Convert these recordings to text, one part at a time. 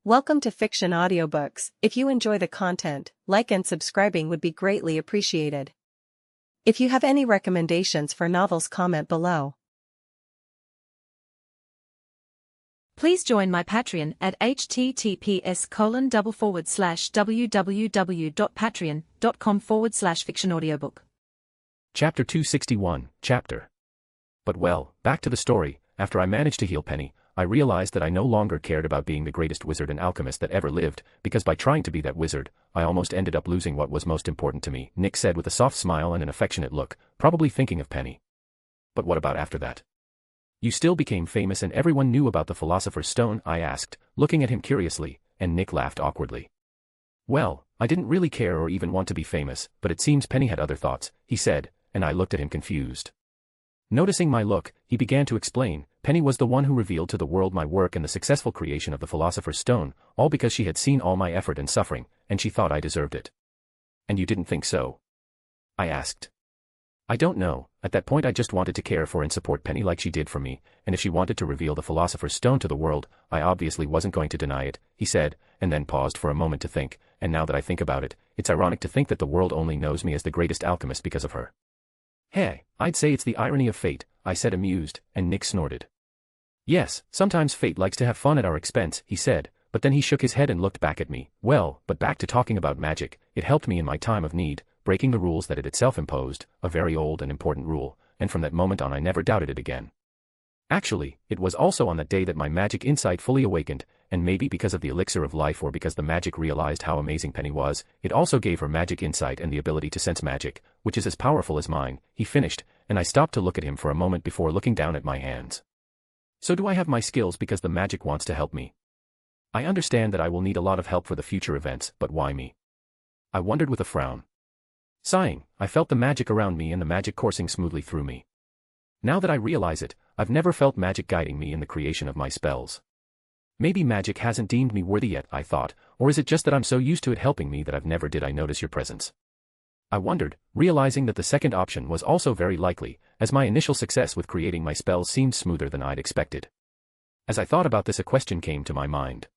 Welcome to Fiction Audiobooks. If you enjoy the content, like and subscribing would be greatly appreciated. If you have any recommendations for novels, comment below. Please join my Patreon at https://www.patreon.com/fictionaudiobook. Chapter 261, Chapter. But well, back to the story. After I managed to heal Penny, I realized that I no longer cared about being the greatest wizard and alchemist that ever lived, because by trying to be that wizard, I almost ended up losing what was most important to me, Nick said with a soft smile and an affectionate look, probably thinking of Penny. But what about after that? You still became famous and everyone knew about the Philosopher's Stone, I asked, looking at him curiously, and Nick laughed awkwardly. Well, I didn't really care or even want to be famous, but it seems Penny had other thoughts, he said, and I looked at him confused. Noticing my look, he began to explain. Penny was the one who revealed to the world my work and the successful creation of the Philosopher's Stone, all because she had seen all my effort and suffering, and she thought I deserved it. And you didn't think so? I asked. I don't know, at that point I just wanted to care for and support Penny like she did for me, and if she wanted to reveal the Philosopher's Stone to the world, I obviously wasn't going to deny it, he said, and then paused for a moment to think, and now that I think about it, it's ironic to think that the world only knows me as the greatest alchemist because of her. Hey, I'd say it's the irony of fate, I said amused, and Nick snorted. Yes, sometimes fate likes to have fun at our expense, he said, but then he shook his head and looked back at me. Well, but back to talking about magic, it helped me in my time of need, breaking the rules that it itself imposed, a very old and important rule, and from that moment on I never doubted it again. Actually, it was also on that day that my magic insight fully awakened, and maybe because of the elixir of life or because the magic realized how amazing Penny was, it also gave her magic insight and the ability to sense magic, which is as powerful as mine, he finished, and I stopped to look at him for a moment before looking down at my hands. So do I have my skills because the magic wants to help me? I understand that I will need a lot of help for the future events, but why me? I wondered with a frown. Sighing, I felt the magic around me and the magic coursing smoothly through me. Now that I realize it, I've never felt magic guiding me in the creation of my spells. Maybe magic hasn't deemed me worthy yet, I thought, or is it just that I'm so used to it helping me that I've never did I notice your presence? I wondered, realizing that the second option was also very likely, as my initial success with creating my spells seemed smoother than I'd expected. As I thought about this, a question came to my mind.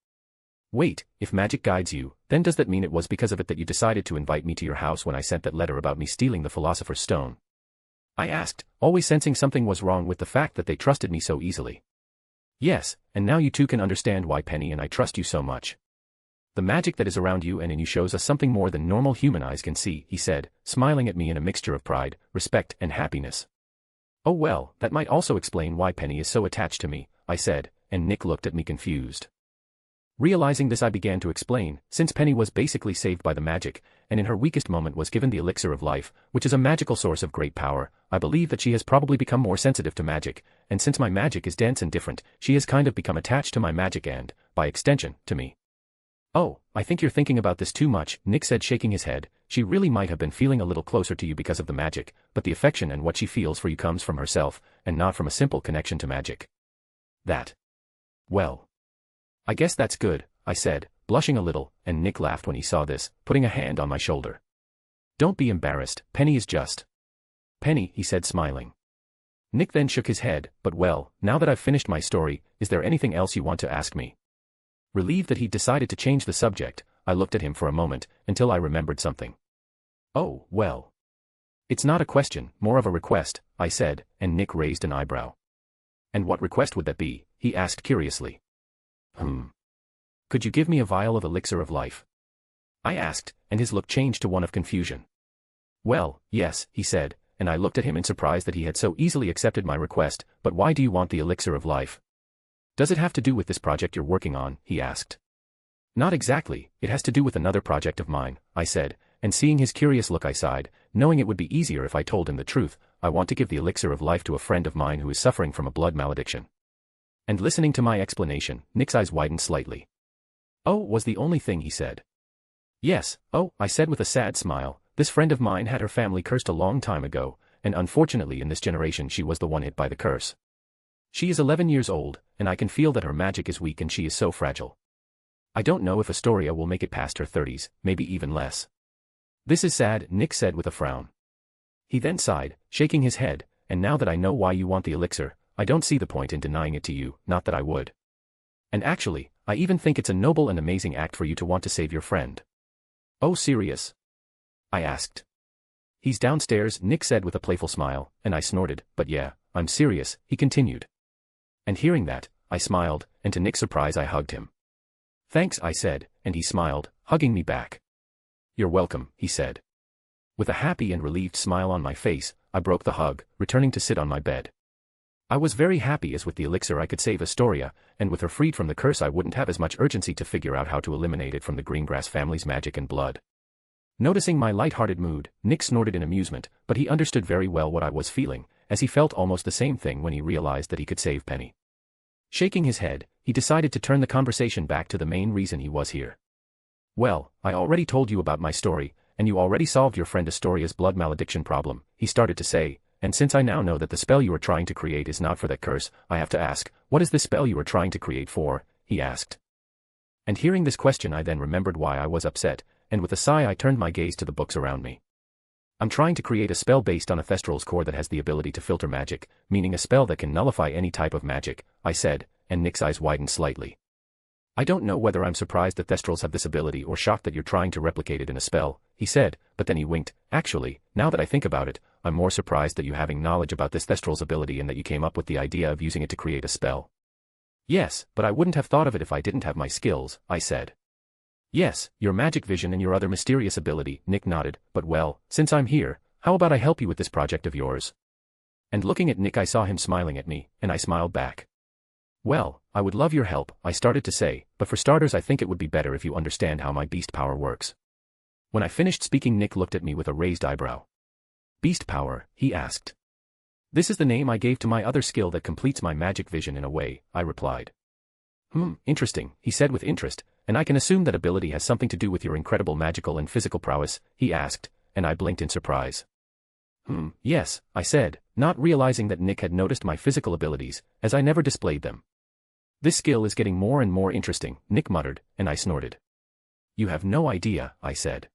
Wait, if magic guides you, then does that mean it was because of it that you decided to invite me to your house when I sent that letter about me stealing the Philosopher's Stone? I asked, always sensing something was wrong with the fact that they trusted me so easily. Yes, and now you too can understand why Penny and I trust you so much. The magic that is around you and in you shows us something more than normal human eyes can see, he said, smiling at me in a mixture of pride, respect, and happiness. Oh well, that might also explain why Penny is so attached to me, I said, and Nick looked at me confused. Realizing this, I began to explain, since Penny was basically saved by the magic, and in her weakest moment was given the elixir of life, which is a magical source of great power, I believe that she has probably become more sensitive to magic, and since my magic is dense and different, she has kind of become attached to my magic and, by extension, to me. Oh, I think you're thinking about this too much, Nick said, shaking his head. She really might have been feeling a little closer to you because of the magic, but the affection and what she feels for you comes from herself, and not from a simple connection to magic. That. Well. I guess that's good, I said, blushing a little, and Nick laughed when he saw this, putting a hand on my shoulder. Don't be embarrassed, Penny is just. Penny, he said, smiling. Nick then shook his head, but well, now that I've finished my story, is there anything else you want to ask me? Relieved that he'd decided to change the subject, I looked at him for a moment, until I remembered something. Oh, well. It's not a question, more of a request, I said, and Nick raised an eyebrow. And what request would that be? He asked curiously. Could you give me a vial of elixir of life? I asked, and his look changed to one of confusion. Well, yes, he said, and I looked at him in surprise that he had so easily accepted my request, but why do you want the elixir of life? Does it have to do with this project you're working on? He asked. Not exactly, it has to do with another project of mine, I said, and seeing his curious look I sighed, knowing it would be easier if I told him the truth. I want to give the elixir of life to a friend of mine who is suffering from a blood malediction. And listening to my explanation, Nick's eyes widened slightly. Oh, was the only thing, he said. Yes, oh, I said with a sad smile, this friend of mine had her family cursed a long time ago, and unfortunately in this generation she was the one hit by the curse. She is 11 years old, and I can feel that her magic is weak and she is so fragile. I don't know if Astoria will make it past her 30s, maybe even less. This is sad, Nick said with a frown. He then sighed, shaking his head, and now that I know why you want the elixir, I don't see the point in denying it to you, not that I would. And actually, I even think it's a noble and amazing act for you to want to save your friend. Oh, Sirius? I asked. He's downstairs, Nick said with a playful smile, and I snorted, but yeah, I'm serious, he continued. And hearing that, I smiled, and to Nick's surprise I hugged him. Thanks, I said, and he smiled, hugging me back. You're welcome, he said. With a happy and relieved smile on my face, I broke the hug, returning to sit on my bed. I was very happy as with the elixir I could save Astoria, and with her freed from the curse I wouldn't have as much urgency to figure out how to eliminate it from the Greengrass family's magic and blood. Noticing my light-hearted mood, Nick snorted in amusement, but he understood very well what I was feeling, as he felt almost the same thing when he realized that he could save Penny. Shaking his head, he decided to turn the conversation back to the main reason he was here. Well, I already told you about my story, and you already solved your friend Astoria's blood malediction problem, he started to say, and since I now know that the spell you are trying to create is not for that curse, I have to ask, what is this spell you are trying to create for, he asked. And hearing this question I then remembered why I was upset, and with a sigh I turned my gaze to the books around me. I'm trying to create a spell based on a Thestral's core that has the ability to filter magic, meaning a spell that can nullify any type of magic, I said, and Nick's eyes widened slightly. I don't know whether I'm surprised that Thestrals have this ability or shocked that you're trying to replicate it in a spell, he said, but then he winked. Actually, now that I think about it, I'm more surprised that you having knowledge about this Thestral's ability and that you came up with the idea of using it to create a spell. Yes, but I wouldn't have thought of it if I didn't have my skills, I said. Yes, your magic vision and your other mysterious ability, Nick nodded, but well, since I'm here, how about I help you with this project of yours? And looking at Nick I saw him smiling at me, and I smiled back. Well, I would love your help, I started to say, but for starters I think it would be better if you understand how my beast power works. When I finished speaking Nick looked at me with a raised eyebrow. Beast power, he asked. This is the name I gave to my other skill that completes my magic vision in a way, I replied. Interesting, he said with interest, and I can assume that ability has something to do with your incredible magical and physical prowess, he asked, and I blinked in surprise. Yes, I said, not realizing that Nick had noticed my physical abilities, as I never displayed them. This skill is getting more and more interesting, Nick muttered, and I snorted. You have no idea, I said.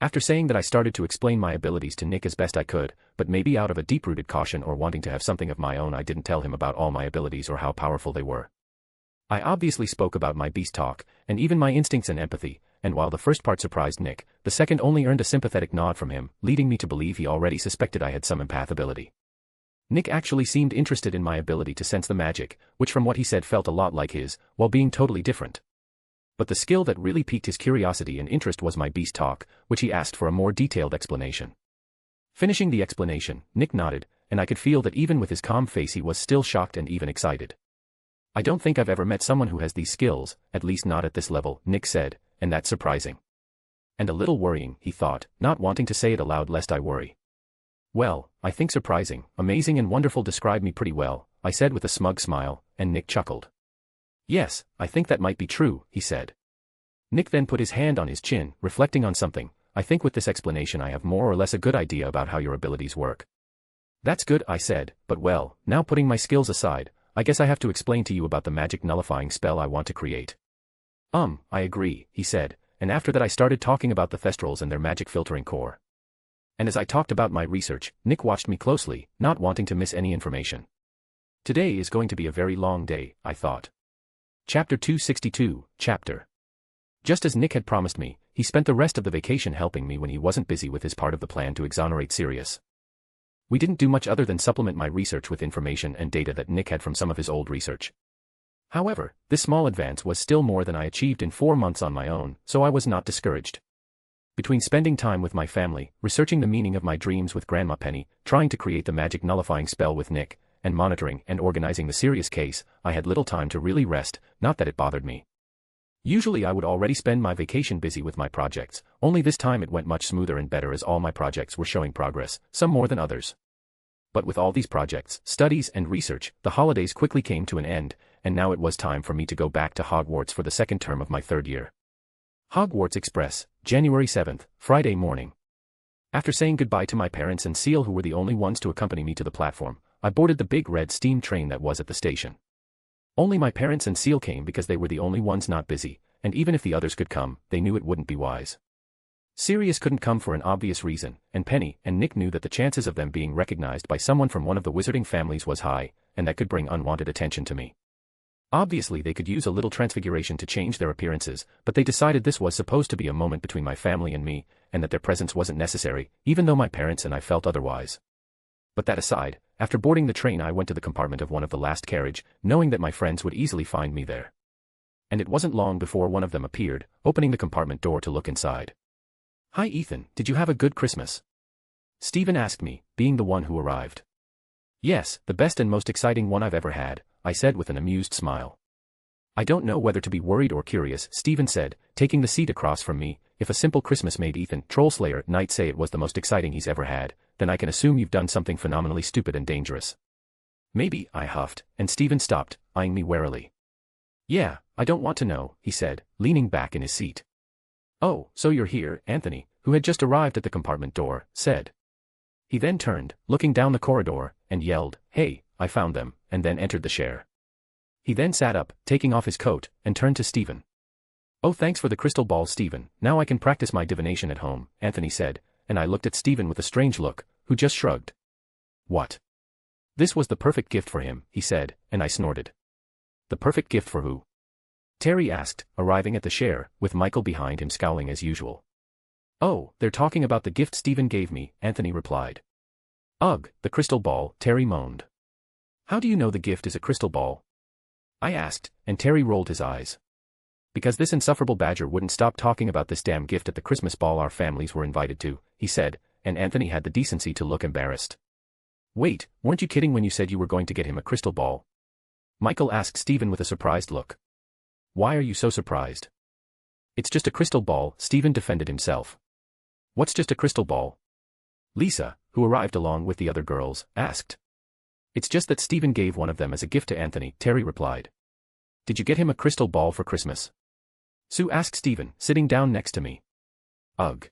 After saying that I started to explain my abilities to Nick as best I could, but maybe out of a deep-rooted caution or wanting to have something of my own I didn't tell him about all my abilities or how powerful they were. I obviously spoke about my beast talk, and even my instincts and empathy, and while the first part surprised Nick, the second only earned a sympathetic nod from him, leading me to believe he already suspected I had some empath ability. Nick actually seemed interested in my ability to sense the magic, which from what he said felt a lot like his, while being totally different. But the skill that really piqued his curiosity and interest was my beast talk, which he asked for a more detailed explanation. Finishing the explanation, Nick nodded, and I could feel that even with his calm face he was still shocked and even excited. I don't think I've ever met someone who has these skills, at least not at this level, Nick said, and that's surprising. And a little worrying, he thought, not wanting to say it aloud lest I worry. Well, I think surprising, amazing and wonderful describe me pretty well, I said with a smug smile, and Nick chuckled. Yes, I think that might be true, he said. Nick then put his hand on his chin, reflecting on something. I think with this explanation I have more or less a good idea about how your abilities work. That's good, I said, but well, now putting my skills aside, I guess I have to explain to you about the magic nullifying spell I want to create. I agree, he said, and after that I started talking about the Thestrals and their magic filtering core. And as I talked about my research, Nick watched me closely, not wanting to miss any information. Today is going to be a very long day, I thought. Chapter 262, Chapter. Just as Nick had promised me, he spent the rest of the vacation helping me when he wasn't busy with his part of the plan to exonerate Sirius. We didn't do much other than supplement my research with information and data that Nick had from some of his old research. However, this small advance was still more than I achieved in 4 months on my own, so I was not discouraged. Between spending time with my family, researching the meaning of my dreams with Grandma Penny, trying to create the magic nullifying spell with Nick, and monitoring and organizing the Sirius case, I had little time to really rest, not that it bothered me. Usually I would already spend my vacation busy with my projects, only this time it went much smoother and better as all my projects were showing progress, some more than others. But with all these projects, studies and research, the holidays quickly came to an end, and now it was time for me to go back to Hogwarts for the second term of my 3rd year. Hogwarts Express, January 7th, Friday morning. After saying goodbye to my parents and Seal who were the only ones to accompany me to the platform, I boarded the big red steam train that was at the station. Only my parents and Seal came because they were the only ones not busy, and even if the others could come, they knew it wouldn't be wise. Sirius couldn't come for an obvious reason, and Penny and Nick knew that the chances of them being recognized by someone from one of the wizarding families was high, and that could bring unwanted attention to me. Obviously they could use a little transfiguration to change their appearances, but they decided this was supposed to be a moment between my family and me, and that their presence wasn't necessary, even though my parents and I felt otherwise. But that aside, after boarding the train I went to the compartment of one of the last carriage, knowing that my friends would easily find me there. And it wasn't long before one of them appeared, opening the compartment door to look inside. "Hi Ethan, did you have a good Christmas?" Stephen asked me, being the one who arrived. "Yes, the best and most exciting one I've ever had," I said with an amused smile. "I don't know whether to be worried or curious," Stephen said, taking the seat across from me. "If a simple Christmas made Ethan, Trollslayer, Knight say it was the most exciting he's ever had, then I can assume you've done something phenomenally stupid and dangerous." "Maybe," I huffed, and Stephen stopped, eyeing me warily. "Yeah, I don't want to know," he said, leaning back in his seat. "Oh, so you're here," Anthony, who had just arrived at the compartment door, said. He then turned, looking down the corridor, and yelled, "Hey, I found them," and then entered the share. He then sat up, taking off his coat, and turned to Stephen. "Oh, thanks for the crystal ball, Stephen. Now I can practice my divination at home," Anthony said, and I looked at Stephen with a strange look, who just shrugged. "What?" "This was the perfect gift for him," he said, and I snorted. "The perfect gift for who?" Terry asked, arriving at the share, with Michael behind him scowling as usual. "Oh, they're talking about the gift Stephen gave me," Anthony replied. "Ugh, the crystal ball," Terry moaned. "How do you know the gift is a crystal ball?" I asked, and Terry rolled his eyes. "Because this insufferable badger wouldn't stop talking about this damn gift at the Christmas ball our families were invited to," he said, and Anthony had the decency to look embarrassed. "Wait, weren't you kidding when you said you were going to get him a crystal ball?" Michael asked Stephen with a surprised look. "Why are you so surprised?" "It's just a crystal ball," Stephen defended himself. "What's just a crystal ball?" Lisa, who arrived along with the other girls, asked. "It's just that Stephen gave one of them as a gift to Anthony," Terry replied. "Did you get him a crystal ball for Christmas?" Sue asked Stephen, sitting down next to me. "Ugh.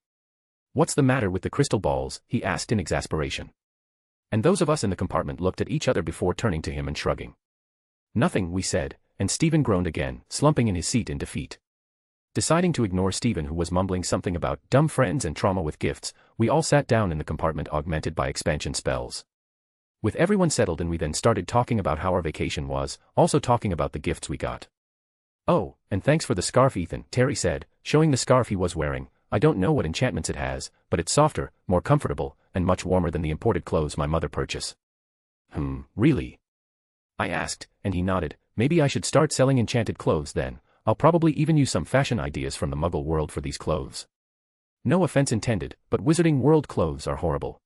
What's the matter with the crystal balls?" he asked in exasperation. And those of us in the compartment looked at each other before turning to him and shrugging. "Nothing," we said, and Stephen groaned again, slumping in his seat in defeat. Deciding to ignore Stephen, who was mumbling something about dumb friends and trauma with gifts, we all sat down in the compartment augmented by expansion spells. With everyone settled in, we then started talking about how our vacation was, also talking about the gifts we got. "Oh, and thanks for the scarf, Ethan," Terry said, showing the scarf he was wearing. "I don't know what enchantments it has, but it's softer, more comfortable, and much warmer than the imported clothes my mother purchased." Really?" I asked, and he nodded. "Maybe I should start selling enchanted clothes then. I'll probably even use some fashion ideas from the Muggle world for these clothes. No offense intended, but Wizarding World clothes are horrible."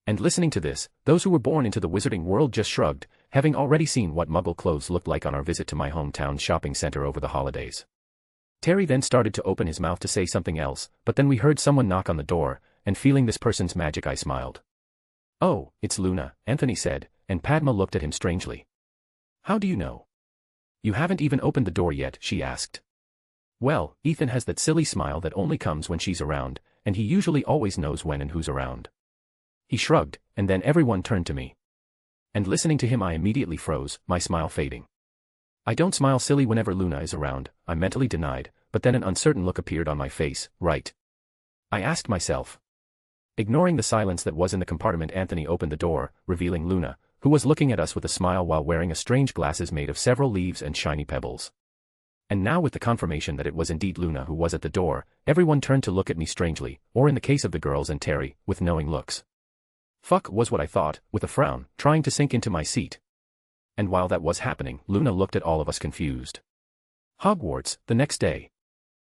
And listening to this, those who were born into the Wizarding World just shrugged, having already seen what Muggle clothes looked like on our visit to my hometown shopping center over the holidays. Terry then started to open his mouth to say something else, but then we heard someone knock on the door, and feeling this person's magic I smiled. "Oh, it's Luna," Anthony said, and Padma looked at him strangely. "How do you know?" "You haven't even opened the door yet," she asked. "Well, Ethan has that silly smile that only comes when she's around, and he usually always knows when and who's around." He shrugged, and then everyone turned to me. And listening to him I immediately froze, my smile fading. "I don't smile silly whenever Luna is around," I mentally denied, but then an uncertain look appeared on my face. "Right?" I asked myself. Ignoring the silence that was in the compartment, Anthony opened the door, revealing Luna, who was looking at us with a smile while wearing a strange glasses made of several leaves and shiny pebbles. And now, with the confirmation that it was indeed Luna who was at the door, everyone turned to look at me strangely, or in the case of the girls and Terry, with knowing looks. Fuck was what I thought, with a frown, trying to sink into my seat. And while that was happening, Luna looked at all of us confused. Hogwarts, the next day.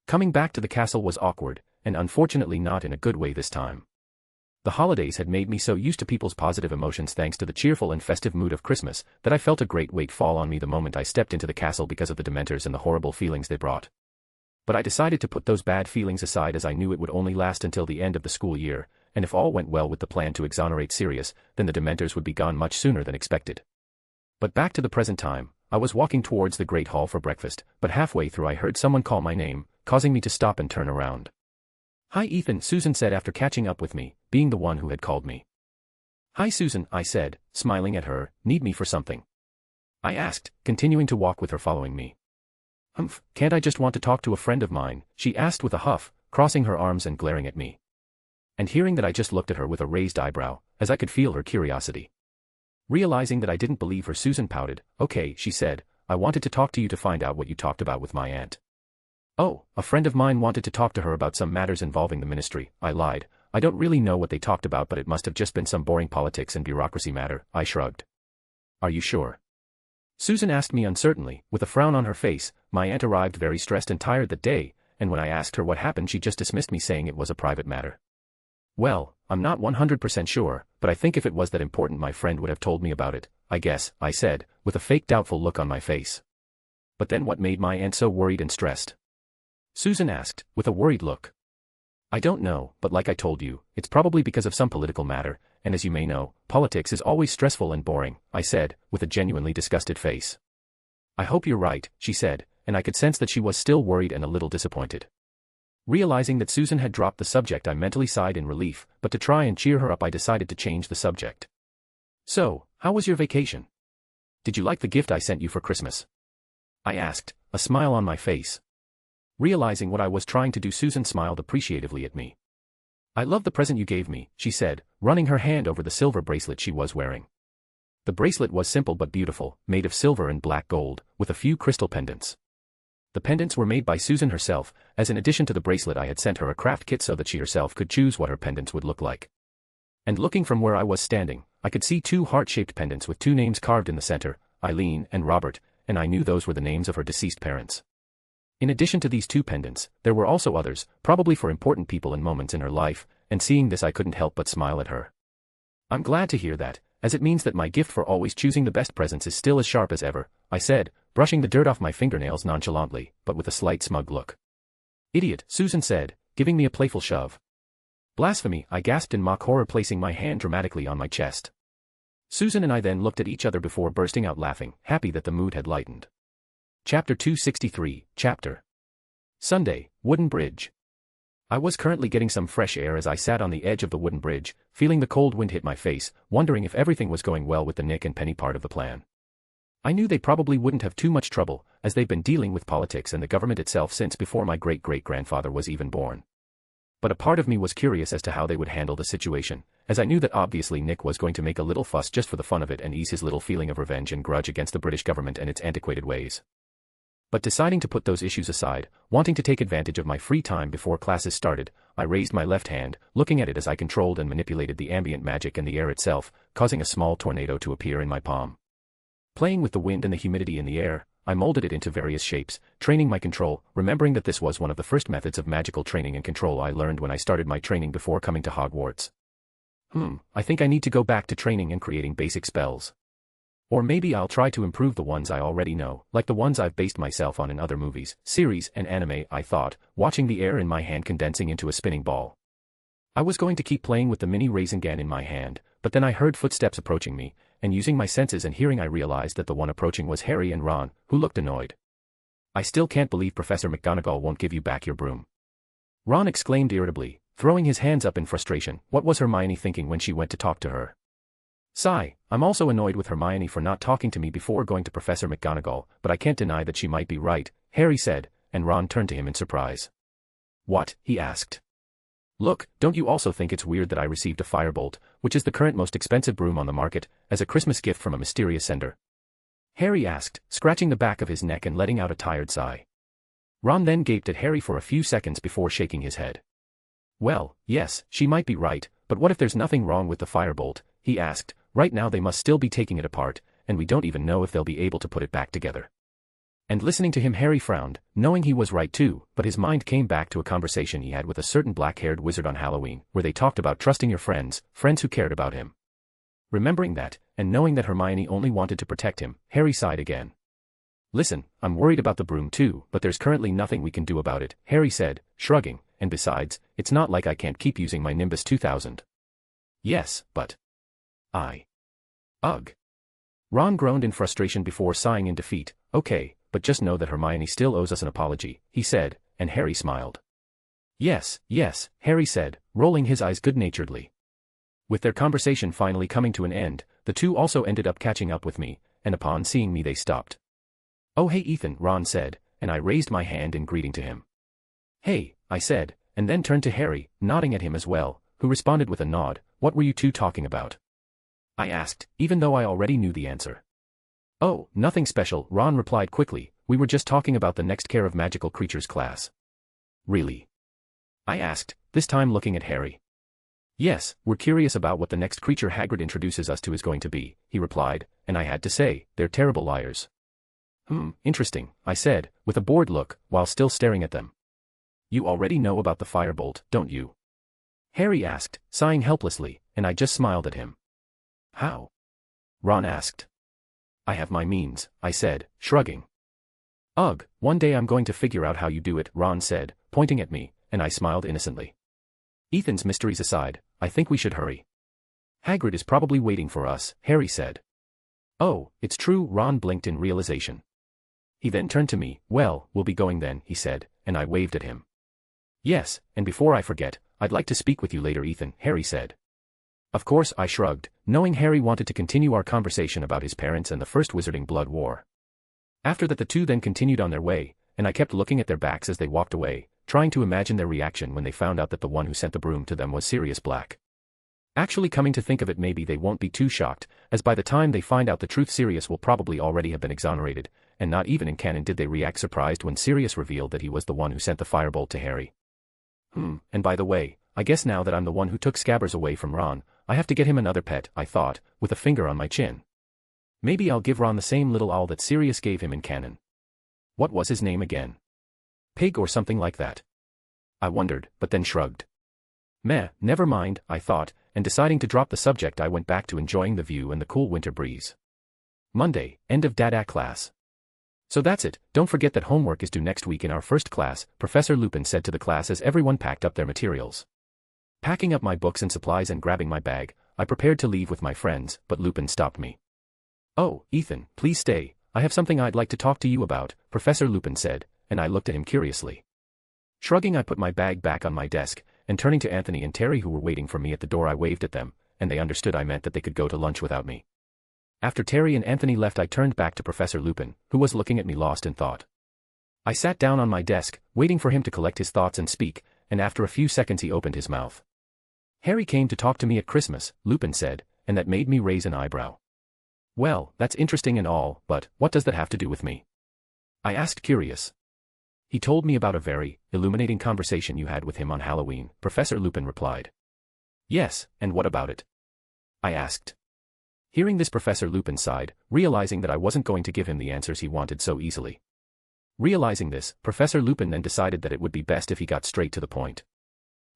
Coming back to the castle was awkward, and unfortunately not in a good way this time. The holidays had made me so used to people's positive emotions thanks to the cheerful and festive mood of Christmas, that I felt a great weight fall on me the moment I stepped into the castle because of the Dementors and the horrible feelings they brought. But I decided to put those bad feelings aside, as I knew it would only last until the end of the school year, and if all went well with the plan to exonerate Sirius, then the Dementors would be gone much sooner than expected. But back to the present time, I was walking towards the Great Hall for breakfast, but halfway through I heard someone call my name, causing me to stop and turn around. "Hi Ethan," Susan said after catching up with me, being the one who had called me. "Hi Susan," I said, smiling at her. "Need me for something?" I asked, continuing to walk with her following me. Can't I just want to talk to a friend of mine?" she asked with a huff, crossing her arms and glaring at me. And hearing that I just looked at her with a raised eyebrow, as I could feel her curiosity. Realizing that I didn't believe her, Susan pouted. "Okay," she said, I wanted to talk to you to find out what you talked about with my aunt. Oh, a friend of mine wanted to talk to her about some matters involving the ministry, I lied. I don't really know what they talked about, but it must have just been some boring politics and bureaucracy matter, I shrugged. Are you sure? Susan asked me uncertainly, with a frown on her face. My aunt arrived very stressed and tired that day, and when I asked her what happened she just dismissed me saying it was a private matter. Well, I'm not 100% sure, but I think if it was that important my friend would have told me about it, I guess, I said, with a fake doubtful look on my face. But then what made my aunt so worried and stressed? Susan asked, with a worried look. I don't know, but like I told you, it's probably because of some political matter, and as you may know, politics is always stressful and boring, I said, with a genuinely disgusted face. I hope you're right, she said, and I could sense that she was still worried and a little disappointed. Realizing that Susan had dropped the subject, I mentally sighed in relief, but to try and cheer her up I decided to change the subject. So, how was your vacation? Did you like the gift I sent you for Christmas? I asked, a smile on my face. Realizing what I was trying to do, Susan smiled appreciatively at me. I love the present you gave me, she said, running her hand over the silver bracelet she was wearing. The bracelet was simple but beautiful, made of silver and black gold, with a few crystal pendants. The pendants were made by Susan herself, as in addition to the bracelet I had sent her a craft kit so that she herself could choose what her pendants would look like. And looking from where I was standing, I could see 2 heart-shaped pendants with 2 names carved in the center, Eileen and Robert, and I knew those were the names of her deceased parents. In addition to these 2 pendants, there were also others, probably for important people and moments in her life, and seeing this I couldn't help but smile at her. I'm glad to hear that, as it means that my gift for always choosing the best presents is still as sharp as ever, I said, brushing the dirt off my fingernails nonchalantly, but with a slight smug look. Idiot, Susan said, giving me a playful shove. Blasphemy, I gasped in mock horror, placing my hand dramatically on my chest. Susan and I then looked at each other before bursting out laughing, happy that the mood had lightened. Chapter 263, Chapter Sunday, Wooden Bridge. I was currently getting some fresh air as I sat on the edge of the wooden bridge, feeling the cold wind hit my face, wondering if everything was going well with the Nick and Penny part of the plan. I knew they probably wouldn't have too much trouble, as they've been dealing with politics and the government itself since before my great-great-grandfather was even born. But a part of me was curious as to how they would handle the situation, as I knew that obviously Nick was going to make a little fuss just for the fun of it and ease his little feeling of revenge and grudge against the British government and its antiquated ways. But deciding to put those issues aside, wanting to take advantage of my free time before classes started, I raised my left hand, looking at it as I controlled and manipulated the ambient magic and the air itself, causing a small tornado to appear in my palm. Playing with the wind and the humidity in the air, I molded it into various shapes, training my control, remembering that this was one of the first methods of magical training and control I learned when I started my training before coming to Hogwarts. I think I need to go back to training and creating basic spells. Or maybe I'll try to improve the ones I already know, like the ones I've based myself on in other movies, series, and anime, I thought, watching the air in my hand condensing into a spinning ball. I was going to keep playing with the mini Rasengan in my hand, but then I heard footsteps approaching me, and using my senses and hearing I realized that the one approaching was Harry and Ron, who looked annoyed. I still can't believe Professor McGonagall won't give you back your broom. Ron exclaimed irritably, throwing his hands up in frustration. What was Hermione thinking when she went to talk to her? Sigh, I'm also annoyed with Hermione for not talking to me before going to Professor McGonagall, but I can't deny that she might be right, Harry said, and Ron turned to him in surprise. What? He asked. Look, don't you also think it's weird that I received a firebolt, which is the current most expensive broom on the market, as a Christmas gift from a mysterious sender? Harry asked, scratching the back of his neck and letting out a tired sigh. Ron then gaped at Harry for a few seconds before shaking his head. Well, yes, she might be right, but what if there's nothing wrong with the firebolt? He asked. Right now they must still be taking it apart, and we don't even know if they'll be able to put it back together. And listening to him, Harry frowned, knowing he was right too, but his mind came back to a conversation he had with a certain black-haired wizard on Halloween, where they talked about trusting your friends who cared about him. Remembering that, and knowing that Hermione only wanted to protect him, Harry sighed again. Listen, I'm worried about the broom too, but there's currently nothing we can do about it, Harry said, shrugging, and besides, it's not like I can't keep using my Nimbus 2000. Yes, but... Ugh. Ron groaned in frustration before sighing in defeat. Okay, but just know that Hermione still owes us an apology, he said, and Harry smiled. Yes, Harry said, rolling his eyes good-naturedly. With their conversation finally coming to an end, the two also ended up catching up with me, and upon seeing me they stopped. Oh hey Ethan, Ron said, and I raised my hand in greeting to him. Hey, I said, and then turned to Harry, nodding at him as well, who responded with a nod. What were you two talking about? I asked, even though I already knew the answer. Oh, nothing special, Ron replied quickly, we were just talking about the next Care of Magical Creatures class. Really? I asked, this time looking at Harry. Yes, we're curious about what the next creature Hagrid introduces us to is going to be, he replied, and I had to say, they're terrible liars. Interesting, I said, with a bored look, while still staring at them. You already know about the firebolt, don't you? Harry asked, sighing helplessly, and I just smiled at him. How? Ron asked. I have my means, I said, shrugging. Ugh, one day I'm going to figure out how you do it, Ron said, pointing at me, and I smiled innocently. Ethan's mysteries aside, I think we should hurry. Hagrid is probably waiting for us, Harry said. Oh, it's true, Ron blinked in realization. He then turned to me, well, we'll be going then, he said, and I waved at him. Yes, and before I forget, I'd like to speak with you later, Ethan, Harry said. Of course, I shrugged, knowing Harry wanted to continue our conversation about his parents and the First Wizarding Blood War. After that the two then continued on their way, and I kept looking at their backs as they walked away, trying to imagine their reaction when they found out that the one who sent the broom to them was Sirius Black. Actually, coming to think of it, maybe they won't be too shocked, as by the time they find out the truth Sirius will probably already have been exonerated, and not even in canon did they react surprised when Sirius revealed that he was the one who sent the firebolt to Harry. And by the way, I guess now that I'm the one who took Scabbers away from Ron, I have to get him another pet, I thought, with a finger on my chin. Maybe I'll give Ron the same little owl that Sirius gave him in canon. What was his name again? Pig or something like that. I wondered, but then shrugged. Meh, never mind, I thought, and deciding to drop the subject I went back to enjoying the view and the cool winter breeze. Monday, end of DADA class. So that's it, don't forget that homework is due next week in our first class, Professor Lupin said to the class as everyone packed up their materials. Packing up my books and supplies and grabbing my bag, I prepared to leave with my friends, but Lupin stopped me. Oh, Ethan, please stay, I have something I'd like to talk to you about, Professor Lupin said, and I looked at him curiously. Shrugging, I put my bag back on my desk, and turning to Anthony and Terry who were waiting for me at the door, I waved at them, and they understood I meant that they could go to lunch without me. After Terry and Anthony left, I turned back to Professor Lupin, who was looking at me lost in thought. I sat down on my desk, waiting for him to collect his thoughts and speak, and after a few seconds he opened his mouth. Harry came to talk to me at Christmas, Lupin said, and that made me raise an eyebrow. Well, that's interesting and all, but what does that have to do with me? I asked, curious. He told me about a very illuminating conversation you had with him on Halloween, Professor Lupin replied. Yes, and what about it? I asked. Hearing this, Professor Lupin sighed, realizing that I wasn't going to give him the answers he wanted so easily. Realizing this, Professor Lupin then decided that it would be best if he got straight to the point.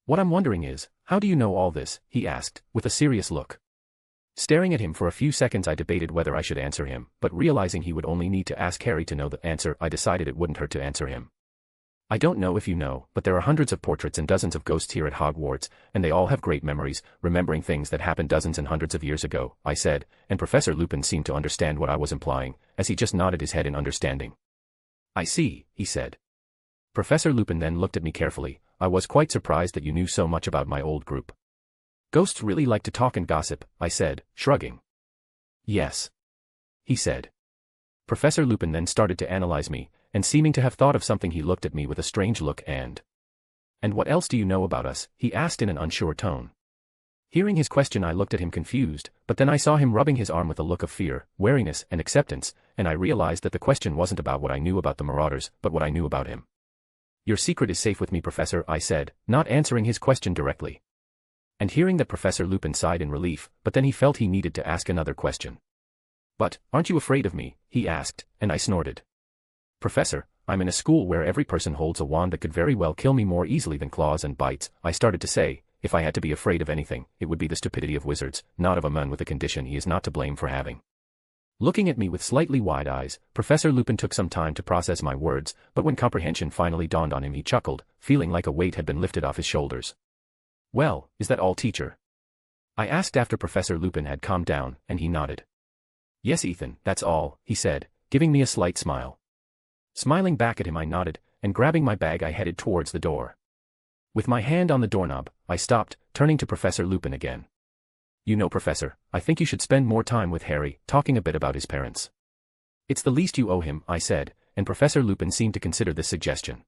What I'm wondering is, how do you know all this? He asked, with a serious look. Staring at him for a few seconds, I debated whether I should answer him, but realizing he would only need to ask Harry to know the answer, I decided it wouldn't hurt to answer him. I don't know if you know, but there are hundreds of portraits and dozens of ghosts here at Hogwarts, and they all have great memories, remembering things that happened dozens and hundreds of years ago, I said, and Professor Lupin seemed to understand what I was implying, as he just nodded his head in understanding. I see, he said. Professor Lupin then looked at me carefully. I was quite surprised that you knew so much about my old group. Ghosts really like to talk and gossip, I said, shrugging. Yes, he said. Professor Lupin then started to analyze me, and seeming to have thought of something he looked at me with a strange look and what else do you know about us? He asked in an unsure tone. Hearing his question, I looked at him confused, but then I saw him rubbing his arm with a look of fear, wariness, and acceptance, and I realized that the question wasn't about what I knew about the Marauders, but what I knew about him. Your secret is safe with me, Professor, I said, not answering his question directly. And hearing that, Professor Lupin sighed in relief, but then he felt he needed to ask another question. But, aren't you afraid of me? He asked, and I snorted. Professor, I'm in a school where every person holds a wand that could very well kill me more easily than claws and bites, I started to say. If I had to be afraid of anything, it would be the stupidity of wizards, not of a man with a condition he is not to blame for having. Looking at me with slightly wide eyes, Professor Lupin took some time to process my words, but when comprehension finally dawned on him, he chuckled, feeling like a weight had been lifted off his shoulders. Well, is that all, teacher? I asked after Professor Lupin had calmed down, and he nodded. Yes, Ethan, that's all, he said, giving me a slight smile. Smiling back at him, I nodded, and grabbing my bag I headed towards the door. With my hand on the doorknob, I stopped, turning to Professor Lupin again. You know, Professor, I think you should spend more time with Harry, talking a bit about his parents. It's the least you owe him, I said, and Professor Lupin seemed to consider this suggestion.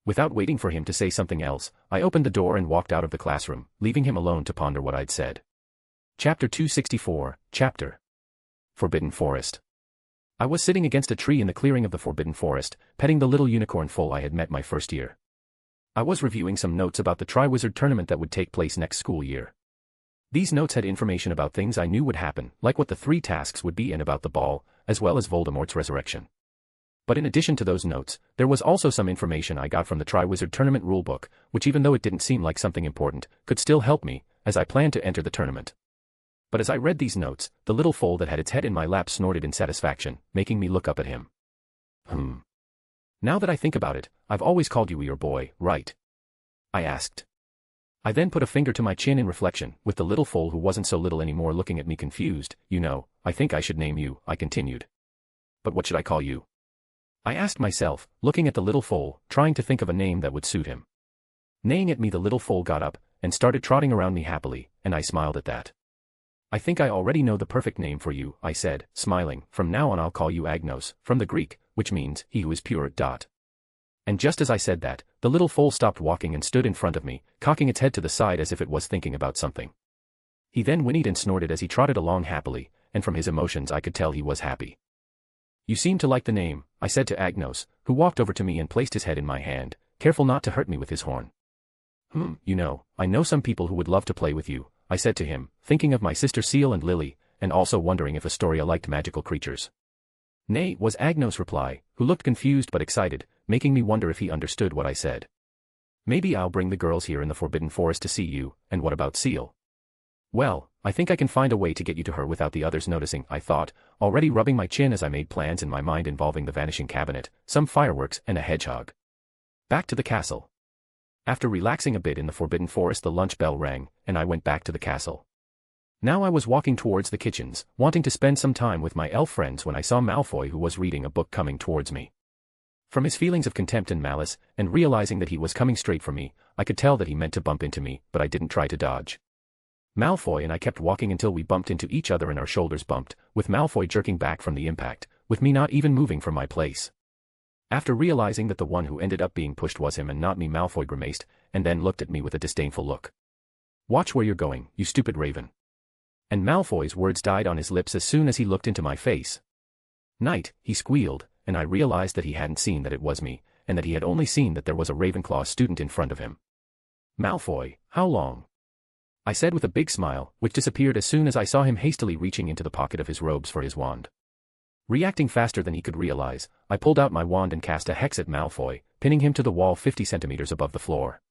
Without waiting for him to say something else, I opened the door and walked out of the classroom, leaving him alone to ponder what I'd said. Chapter 264, Chapter Forbidden Forest. I was sitting against a tree in the clearing of the Forbidden Forest, petting the little unicorn foal I had met my first year. I was reviewing some notes about the Triwizard Tournament that would take place next school year. These notes had information about things I knew would happen, like what the 3 tasks would be and about the ball, as well as Voldemort's resurrection. But in addition to those notes, there was also some information I got from the Triwizard Tournament rulebook, which even though it didn't seem like something important, could still help me, as I planned to enter the tournament. But as I read these notes, the little foal that had its head in my lap snorted in satisfaction, making me look up at him. Now that I think about it, I've always called you your boy, right? I asked. I then put a finger to my chin in reflection, with the little foal who wasn't so little anymore looking at me confused. You know, I think I should name you, I continued. But what should I call you? I asked myself, looking at the little foal, trying to think of a name that would suit him. Neighing at me, the little foal got up, and started trotting around me happily, and I smiled at that. I think I already know the perfect name for you, I said, smiling. From now on I'll call you Agnos, from the Greek, which means, he who is pure. And just as I said that, the little foal stopped walking and stood in front of me, cocking its head to the side as if it was thinking about something. He then whinnied and snorted as he trotted along happily, and from his emotions I could tell he was happy. You seem to like the name, I said to Agnos, who walked over to me and placed his head in my hand, careful not to hurt me with his horn. You know, I know some people who would love to play with you, I said to him, thinking of my sister Seal and Lily, and also wondering if Astoria liked magical creatures. Nay, was Agnos' reply, who looked confused but excited, making me wonder if he understood what I said. Maybe I'll bring the girls here in the Forbidden Forest to see you, and what about Seal? Well, I think I can find a way to get you to her without the others noticing, I thought, already rubbing my chin as I made plans in my mind involving the vanishing cabinet, some fireworks, and a hedgehog. Back to the castle. After relaxing a bit in the Forbidden Forest, the lunch bell rang, and I went back to the castle. Now I was walking towards the kitchens, wanting to spend some time with my elf friends when I saw Malfoy, who was reading a book, coming towards me. From his feelings of contempt and malice, and realizing that he was coming straight for me, I could tell that he meant to bump into me, but I didn't try to dodge. Malfoy and I kept walking until we bumped into each other and our shoulders bumped, with Malfoy jerking back from the impact, with me not even moving from my place. After realizing that the one who ended up being pushed was him and not me, Malfoy grimaced, and then looked at me with a disdainful look. Watch where you're going, you stupid raven. And Malfoy's words died on his lips as soon as he looked into my face. Night, he squealed, and I realized that he hadn't seen that it was me, and that he had only seen that there was a Ravenclaw student in front of him. Malfoy, how long? I said with a big smile, which disappeared as soon as I saw him hastily reaching into the pocket of his robes for his wand. Reacting faster than he could realize, I pulled out my wand and cast a hex at Malfoy, pinning him to the wall 50 centimeters above the floor.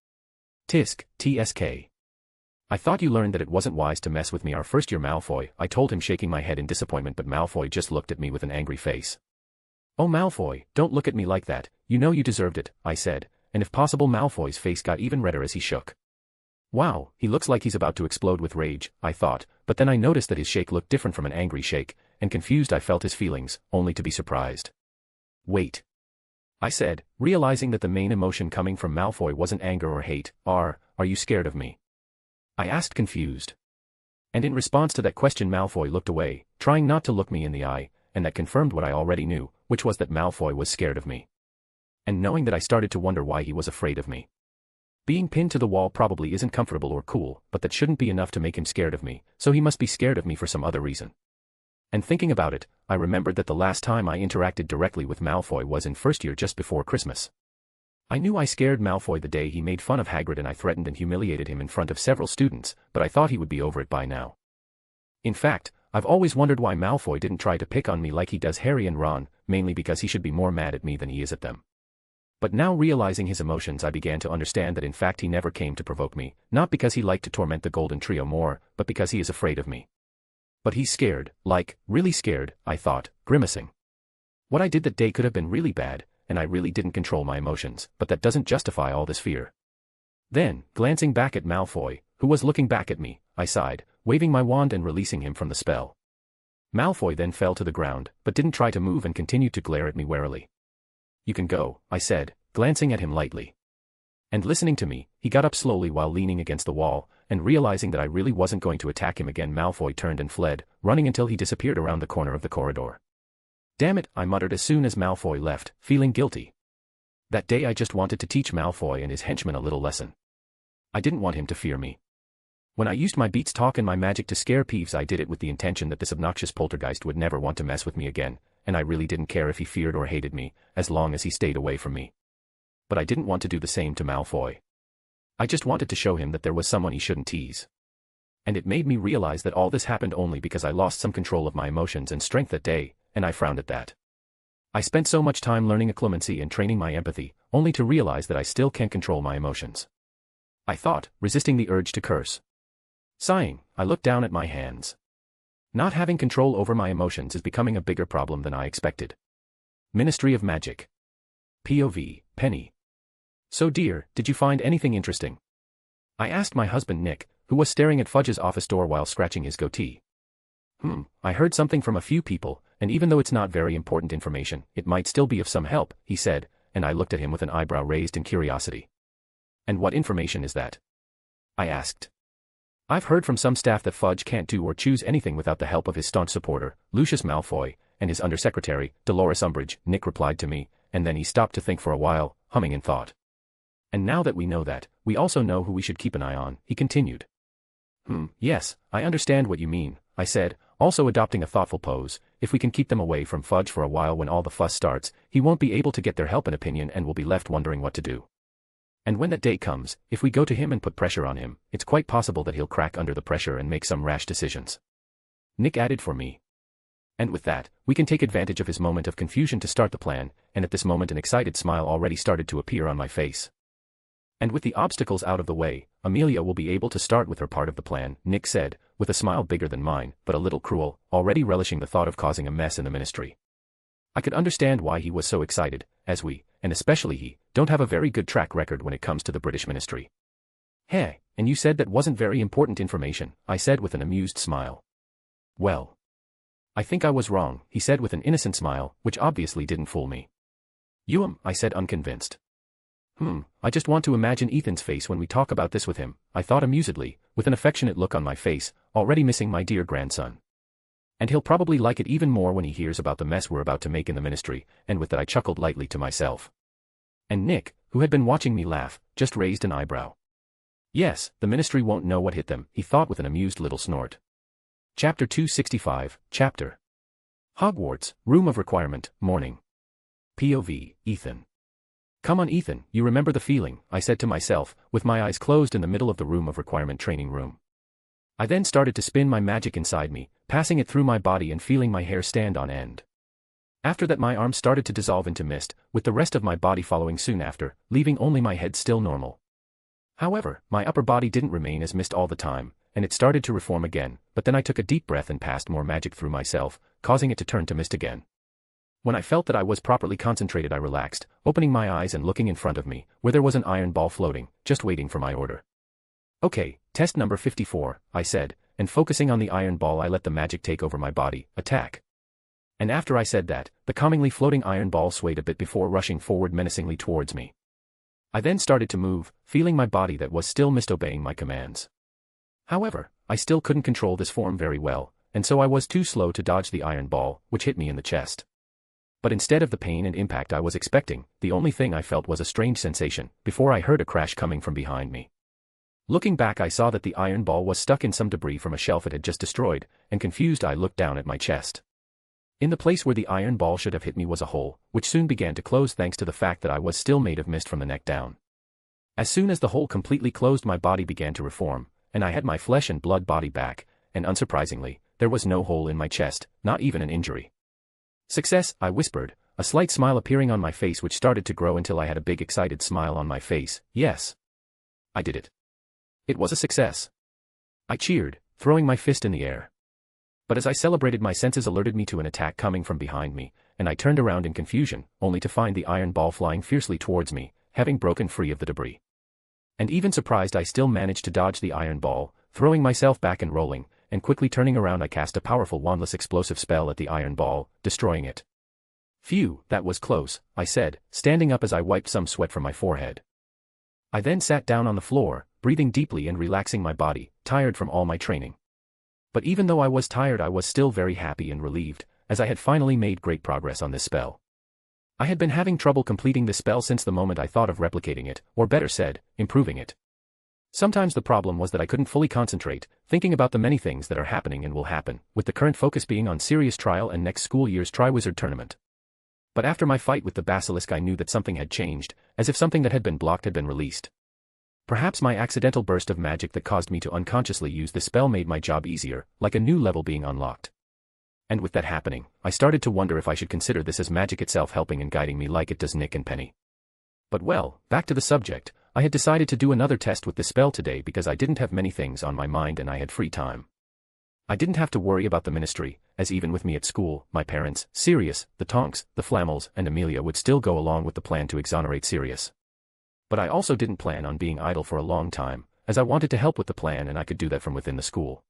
Tisk, TSK. I thought you learned that it wasn't wise to mess with me our first year, Malfoy, I told him, shaking my head in disappointment, but Malfoy just looked at me with an angry face. Oh Malfoy, don't look at me like that, you know you deserved it, I said, and if possible Malfoy's face got even redder as he shook. Wow, he looks like he's about to explode with rage, I thought, but then I noticed that his shake looked different from an angry shake, and confused I felt his feelings, only to be surprised. Wait. I said, realizing that the main emotion coming from Malfoy wasn't anger or hate. Are you scared of me? I asked, confused. And in response to that question Malfoy looked away, trying not to look me in the eye, and that confirmed what I already knew, which was that Malfoy was scared of me. And knowing that, I started to wonder why he was afraid of me. Being pinned to the wall probably isn't comfortable or cool, but that shouldn't be enough to make him scared of me, so he must be scared of me for some other reason. And thinking about it, I remembered that the last time I interacted directly with Malfoy was in first year just before Christmas. I knew I scared Malfoy the day he made fun of Hagrid and I threatened and humiliated him in front of several students, but I thought he would be over it by now. In fact, I've always wondered why Malfoy didn't try to pick on me like he does Harry and Ron, mainly because he should be more mad at me than he is at them. But now, realizing his emotions, I began to understand that in fact he never came to provoke me, not because he liked to torment the Golden Trio more, but because he is afraid of me. But he's scared, like, really scared, I thought, grimacing. What I did that day could have been really bad, and I really didn't control my emotions, but that doesn't justify all this fear. Then, glancing back at Malfoy, who was looking back at me, I sighed, waving my wand and releasing him from the spell. Malfoy then fell to the ground, but didn't try to move and continued to glare at me warily. You can go, I said, glancing at him lightly. And listening to me, he got up slowly while leaning against the wall, and realizing that I really wasn't going to attack him again, Malfoy turned and fled, running until he disappeared around the corner of the corridor. Damn it, I muttered as soon as Malfoy left, feeling guilty. That day I just wanted to teach Malfoy and his henchmen a little lesson. I didn't want him to fear me. When I used my beats talk and my magic to scare Peeves, I did it with the intention that this obnoxious poltergeist would never want to mess with me again, and I really didn't care if he feared or hated me, as long as he stayed away from me. But I didn't want to do the same to Malfoy. I just wanted to show him that there was someone he shouldn't tease. And it made me realize that all this happened only because I lost some control of my emotions and strength that day, and I frowned at that. I spent so much time learning acclimacy and training my empathy, only to realize that I still can't control my emotions. I thought, resisting the urge to curse. Sighing, I looked down at my hands. Not having control over my emotions is becoming a bigger problem than I expected. Ministry of Magic. POV, Penny. So dear, did you find anything interesting? I asked my husband Nick, who was staring at Fudge's office door while scratching his goatee. I heard something from a few people, and even though it's not very important information, it might still be of some help, he said, and I looked at him with an eyebrow raised in curiosity. And what information is that? I asked. I've heard from some staff that Fudge can't do or choose anything without the help of his staunch supporter, Lucius Malfoy, and his undersecretary, Dolores Umbridge, Nick replied to me, and then he stopped to think for a while, humming in thought. And now that we know that, we also know who we should keep an eye on, he continued. Yes, I understand what you mean, I said, also adopting a thoughtful pose. If we can keep them away from Fudge for a while when all the fuss starts, he won't be able to get their help and opinion and will be left wondering what to do. And when that day comes, if we go to him and put pressure on him, it's quite possible that he'll crack under the pressure and make some rash decisions. Nick added for me. And with that, we can take advantage of his moment of confusion to start the plan, and at this moment an excited smile already started to appear on my face. And with the obstacles out of the way, Amelia will be able to start with her part of the plan, Nick said, with a smile bigger than mine, but a little cruel, already relishing the thought of causing a mess in the ministry. I could understand why he was so excited, as we, and especially he, don't have a very good track record when it comes to the British ministry. Hey, and you said that wasn't very important information, I said with an amused smile. Well, I think I was wrong, he said with an innocent smile, which obviously didn't fool me. I said unconvinced. I just want to imagine Ethan's face when we talk about this with him, I thought amusedly, with an affectionate look on my face, already missing my dear grandson. And he'll probably like it even more when he hears about the mess we're about to make in the ministry, and with that I chuckled lightly to myself. And Nick, who had been watching me laugh, just raised an eyebrow. Yes, the ministry won't know what hit them, he thought with an amused little snort. Chapter 265, Chapter. Hogwarts, Room of Requirement, Morning. POV, Ethan. Come on Ethan, you remember the feeling, I said to myself, with my eyes closed in the middle of the Room of Requirement training room. I then started to spin my magic inside me, passing it through my body and feeling my hair stand on end. After that my arms started to dissolve into mist, with the rest of my body following soon after, leaving only my head still normal. However, my upper body didn't remain as mist all the time, and it started to reform again, but then I took a deep breath and passed more magic through myself, causing it to turn to mist again. When I felt that I was properly concentrated I relaxed, opening my eyes and looking in front of me, where there was an iron ball floating, just waiting for my order. Okay, test number 54, I said, and focusing on the iron ball I let the magic take over my body, attack. And after I said that, the calmingly floating iron ball swayed a bit before rushing forward menacingly towards me. I then started to move, feeling my body that was still misobeying my commands. However, I still couldn't control this form very well, and so I was too slow to dodge the iron ball, which hit me in the chest. But instead of the pain and impact I was expecting, the only thing I felt was a strange sensation, before I heard a crash coming from behind me. Looking back I saw that the iron ball was stuck in some debris from a shelf it had just destroyed, and confused I looked down at my chest. In the place where the iron ball should have hit me was a hole, which soon began to close thanks to the fact that I was still made of mist from the neck down. As soon as the hole completely closed my body began to reform, and I had my flesh and blood body back, and unsurprisingly, there was no hole in my chest, not even an injury. Success, I whispered, a slight smile appearing on my face which started to grow until I had a big excited smile on my face. Yes. I did it. It was a success. I cheered, throwing my fist in the air. But as I celebrated my senses alerted me to an attack coming from behind me, and I turned around in confusion, only to find the iron ball flying fiercely towards me, having broken free of the debris. And even surprised I still managed to dodge the iron ball, throwing myself back and rolling, and quickly turning around I cast a powerful wandless explosive spell at the iron ball, destroying it. Phew, that was close, I said, standing up as I wiped some sweat from my forehead. I then sat down on the floor, breathing deeply and relaxing my body, tired from all my training. But even though I was tired I was still very happy and relieved, as I had finally made great progress on this spell. I had been having trouble completing this spell since the moment I thought of replicating it, or better said, improving it. Sometimes the problem was that I couldn't fully concentrate, thinking about the many things that are happening and will happen, with the current focus being on Sirius trial and next school year's Triwizard Tournament. But after my fight with the basilisk I knew that something had changed, as if something that had been blocked had been released. Perhaps my accidental burst of magic that caused me to unconsciously use the spell made my job easier, like a new level being unlocked. And with that happening, I started to wonder if I should consider this as magic itself helping and guiding me like it does Nick and Penny. But well, back to the subject, I had decided to do another test with this spell today because I didn't have many things on my mind and I had free time. I didn't have to worry about the ministry, as even with me at school, my parents, Sirius, the Tonks, the Flammels, and Amelia would still go along with the plan to exonerate Sirius. But I also didn't plan on being idle for a long time, as I wanted to help with the plan and I could do that from within the school.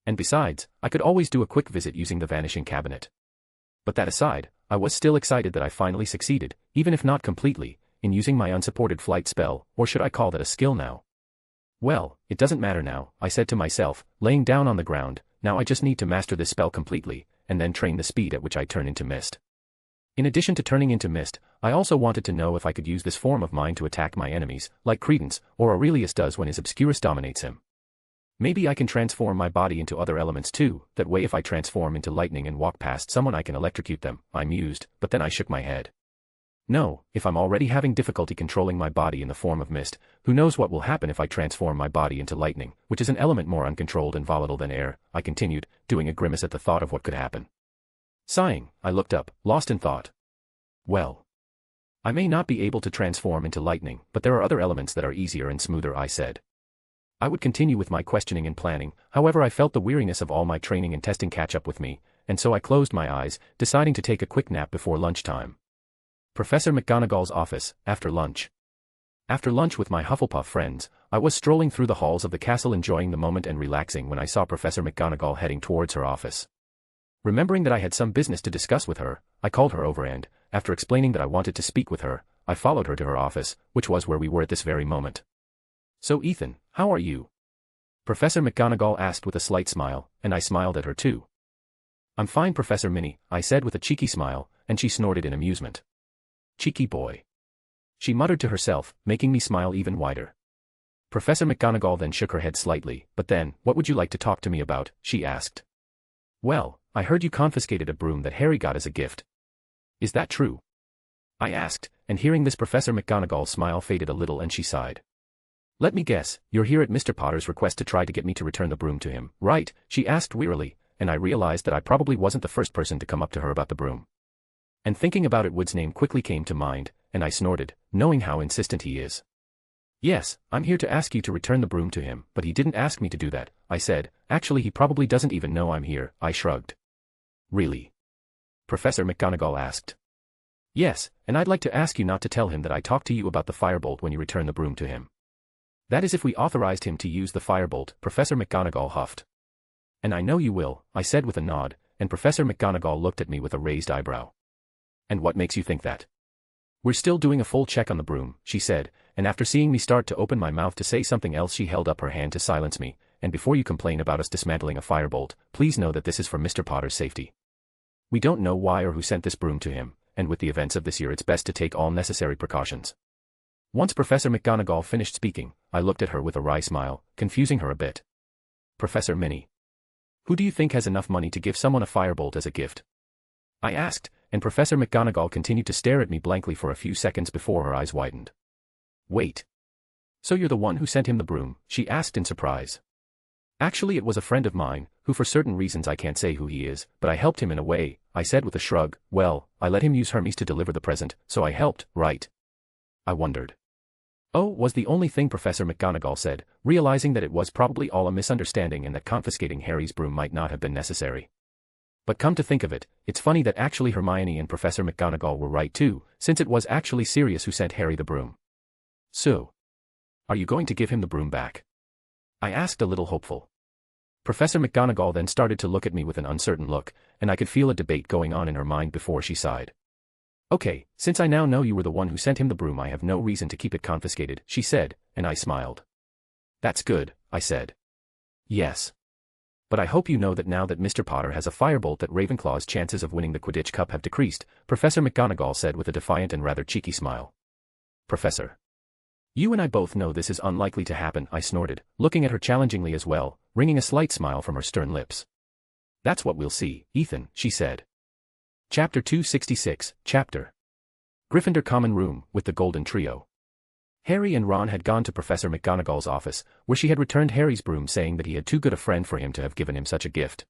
And besides, I could always do a quick visit using the vanishing cabinet. But that aside, I was still excited that I finally succeeded, even if not completely, in using my unsupported flight spell, or should I call that a skill now? Well, it doesn't matter now, I said to myself, laying down on the ground, now I just need to master this spell completely, and then train the speed at which I turn into mist. In addition to turning into mist, I also wanted to know if I could use this form of mine to attack my enemies, like Credence, or Aurelius does when his Obscurus dominates him. Maybe I can transform my body into other elements too, that way if I transform into lightning and walk past someone I can electrocute them, I mused, but then I shook my head. No, if I'm already having difficulty controlling my body in the form of mist, who knows what will happen if I transform my body into lightning, which is an element more uncontrolled and volatile than air, I continued, doing a grimace at the thought of what could happen. Sighing, I looked up, lost in thought. Well, I may not be able to transform into lightning, but there are other elements that are easier and smoother, I said. I would continue with my questioning and planning, however I felt the weariness of all my training and testing catch up with me, and so I closed my eyes, deciding to take a quick nap before lunchtime. Professor McGonagall's office, after lunch. After lunch with my Hufflepuff friends, I was strolling through the halls of the castle enjoying the moment and relaxing when I saw Professor McGonagall heading towards her office. Remembering that I had some business to discuss with her, I called her over and, after explaining that I wanted to speak with her, I followed her to her office, which was where we were at this very moment. "So Ethan, how are you?" Professor McGonagall asked with a slight smile, and I smiled at her too. "I'm fine, Professor Minnie," I said with a cheeky smile, and she snorted in amusement. "Cheeky boy," she muttered to herself, making me smile even wider. Professor McGonagall then shook her head slightly, but then, "What would you like to talk to me about?" she asked. "Well, I heard you confiscated a broom that Harry got as a gift. Is that true?" I asked, and hearing this Professor McGonagall's smile faded a little and she sighed. "Let me guess, you're here at Mr. Potter's request to try to get me to return the broom to him, right?" she asked wearily, and I realized that I probably wasn't the first person to come up to her about the broom. And thinking about it, Wood's name quickly came to mind, and I snorted, knowing how insistent he is. "Yes, I'm here to ask you to return the broom to him, but he didn't ask me to do that," I said. "Actually, he probably doesn't even know I'm here," I shrugged. "Really?" Professor McGonagall asked. "Yes, and I'd like to ask you not to tell him that I talked to you about the firebolt when you return the broom to him." "That is if we authorized him to use the firebolt," Professor McGonagall huffed. "And I know you will," I said with a nod, and Professor McGonagall looked at me with a raised eyebrow. "And what makes you think that?" "We're still doing a full check on the broom," she said, and after seeing me start to open my mouth to say something else she held up her hand to silence me, "And before you complain about us dismantling a firebolt, please know that this is for Mr. Potter's safety. We don't know why or who sent this broom to him, and with the events of this year it's best to take all necessary precautions." Once Professor McGonagall finished speaking, I looked at her with a wry smile, confusing her a bit. "Professor Minnie, who do you think has enough money to give someone a firebolt as a gift?" I asked, and Professor McGonagall continued to stare at me blankly for a few seconds before her eyes widened. "Wait. So you're the one who sent him the broom?" she asked in surprise. "Actually, it was a friend of mine, who for certain reasons I can't say who he is, but I helped him in a way," I said with a shrug. "Well, I let him use Hermes to deliver the present, so I helped, right?" I wondered. "Oh," was the only thing Professor McGonagall said, realizing that it was probably all a misunderstanding and that confiscating Harry's broom might not have been necessary. But come to think of it, it's funny that actually Hermione and Professor McGonagall were right too, since it was actually Sirius who sent Harry the broom. "So, are you going to give him the broom back?" I asked a little hopeful. Professor McGonagall then started to look at me with an uncertain look, and I could feel a debate going on in her mind before she sighed. "Okay, since I now know you were the one who sent him the broom, I have no reason to keep it confiscated," she said, and I smiled. "That's good," I said. "Yes. But I hope you know that now that Mr. Potter has a firebolt that Ravenclaw's chances of winning the Quidditch Cup have decreased," Professor McGonagall said with a defiant and rather cheeky smile. "Professor, You and I both know this is unlikely to happen, I snorted, looking at her challengingly as well, wringing a slight smile from her stern lips. That's what we'll see, Ethan, she said. Chapter 266, Chapter Gryffindor Common Room, with the Golden Trio. Harry and Ron had gone to Professor McGonagall's office, where she had returned Harry's broom saying that he had too good a friend for him to have given him such a gift.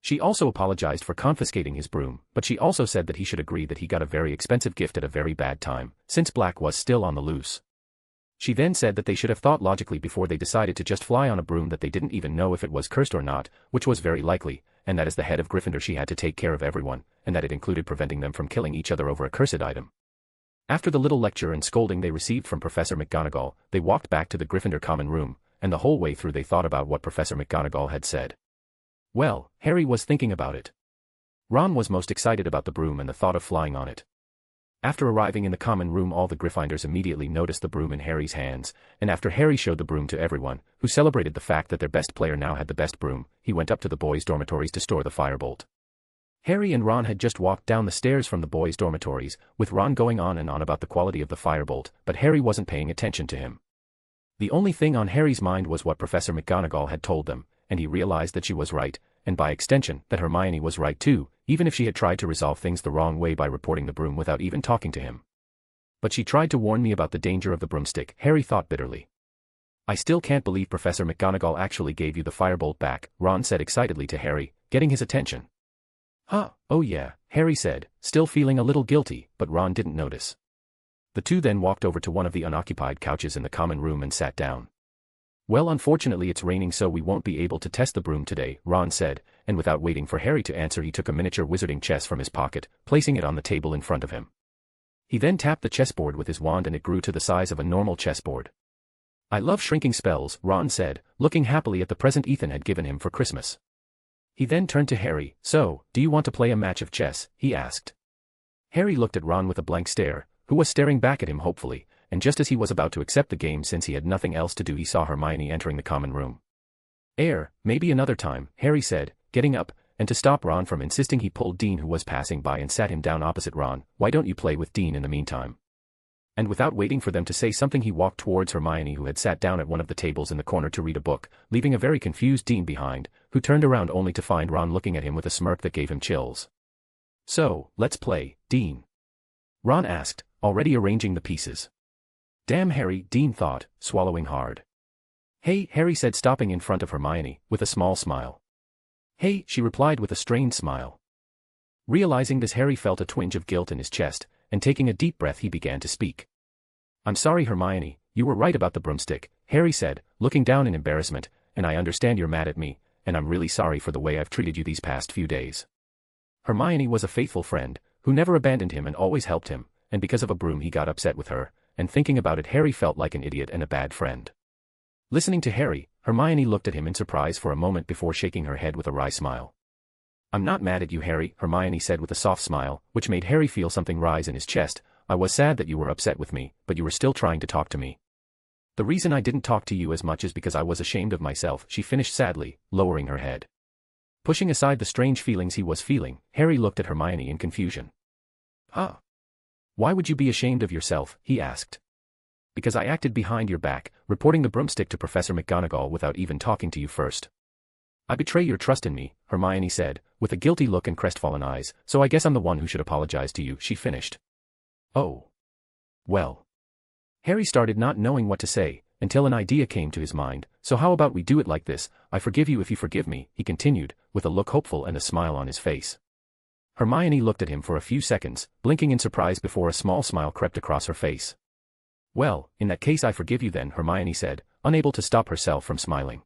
She also apologized for confiscating his broom, but she also said that he should agree that he got a very expensive gift at a very bad time, since Black was still on the loose. She then said that they should have thought logically before they decided to just fly on a broom that they didn't even know if it was cursed or not, which was very likely, and that as the head of Gryffindor she had to take care of everyone, and that it included preventing them from killing each other over a cursed item. After the little lecture and scolding they received from Professor McGonagall, they walked back to the Gryffindor Common Room, and the whole way through they thought about what Professor McGonagall had said. Well, Harry was thinking about it. Ron was most excited about the broom and the thought of flying on it. After arriving in the common room all the Gryffindors immediately noticed the broom in Harry's hands, and after Harry showed the broom to everyone, who celebrated the fact that their best player now had the best broom, he went up to the boys' dormitories to store the firebolt. Harry and Ron had just walked down the stairs from the boys' dormitories, with Ron going on and on about the quality of the firebolt, but Harry wasn't paying attention to him. The only thing on Harry's mind was what Professor McGonagall had told them, and he realized that she was right, and by extension, that Hermione was right too, even if she had tried to resolve things the wrong way by reporting the broom without even talking to him. But she tried to warn me about the danger of the broomstick, Harry thought bitterly. I still can't believe Professor McGonagall actually gave you the firebolt back, Ron said excitedly to Harry, getting his attention. Huh, oh yeah, Harry said, still feeling a little guilty, but Ron didn't notice. The two then walked over to one of the unoccupied couches in the common room and sat down. Well, unfortunately it's raining so we won't be able to test the broom today, Ron said, and without waiting for Harry to answer he took a miniature wizarding chess from his pocket, placing it on the table in front of him. He then tapped the chessboard with his wand and it grew to the size of a normal chessboard. I love shrinking spells, Ron said, looking happily at the present Ethan had given him for Christmas. He then turned to Harry, so, do you want to play a match of chess, he asked. Harry looked at Ron with a blank stare, who was staring back at him hopefully, and just as he was about to accept the game since he had nothing else to do he saw Hermione entering the common room. Maybe another time, Harry said, getting up, and to stop Ron from insisting he pulled Dean who was passing by and sat him down opposite Ron, why don't you play with Dean in the meantime? And without waiting for them to say something he walked towards Hermione who had sat down at one of the tables in the corner to read a book, leaving a very confused Dean behind, who turned around only to find Ron looking at him with a smirk that gave him chills. So, let's play, Dean. Ron asked, already arranging the pieces. Damn Harry, Dean thought, swallowing hard. Hey, Harry said stopping in front of Hermione, with a small smile. Hey, she replied with a strained smile. Realizing this Harry felt a twinge of guilt in his chest, and taking a deep breath he began to speak. I'm sorry Hermione, you were right about the broomstick, Harry said, looking down in embarrassment, and I understand you're mad at me, and I'm really sorry for the way I've treated you these past few days. Hermione was a faithful friend, who never abandoned him and always helped him, and because of a broom he got upset with her, and thinking about it Harry felt like an idiot and a bad friend. Listening to Harry, Hermione looked at him in surprise for a moment before shaking her head with a wry smile. I'm not mad at you Harry, Hermione said with a soft smile, which made Harry feel something rise in his chest. I was sad that you were upset with me, but you were still trying to talk to me. The reason I didn't talk to you as much is because I was ashamed of myself, she finished sadly, lowering her head. Pushing aside the strange feelings he was feeling, Harry looked at Hermione in confusion. Huh? Why would you be ashamed of yourself, he asked. Because I acted behind your back, reporting the broomstick to Professor McGonagall without even talking to you first. I betray your trust in me, Hermione said, with a guilty look and crestfallen eyes, so I guess I'm the one who should apologize to you, she finished. Oh. Well. Harry started not knowing what to say, until an idea came to his mind, so how about we do it like this, I forgive you if you forgive me, he continued, with a look hopeful and a smile on his face. Hermione looked at him for a few seconds, blinking in surprise before a small smile crept across her face. Well, in that case I forgive you then, Hermione said, unable to stop herself from smiling.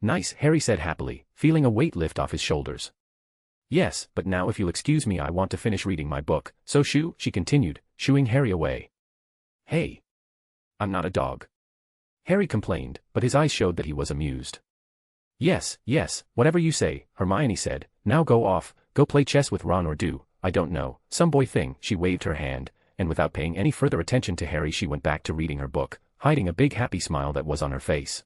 Nice, Harry said happily, feeling a weight lift off his shoulders. Yes, but now if you'll excuse me I want to finish reading my book, so shoo, she continued, shooing Harry away. Hey. I'm not a dog. Harry complained, but his eyes showed that he was amused. Yes, whatever you say, Hermione said, now go off, go play chess with Ron or do, I don't know, some boy thing, she waved her hand, and without paying any further attention to Harry she went back to reading her book, hiding a big happy smile that was on her face.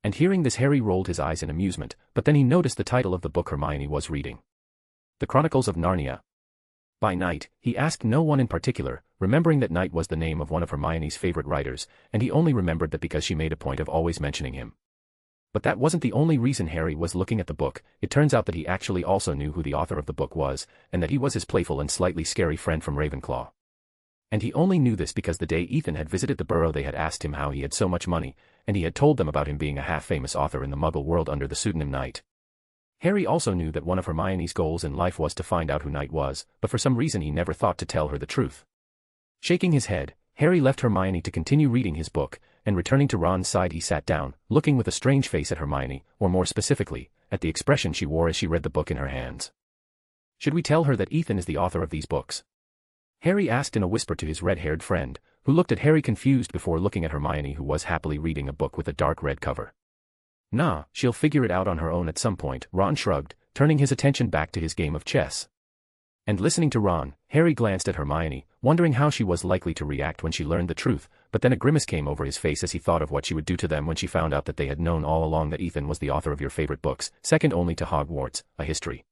And hearing this Harry rolled his eyes in amusement, but then he noticed the title of the book Hermione was reading. The Chronicles of Narnia. By night, he asked no one in particular, remembering that Knight was the name of one of Hermione's favorite writers, and he only remembered that because she made a point of always mentioning him. But that wasn't the only reason Harry was looking at the book. It turns out that he actually also knew who the author of the book was, and that he was his playful and slightly scary friend from Ravenclaw. And he only knew this because the day Ethan had visited the burrow they had asked him how he had so much money, and he had told them about him being a half-famous author in the Muggle world under the pseudonym Knight. Harry also knew that one of Hermione's goals in life was to find out who Knight was, but for some reason he never thought to tell her the truth. Shaking his head, Harry left Hermione to continue reading his book, and returning to Ron's side he sat down, looking with a strange face at Hermione, or more specifically, at the expression she wore as she read the book in her hands. Should we tell her that Ethan is the author of these books? Harry asked in a whisper to his red-haired friend, who looked at Harry confused before looking at Hermione, who was happily reading a book with a dark red cover. Nah, she'll figure it out on her own at some point, Ron shrugged, turning his attention back to his game of chess. And listening to Ron, Harry glanced at Hermione, wondering how she was likely to react when she learned the truth, but then a grimace came over his face as he thought of what she would do to them when she found out that they had known all along that Ethan was the author of your favorite books, second only to Hogwarts, a history.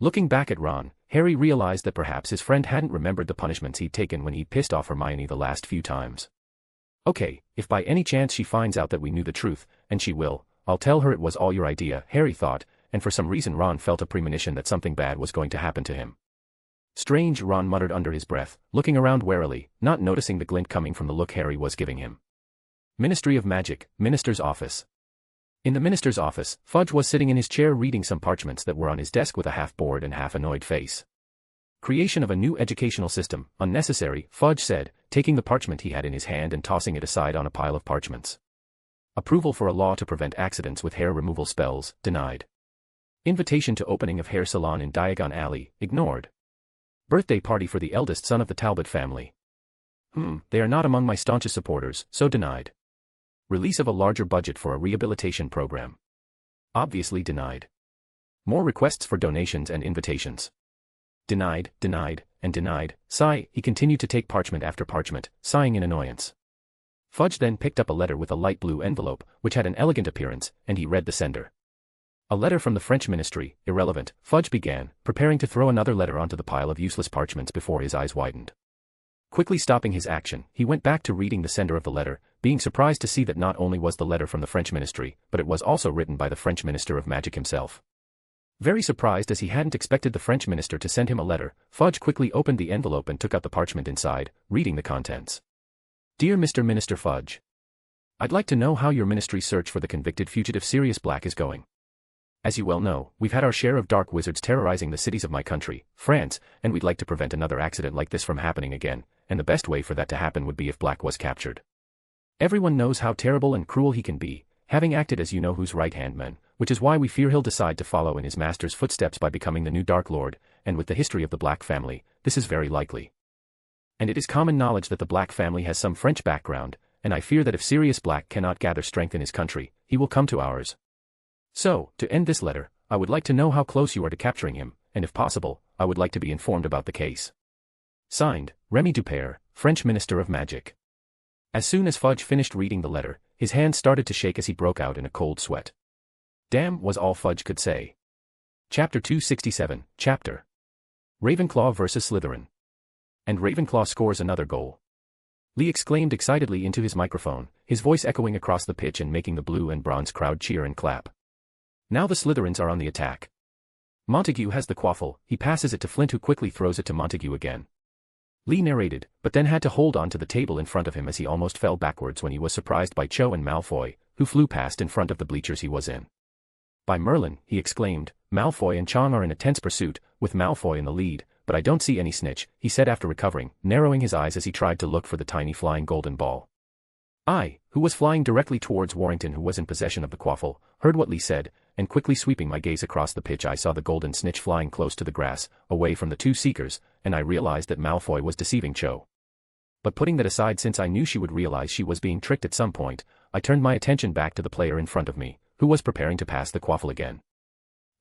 Looking back at Ron, Harry realized that perhaps his friend hadn't remembered the punishments he'd taken when he'd pissed off Hermione the last few times. Okay, if by any chance she finds out that we knew the truth, and she will, I'll tell her it was all your idea, Harry thought, and for some reason Ron felt a premonition that something bad was going to happen to him. Strange, Ron muttered under his breath, looking around warily, not noticing the glint coming from the look Harry was giving him. Ministry of Magic, Minister's Office. In the Minister's office, Fudge was sitting in his chair reading some parchments that were on his desk with a half-bored and half-annoyed face. Creation of a new educational system, unnecessary, Fudge said, taking the parchment he had in his hand and tossing it aside on a pile of parchments. Approval for a law to prevent accidents with hair removal spells, denied. Invitation to opening of hair salon in Diagon Alley, ignored. Birthday party for the eldest son of the Talbot family. They are not among my staunchest supporters, so denied. Release of a larger budget for a rehabilitation program. Obviously denied. More requests for donations and invitations. Denied, denied, and denied. Sigh, he continued to take parchment after parchment, sighing in annoyance. Fudge then picked up a letter with a light blue envelope, which had an elegant appearance, and he read the sender. A letter from the French ministry, irrelevant, Fudge began, preparing to throw another letter onto the pile of useless parchments before his eyes widened. Quickly stopping his action, he went back to reading the sender of the letter, being surprised to see that not only was the letter from the French ministry, but it was also written by the French Minister of Magic himself. Very surprised as he hadn't expected the French minister to send him a letter, Fudge quickly opened the envelope and took out the parchment inside, reading the contents. Dear Mr. Minister Fudge, I'd like to know how your ministry's search for the convicted fugitive Sirius Black is going. As you well know, we've had our share of dark wizards terrorizing the cities of my country, France, and we'd like to prevent another accident like this from happening again, and the best way for that to happen would be if Black was captured. Everyone knows how terrible and cruel he can be, having acted as you-know-who's right-hand man, which is why we fear he'll decide to follow in his master's footsteps by becoming the new Dark Lord, and with the history of the Black family, this is very likely. And it is common knowledge that the Black family has some French background, and I fear that if Sirius Black cannot gather strength in his country, he will come to ours. So, to end this letter, I would like to know how close you are to capturing him, and if possible, I would like to be informed about the case. Signed, Remy Dupere, French Minister of Magic. As soon as Fudge finished reading the letter, his hands started to shake as he broke out in a cold sweat. Damn, was all Fudge could say. Chapter 267, Chapter. Ravenclaw vs. Slytherin. And Ravenclaw scores another goal. Lee exclaimed excitedly into his microphone, his voice echoing across the pitch and making the blue and bronze crowd cheer and clap. Now the Slytherins are on the attack. Montague has the quaffle, he passes it to Flint who quickly throws it to Montague again. Lee narrated, but then had to hold on to the table in front of him as he almost fell backwards when he was surprised by Cho and Malfoy, who flew past in front of the bleachers he was in. By Merlin, he exclaimed, Malfoy and Chong are in a tense pursuit, with Malfoy in the lead, but I don't see any snitch, he said after recovering, narrowing his eyes as he tried to look for the tiny flying golden ball. I, who was flying directly towards Warrington who was in possession of the quaffle, heard what Lee said, and quickly sweeping my gaze across the pitch I saw the golden snitch flying close to the grass, away from the two seekers, and I realized that Malfoy was deceiving Cho. But putting that aside, since I knew she would realize she was being tricked at some point, I turned my attention back to the player in front of me, who was preparing to pass the quaffle again.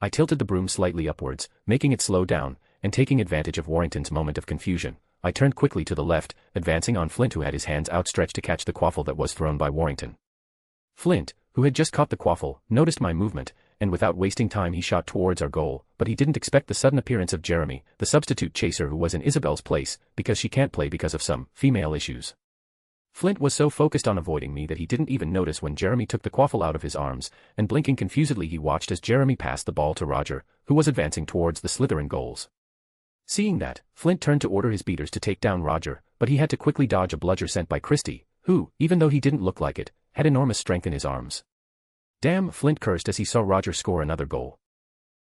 I tilted the broom slightly upwards, making it slow down, and taking advantage of Warrington's moment of confusion, I turned quickly to the left, advancing on Flint who had his hands outstretched to catch the quaffle that was thrown by Warrington. Flint, who had just caught the quaffle, noticed my movement, and without wasting time he shot towards our goal, but he didn't expect the sudden appearance of Jeremy, the substitute chaser who was in Isabel's place, because she can't play because of some female issues. Flint was so focused on avoiding me that he didn't even notice when Jeremy took the quaffle out of his arms, and blinking confusedly he watched as Jeremy passed the ball to Roger, who was advancing towards the Slytherin goals. Seeing that, Flint turned to order his beaters to take down Roger, but he had to quickly dodge a bludger sent by Christie, who, even though he didn't look like it, had enormous strength in his arms. Damn, Flint cursed as he saw Roger score another goal.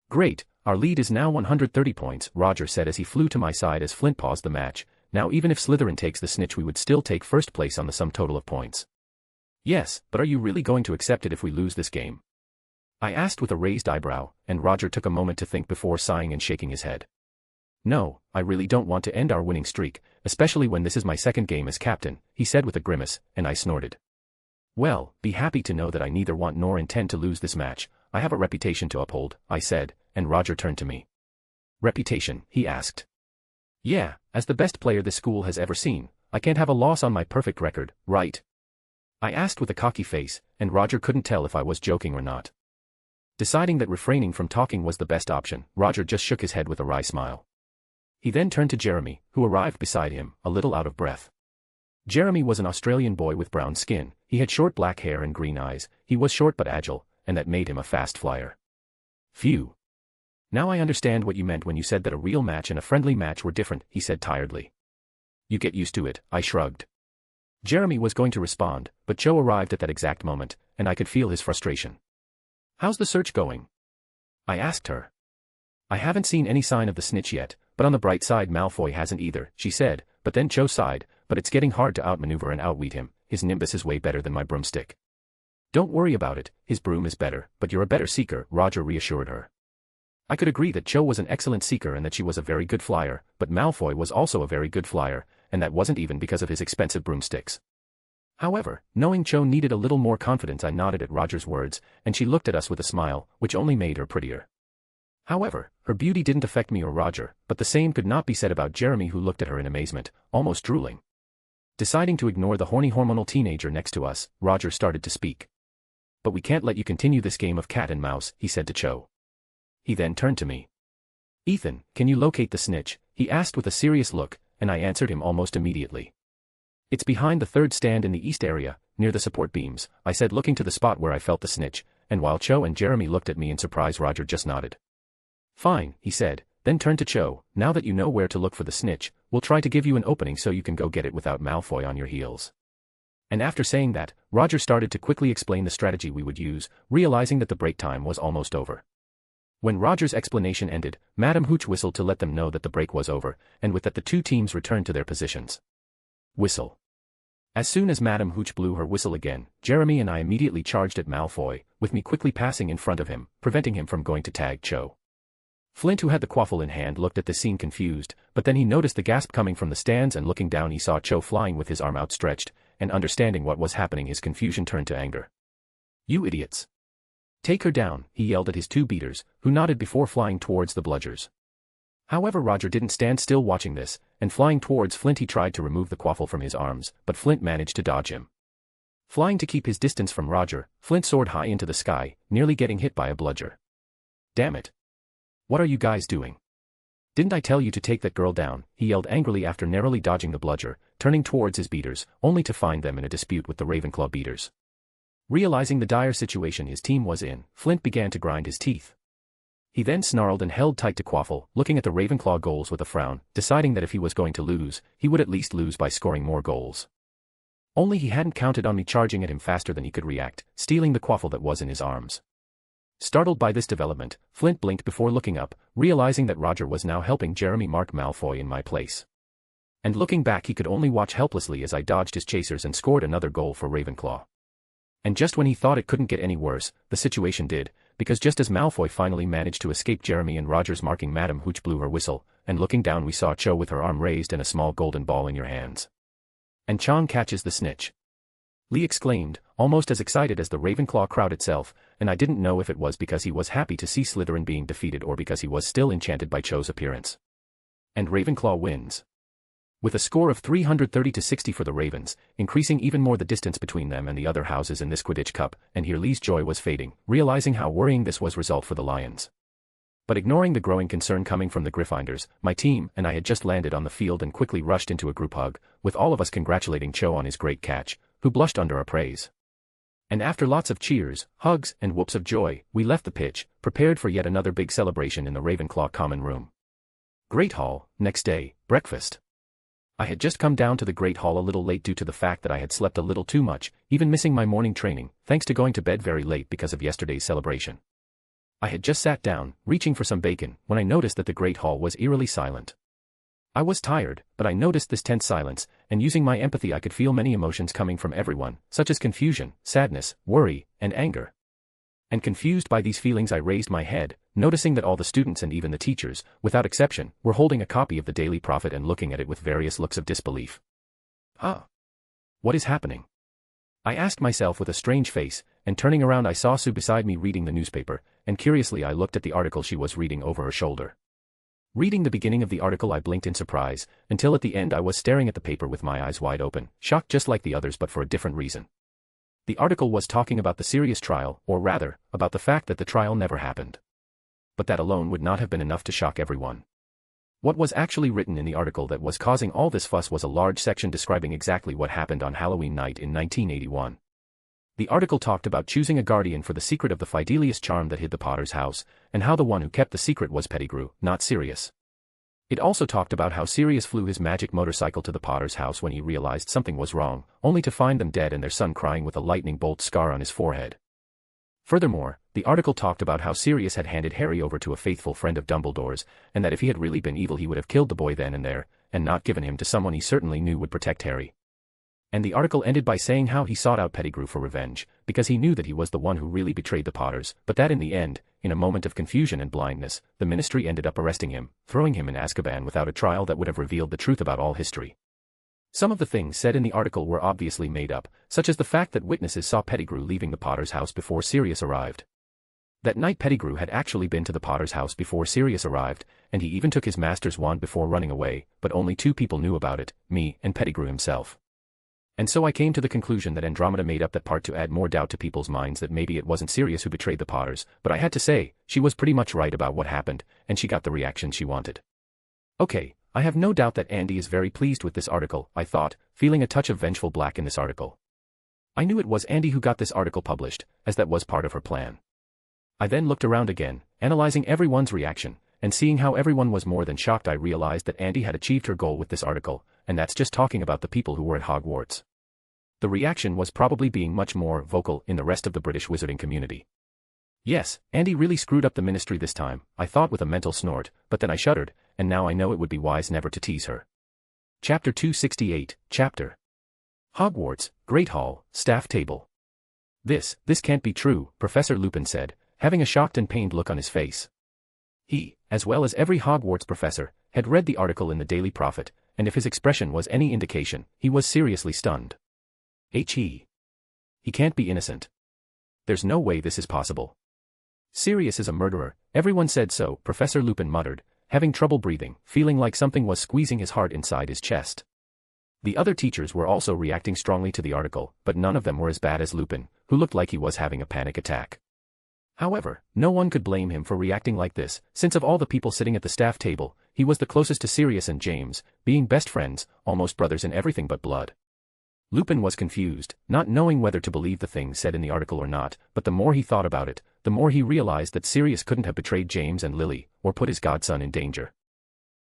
Great, our lead is now 130 points, Roger said as he flew to my side as Flint paused the match. Now even if Slytherin takes the snitch we would still take first place on the sum total of points. Yes, but are you really going to accept it if we lose this game? I asked with a raised eyebrow, and Roger took a moment to think before sighing and shaking his head. No, I really don't want to end our winning streak, especially when this is my second game as captain, he said with a grimace, and I snorted. Well, be happy to know that I neither want nor intend to lose this match. I have a reputation to uphold, I said, and Roger turned to me. Reputation, he asked. Yeah, as the best player this school has ever seen, I can't have a loss on my perfect record, right? I asked with a cocky face, and Roger couldn't tell if I was joking or not. Deciding that refraining from talking was the best option, Roger just shook his head with a wry smile. He then turned to Jeremy, who arrived beside him, a little out of breath. Jeremy was an Australian boy with brown skin, he had short black hair and green eyes, he was short but agile, and that made him a fast flyer. Phew. Now I understand what you meant when you said that a real match and a friendly match were different, he said tiredly. You get used to it, I shrugged. Jeremy was going to respond, but Cho arrived at that exact moment, and I could feel his frustration. How's the search going? I asked her. I haven't seen any sign of the snitch yet, but on the bright side Malfoy hasn't either, she said, but then Cho sighed, but it's getting hard to outmaneuver and outweed him, his nimbus is way better than my broomstick. Don't worry about it, his broom is better, but you're a better seeker, Roger reassured her. I could agree that Cho was an excellent seeker and that she was a very good flyer, but Malfoy was also a very good flyer, and that wasn't even because of his expensive broomsticks. However, knowing Cho needed a little more confidence, I nodded at Roger's words, and she looked at us with a smile, which only made her prettier. However, her beauty didn't affect me or Roger, but the same could not be said about Jeremy, who looked at her in amazement, almost drooling. Deciding to ignore the horny hormonal teenager next to us, Roger started to speak. But we can't let you continue this game of cat and mouse, he said to Cho. He then turned to me. Ethan, can you locate the snitch? He asked with a serious look, and I answered him almost immediately. It's behind the third stand in the east area, near the support beams, I said, looking to the spot where I felt the snitch, and while Cho and Jeremy looked at me in surprise, Roger just nodded. Fine, he said, then turned to Cho, now that you know where to look for the snitch, we'll try to give you an opening so you can go get it without Malfoy on your heels. And after saying that, Roger started to quickly explain the strategy we would use, realizing that the break time was almost over. When Roger's explanation ended, Madame Hooch whistled to let them know that the break was over, and with that the two teams returned to their positions. Whistle. As soon as Madame Hooch blew her whistle again, Jeremy and I immediately charged at Malfoy, with me quickly passing in front of him, preventing him from going to tag Cho. Flint, who had the quaffle in hand, looked at the scene confused, but then he noticed the gasp coming from the stands, and looking down he saw Cho flying with his arm outstretched, and understanding what was happening his confusion turned to anger. You idiots. Take her down, he yelled at his two beaters, who nodded before flying towards the bludgers. However, Roger didn't stand still watching this, and flying towards Flint he tried to remove the quaffle from his arms, but Flint managed to dodge him. Flying to keep his distance from Roger, Flint soared high into the sky, nearly getting hit by a bludger. Damn it. What are you guys doing? Didn't I tell you to take that girl down, he yelled angrily after narrowly dodging the bludger, turning towards his beaters, only to find them in a dispute with the Ravenclaw beaters. Realizing the dire situation his team was in, Flint began to grind his teeth. He then snarled and held tight to Quaffle, looking at the Ravenclaw goals with a frown, deciding that if he was going to lose, he would at least lose by scoring more goals. Only he hadn't counted on me charging at him faster than he could react, stealing the Quaffle that was in his arms. Startled by this development, Flint blinked before looking up, realizing that Roger was now helping Jeremy mark Malfoy in my place. And looking back, he could only watch helplessly as I dodged his chasers and scored another goal for Ravenclaw. And just when he thought it couldn't get any worse, the situation did, because just as Malfoy finally managed to escape Jeremy and Roger's marking, Madame Hooch blew her whistle, and looking down we saw Cho with her arm raised and a small golden ball in your hands. And Chong catches the snitch. Lee exclaimed, almost as excited as the Ravenclaw crowd itself, and I didn't know if it was because he was happy to see Slytherin being defeated or because he was still enchanted by Cho's appearance. And Ravenclaw wins. with a score of 330 to 60 for the Ravens, increasing even more the distance between them and the other houses in this Quidditch Cup, and here Lee's joy was fading, realizing how worrying this was result for the Lions. But ignoring the growing concern coming from the Gryffindors, my team and I had just landed on the field and quickly rushed into a group hug, with all of us congratulating Cho on his great catch, who blushed under our praise. And after lots of cheers, hugs, and whoops of joy, we left the pitch, prepared for yet another big celebration in the Ravenclaw common room. Great Hall, next day, breakfast. I had just come down to the Great Hall a little late due to the fact that I had slept a little too much, even missing my morning training, thanks to going to bed very late because of yesterday's celebration. I had just sat down, reaching for some bacon, when I noticed that the Great Hall was eerily silent. I was tired, but I noticed this tense silence, and using my empathy I could feel many emotions coming from everyone, such as confusion, sadness, worry, and anger. And confused by these feelings I raised my head, noticing that all the students and even the teachers, without exception, were holding a copy of the Daily Prophet and looking at it with various looks of disbelief. What is happening? I asked myself with a strange face, and turning around I saw Sue beside me reading the newspaper, and curiously I looked at the article she was reading over her shoulder. Reading the beginning of the article I blinked in surprise, until at the end I was staring at the paper with my eyes wide open, shocked just like the others but for a different reason. The article was talking about the Sirius trial, or rather, about the fact that the trial never happened. But that alone would not have been enough to shock everyone. What was actually written in the article that was causing all this fuss was a large section describing exactly what happened on Halloween night in 1981. The article talked about choosing a guardian for the secret of the Fidelius charm that hid the Potter's house, and how the one who kept the secret was Pettigrew, not Sirius. It also talked about how Sirius flew his magic motorcycle to the Potter's house when he realized something was wrong, only to find them dead and their son crying with a lightning bolt scar on his forehead. Furthermore, the article talked about how Sirius had handed Harry over to a faithful friend of Dumbledore's, and that if he had really been evil he would have killed the boy then and there, and not given him to someone he certainly knew would protect Harry. And the article ended by saying how he sought out Pettigrew for revenge, because he knew that he was the one who really betrayed the Potters, but that in the end, in a moment of confusion and blindness, the Ministry ended up arresting him, throwing him in Azkaban without a trial that would have revealed the truth about all history. Some of the things said in the article were obviously made up, such as the fact that witnesses saw Pettigrew leaving the Potter's house before Sirius arrived. That night Pettigrew had actually been to the Potter's house before Sirius arrived, and he even took his master's wand before running away, but only 2 people knew about it, me and Pettigrew himself. And so I came to the conclusion that Andromeda made up that part to add more doubt to people's minds that maybe it wasn't Sirius who betrayed the Potters, but I had to say, she was pretty much right about what happened, and she got the reaction she wanted. Okay, I have no doubt that Andy is very pleased with this article, I thought, feeling a touch of vengeful black in this article. I knew it was Andy who got this article published, as that was part of her plan. I then looked around again, analyzing everyone's reaction, and seeing how everyone was more than shocked I realized that Andy had achieved her goal with this article, and that's just talking about the people who were at Hogwarts. The reaction was probably being much more vocal in the rest of the British wizarding community. Yes, Andy really screwed up the Ministry this time, I thought with a mental snort, but then I shuddered, and now I know it would be wise never to tease her. Chapter 268, Chapter Hogwarts, Great Hall, Staff Table. This can't be true, Professor Lupin said, having a shocked and pained look on his face. He, as well as every Hogwarts professor, had read the article in the Daily Prophet, and if his expression was any indication, he was seriously stunned. He can't be innocent. There's no way this is possible. Sirius is a murderer, everyone said so, Professor Lupin muttered, having trouble breathing, feeling like something was squeezing his heart inside his chest. The other teachers were also reacting strongly to the article, but none of them were as bad as Lupin, who looked like he was having a panic attack. However, no one could blame him for reacting like this, since of all the people sitting at the staff table, he was the closest to Sirius and James, being best friends, almost brothers in everything but blood. Lupin was confused, not knowing whether to believe the things said in the article or not, but the more he thought about it, the more he realized that Sirius couldn't have betrayed James and Lily, or put his godson in danger.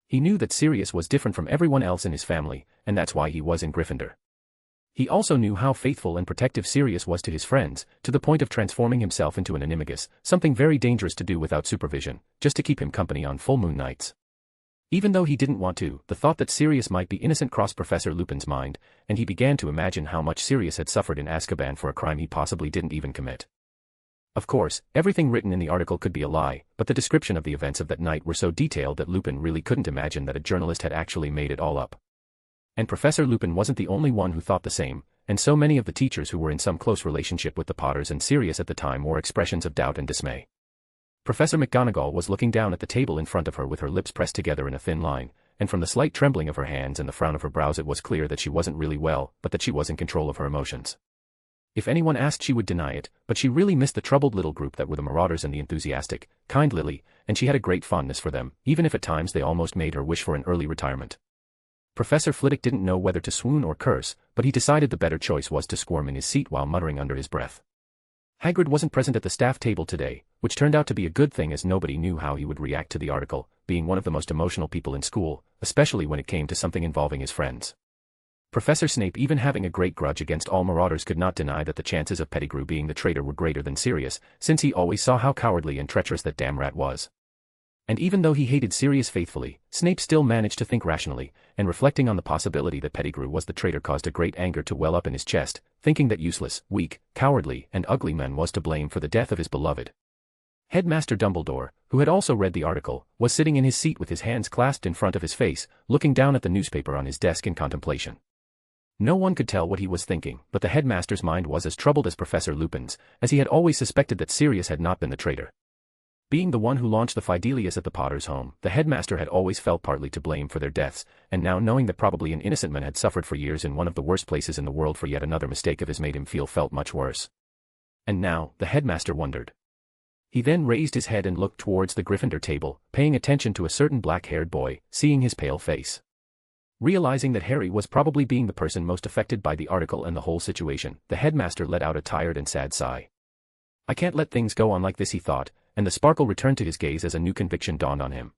He knew that Sirius was different from everyone else in his family, and that's why he was in Gryffindor. He also knew how faithful and protective Sirius was to his friends, to the point of transforming himself into an animagus, something very dangerous to do without supervision, just to keep him company on full moon nights. Even though he didn't want to, the thought that Sirius might be innocent crossed Professor Lupin's mind, and he began to imagine how much Sirius had suffered in Azkaban for a crime he possibly didn't even commit. Of course, everything written in the article could be a lie, but the description of the events of that night were so detailed that Lupin really couldn't imagine that a journalist had actually made it all up. And Professor Lupin wasn't the only one who thought the same, and so many of the teachers who were in some close relationship with the Potters and Sirius at the time wore expressions of doubt and dismay. Professor McGonagall was looking down at the table in front of her with her lips pressed together in a thin line, and from the slight trembling of her hands and the frown of her brows it was clear that she wasn't really well, but that she was in control of her emotions. If anyone asked she would deny it, but she really missed the troubled little group that were the marauders and the enthusiastic, kind Lily, and she had a great fondness for them, even if at times they almost made her wish for an early retirement. Professor Flitwick didn't know whether to swoon or curse, but he decided the better choice was to squirm in his seat while muttering under his breath. Hagrid wasn't present at the staff table today, which turned out to be a good thing as nobody knew how he would react to the article, being one of the most emotional people in school, especially when it came to something involving his friends. Professor Snape, even having a great grudge against all marauders, could not deny that the chances of Pettigrew being the traitor were greater than Sirius, since he always saw how cowardly and treacherous that damn rat was. And even though he hated Sirius faithfully, Snape still managed to think rationally, and reflecting on the possibility that Pettigrew was the traitor caused a great anger to well up in his chest, thinking that useless, weak, cowardly, and ugly man was to blame for the death of his beloved. Headmaster Dumbledore, who had also read the article, was sitting in his seat with his hands clasped in front of his face, looking down at the newspaper on his desk in contemplation. No one could tell what he was thinking, but the headmaster's mind was as troubled as Professor Lupin's, as he had always suspected that Sirius had not been the traitor. Being the one who launched the Fidelius at the Potter's home, the headmaster had always felt partly to blame for their deaths, and now knowing that probably an innocent man had suffered for years in one of the worst places in the world for yet another mistake of his made him felt much worse. And now, the headmaster wondered. He then raised his head and looked towards the Gryffindor table, paying attention to a certain black-haired boy, seeing his pale face. Realizing that Harry was probably being the person most affected by the article and the whole situation, the headmaster let out a tired and sad sigh. I can't let things go on like this, he thought, and the sparkle returned to his gaze as a new conviction dawned on him.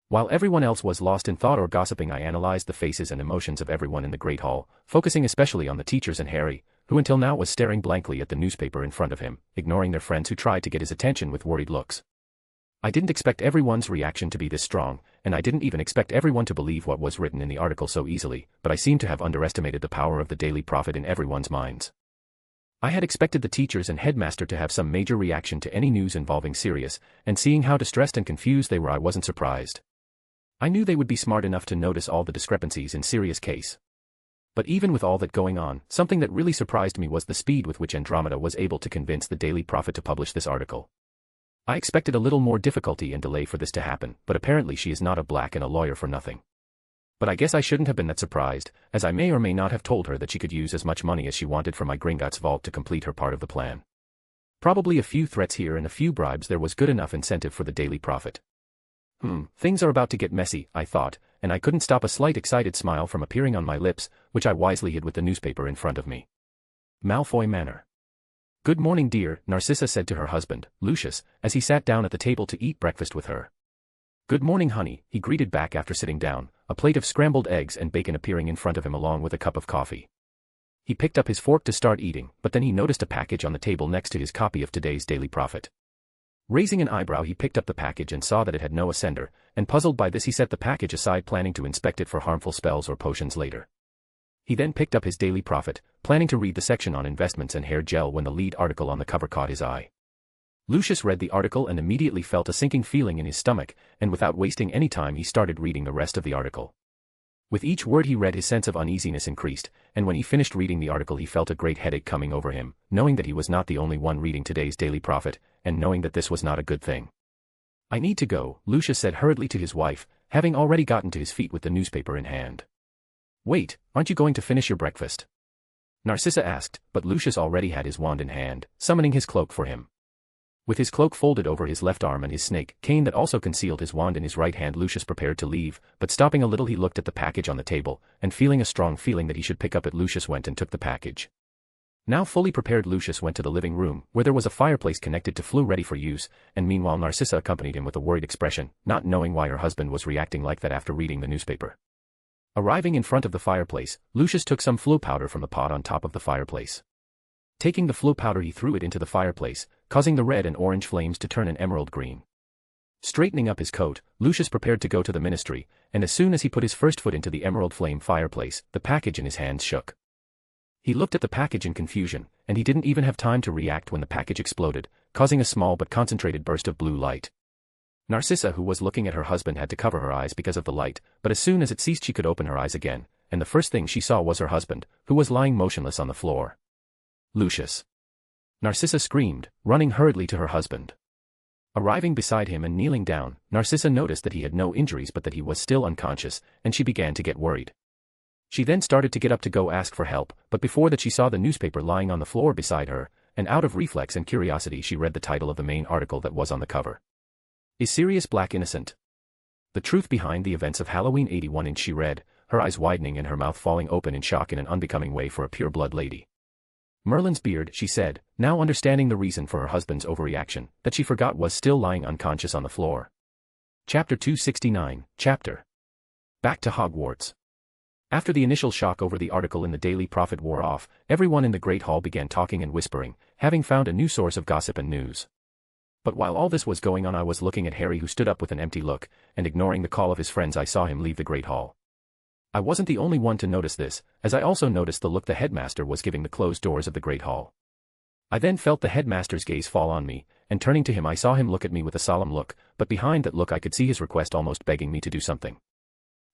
While everyone else was lost in thought or gossiping, I analyzed the faces and emotions of everyone in the Great Hall, focusing especially on the teachers and Harry, who until now was staring blankly at the newspaper in front of him, ignoring their friends who tried to get his attention with worried looks. I didn't expect everyone's reaction to be this strong, and I didn't even expect everyone to believe what was written in the article so easily, but I seem to have underestimated the power of the Daily Prophet in everyone's minds. I had expected the teachers and headmaster to have some major reaction to any news involving Sirius, and seeing how distressed and confused they were, I wasn't surprised. I knew they would be smart enough to notice all the discrepancies in Sirius' case. But even with all that going on, something that really surprised me was the speed with which Andromeda was able to convince the Daily Prophet to publish this article. I expected a little more difficulty and delay for this to happen, but apparently she is not a black and a lawyer for nothing. But I guess I shouldn't have been that surprised, as I may or may not have told her that she could use as much money as she wanted from my Gringotts vault to complete her part of the plan. Probably a few threats here and a few bribes there was good enough incentive for the Daily Prophet. Things are about to get messy, I thought, and I couldn't stop a slight excited smile from appearing on my lips, which I wisely hid with the newspaper in front of me. Malfoy Manor. Good morning, dear, Narcissa said to her husband, Lucius, as he sat down at the table to eat breakfast with her. Good morning, honey, he greeted back after sitting down, a plate of scrambled eggs and bacon appearing in front of him along with a cup of coffee. He picked up his fork to start eating, but then he noticed a package on the table next to his copy of today's Daily Prophet. Raising an eyebrow, he picked up the package and saw that it had no ascender, and puzzled by this he set the package aside, planning to inspect it for harmful spells or potions later. He then picked up his Daily Prophet, planning to read the section on investments and hair gel when the lead article on the cover caught his eye. Lucius read the article and immediately felt a sinking feeling in his stomach, and without wasting any time he started reading the rest of the article. With each word he read, his sense of uneasiness increased, and when he finished reading the article he felt a great headache coming over him, knowing that he was not the only one reading today's Daily Prophet, and knowing that this was not a good thing. I need to go, Lucius said hurriedly to his wife, having already gotten to his feet with the newspaper in hand. Wait, aren't you going to finish your breakfast? Narcissa asked, but Lucius already had his wand in hand, summoning his cloak for him. With his cloak folded over his left arm and his snake cane that also concealed his wand in his right hand, Lucius prepared to leave, but stopping a little he looked at the package on the table, and feeling a strong feeling that he should pick up it, Lucius went and took the package. Now fully prepared, Lucius went to the living room, where there was a fireplace connected to flue ready for use, and meanwhile Narcissa accompanied him with a worried expression, not knowing why her husband was reacting like that after reading the newspaper. Arriving in front of the fireplace, Lucius took some flue powder from the pot on top of the fireplace. Taking the flue powder he threw it into the fireplace, causing the red and orange flames to turn an emerald green. Straightening up his coat, Lucius prepared to go to the ministry, and as soon as he put his first foot into the emerald flame fireplace, the package in his hands shook. He looked at the package in confusion, and he didn't even have time to react when the package exploded, causing a small but concentrated burst of blue light. Narcissa, who was looking at her husband, had to cover her eyes because of the light, but as soon as it ceased she could open her eyes again, and the first thing she saw was her husband, who was lying motionless on the floor. Lucius! Narcissa screamed, running hurriedly to her husband. Arriving beside him and kneeling down, Narcissa noticed that he had no injuries but that he was still unconscious, and she began to get worried. She then started to get up to go ask for help, but before that she saw the newspaper lying on the floor beside her, and out of reflex and curiosity she read the title of the main article that was on the cover. Is Sirius Black innocent? The truth behind the events of Halloween 81 inch she read, her eyes widening and her mouth falling open in shock in an unbecoming way for a pure-blood lady. Merlin's beard, she said, now understanding the reason for her husband's overreaction, that she forgot was still lying unconscious on the floor. Chapter 269, Chapter. Back to Hogwarts. After the initial shock over the article in the Daily Prophet wore off, everyone in the Great Hall began talking and whispering, having found a new source of gossip and news. But while all this was going on I was looking at Harry who stood up with an empty look, and ignoring the call of his friends I saw him leave the Great Hall. I wasn't the only one to notice this, as I also noticed the look the headmaster was giving the closed doors of the Great Hall. I then felt the headmaster's gaze fall on me, and turning to him I saw him look at me with a solemn look, but behind that look I could see his request almost begging me to do something.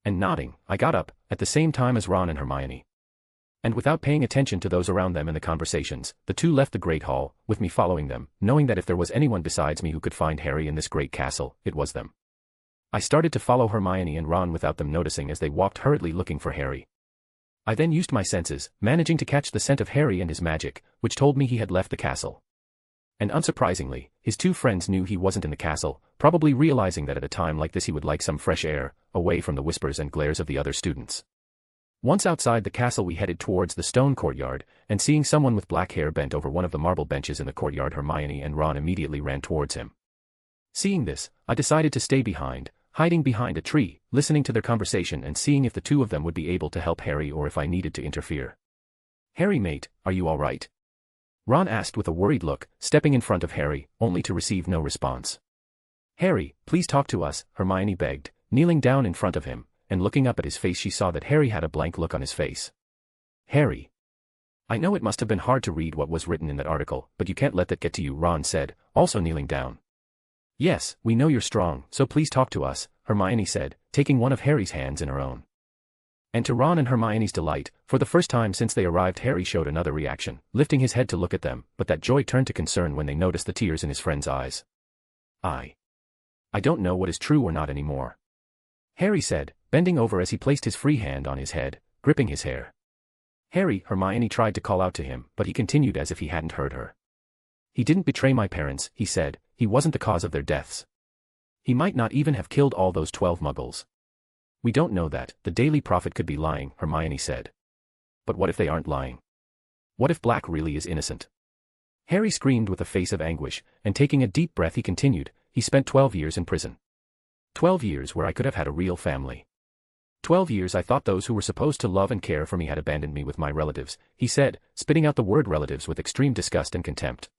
And nodding, I got up, at the same time as Ron and Hermione. And without paying attention to those around them and the conversations, the two left the Great Hall, with me following them, knowing that if there was anyone besides me who could find Harry in this great castle, it was them. I started to follow Hermione and Ron without them noticing as they walked hurriedly looking for Harry. I then used my senses, managing to catch the scent of Harry and his magic, which told me he had left the castle. And unsurprisingly, his two friends knew he wasn't in the castle, probably realizing that at a time like this he would like some fresh air, away from the whispers and glares of the other students. Once outside the castle we headed towards the stone courtyard, and seeing someone with black hair bent over one of the marble benches in the courtyard Hermione and Ron immediately ran towards him. Seeing this, I decided to stay behind, hiding behind a tree, listening to their conversation and seeing if the two of them would be able to help Harry or if I needed to interfere. "Harry mate, are you all right?" Ron asked with a worried look, stepping in front of Harry, only to receive no response. "Harry, please talk to us," Hermione begged, kneeling down in front of him, and looking up at his face she saw that Harry had a blank look on his face. "Harry. I know it must have been hard to read what was written in that article, but you can't let that get to you," Ron said, also kneeling down. "Yes, we know you're strong, so please talk to us," Hermione said, taking one of Harry's hands in her own. And to Ron and Hermione's delight, for the first time since they arrived Harry showed another reaction, lifting his head to look at them, but that joy turned to concern when they noticed the tears in his friend's eyes. I don't know what is true or not anymore," Harry said, bending over as he placed his free hand on his head, gripping his hair. "Harry," Hermione tried to call out to him, but he continued as if he hadn't heard her. "He didn't betray my parents," he said, "he wasn't the cause of their deaths. He might not even have killed all those 12 muggles." "We don't know that, the Daily Prophet could be lying," Hermione said. "But what if they aren't lying? What if Black really is innocent?" Harry screamed with a face of anguish, and taking a deep breath he continued, "He spent 12 years in prison. 12 years where I could have had a real family. 12 years I thought those who were supposed to love and care for me had abandoned me with my relatives," he said, spitting out the word relatives with extreme disgust and contempt.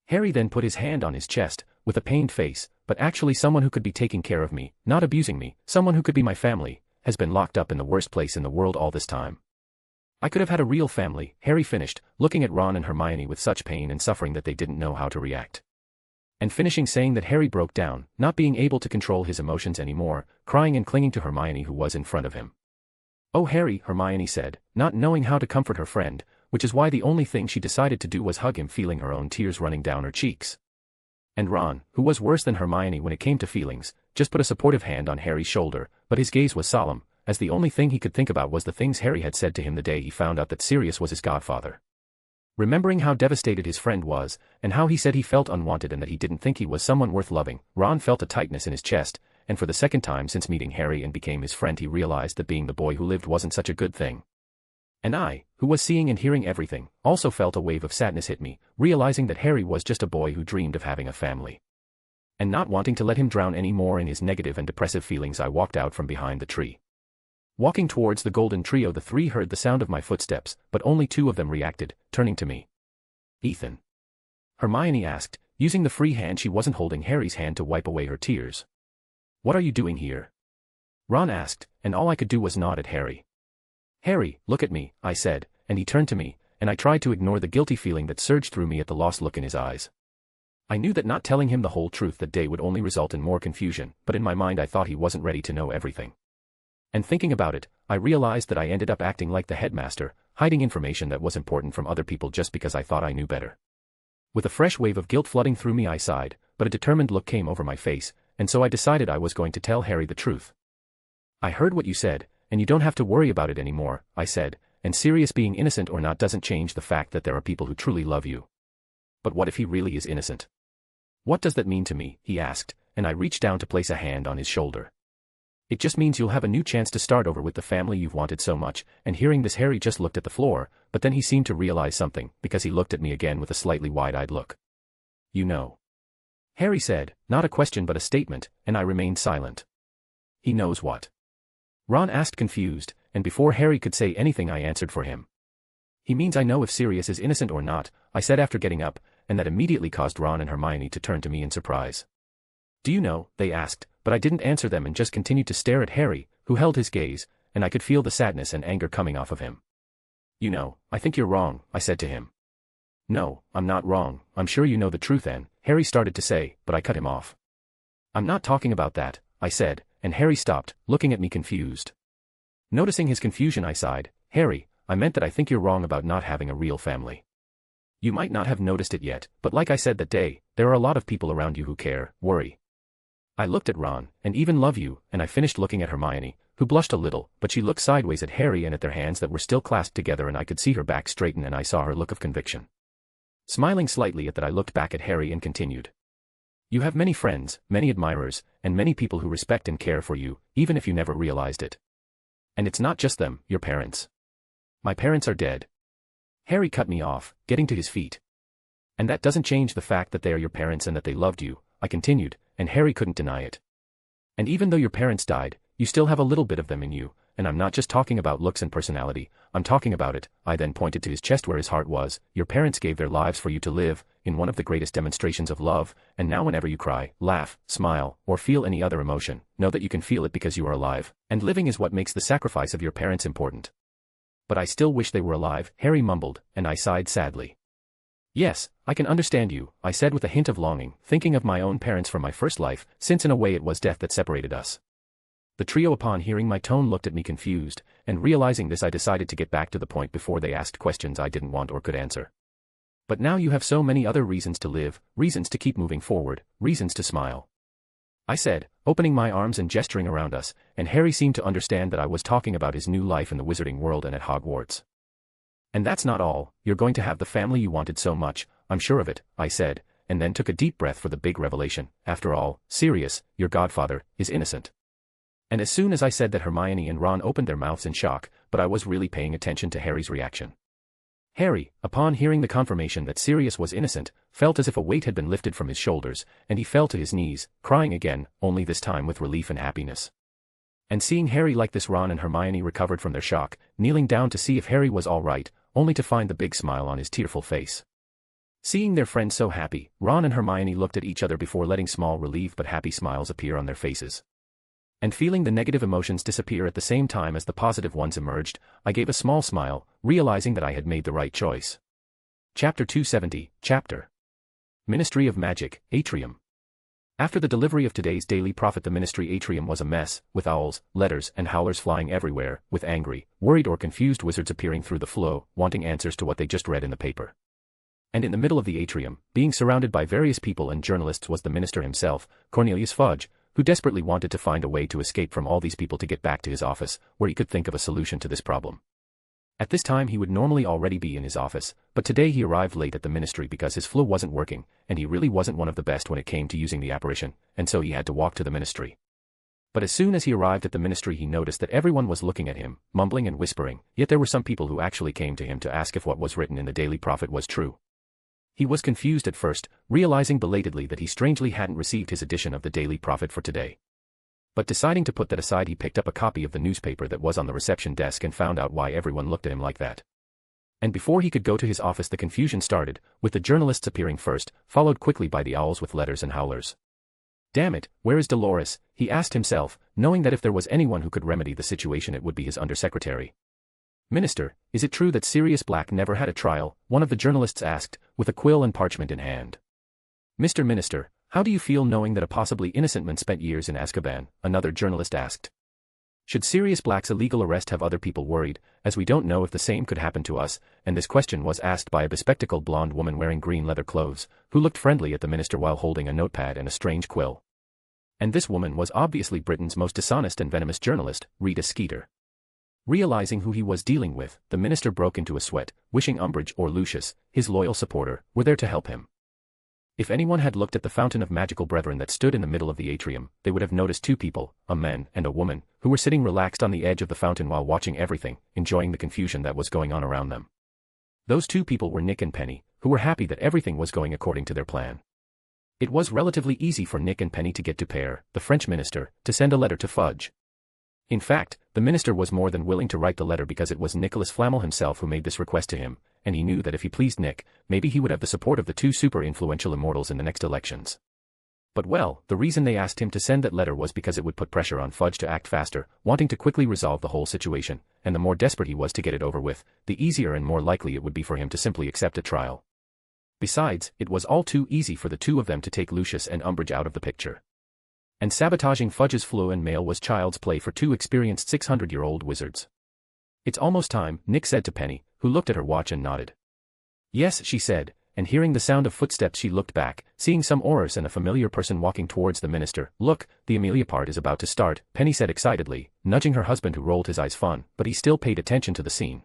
Harry then put his hand on his chest, with a pained face, "But actually someone who could be taking care of me, not abusing me, someone who could be my family, has been locked up in the worst place in the world all this time. I could have had a real family," Harry finished, looking at Ron and Hermione with such pain and suffering that they didn't know how to react. And finishing saying that Harry broke down, not being able to control his emotions anymore, crying and clinging to Hermione who was in front of him. "Oh Harry," Hermione said, not knowing how to comfort her friend, which is why the only thing she decided to do was hug him, feeling her own tears running down her cheeks. And Ron, who was worse than Hermione when it came to feelings, just put a supportive hand on Harry's shoulder, but his gaze was solemn, as the only thing he could think about was the things Harry had said to him the day he found out that Sirius was his godfather. Remembering how devastated his friend was, and how he said he felt unwanted and that he didn't think he was someone worth loving, Ron felt a tightness in his chest, and for the second time since meeting Harry and became his friend he realized that being the boy who lived wasn't such a good thing. And I, who was seeing and hearing everything, also felt a wave of sadness hit me, realizing that Harry was just a boy who dreamed of having a family. And not wanting to let him drown any more in his negative and depressive feelings I walked out from behind the tree. Walking towards the golden trio the three heard the sound of my footsteps, but only two of them reacted, turning to me. "Ethan?" Hermione asked, using the free hand she wasn't holding Harry's hand to wipe away her tears. "What are you doing here?" Ron asked, and all I could do was nod at Harry. "Harry, look at me," I said, and he turned to me, and I tried to ignore the guilty feeling that surged through me at the lost look in his eyes. I knew that not telling him the whole truth that day would only result in more confusion, but in my mind I thought he wasn't ready to know everything. And thinking about it, I realized that I ended up acting like the headmaster, hiding information that was important from other people just because I thought I knew better. With a fresh wave of guilt flooding through me I sighed, but a determined look came over my face, and so I decided I was going to tell Harry the truth. "I heard what you said, and you don't have to worry about it anymore," I said, "and Sirius being innocent or not doesn't change the fact that there are people who truly love you." "But what if he really is innocent?" "What does that mean to me?" he asked, and I reached down to place a hand on his shoulder. "It just means you'll have a new chance to start over with the family you've wanted so much," and hearing this Harry just looked at the floor, but then he seemed to realize something, because he looked at me again with a slightly wide-eyed look. "You know," Harry said, not a question but a statement, and I remained silent. "He knows what?" Ron asked confused, and before Harry could say anything I answered for him. "He means I know if Sirius is innocent or not," I said after getting up, and that immediately caused Ron and Hermione to turn to me in surprise. "Do you know?" they asked, but I didn't answer them and just continued to stare at Harry, who held his gaze, and I could feel the sadness and anger coming off of him. "You know, I think you're wrong," I said to him. "No, I'm not wrong, I'm sure you know the truth," and Harry started to say, but I cut him off. "I'm not talking about that," I said, and Harry stopped, looking at me confused. Noticing his confusion I sighed, "Harry, I meant that I think you're wrong about not having a real family. You might not have noticed it yet, but like I said that day, there are a lot of people around you who care, worry. I looked at Ron, and even love you, and I finished looking at Hermione, who blushed a little, but she looked sideways at Harry and at their hands that were still clasped together, and I could see her back straighten and I saw her look of conviction. Smiling slightly at that I looked back at Harry and continued. You have many friends, many admirers, and many people who respect and care for you, even if you never realized it. And it's not just them, your parents. My parents are dead. Harry cut me off, getting to his feet. And that doesn't change the fact that they are your parents and that they loved you, I continued, and Harry couldn't deny it. And even though your parents died, you still have a little bit of them in you, and I'm not just talking about looks and personality, I'm talking about it. I then pointed to his chest where his heart was. Your parents gave their lives for you to live, in one of the greatest demonstrations of love, and now whenever you cry, laugh, smile, or feel any other emotion, know that you can feel it because you are alive, and living is what makes the sacrifice of your parents important. But I still wish they were alive, Harry mumbled, and I sighed sadly. Yes, I can understand you, I said with a hint of longing, thinking of my own parents from my first life, since in a way it was death that separated us. The trio upon hearing my tone looked at me confused, and realizing this I decided to get back to the point before they asked questions I didn't want or could answer. But now you have so many other reasons to live, reasons to keep moving forward, reasons to smile. I said, opening my arms and gesturing around us, and Harry seemed to understand that I was talking about his new life in the wizarding world and at Hogwarts. And that's not all, you're going to have the family you wanted so much, I'm sure of it, I said, and then took a deep breath for the big revelation. After all, Sirius, your godfather, is innocent. And as soon as I said that, Hermione and Ron opened their mouths in shock, but I was really paying attention to Harry's reaction. Harry, upon hearing the confirmation that Sirius was innocent, felt as if a weight had been lifted from his shoulders, and he fell to his knees, crying again, only this time with relief and happiness. And seeing Harry like this, Ron and Hermione recovered from their shock, kneeling down to see if Harry was all right, only to find the big smile on his tearful face. Seeing their friend so happy, Ron and Hermione looked at each other before letting small relief but happy smiles appear on their faces. And feeling the negative emotions disappear at the same time as the positive ones emerged, I gave a small smile, realizing that I had made the right choice. Chapter 270, Chapter Ministry of Magic, Atrium. After the delivery of today's Daily Prophet, the Ministry Atrium was a mess, with owls, letters, and howlers flying everywhere, with angry, worried or confused wizards appearing through the flow, wanting answers to what they just read in the paper. And in the middle of the atrium, being surrounded by various people and journalists, was the minister himself, Cornelius Fudge, who desperately wanted to find a way to escape from all these people to get back to his office, where he could think of a solution to this problem. At this time he would normally already be in his office, but today he arrived late at the ministry because his flu wasn't working, and he really wasn't one of the best when it came to using the apparition, and so he had to walk to the ministry. But as soon as he arrived at the ministry he noticed that everyone was looking at him, mumbling and whispering, yet there were some people who actually came to him to ask if what was written in the Daily Prophet was true. He was confused at first, realizing belatedly that he strangely hadn't received his edition of the Daily Prophet for today. But deciding to put that aside, he picked up a copy of the newspaper that was on the reception desk and found out why everyone looked at him like that. And before he could go to his office the confusion started, with the journalists appearing first, followed quickly by the owls with letters and howlers. Damn it, where is Dolores? He asked himself, knowing that if there was anyone who could remedy the situation it would be his undersecretary. Minister, is it true that Sirius Black never had a trial? One of the journalists asked, with a quill and parchment in hand. Mr. Minister, how do you feel knowing that a possibly innocent man spent years in Azkaban? Another journalist asked. Should Sirius Black's illegal arrest have other people worried, as we don't know if the same could happen to us, and this question was asked by a bespectacled blonde woman wearing green leather clothes, who looked friendly at the minister while holding a notepad and a strange quill. And this woman was obviously Britain's most dishonest and venomous journalist, Rita Skeeter. Realizing who he was dealing with, the minister broke into a sweat, wishing Umbridge or Lucius, his loyal supporter, were there to help him. If anyone had looked at the fountain of magical brethren that stood in the middle of the atrium, they would have noticed two people, a man and a woman, who were sitting relaxed on the edge of the fountain while watching everything, enjoying the confusion that was going on around them. Those two people were Nick and Penny, who were happy that everything was going according to their plan. It was relatively easy for Nick and Penny to get to Pear, the French minister, to send a letter to Fudge. In fact, the minister was more than willing to write the letter because it was Nicholas Flamel himself who made this request to him, and he knew that if he pleased Nick, maybe he would have the support of the two super-influential immortals in the next elections. But well, the reason they asked him to send that letter was because it would put pressure on Fudge to act faster, wanting to quickly resolve the whole situation, and the more desperate he was to get it over with, the easier and more likely it would be for him to simply accept a trial. Besides, it was all too easy for the two of them to take Lucius and Umbridge out of the picture. And sabotaging Fudge's flu and mail was child's play for two experienced 600-year-old wizards. "It's almost time," Nick said to Penny, who looked at her watch and nodded. "Yes," she said, and hearing the sound of footsteps she looked back, seeing some Aurors and a familiar person walking towards the minister. "Look, the Amelia part is about to start," Penny said excitedly, nudging her husband who rolled his eyes fun, but he still paid attention to the scene.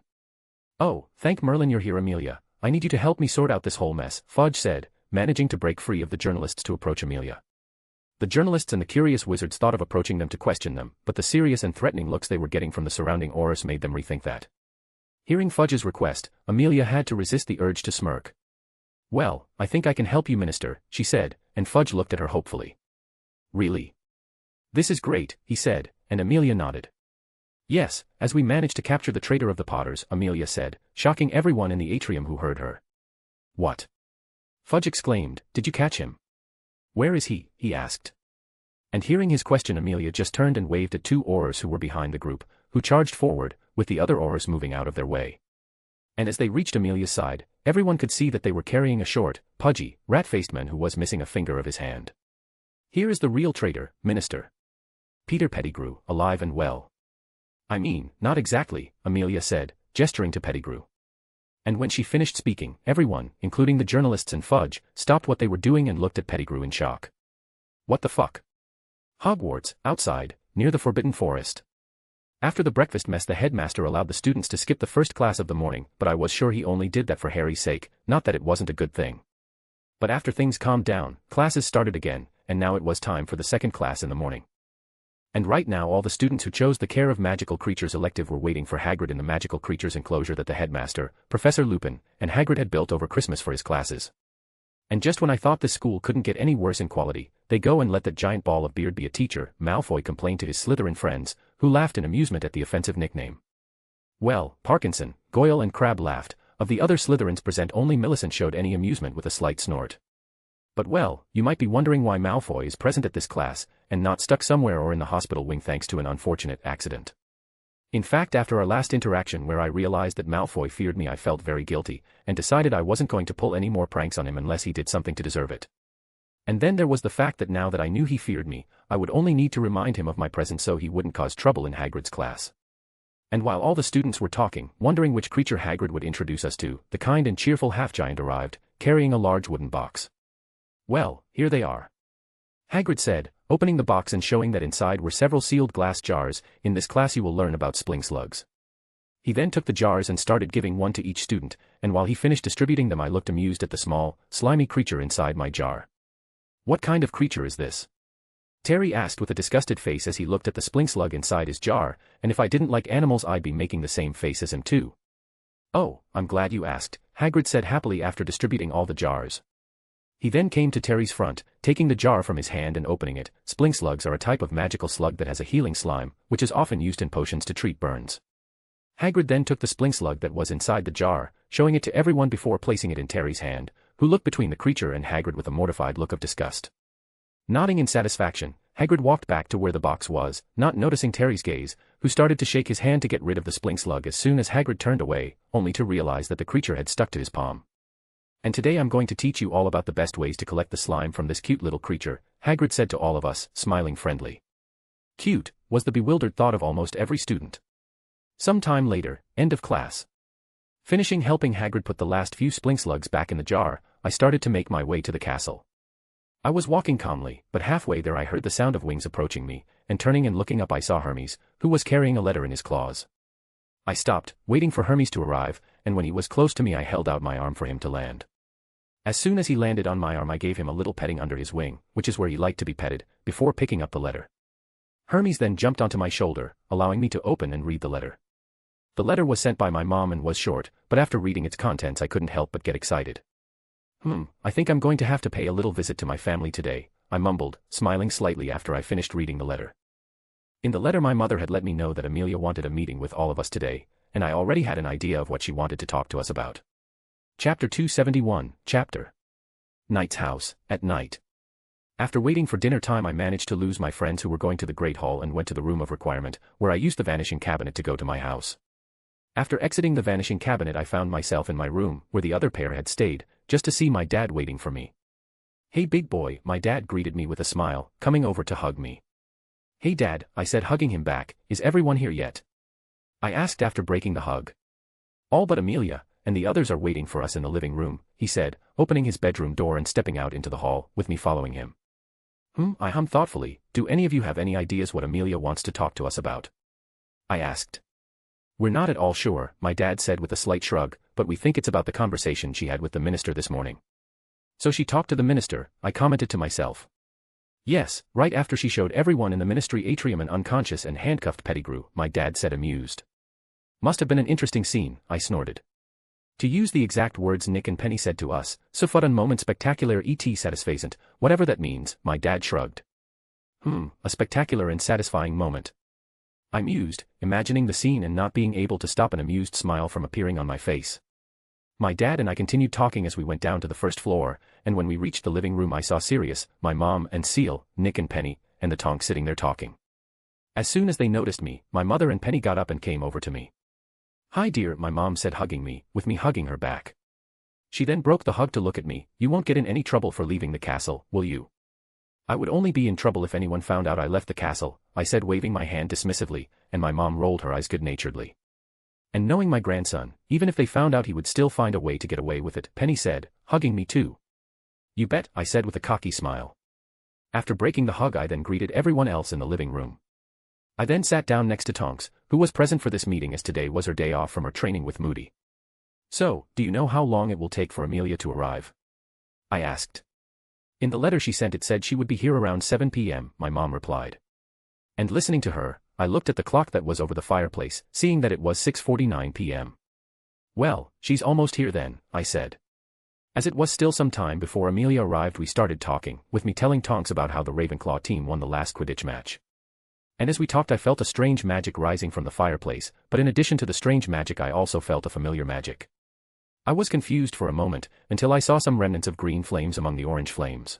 "Oh, thank Merlin you're here, Amelia. I need you to help me sort out this whole mess," Fudge said, managing to break free of the journalists to approach Amelia. The journalists and the curious wizards thought of approaching them to question them, but the serious and threatening looks they were getting from the surrounding Aurors made them rethink that. Hearing Fudge's request, Amelia had to resist the urge to smirk. "Well, I think I can help you, Minister," she said, and Fudge looked at her hopefully. "Really? This is great," he said, and Amelia nodded. "Yes, as we managed to capture the traitor of the Potters," Amelia said, shocking everyone in the atrium who heard her. "What?" Fudge exclaimed, "Did you catch him?" "Where is he?" he asked. And hearing his question, Amelia just turned and waved at two Aurors who were behind the group, who charged forward, with the other Aurors moving out of their way. And as they reached Amelia's side, everyone could see that they were carrying a short, pudgy, rat-faced man who was missing a finger of his hand. "Here is the real traitor, Minister. Peter Pettigrew, alive and well." "I mean, not exactly," Amelia said, gesturing to Pettigrew. And when she finished speaking, everyone, including the journalists and Fudge, stopped what they were doing and looked at Pettigrew in shock. "What the fuck?" "Hogwarts, outside, near the Forbidden Forest. After the breakfast mess the headmaster allowed the students to skip the first class of the morning, but I was sure he only did that for Harry's sake, not that it wasn't a good thing. But after things calmed down, classes started again, and now it was time for the second class in the morning. And right now all the students who chose the Care of Magical Creatures elective were waiting for Hagrid in the magical creatures enclosure that the headmaster, Professor Lupin, and Hagrid had built over Christmas for his classes. And just when I thought this school couldn't get any worse in quality, they go and let that giant ball of beard be a teacher, Malfoy complained to his Slytherin friends, who laughed in amusement at the offensive nickname. Well, Parkinson, Goyle and Crabbe laughed. Of the other Slytherins present only Millicent showed any amusement with a slight snort. But well, you might be wondering why Malfoy is present at this class, and not stuck somewhere or in the hospital wing thanks to an unfortunate accident. In fact, after our last interaction where I realized that Malfoy feared me, I felt very guilty, and decided I wasn't going to pull any more pranks on him unless he did something to deserve it. And then there was the fact that now that I knew he feared me, I would only need to remind him of my presence so he wouldn't cause trouble in Hagrid's class. And while all the students were talking, wondering which creature Hagrid would introduce us to, the kind and cheerful half-giant arrived, carrying a large wooden box. "Well, here they are," Hagrid said, opening the box and showing that inside were several sealed glass jars. "In this class you will learn about spling slugs." He then took the jars and started giving one to each student, and while he finished distributing them I looked amused at the small, slimy creature inside my jar. "What kind of creature is this?" Terry asked with a disgusted face as he looked at the spling slug inside his jar, and if I didn't like animals I'd be making the same face as him too. "Oh, I'm glad you asked," Hagrid said happily after distributing all the jars. He then came to Terry's front, taking the jar from his hand and opening it. Spling slugs are a type of magical slug that has a healing slime, which is often used in potions to treat burns. Hagrid then took the spling slug that was inside the jar, showing it to everyone before placing it in Terry's hand, who looked between the creature and Hagrid with a mortified look of disgust. Nodding in satisfaction, Hagrid walked back to where the box was, not noticing Terry's gaze, who started to shake his hand to get rid of the spling slug as soon as Hagrid turned away, only to realize that the creature had stuck to his palm. "And today I'm going to teach you all about the best ways to collect the slime from this cute little creature," Hagrid said to all of us, smiling friendly. Cute, was the bewildered thought of almost every student. Some time later, end of class. Finishing helping Hagrid put the last few splink-slugs back in the jar, I started to make my way to the castle. I was walking calmly, but halfway there I heard the sound of wings approaching me, and turning and looking up I saw Hermes, who was carrying a letter in his claws. I stopped, waiting for Hermes to arrive, and when he was close to me I held out my arm for him to land. As soon as he landed on my arm I gave him a little petting under his wing, which is where he liked to be petted, before picking up the letter. Hermes then jumped onto my shoulder, allowing me to open and read the letter. The letter was sent by my mom and was short, but after reading its contents I couldn't help but get excited. I think I'm going to have to pay a little visit to my family today, I mumbled, smiling slightly after I finished reading the letter. In the letter my mother had let me know that Amelia wanted a meeting with all of us today, and I already had an idea of what she wanted to talk to us about. Chapter 271, Chapter Knight's House, at Night. After waiting for dinner time I managed to lose my friends who were going to the Great Hall and went to the Room of Requirement, where I used the Vanishing Cabinet to go to my house. After exiting the Vanishing Cabinet I found myself in my room, where the other pair had stayed, just to see my dad waiting for me. "Hey big boy," my dad greeted me with a smile, coming over to hug me. "Hey dad," I said hugging him back, "is everyone here yet?" I asked after breaking the hug. "All but Amelia, and the others are waiting for us in the living room," he said, opening his bedroom door and stepping out into the hall, with me following him. I hummed thoughtfully. "Do any of you have any ideas what Amelia wants to talk to us about?" I asked. "We're not at all sure," my dad said with a slight shrug, "but we think it's about the conversation she had with the minister this morning." "So she talked to the minister," I commented to myself. "Yes, right after she showed everyone in the ministry atrium an unconscious and handcuffed Pettigrew," my dad said amused. "Must have been an interesting scene," I snorted. To use the exact words Nick and Penny said to us, "Ce fut un moment spectaculaire et satisfaisant," whatever that means, my dad shrugged. A spectacular and satisfying moment. I mused, imagining the scene and not being able to stop an amused smile from appearing on my face. My dad and I continued talking as we went down to the first floor, and when we reached the living room I saw Sirius, my mom and Seal, Nick and Penny, and the Tonks sitting there talking. As soon as they noticed me, my mother and Penny got up and came over to me. "Hi dear," my mom said hugging me, with me hugging her back. She then broke the hug to look at me. "You won't get in any trouble for leaving the castle, will you?" "I would only be in trouble if anyone found out I left the castle," I said waving my hand dismissively, and my mom rolled her eyes good-naturedly. "And knowing my grandson, even if they found out he would still find a way to get away with it," Penny said, hugging me too. "You bet," I said with a cocky smile. After breaking the hug I then greeted everyone else in the living room. I then sat down next to Tonks, who was present for this meeting as today was her day off from her training with Moody. "So, do you know how long it will take for Amelia to arrive?" I asked. "In the letter she sent it said she would be here around 7 p.m., my mom replied. And listening to her, I looked at the clock that was over the fireplace, seeing that it was 6:49 p.m. "Well, she's almost here then," I said. As it was still some time before Amelia arrived we started talking, with me telling Tonks about how the Ravenclaw team won the last Quidditch match. And as we talked I felt a strange magic rising from the fireplace, but in addition to the strange magic I also felt a familiar magic. I was confused for a moment, until I saw some remnants of green flames among the orange flames.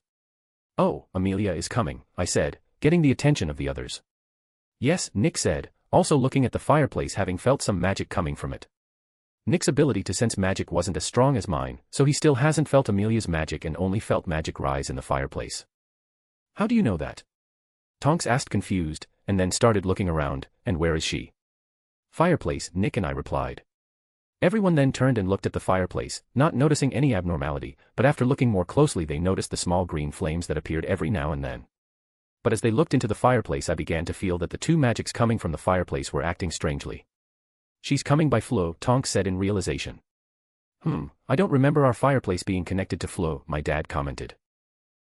"Oh, Amelia is coming," I said, getting the attention of the others. "Yes," Nick said, also looking at the fireplace having felt some magic coming from it. Nick's ability to sense magic wasn't as strong as mine, so he still hasn't felt Amelia's magic and only felt magic rise in the fireplace. "How do you know that?" Tonks asked confused, and then started looking around. "And where is she?" "Fireplace," Nick and I replied. Everyone then turned and looked at the fireplace, not noticing any abnormality, but after looking more closely they noticed the small green flames that appeared every now and then. But as they looked into the fireplace I began to feel that the two magics coming from the fireplace were acting strangely. "She's coming by Flo," Tonks said in realization. I don't remember our fireplace being connected to Flo," my dad commented.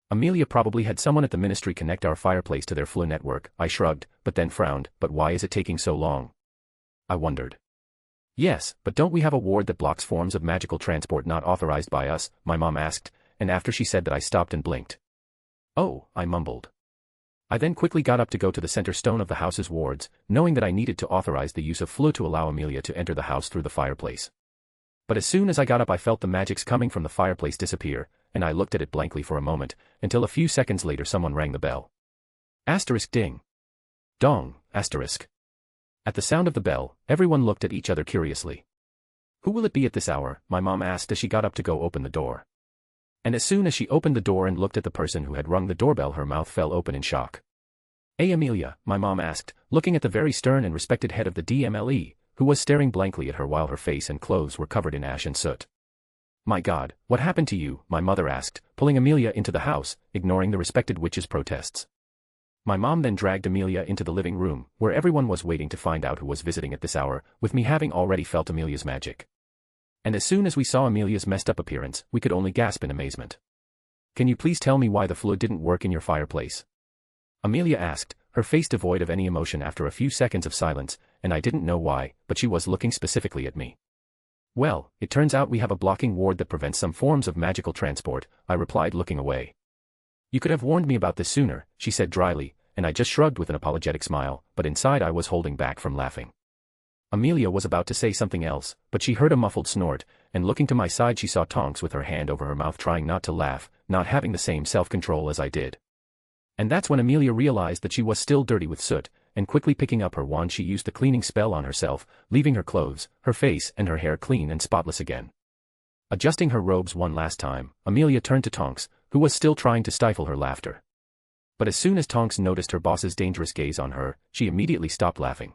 "Amelia probably had someone at the ministry connect our fireplace to their Flo network," I shrugged, but then frowned. "But why is it taking so long?" I wondered. "Yes, but don't we have a ward that blocks forms of magical transport not authorized by us?" my mom asked, and after she said that I stopped and blinked. "Oh," I mumbled. I then quickly got up to go to the center stone of the house's wards, knowing that I needed to authorize the use of Flo to allow Amelia to enter the house through the fireplace. But as soon as I got up I felt the magics coming from the fireplace disappear, and I looked at it blankly for a moment, until a few seconds later someone rang the bell. Asterisk ding. Dong, asterisk. At the sound of the bell, everyone looked at each other curiously. "Who will it be at this hour?" my mom asked as she got up to go open the door. And as soon as she opened the door and looked at the person who had rung the doorbell her mouth fell open in shock. "Hey Amelia," my mom asked, looking at the very stern and respected head of the DMLE, who was staring blankly at her while her face and clothes were covered in ash and soot. "My God, what happened to you?" my mother asked, pulling Amelia into the house, ignoring the respected witch's protests. My mom then dragged Amelia into the living room, where everyone was waiting to find out who was visiting at this hour, with me having already felt Amelia's magic. And as soon as we saw Amelia's messed up appearance, we could only gasp in amazement. "Can you please tell me why the fluid didn't work in your fireplace?" Amelia asked, her face devoid of any emotion after a few seconds of silence, and I didn't know why, but she was looking specifically at me. "Well, it turns out we have a blocking ward that prevents some forms of magical transport," I replied, looking away. "You could have warned me about this sooner," she said dryly, and I just shrugged with an apologetic smile, but inside I was holding back from laughing. Amelia was about to say something else, but she heard a muffled snort, and looking to my side she saw Tonks with her hand over her mouth trying not to laugh, not having the same self-control as I did. And that's when Amelia realized that she was still dirty with soot, and quickly picking up her wand she used the cleaning spell on herself, leaving her clothes, her face and her hair clean and spotless again. Adjusting her robes one last time, Amelia turned to Tonks, who was still trying to stifle her laughter. But as soon as Tonks noticed her boss's dangerous gaze on her, she immediately stopped laughing.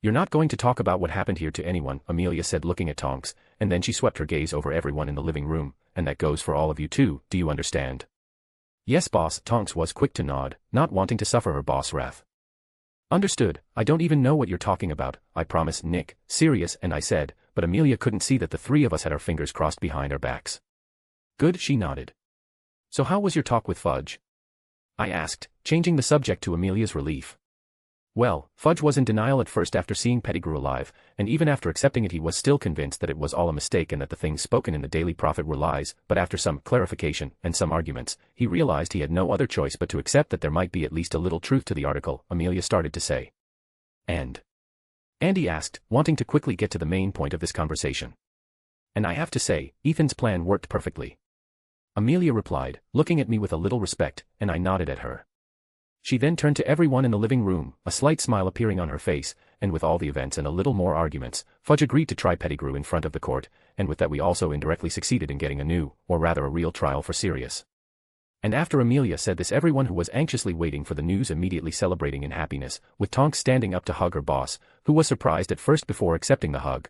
"You're not going to talk about what happened here to anyone," Amelia said, looking at Tonks, and then she swept her gaze over everyone in the living room, "and that goes for all of you too, do you understand?" "Yes, boss," Tonks was quick to nod, not wanting to suffer her boss' wrath. "Understood, I don't even know what you're talking about, I promise, Nick, Sirius and I said, but Amelia couldn't see that the three of us had our fingers crossed behind our backs. "Good," she nodded. "So how was your talk with Fudge?" I asked, changing the subject to Amelia's relief. Well, Fudge was in denial at first after seeing Pettigrew alive, and even after accepting it he was still convinced that it was all a mistake and that the things spoken in the Daily Prophet were lies, but after some clarification and some arguments, he realized he had no other choice but to accept that there might be at least a little truth to the article, Amelia started to say. "And?" Andy asked, wanting to quickly get to the main point of this conversation. "And I have to say, Ethan's plan worked perfectly," Amelia replied, looking at me with a little respect, and I nodded at her. She then turned to everyone in the living room, a slight smile appearing on her face, and with all the events and a little more arguments, Fudge agreed to try Pettigrew in front of the court, and with that we also indirectly succeeded in getting a new, or rather a real trial for Sirius. And after Amelia said this, everyone who was anxiously waiting for the news immediately celebrating in happiness, with Tonks standing up to hug her boss, who was surprised at first before accepting the hug.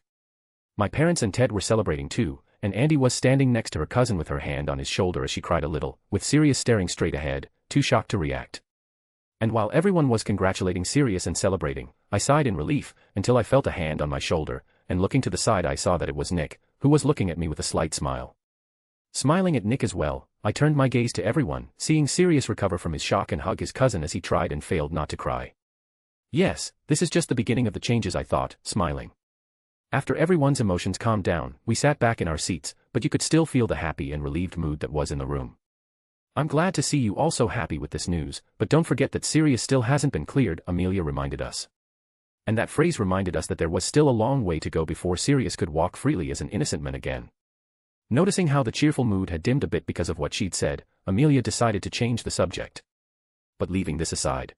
My parents and Ted were celebrating too, and Andy was standing next to her cousin with her hand on his shoulder as she cried a little, with Sirius staring straight ahead, too shocked to react. And while everyone was congratulating Sirius and celebrating, I sighed in relief, until I felt a hand on my shoulder, and looking to the side I saw that it was Nick, who was looking at me with a slight smile. Smiling at Nick as well, I turned my gaze to everyone, seeing Sirius recover from his shock and hug his cousin as he tried and failed not to cry. Yes, this is just the beginning of the changes, I thought, smiling. After everyone's emotions calmed down, we sat back in our seats, but you could still feel the happy and relieved mood that was in the room. "I'm glad to see you all so happy with this news, but don't forget that Sirius still hasn't been cleared," Amelia reminded us. And that phrase reminded us that there was still a long way to go before Sirius could walk freely as an innocent man again. Noticing how the cheerful mood had dimmed a bit because of what she'd said, Amelia decided to change the subject. But leaving this aside,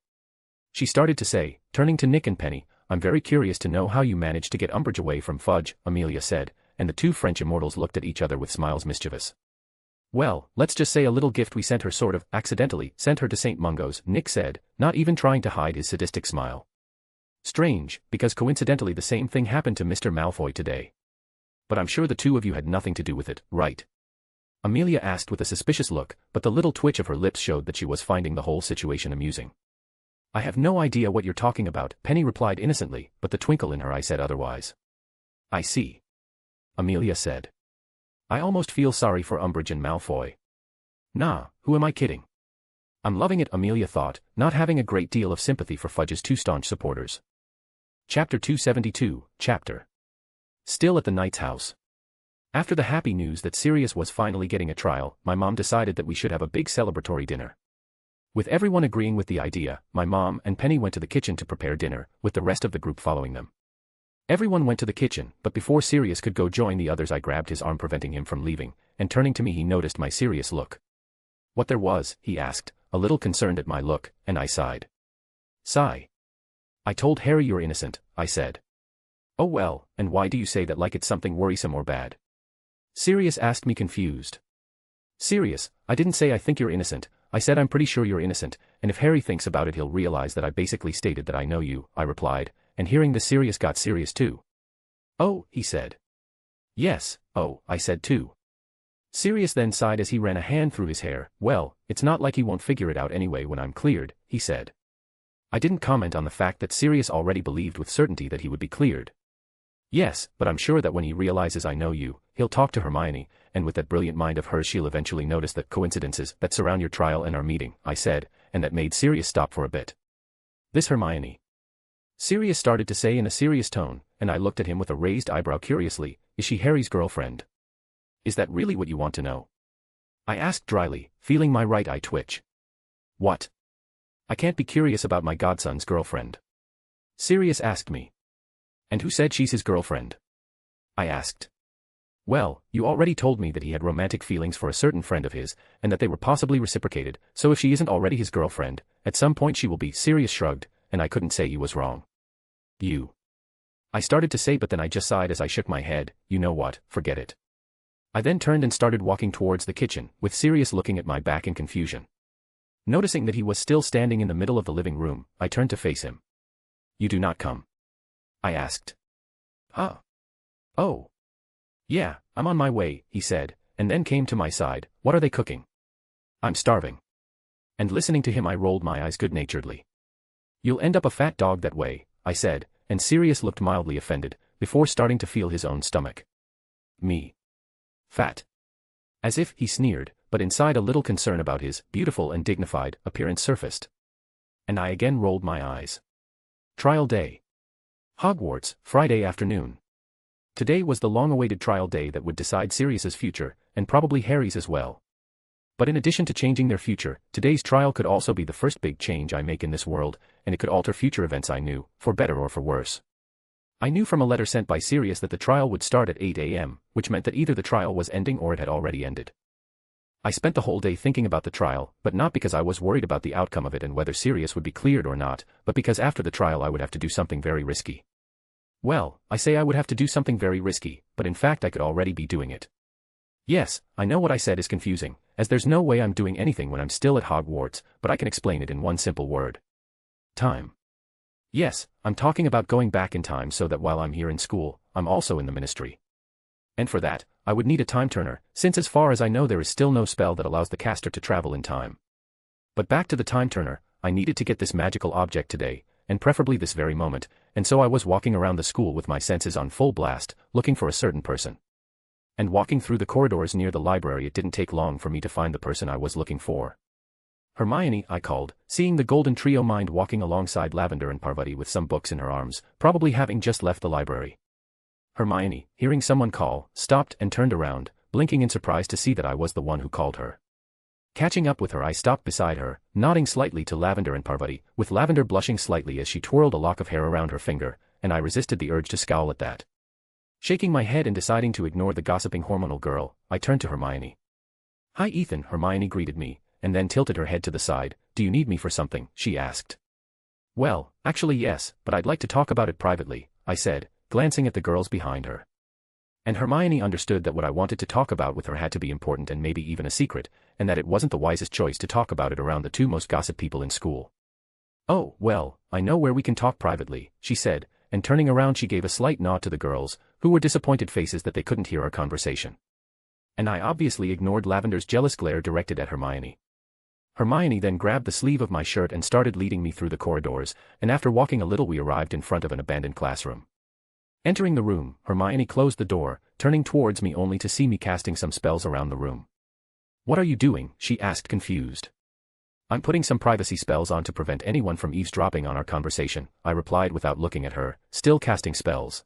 she started to say, turning to Nick and Penny, "I'm very curious to know how you managed to get Umbridge away from Fudge," Amelia said, and the two French immortals looked at each other with smiles mischievous. "Well, let's just say a little gift we sent her sort of accidentally sent her to St. Mungo's," Nick said, not even trying to hide his sadistic smile. "Strange, because coincidentally the same thing happened to Mr. Malfoy today. But I'm sure the two of you had nothing to do with it, right?" Amelia asked with a suspicious look, but the little twitch of her lips showed that she was finding the whole situation amusing. "I have no idea what you're talking about," Penny replied innocently, but the twinkle in her eye said otherwise. "I see," Amelia said. "I almost feel sorry for Umbridge and Malfoy." "Nah, who am I kidding? I'm loving it," Amelia thought, not having a great deal of sympathy for Fudge's two staunch supporters. Chapter 272, Chapter. Still at the Knight's house. After the happy news that Sirius was finally getting a trial, my mom decided that we should have a big celebratory dinner. With everyone agreeing with the idea, my mom and Penny went to the kitchen to prepare dinner, with the rest of the group following them. Everyone went to the kitchen, but before Sirius could go join the others I grabbed his arm preventing him from leaving, and turning to me he noticed my serious look. "What there was?" he asked, a little concerned at my look, and I sighed. "Sigh. I told Harry you're innocent," I said. "Oh well, and why do you say that like it's something worrisome or bad?" Sirius asked me confused. "Sirius, I didn't say I think you're innocent, I said I'm pretty sure you're innocent, and if Harry thinks about it he'll realize that I basically stated that I know you, I replied, and hearing this Sirius got serious too. Oh, he said. Yes, oh, I said too. Sirius then sighed as he ran a hand through his hair. Well, it's not like he won't figure it out anyway when I'm cleared, he said. I didn't comment on the fact that Sirius already believed with certainty that he would be cleared. Yes, but I'm sure that when he realizes I know you, he'll talk to Hermione, and with that brilliant mind of hers she'll eventually notice the coincidences that surround your trial and our meeting, I said, and that made Sirius stop for a bit. This Hermione. Sirius started to say in a serious tone, and I looked at him with a raised eyebrow curiously, is she Harry's girlfriend? Is that really what you want to know? I asked dryly, feeling my right eye twitch. What? I can't be curious about my godson's girlfriend. Sirius asked me. And who said she's his girlfriend? I asked. Well, you already told me that he had romantic feelings for a certain friend of his, and that they were possibly reciprocated, so if she isn't already his girlfriend, at some point she will be. Sirius shrugged, and I couldn't say he was wrong. You. I started to say but then I just sighed as I shook my head, you know what, forget it. I then turned and started walking towards the kitchen, with Sirius looking at my back in confusion. Noticing that he was still standing in the middle of the living room, I turned to face him. You do not come? I asked. Huh? Oh. Yeah, I'm on my way, he said, and then came to my side. What are they cooking? I'm starving. And listening to him I rolled my eyes good-naturedly. You'll end up a fat dog that way, I said, and Sirius looked mildly offended, before starting to feel his own stomach. Me. Fat. As if, he sneered, but inside a little concern about his beautiful and dignified appearance surfaced. And I again rolled my eyes. Trial day. Hogwarts, Friday afternoon. Today was the long-awaited trial day that would decide Sirius's future, and probably Harry's as well. But in addition to changing their future, today's trial could also be the first big change I make in this world, and it could alter future events I knew, for better or for worse. I knew from a letter sent by Sirius that the trial would start at 8 a.m., which meant that either the trial was ending or it had already ended. I spent the whole day thinking about the trial, but not because I was worried about the outcome of it and whether Sirius would be cleared or not, but because after the trial I would have to do something very risky. Well, I say I would have to do something very risky, but in fact I could already be doing it. Yes, I know what I said is confusing, as there's no way I'm doing anything when I'm still at Hogwarts, but I can explain it in one simple word. Time. Yes, I'm talking about going back in time so that while I'm here in school, I'm also in the ministry. And for that, I would need a time turner, since as far as I know there is still no spell that allows the caster to travel in time. But back to the time turner, I needed to get this magical object today, and preferably this very moment, and so I was walking around the school with my senses on full blast, looking for a certain person. And walking through the corridors near the library it didn't take long for me to find the person I was looking for. Hermione, I called, seeing the golden trio mind walking alongside Lavender and Parvati with some books in her arms, probably having just left the library. Hermione, hearing someone call, stopped and turned around, blinking in surprise to see that I was the one who called her. Catching up with her I stopped beside her, nodding slightly to Lavender and Parvati, with Lavender blushing slightly as she twirled a lock of hair around her finger, and I resisted the urge to scowl at that. Shaking my head and deciding to ignore the gossiping hormonal girl, I turned to Hermione. Hi Ethan, Hermione greeted me, and then tilted her head to the side. Do you need me for something? She asked. Well, actually yes, but I'd like to talk about it privately, I said, glancing at the girls behind her. And Hermione understood that what I wanted to talk about with her had to be important and maybe even a secret, and that it wasn't the wisest choice to talk about it around the two most gossip people in school. Oh, well, I know where we can talk privately, she said, and turning around she gave a slight nod to the girls, who were disappointed faces that they couldn't hear our conversation. And I obviously ignored Lavender's jealous glare directed at Hermione. Hermione then grabbed the sleeve of my shirt and started leading me through the corridors, and after walking a little we arrived in front of an abandoned classroom. Entering the room, Hermione closed the door, turning towards me only to see me casting some spells around the room. What are you doing? She asked confused. I'm putting some privacy spells on to prevent anyone from eavesdropping on our conversation, I replied without looking at her, still casting spells.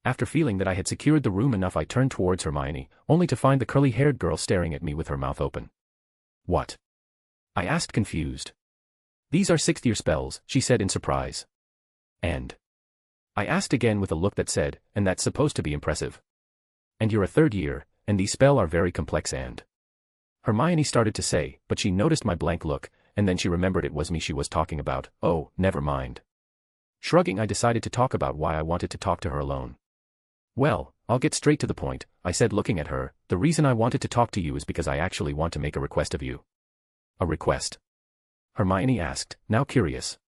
After feeling that I had secured the room enough I turned towards Hermione, only to find the curly-haired girl staring at me with her mouth open. What? I asked confused. These are sixth-year spells, she said in surprise. And? I asked again with a look that said, and that's supposed to be impressive. And you're a third year, and these spells are very complex and... Hermione started to say, but she noticed my blank look, and then she remembered it was me she was talking about. Oh, never mind. Shrugging I decided to talk about why I wanted to talk to her alone. Well, I'll get straight to the point, I said looking at her. The reason I wanted to talk to you is because I actually want to make a request of you. A request? Hermione asked, now curious.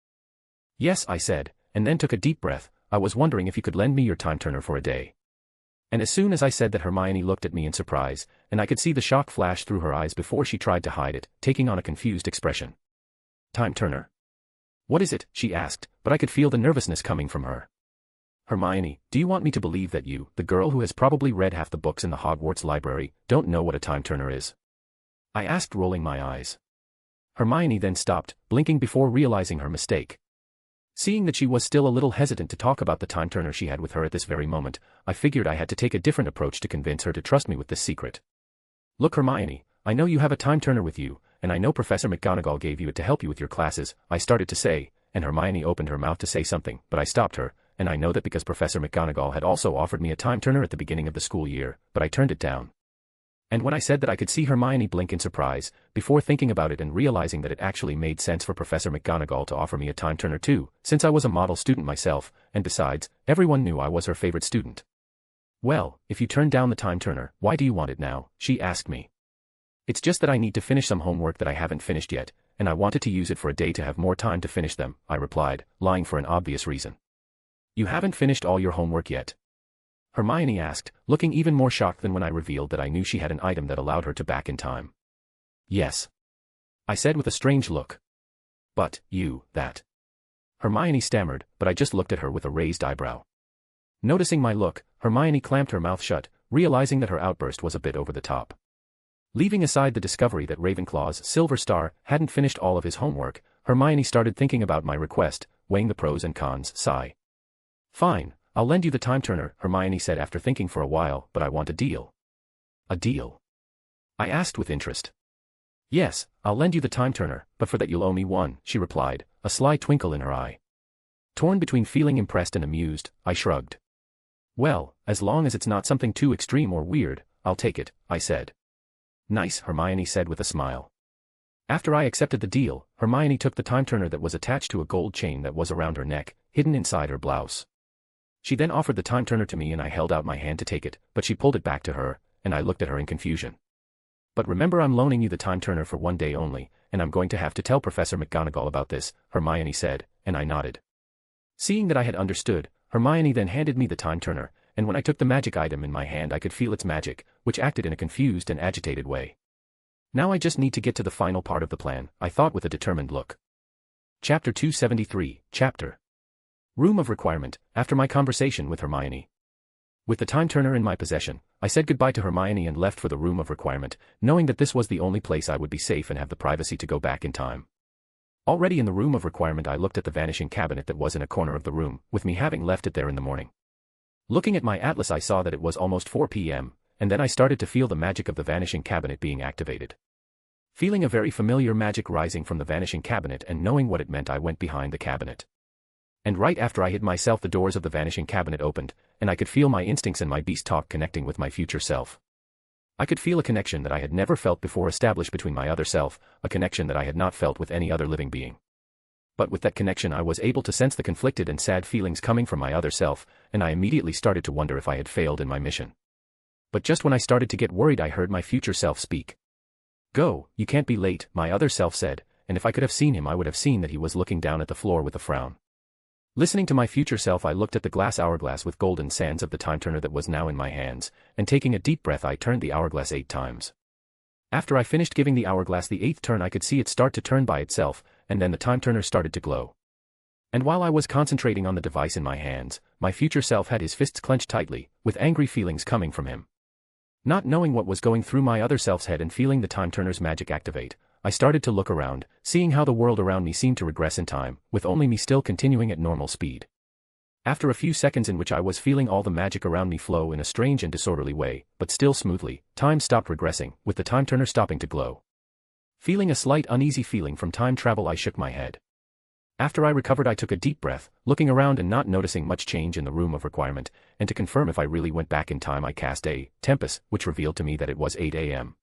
Yes, I said, and then took a deep breath. I was wondering if you could lend me your time turner for a day. And as soon as I said that, Hermione looked at me in surprise, and I could see the shock flash through her eyes before she tried to hide it, taking on a confused expression. Time turner? What is it? She asked, but I could feel the nervousness coming from her. Hermione, do you want me to believe that you, the girl who has probably read half the books in the Hogwarts library, don't know what a time turner is? I asked, rolling my eyes. Hermione then stopped, blinking before realizing her mistake. Seeing that she was still a little hesitant to talk about the time turner she had with her at this very moment, I figured I had to take a different approach to convince her to trust me with this secret. Look, Hermione, I know you have a time turner with you, and I know Professor McGonagall gave you it to help you with your classes, I started to say, and Hermione opened her mouth to say something, but I stopped her, and I know that because Professor McGonagall had also offered me a time turner at the beginning of the school year, but I turned it down. And when I said that, I could see Hermione blink in surprise, before thinking about it and realizing that it actually made sense for Professor McGonagall to offer me a time turner too, since I was a model student myself, and besides, everyone knew I was her favorite student. Well, if you turned down the time turner, why do you want it now? She asked me. It's just that I need to finish some homework that I haven't finished yet, and I wanted to use it for a day to have more time to finish them, I replied, lying for an obvious reason. You haven't finished all your homework yet? Hermione asked, looking even more shocked than when I revealed that I knew she had an item that allowed her to back in time. Yes, I said with a strange look. But, that. Hermione stammered, but I just looked at her with a raised eyebrow. Noticing my look, Hermione clamped her mouth shut, realizing that her outburst was a bit over the top. Leaving aside the discovery that Ravenclaw's Silver Star hadn't finished all of his homework, Hermione started thinking about my request, weighing the pros and cons. Sigh. Fine, I'll lend you the time turner, Hermione said after thinking for a while, but I want a deal. A deal? I asked with interest. Yes, I'll lend you the time turner, but for that you'll owe me one, she replied, a sly twinkle in her eye. Torn between feeling impressed and amused, I shrugged. Well, as long as it's not something too extreme or weird, I'll take it, I said. Nice, Hermione said with a smile. After I accepted the deal, Hermione took the time turner that was attached to a gold chain that was around her neck, hidden inside her blouse. She then offered the time turner to me and I held out my hand to take it, but she pulled it back to her, and I looked at her in confusion. But remember, I'm loaning you the time turner for one day only, and I'm going to have to tell Professor McGonagall about this, Hermione said, and I nodded. Seeing that I had understood, Hermione then handed me the time turner, and when I took the magic item in my hand I could feel its magic, which acted in a confused and agitated way. Now I just need to get to the final part of the plan, I thought with a determined look. Chapter 273, Chapter Room of Requirement. After my conversation with Hermione. With the time turner in my possession, I said goodbye to Hermione and left for the Room of Requirement, knowing that this was the only place I would be safe and have the privacy to go back in time. Already in the Room of Requirement I looked at the vanishing cabinet that was in a corner of the room, with me having left it there in the morning. Looking at my atlas I saw that it was almost 4 p.m., and then I started to feel the magic of the vanishing cabinet being activated. Feeling a very familiar magic rising from the vanishing cabinet and knowing what it meant, I went behind the cabinet. And right after I hid myself, the doors of the vanishing cabinet opened, and I could feel my instincts and my beast talk connecting with my future self. I could feel a connection that I had never felt before established between my other self, a connection that I had not felt with any other living being. But with that connection I was able to sense the conflicted and sad feelings coming from my other self, and I immediately started to wonder if I had failed in my mission. But just when I started to get worried I heard my future self speak. Go, you can't be late, my other self said, and if I could have seen him I would have seen that he was looking down at the floor with a frown. Listening to my future self I looked at the glass hourglass with golden sands of the time turner that was now in my hands, and taking a deep breath I turned the hourglass 8 times. After I finished giving the hourglass the 8th turn I could see it start to turn by itself, and then the time turner started to glow. And while I was concentrating on the device in my hands, my future self had his fists clenched tightly, with angry feelings coming from him. Not knowing what was going through my other self's head and feeling the time turner's magic activate, I started to look around, seeing how the world around me seemed to regress in time, with only me still continuing at normal speed. After a few seconds in which I was feeling all the magic around me flow in a strange and disorderly way, but still smoothly, time stopped regressing, with the time turner stopping to glow. Feeling a slight uneasy feeling from time travel I shook my head. After I recovered I took a deep breath, looking around and not noticing much change in the Room of Requirement, and to confirm if I really went back in time I cast a Tempest, which revealed to me that it was 8 a.m.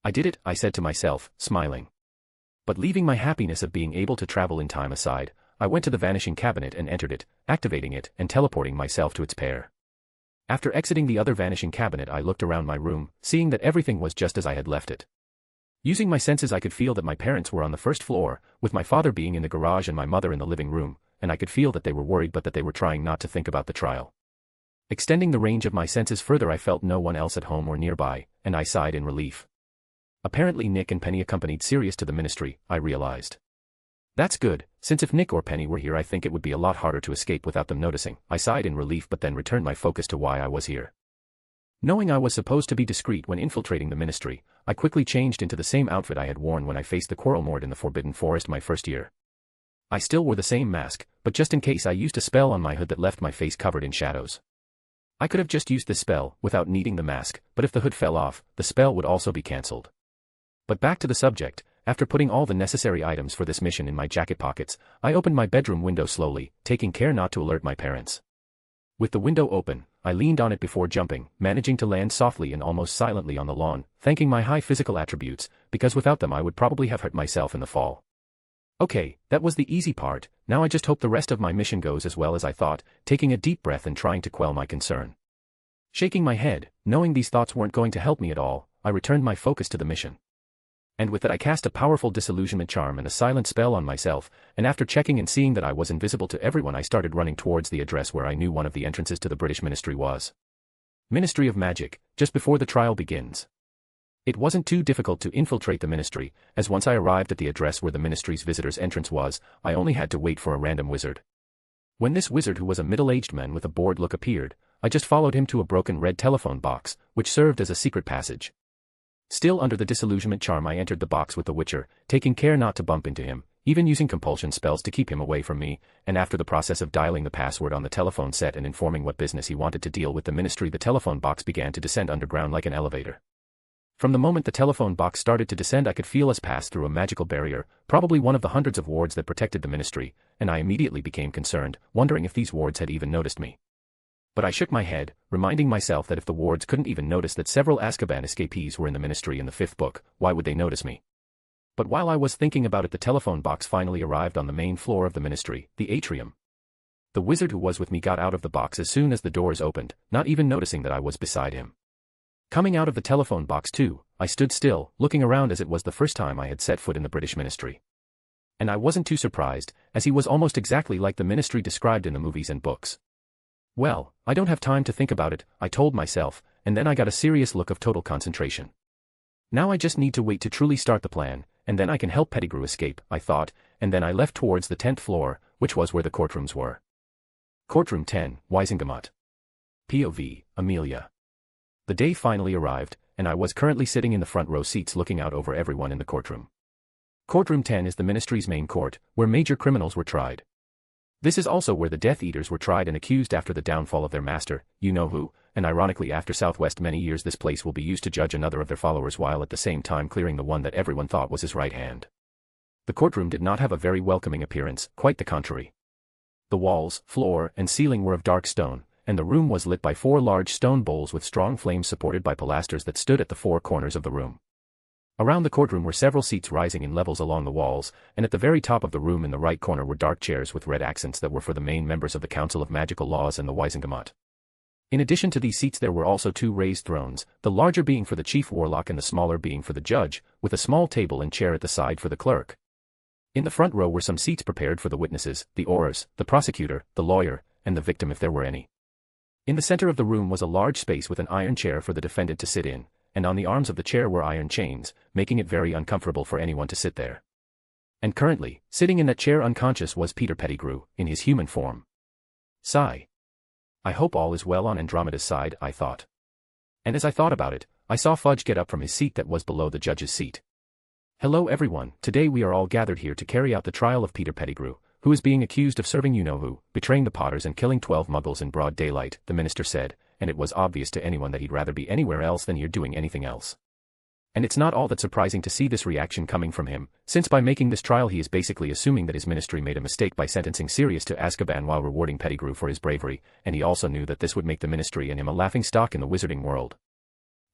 I did it, I said to myself, smiling. But leaving my happiness of being able to travel in time aside, I went to the vanishing cabinet and entered it, activating it and teleporting myself to its pair. After exiting the other vanishing cabinet I looked around my room, seeing that everything was just as I had left it. Using my senses I could feel that my parents were on the first floor, with my father being in the garage and my mother in the living room, and I could feel that they were worried but that they were trying not to think about the trial. Extending the range of my senses further I felt no one else at home or nearby, and I sighed in relief. Apparently Nick and Penny accompanied Sirius to the ministry, I realized. That's good, since if Nick or Penny were here I think it would be a lot harder to escape without them noticing. I sighed in relief but then returned my focus to why I was here. Knowing I was supposed to be discreet when infiltrating the ministry, I quickly changed into the same outfit I had worn when I faced the Quirrell in the Forbidden Forest my first year. I still wore the same mask, but just in case I used a spell on my hood that left my face covered in shadows. I could have just used this spell without needing the mask, but if the hood fell off, the spell would also be cancelled. But back to the subject, after putting all the necessary items for this mission in my jacket pockets, I opened my bedroom window slowly, taking care not to alert my parents. With the window open, I leaned on it before jumping, managing to land softly and almost silently on the lawn, thanking my high physical attributes, because without them I would probably have hurt myself in the fall. Okay, that was the easy part, now I just hope the rest of my mission goes as well as I thought, taking a deep breath and trying to quell my concern. Shaking my head, knowing these thoughts weren't going to help me at all, I returned my focus to the mission. And with that I cast a powerful disillusionment charm and a silent spell on myself, and after checking and seeing that I was invisible to everyone I started running towards the address where I knew one of the entrances to the British Ministry was. Ministry of Magic, just before the trial begins. It wasn't too difficult to infiltrate the ministry, as once I arrived at the address where the ministry's visitors' entrance was, I only had to wait for a random wizard. When this wizard who was a middle-aged man with a bored look appeared, I just followed him to a broken red telephone box, which served as a secret passage. Still under the disillusionment charm I entered the box with the Witcher, taking care not to bump into him, even using compulsion spells to keep him away from me, and after the process of dialing the password on the telephone set and informing what business he wanted to deal with the ministry, the telephone box began to descend underground like an elevator. From the moment the telephone box started to descend I could feel us pass through a magical barrier, probably one of the hundreds of wards that protected the ministry, and I immediately became concerned, wondering if these wards had even noticed me. But I shook my head, reminding myself that if the wards couldn't even notice that several Azkaban escapees were in the ministry in the 5th book, why would they notice me? But while I was thinking about it the telephone box finally arrived on the main floor of the ministry, the atrium. The wizard who was with me got out of the box as soon as the doors opened, not even noticing that I was beside him. Coming out of the telephone box too, I stood still, looking around as it was the first time I had set foot in the British ministry. And I wasn't too surprised, as he was almost exactly like the ministry described in the movies and books. Well, I don't have time to think about it, I told myself, and then I got a serious look of total concentration. Now I just need to wait to truly start the plan, and then I can help Pettigrew escape, I thought, and then I left towards the 10th floor, which was where the courtrooms were. Courtroom 10, Wisingamot. POV, Amelia. The day finally arrived, and I was currently sitting in the front row seats looking out over everyone in the courtroom. Courtroom 10 is the ministry's main court, where major criminals were tried. This is also where the Death Eaters were tried and accused after the downfall of their master, you-know-who, and ironically after Southwest many years this place will be used to judge another of their followers while at the same time clearing the one that everyone thought was his right hand. The courtroom did not have a very welcoming appearance, quite the contrary. The walls, floor, and ceiling were of dark stone, and the room was lit by 4 large stone bowls with strong flames supported by pilasters that stood at the 4 corners of the room. Around the courtroom were several seats rising in levels along the walls, and at the very top of the room in the right corner were dark chairs with red accents that were for the main members of the Council of Magical Laws and the Wisingamot. In addition to these seats there were also 2 raised thrones, the larger being for the chief warlock and the smaller being for the judge, with a small table and chair at the side for the clerk. In the front row were some seats prepared for the witnesses, the aurors, the prosecutor, the lawyer, and the victim if there were any. In the center of the room was a large space with an iron chair for the defendant to sit in, and on the arms of the chair were iron chains, making it very uncomfortable for anyone to sit there. And currently, sitting in that chair unconscious was Peter Pettigrew, in his human form. Sigh. I hope all is well on Andromeda's side, I thought. And as I thought about it, I saw Fudge get up from his seat that was below the judge's seat. Hello everyone, today we are all gathered here to carry out the trial of Peter Pettigrew, who is being accused of serving you-know-who, betraying the Potters and killing 12 muggles in broad daylight, the minister said, and it was obvious to anyone that he'd rather be anywhere else than here doing anything else. And it's not all that surprising to see this reaction coming from him, since by making this trial he is basically assuming that his ministry made a mistake by sentencing Sirius to Azkaban while rewarding Pettigrew for his bravery, and he also knew that this would make the ministry and him a laughingstock in the wizarding world.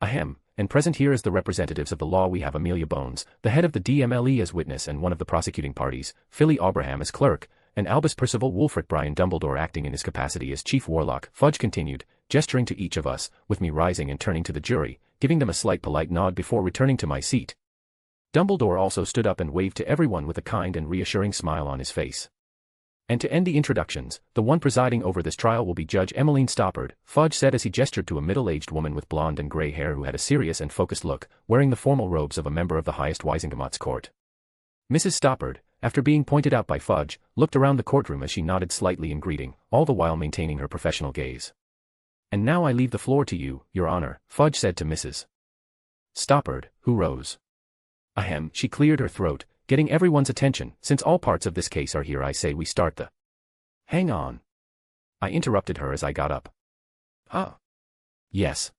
Ahem, and present here as the representatives of the law we have Amelia Bones, the head of the DMLE as witness and one of the prosecuting parties, Philly Abraham as clerk, and Albus Percival Wulfric Brian Dumbledore acting in his capacity as chief warlock, Fudge continued, gesturing to each of us, with me rising and turning to the jury, giving them a slight polite nod before returning to my seat. Dumbledore also stood up and waved to everyone with a kind and reassuring smile on his face. And to end the introductions, the one presiding over this trial will be Judge Emmeline Stoppard, Fudge said as he gestured to a middle-aged woman with blonde and grey hair who had a serious and focused look, wearing the formal robes of a member of the highest Wisingamots court. Mrs. Stoppard, after being pointed out by Fudge, looked around the courtroom as she nodded slightly in greeting, all the while maintaining her professional gaze. And now I leave the floor to you, Your Honor, Fudge said to Mrs. Stoppard, who rose. Ahem, she cleared her throat, getting everyone's attention. Since all parts of this case are here, I say we start the... Hang on. I interrupted her as I got up. Huh? Yes.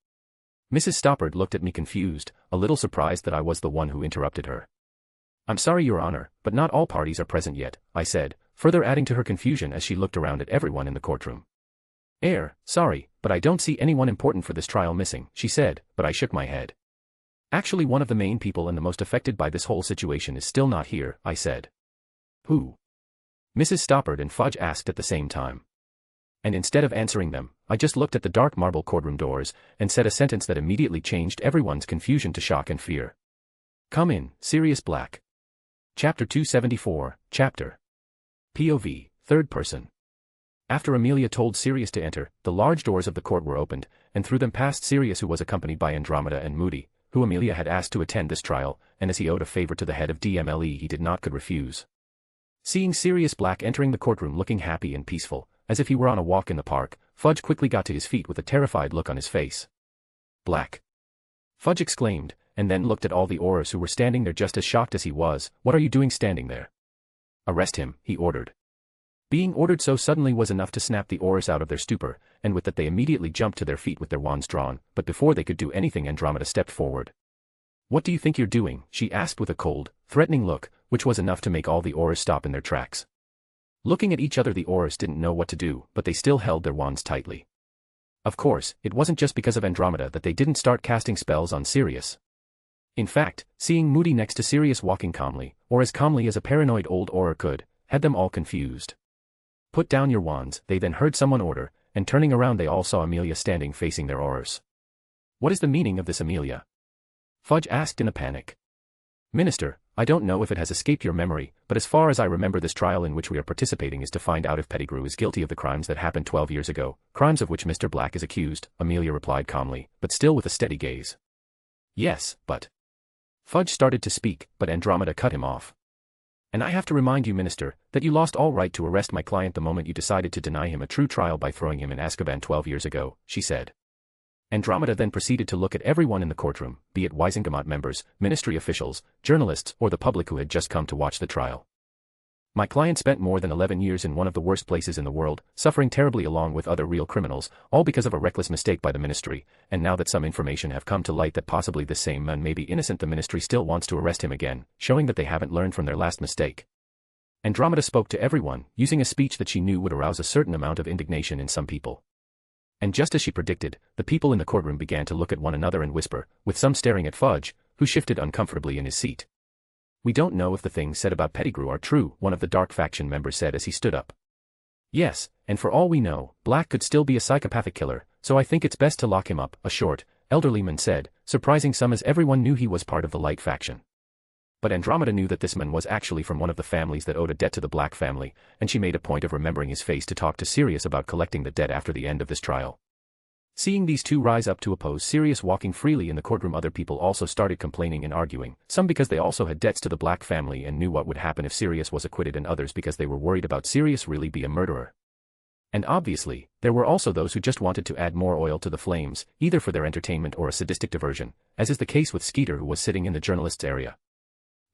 Mrs. Stoppard looked at me confused, a little surprised that I was the one who interrupted her. I'm sorry, Your Honor, but not all parties are present yet, I said, further adding to her confusion as she looked around at everyone in the courtroom. Sorry, but I don't see anyone important for this trial missing, she said, but I shook my head. Actually, one of the main people and the most affected by this whole situation is still not here, I said. Who? Mrs. Stoppard and Fudge asked at the same time. And instead of answering them, I just looked at the dark marble courtroom doors and said a sentence that immediately changed everyone's confusion to shock and fear. Come in, Sirius Black. Chapter 274, Chapter. POV, Third Person. After Amelia told Sirius to enter, the large doors of the court were opened, and through them passed Sirius, who was accompanied by Andromeda and Moody, who Amelia had asked to attend this trial, and as he owed a favor to the head of DMLE he could refuse. Seeing Sirius Black entering the courtroom looking happy and peaceful, as if he were on a walk in the park, Fudge quickly got to his feet with a terrified look on his face. Black! Fudge exclaimed, and then looked at all the Aurors who were standing there just as shocked as he was. What are you doing standing there? Arrest him, he ordered. Being ordered so suddenly was enough to snap the Aurors out of their stupor, and with that they immediately jumped to their feet with their wands drawn, but before they could do anything Andromeda stepped forward. What do you think you're doing? She asked with a cold, threatening look, which was enough to make all the Aurors stop in their tracks. Looking at each other, the Aurors didn't know what to do, but they still held their wands tightly. Of course, it wasn't just because of Andromeda that they didn't start casting spells on Sirius. In fact, seeing Moody next to Sirius walking calmly, or as calmly as a paranoid old Auror could, had them all confused. Put down your wands, they then heard someone order, and turning around they all saw Amelia standing facing their Aurors. What is the meaning of this, Amelia? Fudge asked in a panic. Minister, I don't know if it has escaped your memory, but as far as I remember, this trial in which we are participating is to find out if Pettigrew is guilty of the crimes that happened 12 years ago, crimes of which Mr. Black is accused, Amelia replied calmly, but still with a steady gaze. Yes, but... Fudge started to speak, but Andromeda cut him off. And I have to remind you, Minister, that you lost all right to arrest my client the moment you decided to deny him a true trial by throwing him in Azkaban 12 years ago, she said. Andromeda then proceeded to look at everyone in the courtroom, be it Wisingamot members, ministry officials, journalists, or the public who had just come to watch the trial. My client spent more than 11 years in one of the worst places in the world, suffering terribly along with other real criminals, all because of a reckless mistake by the ministry, and now that some information have come to light that possibly this same man may be innocent, the ministry still wants to arrest him again, showing that they haven't learned from their last mistake. Andromeda spoke to everyone, using a speech that she knew would arouse a certain amount of indignation in some people. And just as she predicted, the people in the courtroom began to look at one another and whisper, with some staring at Fudge, who shifted uncomfortably in his seat. We don't know if the things said about Pettigrew are true, one of the Dark Faction members said as he stood up. Yes, and for all we know, Black could still be a psychopathic killer, so I think it's best to lock him up, a short, elderly man said, surprising some as everyone knew he was part of the Light Faction. But Andromeda knew that this man was actually from one of the families that owed a debt to the Black family, and she made a point of remembering his face to talk to Sirius about collecting the debt after the end of this trial. Seeing these two rise up to oppose Sirius walking freely in the courtroom, other people also started complaining and arguing, some because they also had debts to the Black family and knew what would happen if Sirius was acquitted, and others because they were worried about Sirius really be a murderer. And obviously, there were also those who just wanted to add more oil to the flames, either for their entertainment or a sadistic diversion, as is the case with Skeeter, who was sitting in the journalists' area.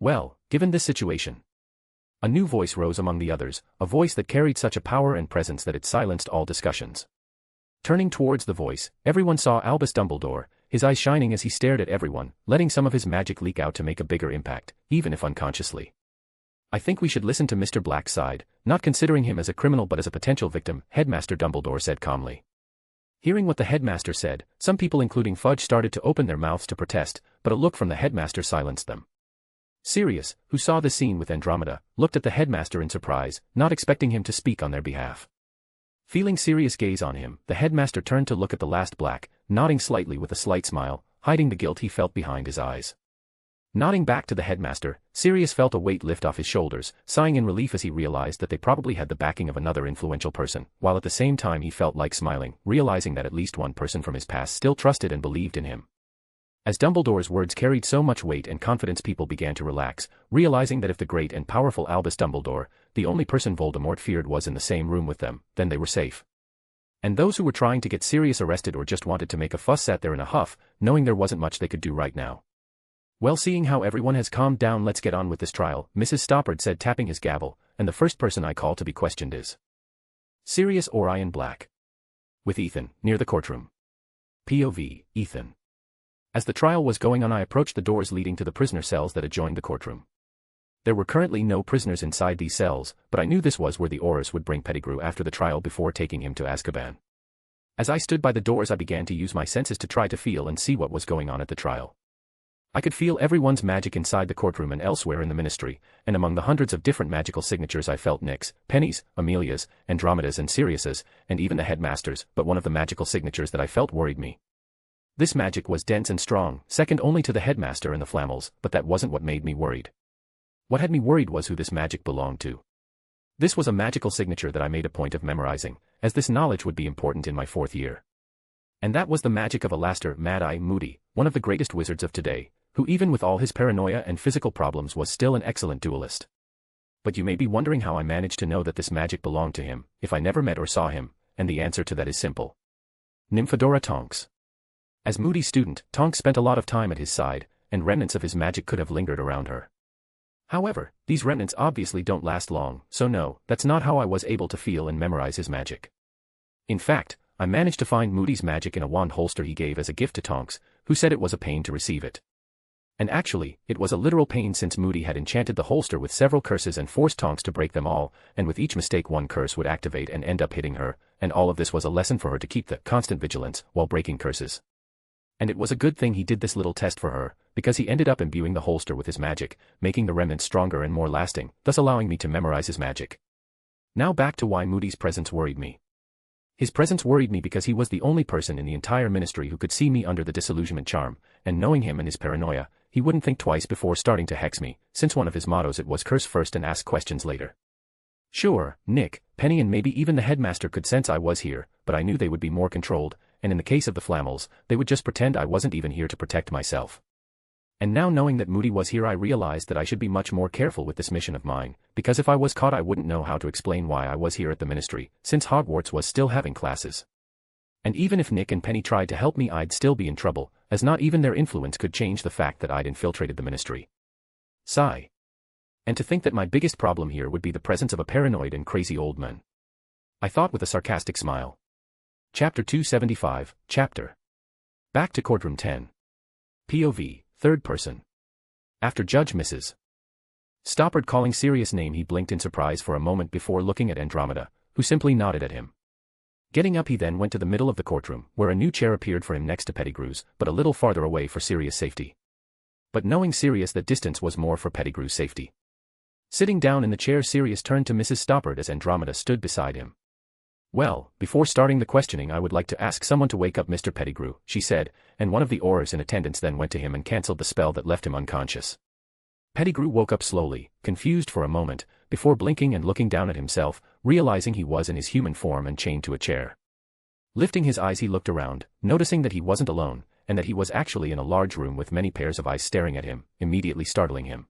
Well, given this situation, a new voice rose among the others, a voice that carried such a power and presence that it silenced all discussions. Turning towards the voice, everyone saw Albus Dumbledore, his eyes shining as he stared at everyone, letting some of his magic leak out to make a bigger impact, even if unconsciously. I think we should listen to Mr. Black's side, not considering him as a criminal but as a potential victim, Headmaster Dumbledore said calmly. Hearing what the headmaster said, some people including Fudge started to open their mouths to protest, but a look from the headmaster silenced them. Sirius, who saw the scene with Andromeda, looked at the headmaster in surprise, not expecting him to speak on their behalf. Feeling Sirius' gaze on him, the headmaster turned to look at the last Black, nodding slightly with a slight smile, hiding the guilt he felt behind his eyes. Nodding back to the headmaster, Sirius felt a weight lift off his shoulders, sighing in relief as he realized that they probably had the backing of another influential person, while at the same time he felt like smiling, realizing that at least one person from his past still trusted and believed in him. As Dumbledore's words carried so much weight and confidence, people began to relax, realizing that if the great and powerful Albus Dumbledore, the only person Voldemort feared, was in the same room with them, then they were safe. And those who were trying to get Sirius arrested or just wanted to make a fuss sat there in a huff, knowing there wasn't much they could do right now. "Well, seeing how everyone has calmed down, let's get on with this trial," Mrs. Stoppard said, tapping his gavel, "and the first person I call to be questioned is Sirius Orion Black." With Ethan, near the courtroom. POV, Ethan. As the trial was going on, I approached the doors leading to the prisoner cells that adjoined the courtroom. There were currently no prisoners inside these cells, but I knew this was where the Aurors would bring Pettigrew after the trial before taking him to Azkaban. As I stood by the doors, I began to use my senses to try to feel and see what was going on at the trial. I could feel everyone's magic inside the courtroom and elsewhere in the ministry, and among the hundreds of different magical signatures I felt Nick's, Penny's, Amelia's, Andromeda's and Sirius's, and even the headmaster's, but one of the magical signatures that I felt worried me. This magic was dense and strong, second only to the headmaster and the Flammels, but that wasn't what made me worried. What had me worried was who this magic belonged to. This was a magical signature that I made a point of memorizing, as this knowledge would be important in my 4th year. And that was the magic of Alastor Mad-Eye Moody, one of the greatest wizards of today, who even with all his paranoia and physical problems was still an excellent duelist. But you may be wondering how I managed to know that this magic belonged to him, if I never met or saw him, and the answer to that is simple. Nymphadora Tonks. As Moody's student, Tonks spent a lot of time at his side, and remnants of his magic could have lingered around her. However, these remnants obviously don't last long, so no, that's not how I was able to feel and memorize his magic. In fact, I managed to find Moody's magic in a wand holster he gave as a gift to Tonks, who said it was a pain to receive it. And actually, it was a literal pain, since Moody had enchanted the holster with several curses and forced Tonks to break them all, and with each mistake one curse would activate and end up hitting her, and all of this was a lesson for her to keep the constant vigilance while breaking curses. And it was a good thing he did this little test for her, because he ended up imbuing the holster with his magic, making the remnants stronger and more lasting, thus allowing me to memorize his magic. Now back to why Moody's presence worried me. His presence worried me because he was the only person in the entire ministry who could see me under the disillusionment charm, and knowing him and his paranoia, he wouldn't think twice before starting to hex me, since one of his mottos it was curse first and ask questions later. Sure, Nick, Penny and maybe even the headmaster could sense I was here, but I knew they would be more controlled, and in the case of the Flammels, they would just pretend I wasn't even here to protect myself. And now knowing that Moody was here, I realized that I should be much more careful with this mission of mine, because if I was caught I wouldn't know how to explain why I was here at the ministry, since Hogwarts was still having classes. And even if Nick and Penny tried to help me, I'd still be in trouble, as not even their influence could change the fact that I'd infiltrated the ministry. Sigh. And to think that my biggest problem here would be the presence of a paranoid and crazy old man. I thought with a sarcastic smile. Chapter 275, Chapter. Back to Courtroom 10. POV, third person. After Judge Mrs. Stoppard calling Sirius' name, he blinked in surprise for a moment before looking at Andromeda, who simply nodded at him. Getting up, he then went to the middle of the courtroom, where a new chair appeared for him next to Pettigrew's, but a little farther away for Sirius' safety. But knowing Sirius, that distance was more for Pettigrew's safety. Sitting down in the chair, Sirius turned to Mrs. Stoppard as Andromeda stood beside him. "Well, before starting the questioning, I would like to ask someone to wake up Mr. Pettigrew," she said, and one of the Aurors in attendance then went to him and cancelled the spell that left him unconscious. Pettigrew woke up slowly, confused for a moment, before blinking and looking down at himself, realizing he was in his human form and chained to a chair. Lifting his eyes, he looked around, noticing that he wasn't alone, and that he was actually in a large room with many pairs of eyes staring at him, immediately startling him.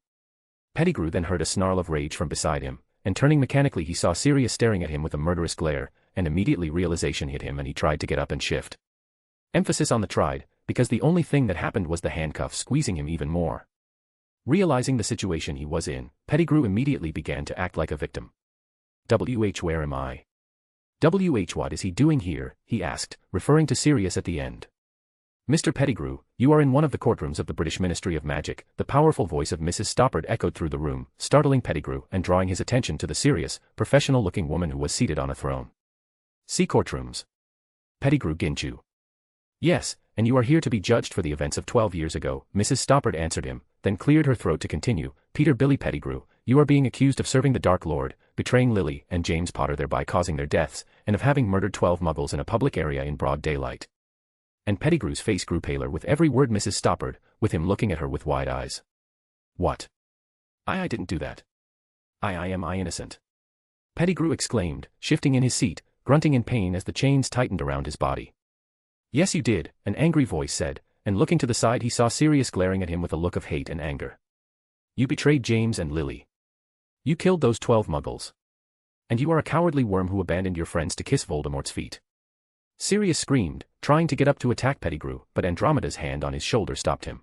Pettigrew then heard a snarl of rage from beside him, and turning mechanically he saw Sirius staring at him with a murderous glare, and immediately realization hit him and he tried to get up and shift. Emphasis on the tried, because the only thing that happened was the handcuff squeezing him even more. Realizing the situation he was in, Pettigrew immediately began to act like a victim. Where am I? What is he doing here? He asked, referring to Sirius at the end. Mr. Pettigrew, you are in one of the courtrooms of the British Ministry of Magic, the powerful voice of Mrs. Stoppard echoed through the room, startling Pettigrew and drawing his attention to the serious, professional-looking woman who was seated on a throne. See courtrooms. Pettigrew Ginchu. Yes, and you are here to be judged for the events of 12 years ago, Mrs. Stoppard answered him, then cleared her throat to continue. Peter Billy Pettigrew, you are being accused of serving the Dark Lord, betraying Lily and James Potter, thereby causing their deaths, and of having murdered 12 muggles in a public area in broad daylight. And Pettigrew's face grew paler with every word Mrs. Stoppard, with him looking at her with wide eyes. What? I didn't do that. I am innocent. Pettigrew exclaimed, shifting in his seat, grunting in pain as the chains tightened around his body. Yes you did, an angry voice said, and looking to the side he saw Sirius glaring at him with a look of hate and anger. You betrayed James and Lily. You killed those 12 muggles. And you are a cowardly worm who abandoned your friends to kiss Voldemort's feet. Sirius screamed, trying to get up to attack Pettigrew, but Andromeda's hand on his shoulder stopped him.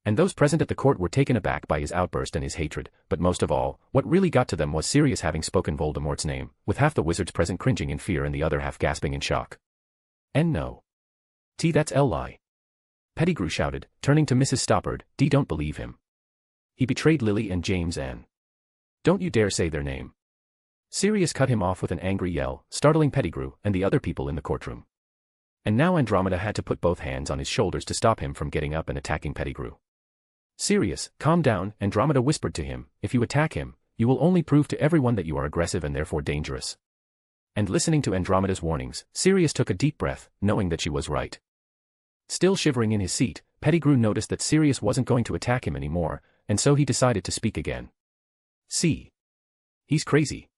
And those present at the court were taken aback by his outburst and his hatred, but most of all, what really got to them was Sirius having spoken Voldemort's name, with half the wizards present cringing in fear and the other half gasping in shock. And no. That's L-lie. Pettigrew shouted, turning to Mrs. Stoppard, don't believe him. He betrayed Lily and James and... Don't you dare say their name. Sirius cut him off with an angry yell, startling Pettigrew and the other people in the courtroom. And now Andromeda had to put both hands on his shoulders to stop him from getting up and attacking Pettigrew. Sirius, calm down, Andromeda whispered to him, if you attack him, you will only prove to everyone that you are aggressive and therefore dangerous. And listening to Andromeda's warnings, Sirius took a deep breath, knowing that she was right. Still shivering in his seat, Pettigrew noticed that Sirius wasn't going to attack him anymore, and so he decided to speak again. See. He's crazy.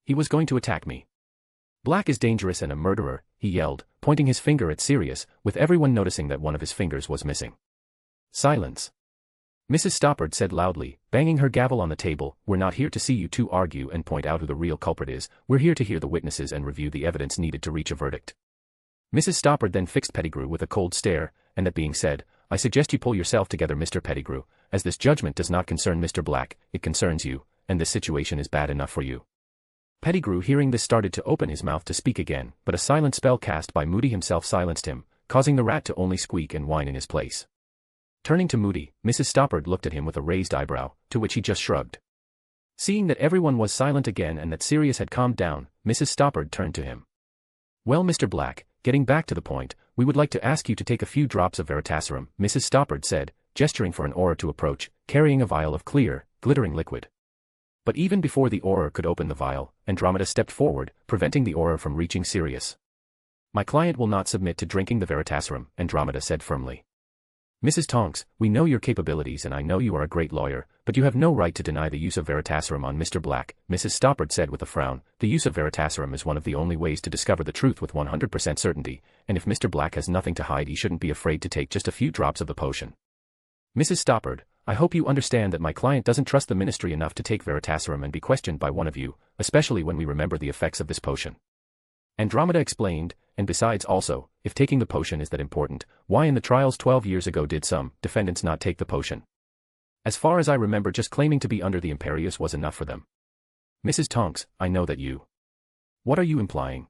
He was going to attack me. Black is dangerous and a murderer, he yelled, pointing his finger at Sirius, with everyone noticing that one of his fingers was missing. Silence. Mrs. Stoppard said loudly, banging her gavel on the table, we're not here to see you two argue and point out who the real culprit is, we're here to hear the witnesses and review the evidence needed to reach a verdict. Mrs. Stoppard then fixed Pettigrew with a cold stare, and that being said, I suggest you pull yourself together Mr. Pettigrew, as this judgment does not concern Mr. Black, it concerns you, and this situation is bad enough for you. Pettigrew hearing this started to open his mouth to speak again, but a silent spell cast by Moody himself silenced him, causing the rat to only squeak and whine in his place. Turning to Moody, Mrs. Stoppard looked at him with a raised eyebrow, to which he just shrugged. Seeing that everyone was silent again and that Sirius had calmed down, Mrs. Stoppard turned to him. Well Mr. Black, getting back to the point, we would like to ask you to take a few drops of Veritaserum, Mrs. Stoppard said, gesturing for an Auror to approach, carrying a vial of clear, glittering liquid. But even before the Auror could open the vial, Andromeda stepped forward, preventing the Auror from reaching Sirius. My client will not submit to drinking the Veritaserum, Andromeda said firmly. Mrs. Tonks, we know your capabilities and I know you are a great lawyer, but you have no right to deny the use of Veritaserum on Mr. Black, Mrs. Stoppard said with a frown. The use of Veritaserum is one of the only ways to discover the truth with 100% certainty, and if Mr. Black has nothing to hide he shouldn't be afraid to take just a few drops of the potion. Mrs. Stoppard, I hope you understand that my client doesn't trust the ministry enough to take Veritaserum and be questioned by one of you, especially when we remember the effects of this potion. Andromeda explained, and besides also, if taking the potion is that important, why in the trials 12 years ago did some defendants not take the potion? As far as I remember just claiming to be under the Imperius was enough for them. Mrs. Tonks, I know that you. What are you implying?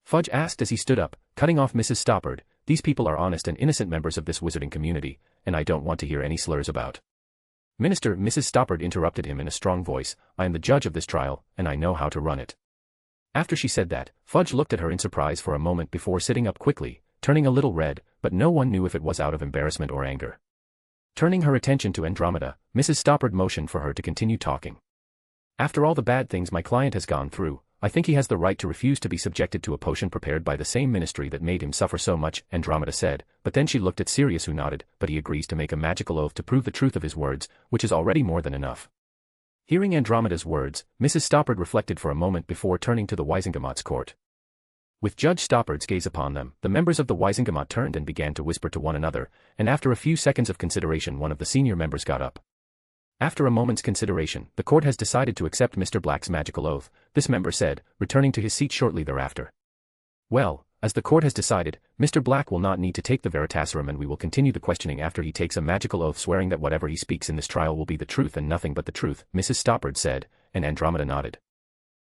Fudge asked as he stood up, cutting off Mrs. Stoppard, these people are honest and innocent members of this wizarding community, and I don't want to hear any slurs about. Minister, Mrs. Stoppard interrupted him in a strong voice, I am the judge of this trial, and I know how to run it. After she said that, Fudge looked at her in surprise for a moment before sitting up quickly, turning a little red, but no one knew if it was out of embarrassment or anger. Turning her attention to Andromeda, Mrs. Stoppard motioned for her to continue talking. After all the bad things my client has gone through, I think he has the right to refuse to be subjected to a potion prepared by the same ministry that made him suffer so much, Andromeda said, but then she looked at Sirius who nodded, but he agrees to make a magical oath to prove the truth of his words, which is already more than enough. Hearing Andromeda's words, Mrs. Stoppard reflected for a moment before turning to the Wisengamot's court. With Judge Stoppard's gaze upon them, the members of the Wisengamot turned and began to whisper to one another, and after a few seconds of consideration one of the senior members got up. After a moment's consideration, the court has decided to accept Mr. Black's magical oath, this member said, returning to his seat shortly thereafter. Well, as the court has decided, Mr. Black will not need to take the Veritaserum and we will continue the questioning after he takes a magical oath swearing that whatever he speaks in this trial will be the truth and nothing but the truth, Mrs. Stoppard said, and Andromeda nodded.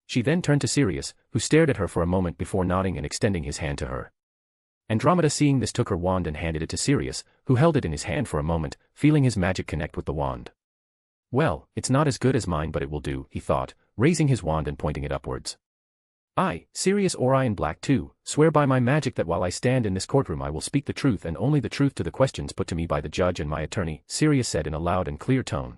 She then turned to Sirius, who stared at her for a moment before nodding and extending his hand to her. Andromeda seeing this took her wand and handed it to Sirius, who held it in his hand for a moment, feeling his magic connect with the wand. Well, it's not as good as mine but it will do, he thought, raising his wand and pointing it upwards. I, Sirius Orion Black II, swear by my magic that while I stand in this courtroom I will speak the truth and only the truth to the questions put to me by the judge and my attorney, Sirius said in a loud and clear tone.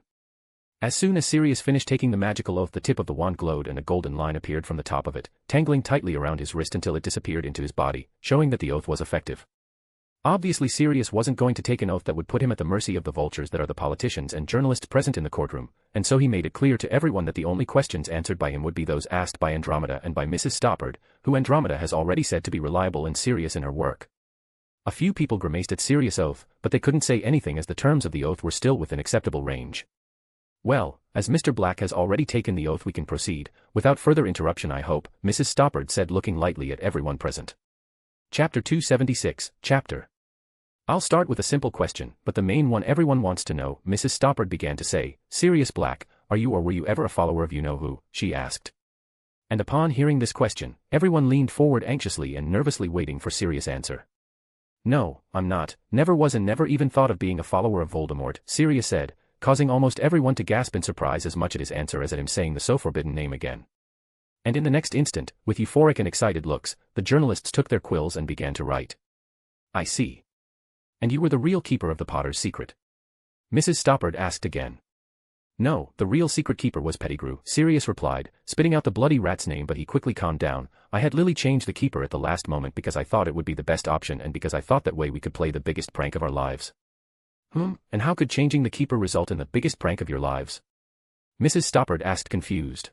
As soon as Sirius finished taking the magical oath the tip of the wand glowed and a golden line appeared from the top of it, tangling tightly around his wrist until it disappeared into his body, showing that the oath was effective. Obviously Sirius wasn't going to take an oath that would put him at the mercy of the vultures that are the politicians and journalists present in the courtroom, and so he made it clear to everyone that the only questions answered by him would be those asked by Andromeda and by Mrs. Stoppard, who Andromeda has already said to be reliable and serious in her work. A few people grimaced at Sirius' oath, but they couldn't say anything as the terms of the oath were still within acceptable range. Well, as Mr. Black has already taken the oath, we can proceed, without further interruption, I hope, Mrs. Stoppard said, looking lightly at everyone present. Chapter 276, Chapter. I'll start with a simple question, but the main one everyone wants to know, Mrs. Stoppard began to say. Sirius Black, are you or were you ever a follower of you-know-who, she asked. And upon hearing this question, everyone leaned forward anxiously and nervously waiting for Sirius' answer. No, I'm not, never was and never even thought of being a follower of Voldemort, Sirius said, causing almost everyone to gasp in surprise as much at his answer as at him saying the so forbidden name again. And in the next instant, with euphoric and excited looks, the journalists took their quills and began to write. I see. And you were the real keeper of the Potter's secret? Mrs. Stoppard asked again. No, the real secret keeper was Pettigrew, Sirius replied, spitting out the bloody rat's name, but he quickly calmed down. I had Lily change the keeper at the last moment because I thought it would be the best option and because I thought that way we could play the biggest prank of our lives. And how could changing the keeper result in the biggest prank of your lives? Mrs. Stoppard asked, confused.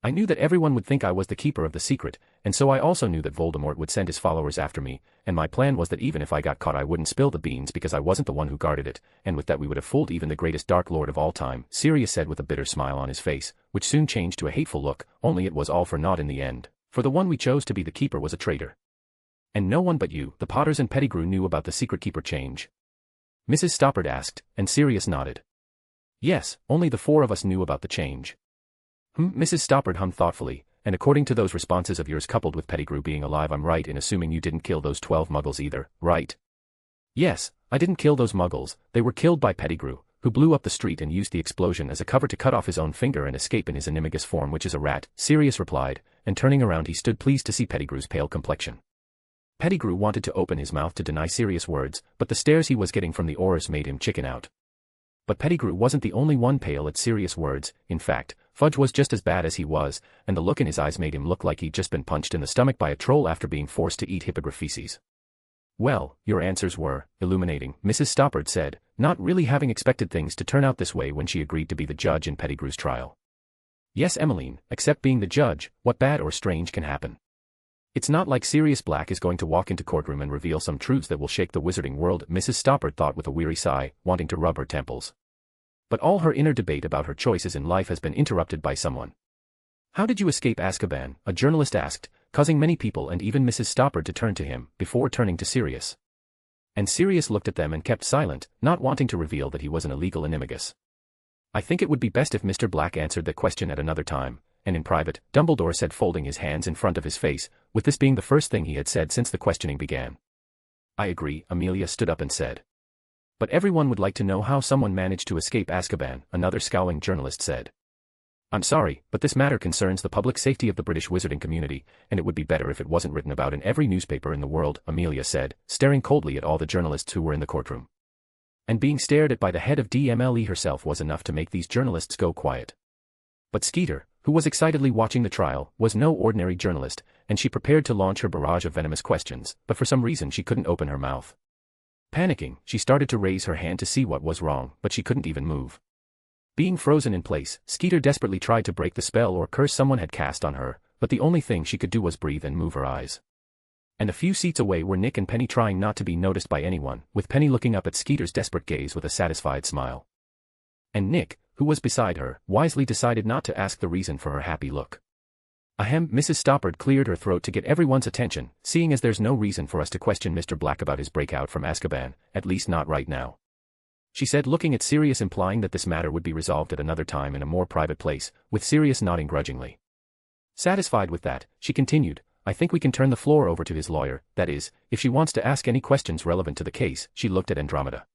I knew that everyone would think I was the keeper of the secret, and so I also knew that Voldemort would send his followers after me, and my plan was that even if I got caught I wouldn't spill the beans because I wasn't the one who guarded it, and with that we would have fooled even the greatest Dark Lord of all time, Sirius said with a bitter smile on his face, which soon changed to a hateful look, only it was all for naught in the end, for the one we chose to be the keeper was a traitor. And no one but you, the Potters and Pettigrew knew about the secret keeper change? Mrs. Stoppard asked, and Sirius nodded. Yes, only the four of us knew about the change. Mrs. Stoppard hummed thoughtfully, and according to those responses of yours coupled with Pettigrew being alive, I'm right in assuming you didn't kill those 12 muggles either, right? Yes, I didn't kill those muggles, they were killed by Pettigrew, who blew up the street and used the explosion as a cover to cut off his own finger and escape in his animagus form, which is a rat, Sirius replied, and turning around he stood pleased to see Pettigrew's pale complexion. Pettigrew wanted to open his mouth to deny Sirius' words, but the stares he was getting from the Aurors made him chicken out. But Pettigrew wasn't the only one pale at Sirius' words. In fact, Fudge was just as bad as he was, and the look in his eyes made him look like he'd just been punched in the stomach by a troll after being forced to eat hippogriff feces. Well, your answers were illuminating, Mrs. Stoppard said, not really having expected things to turn out this way when she agreed to be the judge in Pettigrew's trial. Yes, Emmeline, except being the judge, what bad or strange can happen? It's not like Sirius Black is going to walk into Courtroom and reveal some truths that will shake the wizarding world, Mrs. Stoppard thought with a weary sigh, wanting to rub her temples. But all her inner debate about her choices in life has been interrupted by someone. How did you escape Azkaban? A journalist asked, causing many people and even Mrs. Stoppard to turn to him, before turning to Sirius. And Sirius looked at them and kept silent, not wanting to reveal that he was an illegal animagus. I think it would be best if Mr. Black answered the question at another time, and in private, Dumbledore said, folding his hands in front of his face, with this being the first thing he had said since the questioning began. I agree, Amelia stood up and said. But everyone would like to know how someone managed to escape Azkaban, another scowling journalist said. I'm sorry, but this matter concerns the public safety of the British wizarding community, and it would be better if it wasn't written about in every newspaper in the world, Amelia said, staring coldly at all the journalists who were in the courtroom. And being stared at by the head of DMLE herself was enough to make these journalists go quiet. But Skeeter, who was excitedly watching the trial, was no ordinary journalist, and she prepared to launch her barrage of venomous questions, but for some reason she couldn't open her mouth. Panicking, she started to raise her hand to see what was wrong, but she couldn't even move. Being frozen in place, Skeeter desperately tried to break the spell or curse someone had cast on her, but the only thing she could do was breathe and move her eyes. And a few seats away were Nick and Penny, trying not to be noticed by anyone, with Penny looking up at Skeeter's desperate gaze with a satisfied smile. And Nick, who was beside her, wisely decided not to ask the reason for her happy look. Ahem, Mrs. Stoppard cleared her throat to get everyone's attention, seeing as there's no reason for us to question Mr. Black about his breakout from Azkaban, at least not right now. She said, looking at Sirius, implying that this matter would be resolved at another time in a more private place, with Sirius nodding grudgingly. Satisfied with that, she continued, I think we can turn the floor over to his lawyer, that is, if she wants to ask any questions relevant to the case. She looked at Andromeda.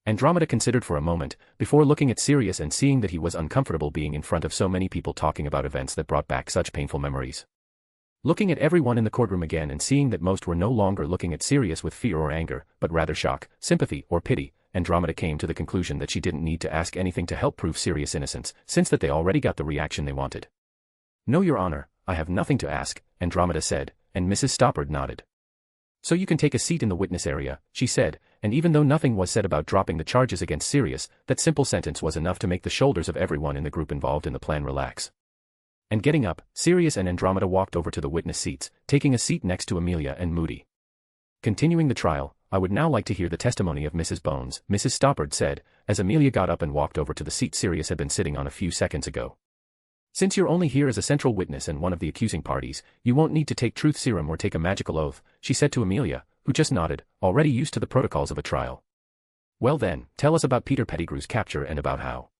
Andromeda considered for a moment, before looking at Sirius and seeing that he was uncomfortable being in front of so many people talking about events that brought back such painful memories. Looking at everyone in the courtroom again and seeing that most were no longer looking at Sirius with fear or anger, but rather shock, sympathy, or pity, Andromeda came to the conclusion that she didn't need to ask anything to help prove Sirius' innocence, since that they already got the reaction they wanted. No, Your Honor, I have nothing to ask, Andromeda said, and Mrs. Stoppard nodded. So you can take a seat in the witness area, she said, and even though nothing was said about dropping the charges against Sirius, that simple sentence was enough to make the shoulders of everyone in the group involved in the plan relax. And getting up, Sirius and Andromeda walked over to the witness seats, taking a seat next to Amelia and Moody. Continuing the trial, I would now like to hear the testimony of Mrs. Bones, Mrs. Stoppard said, as Amelia got up and walked over to the seat Sirius had been sitting on a few seconds ago. Since you're only here as a central witness and one of the accusing parties, you won't need to take truth serum or take a magical oath, she said to Amelia, who just nodded, already used to the protocols of a trial. Well then, tell us about Peter Pettigrew's capture and about how.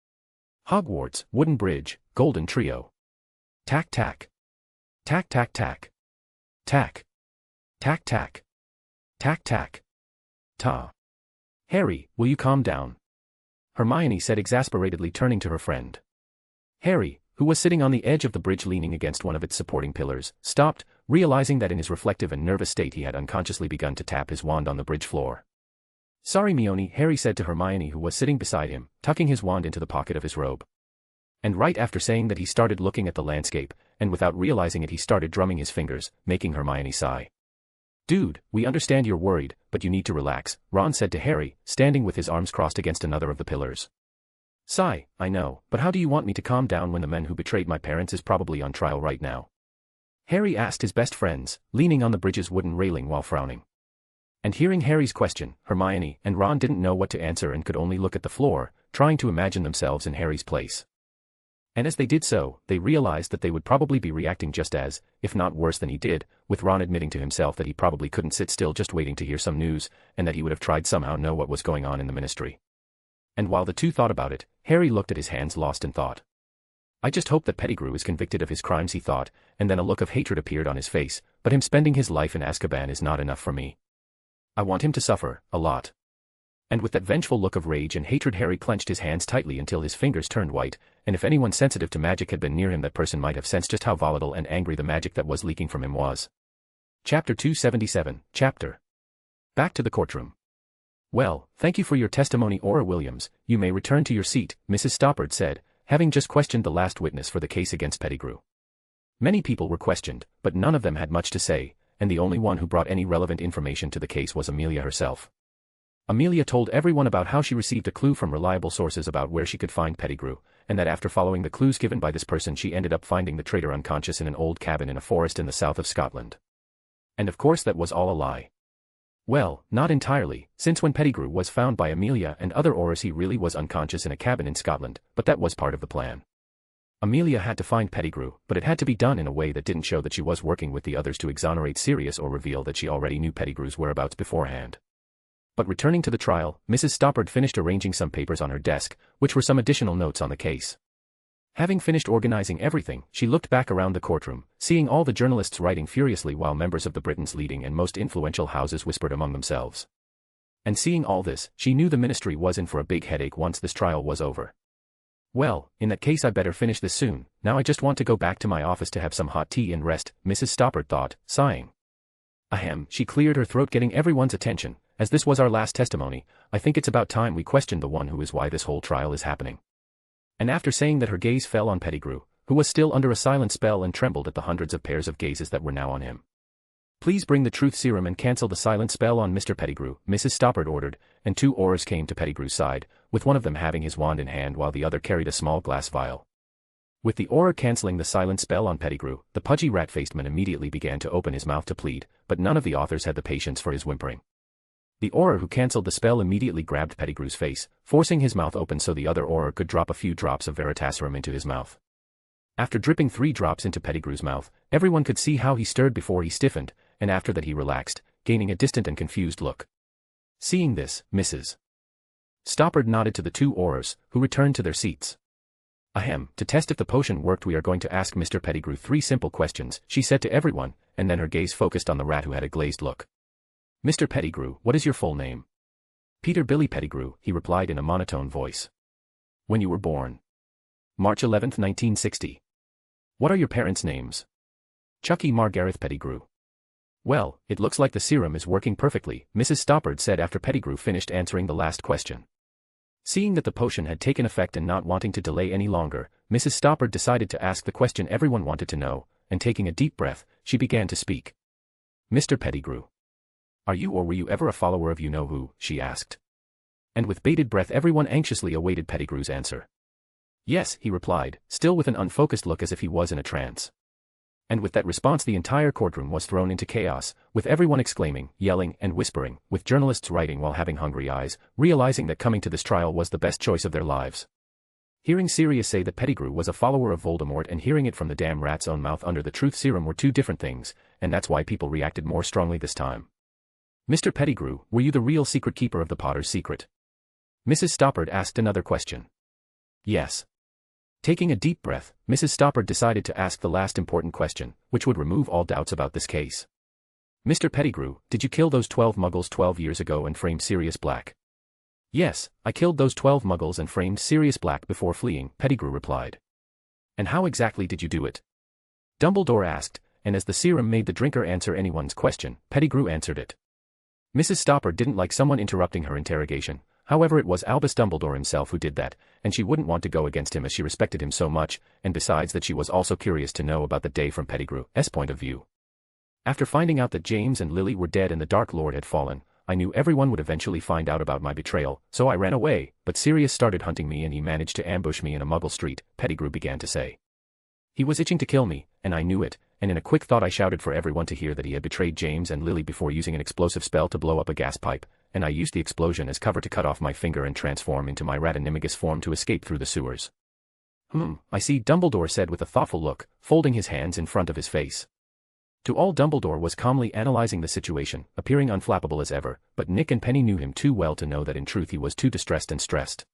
Hogwarts, wooden bridge, golden trio. Tack tack. Tack tack tack. Tack. Tack tack. Tack tack. Ta. Harry, will you calm down? Hermione said exasperatedly, turning to her friend. Harry, who was sitting on the edge of the bridge leaning against one of its supporting pillars, stopped, realizing that in his reflective and nervous state he had unconsciously begun to tap his wand on the bridge floor. Sorry Mione, Harry said to Hermione, who was sitting beside him, tucking his wand into the pocket of his robe. And right after saying that, he started looking at the landscape, and without realizing it he started drumming his fingers, making Hermione sigh. Dude, we understand you're worried, but you need to relax, Ron said to Harry, standing with his arms crossed against another of the pillars. Sigh, I know, but how do you want me to calm down when the man who betrayed my parents is probably on trial right now? Harry asked his best friends, leaning on the bridge's wooden railing while frowning. And hearing Harry's question, Hermione and Ron didn't know what to answer and could only look at the floor, trying to imagine themselves in Harry's place. And as they did so, they realized that they would probably be reacting just as, if not worse than he did, with Ron admitting to himself that he probably couldn't sit still just waiting to hear some news, and that he would have tried somehow know what was going on in the ministry. And while the two thought about it, Harry looked at his hands lost in thought. I just hope that Pettigrew is convicted of his crimes, he thought, and then a look of hatred appeared on his face, but him spending his life in Azkaban is not enough for me. I want him to suffer, a lot. And with that vengeful look of rage and hatred, Harry clenched his hands tightly until his fingers turned white, and if anyone sensitive to magic had been near him, that person might have sensed just how volatile and angry the magic that was leaking from him was. Chapter 277, Chapter. Back to the courtroom. Well, thank you for your testimony, Aura Williams, you may return to your seat, Mrs. Stoppard said, having just questioned the last witness for the case against Pettigrew. Many people were questioned, but none of them had much to say, and the only one who brought any relevant information to the case was Amelia herself. Amelia told everyone about how she received a clue from reliable sources about where she could find Pettigrew, and that after following the clues given by this person she ended up finding the traitor unconscious in an old cabin in a forest in the south of Scotland. And of course that was all a lie. Well, not entirely, since when Pettigrew was found by Amelia and other Aurors he really was unconscious in a cabin in Scotland, but that was part of the plan. Amelia had to find Pettigrew, but it had to be done in a way that didn't show that she was working with the others to exonerate Sirius or reveal that she already knew Pettigrew's whereabouts beforehand. But returning to the trial, Mrs. Stoppard finished arranging some papers on her desk, which were some additional notes on the case. Having finished organizing everything, she looked back around the courtroom, seeing all the journalists writing furiously while members of the Britain's leading and most influential houses whispered among themselves. And seeing all this, she knew the ministry was in for a big headache once this trial was over. Well, in that case I better finish this soon, now I just want to go back to my office to have some hot tea and rest, Mrs. Stoppard thought, sighing. Ahem, she cleared her throat, getting everyone's attention. As this was our last testimony, I think it's about time we questioned the one who is why this whole trial is happening. And after saying that, her gaze fell on Pettigrew, who was still under a silent spell and trembled at the hundreds of pairs of gazes that were now on him. Please bring the truth serum and cancel the silent spell on Mr. Pettigrew, Mrs. Stoppard ordered, and two Aurors came to Pettigrew's side, with one of them having his wand in hand while the other carried a small glass vial. With the Auror canceling the silent spell on Pettigrew, the pudgy rat-faced man immediately began to open his mouth to plead, but none of the authors had the patience for his whimpering. The Auror who cancelled the spell immediately grabbed Pettigrew's face, forcing his mouth open so the other Auror could drop a few drops of Veritaserum into his mouth. After dripping 3 drops into Pettigrew's mouth, everyone could see how he stirred before he stiffened, and after that he relaxed, gaining a distant and confused look. Seeing this, Mrs. Stoppard nodded to the two Aurors, who returned to their seats. Ahem, to test if the potion worked we are going to ask Mr. Pettigrew 3 simple questions, she said to everyone, and then her gaze focused on the rat who had a glazed look. Mr. Pettigrew, what is your full name? Peter Billy Pettigrew, he replied in a monotone voice. When you were born? March 11, 1960. What are your parents' names? Chucky Margareth Pettigrew. Well, it looks like the serum is working perfectly, Mrs. Stoppard said after Pettigrew finished answering the last question. Seeing that the potion had taken effect and not wanting to delay any longer, Mrs. Stoppard decided to ask the question everyone wanted to know, and taking a deep breath, she began to speak. Mr. Pettigrew. Are you or were you ever a follower of you-know-who, she asked. And with bated breath everyone anxiously awaited Pettigrew's answer. Yes, he replied, still with an unfocused look as if he was in a trance. And with that response the entire courtroom was thrown into chaos, with everyone exclaiming, yelling, and whispering, with journalists writing while having hungry eyes, realizing that coming to this trial was the best choice of their lives. Hearing Sirius say that Pettigrew was a follower of Voldemort and hearing it from the damn rat's own mouth under the truth serum were two different things, and that's why people reacted more strongly this time. Mr. Pettigrew, were you the real secret keeper of the Potter's secret? Mrs. Stoppard asked another question. Yes. Taking a deep breath, Mrs. Stoppard decided to ask the last important question, which would remove all doubts about this case. Mr. Pettigrew, did you kill those 12 muggles 12 years ago and frame Sirius Black? Yes, I killed those 12 muggles and framed Sirius Black before fleeing, Pettigrew replied. And how exactly did you do it? Dumbledore asked, and as the serum made the drinker answer anyone's question, Pettigrew answered it. Mrs. Stoppard didn't like someone interrupting her interrogation. However, it was Albus Dumbledore himself who did that, and she wouldn't want to go against him as she respected him so much, and besides that she was also curious to know about the day from Pettigrew's point of view. After finding out that James and Lily were dead and the Dark Lord had fallen, I knew everyone would eventually find out about my betrayal, so I ran away, but Sirius started hunting me and he managed to ambush me in a Muggle street, Pettigrew began to say. He was itching to kill me, and I knew it, and in a quick thought I shouted for everyone to hear that he had betrayed James and Lily before using an explosive spell to blow up a gas pipe, and I used the explosion as cover to cut off my finger and transform into my Ratanimigus form to escape through the sewers. I see, Dumbledore said with a thoughtful look, folding his hands in front of his face. To all Dumbledore was calmly analyzing the situation, appearing unflappable as ever, but Nick and Penny knew him too well to know that in truth he was too distressed and stressed.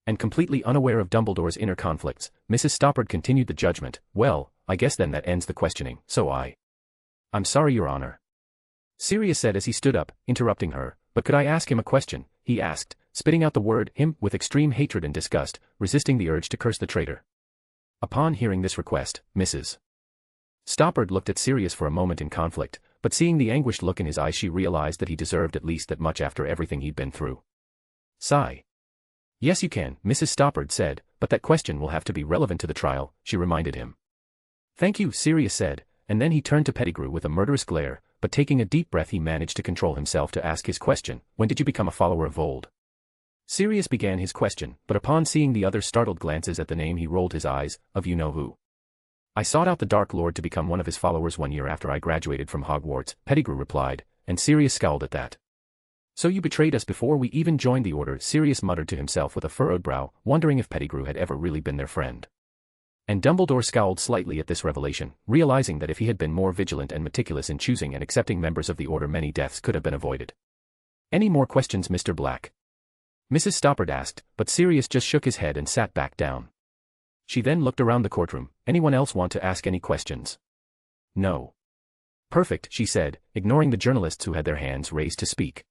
And completely unaware of Dumbledore's inner conflicts, Mrs. Stoppard continued the judgment. Well, I guess then that ends the questioning, so I'm sorry, Your Honor. Sirius said as he stood up, interrupting her, but could I ask him a question, he asked, spitting out the word, him, with extreme hatred and disgust, resisting the urge to curse the traitor. Upon hearing this request, Mrs. Stoppard looked at Sirius for a moment in conflict, but seeing the anguished look in his eyes she realized that he deserved at least that much after everything he'd been through. Sigh. Yes you can, Mrs. Stoppard said, but that question will have to be relevant to the trial, she reminded him. Thank you, Sirius said, and then he turned to Pettigrew with a murderous glare, but taking a deep breath he managed to control himself to ask his question, when did you become a follower of Vold? Sirius began his question, but upon seeing the other's startled glances at the name he rolled his eyes, of you-know-who. I sought out the Dark Lord to become one of his followers 1 year after I graduated from Hogwarts, Pettigrew replied, and Sirius scowled at that. So you betrayed us before we even joined the order, Sirius muttered to himself with a furrowed brow, wondering if Pettigrew had ever really been their friend. And Dumbledore scowled slightly at this revelation, realizing that if he had been more vigilant and meticulous in choosing and accepting members of the order many deaths could have been avoided. Any more questions, Mr. Black? Mrs. Stoppard asked, but Sirius just shook his head and sat back down. She then looked around the courtroom. Anyone else want to ask any questions? No. Perfect, she said, ignoring the journalists who had their hands raised to speak.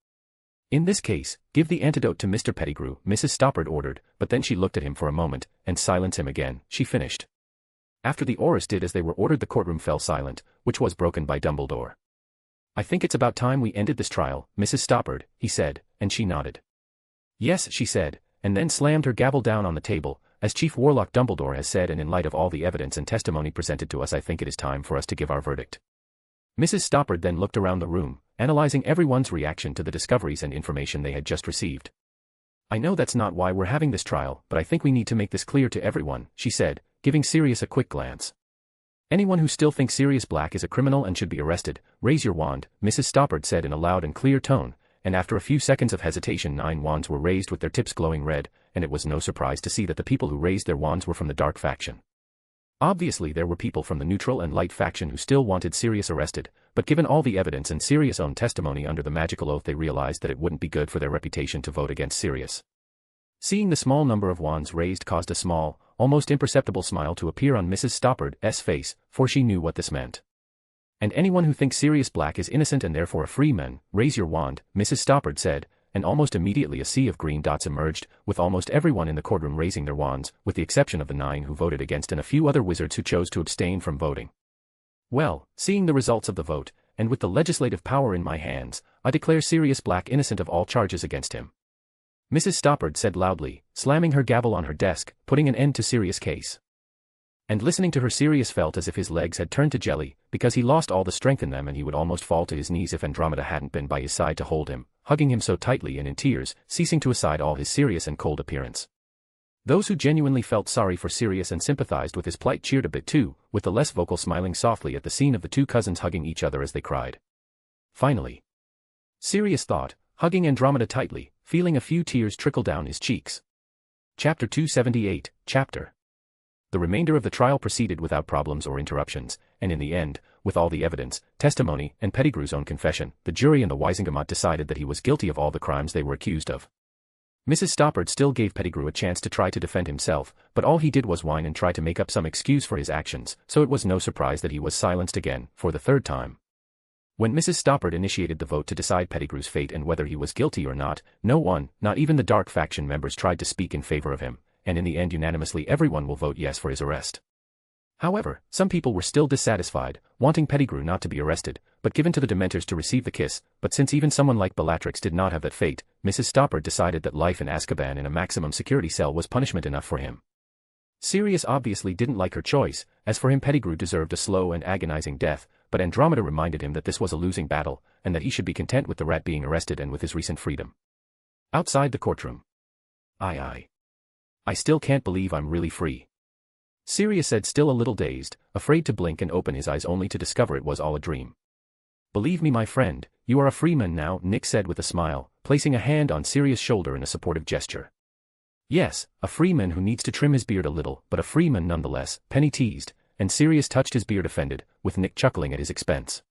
In this case, give the antidote to Mr. Pettigrew, Mrs. Stoppard ordered, but then she looked at him for a moment, and silence him again, she finished. After the Aurors did as they were ordered the courtroom fell silent, which was broken by Dumbledore. I think it's about time we ended this trial, Mrs. Stoppard, he said, and she nodded. Yes, she said, and then slammed her gavel down on the table. As Chief Warlock Dumbledore has said, and in light of all the evidence and testimony presented to us, I think it is time for us to give our verdict. Mrs. Stoppard then looked around the room, analyzing everyone's reaction to the discoveries and information they had just received. I know that's not why we're having this trial, but I think we need to make this clear to everyone, she said, giving Sirius a quick glance. Anyone who still thinks Sirius Black is a criminal and should be arrested, raise your wand, Mrs. Stoppard said in a loud and clear tone, and after a few seconds of hesitation 9 wands were raised with their tips glowing red, and it was no surprise to see that the people who raised their wands were from the dark faction. Obviously there were people from the neutral and light faction who still wanted Sirius arrested, but given all the evidence and Sirius' own testimony under the magical oath they realized that it wouldn't be good for their reputation to vote against Sirius. Seeing the small number of wands raised caused a small, almost imperceptible smile to appear on Mrs. Stoppard's face, for she knew what this meant. And anyone who thinks Sirius Black is innocent and therefore a free man, raise your wand, Mrs. Stoppard said, and almost immediately a sea of green dots emerged, with almost everyone in the courtroom raising their wands, with the exception of the 9 who voted against and a few other wizards who chose to abstain from voting. Well, seeing the results of the vote, and with the legislative power in my hands, I declare Sirius Black innocent of all charges against him. Mrs. Stoppard said loudly, slamming her gavel on her desk, putting an end to Sirius' case. And listening to her, Sirius felt as if his legs had turned to jelly, because he lost all the strength in them and he would almost fall to his knees if Andromeda hadn't been by his side to hold him, hugging him so tightly and in tears, ceasing to hide all his serious and cold appearance. Those who genuinely felt sorry for Sirius and sympathized with his plight cheered a bit too, with the less vocal smiling softly at the scene of the two cousins hugging each other as they cried. Finally, Sirius thought, hugging Andromeda tightly, feeling a few tears trickle down his cheeks. Chapter 278, Chapter. The remainder of the trial proceeded without problems or interruptions, and in the end, with all the evidence, testimony, and Pettigrew's own confession, the jury and the Wisingamot decided that he was guilty of all the crimes they were accused of. Mrs. Stoppard still gave Pettigrew a chance to try to defend himself, but all he did was whine and try to make up some excuse for his actions, so it was no surprise that he was silenced again, for the third time. When Mrs. Stoppard initiated the vote to decide Pettigrew's fate and whether he was guilty or not, no one, not even the Dark Faction members, tried to speak in favor of him, and in the end unanimously everyone will vote yes for his arrest. However, some people were still dissatisfied, wanting Pettigrew not to be arrested, but given to the Dementors to receive the kiss, but since even someone like Bellatrix did not have that fate, Mrs. Stoppard decided that life in Azkaban in a maximum security cell was punishment enough for him. Sirius obviously didn't like her choice, as for him Pettigrew deserved a slow and agonizing death, but Andromeda reminded him that this was a losing battle, and that he should be content with the rat being arrested and with his recent freedom. Outside the courtroom. I still can't believe I'm really free. Sirius said, still a little dazed, afraid to blink and open his eyes only to discover it was all a dream. Believe me, my friend, you are a free man now, Nick said with a smile, placing a hand on Sirius' shoulder in a supportive gesture. Yes, a free man who needs to trim his beard a little, but a free man nonetheless, Penny teased, and Sirius touched his beard offended, with Nick chuckling at his expense.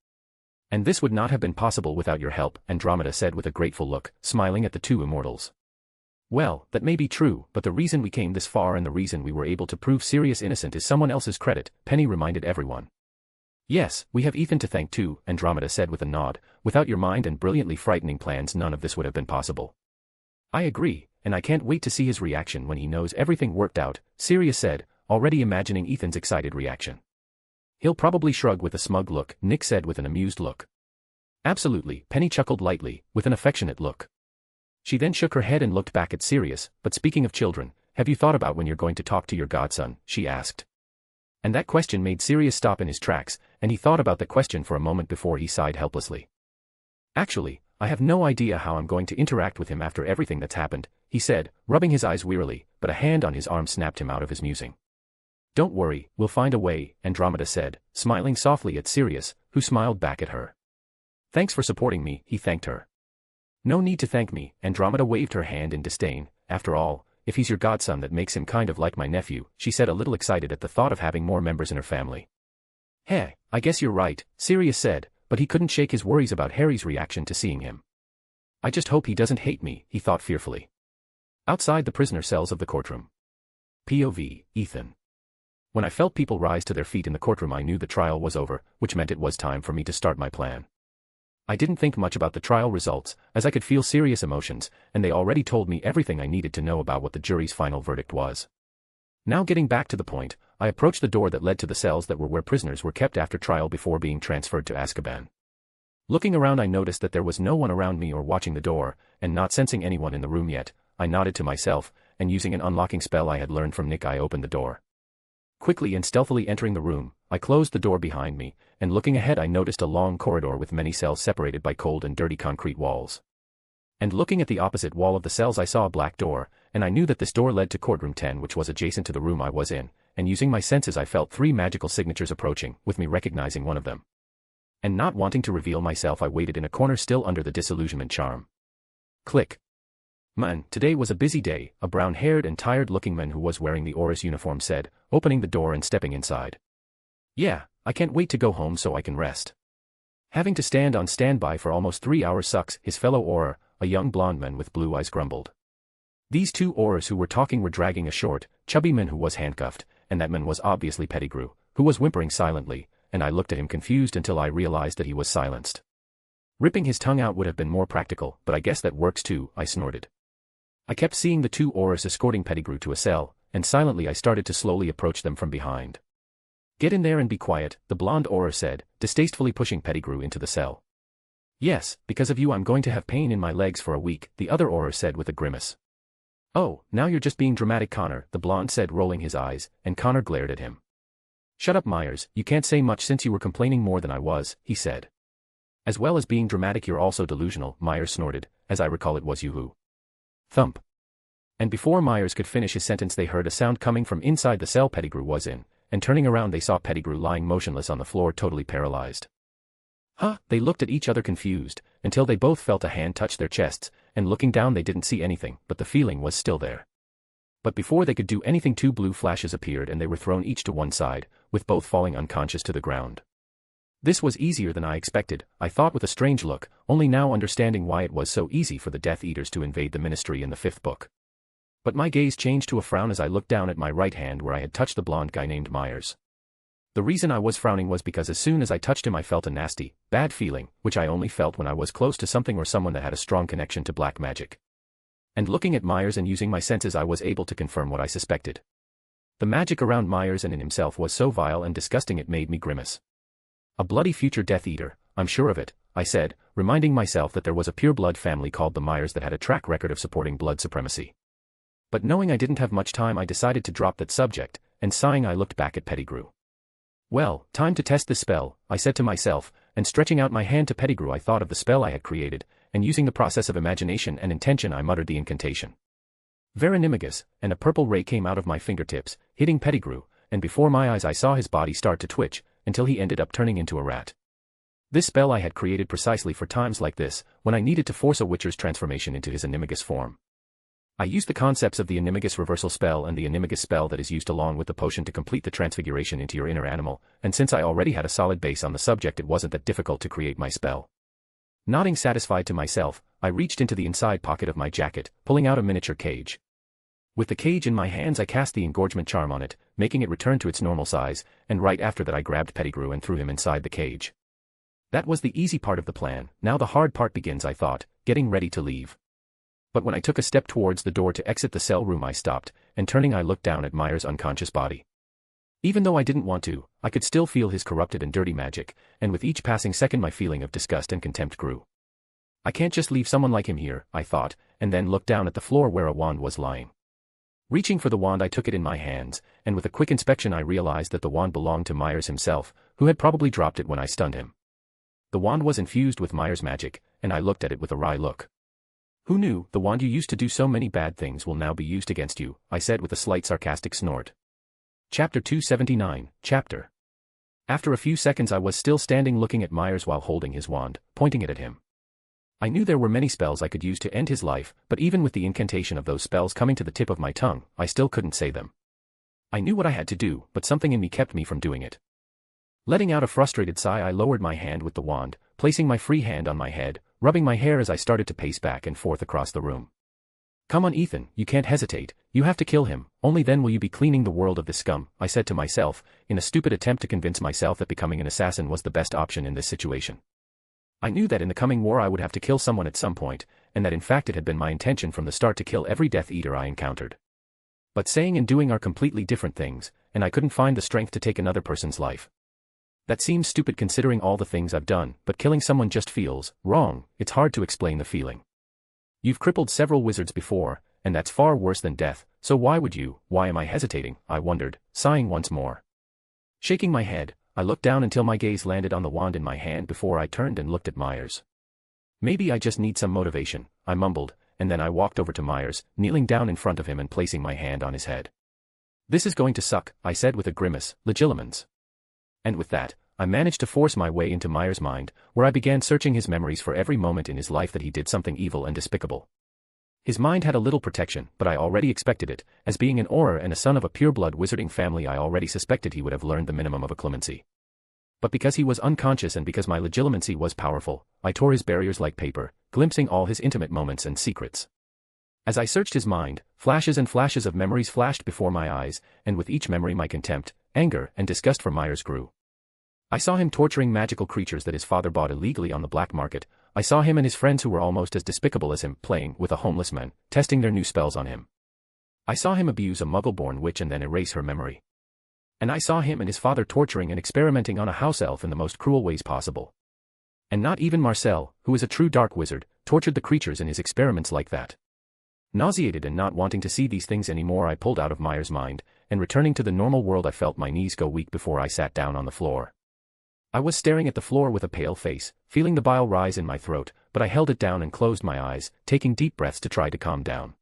And this would not have been possible without your help, Andromeda said with a grateful look, smiling at the two immortals. Well, that may be true, but the reason we came this far and the reason we were able to prove Sirius innocent is someone else's credit, Penny reminded everyone. Yes, we have Ethan to thank too, Andromeda said with a nod. Without your mind and brilliantly frightening plans none of this would have been possible. I agree, and I can't wait to see his reaction when he knows everything worked out, Sirius said, already imagining Ethan's excited reaction. He'll probably shrug with a smug look, Nick said with an amused look. Absolutely, Penny chuckled lightly, with an affectionate look. She then shook her head and looked back at Sirius, but speaking of children, have you thought about when you're going to talk to your godson, she asked. And that question made Sirius stop in his tracks, and he thought about the question for a moment before he sighed helplessly. Actually, I have no idea how I'm going to interact with him after everything that's happened, he said, rubbing his eyes wearily, but a hand on his arm snapped him out of his musing. Don't worry, we'll find a way, Andromeda said, smiling softly at Sirius, who smiled back at her. Thanks for supporting me, he thanked her. No need to thank me, Andromeda waved her hand in disdain. After all, if he's your godson that makes him kind of like my nephew, she said a little excited at the thought of having more members in her family. Heh, I guess you're right, Sirius said, but he couldn't shake his worries about Harry's reaction to seeing him. I just hope he doesn't hate me, he thought fearfully. Outside the prisoner cells of the courtroom. POV, Ethan. When I felt people rise to their feet in the courtroom I knew the trial was over, which meant it was time for me to start my plan. I didn't think much about the trial results, as I could feel Sirius' emotions, and they already told me everything I needed to know about what the jury's final verdict was. Now getting back to the point, I approached the door that led to the cells that were where prisoners were kept after trial before being transferred to Azkaban. Looking around I noticed that there was no one around me or watching the door, and not sensing anyone in the room yet, I nodded to myself, and using an unlocking spell I had learned from Nick I opened the door. Quickly and stealthily entering the room, I closed the door behind me, and looking ahead I noticed a long corridor with many cells separated by cold and dirty concrete walls. And looking at the opposite wall of the cells I saw a black door, and I knew that this door led to Courtroom 10 which was adjacent to the room I was in, and using my senses I felt 3 magical signatures approaching, with me recognizing one of them. And not wanting to reveal myself I waited in a corner still under the disillusionment charm. Click. Man, today was a busy day, a brown-haired and tired-looking man who was wearing the Aurors uniform said, opening the door and stepping inside. Yeah, I can't wait to go home so I can rest. Having to stand on standby for almost 3 hours sucks, his fellow Auror, a young blonde man with blue eyes grumbled. These two Aurors who were talking were dragging a short, chubby man who was handcuffed, and that man was obviously Pettigrew, who was whimpering silently, and I looked at him confused until I realized that he was silenced. Ripping his tongue out would have been more practical, but I guess that works too, I snorted. I kept seeing the two Aurors escorting Pettigrew to a cell, and silently I started to slowly approach them from behind. Get in there and be quiet, the blonde Auror said, distastefully pushing Pettigrew into the cell. Yes, because of you I'm going to have pain in my legs for a week, the other Auror said with a grimace. Oh, now you're just being dramatic, Connor, the blonde said rolling his eyes, and Connor glared at him. "Shut up, Myers, you can't say much since you were complaining more than I was," he said. "As well as being dramatic, you're also delusional," Myers snorted. "As I recall, it was you who." Thump. And before Myers could finish his sentence, they heard a sound coming from inside the cell Pettigrew was in, and turning around they saw Pettigrew lying motionless on the floor, totally paralyzed. Huh? They looked at each other confused, until they both felt a hand touch their chests, and looking down they didn't see anything, but the feeling was still there. But before they could do anything, two blue flashes appeared and they were thrown each to one side, with both falling unconscious to the ground. This was easier than I expected, I thought with a strange look, only now understanding why it was so easy for the Death Eaters to invade the Ministry in the 5th book. But my gaze changed to a frown as I looked down at my right hand where I had touched the blonde guy named Myers. The reason I was frowning was because as soon as I touched him I felt a nasty, bad feeling, which I only felt when I was close to something or someone that had a strong connection to black magic. And looking at Myers and using my senses, I was able to confirm what I suspected. The magic around Myers and in himself was so vile and disgusting it made me grimace. A bloody future Death Eater, I'm sure of it, I said, reminding myself that there was a pureblood family called the Myers that had a track record of supporting blood supremacy. But knowing I didn't have much time, I decided to drop that subject, and sighing I looked back at Pettigrew. "Well, time to test this spell," I said to myself, and stretching out my hand to Pettigrew I thought of the spell I had created, and using the process of imagination and intention I muttered the incantation. Verinimagus, and a purple ray came out of my fingertips, hitting Pettigrew, and before my eyes I saw his body start to twitch, until he ended up turning into a rat. This spell I had created precisely for times like this, when I needed to force a Witcher's transformation into his animagus form. I used the concepts of the animagus reversal spell and the animagus spell that is used along with the potion to complete the transfiguration into your inner animal, and since I already had a solid base on the subject it wasn't that difficult to create my spell. Nodding satisfied to myself, I reached into the inside pocket of my jacket, pulling out a miniature cage. With the cage in my hands I cast the engorgement charm on it, making it return to its normal size, and right after that I grabbed Pettigrew and threw him inside the cage. That was the easy part of the plan, now the hard part begins, I thought, getting ready to leave. But when I took a step towards the door to exit the cell room I stopped, and turning I looked down at Myers' unconscious body. Even though I didn't want to, I could still feel his corrupted and dirty magic, and with each passing second my feeling of disgust and contempt grew. I can't just leave someone like him here, I thought, and then looked down at the floor where a wand was lying. Reaching for the wand I took it in my hands, and with a quick inspection I realized that the wand belonged to Myers himself, who had probably dropped it when I stunned him. The wand was infused with Myers' magic, and I looked at it with a wry look. "Who knew, the wand you used to do so many bad things will now be used against you," I said with a slight sarcastic snort. Chapter 279, Chapter. After a few seconds I was still standing looking at Myers while holding his wand, pointing it at him. I knew there were many spells I could use to end his life, but even with the incantation of those spells coming to the tip of my tongue, I still couldn't say them. I knew what I had to do, but something in me kept me from doing it. Letting out a frustrated sigh I lowered my hand with the wand, placing my free hand on my head, rubbing my hair as I started to pace back and forth across the room. "Come on, Ethan, you can't hesitate, you have to kill him, only then will you be cleaning the world of this scum," I said to myself, in a stupid attempt to convince myself that becoming an assassin was the best option in this situation. I knew that in the coming war I would have to kill someone at some point, and that in fact it had been my intention from the start to kill every Death Eater I encountered. But saying and doing are completely different things, and I couldn't find the strength to take another person's life. That seems stupid considering all the things I've done, but killing someone just feels wrong. It's hard to explain the feeling. You've crippled several wizards before, and that's far worse than death, so why would you? Why am I hesitating? I wondered, sighing once more. Shaking my head, I looked down until my gaze landed on the wand in my hand before I turned and looked at Myers. "Maybe I just need some motivation," I mumbled, and then I walked over to Myers, kneeling down in front of him and placing my hand on his head. "This is going to suck," I said with a grimace, "legilimens." And with that, I managed to force my way into Myers' mind, where I began searching his memories for every moment in his life that he did something evil and despicable. His mind had a little protection, but I already expected it, as being an Auror and a son of a pureblood wizarding family I already suspected he would have learned the minimum of a clemency. But because he was unconscious and because my legilimency was powerful, I tore his barriers like paper, glimpsing all his intimate moments and secrets. As I searched his mind, flashes and flashes of memories flashed before my eyes, and with each memory my contempt, anger, and disgust for Myers grew. I saw him torturing magical creatures that his father bought illegally on the black market. I saw him and his friends who were almost as despicable as him playing with a homeless man, testing their new spells on him. I saw him abuse a muggle-born witch and then erase her memory. And I saw him and his father torturing and experimenting on a house elf in the most cruel ways possible. And not even Marcel, who is a true dark wizard, tortured the creatures in his experiments like that. Nauseated and not wanting to see these things anymore, I pulled out of Myers' mind, and returning to the normal world, I felt my knees go weak before I sat down on the floor. I was staring at the floor with a pale face, feeling the bile rise in my throat, but I held it down and closed my eyes, taking deep breaths to try to calm down.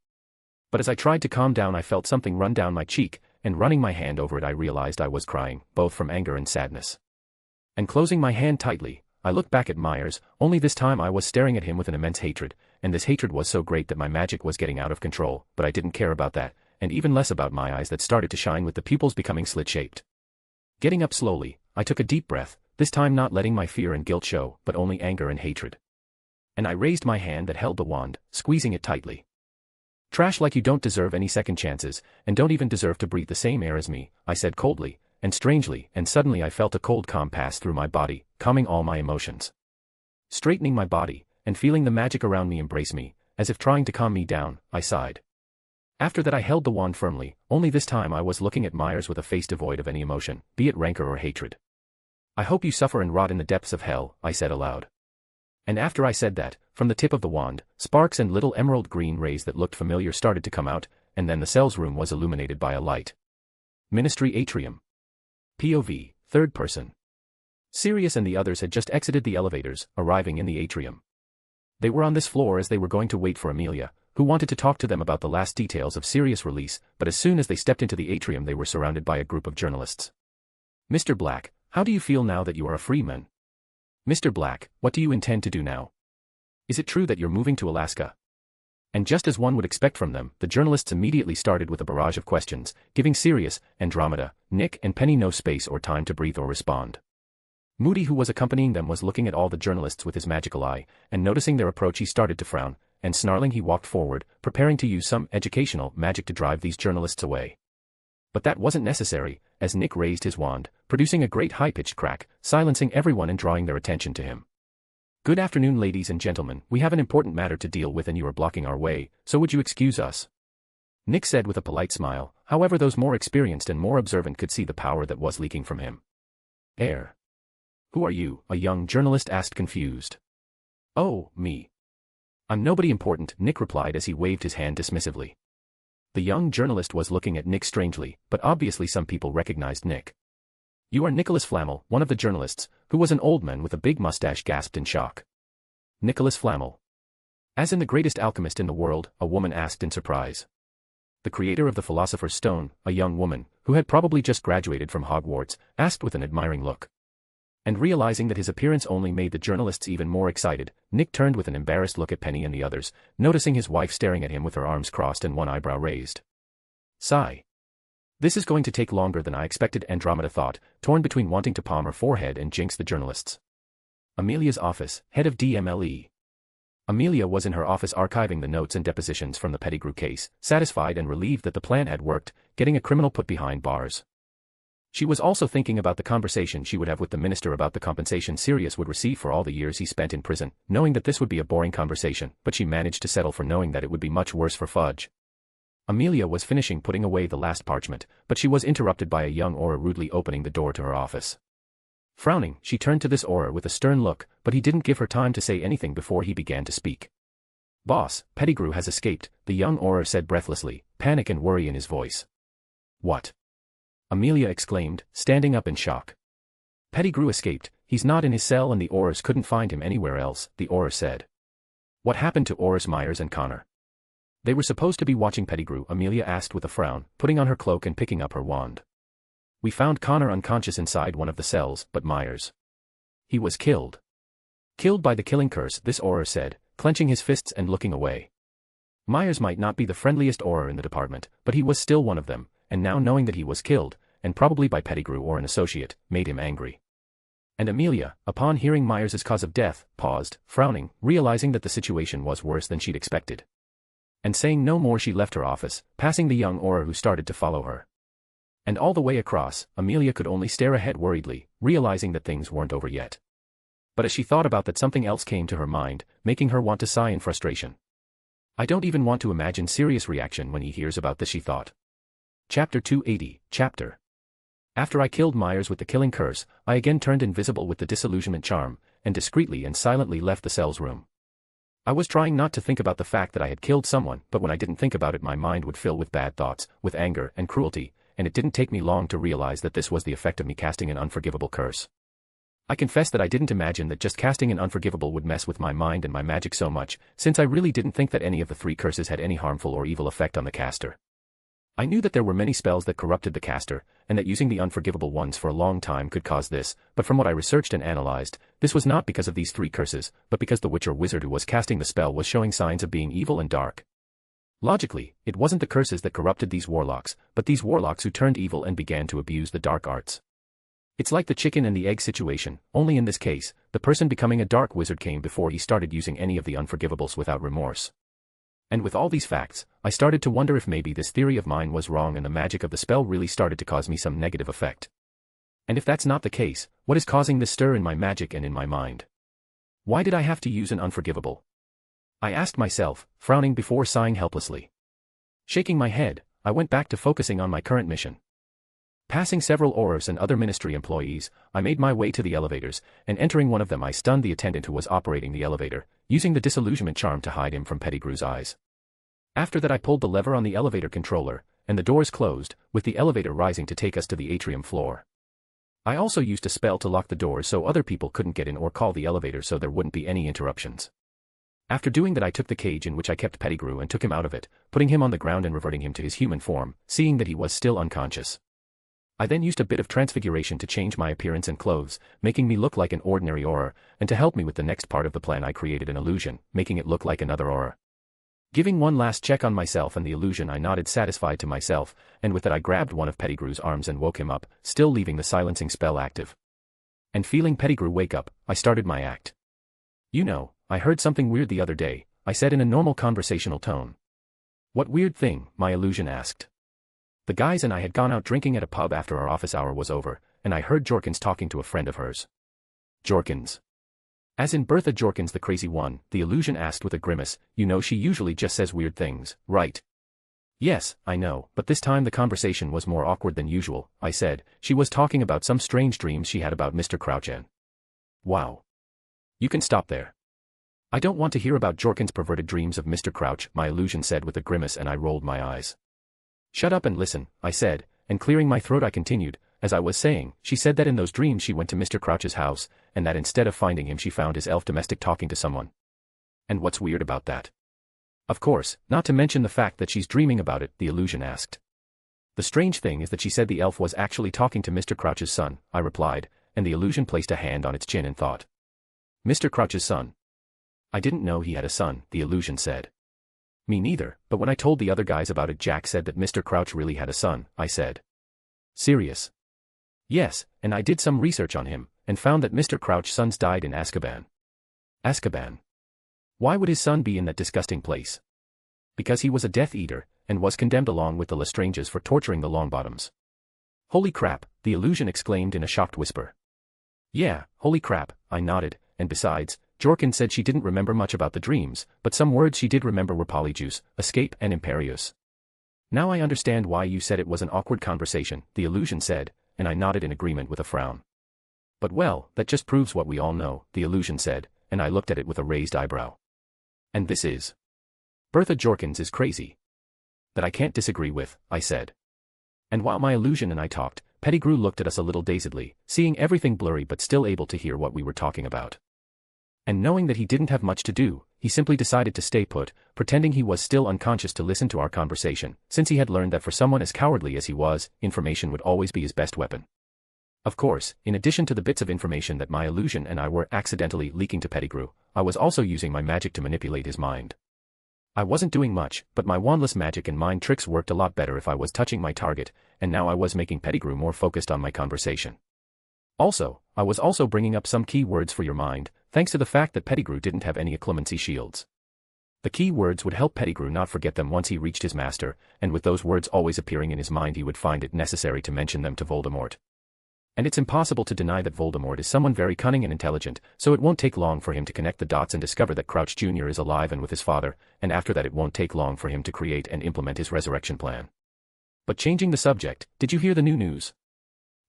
But as I tried to calm down, I felt something run down my cheek, and running my hand over it, I realized I was crying, both from anger and sadness. And closing my hand tightly, I looked back at Myers, only this time I was staring at him with an immense hatred, and this hatred was so great that my magic was getting out of control, but I didn't care about that, and even less about my eyes that started to shine with the pupils becoming slit-shaped. Getting up slowly, I took a deep breath, this time not letting my fear and guilt show, but only anger and hatred. And I raised my hand that held the wand, squeezing it tightly. "Trash like you don't deserve any second chances, and don't even deserve to breathe the same air as me," I said coldly, and strangely, and suddenly I felt a cold calm pass through my body, calming all my emotions. Straightening my body, and feeling the magic around me embrace me, as if trying to calm me down, I sighed. After that I held the wand firmly, only this time I was looking at Myers with a face devoid of any emotion, be it rancor or hatred. "I hope you suffer and rot in the depths of hell," I said aloud. And after I said that, from the tip of the wand, sparks and little emerald green rays that looked familiar started to come out, and then the cell's room was illuminated by a light. Ministry Atrium. POV, third person. Sirius and the others had just exited the elevators, arriving in the atrium. They were on this floor as they were going to wait for Amelia, who wanted to talk to them about the last details of Sirius' release, but as soon as they stepped into the atrium they were surrounded by a group of journalists. "Mr. Black, how do you feel now that you are a free man? Mr. Black, what do you intend to do now? Is it true that you're moving to Alaska?" And just as one would expect from them, the journalists immediately started with a barrage of questions, giving Sirius, Andromeda, Nick and Penny no space or time to breathe or respond. Moody, who was accompanying them, was looking at all the journalists with his magical eye, and noticing their approach he started to frown, and snarling he walked forward, preparing to use some educational magic to drive these journalists away. But that wasn't necessary, as Nick raised his wand, producing a great high-pitched crack, silencing everyone and drawing their attention to him. "Good afternoon, ladies and gentlemen, we have an important matter to deal with and you are blocking our way, so would you excuse us?" Nick said with a polite smile, however those more experienced and more observant could see the power that was leaking from him. "Air. Who are you?" a young journalist asked, confused. "Oh, me. I'm nobody important," Nick replied as he waved his hand dismissively. The young journalist was looking at Nick strangely, but obviously some people recognized Nick. "You are Nicholas Flamel," one of the journalists, who was an old man with a big mustache, gasped in shock. "Nicholas Flamel? As in the greatest alchemist in the world?" a woman asked in surprise. "The creator of the Philosopher's Stone," a young woman, who had probably just graduated from Hogwarts, asked with an admiring look. And realizing that his appearance only made the journalists even more excited, Nick turned with an embarrassed look at Penny and the others, noticing his wife staring at him with her arms crossed and one eyebrow raised. Sigh. "This is going to take longer than I expected," Andromeda thought, torn between wanting to palm her forehead and jinx the journalists. Amelia's office, head of DMLE. Amelia was in her office archiving the notes and depositions from the Pettigrew case, satisfied and relieved that the plan had worked, getting a criminal put behind bars. She was also thinking about the conversation she would have with the minister about the compensation Sirius would receive for all the years he spent in prison, knowing that this would be a boring conversation, but she managed to settle for knowing that it would be much worse for Fudge. Amelia was finishing putting away the last parchment, but she was interrupted by a young Auror rudely opening the door to her office. Frowning, she turned to this Auror with a stern look, but he didn't give her time to say anything before he began to speak. "Boss, Pettigrew has escaped," the young Auror said breathlessly, panic and worry in his voice. "What?" Amelia exclaimed, standing up in shock. "Pettigrew escaped, he's not in his cell and the Aurors couldn't find him anywhere else," the Auror said. "What happened to Aurors Myers and Connor?" "They were supposed to be watching Pettigrew," Amelia asked with a frown, putting on her cloak and picking up her wand. "We found Connor unconscious inside one of the cells, but Myers. He was killed." "Killed by the killing curse," this Auror said, clenching his fists and looking away. Myers might not be the friendliest Auror in the department, but he was still one of them, and now knowing that he was killed, and probably by Pettigrew or an associate, made him angry. And Amelia, upon hearing Myers's cause of death, paused, frowning, realizing that the situation was worse than she'd expected. And saying no more, she left her office, passing the young Auror who started to follow her. And all the way across, Amelia could only stare ahead worriedly, realizing that things weren't over yet. But as she thought about that, something else came to her mind, making her want to sigh in frustration. "I don't even want to imagine Sirius' reaction when he hears about this," she thought. Chapter 280, Chapter. After I killed Myers with the killing curse, I again turned invisible with the disillusionment charm, and discreetly and silently left the cell's room. I was trying not to think about the fact that I had killed someone, but when I didn't think about it my mind would fill with bad thoughts, with anger and cruelty, and it didn't take me long to realize that this was the effect of me casting an unforgivable curse. I confess that I didn't imagine that just casting an unforgivable would mess with my mind and my magic so much, since I really didn't think that any of the 3 curses had any harmful or evil effect on the caster. I knew that there were many spells that corrupted the caster, and that using the unforgivable ones for a long time could cause this, but from what I researched and analyzed, this was not because of these 3 curses, but because the witch or wizard who was casting the spell was showing signs of being evil and dark. Logically, it wasn't the curses that corrupted these warlocks, but these warlocks who turned evil and began to abuse the dark arts. It's like the chicken and the egg situation, only in this case, the person becoming a dark wizard came before he started using any of the unforgivables without remorse. And with all these facts, I started to wonder if maybe this theory of mine was wrong and the magic of the spell really started to cause me some negative effect. And if that's not the case, what is causing this stir in my magic and in my mind? Why did I have to use an unforgivable? I asked myself, frowning before sighing helplessly. Shaking my head, I went back to focusing on my current mission. Passing several Aurors and other ministry employees, I made my way to the elevators, and entering one of them I stunned the attendant who was operating the elevator, using the disillusionment charm to hide him from Pettigrew's eyes. After that I pulled the lever on the elevator controller, and the doors closed, with the elevator rising to take us to the atrium floor. I also used a spell to lock the doors so other people couldn't get in or call the elevator so there wouldn't be any interruptions. After doing that I took the cage in which I kept Pettigrew and took him out of it, putting him on the ground and reverting him to his human form, seeing that he was still unconscious. I then used a bit of transfiguration to change my appearance and clothes, making me look like an ordinary Auror, and to help me with the next part of the plan I created an illusion, making it look like another Auror. Giving one last check on myself and the illusion I nodded satisfied to myself, and with that I grabbed one of Pettigrew's arms and woke him up, still leaving the silencing spell active. And feeling Pettigrew wake up, I started my act. "You know, I heard something weird the other day," I said in a normal conversational tone. "What weird thing?" my illusion asked. The guys and I had gone out drinking at a pub after our office hour was over, and I heard Jorkins talking to a friend of hers. "Jorkins? As in Bertha Jorkins the crazy one," the illusion asked with a grimace. "You know she usually just says weird things, right?" "Yes, I know, but this time the conversation was more awkward than usual," I said. "She was talking about some strange dreams she had about Mr. Crouch and..." "Wow. You can stop there. I don't want to hear about Jorkins' perverted dreams of Mr. Crouch," my illusion said with a grimace, and I rolled my eyes. "Shut up and listen," I said, and clearing my throat I continued. "As I was saying, she said that in those dreams she went to Mr. Crouch's house, and that instead of finding him she found his elf domestic talking to someone. And what's weird about that?" "Of course, not to mention the fact that she's dreaming about it," the illusion asked. "The strange thing is that she said the elf was actually talking to Mr. Crouch's son," I replied, and the illusion placed a hand on its chin and thought. "Mr. Crouch's son? I didn't know he had a son," the illusion said. "Me neither, but when I told the other guys about it Jack said that Mr. Crouch really had a son," I said. "Serious?" "Yes, and I did some research on him, and found that Mr. Crouch's sons died in Azkaban." "Azkaban? Why would his son be in that disgusting place?" "Because he was a Death Eater, and was condemned along with the Lestranges for torturing the Longbottoms." "Holy crap," the illusion exclaimed in a shocked whisper. "Yeah, holy crap," I nodded, "and besides, Jorkins said she didn't remember much about the dreams, but some words she did remember were Polyjuice, Escape and Imperious." "Now I understand why you said it was an awkward conversation," the illusion said, and I nodded in agreement with a frown. "But well, that just proves what we all know," the illusion said, and I looked at it with a raised eyebrow. "And this is? Bertha Jorkins is crazy." "That I can't disagree with," I said. And while my illusion and I talked, Pettigrew looked at us a little dazedly, seeing everything blurry but still able to hear what we were talking about. And knowing that he didn't have much to do, he simply decided to stay put, pretending he was still unconscious to listen to our conversation, since he had learned that for someone as cowardly as he was, information would always be his best weapon. Of course, in addition to the bits of information that my illusion and I were accidentally leaking to Pettigrew, I was also using my magic to manipulate his mind. I wasn't doing much, but my wandless magic and mind tricks worked a lot better if I was touching my target, and now I was making Pettigrew more focused on my conversation. Also, I was also bringing up some key words for your mind, thanks to the fact that Pettigrew didn't have any occlumency shields. The key words would help Pettigrew not forget them once he reached his master, and with those words always appearing in his mind he would find it necessary to mention them to Voldemort. And it's impossible to deny that Voldemort is someone very cunning and intelligent, so it won't take long for him to connect the dots and discover that Crouch Jr. is alive and with his father, and after that it won't take long for him to create and implement his resurrection plan. But changing the subject, did you hear the new news?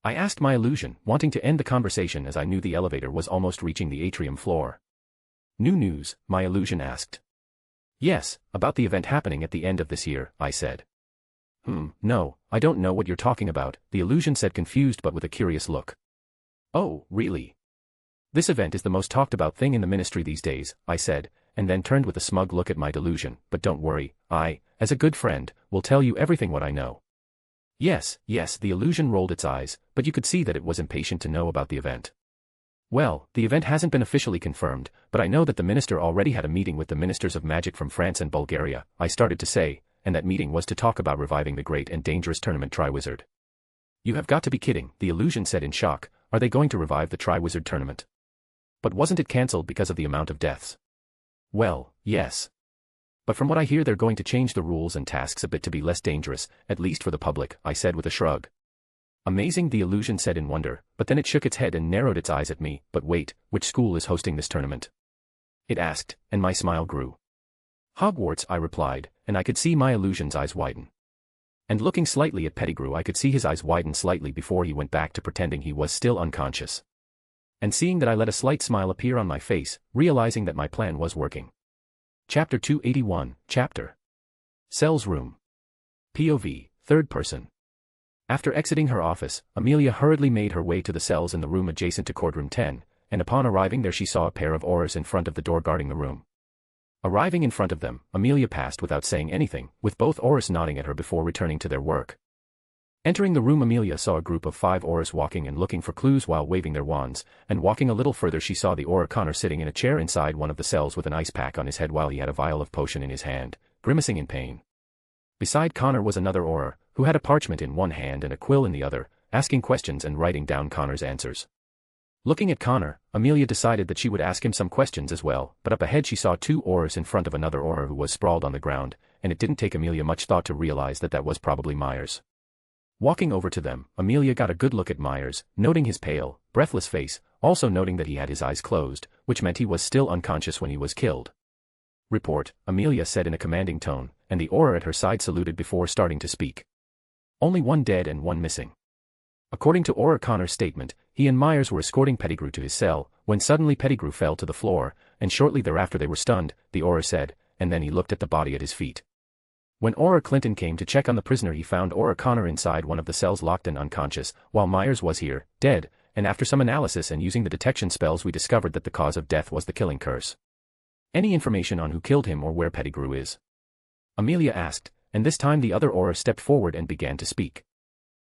I asked my illusion, wanting to end the conversation as I knew the elevator was almost reaching the atrium floor. New news, my illusion asked. Yes, about the event happening at the end of this year, I said. No, I don't know what you're talking about, the illusion said, confused but with a curious look. Oh, really? This event is the most talked about thing in the ministry these days, I said, and then turned with a smug look at my delusion, but don't worry, I, as a good friend, will tell you everything what I know. Yes, the illusion rolled its eyes, but you could see that it was impatient to know about the event. Well, the event hasn't been officially confirmed, but I know that the minister already had a meeting with the ministers of magic from France and Bulgaria, I started to say, and that meeting was to talk about reviving the great and dangerous tournament Triwizard. You have got to be kidding, the illusion said in shock. Are they going to revive the Triwizard tournament? But wasn't it cancelled because of the amount of deaths? Well, yes. But from what I hear they're going to change the rules and tasks a bit to be less dangerous, at least for the public, I said with a shrug. Amazing, the illusion said in wonder, but then it shook its head and narrowed its eyes at me. But wait, which school is hosting this tournament? It asked, and my smile grew. Hogwarts, I replied, and I could see my illusion's eyes widen. And looking slightly at Pettigrew, I could see his eyes widen slightly before he went back to pretending he was still unconscious. And seeing that I let a slight smile appear on my face, realizing that my plan was working. Chapter 281, Chapter Cell's Room. POV, third person. After exiting her office, Amelia hurriedly made her way to the cells in the room adjacent to Courtroom 10, and upon arriving there she saw a pair of auras in front of the door guarding the room. Arriving in front of them, Amelia passed without saying anything, with both auras nodding at her before returning to their work. Entering the room, Amelia saw a group of 5 auras walking and looking for clues while waving their wands, and walking a little further she saw the aura Connor sitting in a chair inside one of the cells with an ice pack on his head while he had a vial of potion in his hand, grimacing in pain. Beside Connor was another aura, who had a parchment in one hand and a quill in the other, asking questions and writing down Connor's answers. Looking at Connor, Amelia decided that she would ask him some questions as well, but up ahead she saw 2 auras in front of another aura who was sprawled on the ground, and it didn't take Amelia much thought to realize that that was probably Myers. Walking over to them, Amelia got a good look at Myers, noting his pale, breathless face, also noting that he had his eyes closed, which meant he was still unconscious when he was killed. Report, Amelia said in a commanding tone, and the aura at her side saluted before starting to speak. Only 1 dead and 1 missing. According to Aura Connor's statement, he and Myers were escorting Pettigrew to his cell, when suddenly Pettigrew fell to the floor, and shortly thereafter they were stunned, the aura said, and then he looked at the body at his feet. When Aura Clinton came to check on the prisoner, he found Aura Connor inside one of the cells locked and unconscious, while Myers was here, dead, and after some analysis and using the detection spells we discovered that the cause of death was the killing curse. Any information on who killed him or where Pettigrew is? Amelia asked, and this time the other aura stepped forward and began to speak.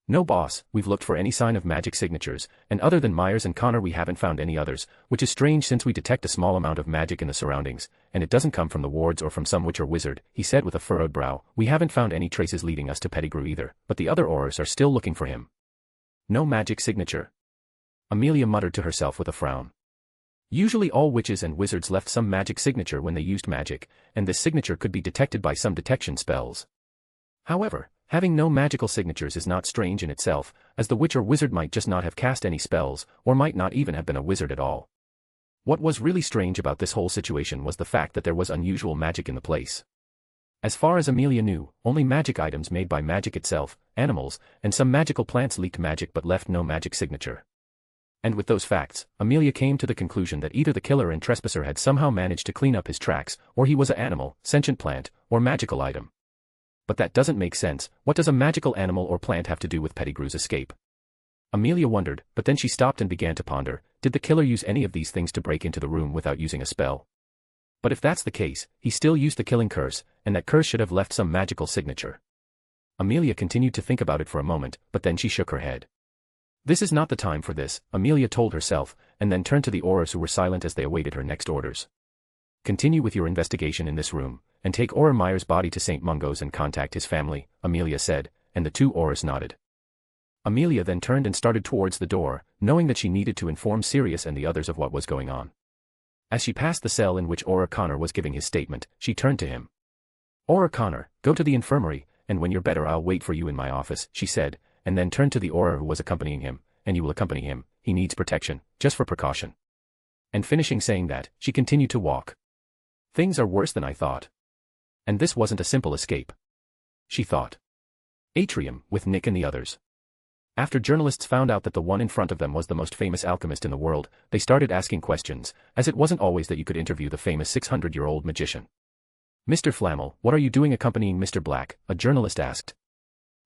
No boss, we've looked for any sign of magic signatures, and other than Myers and Connor we haven't found any others, which is strange since we detect a small amount of magic in the surroundings, and it doesn't come from the wards or from some witch or wizard, he said with a furrowed brow. We haven't found any traces leading us to Pettigrew either, but the other auras are still looking for him. No magic signature. Amelia muttered to herself with a frown. Usually all witches and wizards left some magic signature when they used magic, and this signature could be detected by some detection spells. However, having no magical signatures is not strange in itself, as the witch or wizard might just not have cast any spells, or might not even have been a wizard at all. What was really strange about this whole situation was the fact that there was unusual magic in the place. As far as Amelia knew, only magic items made by magic itself, animals, and some magical plants leaked magic but left no magic signature. And with those facts, Amelia came to the conclusion that either the killer and trespasser had somehow managed to clean up his tracks, or he was an animal, sentient plant, or magical item. But that doesn't make sense. What does a magical animal or plant have to do with Pettigrew's escape? Amelia wondered, but then she stopped and began to ponder, did the killer use any of these things to break into the room without using a spell? But if that's the case, he still used the killing curse, and that curse should have left some magical signature. Amelia continued to think about it for a moment, but then she shook her head. This is not the time for this, Amelia told herself, and then turned to the auras who were silent as they awaited her next orders. Continue with your investigation in this room, and take Aura Myers' body to St. Mungo's and contact his family, Amelia said, and the 2 auras nodded. Amelia then turned and started towards the door, knowing that she needed to inform Sirius and the others of what was going on. As she passed the cell in which Aura Connor was giving his statement, she turned to him. Aura Connor, go to the infirmary, and when you're better I'll wait for you in my office, she said, and then turned to the aura who was accompanying him, and you will accompany him, he needs protection, just for precaution. And finishing saying that, she continued to walk. Things are worse than I thought. And this wasn't a simple escape. She thought. Atrium, with Nick and the others. After journalists found out that the one in front of them was the most famous alchemist in the world, they started asking questions, as it wasn't always that you could interview the famous 600-year-old magician. "Mr. Flammel, what are you doing accompanying Mr. Black?" a journalist asked.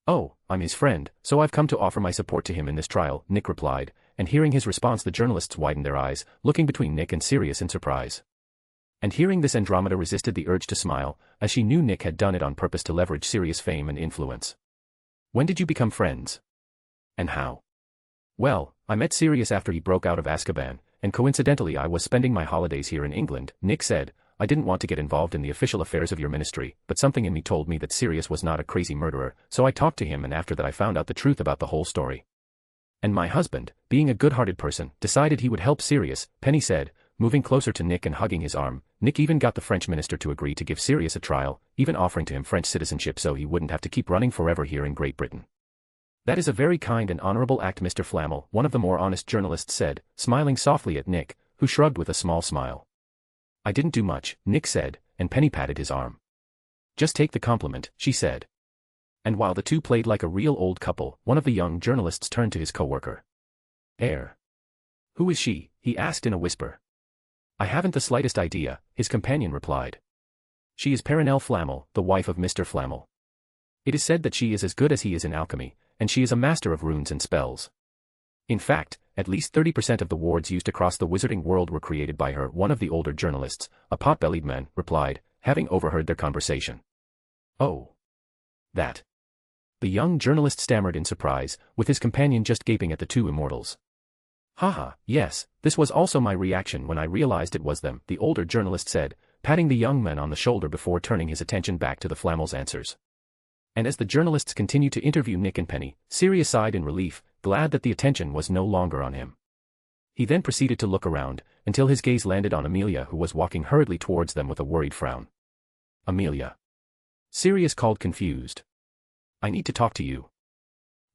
"Oh, I'm his friend, so I've come to offer my support to him in this trial," Nick replied, and hearing his response the journalists widened their eyes, looking between Nick and Sirius in surprise. And hearing this, Andromeda resisted the urge to smile, as she knew Nick had done it on purpose to leverage Sirius' fame and influence. "When did you become friends? And how?" "Well, I met Sirius after he broke out of Azkaban, and coincidentally I was spending my holidays here in England," Nick said. "I didn't want to get involved in the official affairs of your ministry, but something in me told me that Sirius was not a crazy murderer, so I talked to him, and after that I found out the truth about the whole story. And my husband, being a good-hearted person, decided he would help Sirius," Penny said, moving closer to Nick and hugging his arm. Nick even got the French minister to agree to give Sirius a trial, even offering to him French citizenship so he wouldn't have to keep running forever here in Great Britain. "That is a very kind and honorable act, Mr. Flammel," one of the more honest journalists said, smiling softly at Nick, who shrugged with a small smile. "I didn't do much," Nick said, and Penny patted his arm. "Just take the compliment," she said. And while the two played like a real old couple, one of the young journalists turned to his co-worker. Who is she?" he asked in a whisper. "I haven't the slightest idea," his companion replied. "She is Perenelle Flammel, the wife of Mr. Flammel. It is said that she is as good as he is in alchemy, and she is a master of runes and spells. In fact, at least 30% of the wards used across the wizarding world were created by her," one of the older journalists, a pot-bellied man, replied, having overheard their conversation. "Oh. That." The young journalist stammered in surprise, with his companion just gaping at the two immortals. "Haha, yes, this was also my reaction when I realized it was them," the older journalist said, patting the young man on the shoulder before turning his attention back to the Flammel's answers. And as the journalists continued to interview Nick and Penny, Sirius sighed in relief, glad that the attention was no longer on him. He then proceeded to look around, until his gaze landed on Amelia, who was walking hurriedly towards them with a worried frown. "Amelia?" Sirius called, confused. "I need to talk to you."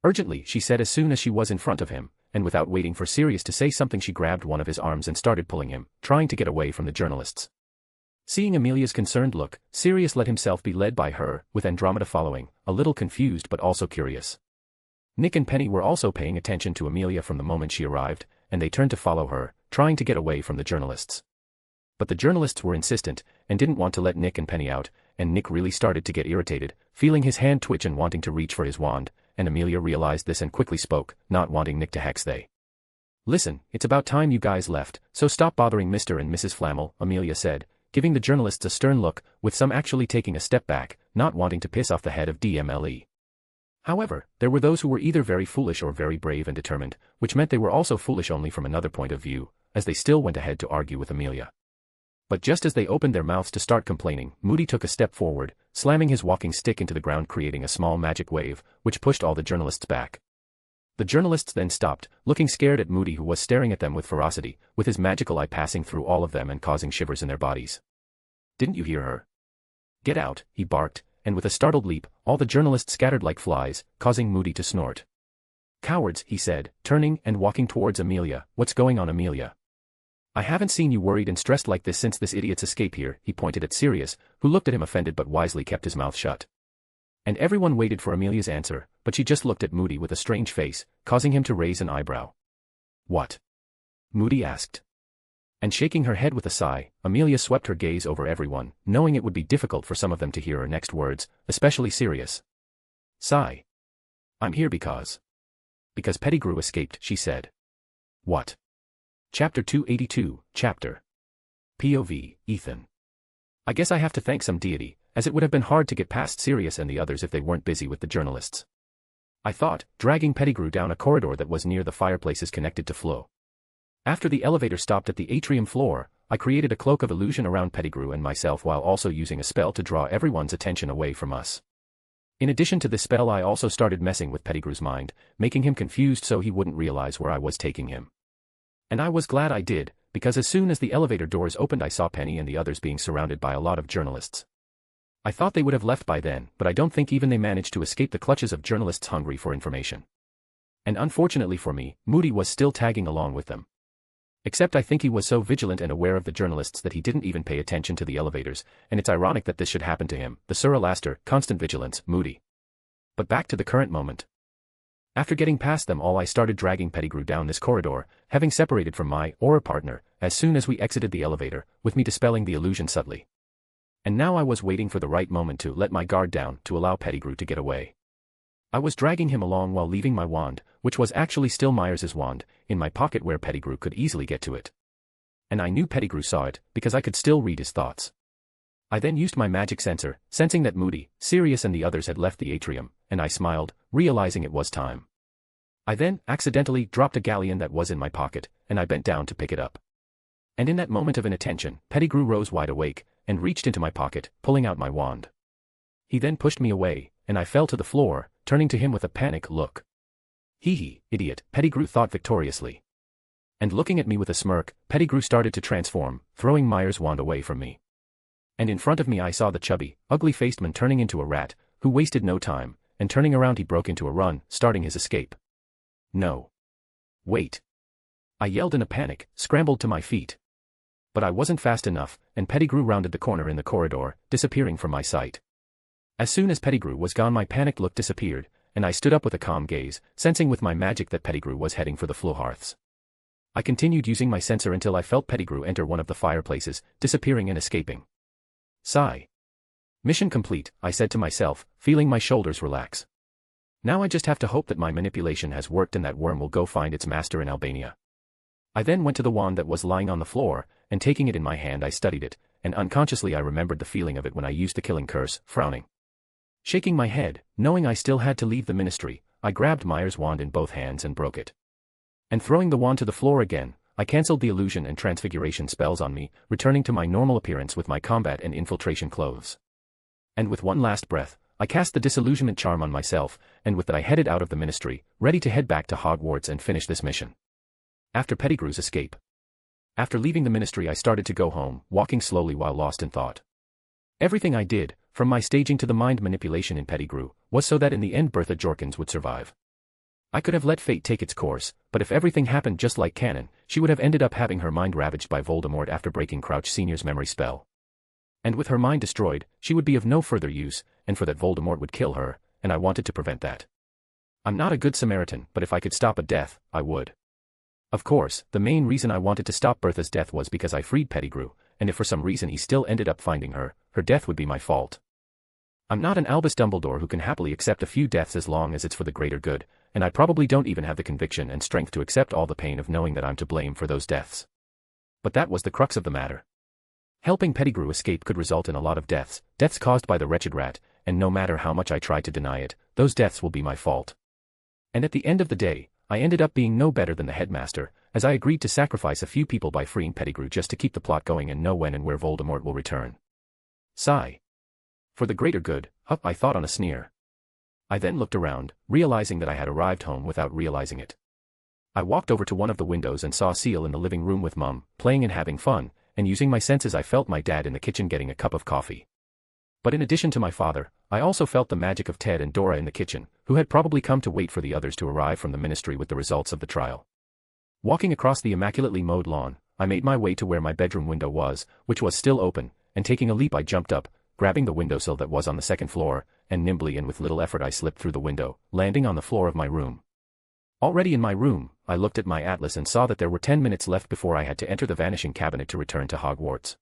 "Urgently," she said as soon as she was in front of him, and without waiting for Sirius to say something she grabbed one of his arms and started pulling him, trying to get away from the journalists. Seeing Amelia's concerned look, Sirius let himself be led by her, with Andromeda following, a little confused but also curious. Nick and Penny were also paying attention to Amelia from the moment she arrived, and they turned to follow her, trying to get away from the journalists. But the journalists were insistent, and didn't want to let Nick and Penny out, and Nick really started to get irritated, feeling his hand twitch and wanting to reach for his wand, and Amelia realized this and quickly spoke, not wanting Nick to hex they. "Listen, it's about time you guys left, so stop bothering Mr. and Mrs. Flammel," Amelia said, giving the journalists a stern look, with some actually taking a step back, not wanting to piss off the head of DMLE. However, there were those who were either very foolish or very brave and determined, which meant they were also foolish only from another point of view, as they still went ahead to argue with Amelia. But just as they opened their mouths to start complaining, Moody took a step forward, slamming his walking stick into the ground, creating a small magic wave, which pushed all the journalists back. The journalists then stopped, looking scared at Moody, who was staring at them with ferocity, with his magical eye passing through all of them and causing shivers in their bodies. "Didn't you hear her? Get out," he barked, and with a startled leap, all the journalists scattered like flies, causing Moody to snort. "Cowards," he said, turning and walking towards Amelia. "What's going on, Amelia? I haven't seen you worried and stressed like this since this idiot's escape here," he pointed at Sirius, who looked at him offended but wisely kept his mouth shut. And everyone waited for Amelia's answer, but she just looked at Moody with a strange face, causing him to raise an eyebrow. "What?" Moody asked. And shaking her head with a sigh, Amelia swept her gaze over everyone, knowing it would be difficult for some of them to hear her next words, especially Sirius. "Sigh. I'm here because Pettigrew escaped," she said. "What?" Chapter 282, Chapter POV, Ethan. "I guess I have to thank some deity, as it would have been hard to get past Sirius and the others if they weren't busy with the journalists. I thought, dragging Pettigrew down a corridor that was near the fireplaces connected to Flo. After the elevator stopped at the atrium floor, I created a cloak of illusion around Pettigrew and myself while also using a spell to draw everyone's attention away from us. In addition to this spell, I also started messing with Pettigrew's mind, making him confused so he wouldn't realize where I was taking him. And I was glad I did, because as soon as the elevator doors opened I saw Penny and the others being surrounded by a lot of journalists. I thought they would have left by then, but I don't think even they managed to escape the clutches of journalists hungry for information. And unfortunately for me, Moody was still tagging along with them. Except I think he was so vigilant and aware of the journalists that he didn't even pay attention to the elevators, and it's ironic that this should happen to him, the Sir Alastair, constant vigilance, Moody. But back to the current moment. After getting past them all, I started dragging Pettigrew down this corridor, having separated from my aura partner as soon as we exited the elevator, with me dispelling the illusion subtly. And now I was waiting for the right moment to let my guard down to allow Pettigrew to get away. I was dragging him along while leaving my wand, which was actually still Myers's wand, in my pocket where Pettigrew could easily get to it. And I knew Pettigrew saw it, because I could still read his thoughts. I then used my magic sensor, sensing that Moody, Sirius and the others had left the atrium, and I smiled, realizing it was time. I then accidentally dropped a galleon that was in my pocket, and I bent down to pick it up. And in that moment of inattention, Pettigrew rose wide awake, and reached into my pocket, pulling out my wand. He then pushed me away, and I fell to the floor, turning to him with a panicked look. Hee, idiot, Pettigrew thought victoriously. And looking at me with a smirk, Pettigrew started to transform, throwing Myers's wand away from me. And in front of me I saw the chubby, ugly-faced man turning into a rat, who wasted no time, and turning around he broke into a run, starting his escape. No. Wait. I yelled in a panic, scrambled to my feet. But I wasn't fast enough, and Pettigrew rounded the corner in the corridor, disappearing from my sight. As soon as Pettigrew was gone, my panicked look disappeared, and I stood up with a calm gaze, sensing with my magic that Pettigrew was heading for the Flowhearths. I continued using my sensor until I felt Pettigrew enter one of the fireplaces, disappearing and escaping. Sigh. Mission complete, I said to myself, feeling my shoulders relax. Now I just have to hope that my manipulation has worked and that worm will go find its master in Albania. I then went to the wand that was lying on the floor, and taking it in my hand I studied it, and unconsciously I remembered the feeling of it when I used the killing curse, frowning. Shaking my head, knowing I still had to leave the ministry, I grabbed Myers's wand in both hands and broke it. And throwing the wand to the floor again, I cancelled the illusion and transfiguration spells on me, returning to my normal appearance with my combat and infiltration clothes. And with one last breath, I cast the disillusionment charm on myself, and with that I headed out of the ministry, ready to head back to Hogwarts and finish this mission. After Pettigrew's escape. After leaving the ministry I started to go home, walking slowly while lost in thought. Everything I did, from my staging to the mind manipulation in Pettigrew, was so that in the end Bertha Jorkins would survive. I could have let fate take its course, but if everything happened just like canon, she would have ended up having her mind ravaged by Voldemort after breaking Crouch Sr.'s memory spell. And with her mind destroyed, she would be of no further use, and for that Voldemort would kill her, and I wanted to prevent that. I'm not a good Samaritan, but if I could stop a death, I would. Of course, the main reason I wanted to stop Bertha's death was because I freed Pettigrew, and if for some reason he still ended up finding her, her death would be my fault. I'm not an Albus Dumbledore who can happily accept a few deaths as long as it's for the greater good, and I probably don't even have the conviction and strength to accept all the pain of knowing that I'm to blame for those deaths. But that was the crux of the matter. Helping Pettigrew escape could result in a lot of deaths, deaths caused by the wretched rat, and no matter how much I try to deny it, those deaths will be my fault. And at the end of the day, I ended up being no better than the headmaster, as I agreed to sacrifice a few people by freeing Pettigrew just to keep the plot going and know when and where Voldemort will return. Sigh. For the greater good, I thought on a sneer. I then looked around, realizing that I had arrived home without realizing it. I walked over to one of the windows and saw Seal in the living room with Mum, playing and having fun, and using my senses I felt my dad in the kitchen getting a cup of coffee. But in addition to my father, I also felt the magic of Ted and Dora in the kitchen, who had probably come to wait for the others to arrive from the ministry with the results of the trial. Walking across the immaculately mowed lawn, I made my way to where my bedroom window was, which was still open, and taking a leap I jumped up, grabbing the windowsill that was on the second floor, and nimbly and with little effort I slipped through the window, landing on the floor of my room. Already in my room, I looked at my atlas and saw that there were 10 minutes left before I had to enter the vanishing cabinet to return to Hogwarts.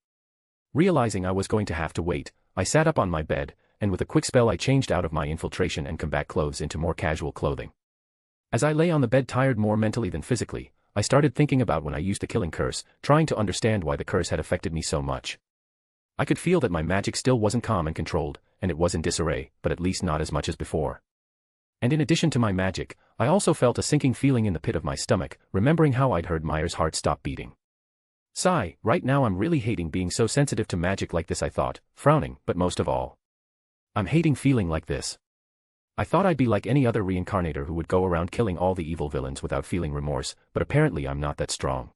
Realizing I was going to have to wait, I sat up on my bed, and with a quick spell I changed out of my infiltration and combat clothes into more casual clothing. As I lay on the bed tired more mentally than physically, I started thinking about when I used the killing curse, trying to understand why the curse had affected me so much. I could feel that my magic still wasn't calm and controlled, and it was in disarray, but at least not as much as before. And in addition to my magic, I also felt a sinking feeling in the pit of my stomach, remembering how I'd heard Myers's heart stop beating. Sigh, right now I'm really hating being so sensitive to magic like this, I thought, frowning, but most of all, I'm hating feeling like this. I thought I'd be like any other reincarnator who would go around killing all the evil villains without feeling remorse, but apparently I'm not that strong.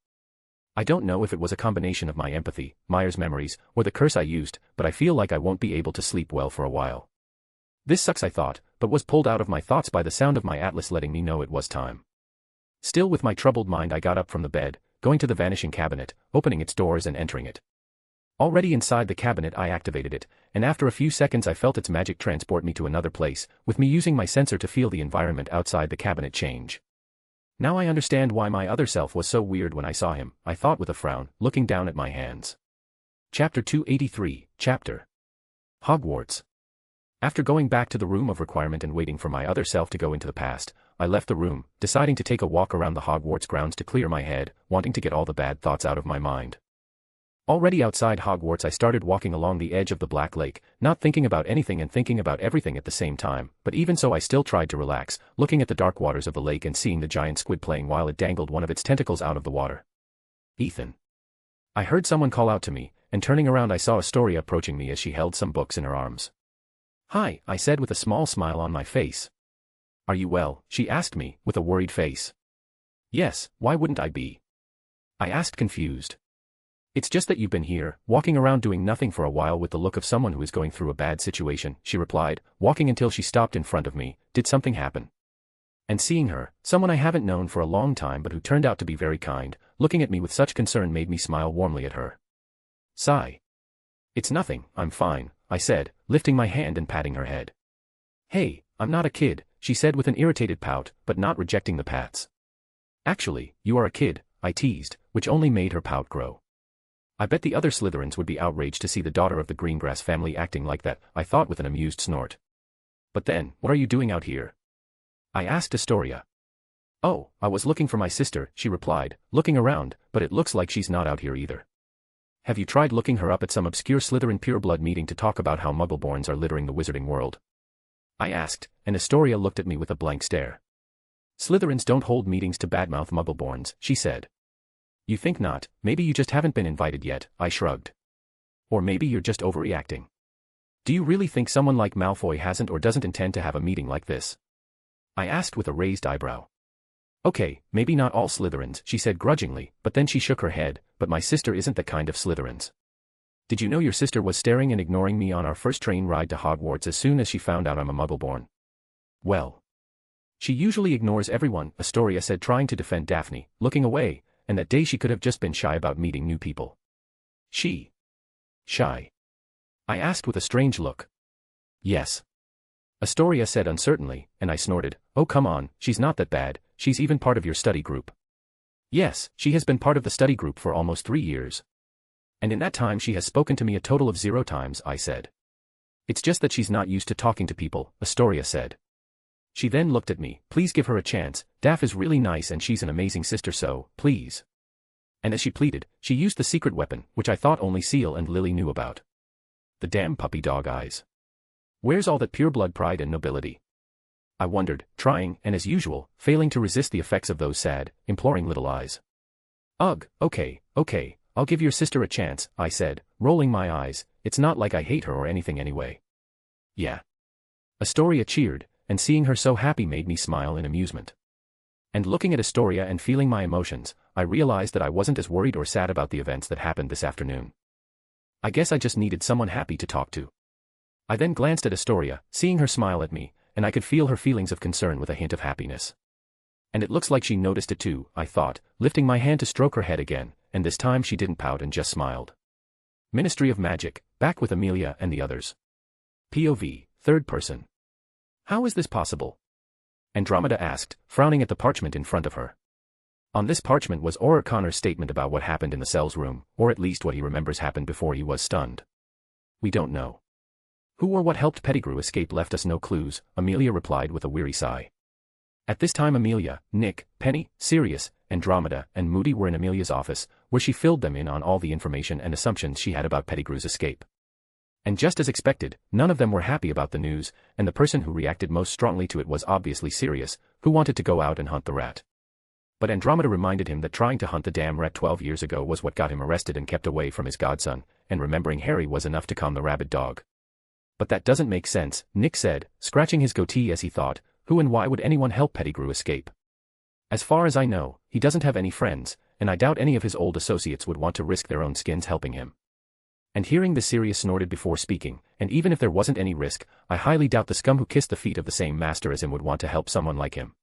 I don't know if it was a combination of my empathy, Myers's memories, or the curse I used, but I feel like I won't be able to sleep well for a while. This sucks, I thought, but was pulled out of my thoughts by the sound of my atlas letting me know it was time. Still with my troubled mind I got up from the bed, going to the vanishing cabinet, opening its doors and entering it. Already inside the cabinet I activated it, and after a few seconds I felt its magic transport me to another place, with me using my sensor to feel the environment outside the cabinet change. Now I understand why my other self was so weird when I saw him, I thought with a frown, looking down at my hands. Chapter 283, Chapter Hogwarts. After going back to the room of requirement and waiting for my other self to go into the past, I left the room, deciding to take a walk around the Hogwarts grounds to clear my head, wanting to get all the bad thoughts out of my mind. Already outside Hogwarts I started walking along the edge of the Black Lake, not thinking about anything and thinking about everything at the same time, but even so I still tried to relax, looking at the dark waters of the lake and seeing the giant squid playing while it dangled one of its tentacles out of the water. Ethan. I heard someone call out to me, and turning around I saw Astoria approaching me as she held some books in her arms. "Hi," I said with a small smile on my face. "Are you well?" she asked me, with a worried face. "Yes, why wouldn't I be?" I asked confused. "It's just that you've been here, walking around doing nothing for a while with the look of someone who is going through a bad situation," she replied, walking until she stopped in front of me. "Did something happen?" And seeing her, someone I haven't known for a long time but who turned out to be very kind, looking at me with such concern made me smile warmly at her. Sigh. "It's nothing, I'm fine," I said, lifting my hand and patting her head. "Hey, I'm not a kid," she said with an irritated pout, but not rejecting the pats. "Actually, you are a kid," I teased, which only made her pout grow. I bet the other Slytherins would be outraged to see the daughter of the Greengrass family acting like that, I thought with an amused snort. "But then, what are you doing out here?" I asked Astoria. "Oh, I was looking for my sister," she replied, looking around, "but it looks like she's not out here either." "Have you tried looking her up at some obscure Slytherin pureblood meeting to talk about how Muggleborns are littering the wizarding world?" I asked, and Astoria looked at me with a blank stare. "Slytherins don't hold meetings to badmouth Muggleborns," she said. "You think not? Maybe you just haven't been invited yet," I shrugged. "Or maybe you're just overreacting. Do you really think someone like Malfoy hasn't or doesn't intend to have a meeting like this?" I asked with a raised eyebrow. "Okay, maybe not all Slytherins," she said grudgingly, but then she shook her head, "but my sister isn't the kind of Slytherins. Did you know your sister was staring and ignoring me on our first train ride to Hogwarts as soon as she found out I'm a Muggleborn?" "Well, she usually ignores everyone," Astoria said, trying to defend Daphne, looking away, and that day she could have just been shy about meeting new people. "She? Shy?" I asked with a strange look. "Yes," Astoria said uncertainly, and I snorted, "Oh come on, she's not that bad, she's even part of your study group." "Yes, she has been part of the study group for almost 3 years. And in that time she has spoken to me a total of 0 times," I said. "It's just that she's not used to talking to people," Astoria said. She then looked at me. "Please give her a chance, Daph is really nice and she's an amazing sister, so, please." And as she pleaded, she used the secret weapon, which I thought only Seal and Lily knew about. The damn puppy dog eyes. Where's all that pureblood pride and nobility? I wondered, trying, and as usual, failing to resist the effects of those sad, imploring little eyes. "Ugh, okay, I'll give your sister a chance," I said, rolling my eyes. "It's not like I hate her or anything anyway." "Yeah." Astoria cheered, and seeing her so happy made me smile in amusement. And looking at Astoria and feeling my emotions, I realized that I wasn't as worried or sad about the events that happened this afternoon. I guess I just needed someone happy to talk to. I then glanced at Astoria, seeing her smile at me, and I could feel her feelings of concern with a hint of happiness. And it looks like she noticed it too, I thought, lifting my hand to stroke her head again, and this time she didn't pout and just smiled. Ministry of Magic, back with Amelia and the others. POV, third person. "How is this possible?" Andromeda asked, frowning at the parchment in front of her. On this parchment was Auror Connor's statement about what happened in the cell's room, or at least what he remembers happened before he was stunned. "We don't know. Who or what helped Pettigrew escape left us no clues," Amelia replied with a weary sigh. At this time Amelia, Nick, Penny, Sirius, Andromeda, and Moody were in Amelia's office, where she filled them in on all the information and assumptions she had about Pettigrew's escape. And just as expected, none of them were happy about the news, and the person who reacted most strongly to it was obviously Sirius, who wanted to go out and hunt the rat. But Andromeda reminded him that trying to hunt the damn rat 12 years ago was what got him arrested and kept away from his godson, and remembering Harry was enough to calm the rabid dog. "But that doesn't make sense," Nick said, scratching his goatee as he thought, "who and why would anyone help Pettigrew escape? As far as I know, he doesn't have any friends, and I doubt any of his old associates would want to risk their own skins helping him." And hearing this, Sirius snorted before speaking, "And even if there wasn't any risk, I highly doubt the scum who kissed the feet of the same master as him would want to help someone like him."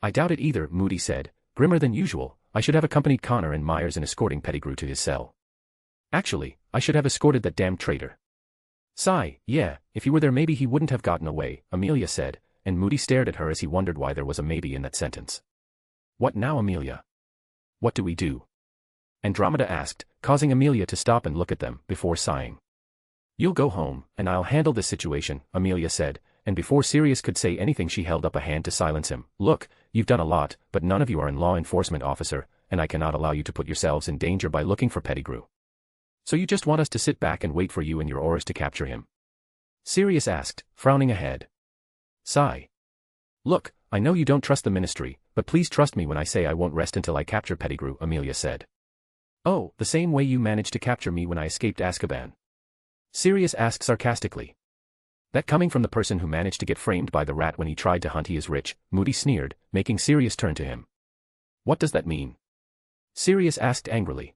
"I doubt it either," Moody said, grimmer than usual. "I should have accompanied Connor and Myers in escorting Pettigrew to his cell. Actually, I should have escorted that damned traitor. Sigh, yeah, if you were there maybe he wouldn't have gotten away, Amelia said, and Moody stared at her as he wondered why there was a maybe in that sentence. What now, Amelia? What do we do? Andromeda asked, causing Amelia to stop and look at them, before sighing. You'll go home, and I'll handle this situation, Amelia said, and before Sirius could say anything she held up a hand to silence him. Look, you've done a lot, but none of you are in law enforcement officer, and I cannot allow you to put yourselves in danger by looking for Pettigrew. So you just want us to sit back and wait for you and your aurors to capture him? Sirius asked, frowning ahead. Sigh. Look, I know you don't trust the ministry, but please trust me when I say I won't rest until I capture Pettigrew, Amelia said. Oh, the same way you managed to capture me when I escaped Azkaban? Sirius asked sarcastically. That coming from the person who managed to get framed by the rat when he tried to hunt he is rich, Moody sneered, making Sirius turn to him. What does that mean? Sirius asked angrily.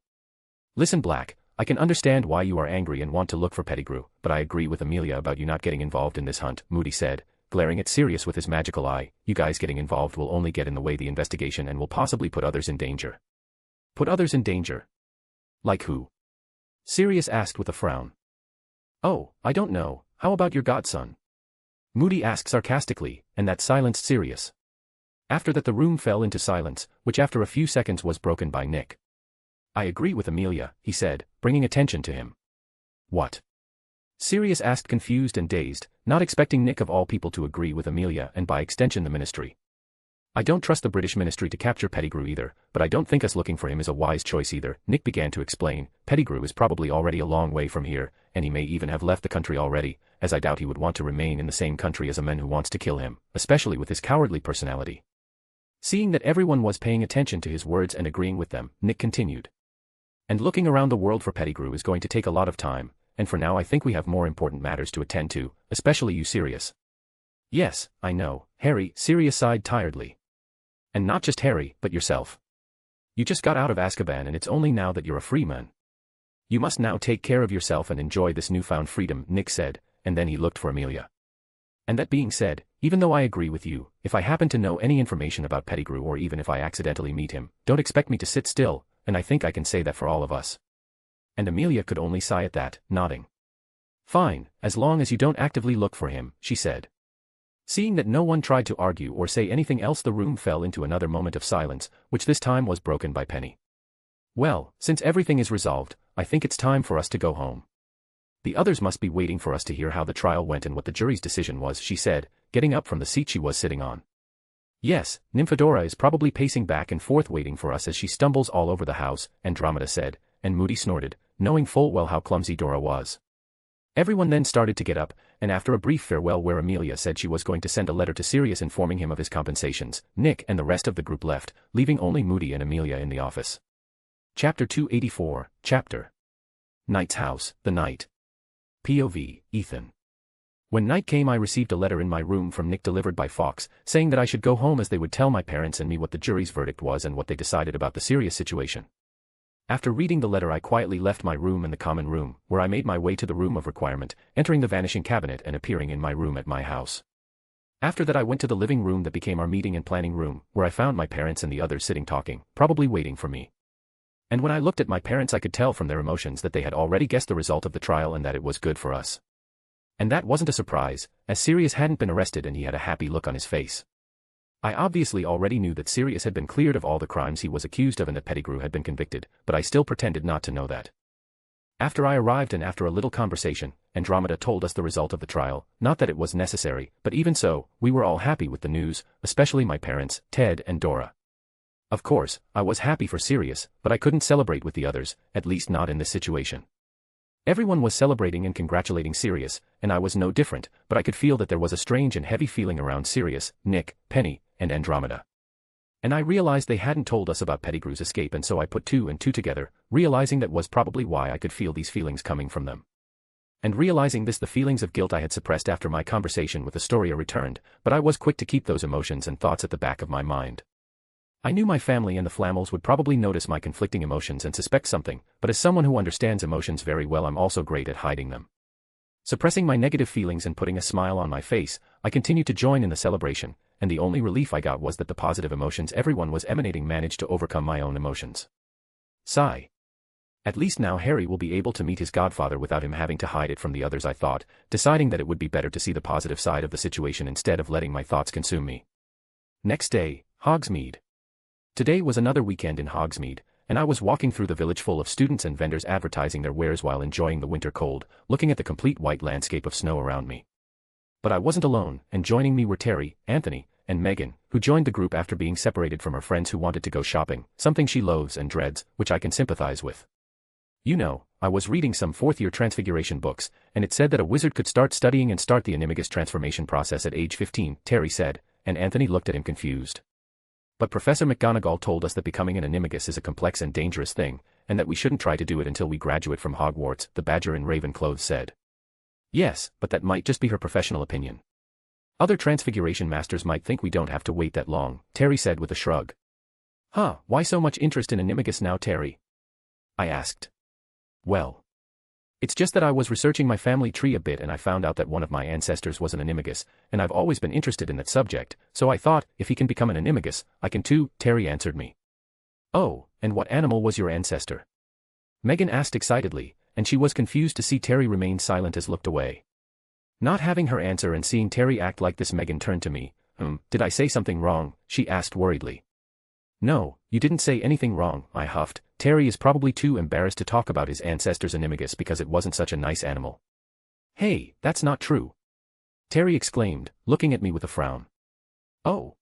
Listen, Black, I can understand why you are angry and want to look for Pettigrew, but I agree with Amelia about you not getting involved in this hunt, Moody said, glaring at Sirius with his magical eye. You guys getting involved will only get in the way of the investigation and will possibly put others in danger. Put others in danger? Like who? Sirius asked with a frown. Oh, I don't know, how about your godson? Moody asked sarcastically, and that silenced Sirius. After that the room fell into silence, which after a few seconds was broken by Nick. I agree with Amelia, he said, bringing attention to him. What? Sirius asked confused and dazed, not expecting Nick of all people to agree with Amelia and by extension the ministry. I don't trust the British ministry to capture Pettigrew either, but I don't think us looking for him is a wise choice either, Nick began to explain. Pettigrew is probably already a long way from here, and he may even have left the country already, as I doubt he would want to remain in the same country as a man who wants to kill him, especially with his cowardly personality. Seeing that everyone was paying attention to his words and agreeing with them, Nick continued. And looking around the world for Pettigrew is going to take a lot of time, and for now I think we have more important matters to attend to, especially you, Sirius. Yes, I know, Harry, Sirius sighed tiredly. And not just Harry, but yourself. You just got out of Azkaban and it's only now that you're a free man. You must now take care of yourself and enjoy this newfound freedom, Nick said, and then he looked for Amelia. And that being said, even though I agree with you, if I happen to know any information about Pettigrew or even if I accidentally meet him, don't expect me to sit still, and I think I can say that for all of us. And Amelia could only sigh at that, nodding. Fine, as long as you don't actively look for him, she said. Seeing that no one tried to argue or say anything else, the room fell into another moment of silence, which this time was broken by Penny. Well, since everything is resolved, I think it's time for us to go home. The others must be waiting for us to hear how the trial went and what the jury's decision was, she said, getting up from the seat she was sitting on. Yes, Nymphadora is probably pacing back and forth waiting for us as she stumbles all over the house, Andromeda said, and Moody snorted, knowing full well how clumsy Dora was. Everyone then started to get up, and after a brief farewell where Amelia said she was going to send a letter to Sirius informing him of his compensations, Nick and the rest of the group left, leaving only Moody and Amelia in the office. Chapter 284, Chapter Knight's House, the Night. POV, Ethan. When night came I received a letter in my room from Nick delivered by Fox, saying that I should go home as they would tell my parents and me what the jury's verdict was and what they decided about the Sirius situation. After reading the letter I quietly left my room and the common room, where I made my way to the room of requirement, entering the vanishing cabinet and appearing in my room at my house. After that I went to the living room that became our meeting and planning room, where I found my parents and the others sitting talking, probably waiting for me. And when I looked at my parents I could tell from their emotions that they had already guessed the result of the trial and that it was good for us. And that wasn't a surprise, as Sirius hadn't been arrested and he had a happy look on his face. I obviously already knew that Sirius had been cleared of all the crimes he was accused of and that Pettigrew had been convicted, but I still pretended not to know that. After I arrived and after a little conversation, Andromeda told us the result of the trial, not that it was necessary, but even so, we were all happy with the news, especially my parents, Ted and Dora. Of course, I was happy for Sirius, but I couldn't celebrate with the others, at least not in this situation. Everyone was celebrating and congratulating Sirius, and I was no different, but I could feel that there was a strange and heavy feeling around Sirius, Nick, Penny, and Andromeda. And I realized they hadn't told us about Pettigrew's escape, and so I put two and two together, realizing that was probably why I could feel these feelings coming from them. And realizing this, the feelings of guilt I had suppressed after my conversation with Astoria returned, but I was quick to keep those emotions and thoughts at the back of my mind. I knew my family and the Flammels would probably notice my conflicting emotions and suspect something, but as someone who understands emotions very well I'm also great at hiding them. Suppressing my negative feelings and putting a smile on my face, I continued to join in the celebration, and the only relief I got was that the positive emotions everyone was emanating managed to overcome my own emotions. Sigh. At least now Harry will be able to meet his godfather without him having to hide it from the others, I thought, deciding that it would be better to see the positive side of the situation instead of letting my thoughts consume me. Next day, Hogsmeade. Today was another weekend in Hogsmeade, and I was walking through the village full of students and vendors advertising their wares while enjoying the winter cold, looking at the complete white landscape of snow around me. But I wasn't alone, and joining me were Terry, Anthony, and Megan, who joined the group after being separated from her friends who wanted to go shopping, something she loathes and dreads, which I can sympathize with. You know, I was reading some fourth-year transfiguration books, and it said that a wizard could start studying and start the animagus transformation process at age 15, Terry said, and Anthony looked at him confused. But Professor McGonagall told us that becoming an animagus is a complex and dangerous thing, and that we shouldn't try to do it until we graduate from Hogwarts, the badger in raven clothes said. Yes, but that might just be her professional opinion. Other transfiguration masters might think we don't have to wait that long, Terry said with a shrug. Huh, why so much interest in animagus now, Terry? I asked. Well, it's just that I was researching my family tree a bit and I found out that one of my ancestors was an animagus, and I've always been interested in that subject, so I thought, if he can become an animagus, I can too, Terry answered me. Oh, and what animal was your ancestor? Megan asked excitedly, and she was confused to see Terry remain silent as looked away. Not having her answer and seeing Terry act like this, Megan turned to me. Did I say something wrong? She asked worriedly. No, you didn't say anything wrong, I huffed. Terry is probably too embarrassed to talk about his ancestor's animagus because it wasn't such a nice animal. Hey, that's not true. Terry exclaimed, looking at me with a frown. Oh.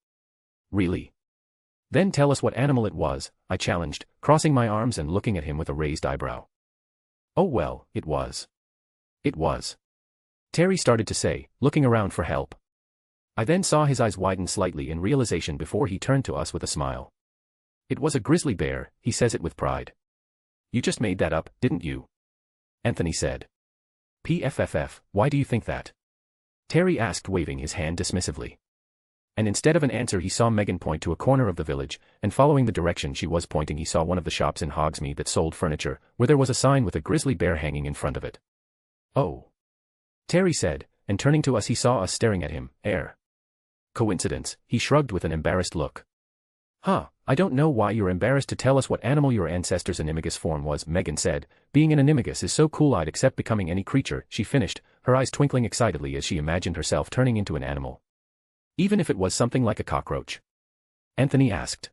Really? Then tell us what animal it was, I challenged, crossing my arms and looking at him with a raised eyebrow. Oh well, it was. It was. Terry started to say, looking around for help. I then saw his eyes widen slightly in realization before he turned to us with a smile. It was a grizzly bear, he says it with pride. You just made that up, didn't you? Anthony said. PFFF, why do you think that? Terry asked, waving his hand dismissively. And instead of an answer he saw Megan point to a corner of the village, and following the direction she was pointing he saw one of the shops in Hogsmeade that sold furniture, where there was a sign with a grizzly bear hanging in front of it. Oh. Terry said, and turning to us he saw us staring at him. Coincidence, he shrugged with an embarrassed look. Huh, I don't know why you're embarrassed to tell us what animal your ancestor's animagus form was, Megan said. Being an animagus is so cool I'd accept becoming any creature, she finished, her eyes twinkling excitedly as she imagined herself turning into an animal. Even if it was something like a cockroach? Anthony asked.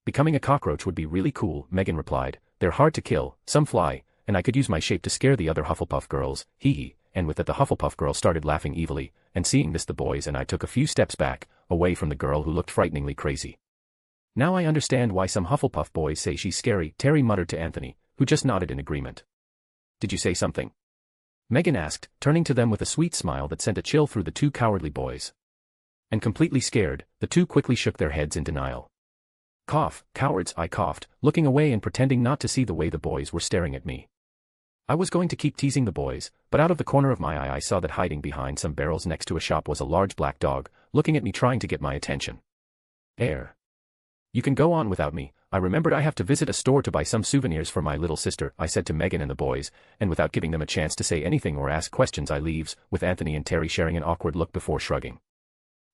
Becoming a cockroach would be really cool, Megan replied. They're hard to kill, some fly, and I could use my shape to scare the other Hufflepuff girls, hee. And with that the Hufflepuff girl started laughing evilly, and seeing this the boys and I took a few steps back, away from the girl who looked frighteningly crazy. Now I understand why some Hufflepuff boys say she's scary, Terry muttered to Anthony, who just nodded in agreement. Did you say something? Megan asked, turning to them with a sweet smile that sent a chill through the two cowardly boys. And completely scared, the two quickly shook their heads in denial. Cough, cowards, I coughed, looking away and pretending not to see the way the boys were staring at me. I was going to keep teasing the boys, but out of the corner of my eye I saw that hiding behind some barrels next to a shop was a large black dog, looking at me trying to get my attention. You can go on without me, I remembered I have to visit a store to buy some souvenirs for my little sister, I said to Megan and the boys, and without giving them a chance to say anything or ask questions I leaves, with Anthony and Terry sharing an awkward look before shrugging.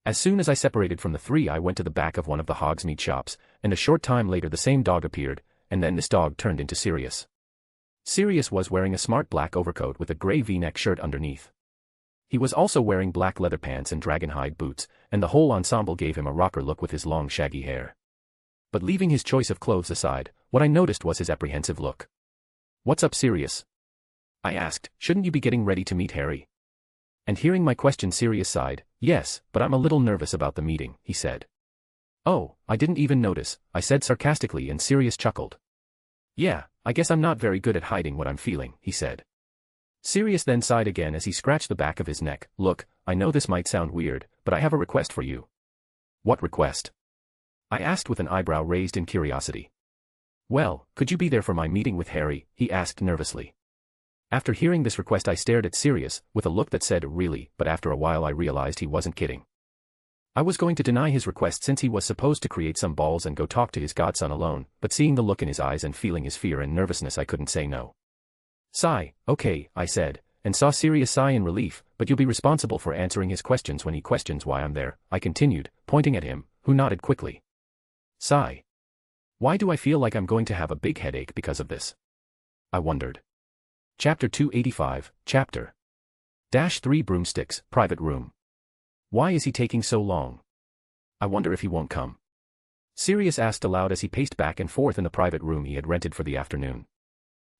As soon as I separated from the three I went to the back of one of the Hogsmeade shops, and a short time later the same dog appeared, and then this dog turned into Sirius. Sirius was wearing a smart black overcoat with a grey V-neck shirt underneath. He was also wearing black leather pants and dragonhide boots, and the whole ensemble gave him a rocker look with his long shaggy hair. But leaving his choice of clothes aside, what I noticed was his apprehensive look. What's up, Sirius? I asked, shouldn't you be getting ready to meet Harry? And hearing my question Sirius sighed, yes, but I'm a little nervous about the meeting, he said. Oh, I didn't even notice, I said sarcastically and Sirius chuckled. Yeah, I guess I'm not very good at hiding what I'm feeling, he said. Sirius then sighed again as he scratched the back of his neck. Look, I know this might sound weird, but I have a request for you. What request? I asked with an eyebrow raised in curiosity. Well, could you be there for my meeting with Harry? He asked nervously. After hearing this request I stared at Sirius, with a look that said really, but after a while I realized he wasn't kidding. I was going to deny his request since he was supposed to create some balls and go talk to his godson alone, but seeing the look in his eyes and feeling his fear and nervousness I couldn't say no. Sigh, okay, I said, and saw Sirius sigh in relief, but you'll be responsible for answering his questions when he questions why I'm there, I continued, pointing at him, who nodded quickly. Sigh. Why do I feel like I'm going to have a big headache because of this? I wondered. Chapter 285, Chapter -3 Broomsticks, Private Room. Why is he taking so long? I wonder if he won't come. Sirius asked aloud as he paced back and forth in the private room he had rented for the afternoon.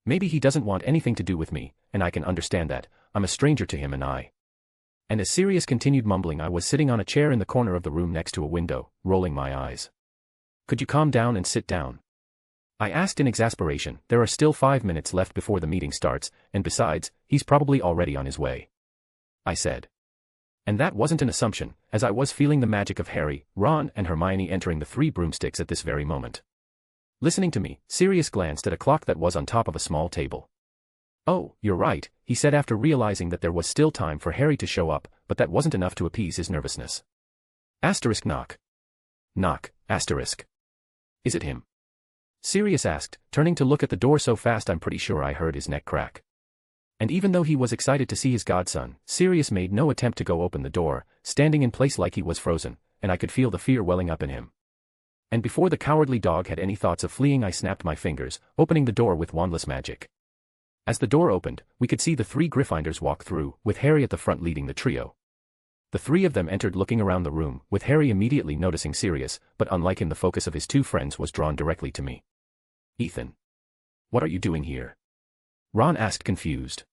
Maybe he doesn't want anything to do with me, and I can understand that. I'm a stranger to him And as Sirius continued mumbling, I was sitting on a chair in the corner of the room next to a window, rolling my eyes. Could you calm down and sit down? I asked in exasperation. There are still 5 minutes left before the meeting starts, and besides, he's probably already on his way. I said. And that wasn't an assumption, as I was feeling the magic of Harry, Ron, and Hermione entering the 3 broomsticks at this very moment. Listening to me, Sirius glanced at a clock that was on top of a small table. Oh, you're right, he said after realizing that there was still time for Harry to show up, but that wasn't enough to appease his nervousness. Asterisk knock. Knock, asterisk. Is it him? Sirius asked, turning to look at the door so fast I'm pretty sure I heard his neck crack. And even though he was excited to see his godson, Sirius made no attempt to go open the door, standing in place like he was frozen, and I could feel the fear welling up in him. And before the cowardly dog had any thoughts of fleeing, I snapped my fingers, opening the door with wandless magic. As the door opened, we could see the 3 Gryffindors walk through, with Harry at the front leading the trio. The 3 of them entered looking around the room, with Harry immediately noticing Sirius, but unlike him the focus of his 2 friends was drawn directly to me. Ethan. What are you doing here? Ron asked confused.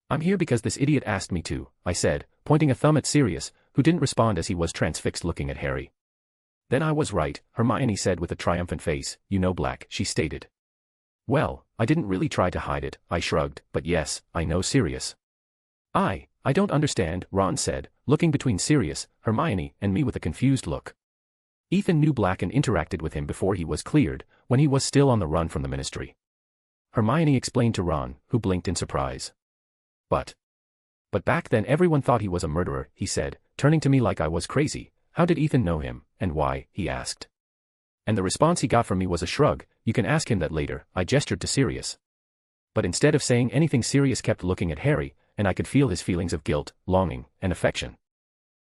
I'm here because this idiot asked me to, I said, pointing a thumb at Sirius, who didn't respond as he was transfixed looking at Harry. Then I was right, Hermione said with a triumphant face. You know Black, she stated. Well, I didn't really try to hide it, I shrugged, but yes, I know Sirius. I don't understand, Ron said, looking between Sirius, Hermione, and me with a confused look. Ethan knew Black and interacted with him before he was cleared, when he was still on the run from the Ministry. Hermione explained to Ron, who blinked in surprise. But back then everyone thought he was a murderer, he said, turning to me like I was crazy. How did Ethan know him, and why, he asked. And the response he got from me was a shrug. You can ask him that later, I gestured to Sirius. But instead of saying anything, Sirius kept looking at Harry, and I could feel his feelings of guilt, longing, and affection.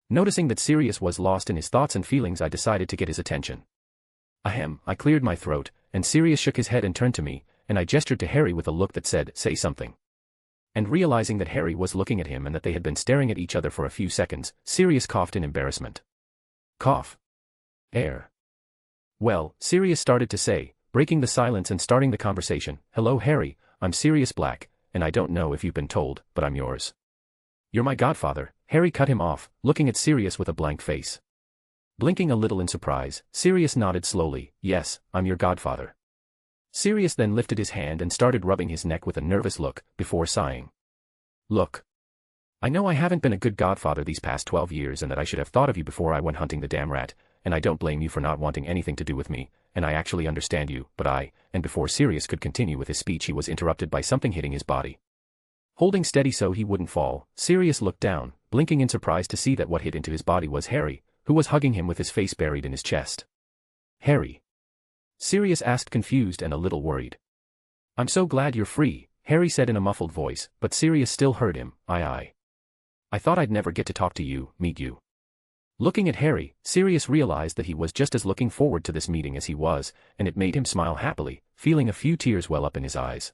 Noticing that Sirius was lost in his thoughts and feelings, I decided to get his attention. Ahem, I cleared my throat, and Sirius shook his head and turned to me, and I gestured to Harry with a look that said, say something. And realizing that Harry was looking at him and that they had been staring at each other for a few seconds, Sirius coughed in embarrassment. Cough. Air. Well, Sirius started to say, breaking the silence and starting the conversation. Hello Harry, I'm Sirius Black, and I don't know if you've been told, but I'm yours. You're my godfather. Harry cut him off, looking at Sirius with a blank face. Blinking a little in surprise, Sirius nodded slowly. Yes, I'm your godfather. Sirius then lifted his hand and started rubbing his neck with a nervous look, before sighing. Look. I know I haven't been a good godfather these past 12 years and that I should have thought of you before I went hunting the damn rat, and I don't blame you for not wanting anything to do with me, and I actually understand you, but and before Sirius could continue with his speech he was interrupted by something hitting his body. Holding steady so he wouldn't fall, Sirius looked down, blinking in surprise to see that what hit into his body was Harry, who was hugging him with his face buried in his chest. Harry? Sirius asked confused and a little worried. I'm so glad you're free, Harry said in a muffled voice, but Sirius still heard him. I thought I'd never get to meet you. Looking at Harry, Sirius realized that he was just as looking forward to this meeting as he was, and it made him smile happily, feeling a few tears well up in his eyes.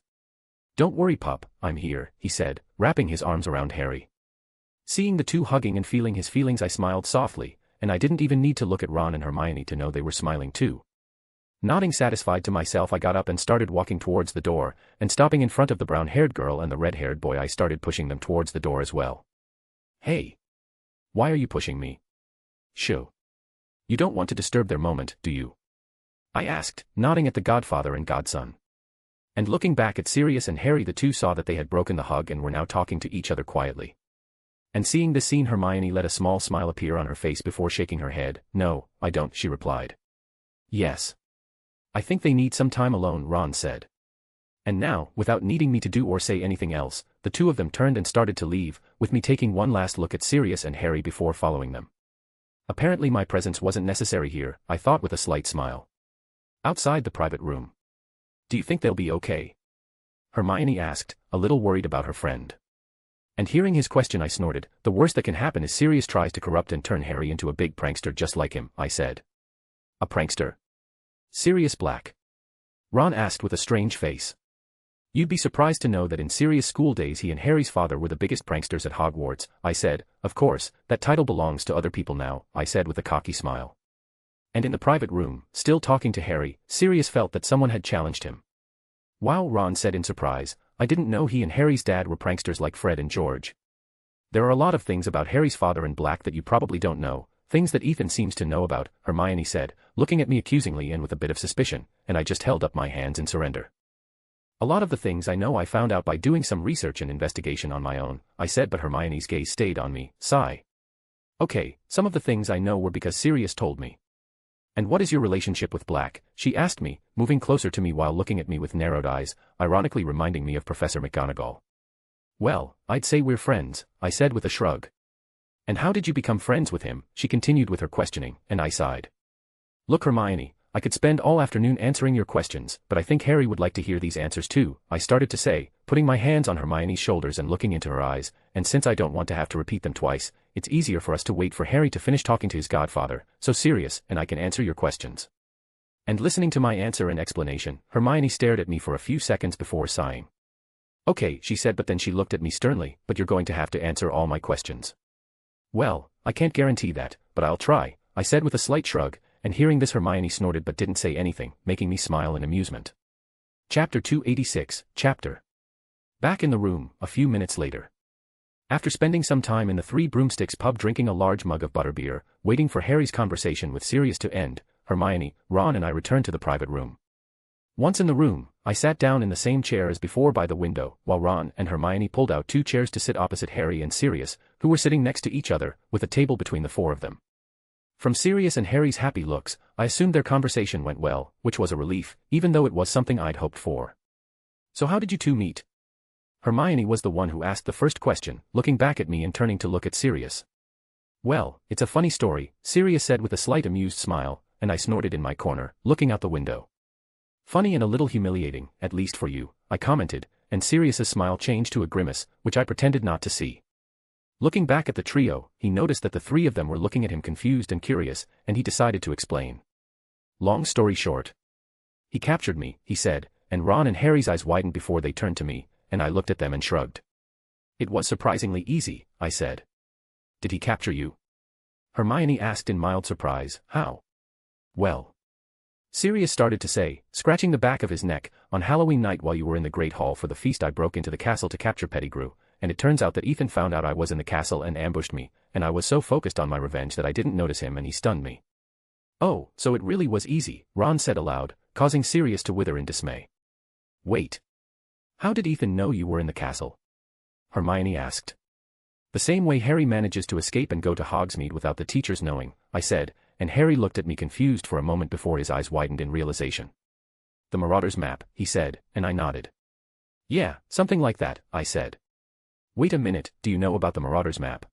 Don't worry pup, I'm here, he said, wrapping his arms around Harry. Seeing the two hugging and feeling his feelings, I smiled softly, and I didn't even need to look at Ron and Hermione to know they were smiling too. Nodding satisfied to myself, I got up and started walking towards the door, and stopping in front of the brown-haired girl and the red-haired boy I started pushing them towards the door as well. Hey! Why are you pushing me? Shoo. You don't want to disturb their moment, do you? I asked, nodding at the godfather and godson. And looking back at Sirius and Harry, the two saw that they had broken the hug and were now talking to each other quietly. And seeing this scene, Hermione let a small smile appear on her face before shaking her head. No, I don't, she replied. Yes. I think they need some time alone, Ron said. And now, without needing me to do or say anything else, the two of them turned and started to leave, with me taking one last look at Sirius and Harry before following them. Apparently my presence wasn't necessary here, I thought with a slight smile. Outside the private room. Do you think they'll be okay? Hermione asked, a little worried about her friend. And hearing his question I snorted. The worst that can happen is Sirius tries to corrupt and turn Harry into a big prankster just like him, I said. A prankster? Sirius Black? Ron asked with a strange face. You'd be surprised to know that in Sirius school days he and Harry's father were the biggest pranksters at Hogwarts, I said. Of course, that title belongs to other people now, I said with a cocky smile. And in the private room, still talking to Harry, Sirius felt that someone had challenged him. Wow, Ron said in surprise, I didn't know he and Harry's dad were pranksters like Fred and George. There are a lot of things about Harry's father and Black that you probably don't know, things that Ethan seems to know about, Hermione said, looking at me accusingly and with a bit of suspicion, and I just held up my hands in surrender. A lot of the things I know I found out by doing some research and investigation on my own, I said, but Hermione's gaze stayed on me, sigh. Okay, some of the things I know were because Sirius told me. And what is your relationship with Black? She asked me, moving closer to me while looking at me with narrowed eyes, ironically reminding me of Professor McGonagall. Well, I'd say we're friends, I said with a shrug. And how did you become friends with him? She continued with her questioning, and I sighed. Look, Hermione, I could spend all afternoon answering your questions, but I think Harry would like to hear these answers too, I started to say, putting my hands on Hermione's shoulders and looking into her eyes, and since I don't want to have to repeat them twice, it's easier for us to wait for Harry to finish talking to his godfather, so Sirius and I can answer your questions. And listening to my answer and explanation, Hermione stared at me for a few seconds before sighing. Okay, she said, but then she looked at me sternly, but you're going to have to answer all my questions. Well, I can't guarantee that, but I'll try, I said with a slight shrug, and hearing this Hermione snorted but didn't say anything, making me smile in amusement. Chapter 286, Chapter. Back in the room, a few minutes later. After spending some time in the Three Broomsticks pub drinking a large mug of butterbeer, waiting for Harry's conversation with Sirius to end, Hermione, Ron and I returned to the private room. Once in the room, I sat down in the same chair as before by the window, while Ron and Hermione pulled out 2 chairs to sit opposite Harry and Sirius, who were sitting next to each other, with a table between the 4 of them. From Sirius and Harry's happy looks, I assumed their conversation went well, which was a relief, even though it was something I'd hoped for. So how did you two meet? Hermione was the one who asked the first question, looking back at me and turning to look at Sirius. Well, it's a funny story, Sirius said with a slight amused smile, and I snorted in my corner, looking out the window. Funny and a little humiliating, at least for you, I commented, and Sirius's smile changed to a grimace, which I pretended not to see. Looking back at the trio, he noticed that the 3 of them were looking at him confused and curious, and he decided to explain. Long story short. He captured me, he said, and Ron and Harry's eyes widened before they turned to me, and I looked at them and shrugged. It was surprisingly easy, I said. Did he capture you? Hermione asked in mild surprise, how? Well. Sirius started to say, scratching the back of his neck, on Halloween night while you were in the Great Hall for the feast I broke into the castle to capture Pettigrew, and it turns out that Ethan found out I was in the castle and ambushed me, and I was so focused on my revenge that I didn't notice him and he stunned me. Oh, so it really was easy, Ron said aloud, causing Sirius to wither in dismay. Wait. How did Ethan know you were in the castle? Hermione asked. The same way Harry manages to escape and go to Hogsmeade without the teachers knowing, I said, and Harry looked at me confused for a moment before his eyes widened in realization. The Marauder's map, he said, and I nodded. Yeah, something like that, I said. Wait a minute, do you know about the Marauder's map?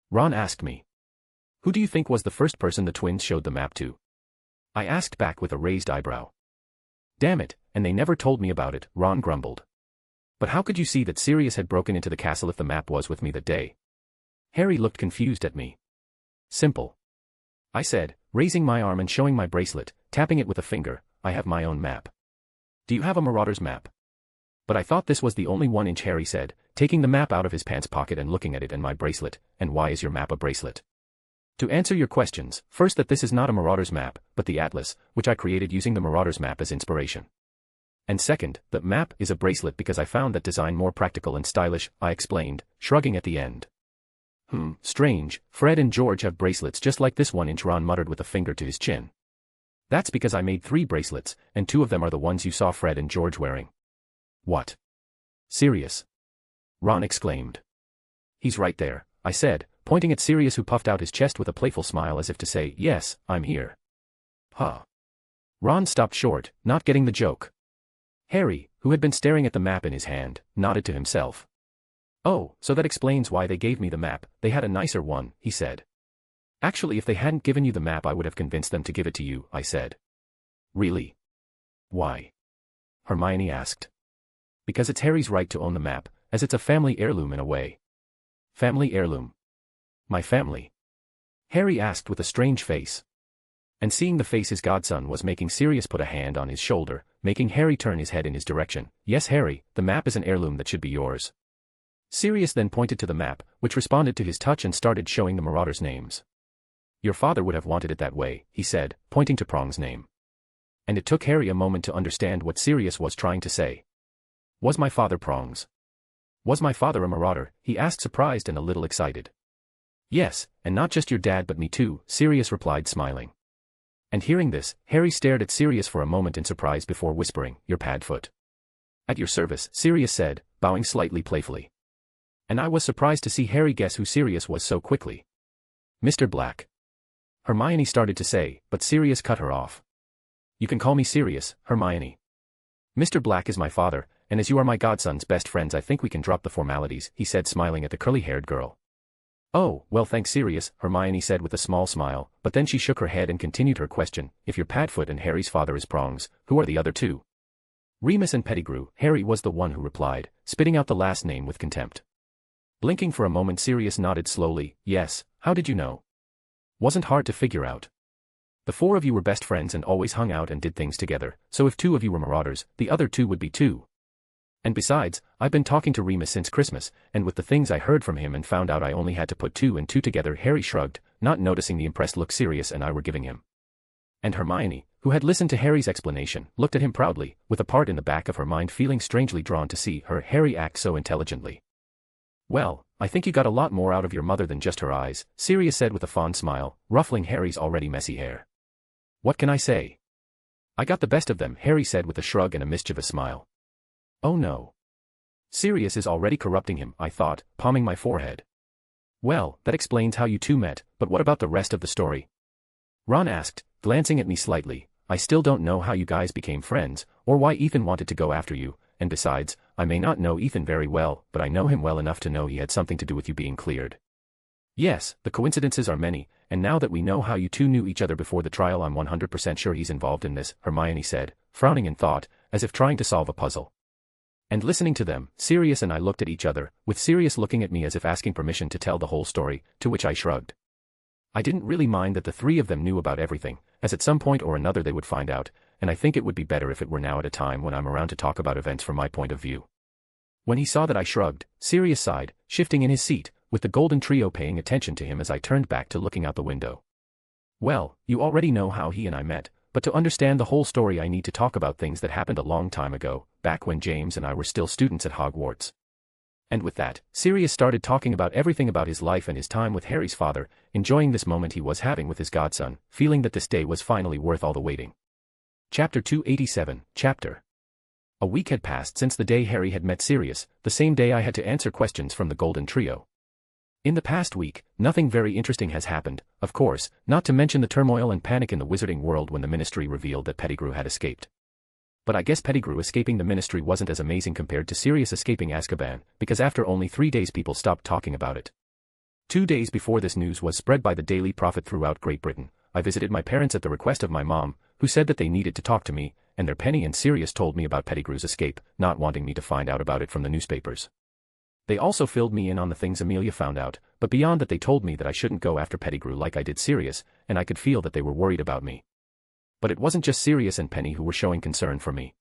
Ron asked me. Who do you think was the first person the twins showed the map to? I asked back with a raised eyebrow. Damn it, and they never told me about it, Ron grumbled. But how could you see that Sirius had broken into the castle if the map was with me that day? Harry looked confused at me. Simple. I said, raising my arm and showing my bracelet, tapping it with a finger, I have my own map. Do you have a Marauder's map? But I thought this was the only 1 inch, Harry said, taking the map out of his pants pocket and looking at it and my bracelet. And why is your map a bracelet? To answer your questions, first that this is not a Marauder's map, but the Atlas, which I created using the Marauder's map as inspiration. And second, the map is a bracelet because I found that design more practical and stylish, I explained, shrugging at the end. Strange, Fred and George have bracelets just like this 1 inch, Ron muttered with a finger to his chin. That's because I made 3 bracelets, and 2 of them are the ones you saw Fred and George wearing. What? Sirius? Ron exclaimed. He's right there, I said, pointing at Sirius, who puffed out his chest with a playful smile as if to say, yes, I'm here. Huh. Ron stopped short, not getting the joke. Harry, who had been staring at the map in his hand, nodded to himself. Oh, so that explains why they gave me the map, they had a nicer one, he said. Actually, if they hadn't given you the map I would have convinced them to give it to you, I said. Really? Why? Hermione asked. Because it's Harry's right to own the map, as it's a family heirloom in a way. Family heirloom? My family? Harry asked with a strange face. And seeing the face his godson was making, Sirius put a hand on his shoulder, making Harry turn his head in his direction. Yes, Harry, the map is an heirloom that should be yours. Sirius then pointed to the map, which responded to his touch and started showing the marauders' names. Your father would have wanted it that way, he said, pointing to Prong's name. And it took Harry a moment to understand what Sirius was trying to say. Was my father Prong's? Was my father a marauder? He asked, surprised and a little excited. Yes, and not just your dad but me too, Sirius replied, smiling. And hearing this, Harry stared at Sirius for a moment in surprise before whispering, your Padfoot. At your service, Sirius said, bowing slightly playfully. And I was surprised to see Harry guess who Sirius was so quickly. Mr. Black. Hermione started to say, but Sirius cut her off. You can call me Sirius, Hermione. Mr. Black is my father, and as you are my godson's best friends I think we can drop the formalities, he said, smiling at the curly-haired girl. Oh, well thanks Sirius, Hermione said with a small smile, but then she shook her head and continued her question, if your Padfoot and Harry's father is Prongs, who are the other two? Remus and Pettigrew. Harry was the one who replied, spitting out the last name with contempt. Blinking for a moment, Sirius nodded slowly, yes, how did you know? Wasn't hard to figure out. The four of you were best friends and always hung out and did things together, so if two of you were marauders, the other two would be too. And besides, I've been talking to Remus since Christmas, and with the things I heard from him and found out I only had to put two and two together. Harry shrugged, not noticing the impressed look Sirius and I were giving him. And Hermione, who had listened to Harry's explanation, looked at him proudly, with a part in the back of her mind feeling strangely drawn to see her Harry act so intelligently. Well, I think you got a lot more out of your mother than just her eyes, Sirius said with a fond smile, ruffling Harry's already messy hair. What can I say? I got the best of them, Harry said with a shrug and a mischievous smile. Oh no. Sirius is already corrupting him, I thought, palming my forehead. Well, that explains how you two met, but what about the rest of the story? Ron asked, glancing at me slightly. I still don't know how you guys became friends, or why Ethan wanted to go after you, and besides, I may not know Ethan very well, but I know him well enough to know he had something to do with you being cleared. Yes, the coincidences are many, and now that we know how you two knew each other before the trial I'm 100% sure he's involved in this, Hermione said, frowning in thought, as if trying to solve a puzzle. And listening to them, Sirius and I looked at each other, with Sirius looking at me as if asking permission to tell the whole story, to which I shrugged. I didn't really mind that the three of them knew about everything, as at some point or another they would find out, and I think it would be better if it were now at a time when I'm around to talk about events from my point of view. When he saw that I shrugged, Sirius sighed, shifting in his seat, with the golden trio paying attention to him as I turned back to looking out the window. Well, you already know how he and I met, but to understand the whole story I need to talk about things that happened a long time ago, back when James and I were still students at Hogwarts. And with that, Sirius started talking about everything about his life and his time with Harry's father, enjoying this moment he was having with his godson, feeling that this day was finally worth all the waiting. Chapter 287, Chapter. A week had passed since the day Harry had met Sirius, the same day I had to answer questions from the Golden Trio. In the past week, nothing very interesting has happened, of course, not to mention the turmoil and panic in the wizarding world when the Ministry revealed that Pettigrew had escaped. But I guess Pettigrew escaping the Ministry wasn't as amazing compared to Sirius escaping Azkaban, because after only 3 days people stopped talking about it. 2 days before this news was spread by the Daily Prophet throughout Great Britain, I visited my parents at the request of my mom, who said that they needed to talk to me, and their Penny and Sirius told me about Pettigrew's escape, not wanting me to find out about it from the newspapers. They also filled me in on the things Amelia found out, but beyond that they told me that I shouldn't go after Pettigrew like I did Sirius, and I could feel that they were worried about me. But it wasn't just Sirius and Penny who were showing concern for me.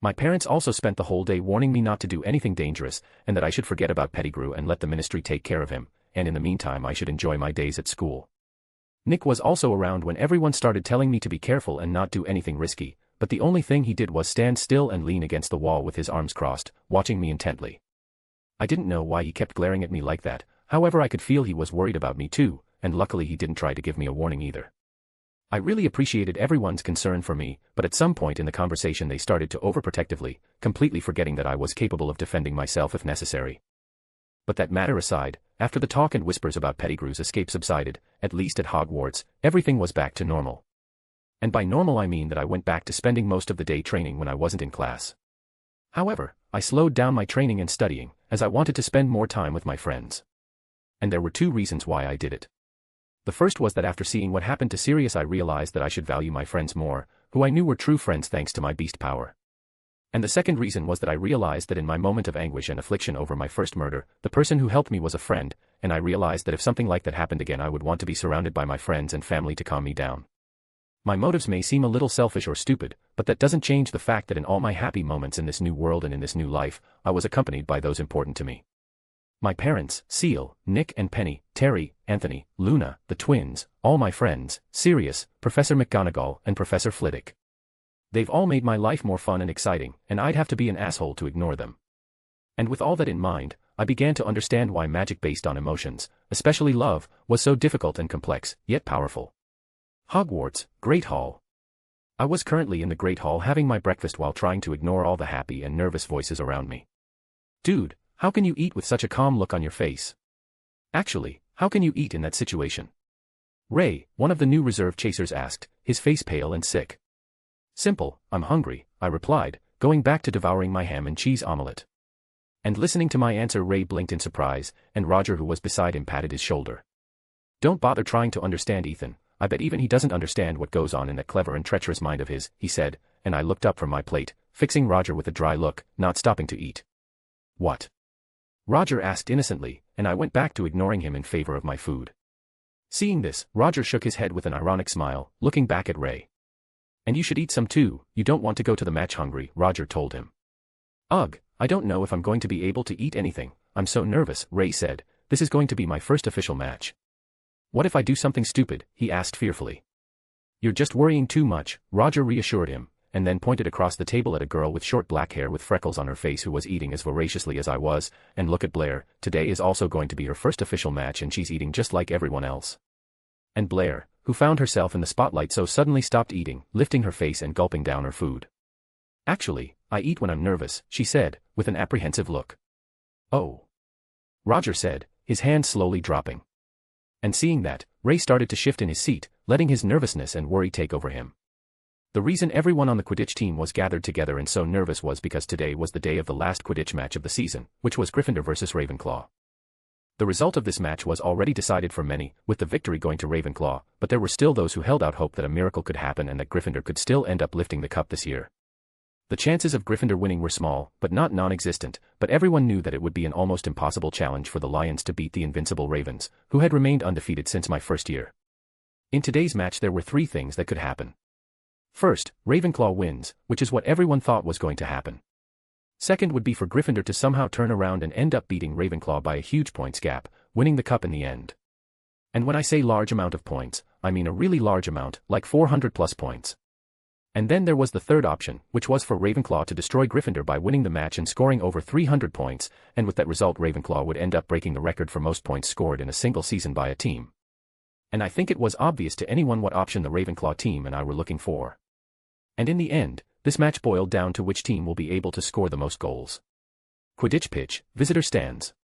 My parents also spent the whole day warning me not to do anything dangerous, and that I should forget about Pettigrew and let the Ministry take care of him, and in the meantime I should enjoy my days at school. Nick was also around when everyone started telling me to be careful and not do anything risky, but the only thing he did was stand still and lean against the wall with his arms crossed, watching me intently. I didn't know why he kept glaring at me like that, however I could feel he was worried about me too, and luckily he didn't try to give me a warning either. I really appreciated everyone's concern for me, but at some point in the conversation they started to overprotectively, completely forgetting that I was capable of defending myself if necessary. But that matter aside, after the talk and whispers about Pettigrew's escape subsided, at least at Hogwarts, everything was back to normal. And by normal I mean that I went back to spending most of the day training when I wasn't in class. However, I slowed down my training and studying, as I wanted to spend more time with my friends. And there were 2 reasons why I did it. The first was that after seeing what happened to Sirius I realized that I should value my friends more, who I knew were true friends thanks to my beast power. And the second reason was that I realized that in my moment of anguish and affliction over my first murder, the person who helped me was a friend, and I realized that if something like that happened again I would want to be surrounded by my friends and family to calm me down. My motives may seem a little selfish or stupid, but that doesn't change the fact that in all my happy moments in this new world and in this new life, I was accompanied by those important to me. My parents, Seal, Nick and Penny, Terry, Anthony, Luna, the twins, all my friends, Sirius, Professor McGonagall and Professor Flitwick. They've all made my life more fun and exciting, and I'd have to be an asshole to ignore them. And with all that in mind, I began to understand why magic based on emotions, especially love, was so difficult and complex, yet powerful. Hogwarts, Great Hall. I was currently in the Great Hall having my breakfast while trying to ignore all the happy and nervous voices around me. Dude, how can you eat with such a calm look on your face? Actually, how can you eat in that situation? Ray, one of the new reserve chasers asked, his face pale and sick. Simple, I'm hungry, I replied, going back to devouring my ham and cheese omelette. And listening to my answer, Ray blinked in surprise, and Roger, who was beside him, patted his shoulder. Don't bother trying to understand Ethan, I bet even he doesn't understand what goes on in that clever and treacherous mind of his, he said, and I looked up from my plate, fixing Roger with a dry look, not stopping to eat. What? Roger asked innocently, and I went back to ignoring him in favor of my food. Seeing this, Roger shook his head with an ironic smile, looking back at Ray. And you should eat some too, you don't want to go to the match hungry, Roger told him. Ugh, I don't know if I'm going to be able to eat anything, I'm so nervous, Ray said, this is going to be my first official match. What if I do something stupid, he asked fearfully. You're just worrying too much, Roger reassured him, and then pointed across the table at a girl with short black hair with freckles on her face who was eating as voraciously as I was, and look at Blair, today is also going to be her first official match and she's eating just like everyone else. And Blair, who found herself in the spotlight so suddenly stopped eating, lifting her face and gulping down her food. Actually, I eat when I'm nervous, she said, with an apprehensive look. Oh. Roger said, his hand slowly dropping. And seeing that, Ray started to shift in his seat, letting his nervousness and worry take over him. The reason everyone on the Quidditch team was gathered together and so nervous was because today was the day of the last Quidditch match of the season, which was Gryffindor versus Ravenclaw. The result of this match was already decided for many, with the victory going to Ravenclaw, but there were still those who held out hope that a miracle could happen and that Gryffindor could still end up lifting the cup this year. The chances of Gryffindor winning were small, but not non-existent, but everyone knew that it would be an almost impossible challenge for the Lions to beat the invincible Ravens, who had remained undefeated since my first year. In today's match there were 3 things that could happen. First, Ravenclaw wins, which is what everyone thought was going to happen. Second would be for Gryffindor to somehow turn around and end up beating Ravenclaw by a huge points gap, winning the cup in the end. And when I say large amount of points, I mean a really large amount, like 400 plus points. And then there was the third option, which was for Ravenclaw to destroy Gryffindor by winning the match and scoring over 300 points, and with that result Ravenclaw would end up breaking the record for most points scored in a single season by a team. And I think it was obvious to anyone what option the Ravenclaw team and I were looking for. And in the end, this match boiled down to which team will be able to score the most goals. Quidditch pitch, visitor stands.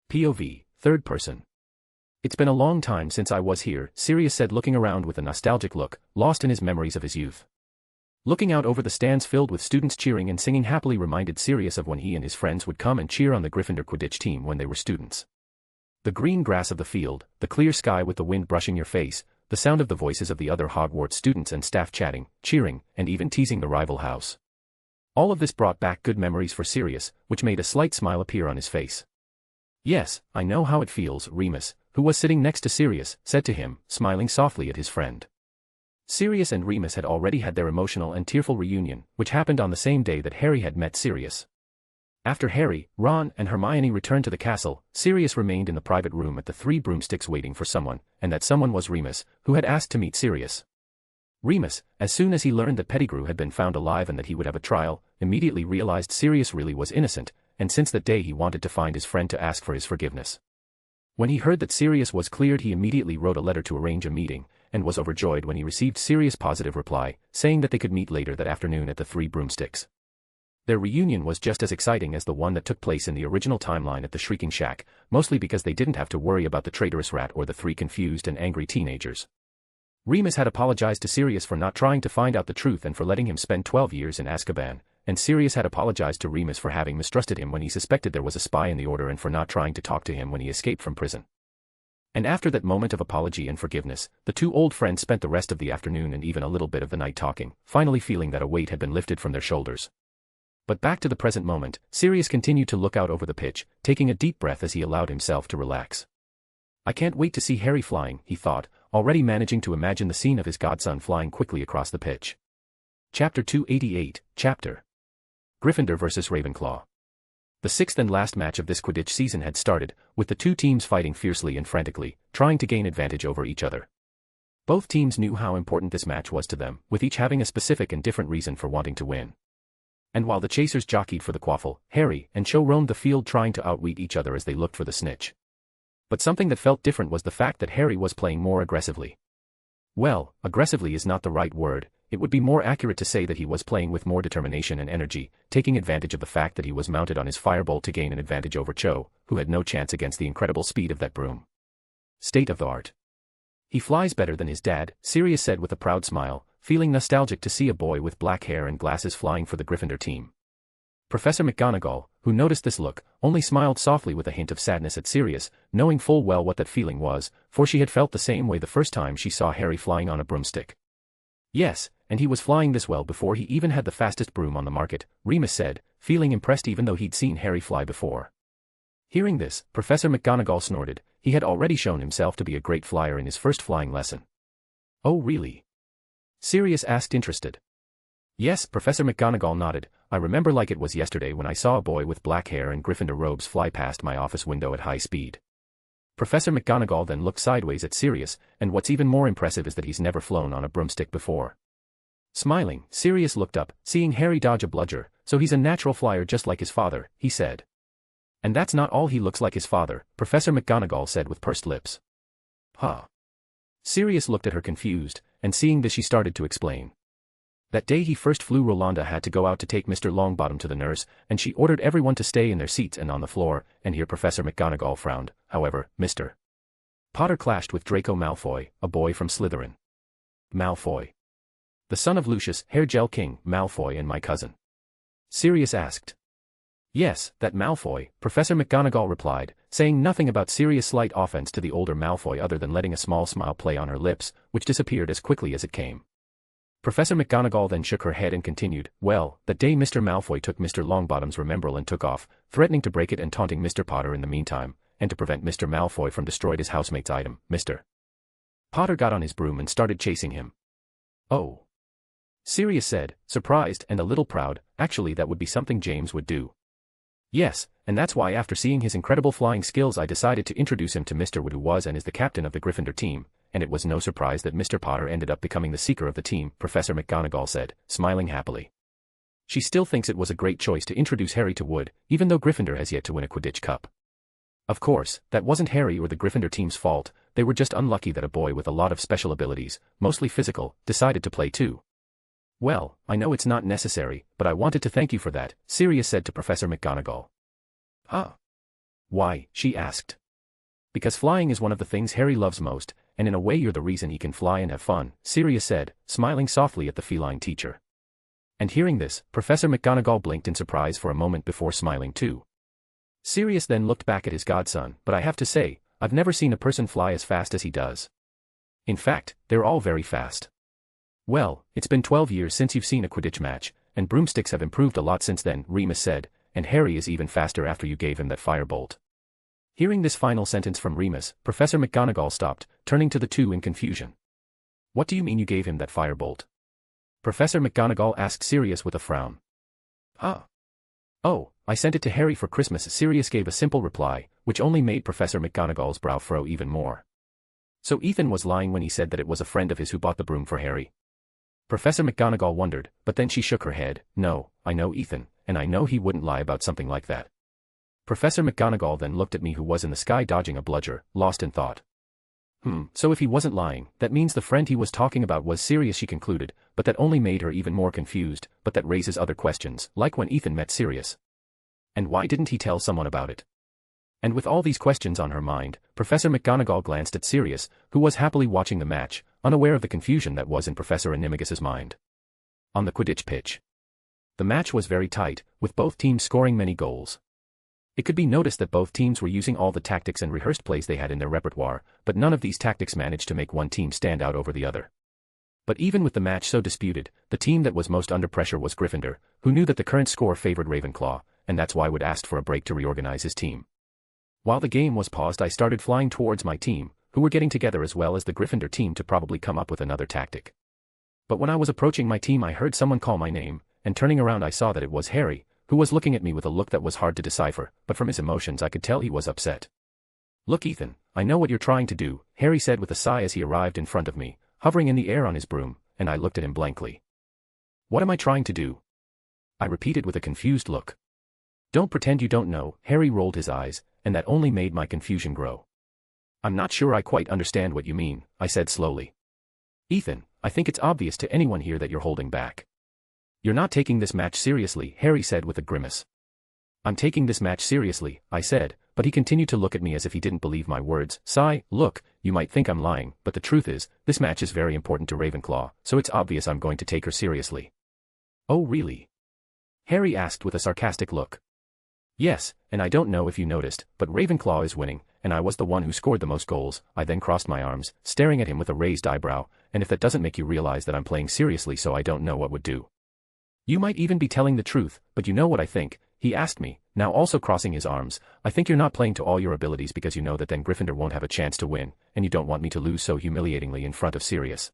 POV, third person. It's been a long time since I was here, Sirius said, looking around with a nostalgic look, lost in his memories of his youth. Looking out over the stands filled with students cheering and singing happily reminded Sirius of when he and his friends would come and cheer on the Gryffindor Quidditch team when they were students. The green grass of the field, the clear sky with the wind brushing your face, the sound of the voices of the other Hogwarts students and staff chatting, cheering, and even teasing the rival house. All of this brought back good memories for Sirius, which made a slight smile appear on his face. Yes, I know how it feels, Remus, who was sitting next to Sirius, said to him, smiling softly at his friend. Sirius and Remus had already had their emotional and tearful reunion, which happened on the same day that Harry had met Sirius. After Harry, Ron, and Hermione returned to the castle, Sirius remained in the private room at the 3 broomsticks waiting for someone, and that someone was Remus, who had asked to meet Sirius. Remus, as soon as he learned that Pettigrew had been found alive and that he would have a trial, immediately realized Sirius really was innocent, and since that day he wanted to find his friend to ask for his forgiveness. When he heard that Sirius was cleared, he immediately wrote a letter to arrange a meeting, and was overjoyed when he received Sirius' positive reply, saying that they could meet later that afternoon at the 3 broomsticks. Their reunion was just as exciting as the one that took place in the original timeline at the Shrieking Shack, mostly because they didn't have to worry about the traitorous rat or the 3 confused and angry teenagers. Remus had apologized to Sirius for not trying to find out the truth and for letting him spend 12 years in Azkaban, and Sirius had apologized to Remus for having mistrusted him when he suspected there was a spy in the Order and for not trying to talk to him when he escaped from prison. And after that moment of apology and forgiveness, the 2 old friends spent the rest of the afternoon and even a little bit of the night talking, finally feeling that a weight had been lifted from their shoulders. But back to the present moment, Sirius continued to look out over the pitch, taking a deep breath as he allowed himself to relax. I can't wait to see Harry flying, he thought, already managing to imagine the scene of his godson flying quickly across the pitch. Chapter 288, Chapter Gryffindor vs. Ravenclaw. The sixth and last match of this Quidditch season had started, with the two teams fighting fiercely and frantically, trying to gain advantage over each other. Both teams knew how important this match was to them, with each having a specific and different reason for wanting to win. And while the chasers jockeyed for the quaffle, Harry and Cho roamed the field trying to outwit each other as they looked for the snitch. But something that felt different was the fact that Harry was playing more aggressively. Well, aggressively is not the right word, it would be more accurate to say that he was playing with more determination and energy, taking advantage of the fact that he was mounted on his firebolt to gain an advantage over Cho, who had no chance against the incredible speed of that broom. State of the art. He flies better than his dad, Sirius said with a proud smile, feeling nostalgic to see a boy with black hair and glasses flying for the Gryffindor team. Professor McGonagall, who noticed this look, only smiled softly with a hint of sadness at Sirius, knowing full well what that feeling was, for she had felt the same way the first time she saw Harry flying on a broomstick. Yes, and he was flying this well before he even had the fastest broom on the market, Remus said, feeling impressed even though he'd seen Harry fly before. Hearing this, Professor McGonagall snorted. He had already shown himself to be a great flyer in his first flying lesson. Oh really? Sirius asked interested. Yes, Professor McGonagall nodded. I remember like it was yesterday when I saw a boy with black hair and Gryffindor robes fly past my office window at high speed. Professor McGonagall then looked sideways at Sirius, and what's even more impressive is that he's never flown on a broomstick before. Smiling, Sirius looked up, seeing Harry dodge a bludger, so he's a natural flyer just like his father, he said. And that's not all, he looks like his father, Professor McGonagall said with pursed lips. Huh. Sirius looked at her confused, and seeing this she started to explain. That day he first flew, Rolanda had to go out to take Mr. Longbottom to the nurse, and she ordered everyone to stay in their seats and on the floor, and here Professor McGonagall frowned. However, Mr. Potter clashed with Draco Malfoy, a boy from Slytherin. Malfoy. The son of Lucius, Hair Gel King, Malfoy and my cousin. Sirius asked. Yes, that Malfoy, Professor McGonagall replied, saying nothing about Sirius' slight offense to the older Malfoy other than letting a small smile play on her lips, which disappeared as quickly as it came. Professor McGonagall then shook her head and continued, well, that day Mr. Malfoy took Mr. Longbottom's Remembrall and took off, threatening to break it and taunting Mr. Potter in the meantime, and to prevent Mr. Malfoy from destroying his housemate's item, Mr. Potter got on his broom and started chasing him. Oh. Sirius said, surprised and a little proud, actually that would be something James would do. Yes, and that's why after seeing his incredible flying skills I decided to introduce him to Mr. Wood, who was and is the captain of the Gryffindor team, and it was no surprise that Mr. Potter ended up becoming the seeker of the team, Professor McGonagall said, smiling happily. She still thinks it was a great choice to introduce Harry to Wood, even though Gryffindor has yet to win a Quidditch Cup. Of course, that wasn't Harry or the Gryffindor team's fault, they were just unlucky that a boy with a lot of special abilities, mostly physical, decided to play too. Well, I know it's not necessary, but I wanted to thank you for that, Sirius said to Professor McGonagall. Ah. Why, she asked. Because flying is one of the things Harry loves most, and in a way you're the reason he can fly and have fun, Sirius said, smiling softly at the feline teacher. And hearing this, Professor McGonagall blinked in surprise for a moment before smiling too. Sirius then looked back at his godson, but I have to say, I've never seen a person fly as fast as he does. In fact, they're all very fast. Well, it's been 12 years since you've seen a Quidditch match, and broomsticks have improved a lot since then, Remus said, and Harry is even faster after you gave him that firebolt. Hearing this final sentence from Remus, Professor McGonagall stopped, turning to the two in confusion. What do you mean you gave him that firebolt? Professor McGonagall asked Sirius with a frown. Ah. Oh, I sent it to Harry for Christmas, Sirius gave a simple reply, which only made Professor McGonagall's brow furrow even more. So Ethan was lying when he said that it was a friend of his who bought the broom for Harry. Professor McGonagall wondered, but then she shook her head. No, I know Ethan, and I know he wouldn't lie about something like that. Professor McGonagall then looked at me, who was in the sky dodging a bludger, lost in thought. So if he wasn't lying, that means the friend he was talking about was Sirius, she concluded, but that only made her even more confused, but that raises other questions, like when Ethan met Sirius. And why didn't he tell someone about it? And with all these questions on her mind, Professor McGonagall glanced at Sirius, who was happily watching the match, unaware of the confusion that was in Professor Animagus's mind. On the Quidditch pitch. The match was very tight, with both teams scoring many goals. It could be noticed that both teams were using all the tactics and rehearsed plays they had in their repertoire, but none of these tactics managed to make one team stand out over the other. But even with the match so disputed, the team that was most under pressure was Gryffindor, who knew that the current score favored Ravenclaw, and that's why Wood asked for a break to reorganize his team. While the game was paused, I started flying towards my team, who were getting together as well as the Gryffindor team to probably come up with another tactic. But when I was approaching my team, I heard someone call my name, and turning around I saw that it was Harry, who was looking at me with a look that was hard to decipher, but from his emotions I could tell he was upset. "Look, Ethan, I know what you're trying to do," Harry said with a sigh as he arrived in front of me, hovering in the air on his broom, and I looked at him blankly. "What am I trying to do?" I repeated with a confused look. "Don't pretend you don't know," Harry rolled his eyes, and that only made my confusion grow. "I'm not sure I quite understand what you mean," I said slowly. "Ethan, I think it's obvious to anyone here that you're holding back. You're not taking this match seriously," Harry said with a grimace. "I'm taking this match seriously," I said, but he continued to look at me as if he didn't believe my words. "Sigh, look, you might think I'm lying, but the truth is, this match is very important to Ravenclaw, so it's obvious I'm going to take her seriously." "Oh really?" Harry asked with a sarcastic look. "Yes, and I don't know if you noticed, but Ravenclaw is winning, and I was the one who scored the most goals." I then crossed my arms, staring at him with a raised eyebrow, "and if that doesn't make you realize that I'm playing seriously, so I don't know what would do." "You might even be telling the truth, but you know what I think?" he asked me, now also crossing his arms. "I think you're not playing to all your abilities because you know that then Gryffindor won't have a chance to win, and you don't want me to lose so humiliatingly in front of Sirius."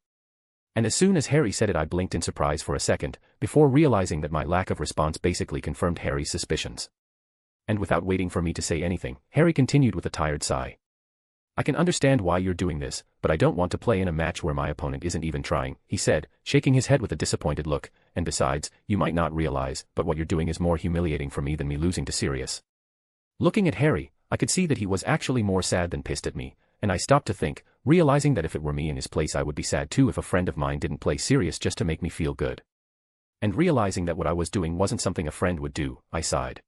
And as soon as Harry said it, I blinked in surprise for a second, before realizing that my lack of response basically confirmed Harry's suspicions. And without waiting for me to say anything, Harry continued with a tired sigh. "I can understand why you're doing this, but I don't want to play in a match where my opponent isn't even trying," he said, shaking his head with a disappointed look, "and besides, you might not realize, but what you're doing is more humiliating for me than me losing to Sirius." Looking at Harry, I could see that he was actually more sad than pissed at me, and I stopped to think, realizing that if it were me in his place I would be sad too if a friend of mine didn't play Sirius just to make me feel good. And realizing that what I was doing wasn't something a friend would do, I sighed.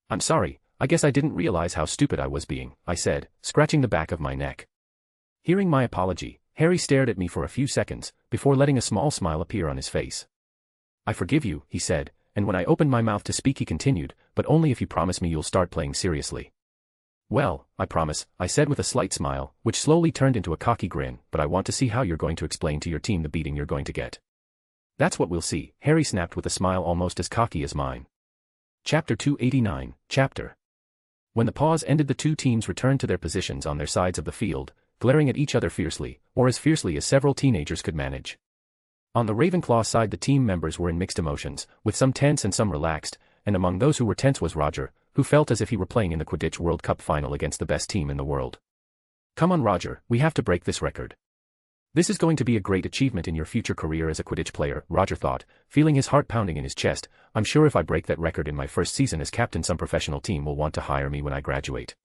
"I'm sorry, I guess I didn't realize how stupid I was being," I said, scratching the back of my neck. Hearing my apology, Harry stared at me for a few seconds, before letting a small smile appear on his face. "I forgive you," he said, and when I opened my mouth to speak he continued, "but only if you promise me you'll start playing seriously." "Well, I promise," I said with a slight smile, which slowly turned into a cocky grin, "but I want to see how you're going to explain to your team the beating you're going to get." "That's what we'll see," Harry snapped with a smile almost as cocky as mine. Chapter 289, Chapter. When the pause ended, the two teams returned to their positions on their sides of the field, glaring at each other fiercely, or as fiercely as several teenagers could manage. On the Ravenclaw side, the team members were in mixed emotions, with some tense and some relaxed, and among those who were tense was Roger, who felt as if he were playing in the Quidditch World Cup final against the best team in the world. "Come on, Roger, we have to break this record. This is going to be a great achievement in your future career as a Quidditch player," Roger thought, feeling his heart pounding in his chest. "I'm sure if I break that record in my first season as captain, some professional team will want to hire me when I graduate.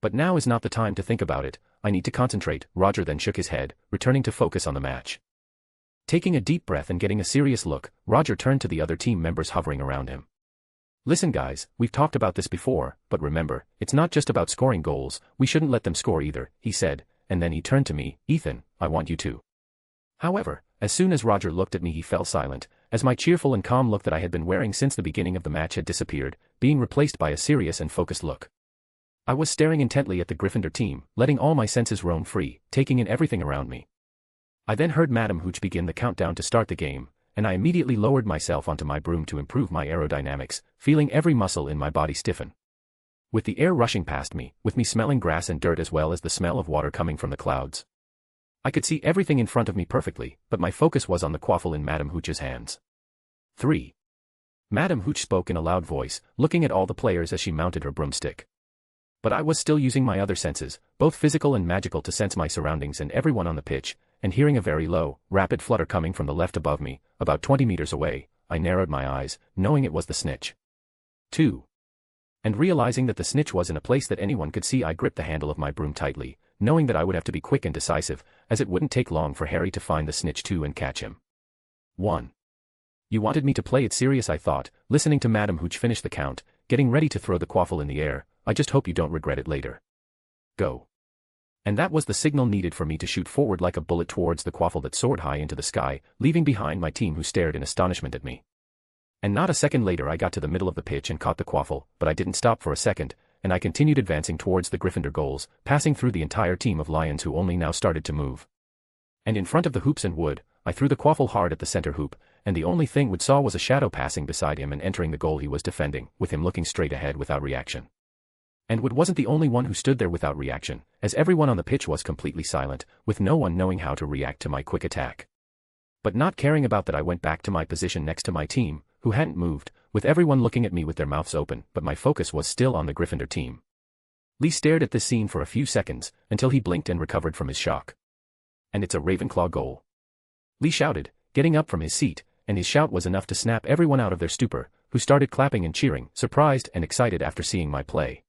But now is not the time to think about it, I need to concentrate." Roger then shook his head, returning to focus on the match. Taking a deep breath and getting a serious look, Roger turned to the other team members hovering around him. "Listen guys, we've talked about this before, but remember, it's not just about scoring goals, we shouldn't let them score either," he said, and then he turned to me. "Ethan, I want you to." However, as soon as Roger looked at me he fell silent, as my cheerful and calm look that I had been wearing since the beginning of the match had disappeared, being replaced by a serious and focused look. I was staring intently at the Gryffindor team, letting all my senses roam free, taking in everything around me. I then heard Madame Hooch begin the countdown to start the game, and I immediately lowered myself onto my broom to improve my aerodynamics, feeling every muscle in my body stiffen. With the air rushing past me, with me smelling grass and dirt as well as the smell of water coming from the clouds, I could see everything in front of me perfectly, but my focus was on the quaffle in Madame Hooch's hands. 3. Madame Hooch spoke in a loud voice, looking at all the players as she mounted her broomstick. But I was still using my other senses, both physical and magical, to sense my surroundings and everyone on the pitch, and hearing a very low, rapid flutter coming from the left above me, about 20 meters away, I narrowed my eyes, knowing it was the snitch. 2. And realizing that the snitch was in a place that anyone could see, I gripped the handle of my broom tightly, knowing that I would have to be quick and decisive, as it wouldn't take long for Harry to find the snitch too and catch him. 1. "You wanted me to play it serious," I thought, listening to Madame Hooch finish the count, getting ready to throw the quaffle in the air. "I just hope you don't regret it later. Go." And that was the signal needed for me to shoot forward like a bullet towards the quaffle that soared high into the sky, leaving behind my team who stared in astonishment at me. And not a second later I got to the middle of the pitch and caught the quaffle, but I didn't stop for a second, and I continued advancing towards the Gryffindor goals, passing through the entire team of lions who only now started to move. And in front of the hoops and wood, I threw the quaffle hard at the center hoop, and the only thing Wood saw was a shadow passing beside him and entering the goal he was defending, with him looking straight ahead without reaction. And Wood wasn't the only one who stood there without reaction, as everyone on the pitch was completely silent, with no one knowing how to react to my quick attack. But not caring about that, I went back to my position next to my team, who hadn't moved, with everyone looking at me with their mouths open, but my focus was still on the Gryffindor team. Lee stared at this scene for a few seconds, until he blinked and recovered from his shock. "And it's a Ravenclaw goal," Lee shouted, getting up from his seat, and his shout was enough to snap everyone out of their stupor, who started clapping and cheering, surprised and excited after seeing my play.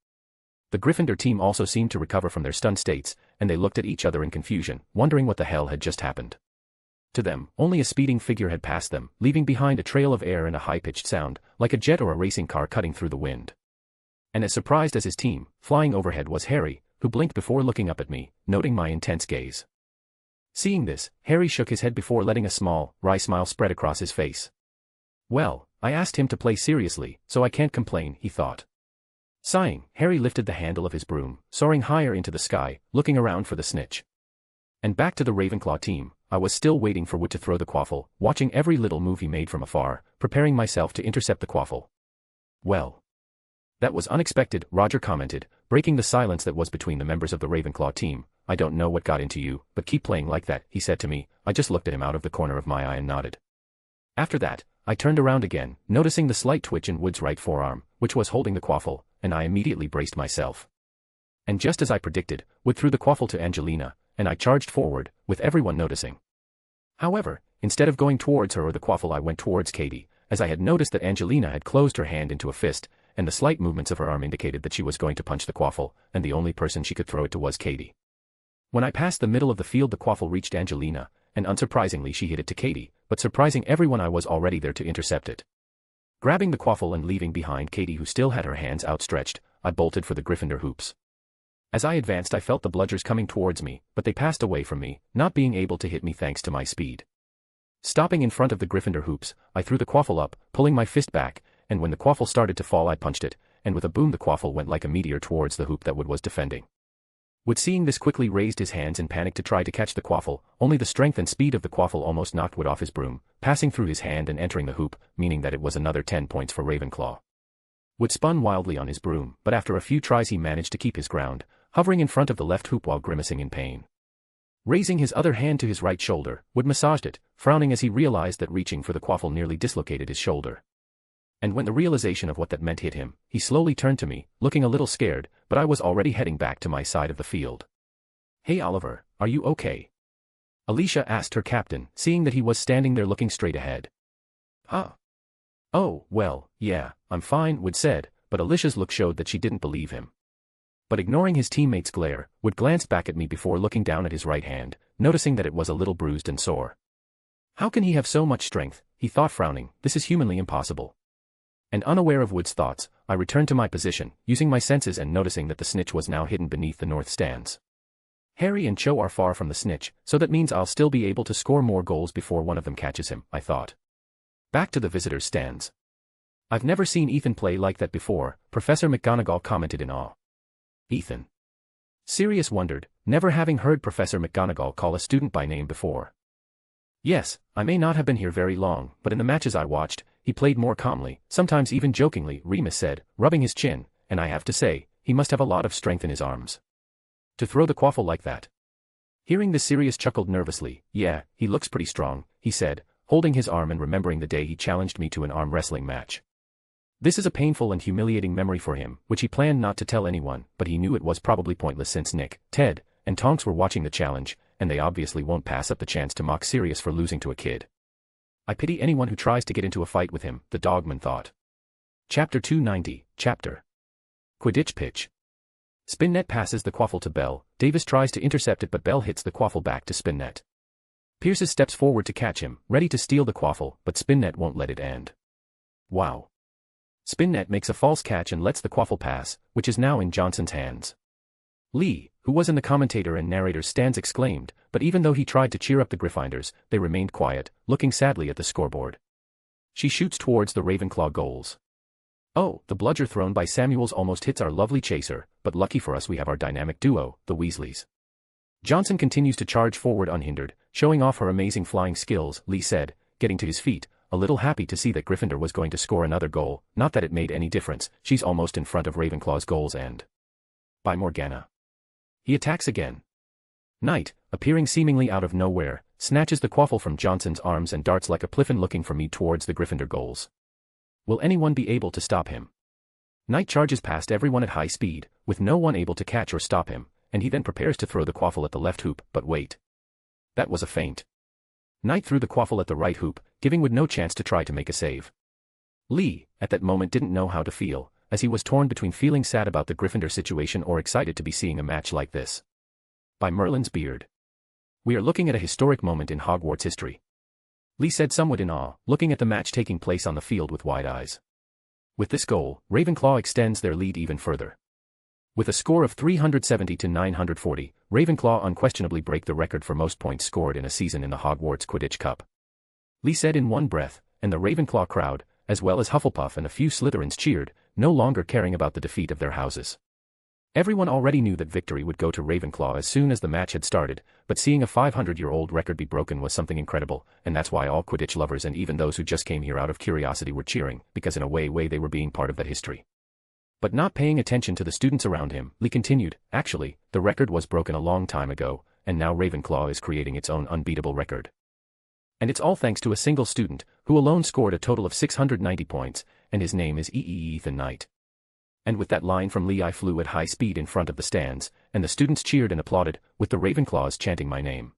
The Gryffindor team also seemed to recover from their stunned states, and they looked at each other in confusion, wondering what the hell had just happened. To them, only a speeding figure had passed them, leaving behind a trail of air and a high-pitched sound, like a jet or a racing car cutting through the wind. And as surprised as his team, flying overhead was Harry, who blinked before looking up at me, noting my intense gaze. Seeing this, Harry shook his head before letting a small, wry smile spread across his face. "Well, I asked him to play seriously, so I can't complain," he thought. Sighing, Harry lifted the handle of his broom, soaring higher into the sky, looking around for the snitch. And back to the Ravenclaw team, I was still waiting for Wood to throw the quaffle, watching every little move he made from afar, preparing myself to intercept the quaffle. "Well, that was unexpected," Roger commented, breaking the silence that was between the members of the Ravenclaw team. "I don't know what got into you, but keep playing like that," he said to me. I just looked at him out of the corner of my eye and nodded. After that, I turned around again, noticing the slight twitch in Wood's right forearm, which was holding the quaffle, and I immediately braced myself. And just as I predicted, Wood threw the quaffle to Angelina, and I charged forward, with everyone noticing. However, instead of going towards her or the quaffle, I went towards Katie, as I had noticed that Angelina had closed her hand into a fist, and the slight movements of her arm indicated that she was going to punch the quaffle, and the only person she could throw it to was Katie. When I passed the middle of the field, the quaffle reached Angelina, and unsurprisingly she hit it to Katie, but surprising everyone, I was already there to intercept it. Grabbing the quaffle and leaving behind Katie, who still had her hands outstretched, I bolted for the Gryffindor hoops. As I advanced, I felt the bludgers coming towards me, but they passed away from me, not being able to hit me thanks to my speed. Stopping in front of the Gryffindor hoops, I threw the quaffle up, pulling my fist back, and when the quaffle started to fall, I punched it, and with a boom the quaffle went like a meteor towards the hoop that Wood was defending. Wood, seeing this, quickly raised his hands in panic to try to catch the quaffle, only the strength and speed of the quaffle almost knocked Wood off his broom, passing through his hand and entering the hoop, meaning that it was another 10 points for Ravenclaw. Wood spun wildly on his broom, but after a few tries he managed to keep his ground, hovering in front of the left hoop while grimacing in pain. Raising his other hand to his right shoulder, Wood massaged it, frowning as he realized that reaching for the quaffle nearly dislocated his shoulder. And when the realization of what that meant hit him, he slowly turned to me, looking a little scared, but I was already heading back to my side of the field. "Hey Oliver, are you okay?" Alicia asked her captain, seeing that he was standing there looking straight ahead. "Huh? Oh, well, yeah, I'm fine," Wood said, but Alicia's look showed that she didn't believe him. But ignoring his teammate's glare, Wood glanced back at me before looking down at his right hand, noticing that it was a little bruised and sore. "How can he have so much strength?" he thought, frowning. "This is humanly impossible." And unaware of Wood's thoughts, I returned to my position, using my senses and noticing that the snitch was now hidden beneath the north stands. Harry and Cho are far from the snitch, so that means I'll still be able to score more goals before one of them catches him, I thought. Back to the visitors' stands. "I've never seen Ethan play like that before," Professor McGonagall commented in awe. "Ethan?" Sirius wondered, never having heard Professor McGonagall call a student by name before. "Yes, I may not have been here very long, but in the matches I watched, he played more calmly, sometimes even jokingly," Remus said, rubbing his chin, "and I have to say, he must have a lot of strength in his arms. To throw the quaffle like that." Hearing this, Sirius chuckled nervously. "Yeah, he looks pretty strong," he said, holding his arm and remembering the day he challenged me to an arm wrestling match. This is a painful and humiliating memory for him, which he planned not to tell anyone, but he knew it was probably pointless since Nick, Ted, and Tonks were watching the challenge, and they obviously won't pass up the chance to mock Sirius for losing to a kid. "I pity anyone who tries to get into a fight with him," the dogman thought. Chapter 290, Chapter Quidditch Pitch. Spinnet passes the quaffle to Bell. Davis tries to intercept it, but Bell hits the quaffle back to Spinnet. Pierce steps forward to catch him, ready to steal the quaffle, but Spinnet won't let it end. Wow. Spinnet makes a false catch and lets the quaffle pass, which is now in Johnson's hands. Lee, who was in the commentator and narrator's stands, exclaimed, but even though he tried to cheer up the Gryffindors, they remained quiet, looking sadly at the scoreboard. She shoots towards the Ravenclaw goals. Oh, the bludger thrown by Samuels almost hits our lovely chaser, but lucky for us we have our dynamic duo, the Weasleys. Johnson continues to charge forward unhindered, showing off her amazing flying skills, Lee said, getting to his feet, a little happy to see that Gryffindor was going to score another goal. Not that it made any difference, she's almost in front of Ravenclaw's goal's end. by Morgana. He attacks again. Knight, appearing seemingly out of nowhere, snatches the quaffle from Johnson's arms and darts like a pliffin looking for me towards the Gryffindor goals. Will anyone be able to stop him? Knight charges past everyone at high speed, with no one able to catch or stop him, and he then prepares to throw the quaffle at the left hoop, but wait. That was a feint. Knight threw the quaffle at the right hoop, giving Wood no chance to try to make a save. Lee, at that moment didn't know how to feel, as he was torn between feeling sad about the Gryffindor situation or excited to be seeing a match like this. By Merlin's beard. We are looking at a historic moment in Hogwarts history. Lee said somewhat in awe, looking at the match taking place on the field with wide eyes. With this goal, Ravenclaw extends their lead even further. With a score of 370 to 940, Ravenclaw unquestionably break the record for most points scored in a season in the Hogwarts Quidditch Cup. Lee said in one breath, and the Ravenclaw crowd, as well as Hufflepuff and a few Slytherins cheered, no longer caring about the defeat of their houses. Everyone already knew that victory would go to Ravenclaw as soon as the match had started, but seeing a 500-year-old record be broken was something incredible, and that's why all Quidditch lovers and even those who just came here out of curiosity were cheering, because in a way they were being part of that history. But not paying attention to the students around him, Lee continued, actually, the record was broken a long time ago, and now Ravenclaw is creating its own unbeatable record. And it's all thanks to a single student, who alone scored a total of 690 points, and his name is Ethan Knight. And with that line from Lee I flew at high speed in front of the stands, and the students cheered and applauded, with the Ravenclaws chanting my name.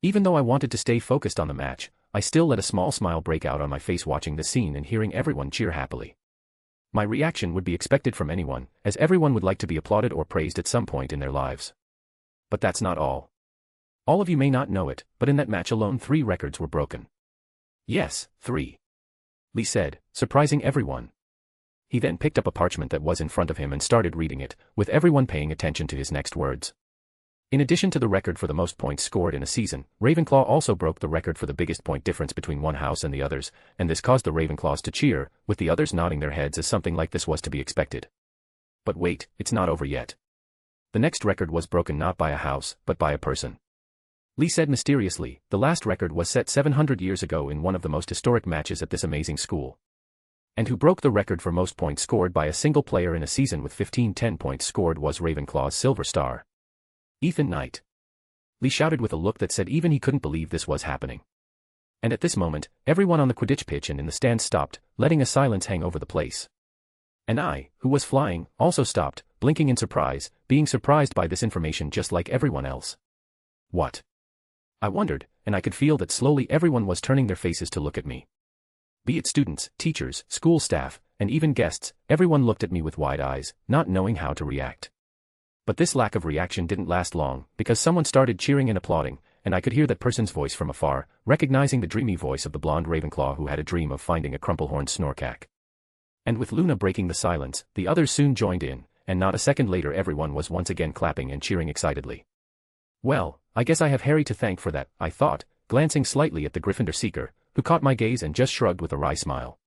Even though I wanted to stay focused on the match, I still let a small smile break out on my face watching the scene and hearing everyone cheer happily. My reaction would be expected from anyone, as everyone would like to be applauded or praised at some point in their lives. But that's not all. All of you may not know it, but in that match alone 3 records were broken. Yes, 3. Lee said, surprising everyone. He then picked up a parchment that was in front of him and started reading it, with everyone paying attention to his next words. In addition to the record for the most points scored in a season, Ravenclaw also broke the record for the biggest point difference between one house and the others, and this caused the Ravenclaws to cheer, with the others nodding their heads as something like this was to be expected. But wait, it's not over yet. The next record was broken not by a house, but by a person. Lee said mysteriously, the last record was set 700 years ago in one of the most historic matches at this amazing school. And who broke the record for most points scored by a single player in a season with 10 points scored was Ravenclaw's Silver Star. Ethan Knight. Lee shouted with a look that said even he couldn't believe this was happening. And at this moment, everyone on the Quidditch pitch and in the stands stopped, letting a silence hang over the place. And I, who was flying, also stopped, blinking in surprise, being surprised by this information just like everyone else. What? I wondered, and I could feel that slowly everyone was turning their faces to look at me. Be it students, teachers, school staff, and even guests, everyone looked at me with wide eyes, not knowing how to react. But this lack of reaction didn't last long, because someone started cheering and applauding, and I could hear that person's voice from afar, recognizing the dreamy voice of the blonde Ravenclaw who had a dream of finding a crumplehorned snorkack. And with Luna breaking the silence, the others soon joined in, and not a second later everyone was once again clapping and cheering excitedly. Well, I guess I have Harry to thank for that, I thought, glancing slightly at the Gryffindor seeker, who caught my gaze and just shrugged with a wry smile.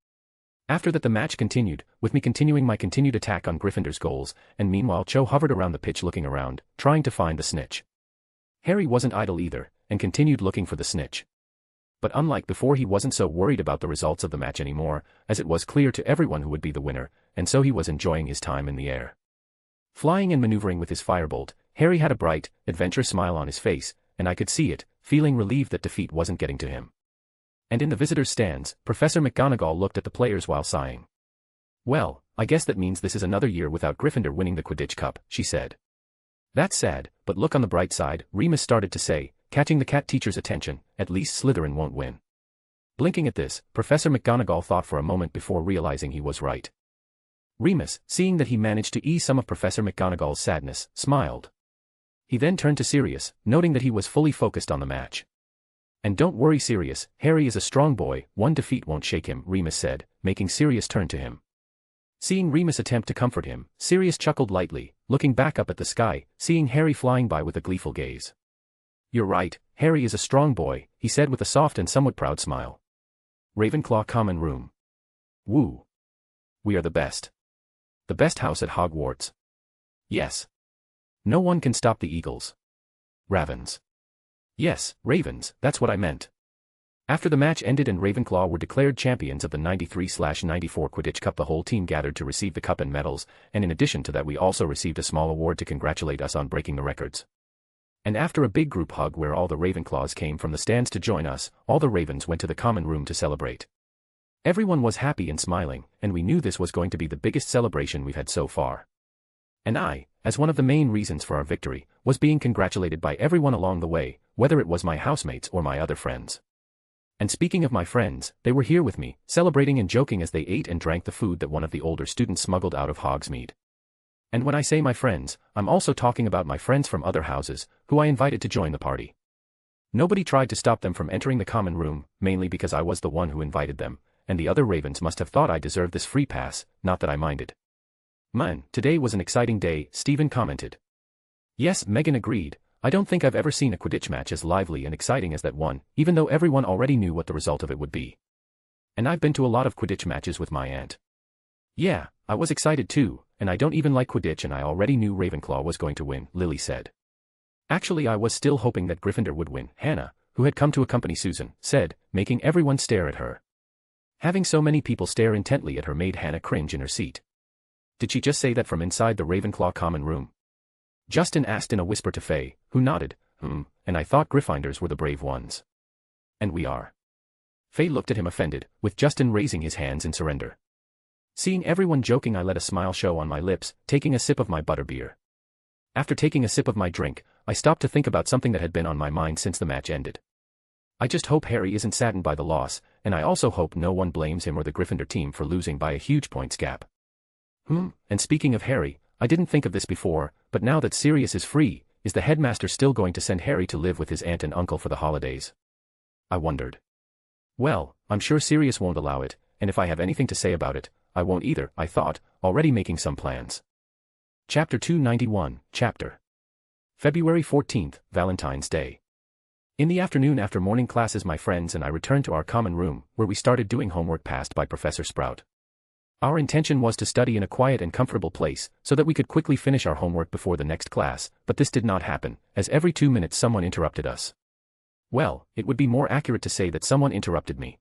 After that the match continued, with me continuing my continued attack on Gryffindor's goals, and meanwhile Cho hovered around the pitch looking around, trying to find the snitch. Harry wasn't idle either, and continued looking for the snitch. But unlike before he wasn't so worried about the results of the match anymore, as it was clear to everyone who would be the winner, and so he was enjoying his time in the air. Flying and maneuvering with his firebolt, Harry had a bright, adventurous smile on his face, and I could see it, feeling relieved that defeat wasn't getting to him. And in the visitors' stands, Professor McGonagall looked at the players while sighing. Well, I guess that means this is another year without Gryffindor winning the Quidditch Cup, she said. That's sad, but look on the bright side, Remus started to say, catching the cat teacher's attention, at least Slytherin won't win. Blinking at this, Professor McGonagall thought for a moment before realizing he was right. Remus, seeing that he managed to ease some of Professor McGonagall's sadness, smiled. He then turned to Sirius, noting that he was fully focused on the match. And don't worry Sirius, Harry is a strong boy, one defeat won't shake him, Remus said, making Sirius turn to him. Seeing Remus attempt to comfort him, Sirius chuckled lightly, looking back up at the sky, seeing Harry flying by with a gleeful gaze. You're right, Harry is a strong boy, he said with a soft and somewhat proud smile. Ravenclaw Common Room. Woo. We are the best. The best house at Hogwarts. Yes. No one can stop the Eagles. Ravens. Yes, Ravens, that's what I meant. After the match ended and Ravenclaw were declared champions of the 93/94 Quidditch Cup, the whole team gathered to receive the cup and medals, and in addition to that we also received a small award to congratulate us on breaking the records. And after a big group hug where all the Ravenclaws came from the stands to join us, all the Ravens went to the common room to celebrate. Everyone was happy and smiling, and we knew this was going to be the biggest celebration we've had so far. And I, as one of the main reasons for our victory, was being congratulated by everyone along the way, whether it was my housemates or my other friends. And speaking of my friends, they were here with me, celebrating and joking as they ate and drank the food that one of the older students smuggled out of Hogsmeade. And when I say my friends, I'm also talking about my friends from other houses, who I invited to join the party. Nobody tried to stop them from entering the common room, mainly because I was the one who invited them, and the other Ravens must have thought I deserved this free pass, not that I minded. Man, today was an exciting day, Stephen commented. Yes, Megan agreed. I don't think I've ever seen a Quidditch match as lively and exciting as that one, even though everyone already knew what the result of it would be. And I've been to a lot of Quidditch matches with my aunt. Yeah, I was excited too, and I don't even like Quidditch and I already knew Ravenclaw was going to win, Lily said. Actually I was still hoping that Gryffindor would win, Hannah, who had come to accompany Susan, said, making everyone stare at her. Having so many people stare intently at her made Hannah cringe in her seat. Did she just say that from inside the Ravenclaw common room? Justin asked in a whisper to Faye, who nodded, and I thought Gryffindors were the brave ones. And we are. Faye looked at him offended, with Justin raising his hands in surrender. Seeing everyone joking I let a smile show on my lips, taking a sip of my butterbeer. After taking a sip of my drink, I stopped to think about something that had been on my mind since the match ended. I just hope Harry isn't saddened by the loss, and I also hope no one blames him or the Gryffindor team for losing by a huge points gap. And speaking of Harry, I didn't think of this before, but now that Sirius is free, is the headmaster still going to send Harry to live with his aunt and uncle for the holidays? I wondered. Well, I'm sure Sirius won't allow it, and if I have anything to say about it, I won't either, I thought, already making some plans. Chapter 291, Chapter. February 14th, Valentine's Day. In the afternoon after morning classes my friends and I returned to our common room, where we started doing homework passed by Professor Sprout. Our intention was to study in a quiet and comfortable place, so that we could quickly finish our homework before the next class, but this did not happen, as every 2 minutes someone interrupted us. Well, it would be more accurate to say that someone interrupted me.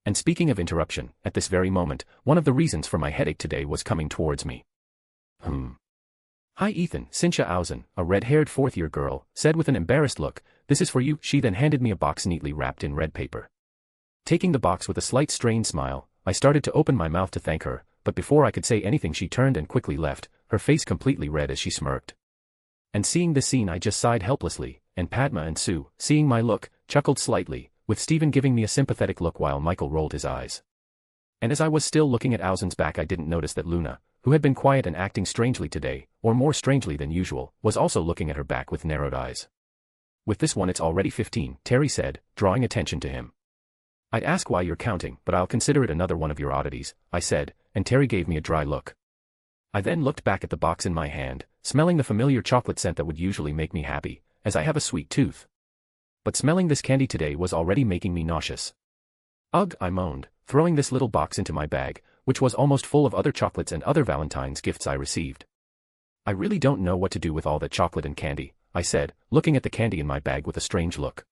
And speaking of interruption, at this very moment, one of the reasons for my headache today was coming towards me. Hi Ethan, Cynthia Ausen, a red-haired fourth-year girl, said with an embarrassed look, "This is for you." She then handed me a box neatly wrapped in red paper. Taking the box with a slight strained smile, I started to open my mouth to thank her, but before I could say anything she turned and quickly left, her face completely red as she smirked. And seeing this scene I just sighed helplessly, and Padma and Sue, seeing my look, chuckled slightly, with Stephen giving me a sympathetic look while Michael rolled his eyes. And as I was still looking at Ausen's back I didn't notice that Luna, who had been quiet and acting strangely today, or more strangely than usual, was also looking at her back with narrowed eyes. With this one it's already 15, Terry said, drawing attention to him. I'd ask why you're counting, but I'll consider it another one of your oddities, I said, and Terry gave me a dry look. I then looked back at the box in my hand, smelling the familiar chocolate scent that would usually make me happy, as I have a sweet tooth. But smelling this candy today was already making me nauseous. Ugh, I moaned, throwing this little box into my bag, which was almost full of other chocolates and other Valentine's gifts I received. I really don't know what to do with all that chocolate and candy, I said, looking at the candy in my bag with a strange look.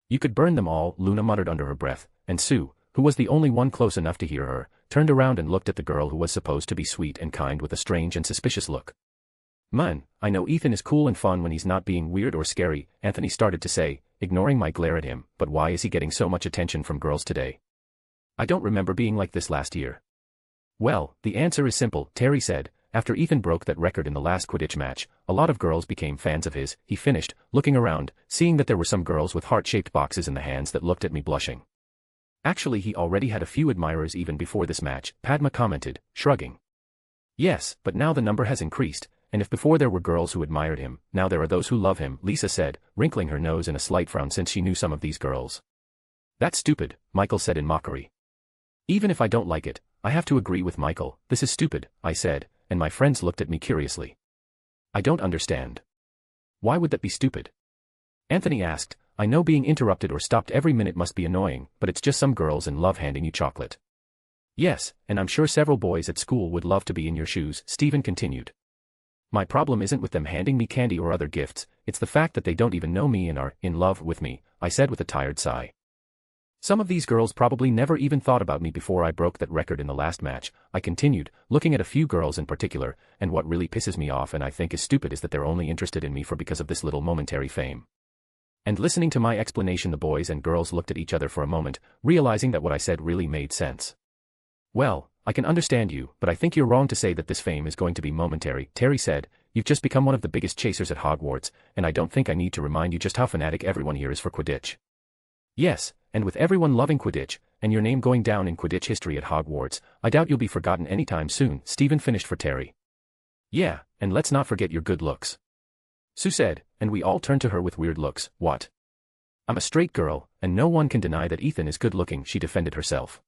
You could burn them all, Luna muttered under her breath, and Sue, who was the only one close enough to hear her, turned around and looked at the girl who was supposed to be sweet and kind with a strange and suspicious look. Man, I know Ethan is cool and fun when he's not being weird or scary, Anthony started to say, ignoring my glare at him, but why is he getting so much attention from girls today? I don't remember being like this last year. Well, the answer is simple, Terry said. After Ethan broke that record in the last Quidditch match, a lot of girls became fans of his, he finished, looking around, seeing that there were some girls with heart-shaped boxes in the hands that looked at me blushing. Actually he already had a few admirers even before this match, Padma commented, shrugging. Yes, but now the number has increased, and if before there were girls who admired him, now there are those who love him, Lisa said, wrinkling her nose in a slight frown since she knew some of these girls. That's stupid, Michael said in mockery. Even if I don't like it, I have to agree with Michael, this is stupid, I said, and my friends looked at me curiously. I don't understand. Why would that be stupid? Anthony asked, I know being interrupted or stopped every minute must be annoying, but it's just some girls in love handing you chocolate. Yes, and I'm sure several boys at school would love to be in your shoes, Stephen continued. My problem isn't with them handing me candy or other gifts, it's the fact that they don't even know me and are in love with me, I said with a tired sigh. Some of these girls probably never even thought about me before I broke that record in the last match, I continued, looking at a few girls in particular, and what really pisses me off and I think is stupid is that they're only interested in me because of this little momentary fame. And listening to my explanation, the boys and girls looked at each other for a moment, realizing that what I said really made sense. Well, I can understand you, but I think you're wrong to say that this fame is going to be momentary, Terry said. You've just become one of the biggest chasers at Hogwarts, and I don't think I need to remind you just how fanatic everyone here is for Quidditch. Yes, and with everyone loving Quidditch, and your name going down in Quidditch history at Hogwarts, I doubt you'll be forgotten anytime soon, Stephen finished for Terry. Yeah, and let's not forget your good looks, Sue said, and we all turned to her with weird looks. What? I'm a straight girl, and no one can deny that Ethan is good looking, she defended herself.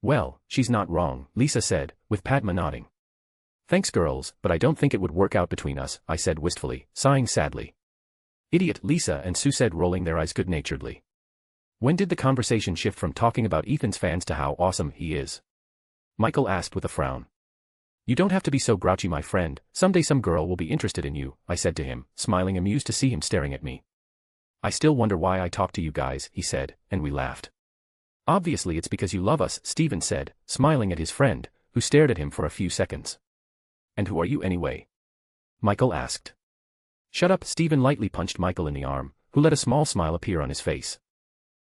Well, she's not wrong, Lisa said, with Padma nodding. Thanks girls, but I don't think it would work out between us, I said wistfully, sighing sadly. Idiot, Lisa and Sue said, rolling their eyes good-naturedly. When did the conversation shift from talking about Ethan's fans to how awesome he is? Michael asked with a frown. You don't have to be so grouchy, my friend. Someday some girl will be interested in you, I said to him, smiling, amused to see him staring at me. I still wonder why I talk to you guys, he said, and we laughed. Obviously it's because you love us, Stephen said, smiling at his friend, who stared at him for a few seconds. And who are you anyway? Michael asked. Shut up, Stephen lightly punched Michael in the arm, who let a small smile appear on his face.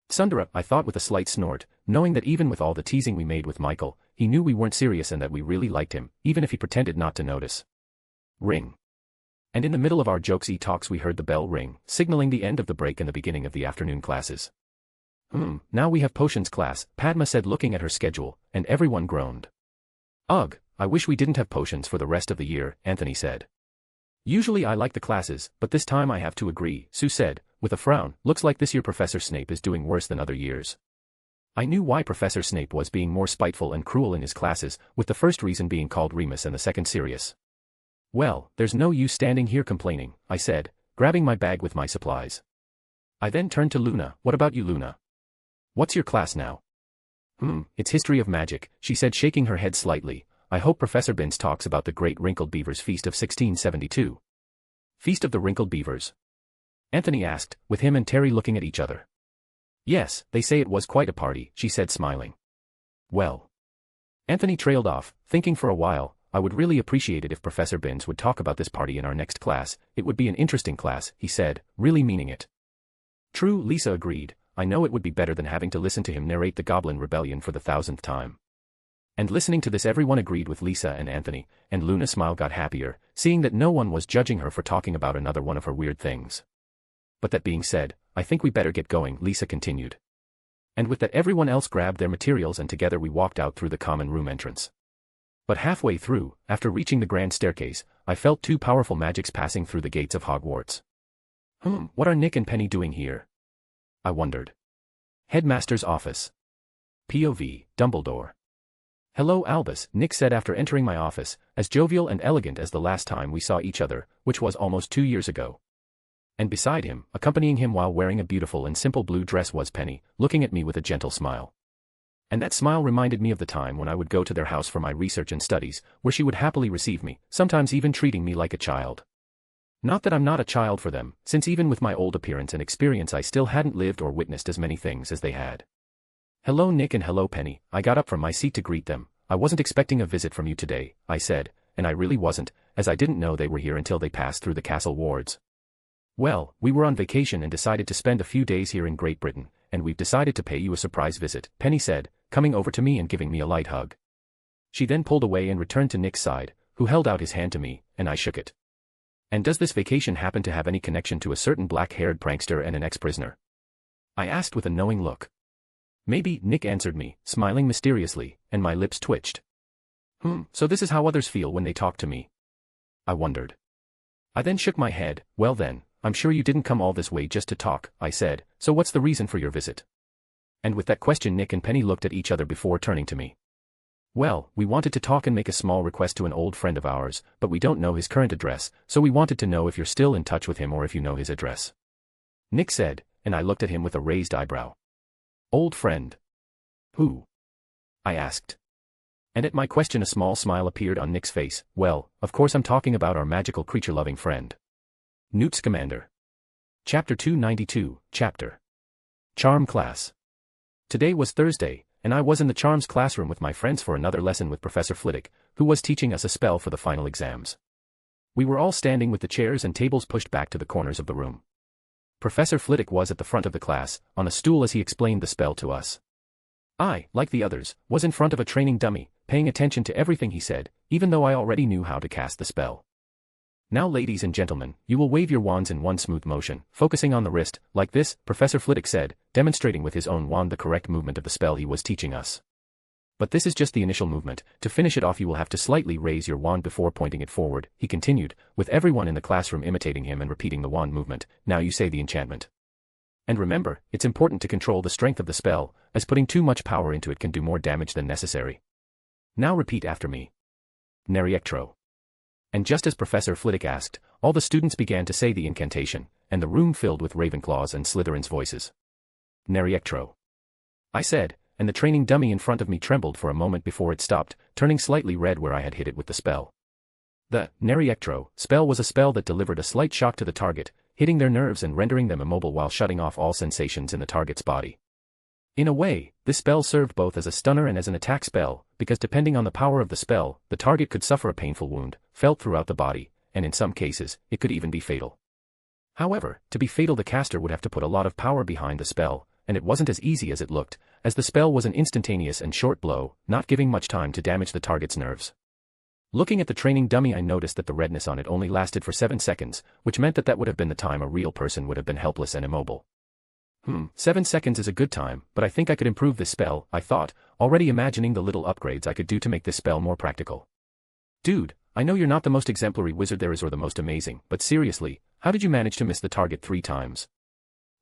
Sundara, I thought with a slight snort, knowing that even with all the teasing we made with Michael, he knew we weren't serious and that we really liked him, even if he pretended not to notice. Ring. And in the middle of our jokesy talks we heard the bell ring, signaling the end of the break and the beginning of the afternoon classes. Now we have potions class, Padma said looking at her schedule, and everyone groaned. Ugh, I wish we didn't have potions for the rest of the year, Anthony said. Usually I like the classes, but this time I have to agree, Sue said, with a frown. Looks like this year Professor Snape is doing worse than other years. I knew why Professor Snape was being more spiteful and cruel in his classes, with the first reason being called Remus and the second Sirius. Well, there's no use standing here complaining, I said, grabbing my bag with my supplies. I then turned to Luna. What about you, Luna? What's your class now? It's History of Magic, she said, shaking her head slightly. I hope Professor Binns talks about the Great Wrinkled Beaver's Feast of 1672. Feast of the Wrinkled Beavers? Anthony asked, with him and Terry looking at each other. Yes, they say it was quite a party, she said, smiling. Well. Anthony trailed off, thinking for a while, I would really appreciate it if Professor Binns would talk about this party in our next class. It would be an interesting class, he said, really meaning it. True, Lisa agreed. I know it would be better than having to listen to him narrate the Goblin Rebellion for the 1000th time. And listening to this, everyone agreed with Lisa and Anthony, and Luna's smile got happier, seeing that no one was judging her for talking about another one of her weird things. But that being said, I think we better get going, Lisa continued. And with that everyone else grabbed their materials and together we walked out through the common room entrance. But halfway through, after reaching the grand staircase, I felt two powerful magics passing through the gates of Hogwarts. What are Nick and Penny doing here? I wondered. Headmaster's office. POV, Dumbledore. Hello Albus, Nick said after entering my office, as jovial and elegant as the last time we saw each other, which was almost 2 years ago. And beside him, accompanying him while wearing a beautiful and simple blue dress, was Penny, looking at me with a gentle smile. And that smile reminded me of the time when I would go to their house for my research and studies, where she would happily receive me, sometimes even treating me like a child. Not that I'm not a child for them, since even with my old appearance and experience I still hadn't lived or witnessed as many things as they had. Hello Nick and hello Penny, I got up from my seat to greet them. I wasn't expecting a visit from you today, I said, and I really wasn't, as I didn't know they were here until they passed through the castle wards. Well, we were on vacation and decided to spend a few days here in Great Britain, and we've decided to pay you a surprise visit, Penny said, coming over to me and giving me a light hug. She then pulled away and returned to Nick's side, who held out his hand to me, and I shook it. And does this vacation happen to have any connection to a certain black-haired prankster and an ex-prisoner? I asked with a knowing look. Maybe, Nick answered me, smiling mysteriously, and my lips twitched. So this is how others feel when they talk to me? I wondered. I then shook my head. Well then, I'm sure you didn't come all this way just to talk, I said, so what's the reason for your visit? And with that question Nick and Penny looked at each other before turning to me. Well, we wanted to talk and make a small request to an old friend of ours, but we don't know his current address, so we wanted to know if you're still in touch with him or if you know his address. Nick said, and I looked at him with a raised eyebrow. Old friend. Who? I asked. And at my question a small smile appeared on Nick's face. Well, of course I'm talking about our magical creature-loving friend. Newt Scamander. Chapter 292, Chapter. Charm Class. Today was Thursday, and I was in the charms classroom with my friends for another lesson with Professor Flitwick, who was teaching us a spell for the final exams. We were all standing with the chairs and tables pushed back to the corners of the room. Professor Flitwick was at the front of the class, on a stool as he explained the spell to us. I, like the others, was in front of a training dummy, paying attention to everything he said, even though I already knew how to cast the spell. Now, ladies and gentlemen, you will wave your wands in one smooth motion, focusing on the wrist, like this, Professor Flitwick said, demonstrating with his own wand the correct movement of the spell he was teaching us. But this is just the initial movement. To finish it off you will have to slightly raise your wand before pointing it forward, he continued, with everyone in the classroom imitating him and repeating the wand movement. Now you say the enchantment. And remember, it's important to control the strength of the spell, as putting too much power into it can do more damage than necessary. Now repeat after me. Neriectro. And just as Professor Flitwick asked, all the students began to say the incantation, and the room filled with Ravenclaw's and Slytherin's voices. Neriectro. I said, and the training dummy in front of me trembled for a moment before it stopped, turning slightly red where I had hit it with the spell. The Neriectro spell was a spell that delivered a slight shock to the target, hitting their nerves and rendering them immobile while shutting off all sensations in the target's body. In a way, this spell served both as a stunner and as an attack spell, because depending on the power of the spell, the target could suffer a painful wound, felt throughout the body, and in some cases, it could even be fatal. However, to be fatal the caster would have to put a lot of power behind the spell, and it wasn't as easy as it looked, as the spell was an instantaneous and short blow, not giving much time to damage the target's nerves. Looking at the training dummy I noticed that the redness on it only lasted for 7 seconds, which meant that would have been the time a real person would have been helpless and immobile. 7 seconds is a good time, but I think I could improve this spell, I thought, already imagining the little upgrades I could do to make this spell more practical. Dude, I know you're not the most exemplary wizard there is or the most amazing, but seriously, how did you manage to miss the target 3 times?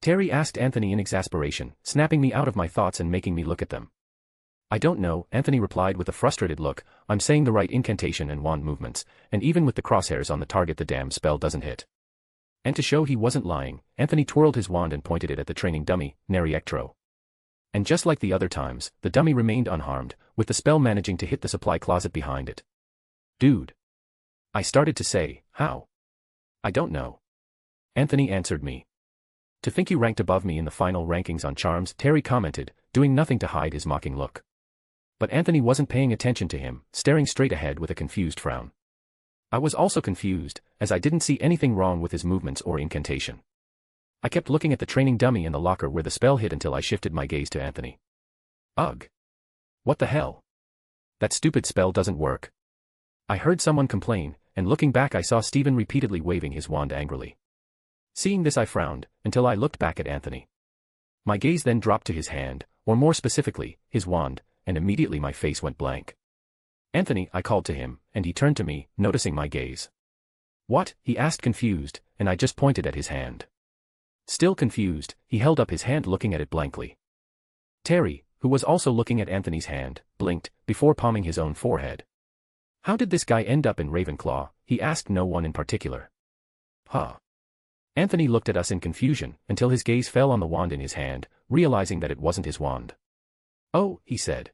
Terry asked Anthony in exasperation, snapping me out of my thoughts and making me look at them. I don't know, Anthony replied with a frustrated look, I'm saying the right incantation and wand movements, and even with the crosshairs on the target the damn spell doesn't hit. And to show he wasn't lying, Anthony twirled his wand and pointed it at the training dummy, Neriectro. And just like the other times, the dummy remained unharmed, with the spell managing to hit the supply closet behind it. Dude. I started to say, how? I don't know. Anthony answered me. To think you ranked above me in the final rankings on charms, Terry commented, doing nothing to hide his mocking look. But Anthony wasn't paying attention to him, staring straight ahead with a confused frown. I was also confused, as I didn't see anything wrong with his movements or incantation. I kept looking at the training dummy in the locker where the spell hit until I shifted my gaze to Anthony. Ugh. What the hell? That stupid spell doesn't work. I heard someone complain, and looking back I saw Stephen repeatedly waving his wand angrily. Seeing this I frowned, until I looked back at Anthony. My gaze then dropped to his hand, or more specifically, his wand, and immediately my face went blank. Anthony, I called to him, and he turned to me, noticing my gaze. What? He asked confused, and I just pointed at his hand. Still confused, he held up his hand looking at it blankly. Terry, who was also looking at Anthony's hand, blinked, before palming his own forehead. How did this guy end up in Ravenclaw? He asked no one in particular. Huh. Anthony looked at us in confusion, until his gaze fell on the wand in his hand, realizing that it wasn't his wand. Oh, he said.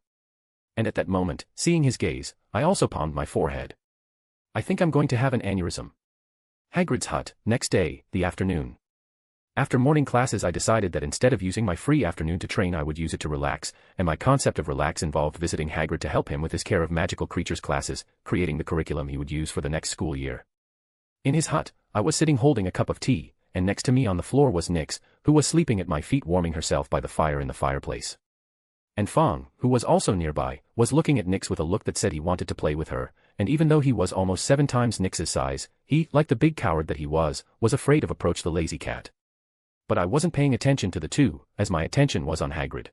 And at that moment, seeing his gaze, I also palmed my forehead. I think I'm going to have an aneurysm. Hagrid's hut, next day, the afternoon. After morning classes I decided that instead of using my free afternoon to train I would use it to relax, and my concept of relax involved visiting Hagrid to help him with his care of magical creatures classes, creating the curriculum he would use for the next school year. In his hut, I was sitting holding a cup of tea, and next to me on the floor was Nyx, who was sleeping at my feet warming herself by the fire in the fireplace. And Fong, who was also nearby, was looking at Nyx with a look that said he wanted to play with her, and even though he was almost 7 times Nyx's size, he, like the big coward that he was afraid of approach the lazy cat. But I wasn't paying attention to the two, as my attention was on Hagrid.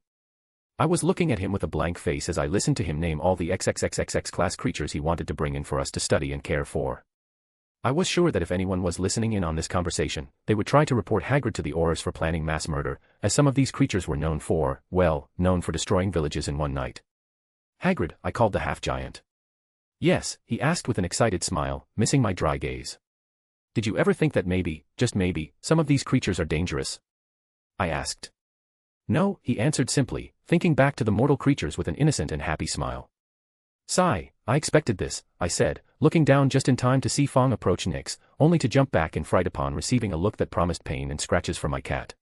I was looking at him with a blank face as I listened to him name all the XXXXX class creatures he wanted to bring in for us to study and care for. I was sure that if anyone was listening in on this conversation, they would try to report Hagrid to the Aurors for planning mass murder, as some of these creatures were known for destroying villages in one night. Hagrid, I called the half-giant. Yes, he asked with an excited smile, missing my dry gaze. Did you ever think that maybe, just maybe, some of these creatures are dangerous? I asked. No, he answered simply, thinking back to the mortal creatures with an innocent and happy smile. Sigh, I expected this, I said, looking down just in time to see Fong approach Nyx, only to jump back in fright upon receiving a look that promised pain and scratches from my cat.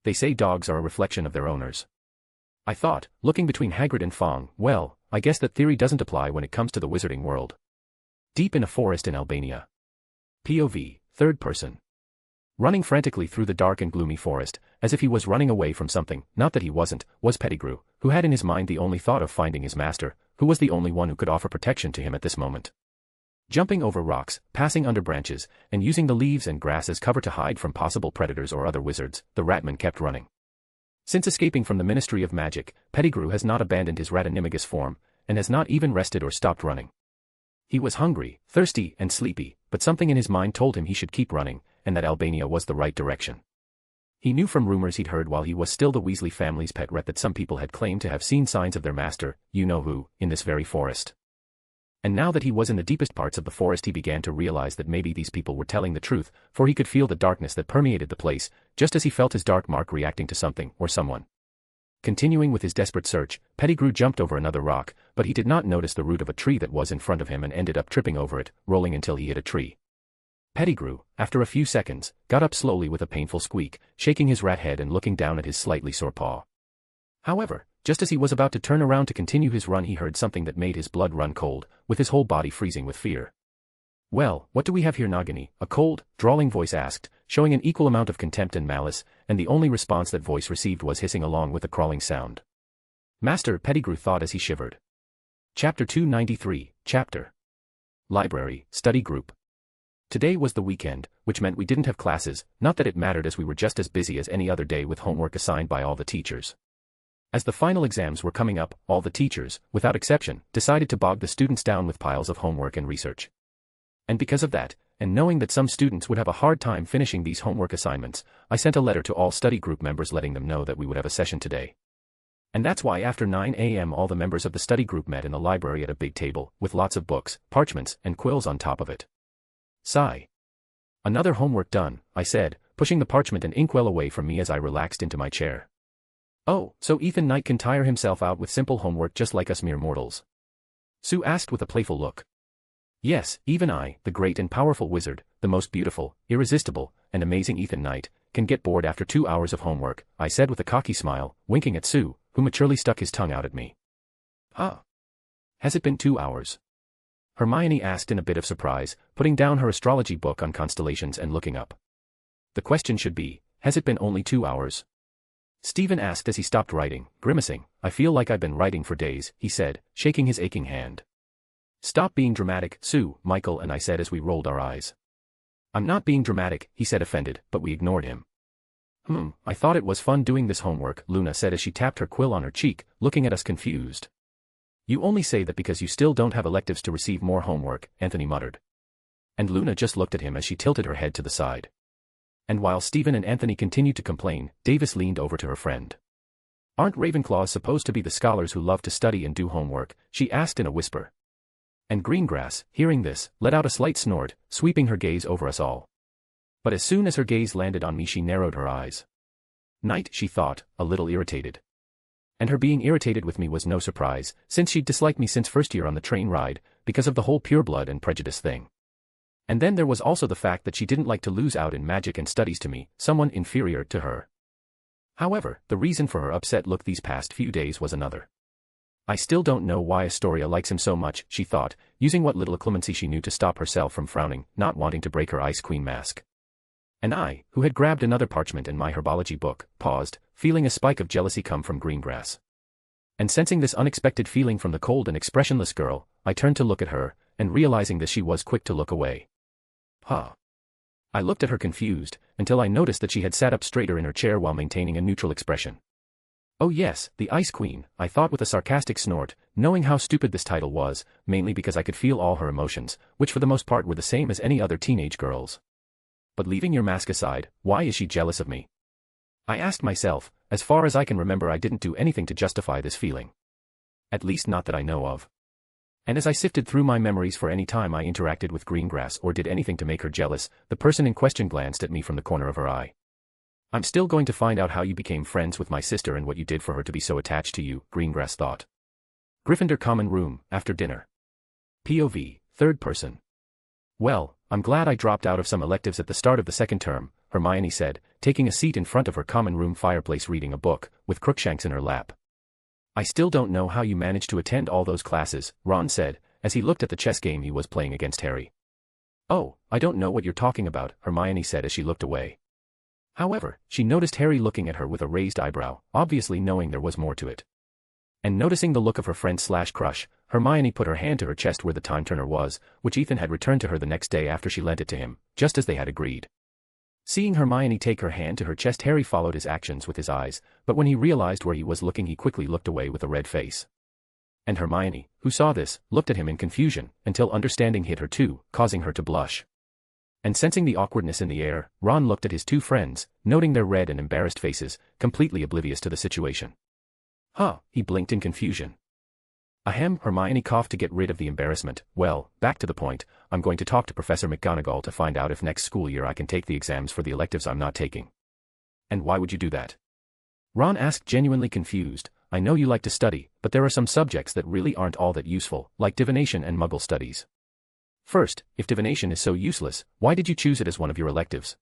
They say dogs are a reflection of their owners. I thought, looking between Hagrid and Fong. Well, I guess that theory doesn't apply when it comes to the wizarding world. Deep in a forest in Albania. POV, third person. Running frantically through the dark and gloomy forest, as if he was running away from something, not that he wasn't, was Pettigrew, who had in his mind the only thought of finding his master, who was the only one who could offer protection to him at this moment. Jumping over rocks, passing under branches, and using the leaves and grass as cover to hide from possible predators or other wizards, the ratman kept running. Since escaping from the Ministry of Magic, Pettigrew has not abandoned his ratanimagous form, and has not even rested or stopped running. He was hungry, thirsty, and sleepy, but something in his mind told him he should keep running, and that Albania was the right direction. He knew from rumors he'd heard while he was still the Weasley family's pet rat that some people had claimed to have seen signs of their master, you-know-who, in this very forest. And now that he was in the deepest parts of the forest, he began to realize that maybe these people were telling the truth, for he could feel the darkness that permeated the place, just as he felt his dark mark reacting to something or someone. Continuing with his desperate search, Pettigrew jumped over another rock, but he did not notice the root of a tree that was in front of him and ended up tripping over it, rolling until he hit a tree. Pettigrew, after a few seconds, got up slowly with a painful squeak, shaking his rat head and looking down at his slightly sore paw. However, just as he was about to turn around to continue his run, he heard something that made his blood run cold, with his whole body freezing with fear. "Well, what do we have here, Nagini?" a cold, drawling voice asked, showing an equal amount of contempt and malice, and the only response that voice received was hissing along with a crawling sound. "Master," Pettigrew thought as he shivered. Chapter 293, Chapter. Library, Study Group. Today was the weekend, which meant we didn't have classes, not that it mattered as we were just as busy as any other day with homework assigned by all the teachers. As the final exams were coming up, all the teachers, without exception, decided to bog the students down with piles of homework and research. And because of that, and knowing that some students would have a hard time finishing these homework assignments, I sent a letter to all study group members letting them know that we would have a session today. And that's why after 9 a.m. all the members of the study group met in the library at a big table, with lots of books, parchments, and quills on top of it. Sigh. "Another homework done," I said, pushing the parchment and inkwell away from me as I relaxed into my chair. "Oh, so Ethan Knight can tire himself out with simple homework just like us mere mortals?" Sue asked with a playful look. "Yes, even I, the great and powerful wizard, the most beautiful, irresistible, and amazing Ethan Knight, can get bored after 2 hours of homework," I said with a cocky smile, winking at Sue, who maturely stuck his tongue out at me. "Huh? Has it been 2 hours?" Hermione asked in a bit of surprise, putting down her astrology book on constellations and looking up. "The question should be, has it been only 2 hours?" Stephen asked as he stopped writing, grimacing. "I feel like I've been writing for days," he said, shaking his aching hand. "Stop being dramatic, Sue," Michael and I said as we rolled our eyes. "I'm not being dramatic," he said offended, but we ignored him. I thought it was fun doing this homework," Luna said as she tapped her quill on her cheek, looking at us confused. "You only say that because you still don't have electives to receive more homework," Anthony muttered. And Luna just looked at him as she tilted her head to the side. And while Stephen and Anthony continued to complain, Davis leaned over to her friend. "Aren't Ravenclaws supposed to be the scholars who love to study and do homework?" she asked in a whisper. And Greengrass, hearing this, let out a slight snort, sweeping her gaze over us all. But as soon as her gaze landed on me, she narrowed her eyes. "Knight," she thought, a little irritated. And her being irritated with me was no surprise, since she'd disliked me since first year on the train ride, because of the whole pureblood and prejudice thing. And then there was also the fact that she didn't like to lose out in magic and studies to me, someone inferior to her. However, the reason for her upset look these past few days was another. "I still don't know why Astoria likes him so much," she thought, using what little clemency she knew to stop herself from frowning, not wanting to break her Ice Queen mask. And I, who had grabbed another parchment and my herbology book, paused, feeling a spike of jealousy come from Greengrass. And sensing this unexpected feeling from the cold and expressionless girl, I turned to look at her, and realizing that she was quick to look away. "Huh?" I looked at her confused, until I noticed that she had sat up straighter in her chair while maintaining a neutral expression. "Oh yes, the Ice Queen," I thought with a sarcastic snort, knowing how stupid this title was, mainly because I could feel all her emotions, which for the most part were the same as any other teenage girl's. But leaving your mask aside, why is she jealous of me? I asked myself. As far as I can remember, I didn't do anything to justify this feeling. At least not that I know of. And as I sifted through my memories for any time I interacted with Greengrass or did anything to make her jealous, the person in question glanced at me from the corner of her eye. "I'm still going to find out how you became friends with my sister and what you did for her to be so attached to you," Greengrass thought. Gryffindor common room, after dinner. POV, third person. "Well, I'm glad I dropped out of some electives at the start of the second term," Hermione said, taking a seat in front of her common room fireplace reading a book, with Crookshanks in her lap. I still don't know how you managed to attend all those classes, Ron said, as he looked at the chess game he was playing against Harry. Oh, I don't know what you're talking about, Hermione said as she looked away. However, she noticed Harry looking at her with a raised eyebrow, obviously knowing there was more to it. And noticing the look of her friend/crush, Hermione put her hand to her chest where the time turner was, which Ethan had returned to her the next day after she lent it to him, just as they had agreed. Seeing Hermione take her hand to her chest, Harry followed his actions with his eyes, but when he realized where he was looking he quickly looked away with a red face. And Hermione, who saw this, looked at him in confusion, until understanding hit her too, causing her to blush. And sensing the awkwardness in the air, Ron looked at his two friends, noting their red and embarrassed faces, completely oblivious to the situation. Huh, he blinked in confusion. Ahem, Hermione coughed to get rid of the embarrassment. Well, back to the point, I'm going to talk to Professor McGonagall to find out if next school year I can take the exams for the electives I'm not taking. And why would you do that? Ron asked, genuinely confused. I know you like to study, but there are some subjects that really aren't all that useful, like divination and Muggle studies. First, if divination is so useless, why did you choose it as one of your electives?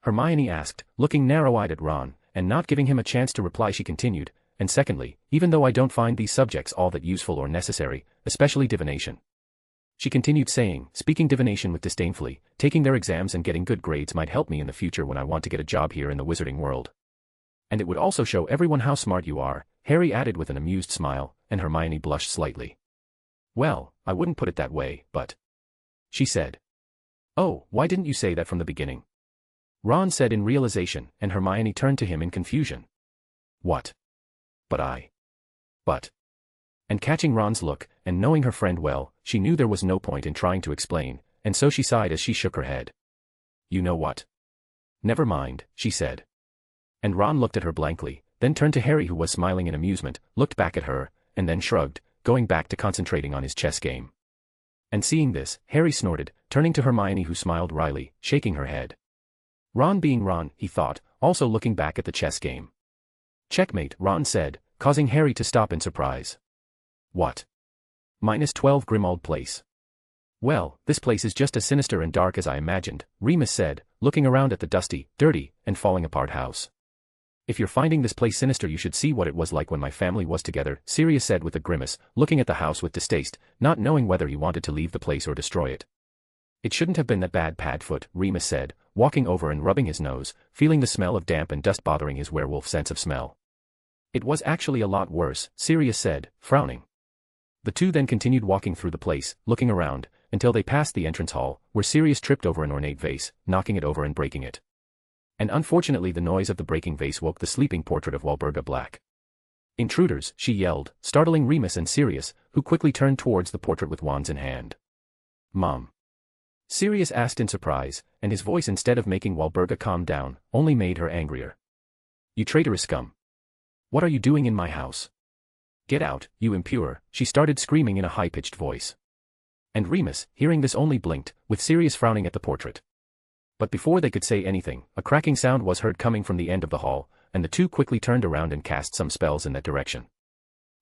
Hermione asked, looking narrow-eyed at Ron, and not giving him a chance to reply she continued, and secondly, even though I don't find these subjects all that useful or necessary, especially divination. She continued saying, speaking divination with disdainfully, taking their exams and getting good grades might help me in the future when I want to get a job here in the wizarding world. And it would also show everyone how smart you are, Harry added with an amused smile, and Hermione blushed slightly. Well, I wouldn't put it that way, but... she said. Oh, why didn't you say that from the beginning? Ron said in realization, and Hermione turned to him in confusion. What? But. And catching Ron's look, and knowing her friend well, she knew there was no point in trying to explain, and so she sighed as she shook her head. You know what? Never mind, she said. And Ron looked at her blankly, then turned to Harry, who was smiling in amusement, looked back at her, and then shrugged, going back to concentrating on his chess game. And seeing this, Harry snorted, turning to Hermione, who smiled wryly, shaking her head. Ron being Ron, he thought, also looking back at the chess game. Checkmate, Ron said, causing Harry to stop in surprise. What? -12 Grimmauld Place. Well, this place is just as sinister and dark as I imagined, Remus said, looking around at the dusty, dirty, and falling apart house. If you're finding this place sinister, you should see what it was like when my family was together, Sirius said with a grimace, looking at the house with distaste, not knowing whether he wanted to leave the place or destroy it. It shouldn't have been that bad, Padfoot, Remus said, walking over and rubbing his nose, feeling the smell of damp and dust bothering his werewolf sense of smell. It was actually a lot worse, Sirius said, frowning. The two then continued walking through the place, looking around, until they passed the entrance hall, where Sirius tripped over an ornate vase, knocking it over and breaking it. And unfortunately the noise of the breaking vase woke the sleeping portrait of Walburga Black. Intruders, she yelled, startling Remus and Sirius, who quickly turned towards the portrait with wands in hand. Mom? Sirius asked in surprise, and his voice, instead of making Walburga calm down, only made her angrier. You traitorous scum. What are you doing in my house? Get out, you impure, she started screaming in a high-pitched voice. And Remus, hearing this, only blinked, with Sirius frowning at the portrait. But before they could say anything, a cracking sound was heard coming from the end of the hall, and the two quickly turned around and cast some spells in that direction.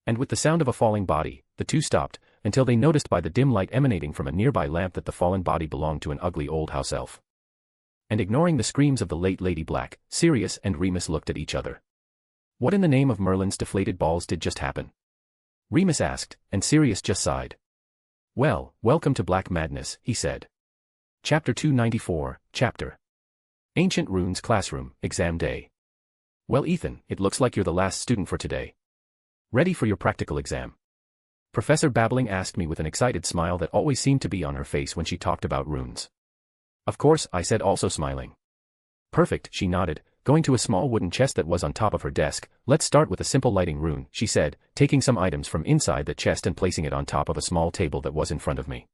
And with the sound of a falling body, the two stopped, until they noticed by the dim light emanating from a nearby lamp that the fallen body belonged to an ugly old house elf. And ignoring the screams of the late Lady Black, Sirius and Remus looked at each other. What in the name of Merlin's deflated balls did just happen? Remus asked, and Sirius just sighed. Well, welcome to Black Madness, he said. Chapter 294, Chapter Ancient Runes Classroom, Exam Day. Well, Ethan, it looks like you're the last student for today. Ready for your practical exam? Professor Babbling asked me with an excited smile that always seemed to be on her face when she talked about runes. Of course, I said, also smiling. Perfect, she nodded, going to a small wooden chest that was on top of her desk. Let's start with a simple lighting rune, she said, taking some items from inside the chest and placing it on top of a small table that was in front of me.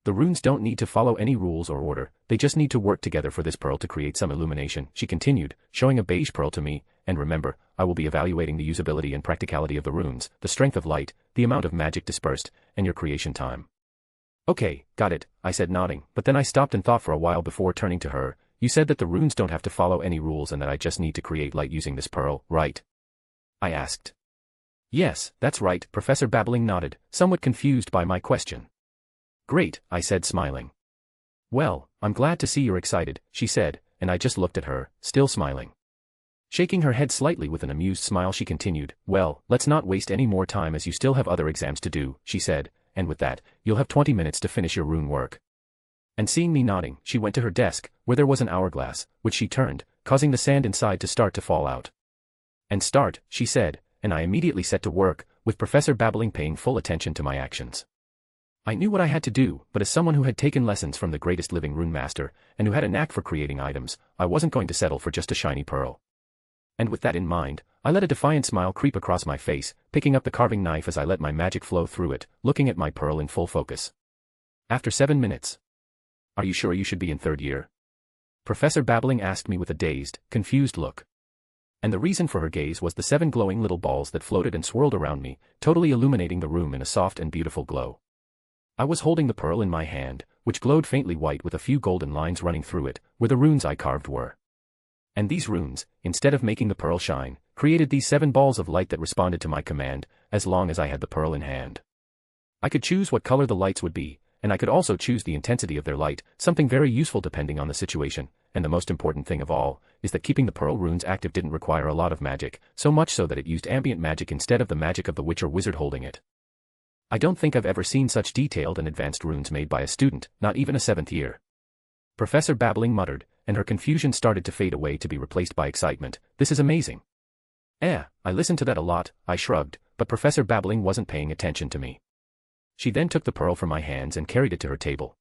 The runes don't need to follow any rules or order, they just need to work together for this pearl to create some illumination, she continued, showing a beige pearl to me, and remember, I will be evaluating the usability and practicality of the runes, the strength of light, the amount of magic dispersed, and your creation time. Okay, got it, I said, nodding, but then I stopped and thought for a while before turning to her. You said that the runes don't have to follow any rules and that I just need to create light using this pearl, right? I asked. Yes, that's right, Professor Babbling nodded, somewhat confused by my question. Great, I said, smiling. Well, I'm glad to see you're excited, she said, and I just looked at her, still smiling. Shaking her head slightly with an amused smile she continued, "Well, let's not waste any more time as you still have other exams to do," she said, "and with that, you'll have 20 minutes to finish your rune work." And seeing me nodding, she went to her desk, where there was an hourglass, which she turned, causing the sand inside to start to fall out. "And start," she said, and I immediately set to work, with Professor Babbling paying full attention to my actions. I knew what I had to do, but as someone who had taken lessons from the greatest living rune master, and who had a knack for creating items, I wasn't going to settle for just a shiny pearl. And with that in mind, I let a defiant smile creep across my face, picking up the carving knife as I let my magic flow through it, looking at my pearl in full focus. After 7 minutes. "Are you sure you should be in 3rd year?" Professor Babbling asked me with a dazed, confused look. And the reason for her gaze was the 7 glowing little balls that floated and swirled around me, totally illuminating the room in a soft and beautiful glow. I was holding the pearl in my hand, which glowed faintly white with a few golden lines running through it, where the runes I carved were. And these runes, instead of making the pearl shine, created these 7 balls of light that responded to my command, as long as I had the pearl in hand. I could choose what color the lights would be, and I could also choose the intensity of their light, something very useful depending on the situation, and the most important thing of all, is that keeping the pearl runes active didn't require a lot of magic, so much so that it used ambient magic instead of the magic of the witch or wizard holding it. I don't think I've ever seen such detailed and advanced runes made by a student, not even a 7th year. Professor Babbling muttered, and her confusion started to fade away to be replaced by excitement. "This is amazing." I listened to that a lot, I shrugged, but Professor Babbling wasn't paying attention to me. She then took the pearl from my hands and carried it to her table.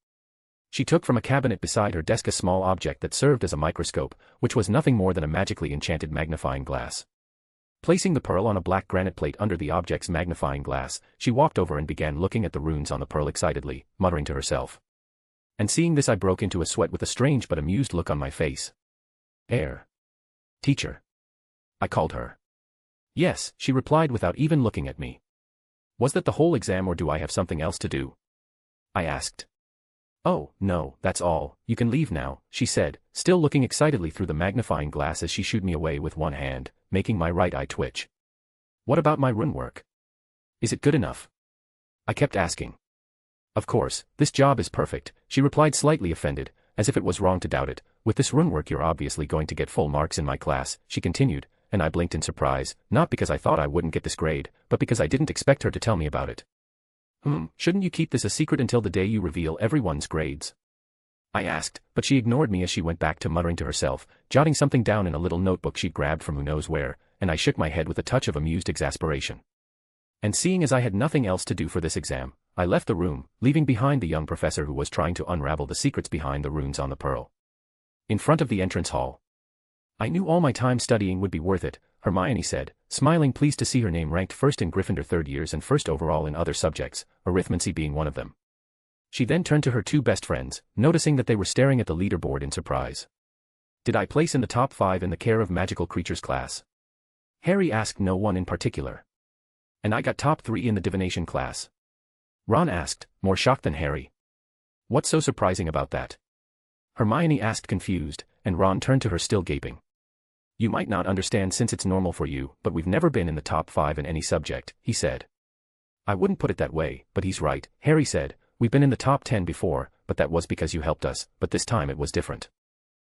She took from a cabinet beside her desk a small object that served as a microscope, which was nothing more than a magically enchanted magnifying glass. Placing the pearl on a black granite plate under the object's magnifying glass, she walked over and began looking at the runes on the pearl excitedly, muttering to herself. And seeing this I broke into a sweat with a strange but amused look on my face. Teacher. I called her. "Yes," she replied without even looking at me. "Was that the whole exam or do I have something else to do?" I asked. "Oh, no, that's all, you can leave now," she said, still looking excitedly through the magnifying glass as she shooed me away with one hand, making my right eye twitch. "What about my rune work? Is it good enough?" I kept asking. "Of course, this job is perfect," she replied slightly offended, as if it was wrong to doubt it. "With this rune work you're obviously going to get full marks in my class," she continued, and I blinked in surprise, not because I thought I wouldn't get this grade, but because I didn't expect her to tell me about it. Shouldn't you keep this a secret until the day you reveal everyone's grades?" I asked, but she ignored me as she went back to muttering to herself, jotting something down in a little notebook she'd grabbed from who knows where, and I shook my head with a touch of amused exasperation. And seeing as I had nothing else to do for this exam, I left the room, leaving behind the young professor who was trying to unravel the secrets behind the runes on the pearl. In front of the entrance hall. "I knew all my time studying would be worth it," Hermione said, smiling, pleased to see her name ranked first in Gryffindor 3rd years and first overall in other subjects, arithmancy being one of them. She then turned to her 2 best friends, noticing that they were staring at the leaderboard in surprise. "Did I place in the top 5 in the Care of Magical Creatures class?" Harry asked. "No one in particular." "And I got top 3 in the divination class?" Ron asked, more shocked than Harry. "What's so surprising about that?" Hermione asked, confused, and Ron turned to her still gaping. "You might not understand since it's normal for you, but we've never been in the top 5 in any subject," he said. "I wouldn't put it that way, but he's right," Harry said. "We've been in the top 10 before, but that was because you helped us, but this time it was different."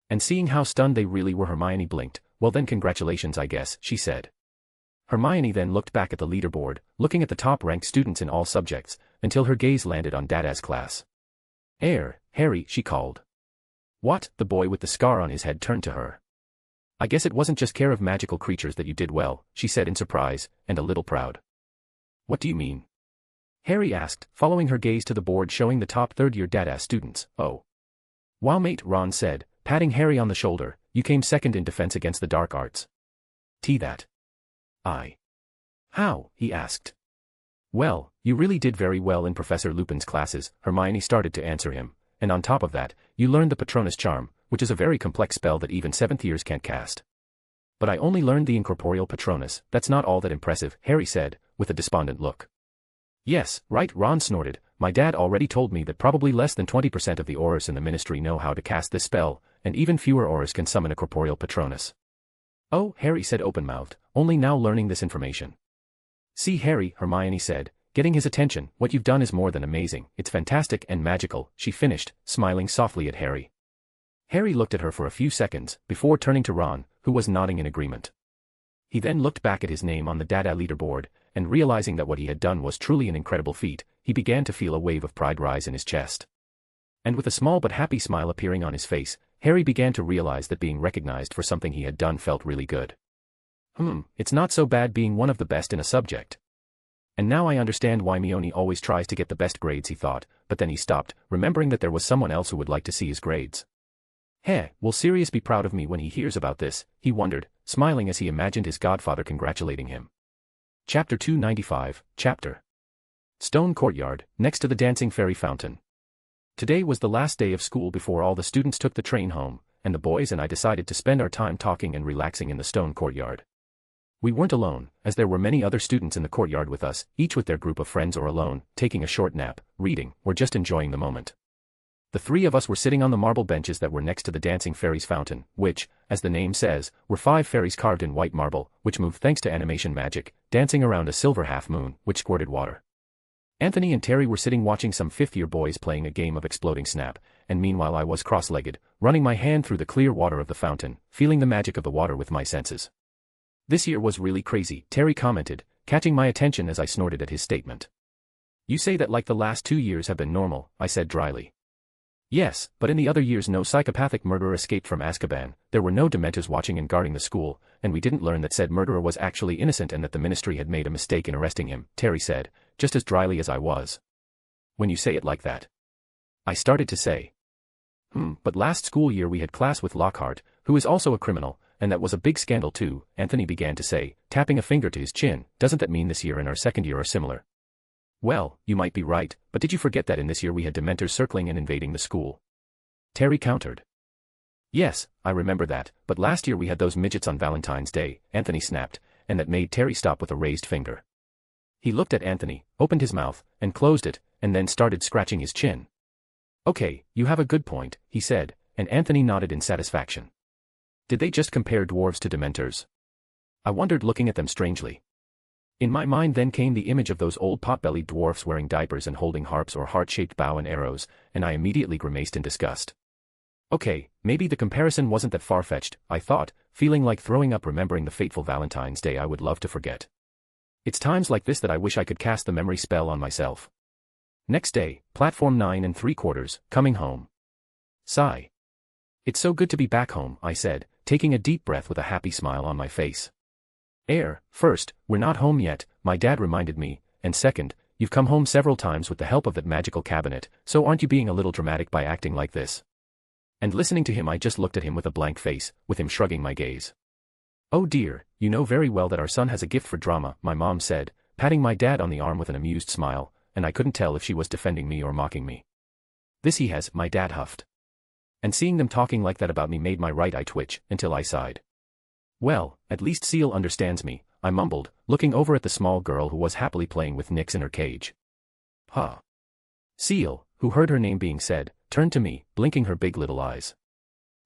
And seeing how stunned they really were, Hermione blinked. "Well then, congratulations, I guess," she said. Hermione then looked back at the leaderboard, looking at the top-ranked students in all subjects, until her gaze landed on DADA's class. Harry," she called. "What?" The boy with the scar on his head turned to her. "I guess it wasn't just Care of Magical Creatures that you did well," she said in surprise, and a little proud. "What do you mean?" Harry asked, following her gaze to the board showing the top 3rd-year DADA students. "Oh. Wow, mate," Ron said, patting Harry on the shoulder, "you came 2nd in defense against the dark arts." That. How?" he asked. "Well, you really did very well in Professor Lupin's classes," Hermione started to answer him, "and on top of that, you learned the Patronus charm, which is a very complex spell that even 7th years can't cast." "But I only learned the incorporeal Patronus, that's not all that impressive," Harry said, with a despondent look. "Yes, right," Ron snorted, "my dad already told me that probably less than 20% of the Aurors in the Ministry know how to cast this spell, and even fewer Aurors can summon a corporeal Patronus." "Oh," Harry said open-mouthed, only now learning this information. "See, Harry," Hermione said, getting his attention, "what you've done is more than amazing, it's fantastic and magical," she finished, smiling softly at Harry. Harry looked at her for a few seconds, before turning to Ron, who was nodding in agreement. He then looked back at his name on the DADA leaderboard, and realizing that what he had done was truly an incredible feat, he began to feel a wave of pride rise in his chest. And with a small but happy smile appearing on his face, Harry began to realize that being recognized for something he had done felt really good. It's not so bad being one of the best in a subject. And now I understand why Mione always tries to get the best grades, he thought, but then he stopped, remembering that there was someone else who would like to see his grades. Will Sirius be proud of me when he hears about this, he wondered, smiling as he imagined his godfather congratulating him. Chapter 295, Chapter Stone Courtyard, next to the Dancing Fairy Fountain. Today was the last day of school before all the students took the train home, and the boys and I decided to spend our time talking and relaxing in the Stone Courtyard. We weren't alone, as there were many other students in the courtyard with us, each with their group of friends or alone, taking a short nap, reading, or just enjoying the moment. The three of us were sitting on the marble benches that were next to the Dancing Fairies Fountain, which, as the name says, were 5 fairies carved in white marble, which moved thanks to animation magic, dancing around a silver half-moon, which squirted water. Anthony and Terry were sitting watching some fifth-year boys playing a game of exploding snap, and meanwhile I was cross-legged, running my hand through the clear water of the fountain, feeling the magic of the water with my senses. This year was really crazy, Terry commented, catching my attention as I snorted at his statement. You say that like the last 2 years have been normal, I said dryly. Yes, but in the other years no psychopathic murderer escaped from Azkaban, there were no Dementors watching and guarding the school, and we didn't learn that said murderer was actually innocent and that the Ministry had made a mistake in arresting him, Terry said, just as dryly as I was. When you say it like that. I started to say. But last school year we had class with Lockhart, who is also a criminal, and that was a big scandal too, Anthony began to say, tapping a finger to his chin. Doesn't that mean this year and our second year are similar? Well, you might be right, but did you forget that in this year we had Dementors circling and invading the school? Terry countered. Yes, I remember that, but last year we had those midgets on Valentine's Day, Anthony snapped, and that made Terry stop with a raised finger. He looked at Anthony, opened his mouth, and closed it, and then started scratching his chin. Okay, you have a good point, he said, and Anthony nodded in satisfaction. Did they just compare dwarves to Dementors? I wondered, looking at them strangely. In my mind then came the image of those old pot-bellied dwarfs wearing diapers and holding harps or heart-shaped bow and arrows, and I immediately grimaced in disgust. Okay, maybe the comparison wasn't that far-fetched, I thought, feeling like throwing up remembering the fateful Valentine's Day I would love to forget. It's times like this that I wish I could cast the memory spell on myself. Next day, platform 9 3/4, coming home. Sigh. It's so good to be back home, I said, taking a deep breath with a happy smile on my face. First, we're not home yet, my dad reminded me, and second, you've come home several times with the help of that magical cabinet, so aren't you being a little dramatic by acting like this? And listening to him I just looked at him with a blank face, with him shrugging my gaze. Oh dear, you know very well that our son has a gift for drama, my mom said, patting my dad on the arm with an amused smile, and I couldn't tell if she was defending me or mocking me. This he has, my dad huffed. And seeing them talking like that about me made my right eye twitch, until I sighed. Well, at least Seal understands me, I mumbled, looking over at the small girl who was happily playing with Nix in her cage. Huh. Seal, who heard her name being said, turned to me, blinking her big little eyes.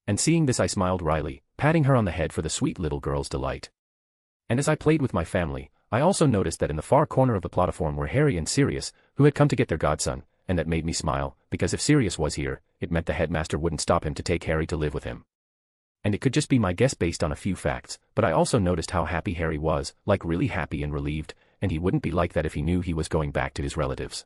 And seeing this I smiled wryly, patting her on the head for the sweet little girl's delight. And as I played with my family, I also noticed that in the far corner of the platform were Harry and Sirius, who had come to get their godson, and that made me smile, because if Sirius was here, it meant the headmaster wouldn't stop him to take Harry to live with him. And it could just be my guess based on a few facts, but I also noticed how happy Harry was, like really happy and relieved, and he wouldn't be like that if he knew he was going back to his relatives.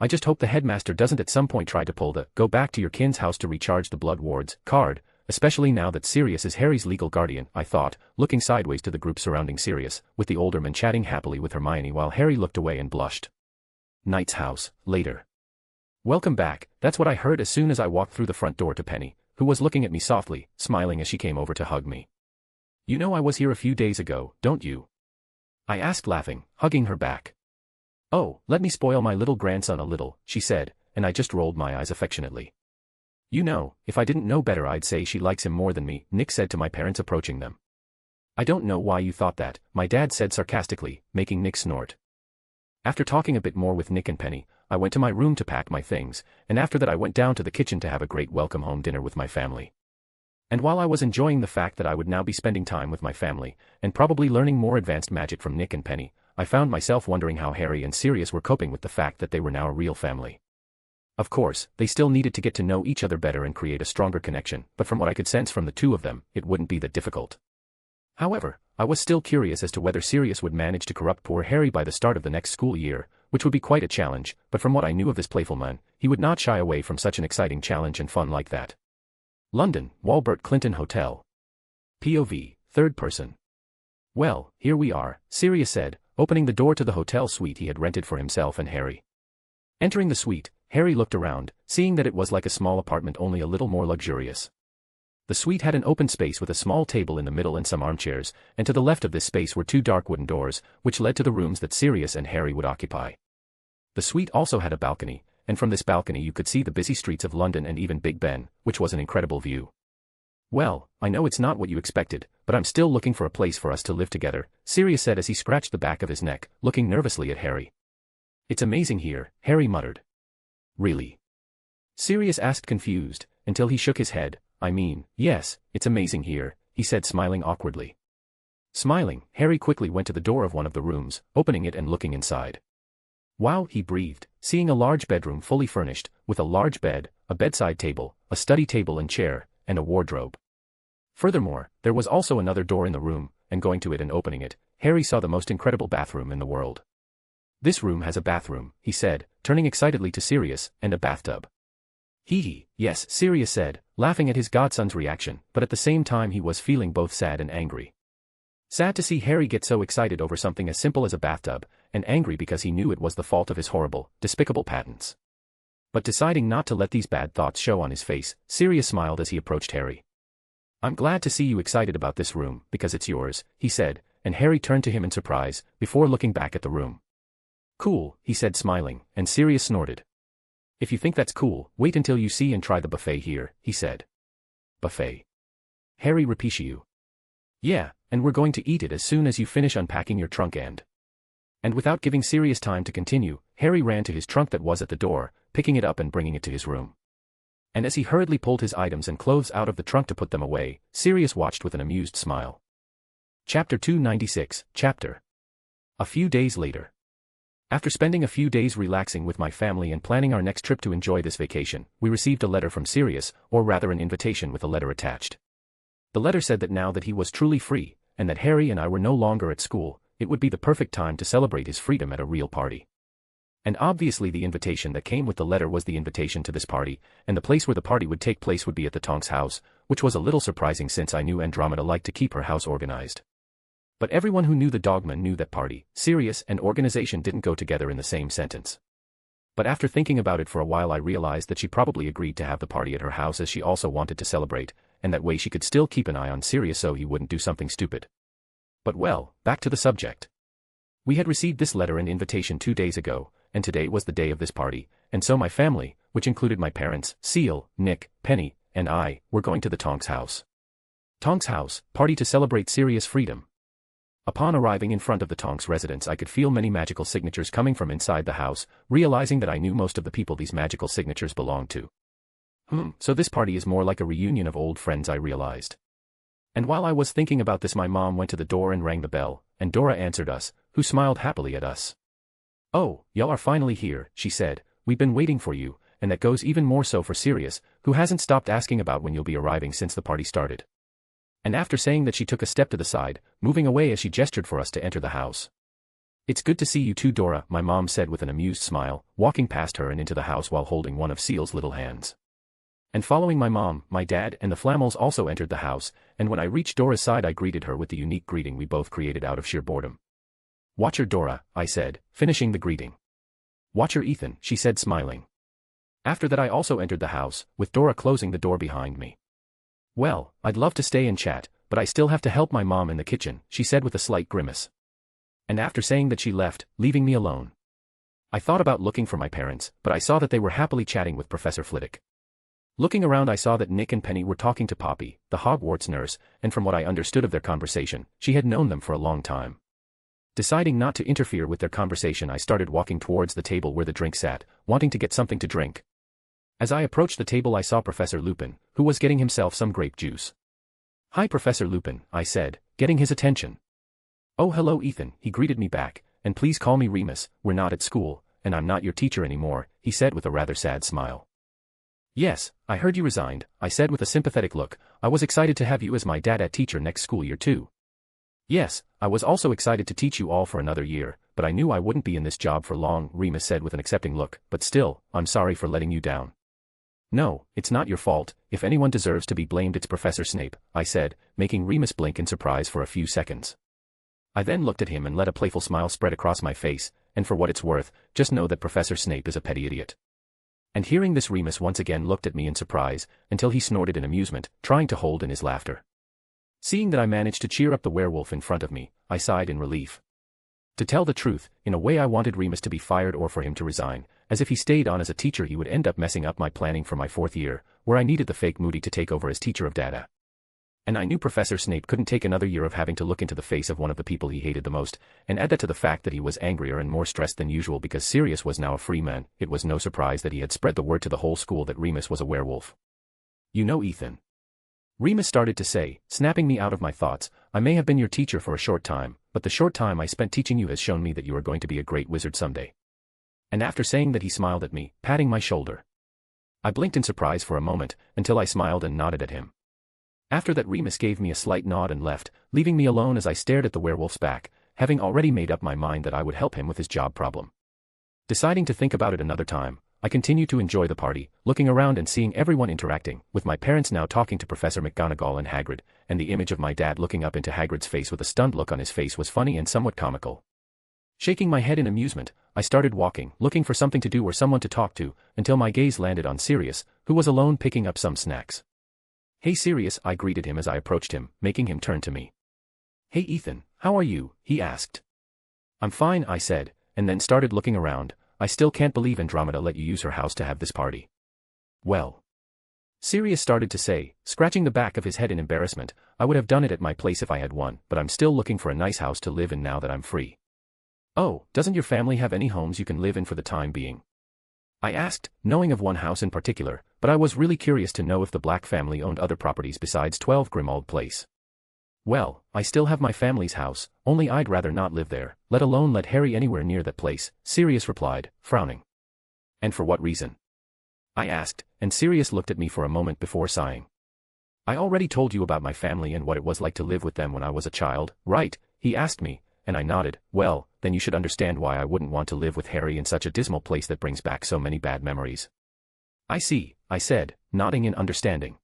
I just hope the headmaster doesn't at some point try to pull the "go back to your kin's house to recharge the blood wards" card, especially now that Sirius is Harry's legal guardian, I thought, looking sideways to the group surrounding Sirius, with the older man chatting happily with Hermione while Harry looked away and blushed. Knight's house, later. Welcome back, that's what I heard as soon as I walked through the front door to Penny, who was looking at me softly, smiling as she came over to hug me. You know I was here a few days ago, don't you? I asked, laughing, hugging her back. Oh, let me spoil my little grandson a little, she said, and I just rolled my eyes affectionately. You know, if I didn't know better I'd say she likes him more than me, Nick said to my parents approaching them. I don't know why you thought that, my dad said sarcastically, making Nick snort. After talking a bit more with Nick and Penny, I went to my room to pack my things, and after that I went down to the kitchen to have a great welcome home dinner with my family. And while I was enjoying the fact that I would now be spending time with my family, and probably learning more advanced magic from Nick and Penny, I found myself wondering how Harry and Sirius were coping with the fact that they were now a real family. Of course, they still needed to get to know each other better and create a stronger connection, but from what I could sense from the two of them, it wouldn't be that difficult. However, I was still curious as to whether Sirius would manage to corrupt poor Harry by the start of the next school year, which would be quite a challenge, but from what I knew of this playful man, he would not shy away from such an exciting challenge and fun like that. London, Walbert Clinton Hotel. POV, third person. Well, here we are, Sirius said, opening the door to the hotel suite he had rented for himself and Harry. Entering the suite, Harry looked around, seeing that it was like a small apartment only a little more luxurious. The suite had an open space with a small table in the middle and some armchairs, and to the left of this space were two dark wooden doors, which led to the rooms that Sirius and Harry would occupy. The suite also had a balcony, and from this balcony you could see the busy streets of London and even Big Ben, which was an incredible view. Well, I know it's not what you expected, but I'm still looking for a place for us to live together, Sirius said as he scratched the back of his neck, looking nervously at Harry. It's amazing here, Harry muttered. Really? Sirius asked confused, until he shook his head. I mean, yes, it's amazing here, he said smiling awkwardly. Smiling, Harry quickly went to the door of one of the rooms, opening it and looking inside. Wow, he breathed, seeing a large bedroom fully furnished, with a large bed, a bedside table, a study table and chair, and a wardrobe. Furthermore, there was also another door in the room, and going to it and opening it, Harry saw the most incredible bathroom in the world. This room has a bathroom, he said, turning excitedly to Sirius, and a bathtub. Hee, yes, Sirius said, laughing at his godson's reaction, but at the same time he was feeling both sad and angry. Sad to see Harry get so excited over something as simple as a bathtub, and angry because he knew it was the fault of his horrible, despicable patents. But deciding not to let these bad thoughts show on his face, Sirius smiled as he approached Harry. I'm glad to see you excited about this room, because it's yours, he said, and Harry turned to him in surprise, before looking back at the room. Cool, he said smiling, and Sirius snorted. If you think that's cool, wait until you see and try the buffet here, he said. Buffet? Harry repeated. Yeah, and we're going to eat it as soon as you finish unpacking your trunk and without giving Sirius time to continue, Harry ran to his trunk that was at the door, picking it up and bringing it to his room. And as he hurriedly pulled his items and clothes out of the trunk to put them away, Sirius watched with an amused smile. Chapter 296, Chapter. A few days later. After spending a few days relaxing with my family and planning our next trip to enjoy this vacation, we received a letter from Sirius, or rather an invitation with a letter attached. The letter said that now that he was truly free, and that Harry and I were no longer at school, it would be the perfect time to celebrate his freedom at a real party. And obviously the invitation that came with the letter was the invitation to this party, and the place where the party would take place would be at the Tonks house, which was a little surprising since I knew Andromeda liked to keep her house organized. But everyone who knew the dogma knew that party, Sirius, and organization didn't go together in the same sentence. But after thinking about it for a while I realized that she probably agreed to have the party at her house as she also wanted to celebrate, and that way she could still keep an eye on Sirius so he wouldn't do something stupid. But well, back to the subject. We had received this letter and invitation 2 days ago, and today was the day of this party, and so my family, which included my parents, Seal, Nick, Penny, and I, were going to the Tonks house. Tonks house, party to celebrate Sirius' freedom. Upon arriving in front of the Tonks residence I could feel many magical signatures coming from inside the house, realizing that I knew most of the people these magical signatures belonged to. So this party is more like a reunion of old friends, I realized. And while I was thinking about this my mom went to the door and rang the bell, and Dora answered us, who smiled happily at us. Oh, y'all are finally here, she said, we've been waiting for you, and that goes even more so for Sirius, who hasn't stopped asking about when you'll be arriving since the party started. And after saying that she took a step to the side, moving away as she gestured for us to enter the house. It's good to see you too, Dora, my mom said with an amused smile, walking past her and into the house while holding one of Seal's little hands. And following my mom, my dad and the Flammels also entered the house, and when I reached Dora's side I greeted her with the unique greeting we both created out of sheer boredom. Watcher Dora, I said, finishing the greeting. Watcher Ethan, she said smiling. After that I also entered the house, with Dora closing the door behind me. Well, I'd love to stay and chat, but I still have to help my mom in the kitchen, she said with a slight grimace. And after saying that she left, leaving me alone. I thought about looking for my parents, but I saw that they were happily chatting with Professor Flitwick. Looking around I saw that Nick and Penny were talking to Poppy, the Hogwarts nurse, and from what I understood of their conversation, she had known them for a long time. Deciding not to interfere with their conversation I started walking towards the table where the drink sat, wanting to get something to drink. As I approached the table I saw Professor Lupin, who was getting himself some grape juice. Hi Professor Lupin, I said, getting his attention. Oh hello Ethan, he greeted me back, and please call me Remus, we're not at school, and I'm not your teacher anymore, he said with a rather sad smile. Yes, I heard you resigned, I said with a sympathetic look. I was excited to have you as my DADA teacher next school year too. Yes, I was also excited to teach you all for another year, but I knew I wouldn't be in this job for long, Remus said with an accepting look, but still, I'm sorry for letting you down. No, it's not your fault. If anyone deserves to be blamed it's Professor Snape, I said, making Remus blink in surprise for a few seconds. I then looked at him and let a playful smile spread across my face, and for what it's worth, just know that Professor Snape is a petty idiot. And hearing this, Remus once again looked at me in surprise, until he snorted in amusement, trying to hold in his laughter. Seeing that I managed to cheer up the werewolf in front of me, I sighed in relief. To tell the truth, in a way I wanted Remus to be fired or for him to resign, as if he stayed on as a teacher he would end up messing up my planning for my 4th year, where I needed the fake Moody to take over as teacher of DADA. And I knew Professor Snape couldn't take another year of having to look into the face of one of the people he hated the most, and add that to the fact that he was angrier and more stressed than usual because Sirius was now a free man. It was no surprise that he had spread the word to the whole school that Remus was a werewolf. You know, Ethan, Remus started to say, snapping me out of my thoughts, I may have been your teacher for a short time, but the short time I spent teaching you has shown me that you are going to be a great wizard someday. And after saying that he smiled at me, patting my shoulder. I blinked in surprise for a moment, until I smiled and nodded at him. After that Remus gave me a slight nod and left, leaving me alone as I stared at the werewolf's back, having already made up my mind that I would help him with his job problem. Deciding to think about it another time, I continued to enjoy the party, looking around and seeing everyone interacting, with my parents now talking to Professor McGonagall and Hagrid, and the image of my dad looking up into Hagrid's face with a stunned look on his face was funny and somewhat comical. Shaking my head in amusement, I started walking, looking for something to do or someone to talk to, until my gaze landed on Sirius, who was alone picking up some snacks. Hey Sirius, I greeted him as I approached him, making him turn to me. Hey Ethan, how are you? He asked. I'm fine, I said, and then started looking around. I still can't believe Andromeda let you use her house to have this party. Well, Sirius started to say, scratching the back of his head in embarrassment, I would have done it at my place if I had one, but I'm still looking for a nice house to live in now that I'm free. Oh, doesn't your family have any homes you can live in for the time being? I asked, knowing of one house in particular, but I was really curious to know if the Black family owned other properties besides 12 Grimmauld Place. Well, I still have my family's house, only I'd rather not live there, let alone let Harry anywhere near that place, Sirius replied, frowning. And for what reason? I asked, and Sirius looked at me for a moment before sighing. I already told you about my family and what it was like to live with them when I was a child, right? He asked me, and I nodded. Well, then you should understand why I wouldn't want to live with Harry in such a dismal place that brings back so many bad memories. I see, I said, nodding in understanding.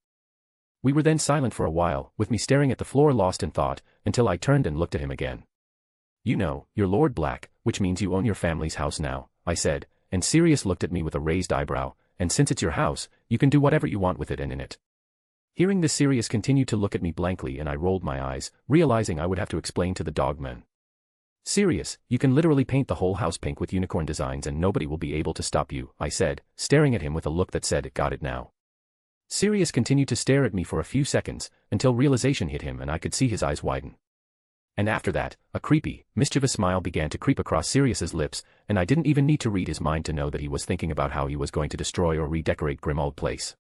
We were then silent for a while, with me staring at the floor lost in thought, until I turned and looked at him again. You know, you're Lord Black, which means you own your family's house now, I said, and Sirius looked at me with a raised eyebrow, and since it's your house, you can do whatever you want with it and in it. Hearing this, Sirius continued to look at me blankly and I rolled my eyes, realizing I would have to explain to the dogmen. Sirius, you can literally paint the whole house pink with unicorn designs and nobody will be able to stop you, I said, staring at him with a look that said, got it now. Sirius continued to stare at me for a few seconds, until realization hit him and I could see his eyes widen. And after that, a creepy, mischievous smile began to creep across Sirius's lips, and I didn't even need to read his mind to know that he was thinking about how he was going to destroy or redecorate Grimmauld Place.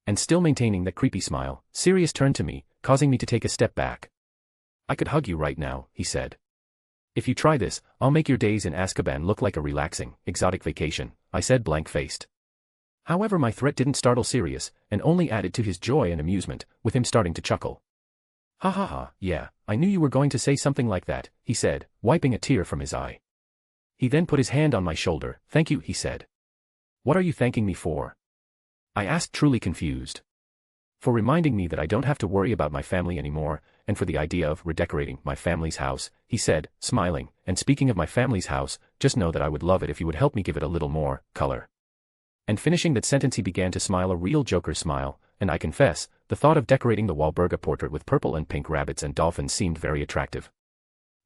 And still maintaining that creepy smile, Sirius turned to me, causing me to take a step back. I could hug you right now, he said. If you try this, I'll make your days in Azkaban look like a relaxing, exotic vacation, I said blank-faced. However, my threat didn't startle Sirius, and only added to his joy and amusement, with him starting to chuckle. Ha ha ha, yeah, I knew you were going to say something like that, he said, wiping a tear from his eye. He then put his hand on my shoulder. Thank you, he said. What are you thanking me for? I asked, truly confused. For reminding me that I don't have to worry about my family anymore, and for the idea of redecorating my family's house, he said, smiling, and speaking of my family's house, just know that I would love it if you would help me give it a little more color. And finishing that sentence he began to smile a real Joker's smile, and I confess, the thought of decorating the Walburga portrait with purple and pink rabbits and dolphins seemed very attractive.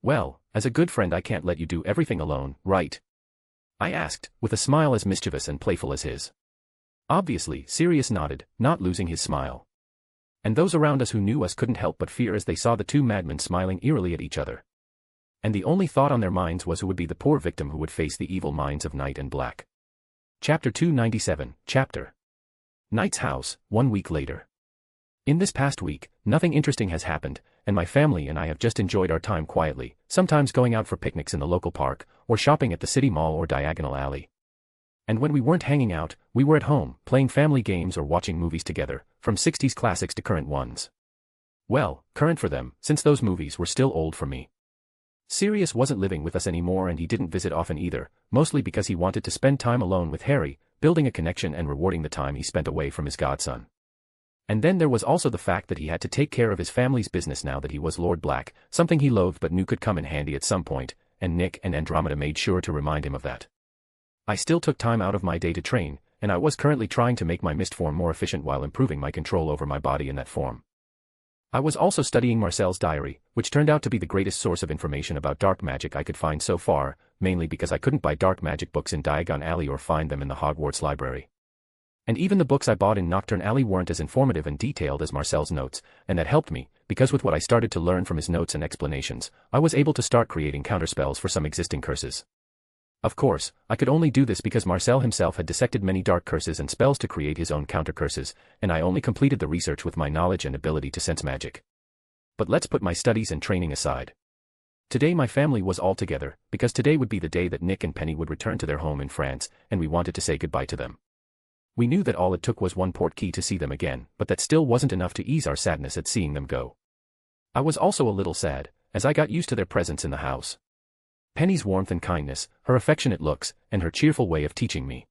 Well, as a good friend I can't let you do everything alone, right? I asked, with a smile as mischievous and playful as his. Obviously, Sirius nodded, not losing his smile. And those around us who knew us couldn't help but fear as they saw the two madmen smiling eerily at each other. And the only thought on their minds was who would be the poor victim who would face the evil minds of Night and Black. Chapter 297, Chapter Night's House, 1 week later. In this past week, nothing interesting has happened, and my family and I have just enjoyed our time quietly, sometimes going out for picnics in the local park, or shopping at the city mall or diagonal alley. And when we weren't hanging out, we were at home, playing family games or watching movies together, from 60s classics to current ones. Well, current for them, since those movies were still old for me. Sirius wasn't living with us anymore and he didn't visit often either, mostly because he wanted to spend time alone with Harry, building a connection and rewarding the time he spent away from his godson. And then there was also the fact that he had to take care of his family's business now that he was Lord Black, something he loathed but knew could come in handy at some point, and Nick and Andromeda made sure to remind him of that. I still took time out of my day to train, and I was currently trying to make my mist form more efficient while improving my control over my body in that form. I was also studying Marcel's diary, which turned out to be the greatest source of information about dark magic I could find so far, mainly because I couldn't buy dark magic books in Diagon Alley or find them in the Hogwarts library. And even the books I bought in Nocturne Alley weren't as informative and detailed as Marcel's notes, and that helped me, because with what I started to learn from his notes and explanations, I was able to start creating counterspells for some existing curses. Of course, I could only do this because Marcel himself had dissected many dark curses and spells to create his own counter-curses, and I only completed the research with my knowledge and ability to sense magic. But let's put my studies and training aside. Today my family was all together, because today would be the day that Nick and Penny would return to their home in France, and we wanted to say goodbye to them. We knew that all it took was one portkey to see them again, but that still wasn't enough to ease our sadness at seeing them go. I was also a little sad, as I got used to their presence in the house. Penny's warmth and kindness, her affectionate looks, and her cheerful way of teaching me.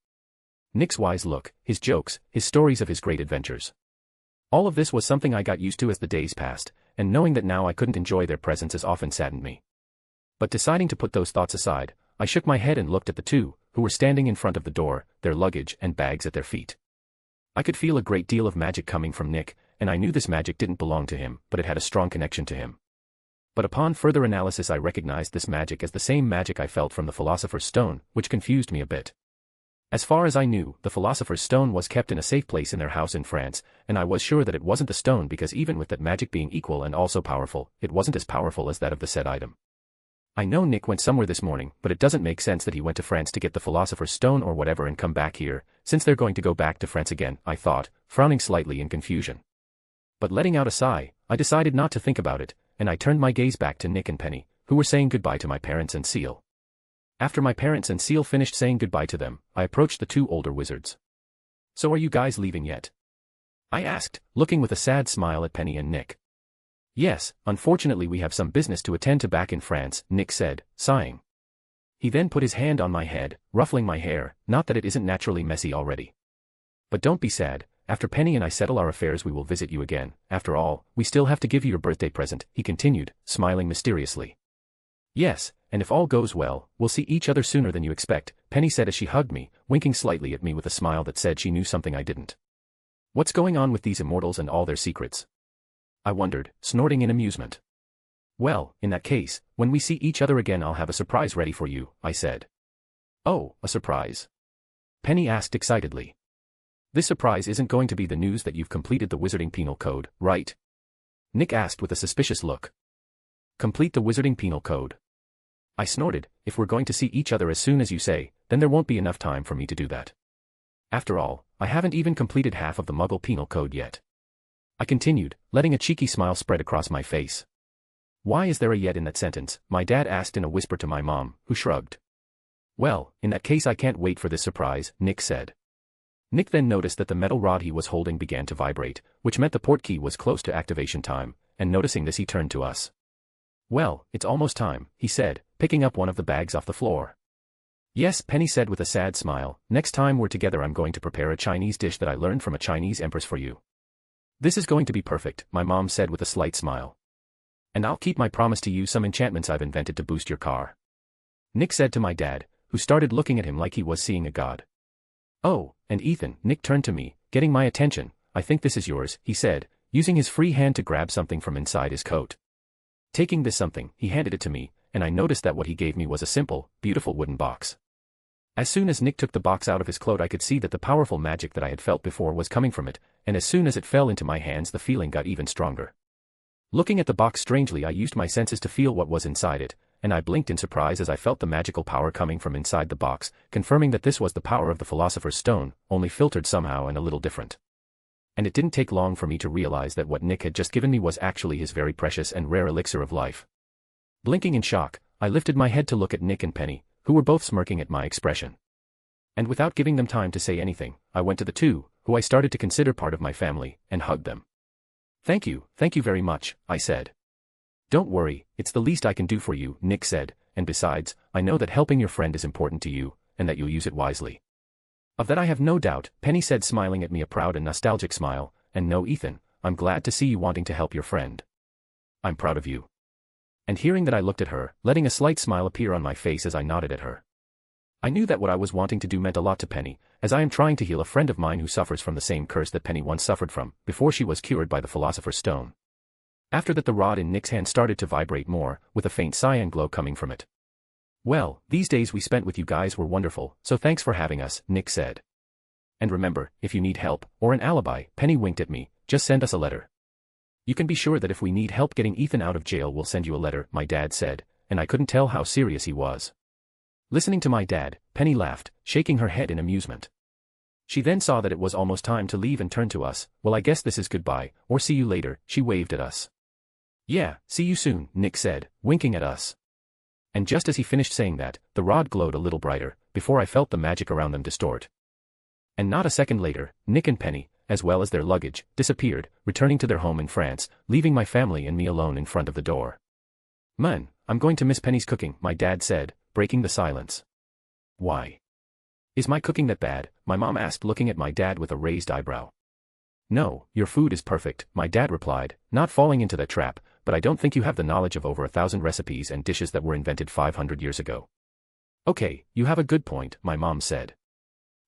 Nick's wise look, his jokes, his stories of his great adventures. All of this was something I got used to as the days passed, and knowing that now I couldn't enjoy their presence as often saddened me. But deciding to put those thoughts aside, I shook my head and looked at the two, who were standing in front of the door, their luggage and bags at their feet. I could feel a great deal of magic coming from Nick, and I knew this magic didn't belong to him, but it had a strong connection to him. But upon further analysis I recognized this magic as the same magic I felt from the Philosopher's Stone, which confused me a bit. As far as I knew, the Philosopher's Stone was kept in a safe place in their house in France, and I was sure that it wasn't the stone because even with that magic being equal and also powerful, it wasn't as powerful as that of the said item. I know Nick went somewhere this morning, but it doesn't make sense that he went to France to get the Philosopher's Stone or whatever and come back here, since they're going to go back to France again, I thought, frowning slightly in confusion. But letting out a sigh, I decided not to think about it, and I turned my gaze back to Nick and Penny, who were saying goodbye to my parents and Seal. After my parents and Seal finished saying goodbye to them, I approached the two older wizards. "So are you guys leaving yet?" I asked, looking with a sad smile at Penny and Nick. "Yes, unfortunately we have some business to attend to back in France," Nick said, sighing. He then put his hand on my head, ruffling my hair, not that it isn't naturally messy already. "But don't be sad. After Penny and I settle our affairs we will visit you again. After all, we still have to give you your birthday present," he continued, smiling mysteriously. "Yes, and if all goes well, we'll see each other sooner than you expect," Penny said as she hugged me, winking slightly at me with a smile that said she knew something I didn't. "What's going on with these immortals and all their secrets?" I wondered, snorting in amusement. "Well, in that case, when we see each other again I'll have a surprise ready for you," I said. "Oh, a surprise?" Penny asked excitedly. "This surprise isn't going to be the news that you've completed the Wizarding Penal Code, right?" Nick asked with a suspicious look. "Complete the Wizarding Penal Code?" I snorted. "If we're going to see each other as soon as you say, then there won't be enough time for me to do that. After all, I haven't even completed half of the Muggle Penal Code yet." I continued, letting a cheeky smile spread across my face. "Why is there a yet in that sentence?" my dad asked in a whisper to my mom, who shrugged. "Well, in that case I can't wait for this surprise," Nick said. Nick then noticed that the metal rod he was holding began to vibrate, which meant the portkey was close to activation time, and noticing this he turned to us. "Well, it's almost time," he said, picking up one of the bags off the floor. "Yes," Penny said with a sad smile, "next time we're together I'm going to prepare a Chinese dish that I learned from a Chinese empress for you." "This is going to be perfect," my mom said with a slight smile. "And I'll keep my promise to use some enchantments I've invented to boost your car," Nick said to my dad, who started looking at him like he was seeing a god. "Oh, and Ethan," Nick turned to me, getting my attention. "I think this is yours," he said, using his free hand to grab something from inside his coat. Taking this something, he handed it to me, and I noticed that what he gave me was a simple, beautiful wooden box. As soon as Nick took the box out of his coat I could see that the powerful magic that I had felt before was coming from it, and as soon as it fell into my hands the feeling got even stronger. Looking at the box strangely I used my senses to feel what was inside it, and I blinked in surprise as I felt the magical power coming from inside the box, confirming that this was the power of the Philosopher's Stone, only filtered somehow and a little different. And it didn't take long for me to realize that what Nick had just given me was actually his very precious and rare elixir of life. Blinking in shock, I lifted my head to look at Nick and Penny, who were both smirking at my expression. And without giving them time to say anything, I went to the two, who I started to consider part of my family, and hugged them. Thank you very much, I said. Don't worry, it's the least I can do for you, Nick said, and besides, I know that helping your friend is important to you, and that you'll use it wisely. Of that I have no doubt, Penny said, smiling at me a proud and nostalgic smile, and no, Ethan, I'm glad to see you wanting to help your friend. I'm proud of you. And hearing that, I looked at her, letting a slight smile appear on my face as I nodded at her. I knew that what I was wanting to do meant a lot to Penny, as I am trying to heal a friend of mine who suffers from the same curse that Penny once suffered from, before she was cured by the Philosopher's Stone. After that, the rod in Nick's hand started to vibrate more, with a faint cyan glow coming from it. Well, these days we spent with you guys were wonderful, so thanks for having us, Nick said. And remember, if you need help, or an alibi, Penny winked at me, just send us a letter. You can be sure that if we need help getting Ethan out of jail, we'll send you a letter, my dad said, and I couldn't tell how serious he was. Listening to my dad, Penny laughed, shaking her head in amusement. She then saw that it was almost time to leave and turned to us. Well, I guess this is goodbye, or see you later, she waved at us. Yeah, see you soon, Nick said, winking at us. And just as he finished saying that, the rod glowed a little brighter, before I felt the magic around them distort. And not a second later, Nick and Penny, as well as their luggage, disappeared, returning to their home in France, leaving my family and me alone in front of the door. Man, I'm going to miss Penny's cooking, my dad said, breaking the silence. Why? Is my cooking that bad? My mom asked, looking at my dad with a raised eyebrow. No, your food is perfect, my dad replied, not falling into that trap, but I don't think you have the knowledge of over 1,000 recipes and dishes that were invented 500 years ago. Okay, you have a good point, my mom said.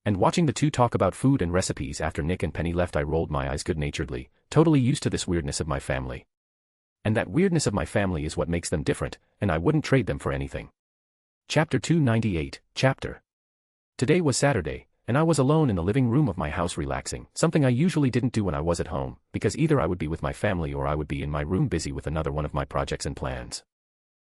And watching the two talk about food and recipes after Nick and Penny left, I rolled my eyes good-naturedly, totally used to this weirdness of my family. And that weirdness of my family is what makes them different, and I wouldn't trade them for anything. Chapter 298, Chapter. Today was Saturday, and I was alone in the living room of my house relaxing, something I usually didn't do when I was at home, because either I would be with my family or I would be in my room busy with another one of my projects and plans.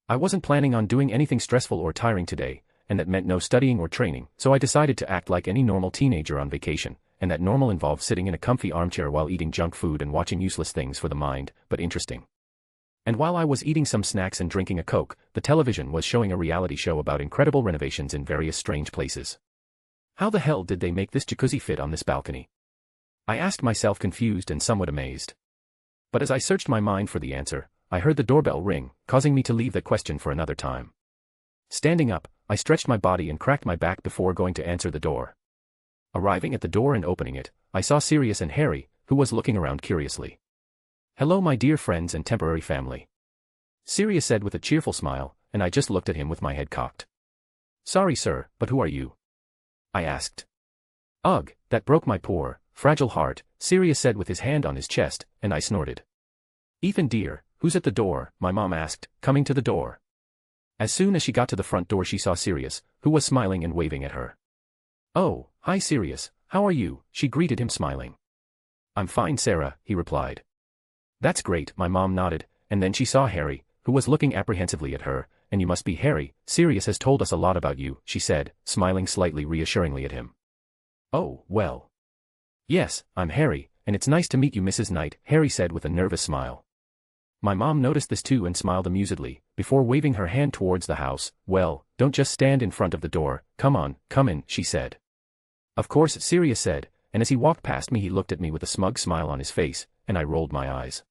I wasn't planning on doing anything stressful or tiring today, and that meant no studying or training, so I decided to act like any normal teenager on vacation, and that normal involved sitting in a comfy armchair while eating junk food and watching useless things for the mind, but interesting. And while I was eating some snacks and drinking a Coke, the television was showing a reality show about incredible renovations in various strange places. How the hell did they make this jacuzzi fit on this balcony? I asked myself, confused and somewhat amazed. But as I searched my mind for the answer, I heard the doorbell ring, causing me to leave that question for another time. Standing up, I stretched my body and cracked my back before going to answer the door. Arriving at the door and opening it, I saw Sirius and Harry, who was looking around curiously. Hello, my dear friends and temporary family. Sirius said with a cheerful smile, and I just looked at him with my head cocked. Sorry, sir, but who are you? I asked. Ugh, that broke my poor, fragile heart, Sirius said with his hand on his chest, and I snorted. Ethan dear, who's at the door? My mom asked, coming to the door. As soon as she got to the front door, she saw Sirius, who was smiling and waving at her. Oh, hi Sirius, how are you? She greeted him smiling. I'm fine, Sarah, he replied. That's great, my mom nodded, and then she saw Harry, who was looking apprehensively at her. And you must be Harry, Sirius has told us a lot about you, she said, smiling slightly reassuringly at him. Oh, well. Yes, I'm Harry, and it's nice to meet you, Mrs. Knight, Harry said with a nervous smile. My mom noticed this too and smiled amusedly, before waving her hand towards the house. Well, don't just stand in front of the door, come on, come in, she said. Of course, Sirius said, and as he walked past me he looked at me with a smug smile on his face, and I rolled my eyes.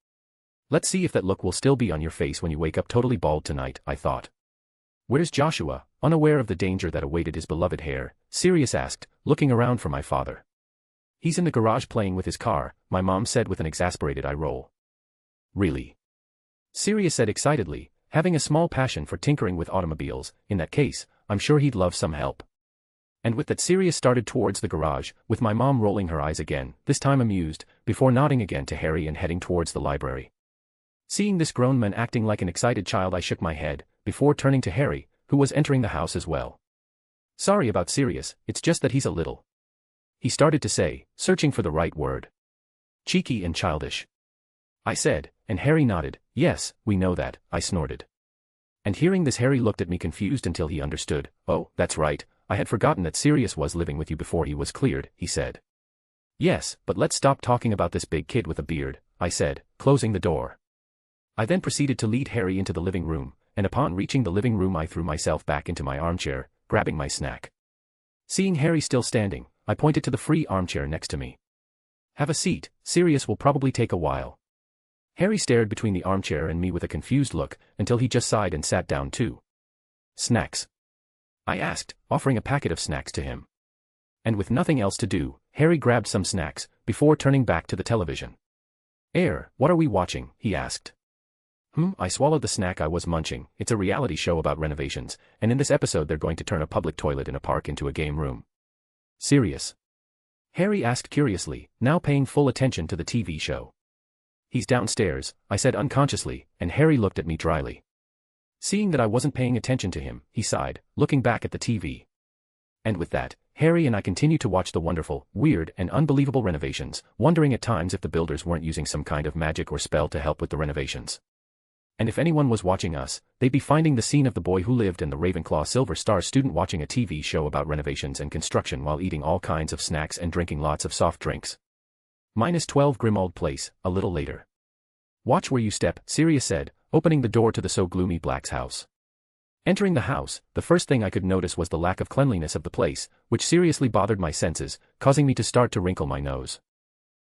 Let's see if that look will still be on your face when you wake up totally bald tonight, I thought. Where's Joshua? Unaware of the danger that awaited his beloved hair, Sirius asked, looking around for my father. He's in the garage playing with his car, my mom said with an exasperated eye roll. Really? Sirius said excitedly, having a small passion for tinkering with automobiles. In that case, I'm sure he'd love some help. And with that Sirius started towards the garage, with my mom rolling her eyes again, this time amused, before nodding again to Harry and heading towards the library. Seeing this grown man acting like an excited child, I shook my head, before turning to Harry, who was entering the house as well. Sorry about Sirius, it's just that he's a little. He started to say, searching for the right word. Cheeky and childish. I said, and Harry nodded. Yes, we know that, I snorted. And hearing this, Harry looked at me confused until he understood. Oh, that's right, I had forgotten that Sirius was living with you before he was cleared, he said. Yes, but let's stop talking about this big kid with a beard, I said, closing the door. I then proceeded to lead Harry into the living room, and upon reaching the living room I threw myself back into my armchair, grabbing my snack. Seeing Harry still standing, I pointed to the free armchair next to me. "Have a seat, Sirius will probably take a while." Harry stared between the armchair and me with a confused look, until he just sighed and sat down too. "Snacks?" I asked, offering a packet of snacks to him. And with nothing else to do, Harry grabbed some snacks, before turning back to the television. What are we watching?" he asked. I swallowed the snack I was munching. It's a reality show about renovations, and in this episode they're going to turn a public toilet in a park into a game room. "Serious?" Harry asked curiously, now paying full attention to the TV show. "He's downstairs," I said unconsciously, and Harry looked at me dryly. Seeing that I wasn't paying attention to him, he sighed, looking back at the TV. And with that, Harry and I continued to watch the wonderful, weird, and unbelievable renovations, wondering at times if the builders weren't using some kind of magic or spell to help with the renovations. And if anyone was watching us, they'd be finding the scene of the boy who lived and the Ravenclaw Silver Star student watching a TV show about renovations and construction while eating all kinds of snacks and drinking lots of soft drinks. -12 Grimmauld Place, a little later. "Watch where you step," Sirius said, opening the door to the so gloomy Black's house. Entering the house, the first thing I could notice was the lack of cleanliness of the place, which seriously bothered my senses, causing me to start to wrinkle my nose.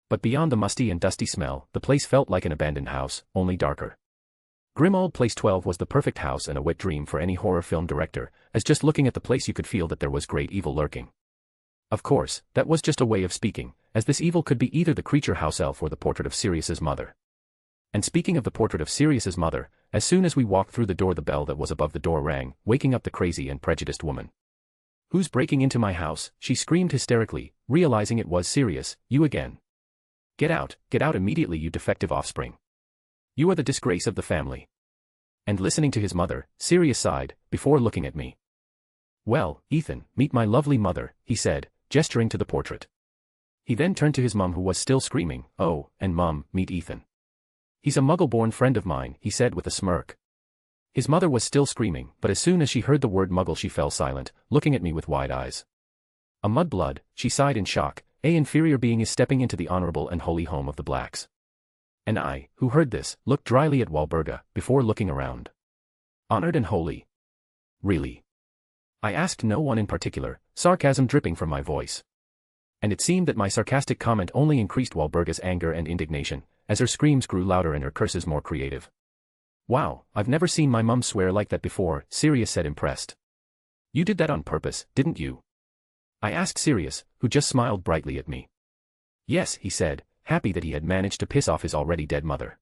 But beyond the musty and dusty smell, the place felt like an abandoned house, only darker. Grimmauld Place 12 was the perfect house and a wet dream for any horror film director, as just looking at the place you could feel that there was great evil lurking. Of course, that was just a way of speaking, as this evil could be either the creature house elf or the portrait of Sirius's mother. And speaking of the portrait of Sirius's mother, as soon as we walked through the door the bell that was above the door rang, waking up the crazy and prejudiced woman. "Who's breaking into my house?" she screamed hysterically, realizing it was Sirius. "You again. Get out immediately, you defective offspring. You are the disgrace of the family." And listening to his mother, Sirius sighed, before looking at me. "Well, Ethan, meet my lovely mother," he said, gesturing to the portrait. He then turned to his mum who was still screaming, "Oh, and Mum, meet Ethan. He's a Muggle-born friend of mine," he said with a smirk. His mother was still screaming, but as soon as she heard the word Muggle she fell silent, looking at me with wide eyes. "A mudblood," she sighed in shock, "a inferior being is stepping into the honorable and holy home of the Blacks." And I, who heard this, looked dryly at Walburga, before looking around. "Honored and holy? Really?" I asked no one in particular, sarcasm dripping from my voice. And it seemed that my sarcastic comment only increased Walburga's anger and indignation, as her screams grew louder and her curses more creative. "Wow, I've never seen my mum swear like that before," Sirius said impressed. "You did that on purpose, didn't you?" I asked Sirius, who just smiled brightly at me. "Yes," he said, happy that he had managed to piss off his already dead mother.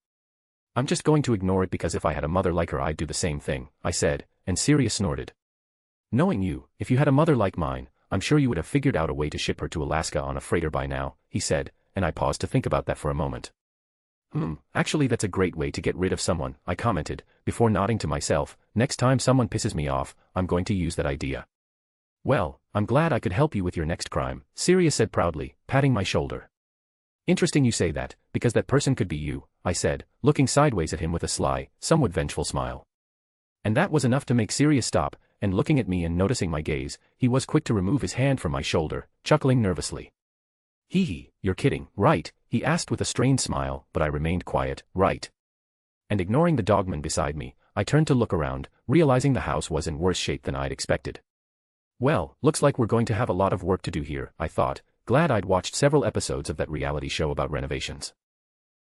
"I'm just going to ignore it because if I had a mother like her I'd do the same thing," I said, and Sirius snorted. "Knowing you, if you had a mother like mine, I'm sure you would have figured out a way to ship her to Alaska on a freighter by now," he said, and I paused to think about that for a moment. Actually that's a great way to get rid of someone," I commented, before nodding to myself. "Next time someone pisses me off, I'm going to use that idea." "Well, I'm glad I could help you with your next crime," Sirius said proudly, patting my shoulder. "Interesting you say that, because that person could be you," I said, looking sideways at him with a sly, somewhat vengeful smile. And that was enough to make Sirius stop, and looking at me and noticing my gaze, he was quick to remove his hand from my shoulder, chuckling nervously. "Hee, you're kidding, right?" he asked with a strained smile, but I remained quiet. "Right." And ignoring the dogman beside me, I turned to look around, realizing the house was in worse shape than I'd expected. Well, looks like we're going to have a lot of work to do here, I thought, glad I'd watched several episodes of that reality show about renovations.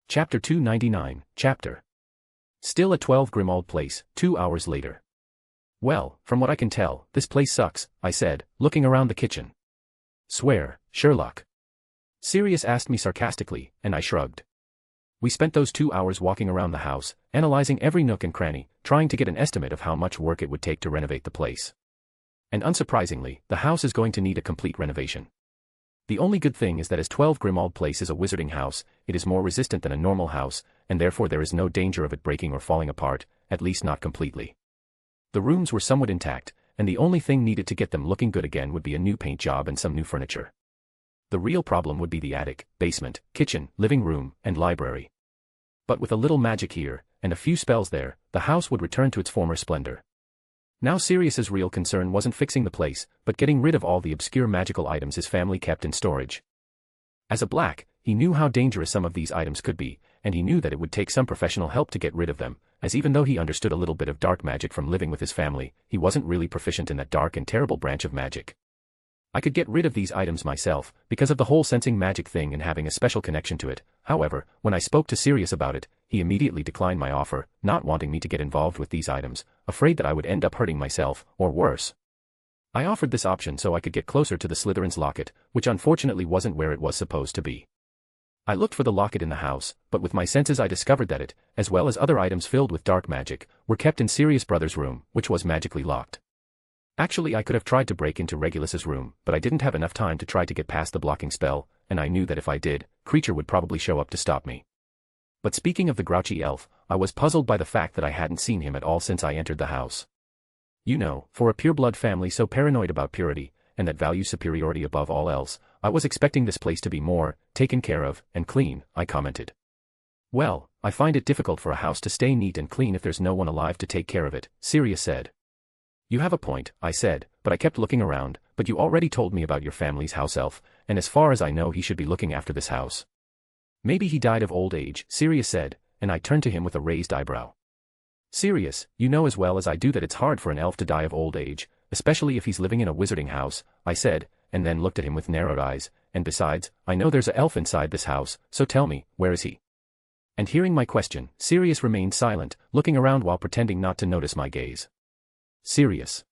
Chapter 299, Chapter. Still at 12 Grimmauld Place, 2 hours later. "Well, from what I can tell, this place sucks," I said, looking around the kitchen. "Swear, Sherlock?" Sirius asked me sarcastically, and I shrugged. We spent those 2 hours walking around the house, analyzing every nook and cranny, trying to get an estimate of how much work it would take to renovate the place. And unsurprisingly, the house is going to need a complete renovation. The only good thing is that as 12 Grimmauld Place is a wizarding house, it is more resistant than a normal house, and therefore there is no danger of it breaking or falling apart, at least not completely. The rooms were somewhat intact, and the only thing needed to get them looking good again would be a new paint job and some new furniture. The real problem would be the attic, basement, kitchen, living room, and library. But with a little magic here, and a few spells there, the house would return to its former splendor. Now Sirius's real concern wasn't fixing the place, but getting rid of all the obscure magical items his family kept in storage. As a Black, he knew how dangerous some of these items could be, and he knew that it would take some professional help to get rid of them, as even though he understood a little bit of dark magic from living with his family, he wasn't really proficient in that dark and terrible branch of magic. I could get rid of these items myself, because of the whole sensing magic thing and having a special connection to it. However, when I spoke to Sirius about it, he immediately declined my offer, not wanting me to get involved with these items, afraid that I would end up hurting myself, or worse. I offered this option so I could get closer to the Slytherin's locket, which unfortunately wasn't where it was supposed to be. I looked for the locket in the house, but with my senses I discovered that it, as well as other items filled with dark magic, were kept in Sirius Brother's room, which was magically locked. Actually, I could have tried to break into Regulus's room, but I didn't have enough time to try to get past the blocking spell, and I knew that if I did, Creature would probably show up to stop me. But speaking of the grouchy elf, I was puzzled by the fact that I hadn't seen him at all since I entered the house. You know, for a pureblood family so paranoid about purity, and that values superiority above all else, I was expecting this place to be more taken care of and clean, I commented. Well, I find it difficult for a house to stay neat and clean if there's no one alive to take care of it, Sirius said. You have a point, I said, but I kept looking around, but you already told me about your family's house elf, and as far as I know he should be looking after this house. Maybe he died of old age, Sirius said, and I turned to him with a raised eyebrow. Sirius, you know as well as I do that it's hard for an elf to die of old age, especially if he's living in a wizarding house, I said, and then looked at him with narrowed eyes, and besides, I know there's an elf inside this house, so tell me, where is he? And hearing my question, Sirius remained silent, looking around while pretending not to notice my gaze. Sirius.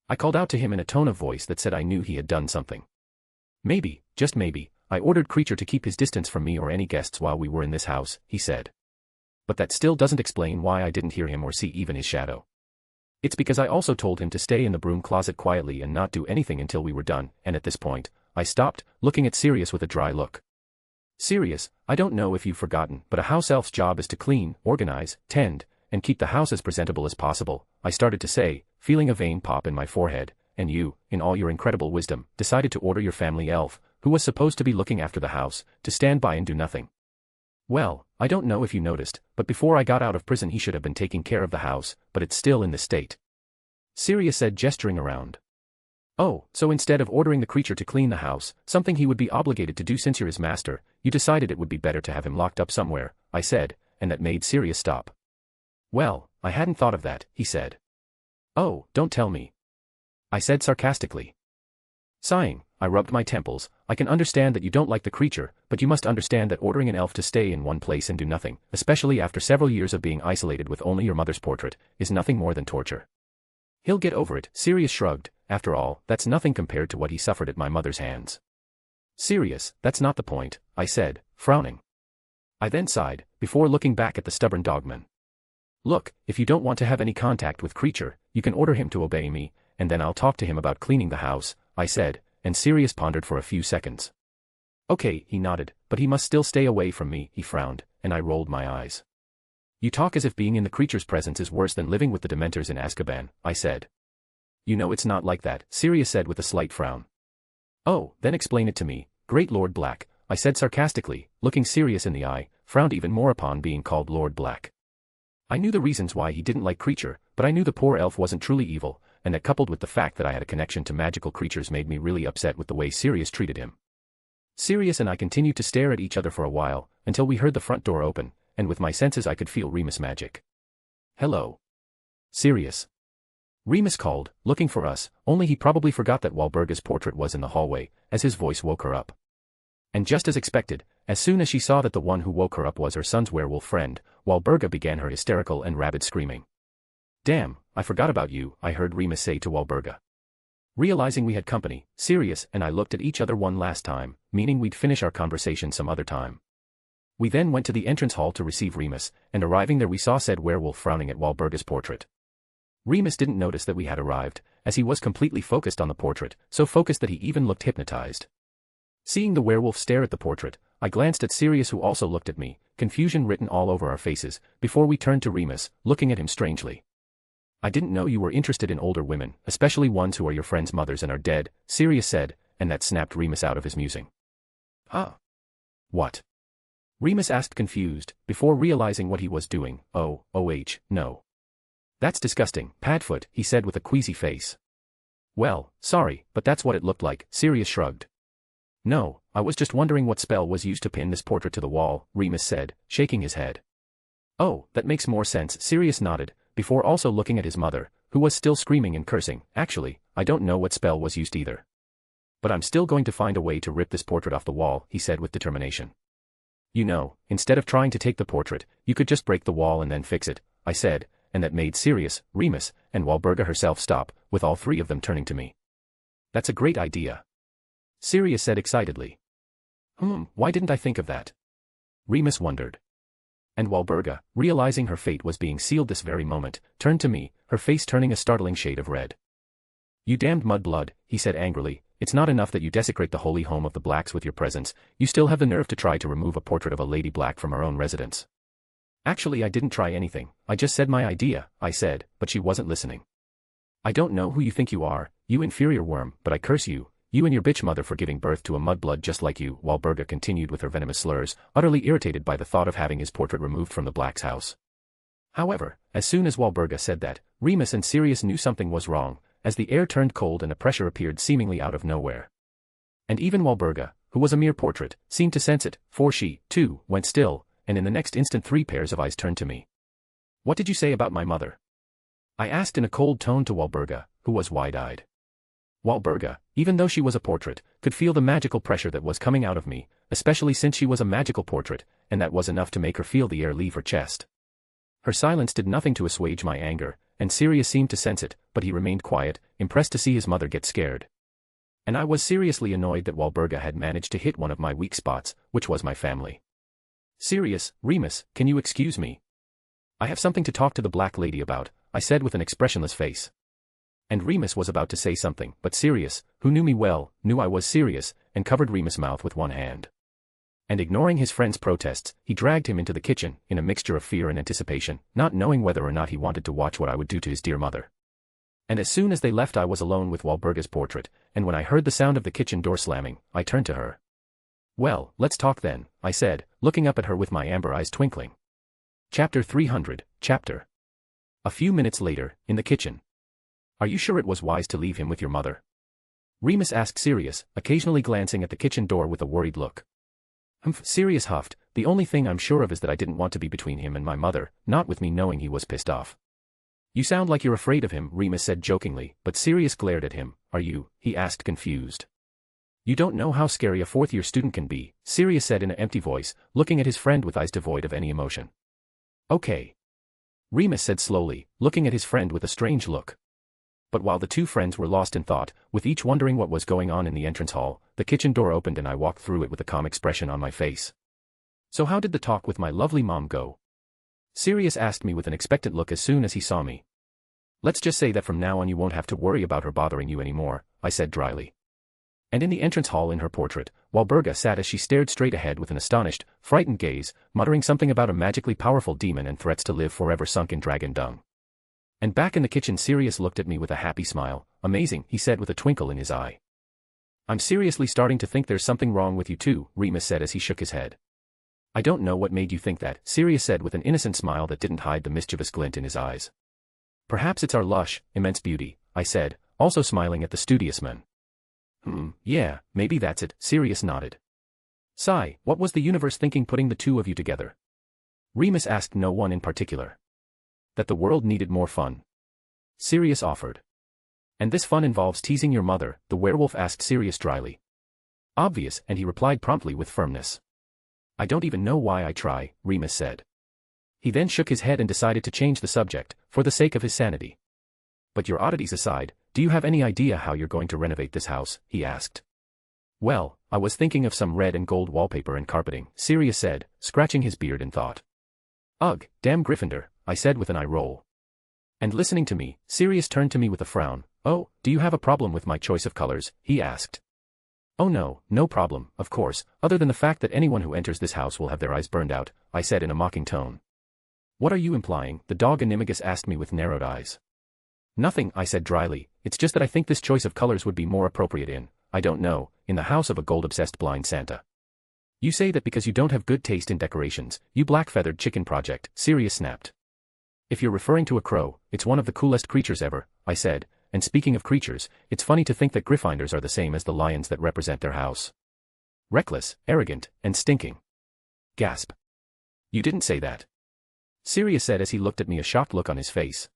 I called out to him in a tone of voice that said I knew he had done something. Maybe, just maybe, I ordered Creature to keep his distance from me or any guests while we were in this house, he said. But that still doesn't explain why I didn't hear him or see even his shadow. It's because I also told him to stay in the broom closet quietly and not do anything until we were done, and at this point, I stopped, looking at Sirius with a dry look. Sirius, I don't know if you've forgotten, but a house elf's job is to clean, organize, tend, and keep the house as presentable as possible, I started to say, feeling a vein pop in my forehead, and you, in all your incredible wisdom, decided to order your family elf, who was supposed to be looking after the house, to stand by and do nothing. Well, I don't know if you noticed, but before I got out of prison he should have been taking care of the house, but it's still in this state. Sirius said, gesturing around. Oh, so instead of ordering the Creature to clean the house, something he would be obligated to do since you're his master, you decided it would be better to have him locked up somewhere, I said, and that made Sirius stop. Well, I hadn't thought of that, he said. Oh, don't tell me, I said sarcastically. Sighing, I rubbed my temples. I can understand that you don't like the Creature, but you must understand that ordering an elf to stay in one place and do nothing, especially after several years of being isolated with only your mother's portrait, is nothing more than torture. He'll get over it, Sirius shrugged. After all, that's nothing compared to what he suffered at my mother's hands. Sirius, that's not the point, I said, frowning. I then sighed, before looking back at the stubborn dogman. Look, if you don't want to have any contact with Creature, you can order him to obey me, and then I'll talk to him about cleaning the house, I said, and Sirius pondered for a few seconds. Okay, he nodded, but he must still stay away from me, he frowned, and I rolled my eyes. You talk as if being in the Creature's presence is worse than living with the Dementors in Azkaban, I said. You know it's not like that, Sirius said with a slight frown. Oh, then explain it to me, Great Lord Black, I said sarcastically, looking Sirius in the eye, frowned even more upon being called Lord Black. I knew the reasons why he didn't like Creature, but I knew the poor elf wasn't truly evil, and that coupled with the fact that I had a connection to magical creatures made me really upset with the way Sirius treated him. Sirius and I continued to stare at each other for a while, until we heard the front door open, and with my senses I could feel Remus' magic. Hello. Sirius. Remus called, looking for us, only he probably forgot that Walburga's portrait was in the hallway, as his voice woke her up. And just as expected, as soon as she saw that the one who woke her up was her son's werewolf friend, Walburga began her hysterical and rabid screaming. Damn, I forgot about you, I heard Remus say to Walburga. Realizing we had company, Sirius and I looked at each other one last time, meaning we'd finish our conversation some other time. We then went to the entrance hall to receive Remus, and arriving there we saw said werewolf frowning at Walburga's portrait. Remus didn't notice that we had arrived, as he was completely focused on the portrait, so focused that he even looked hypnotized. Seeing the werewolf stare at the portrait, I glanced at Sirius who also looked at me, confusion written all over our faces, before we turned to Remus, looking at him strangely. I didn't know you were interested in older women, especially ones who are your friends' mothers and are dead, Sirius said, and that snapped Remus out of his musing. Huh? What? Remus asked confused, before realizing what he was doing. No. That's disgusting, Padfoot, he said with a queasy face. Well, sorry, but that's what it looked like, Sirius shrugged. No, I was just wondering what spell was used to pin this portrait to the wall, Remus said, shaking his head. Oh, that makes more sense, Sirius nodded, before also looking at his mother, who was still screaming and cursing. Actually, I don't know what spell was used either. But I'm still going to find a way to rip this portrait off the wall, he said with determination. You know, instead of trying to take the portrait, you could just break the wall and then fix it, I said, and that made Sirius, Remus, and Walburga herself stop, with all three of them turning to me. That's a great idea, Sirius said excitedly. Why didn't I think of that? Remus wondered. And Walburga, realizing her fate was being sealed this very moment, turned to me, her face turning a startling shade of red. You damned mudblood, he said angrily, it's not enough that you desecrate the holy home of the Blacks with your presence, you still have the nerve to try to remove a portrait of a Lady Black from our own residence. Actually, I didn't try anything, I just said my idea, I said, but she wasn't listening. I don't know who you think you are, you inferior worm, but I curse you, you and your bitch mother for giving birth to a mudblood just like you, Walburga continued with her venomous slurs, utterly irritated by the thought of having his portrait removed from the Black's house. However, as soon as Walburga said that, Remus and Sirius knew something was wrong, as the air turned cold and a pressure appeared seemingly out of nowhere. And even Walburga, who was a mere portrait, seemed to sense it, for she, too, went still, and in the next instant 3 pairs of eyes turned to me. What did you say about my mother? I asked in a cold tone to Walburga, who was wide-eyed. Walburga, even though she was a portrait, could feel the magical pressure that was coming out of me, especially since she was a magical portrait, and that was enough to make her feel the air leave her chest. Her silence did nothing to assuage my anger, and Sirius seemed to sense it, but he remained quiet, impressed to see his mother get scared. And I was seriously annoyed that Walburga had managed to hit one of my weak spots, which was my family. Sirius, Remus, can you excuse me? I have something to talk to the Black Lady about, I said with an expressionless face. And Remus was about to say something, but Sirius, who knew me well, knew I was serious, and covered Remus' mouth with one hand. And ignoring his friend's protests, he dragged him into the kitchen, in a mixture of fear and anticipation, not knowing whether or not he wanted to watch what I would do to his dear mother. And as soon as they left I was alone with Walburga's portrait, and when I heard the sound of the kitchen door slamming, I turned to her. Well, let's talk then, I said, looking up at her with my amber eyes twinkling. Chapter 300, Chapter. A few minutes later, in the kitchen. Are you sure it was wise to leave him with your mother? Remus asked Sirius, occasionally glancing at the kitchen door with a worried look. Sirius huffed, the only thing I'm sure of is that I didn't want to be between him and my mother, not with me knowing he was pissed off. You sound like you're afraid of him, Remus said jokingly, but Sirius glared at him. Are you? He asked confused. You don't know how scary a fourth-year student can be, Sirius said in an empty voice, looking at his friend with eyes devoid of any emotion. Okay. Remus said slowly, looking at his friend with a strange look. But while the two friends were lost in thought, with each wondering what was going on in the entrance hall, the kitchen door opened and I walked through it with a calm expression on my face. So how did the talk with my lovely mom go? Sirius asked me with an expectant look as soon as he saw me. Let's just say that from now on you won't have to worry about her bothering you anymore, I said dryly. And in the entrance hall in her portrait, Walburga sat as she stared straight ahead with an astonished, frightened gaze, muttering something about a magically powerful demon and threats to live forever sunk in dragon dung. And back in the kitchen Sirius looked at me with a happy smile. Amazing, he said with a twinkle in his eye. I'm seriously starting to think there's something wrong with you too, Remus said as he shook his head. I don't know what made you think that, Sirius said with an innocent smile that didn't hide the mischievous glint in his eyes. Perhaps it's our lush, immense beauty, I said, also smiling at the studious man. Yeah, maybe that's it, Sirius nodded. Sigh, what was the universe thinking putting the two of you together? Remus asked no one in particular. That the world needed more fun. Sirius offered. And this fun involves teasing your mother, the werewolf asked Sirius dryly. Obvious, and he replied promptly with firmness. I don't even know why I try, Remus said. He then shook his head and decided to change the subject, for the sake of his sanity. But your oddities aside, do you have any idea how you're going to renovate this house? He asked. Well, I was thinking of some red and gold wallpaper and carpeting, Sirius said, scratching his beard in thought. Ugh, damn Gryffindor, I said with an eye roll. And listening to me, Sirius turned to me with a frown. Oh, do you have a problem with my choice of colors? He asked. Oh no, no problem, of course, other than the fact that anyone who enters this house will have their eyes burned out, I said in a mocking tone. What are you implying? The dog Animagus asked me with narrowed eyes. Nothing, I said dryly, it's just that I think this choice of colors would be more appropriate in, I don't know, in the house of a gold-obsessed blind Santa. You say that because you don't have good taste in decorations, you black-feathered chicken project, Sirius snapped. If you're referring to a crow, it's one of the coolest creatures ever, I said, and speaking of creatures, it's funny to think that Gryffindors are the same as the lions that represent their house. reckless, arrogant, and stinking. Gasp. You didn't say that. Sirius said as he looked at me, a shocked look on his face.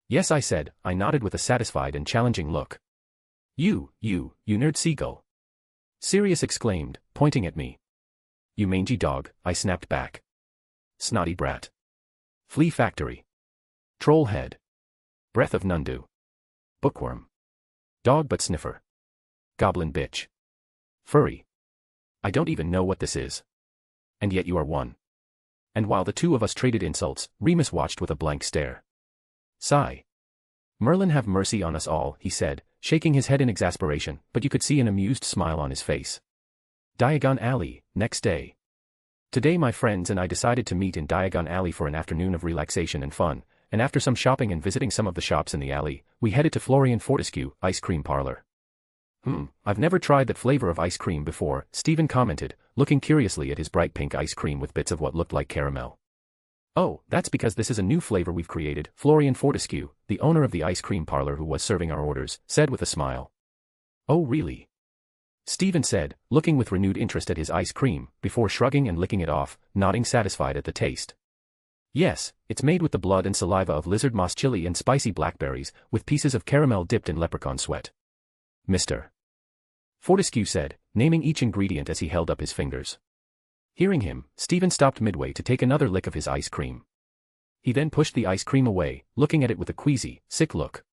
Yes, I said. I nodded with a satisfied and challenging look. You nerd seagull. Sirius exclaimed, pointing at me. You mangy dog, I snapped back. Snotty brat. Flea factory. Troll head. Breath of Nundu. Bookworm. Dog but sniffer. Goblin bitch. Furry. I don't even know what this is. And yet you are one. And while the two of us traded insults, Remus watched with a blank stare. Sigh. Merlin have mercy on us all, he said, shaking his head in exasperation, but you could see an amused smile on his face. Diagon Alley, next day. Today my friends and I decided to meet in Diagon Alley for an afternoon of relaxation and fun, and after some shopping and visiting some of the shops in the alley, we headed to Florian Fortescue ice cream parlor. I've never tried that flavor of ice cream before, Stephen commented, looking curiously at his bright pink ice cream with bits of what looked like caramel. Oh, that's because this is a new flavor we've created, Florian Fortescue, the owner of the ice cream parlor who was serving our orders, said with a smile. Oh really? Stephen said, looking with renewed interest at his ice cream, before shrugging and licking it off, nodding satisfied at the taste. Yes, it's made with the blood and saliva of lizard moss chili and spicy blackberries, with pieces of caramel dipped in leprechaun sweat. Mr. Fortescue said, naming each ingredient as he held up his fingers. Hearing him, Stephen stopped midway to take another lick of his ice cream. He then pushed the ice cream away, looking at it with a queasy, sick look.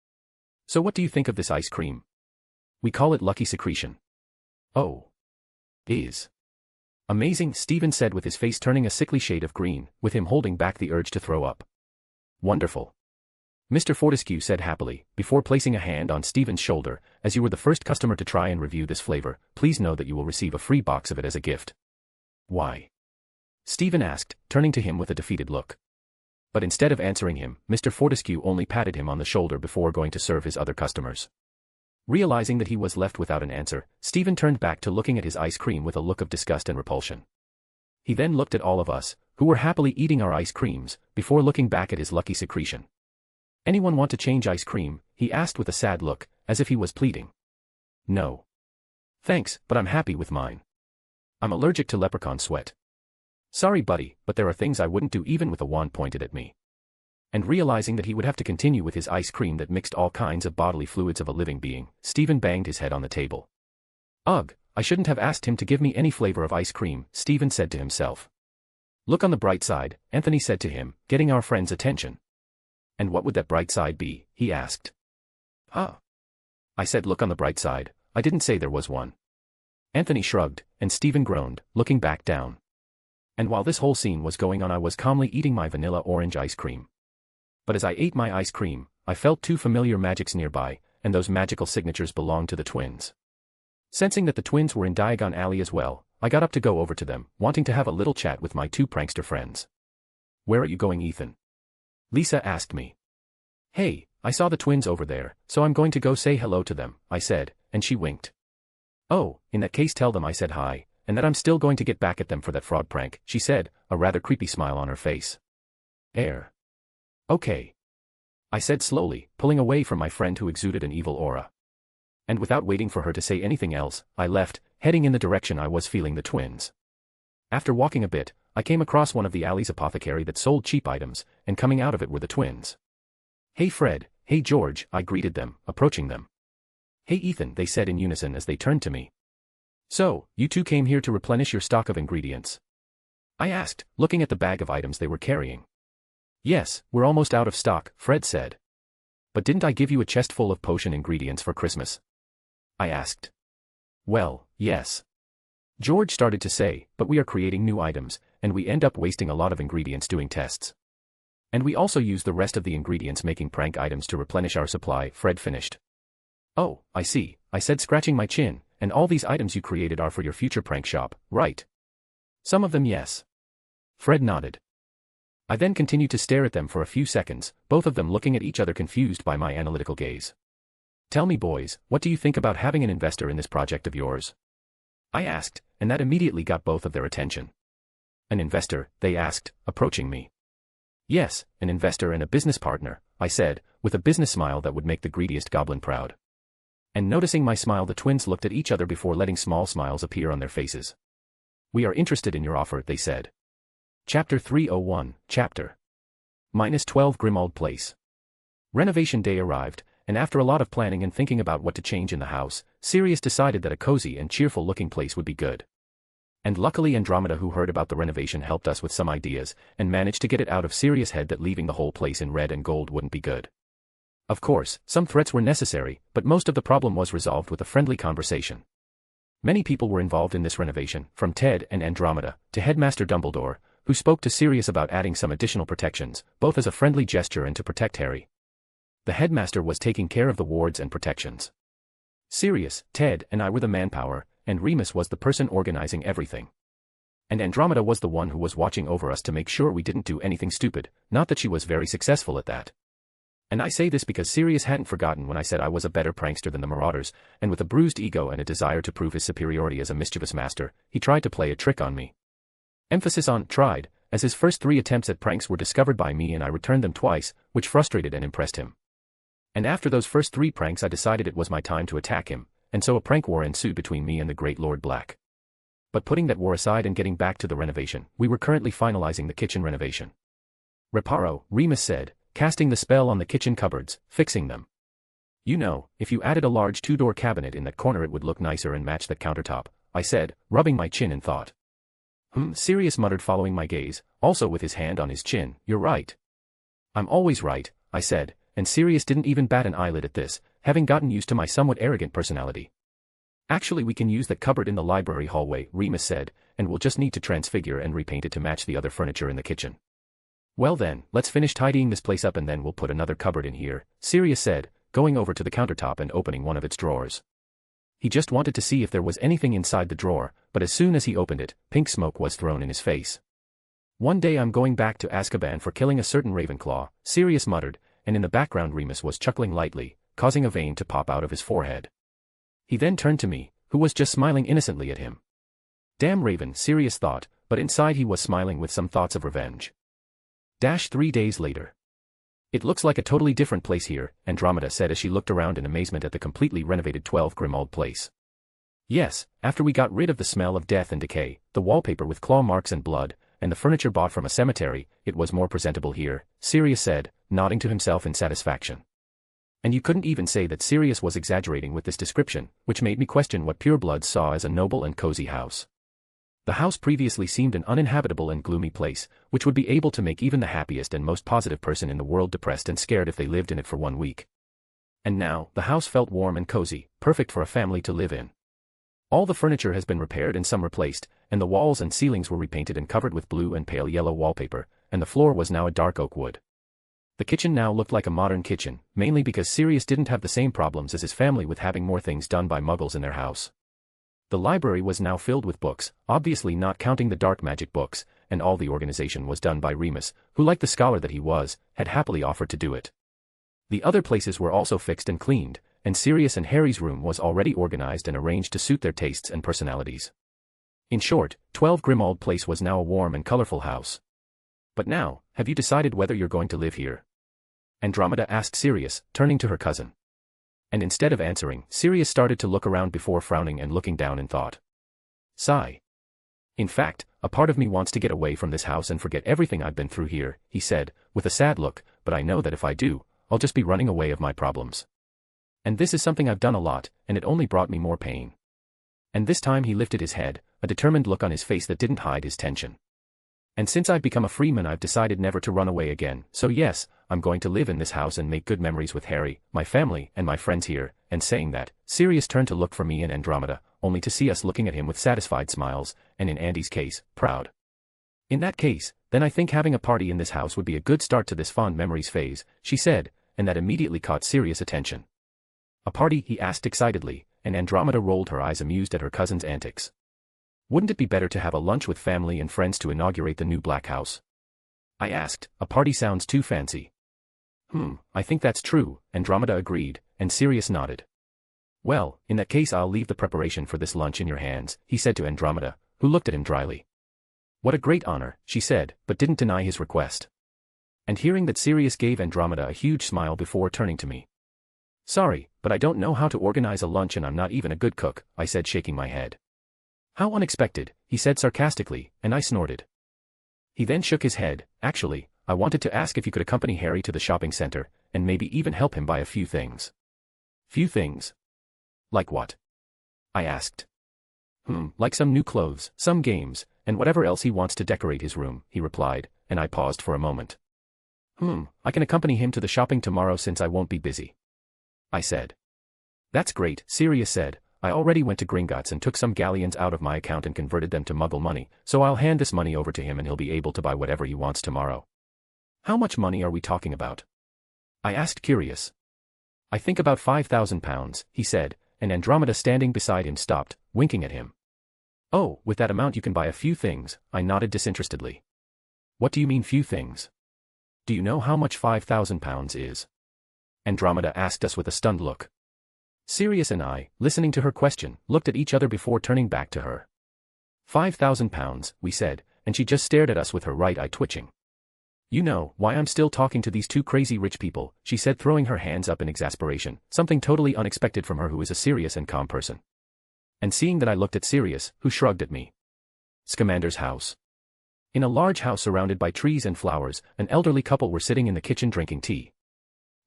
So what do you think of this ice cream? We call it Lucky Secretion. Oh. Is. Amazing, Stephen said with his face turning a sickly shade of green, with him holding back the urge to throw up. Wonderful. Mr. Fortescue said happily, before placing a hand on Stephen's shoulder, as you were the first customer to try and review this flavor, please know that you will receive a free box of it as a gift. Why? Stephen asked, turning to him with a defeated look. But instead of answering him, Mr. Fortescue only patted him on the shoulder before going to serve his other customers. Realizing that he was left without an answer, Stephen turned back to looking at his ice cream with a look of disgust and repulsion. He then looked at all of us, who were happily eating our ice creams, before looking back at his Lucky Secretion. Anyone want to change ice cream? He asked with a sad look, as if he was pleading. No. Thanks, but I'm happy with mine. I'm allergic to leprechaun sweat. Sorry buddy, but there are things I wouldn't do even with a wand pointed at me. And realizing that he would have to continue with his ice cream that mixed all kinds of bodily fluids of a living being, Stephen banged his head on the table. Ugh, I shouldn't have asked him to give me any flavor of ice cream, Stephen said to himself. Look on the bright side, Anthony said to him, getting our friend's attention. And what would that bright side be? He asked. Huh? I said look on the bright side, I didn't say there was one. Anthony shrugged, and Stephen groaned, looking back down. And while this whole scene was going on I was calmly eating my vanilla orange ice cream. But as I ate my ice cream, I felt two familiar magics nearby, and those magical signatures belonged to the twins. Sensing that the twins were in Diagon Alley as well, I got up to go over to them, wanting to have a little chat with my two prankster friends. Where are you going, Ethan? Lisa asked me. Hey, I saw the twins over there, so I'm going to go say hello to them, I said, and she winked. Oh, in that case tell them I said hi, and that I'm still going to get back at them for that fraud prank, she said, a rather creepy smile on her face. Okay. I said slowly, pulling away from my friend who exuded an evil aura. And without waiting for her to say anything else, I left, heading in the direction I was feeling the twins. After walking a bit, I came across one of the alley's apothecary that sold cheap items, and coming out of it were the twins. Hey Fred, hey George, I greeted them, approaching them. Hey Ethan, they said in unison as they turned to me. So, you two came here to replenish your stock of ingredients? I asked, looking at the bag of items they were carrying. Yes, we're almost out of stock, Fred said. But didn't I give you a chest full of potion ingredients for Christmas? I asked. Well, yes. George started to say, but we are creating new items, and we end up wasting a lot of ingredients doing tests. And we also use the rest of the ingredients making prank items to replenish our supply, Fred finished. Oh, I see, I said scratching my chin, and all these items you created are for your future prank shop, right? Some of them yes. Fred nodded. I then continued to stare at them for a few seconds, both of them looking at each other confused by my analytical gaze. Tell me boys, what do you think about having an investor in this project of yours? I asked, and that immediately got both of their attention. An investor, they asked, approaching me. Yes, an investor and a business partner, I said, with a business smile that would make the greediest goblin proud. And noticing my smile, the twins looked at each other before letting small smiles appear on their faces. "We are interested in your offer," they said. Chapter 301, Chapter -12 Grimmauld Place. Renovation day arrived, and after a lot of planning and thinking about what to change in the house, Sirius decided that a cozy and cheerful-looking place would be good. And luckily Andromeda, who heard about the renovation, helped us with some ideas, and managed to get it out of Sirius' head that leaving the whole place in red and gold wouldn't be good. Of course, some threats were necessary, but most of the problem was resolved with a friendly conversation. Many people were involved in this renovation, from Ted and Andromeda, to Headmaster Dumbledore, who spoke to Sirius about adding some additional protections, both as a friendly gesture and to protect Harry. The headmaster was taking care of the wards and protections. Sirius, Ted, and I were the manpower, and Remus was the person organizing everything. And Andromeda was the one who was watching over us to make sure we didn't do anything stupid, not that she was very successful at that. And I say this because Sirius hadn't forgotten when I said I was a better prankster than the Marauders, and with a bruised ego and a desire to prove his superiority as a mischievous master, he tried to play a trick on me. Emphasis on tried, as his first 3 attempts at pranks were discovered by me and I returned them twice, which frustrated and impressed him. And after those first 3 pranks I decided it was my time to attack him, and so a prank war ensued between me and the Great Lord Black. But putting that war aside and getting back to the renovation, we were currently finalizing the kitchen renovation. "Reparo," Remus said, casting the spell on the kitchen cupboards, fixing them. "You know, if you added a large 2-door cabinet in that corner it would look nicer and match that countertop," I said, rubbing my chin in thought. Sirius muttered, following my gaze, also with his hand on his chin. "You're right." "I'm always right," I said, and Sirius didn't even bat an eyelid at this, having gotten used to my somewhat arrogant personality. "Actually, we can use that cupboard in the library hallway," Remus said, "and we'll just need to transfigure and repaint it to match the other furniture in the kitchen." "Well then, let's finish tidying this place up and then we'll put another cupboard in here," Sirius said, going over to the countertop and opening one of its drawers. He just wanted to see if there was anything inside the drawer, but as soon as he opened it, pink smoke was thrown in his face. "One day I'm going back to Azkaban for killing a certain Ravenclaw," Sirius muttered, and in the background Remus was chuckling lightly, causing a vein to pop out of his forehead. He then turned to me, who was just smiling innocently at him. Damn Raven, Sirius thought, but inside he was smiling with some thoughts of revenge. 3 days later. "It looks like a totally different place here," Andromeda said as she looked around in amazement at the completely renovated 12 Grimmauld Place. "Yes, after we got rid of the smell of death and decay, the wallpaper with claw marks and blood, and the furniture bought from a cemetery, it was more presentable here," Sirius said, nodding to himself in satisfaction. And you couldn't even say that Sirius was exaggerating with this description, which made me question what purebloods saw as a noble and cozy house. The house previously seemed an uninhabitable and gloomy place, which would be able to make even the happiest and most positive person in the world depressed and scared if they lived in it for 1 week. And now, the house felt warm and cozy, perfect for a family to live in. All the furniture has been repaired and some replaced, and the walls and ceilings were repainted and covered with blue and pale yellow wallpaper, and the floor was now a dark oak wood. The kitchen now looked like a modern kitchen, mainly because Sirius didn't have the same problems as his family with having more things done by muggles in their house. The library was now filled with books, obviously not counting the dark magic books, and all the organization was done by Remus, who, like the scholar that he was, had happily offered to do it. The other places were also fixed and cleaned, and Sirius and Harry's room was already organized and arranged to suit their tastes and personalities. In short, 12 Grimmauld Place was now a warm and colorful house. "But now, have you decided whether you're going to live here?" Andromeda asked Sirius, turning to her cousin. And instead of answering, Sirius started to look around before frowning and looking down in thought. Sigh. "In fact, a part of me wants to get away from this house and forget everything I've been through here," he said, with a sad look, "but I know that if I do, I'll just be running away of my problems. And this is something I've done a lot, and it only brought me more pain." And this time he lifted his head, a determined look on his face that didn't hide his tension. "And since I've become a freeman I've decided never to run away again, so yes, I'm going to live in this house and make good memories with Harry, my family, and my friends here," and saying that, Sirius turned to look for me and Andromeda, only to see us looking at him with satisfied smiles, and in Andy's case, proud. "In that case, then I think having a party in this house would be a good start to this fond memories phase," she said, and that immediately caught Sirius' attention. "A party?" he asked excitedly, and Andromeda rolled her eyes amused at her cousin's antics. "Wouldn't it be better to have a lunch with family and friends to inaugurate the new Black House?" I asked. "A party sounds too fancy." I think that's true," Andromeda agreed, and Sirius nodded. "Well, in that case I'll leave the preparation for this lunch in your hands," he said to Andromeda, who looked at him dryly. "What a great honor," she said, but didn't deny his request. And hearing that, Sirius gave Andromeda a huge smile before turning to me. "Sorry, But I don't know how to organize a lunch and I'm not even a good cook, I said, shaking my head. How unexpected, he said sarcastically, and I snorted. He then shook his head. Actually, I wanted to ask if you could accompany Harry to the shopping center, and maybe even help him buy a few things. Few things? Like what? I asked. Like some new clothes, some games, and whatever else he wants to decorate his room, he replied, and I paused for a moment. I can accompany him to the shopping tomorrow since I won't be busy, I said. That's great, Sirius said. I already went to Gringotts and took some galleons out of my account and converted them to Muggle money, so I'll hand this money over to him and he'll be able to buy whatever he wants tomorrow. How much money are we talking about? I asked, curious. I think about 5,000 pounds, he said, and Andromeda standing beside him stopped, winking at him. Oh, with that amount you can buy a few things, I nodded disinterestedly. What do you mean few things? Do you know how much 5,000 pounds is? Andromeda asked us with a stunned look. Sirius and I, listening to her question, looked at each other before turning back to her. 5,000 pounds, we said, and she just stared at us with her right eye twitching. You know why I'm still talking to these two crazy rich people, she said, throwing her hands up in exasperation, something totally unexpected from her who is a serious and calm person. And seeing that I looked at Sirius, who shrugged at me. Scamander's house. In a large house surrounded by trees and flowers, an elderly couple were sitting in the kitchen drinking tea.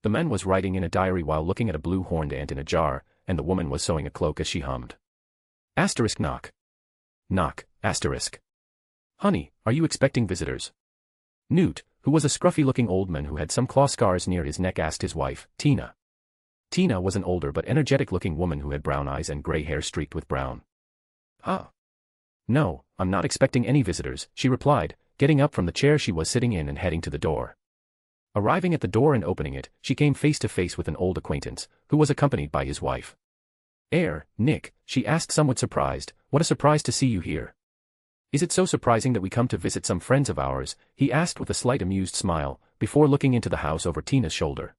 The man was writing in a diary while looking at a blue horned ant in a jar, and the woman was sewing a cloak as she hummed. Asterisk knock. Knock, asterisk. Honey, are you expecting visitors? Newt, who was a scruffy-looking old man who had some claw scars near his neck, asked his wife, Tina. Tina was an older but energetic-looking woman who had brown eyes and gray hair streaked with brown. No, I'm not expecting any visitors, she replied, getting up from the chair she was sitting in and heading to the door. Arriving at the door and opening it, she came face to face with an old acquaintance, who was accompanied by his wife. Nick, she asked, somewhat surprised, what a surprise to see you here. Is it so surprising that we come to visit some friends of ours? He asked with a slight amused smile, before looking into the house over Tina's shoulder.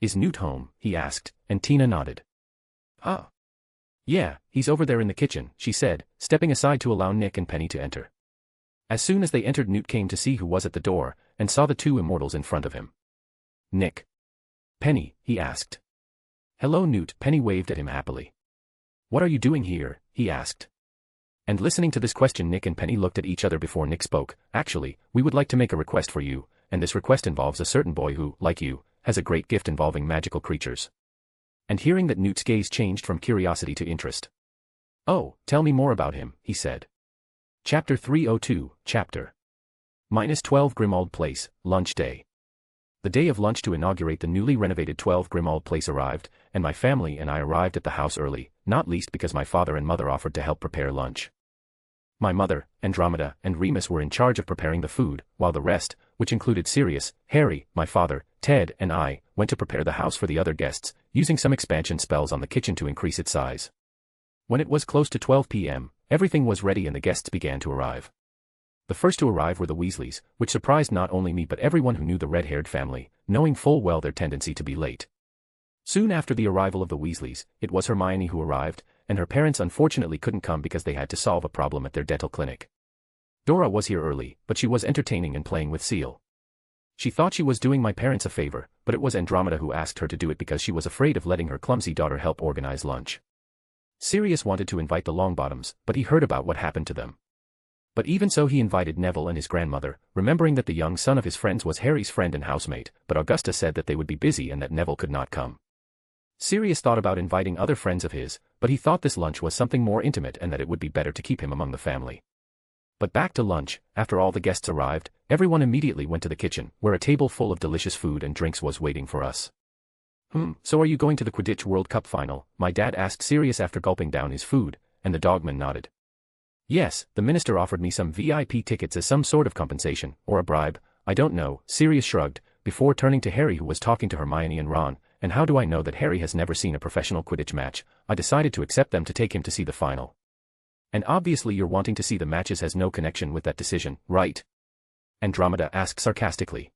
Is Newt home? He asked, and Tina nodded. Yeah, he's over there in the kitchen, she said, stepping aside to allow Nick and Penny to enter. As soon as they entered, Newt came to see who was at the door, and saw the two immortals in front of him. Nick. Penny, he asked. Hello, Newt, Penny waved at him happily. What are you doing here? He asked. And listening to this question, Nick and Penny looked at each other before Nick spoke. Actually, we would like to make a request for you, and this request involves a certain boy who, like you, has a great gift involving magical creatures. And hearing that, Newt's gaze changed from curiosity to interest. Oh, tell me more about him, he said. Chapter 302, Chapter -12 Grimmauld Place, Lunch Day. The day of lunch to inaugurate the newly renovated 12 Grimmauld Place arrived, and my family and I arrived at the house early, not least because my father and mother offered to help prepare lunch. My mother, Andromeda, and Remus were in charge of preparing the food, while the rest, which included Sirius, Harry, my father, Ted, and I, went to prepare the house for the other guests, using some expansion spells on the kitchen to increase its size. When it was close to 12 p.m., everything was ready and the guests began to arrive. The first to arrive were the Weasleys, which surprised not only me but everyone who knew the red-haired family, knowing full well their tendency to be late. Soon after the arrival of the Weasleys, it was Hermione who arrived, and her parents unfortunately couldn't come because they had to solve a problem at their dental clinic. Dora was here early, but she was entertaining and playing with Seal. She thought she was doing my parents a favor, but it was Andromeda who asked her to do it because she was afraid of letting her clumsy daughter help organize lunch. Sirius wanted to invite the Longbottoms, but he heard about what happened to them. But even so, he invited Neville and his grandmother, remembering that the young son of his friends was Harry's friend and housemate, but Augusta said that they would be busy and that Neville could not come. Sirius thought about inviting other friends of his, but he thought this lunch was something more intimate and that it would be better to keep him among the family. But back to lunch, after all the guests arrived, everyone immediately went to the kitchen, where a table full of delicious food and drinks was waiting for us. So are you going to the Quidditch World Cup final? My dad asked Sirius after gulping down his food, and the dogman nodded. Yes, the minister offered me some VIP tickets as some sort of compensation, or a bribe, I don't know, Sirius shrugged, before turning to Harry who was talking to Hermione and Ron, and how do I know that Harry has never seen a professional Quidditch match? I decided to accept them to take him to see the final. And obviously your wanting to see the matches has no connection with that decision, right? Andromeda asked sarcastically.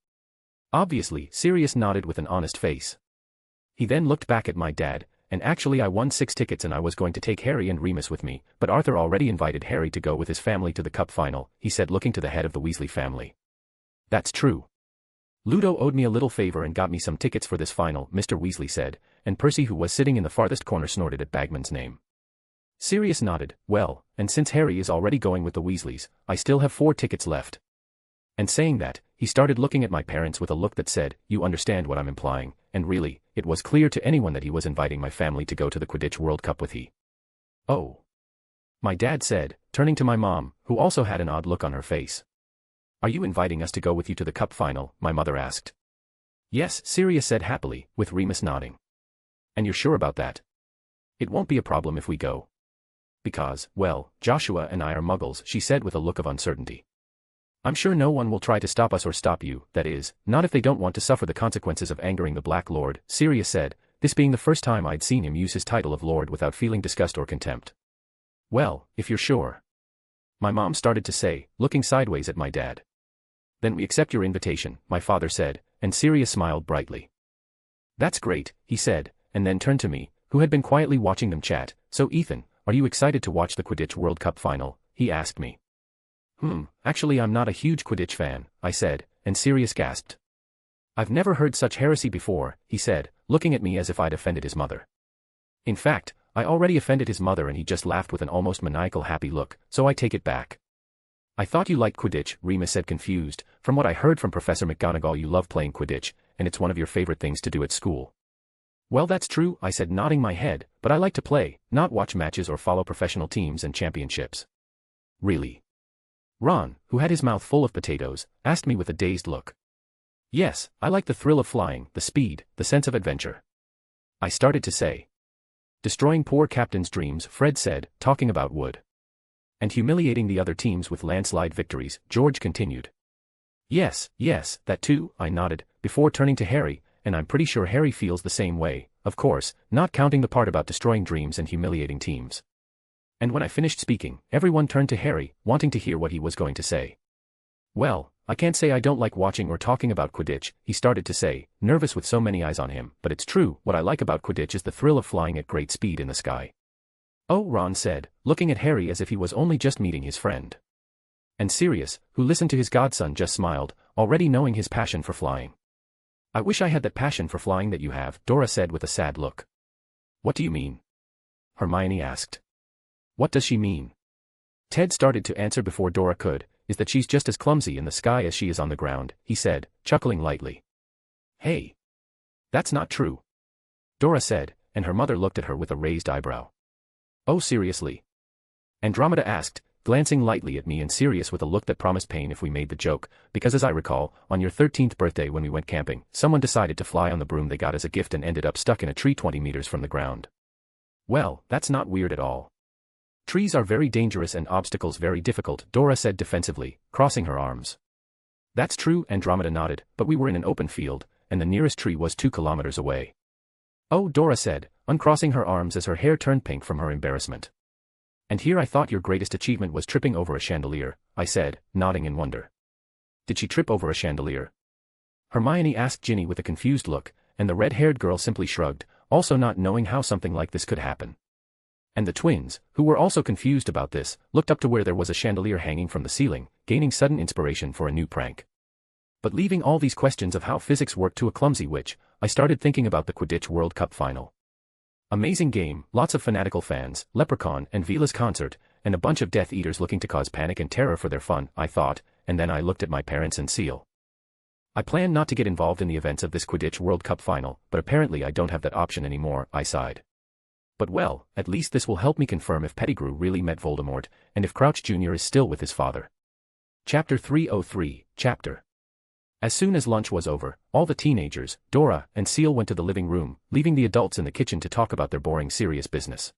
Obviously, Sirius nodded with an honest face. He then looked back at my dad, and actually I won 6 tickets and I was going to take Harry and Remus with me, but Arthur already invited Harry to go with his family to the cup final, he said looking to the head of the Weasley family. That's true. Ludo owed me a little favor and got me some tickets for this final, Mr. Weasley said, and Percy, who was sitting in the farthest corner, snorted at Bagman's name. Sirius nodded. Well, and since Harry is already going with the Weasleys, I still have 4 tickets left. And saying that, he started looking at my parents with a look that said, you understand what I'm implying, and really, it was clear to anyone that he was inviting my family to go to the Quidditch World Cup with he. Oh. My dad said, turning to my mom, who also had an odd look on her face. Are you inviting us to go with you to the cup final? My mother asked. Yes, Sirius said happily, with Remus nodding. And you're sure about that? It won't be a problem if we go. Because, well, Joshua and I are muggles, she said with a look of uncertainty. I'm sure no one will try to stop us or stop you, that is, not if they don't want to suffer the consequences of angering the Black Lord, Sirius said, this being the first time I'd seen him use his title of Lord without feeling disgust or contempt. Well, if you're sure. My mom started to say, looking sideways at my dad. Then we accept your invitation, my father said, and Sirius smiled brightly. That's great, he said, and then turned to me, who had been quietly watching them chat. So Ethan, are you excited to watch the Quidditch World Cup final? He asked me. Actually I'm not a huge Quidditch fan, I said, and Sirius gasped. I've never heard such heresy before, he said, looking at me as if I'd offended his mother. In fact, I already offended his mother and he just laughed with an almost maniacal happy look, so I take it back. I thought you liked Quidditch, Remus said confused. From what I heard from Professor McGonagall you love playing Quidditch, and it's one of your favorite things to do at school. Well that's true, I said nodding my head, but I like to play, not watch matches or follow professional teams and championships. Really? Ron, who had his mouth full of potatoes, asked me with a dazed look. Yes, I like the thrill of flying, the speed, the sense of adventure. I started to say. Destroying poor captain's dreams, Fred said, talking about wood. And humiliating the other teams with landslide victories, George continued. Yes, that too, I nodded, before turning to Harry, and I'm pretty sure Harry feels the same way, of course, not counting the part about destroying dreams and humiliating teams. And when I finished speaking, everyone turned to Harry, wanting to hear what he was going to say. Well, I can't say I don't like watching or talking about Quidditch, he started to say, nervous with so many eyes on him, but it's true, what I like about Quidditch is the thrill of flying at great speed in the sky. Oh, Ron said, looking at Harry as if he was only just meeting his friend. And Sirius, who listened to his godson, just smiled, already knowing his passion for flying. I wish I had that passion for flying that you have, Dora said with a sad look. What do you mean? Hermione asked. What does she mean? Ted started to answer before Dora could, is that she's just as clumsy in the sky as she is on the ground, he said, chuckling lightly. Hey. That's not true. Dora said, and her mother looked at her with a raised eyebrow. Oh seriously? Andromeda asked, glancing lightly at me and Sirius with a look that promised pain if we made the joke, because as I recall, on your 13th birthday when we went camping, someone decided to fly on the broom they got as a gift and ended up stuck in a tree 20 meters from the ground. Well, that's not weird at all. Trees are very dangerous and obstacles very difficult, Dora said defensively, crossing her arms. That's true, Andromeda nodded, but we were in an open field, and the nearest tree was 2 kilometers away. Oh, Dora said, uncrossing her arms as her hair turned pink from her embarrassment. And here I thought your greatest achievement was tripping over a chandelier, I said, nodding in wonder. Did she trip over a chandelier? Hermione asked Ginny with a confused look, and the red-haired girl simply shrugged, also not knowing how something like this could happen. And the twins, who were also confused about this, looked up to where there was a chandelier hanging from the ceiling, gaining sudden inspiration for a new prank. But leaving all these questions of how physics worked to a clumsy witch, I started thinking about the Quidditch World Cup final. Amazing game, lots of fanatical fans, Leprechaun and Vila's concert, and a bunch of Death Eaters looking to cause panic and terror for their fun, I thought, and then I looked at my parents and Seal. I plan not to get involved in the events of this Quidditch World Cup final, but apparently I don't have that option anymore, I sighed. But well, at least this will help me confirm if Pettigrew really met Voldemort, and if Crouch Jr. is still with his father. Chapter 303, Chapter. As soon as lunch was over, all the teenagers, Dora, and Seal went to the living room, leaving the adults in the kitchen to talk about their boring serious business.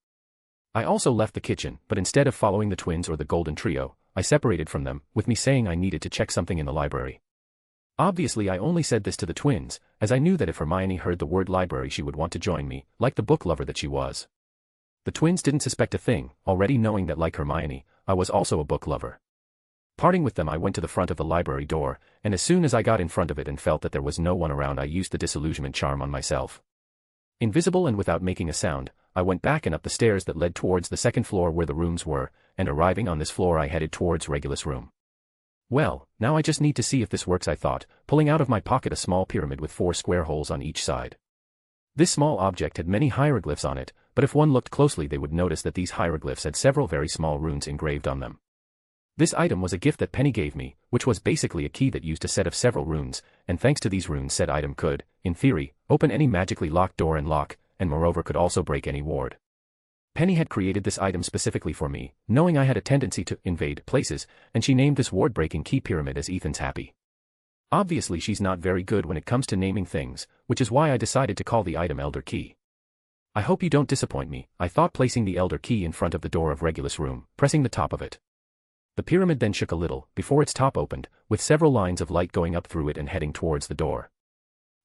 I also left the kitchen, but instead of following the twins or the Golden Trio, I separated from them, with me saying I needed to check something in the library. Obviously I only said this to the twins, as I knew that if Hermione heard the word library she would want to join me, like the book lover that she was. The twins didn't suspect a thing, already knowing that like Hermione, I was also a book lover. Parting with them I went to the front of the library door, and as soon as I got in front of it and felt that there was no one around I used the disillusionment charm on myself. Invisible and without making a sound, I went back and up the stairs that led towards the second floor where the rooms were, and arriving on this floor I headed towards Regulus' room. Well, now I just need to see if this works, I thought, pulling out of my pocket a small pyramid with 4 square holes on each side. This small object had many hieroglyphs on it, but if one looked closely they would notice that these hieroglyphs had several very small runes engraved on them. This item was a gift that Penny gave me, which was basically a key that used a set of several runes, and thanks to these runes said item could, in theory, open any magically locked door and lock, and moreover could also break any ward. Penny had created this item specifically for me, knowing I had a tendency to invade places, and she named this ward-breaking key pyramid as Ethan's Happy. Obviously she's not very good when it comes to naming things, which is why I decided to call the item Elder Key. I hope you don't disappoint me, I thought, placing the Elder Key in front of the door of Regulus' room, pressing the top of it. The pyramid then shook a little, before its top opened, with several lines of light going up through it and heading towards the door.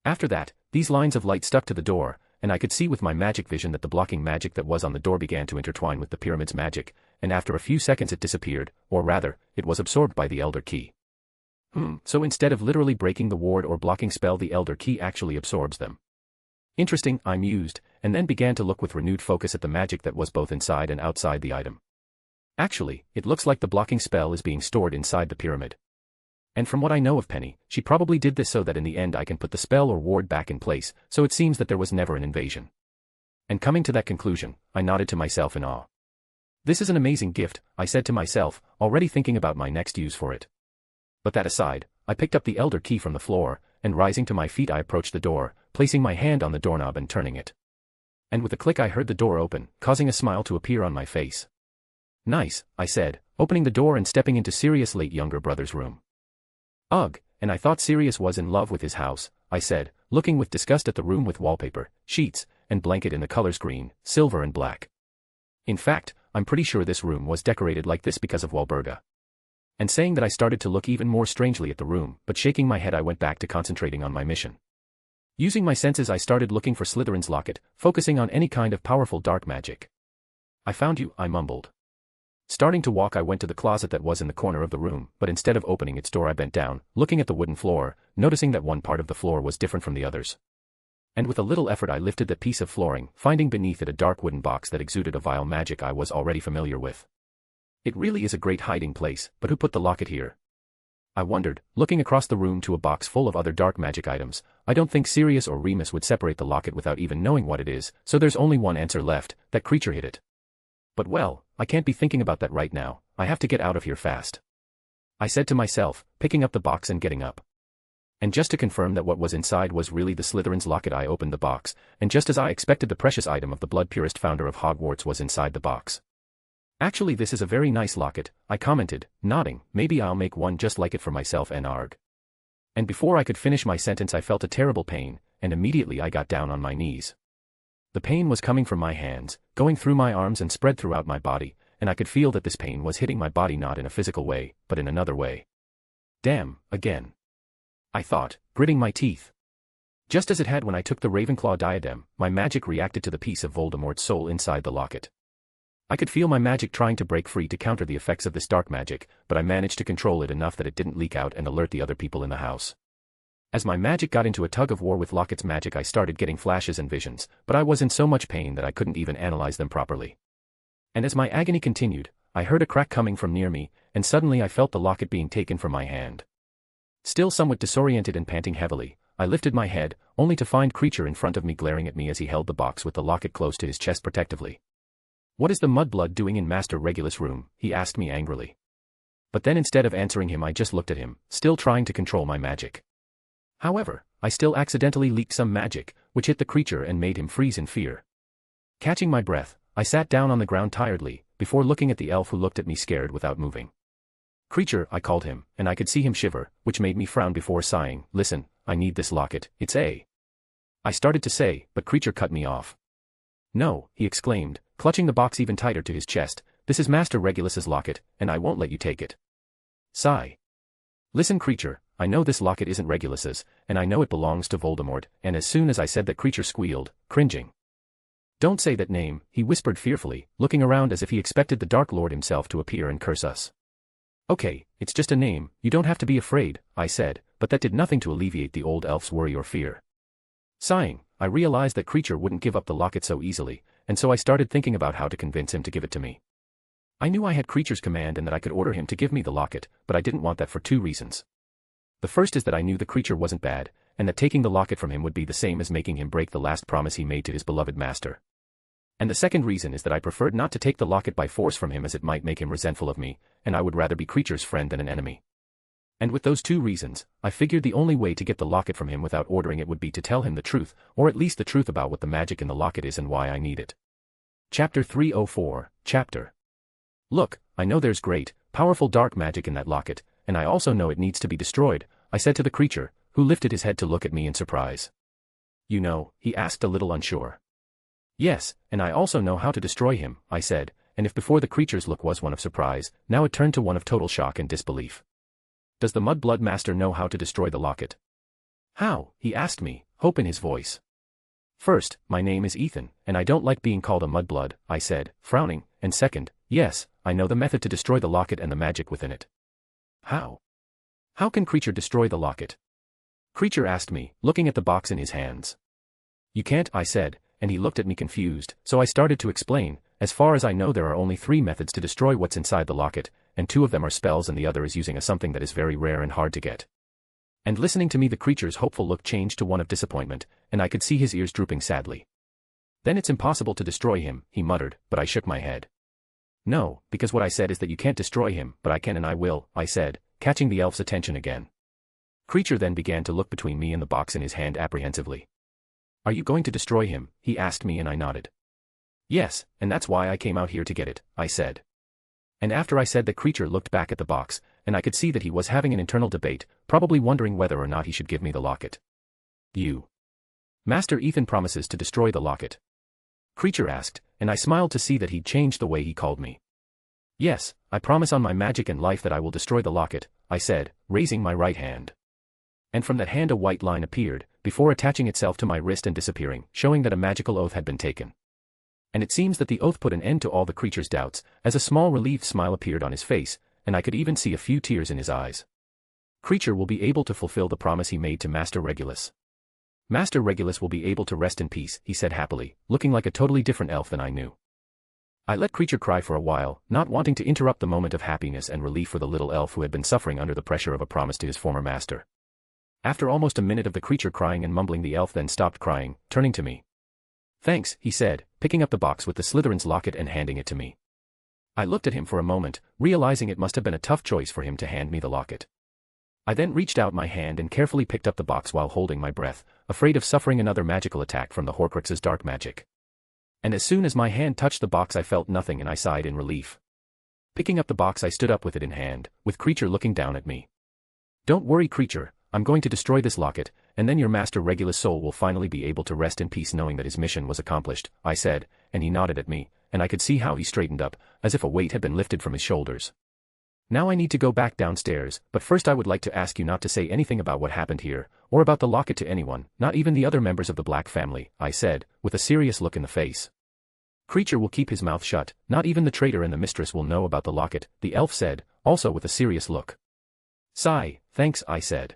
After that, these lines of light stuck to the door, and I could see with my magic vision that the blocking magic that was on the door began to intertwine with the pyramid's magic, and after a few seconds it disappeared, or rather, it was absorbed by the Elder Key. So instead of literally breaking the ward or blocking spell, the Elder Key actually absorbs them. Interesting, I mused, and then began to look with renewed focus at the magic that was both inside and outside the item. Actually, it looks like the blocking spell is being stored inside the pyramid. And from what I know of Penny, she probably did this so that in the end I can put the spell or ward back in place, so it seems that there was never an invasion. And coming to that conclusion, I nodded to myself in awe. This is an amazing gift, I said to myself, already thinking about my next use for it. But that aside, I picked up the Elder Key from the floor, and rising to my feet I approached the door, placing my hand on the doorknob and turning it. And with a click I heard the door open, causing a smile to appear on my face. Nice, I said, opening the door and stepping into Sirius' late younger brother's room. Ugh, and I thought Sirius was in love with his house, I said, looking with disgust at the room with wallpaper, sheets, and blanket in the colors green, silver and black. In fact, I'm pretty sure this room was decorated like this because of Walburga. And saying that I started to look even more strangely at the room, but shaking my head I went back to concentrating on my mission. Using my senses I started looking for Slytherin's locket, focusing on any kind of powerful dark magic. I found you, I mumbled. Starting to walk I went to the closet that was in the corner of the room, but instead of opening its door I bent down, looking at the wooden floor, noticing that one part of the floor was different from the others. And with a little effort I lifted that piece of flooring, finding beneath it a dark wooden box that exuded a vile magic I was already familiar with. It really is a great hiding place, but who put the locket here? I wondered, looking across the room to a box full of other dark magic items. I don't think Sirius or Remus would separate the locket without even knowing what it is, so there's only one answer left, that creature hid it. But well, I can't be thinking about that right now, I have to get out of here fast. I said to myself, picking up the box and getting up. And just to confirm that what was inside was really the Slytherin's locket I opened the box, and just as I expected the precious item of the blood purist founder of Hogwarts was inside the box. Actually this is a very nice locket, I commented, nodding, maybe I'll make one just like it for myself and Arg. And before I could finish my sentence I felt a terrible pain, and immediately I got down on my knees. The pain was coming from my hands, going through my arms and spread throughout my body, and I could feel that this pain was hitting my body not in a physical way, but in another way. Damn, again. I thought, gritting my teeth. Just as it had when I took the Ravenclaw diadem, my magic reacted to the piece of Voldemort's soul inside the locket. I could feel my magic trying to break free to counter the effects of this dark magic, but I managed to control it enough that it didn't leak out and alert the other people in the house. As my magic got into a tug of war with Locket's magic I started getting flashes and visions, but I was in so much pain that I couldn't even analyze them properly. And as my agony continued, I heard a crack coming from near me, and suddenly I felt the locket being taken from my hand. Still somewhat disoriented and panting heavily, I lifted my head, only to find Creature in front of me glaring at me as he held the box with the locket close to his chest protectively. "What is the mudblood doing in Master Regulus' room?" he asked me angrily. But then instead of answering him I just looked at him, still trying to control my magic. However, I still accidentally leaked some magic, which hit the creature and made him freeze in fear. Catching my breath, I sat down on the ground tiredly, before looking at the elf who looked at me scared without moving. "Creature," I called him, and I could see him shiver, which made me frown before sighing. "Listen, I need this locket, it's a..." I started to say, but Creature cut me off. "No," he exclaimed, clutching the box even tighter to his chest, "this is Master Regulus's locket, and I won't let you take it." Sigh. "Listen, Creature, I know this locket isn't Regulus's, and I know it belongs to Voldemort," and as soon as I said that Creature squealed, cringing. "Don't say that name," he whispered fearfully, looking around as if he expected the Dark Lord himself to appear and curse us. "Okay, it's just a name, you don't have to be afraid," I said, but that did nothing to alleviate the old elf's worry or fear. Sighing, I realized that Creature wouldn't give up the locket so easily, and so I started thinking about how to convince him to give it to me. I knew I had Creature's command and that I could order him to give me the locket, but I didn't want that for two reasons. The first is that I knew the Creature wasn't bad, and that taking the locket from him would be the same as making him break the last promise he made to his beloved master. And the second reason is that I preferred not to take the locket by force from him, as it might make him resentful of me, and I would rather be Creature's friend than an enemy. And with those two reasons, I figured the only way to get the locket from him without ordering it would be to tell him the truth, or at least the truth about what the magic in the locket is and why I need it. Chapter 304, Chapter. Look, I know there's great, powerful dark magic in that locket, and I also know it needs to be destroyed, I said to the Creature, who lifted his head to look at me in surprise. You know, he asked, a little unsure. Yes, and I also know how to destroy him, I said, and if before the Creature's look was one of surprise, now it turned to one of total shock and disbelief. Does the Mudblood Master know how to destroy the locket? How? He asked me, hope in his voice. First, my name is Ethan, and I don't like being called a mudblood, I said, frowning, and second, yes, I know the method to destroy the locket and the magic within it. How? How can Creature destroy the locket? Creature asked me, looking at the box in his hands. You can't, I said, and he looked at me confused, so I started to explain. As far as I know, there are only 3 methods to destroy what's inside the locket, and 2 of them are spells and the other is using something that is very rare and hard to get. And listening to me, the Creature's hopeful look changed to one of disappointment, and I could see his ears drooping sadly. Then it's impossible to destroy him, he muttered, but I shook my head. No, because what I said is that you can't destroy him, but I can and I will, I said, catching the elf's attention again. Creature then began to look between me and the box in his hand apprehensively. Are you going to destroy him? He asked me, and I nodded. Yes, and that's why I came out here to get it, I said. And after I said, the Creature looked back at the box, and I could see that he was having an internal debate, probably wondering whether or not he should give me the locket. You. Master Ethan promises to destroy the locket? Creature asked, and I smiled to see that he'd changed the way he called me. Yes, I promise on my magic and life that I will destroy the locket, I said, raising my right hand. And from that hand a white line appeared, before attaching itself to my wrist and disappearing, showing that a magical oath had been taken. And it seems that the oath put an end to all the Creature's doubts, as a small relieved smile appeared on his face, and I could even see a few tears in his eyes. Creature will be able to fulfill the promise he made to Master Regulus. Master Regulus will be able to rest in peace, he said happily, looking like a totally different elf than I knew. I let Creature cry for a while, not wanting to interrupt the moment of happiness and relief for the little elf who had been suffering under the pressure of a promise to his former master. After almost a minute of the Creature crying and mumbling, the elf then stopped crying, turning to me. Thanks, he said, picking up the box with the Slytherin's locket and handing it to me. I looked at him for a moment, realizing it must have been a tough choice for him to hand me the locket. I then reached out my hand and carefully picked up the box while holding my breath, afraid of suffering another magical attack from the Horcrux's dark magic. And as soon as my hand touched the box, I felt nothing and I sighed in relief. Picking up the box, I stood up with it in hand, with Creature looking down at me. Don't worry, Creature, I'm going to destroy this locket, and then your Master Regulus' soul will finally be able to rest in peace knowing that his mission was accomplished, I said, and he nodded at me, and I could see how he straightened up, as if a weight had been lifted from his shoulders. Now I need to go back downstairs, but first I would like to ask you not to say anything about what happened here, or about the locket to anyone, not even the other members of the Black family, I said, with a serious look in the face. Creature will keep his mouth shut, not even the traitor and the mistress will know about the locket, the elf said, also with a serious look. Sigh, thanks, I said.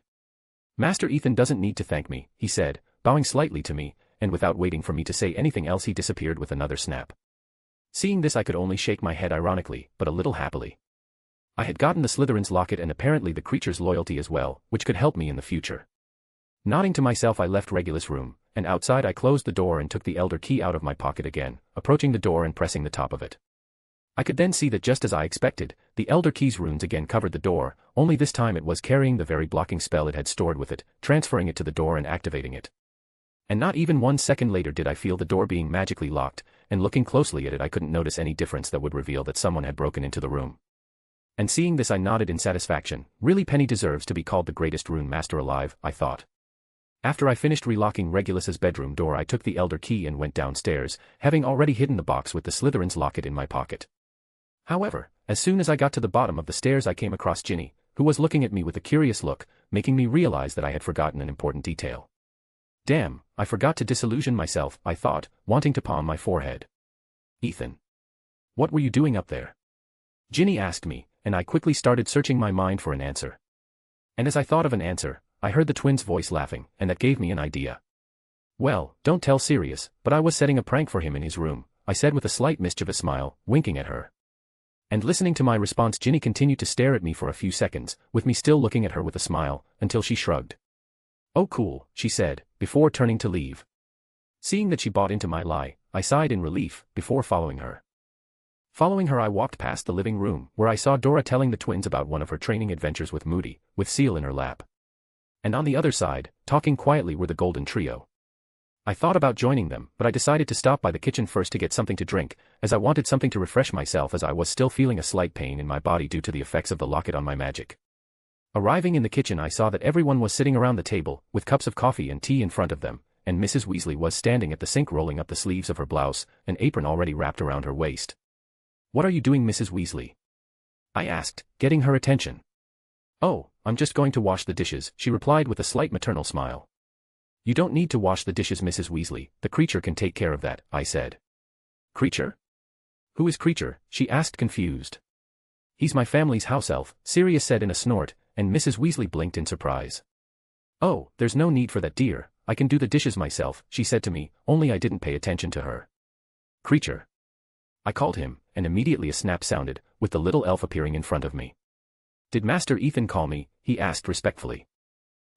Master Ethan doesn't need to thank me, he said, bowing slightly to me, and without waiting for me to say anything else he disappeared with another snap. Seeing this I could only shake my head ironically, but a little happily. I had gotten the Slytherin's locket and apparently the Creature's loyalty as well, which could help me in the future. Nodding to myself, I left Regulus' room, and outside I closed the door and took the Elder Key out of my pocket again, approaching the door and pressing the top of it. I could then see that just as I expected, the Elder Key's runes again covered the door, only this time it was carrying the very blocking spell it had stored with it, transferring it to the door and activating it. And not even 1 second later did I feel the door being magically locked, and looking closely at it I couldn't notice any difference that would reveal that someone had broken into the room. And seeing this I nodded in satisfaction. Really, Penny deserves to be called the greatest rune master alive, I thought. After I finished relocking Regulus's bedroom door, I took the Elder Key and went downstairs, having already hidden the box with the Slytherin's locket in my pocket. However, as soon as I got to the bottom of the stairs I came across Ginny, who was looking at me with a curious look, making me realize that I had forgotten an important detail. Damn, I forgot to disillusion myself, I thought, wanting to palm my forehead. Ethan. What were you doing up there? Ginny asked me, and I quickly started searching my mind for an answer. And as I thought of an answer, I heard the twins' voice laughing, and that gave me an idea. Well, don't tell Sirius, but I was setting a prank for him in his room, I said with a slight mischievous smile, winking at her. And listening to my response, Ginny continued to stare at me for a few seconds, with me still looking at her with a smile, until she shrugged. "Oh cool," she said, before turning to leave. Seeing that she bought into my lie, I sighed in relief, before following her. Following her, I walked past the living room, where I saw Dora telling the twins about one of her training adventures with Moody, with Seal in her lap. And on the other side, talking quietly, were the Golden Trio. I thought about joining them, but I decided to stop by the kitchen first to get something to drink, as I wanted something to refresh myself, as I was still feeling a slight pain in my body due to the effects of the locket on my magic. Arriving in the kitchen, I saw that everyone was sitting around the table, with cups of coffee and tea in front of them, and Mrs. Weasley was standing at the sink rolling up the sleeves of her blouse, an apron already wrapped around her waist. "What are you doing, Mrs. Weasley?" I asked, getting her attention. "Oh, I'm just going to wash the dishes," she replied with a slight maternal smile. "You don't need to wash the dishes, Mrs. Weasley, the creature can take care of that," I said. "Creature? Who is Creature?" she asked, confused. "He's my family's house elf," Sirius said in a snort, and Mrs. Weasley blinked in surprise. "Oh, there's no need for that, dear, I can do the dishes myself," she said to me, only I didn't pay attention to her. "Creature," I called him, and immediately a snap sounded, with the little elf appearing in front of me. "Did Master Ethan call me?" he asked respectfully.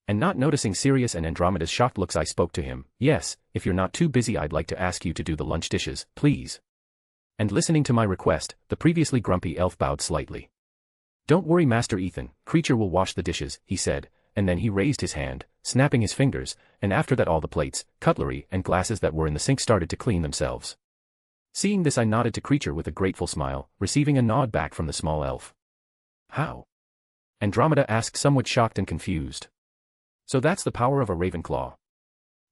And not noticing Sirius and Andromeda's shocked looks, I spoke to him. "Yes, if you're not too busy, I'd like to ask you to do the lunch dishes, please." And listening to my request, the previously grumpy elf bowed slightly. "Don't worry, Master Ethan, Creature will wash the dishes," he said, and then he raised his hand, snapping his fingers, and after that all the plates, cutlery, and glasses that were in the sink started to clean themselves. Seeing this, I nodded to Creature with a grateful smile, receiving a nod back from the small elf. "How?" Andromeda asked, somewhat shocked and confused. "So that's the power of a Ravenclaw,"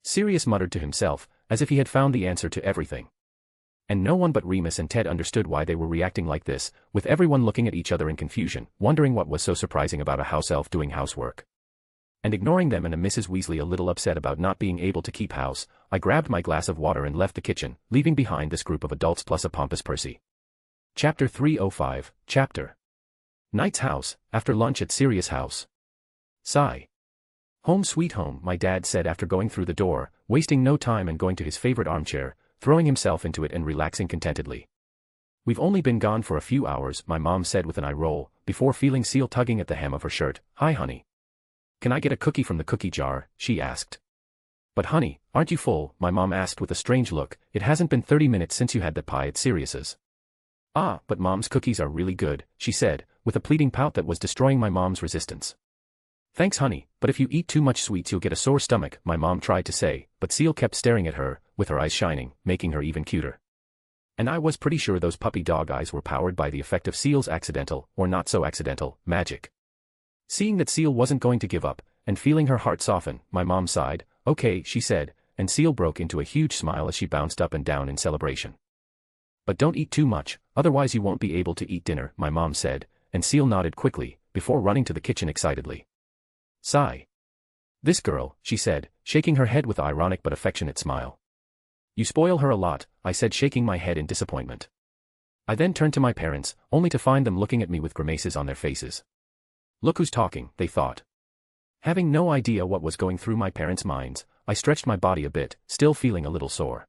Sirius muttered to himself, as if he had found the answer to everything. And no one but Remus and Ted understood why they were reacting like this, with everyone looking at each other in confusion, wondering what was so surprising about a house elf doing housework. And ignoring them and a Mrs. Weasley a little upset about not being able to keep house, I grabbed my glass of water and left the kitchen, leaving behind this group of adults plus a pompous Percy. Chapter 305, Chapter Knight's House, after lunch at Sirius' house. Sigh. "Home sweet home," my dad said after going through the door, wasting no time and going to his favorite armchair, throwing himself into it and relaxing contentedly. "We've only been gone for a few hours," my mom said with an eye roll, before feeling Seal tugging at the hem of her shirt. "Hi, honey. Can I get a cookie from the cookie jar?" she asked. "But honey, aren't you full?" my mom asked with a strange look. "It hasn't been 30 minutes since you had that pie at Sirius's." "Ah, but Mom's cookies are really good," she said, with a pleading pout that was destroying my mom's resistance. "Thanks, honey, but if you eat too much sweets you'll get a sore stomach," my mom tried to say, but Seal kept staring at her, with her eyes shining, making her even cuter. And I was pretty sure those puppy dog eyes were powered by the effect of Seal's accidental, or not so accidental, magic. Seeing that Seal wasn't going to give up, and feeling her heart soften, my mom sighed. "Okay," she said, and Seal broke into a huge smile as she bounced up and down in celebration. "But don't eat too much, otherwise you won't be able to eat dinner," my mom said, and Seal nodded quickly, before running to the kitchen excitedly. Sigh. "This girl," she said, shaking her head with an ironic but affectionate smile. "You spoil her a lot," I said, shaking my head in disappointment. I then turned to my parents, only to find them looking at me with grimaces on their faces. Look who's talking, they thought. Having no idea what was going through my parents' minds, I stretched my body a bit, still feeling a little sore.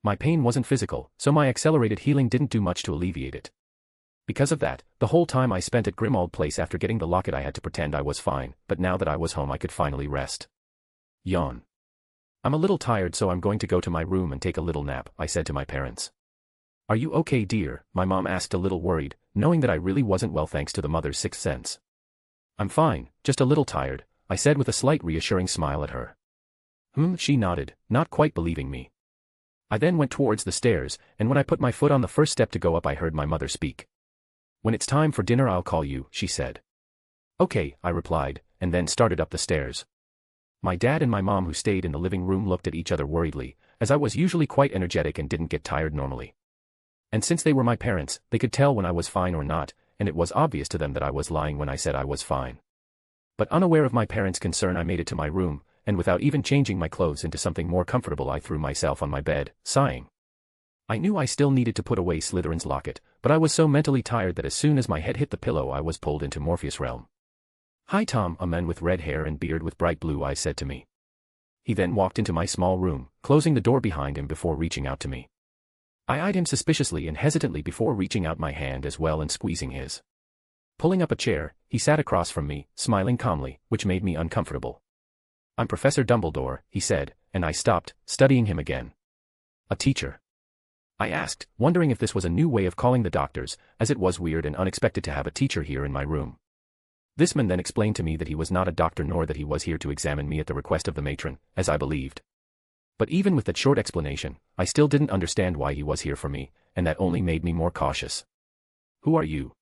My pain wasn't physical, so my accelerated healing didn't do much to alleviate it. Because of that, the whole time I spent at Grimmauld Place after getting the locket I had to pretend I was fine, but now that I was home I could finally rest. Yawn. "I'm a little tired, so I'm going to go to my room and take a little nap," I said to my parents. "Are you okay, dear?" my mom asked, a little worried, knowing that I really wasn't well thanks to the mother's sixth sense. "I'm fine, just a little tired," I said with a slight reassuring smile at her. She nodded, not quite believing me. I then went towards the stairs, and when I put my foot on the first step to go up I heard my mother speak. "When it's time for dinner I'll call you," she said. "Okay," I replied, and then started up the stairs. My dad and my mom, who stayed in the living room, looked at each other worriedly, as I was usually quite energetic and didn't get tired normally. And since they were my parents, they could tell when I was fine or not, and it was obvious to them that I was lying when I said I was fine. But unaware of my parents' concern I made it to my room, and without even changing my clothes into something more comfortable I threw myself on my bed, sighing. I knew I still needed to put away Slytherin's locket, but I was so mentally tired that as soon as my head hit the pillow I was pulled into Morpheus' realm. "Hi Tom," a man with red hair and beard with bright blue eyes said to me. He then walked into my small room, closing the door behind him before reaching out to me. I eyed him suspiciously and hesitantly before reaching out my hand as well and squeezing his. Pulling up a chair, he sat across from me, smiling calmly, which made me uncomfortable. "I'm Professor Dumbledore," he said, and I stopped, studying him again. "A teacher?" I asked, wondering if this was a new way of calling the doctors, as it was weird and unexpected to have a teacher here in my room. This man then explained to me that he was not a doctor nor that he was here to examine me at the request of the matron, as I believed. But even with that short explanation, I still didn't understand why he was here for me, and that only made me more cautious. "Who are you?"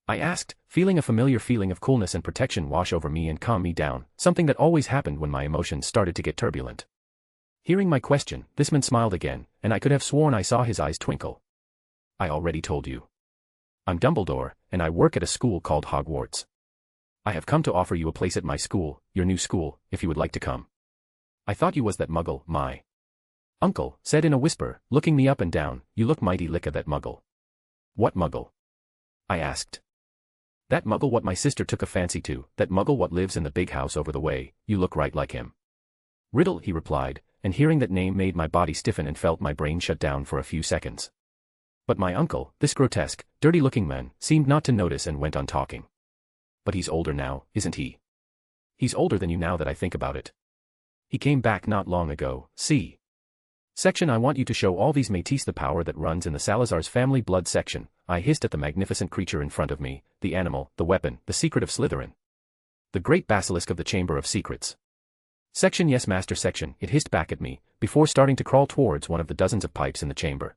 I asked, feeling a familiar feeling of coolness and protection wash over me and calm me down, something that always happened when my emotions started to get turbulent. Hearing my question, this man smiled again, and I could have sworn I saw his eyes twinkle. "I already told you. I'm Dumbledore, and I work at a school called Hogwarts. I have come to offer you a place at my school, your new school, if you would like to come." "I thought you was that muggle, my uncle," said in a whisper, looking me up and down. "You look mighty like that muggle." "What muggle?" I asked. "That muggle what my sister took a fancy to, that muggle what lives in the big house over the way. You look right like him." "Riddle," he replied, and hearing that name made my body stiffen and felt my brain shut down for a few seconds. But my uncle, this grotesque, dirty-looking man, seemed not to notice and went on talking. "But he's older now, isn't he? He's older than you now that I think about it. He came back not long ago, see. Section I want you to show all these Métis the power that runs in the Salazar's family blood section." I hissed at the magnificent creature in front of me, the animal, the weapon, the secret of Slytherin. The great basilisk of the Chamber of Secrets. "Section yes master section," it hissed back at me, before starting to crawl towards one of the dozens of pipes in the chamber.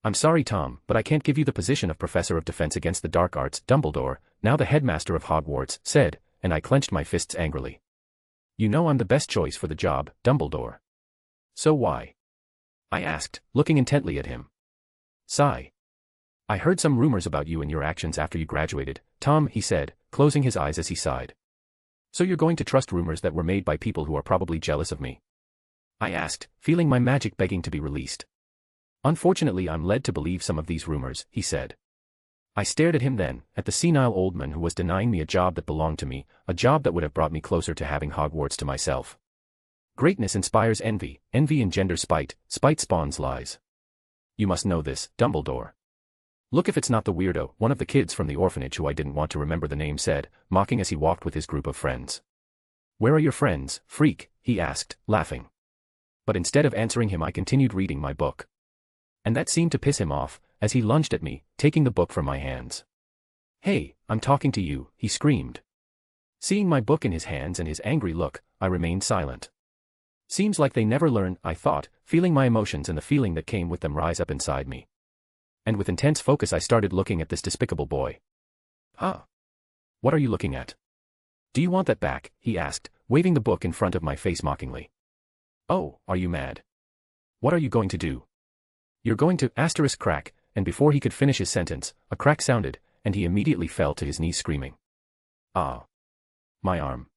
"I'm sorry Tom, but I can't give you the position of Professor of Defense against the Dark Arts, Dumbledore, now the headmaster of Hogwarts, said, and I clenched my fists angrily. "You know I'm the best choice for the job, Dumbledore." "So why?" I asked, looking intently at him. "Sigh. I heard some rumors about you and your actions after you graduated, Tom," he said, closing his eyes as he sighed. "So you're going to trust rumors that were made by people who are probably jealous of me?" I asked, feeling my magic begging to be released. "Unfortunately I'm led to believe some of these rumors," he said. I stared at him then, at the senile old man who was denying me a job that belonged to me, a job that would have brought me closer to having Hogwarts to myself. Greatness inspires envy, envy engenders spite, spite spawns lies. You must know this, Dumbledore. Look if it's not the weirdo, one of the kids from the orphanage who I didn't want to remember the name said, mocking as he walked with his group of friends. "Where are your friends, freak?" he asked, laughing. But instead of answering him I continued reading my book. And that seemed to piss him off, as he lunged at me, taking the book from my hands. "Hey, I'm talking to you," he screamed. Seeing my book in his hands and his angry look, I remained silent. Seems like they never learn, I thought, feeling my emotions and the feeling that came with them rise up inside me. And with intense focus I started looking at this despicable boy. "Huh? What are you looking at? Do you want that back?" he asked, waving the book in front of my face mockingly. "Oh, are you mad? What are you going to do? You're going to * crack," and before he could finish his sentence, a crack sounded, and he immediately fell to his knees screaming. "Ah. My arm.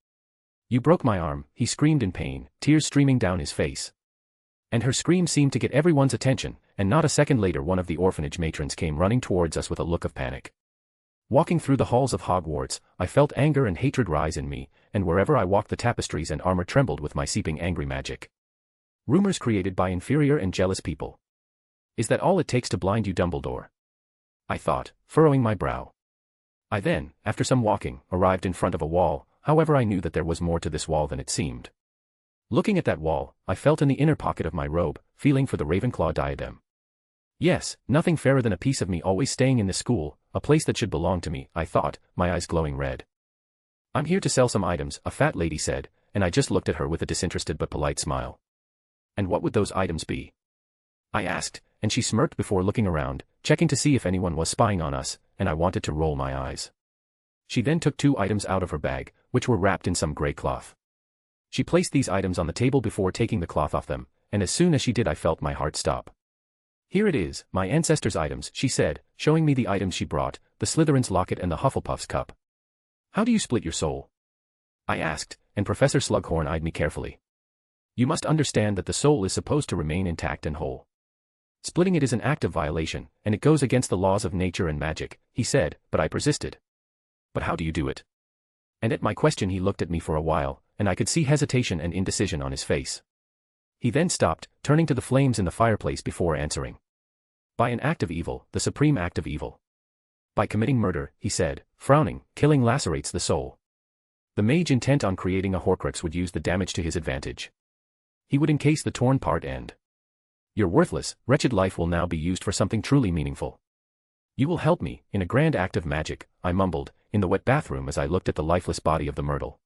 You broke my arm," he screamed in pain, tears streaming down his face. And her scream seemed to get everyone's attention, and not a second later one of the orphanage matrons came running towards us with a look of panic. Walking through the halls of Hogwarts, I felt anger and hatred rise in me, and wherever I walked the tapestries and armor trembled with my seeping angry magic. Rumors created by inferior and jealous people. Is that all it takes to blind you, Dumbledore? I thought, furrowing my brow. I then, after some walking, arrived in front of a wall, however I knew that there was more to this wall than it seemed. Looking at that wall, I felt in the inner pocket of my robe, feeling for the Ravenclaw diadem. Yes, nothing fairer than a piece of me always staying in this school, a place that should belong to me, I thought, my eyes glowing red. "I'm here to sell some items," a fat lady said, and I just looked at her with a disinterested but polite smile. "And what would those items be?" I asked, and she smirked before looking around, checking to see if anyone was spying on us, and I wanted to roll my eyes. She then took 2 items out of her bag, which were wrapped in some gray cloth. She placed these items on the table before taking the cloth off them, and as soon as she did I felt my heart stop. "Here it is, my ancestors' items," she said, showing me the items she brought, the Slytherin's locket and the Hufflepuff's cup. "How do you split your soul?" I asked, and Professor Slughorn eyed me carefully. "You must understand that the soul is supposed to remain intact and whole. Splitting it is an act of violation, and it goes against the laws of nature and magic," he said, but I persisted. "But how do you do it?" And at my question he looked at me for a while, and I could see hesitation and indecision on his face. He then stopped, turning to the flames in the fireplace before answering. By an act of evil, the supreme act of evil. By committing murder, he said, frowning, killing lacerates the soul. The mage intent on creating a Horcrux would use the damage to his advantage. He would encase the torn part and your worthless, wretched life will now be used for something truly meaningful. You will help me, in a grand act of magic, I mumbled, in the wet bathroom as I looked at the lifeless body of the Myrtle.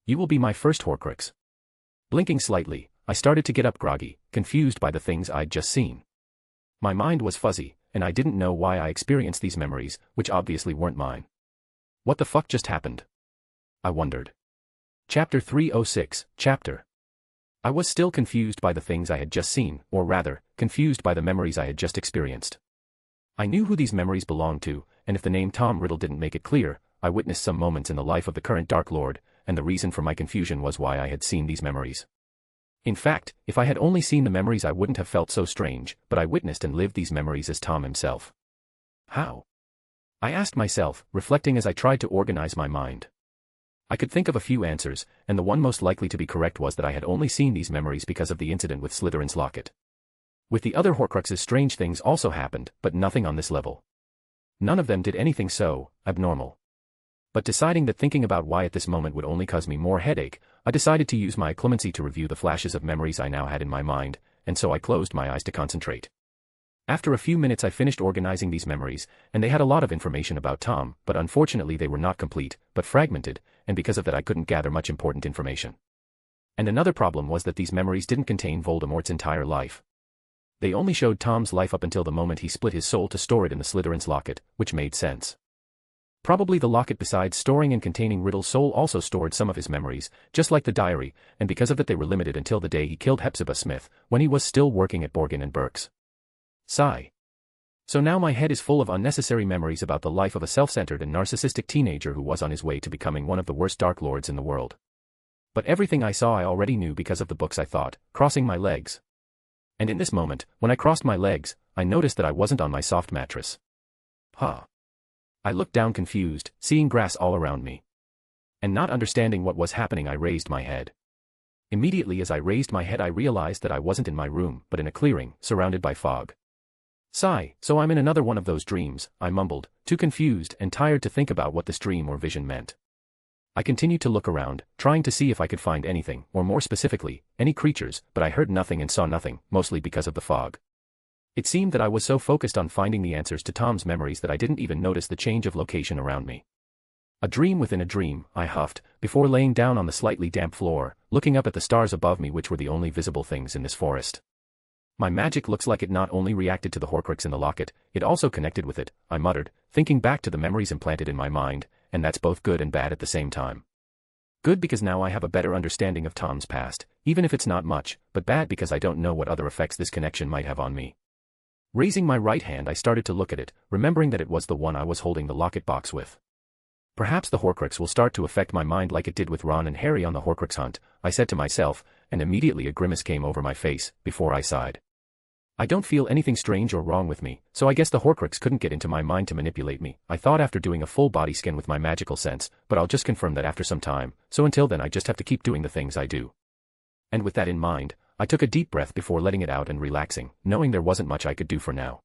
You will be my first Horcrux. Blinking slightly, I started to get up groggy, confused by the things I'd just seen. My mind was fuzzy, and I didn't know why I experienced these memories, which obviously weren't mine. What the fuck just happened? I wondered. Chapter 306, Chapter. I was still confused by the things I had just seen, or rather, confused by the memories I had just experienced. I knew who these memories belonged to, and if the name Tom Riddle didn't make it clear, I witnessed some moments in the life of the current Dark Lord, and the reason for my confusion was why I had seen these memories. In fact, if I had only seen the memories I wouldn't have felt so strange, but I witnessed and lived these memories as Tom himself. How? I asked myself, reflecting as I tried to organize my mind. I could think of a few answers, and the one most likely to be correct was that I had only seen these memories because of the incident with Slytherin's locket. With the other Horcruxes strange things also happened, but nothing on this level. None of them did anything so abnormal. But deciding that thinking about why at this moment would only cause me more headache, I decided to use my clemency to review the flashes of memories I now had in my mind, and so I closed my eyes to concentrate. After a few minutes I finished organizing these memories, and they had a lot of information about Tom, but unfortunately they were not complete, but fragmented, and because of that I couldn't gather much important information. And another problem was that these memories didn't contain Voldemort's entire life. They only showed Tom's life up until the moment he split his soul to store it in the Slytherin's locket, which made sense. Probably the locket besides storing and containing Riddle's soul also stored some of his memories, just like the diary, and because of that they were limited until the day he killed Hepzibah Smith, when he was still working at Borgin and Burke's. Sigh. So now my head is full of unnecessary memories about the life of a self-centered and narcissistic teenager who was on his way to becoming one of the worst Dark Lords in the world. But everything I saw I already knew because of the books I thought, crossing my legs. And in this moment, when I crossed my legs, I noticed that I wasn't on my soft mattress. Huh. I looked down confused, seeing grass all around me. And not understanding what was happening I raised my head. Immediately as I raised my head I realized that I wasn't in my room, but in a clearing, surrounded by fog. Sigh, so I'm in another one of those dreams, I mumbled, too confused and tired to think about what this dream or vision meant. I continued to look around, trying to see if I could find anything, or more specifically, any creatures, but I heard nothing and saw nothing, mostly because of the fog. It seemed that I was so focused on finding the answers to Tom's memories that I didn't even notice the change of location around me. A dream within a dream, I huffed, before laying down on the slightly damp floor, looking up at the stars above me which were the only visible things in this forest. My magic looks like it not only reacted to the Horcrux in the locket, it also connected with it, I muttered, thinking back to the memories implanted in my mind, and that's both good and bad at the same time. Good because now I have a better understanding of Tom's past, even if it's not much, but bad because I don't know what other effects this connection might have on me. Raising my right hand I started to look at it, remembering that it was the one I was holding the locket box with. Perhaps the Horcrux will start to affect my mind like it did with Ron and Harry on the Horcrux hunt, I said to myself, and immediately a grimace came over my face, before I sighed. I don't feel anything strange or wrong with me, so I guess the Horcrux couldn't get into my mind to manipulate me, I thought after doing a full body scan with my magical sense, but I'll just confirm that after some time, so until then I just have to keep doing the things I do. And with that in mind, I took a deep breath before letting it out and relaxing, knowing there wasn't much I could do for now.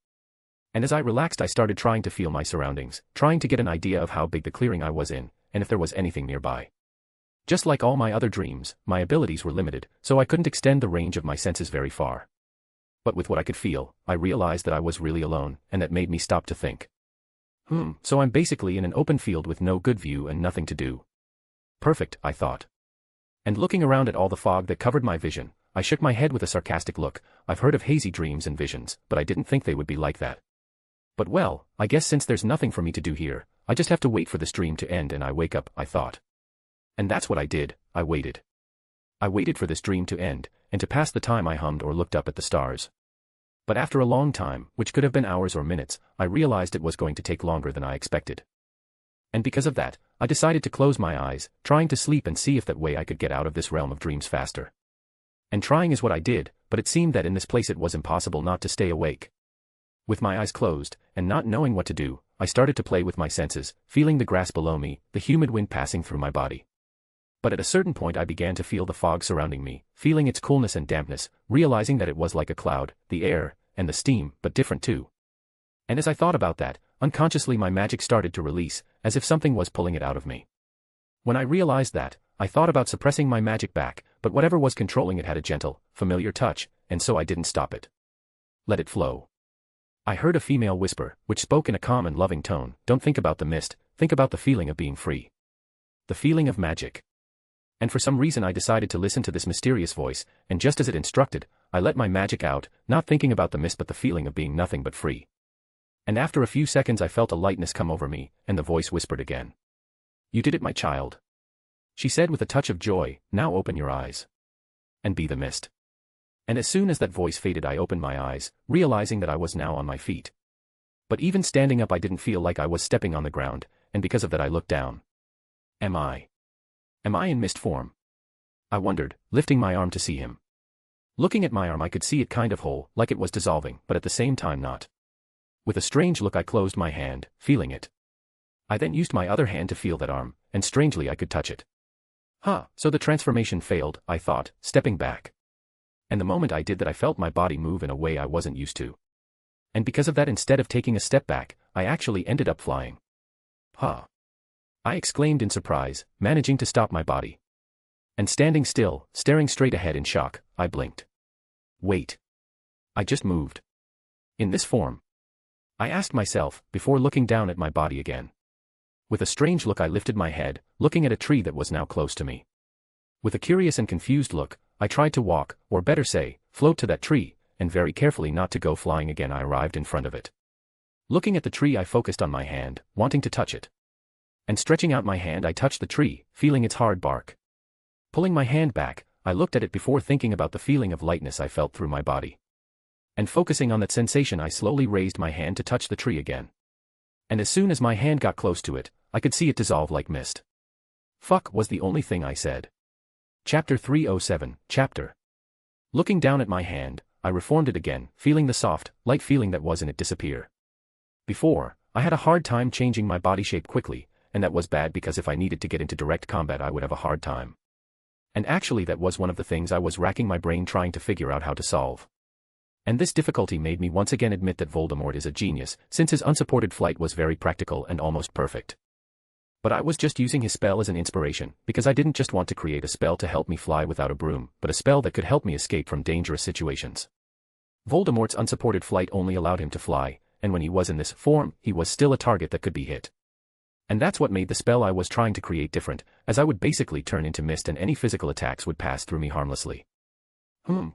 And as I relaxed I started trying to feel my surroundings, trying to get an idea of how big the clearing I was in, and if there was anything nearby. Just like all my other dreams, my abilities were limited, so I couldn't extend the range of my senses very far. But with what I could feel, I realized that I was really alone, and that made me stop to think. So I'm basically in an open field with no good view and nothing to do. Perfect, I thought. And looking around at all the fog that covered my vision, I shook my head with a sarcastic look. I've heard of hazy dreams and visions, but I didn't think they would be like that. But well, I guess since there's nothing for me to do here, I just have to wait for this dream to end and I wake up, I thought. And that's what I did, I waited. I waited for this dream to end, and to pass the time I hummed or looked up at the stars. But after a long time, which could have been hours or minutes, I realized it was going to take longer than I expected. And because of that, I decided to close my eyes, trying to sleep and see if that way I could get out of this realm of dreams faster. And trying is what I did, but it seemed that in this place it was impossible not to stay awake. With my eyes closed, and not knowing what to do, I started to play with my senses, feeling the grass below me, the humid wind passing through my body. But at a certain point I began to feel the fog surrounding me, feeling its coolness and dampness, realizing that it was like a cloud, the air, and the steam, but different too. And as I thought about that, unconsciously my magic started to release, as if something was pulling it out of me. When I realized that, I thought about suppressing my magic back, but whatever was controlling it had a gentle, familiar touch, and so I didn't stop it. Let it flow. I heard a female whisper, which spoke in a calm and loving tone, "Don't think about the mist, think about the feeling of being free. The feeling of magic." And for some reason I decided to listen to this mysterious voice, and just as it instructed, I let my magic out, not thinking about the mist but the feeling of being nothing but free. And after a few seconds I felt a lightness come over me, and the voice whispered again. "You did it, my child," she said with a touch of joy. "Now open your eyes. And be the mist." And as soon as that voice faded I opened my eyes, realizing that I was now on my feet. But even standing up I didn't feel like I was stepping on the ground, and because of that I looked down. Am I in mist form? I wondered, lifting my arm to see him. Looking at my arm I could see it kind of whole, like it was dissolving, but at the same time not. With a strange look I closed my hand, feeling it. I then used my other hand to feel that arm, and strangely I could touch it. So the transformation failed, I thought, stepping back. And the moment I did that I felt my body move in a way I wasn't used to. And because of that instead of taking a step back, I actually ended up flying. I exclaimed in surprise, managing to stop my body. And standing still, staring straight ahead in shock, I blinked. Wait. I just moved. In this form? I asked myself, before looking down at my body again. With a strange look I lifted my head, looking at a tree that was now close to me. With a curious and confused look, I tried to walk, or better say, float to that tree, and very carefully not to go flying again I arrived in front of it. Looking at the tree I focused on my hand, wanting to touch it. And stretching out my hand I touched the tree, feeling its hard bark. Pulling my hand back, I looked at it before thinking about the feeling of lightness I felt through my body. And focusing on that sensation I slowly raised my hand to touch the tree again. And as soon as my hand got close to it, I could see it dissolve like mist. "Fuck" was the only thing I said. Chapter 307, Chapter. Looking down at my hand, I reformed it again, feeling the soft, light feeling that was in it disappear. Before, I had a hard time changing my body shape quickly, and that was bad because if I needed to get into direct combat I would have a hard time. And actually that was one of the things I was racking my brain trying to figure out how to solve. And this difficulty made me once again admit that Voldemort is a genius, since his unsupported flight was very practical and almost perfect. But I was just using his spell as an inspiration, because I didn't just want to create a spell to help me fly without a broom, but a spell that could help me escape from dangerous situations. Voldemort's unsupported flight only allowed him to fly, and when he was in this form, he was still a target that could be hit. And that's what made the spell I was trying to create different, as I would basically turn into mist and any physical attacks would pass through me harmlessly.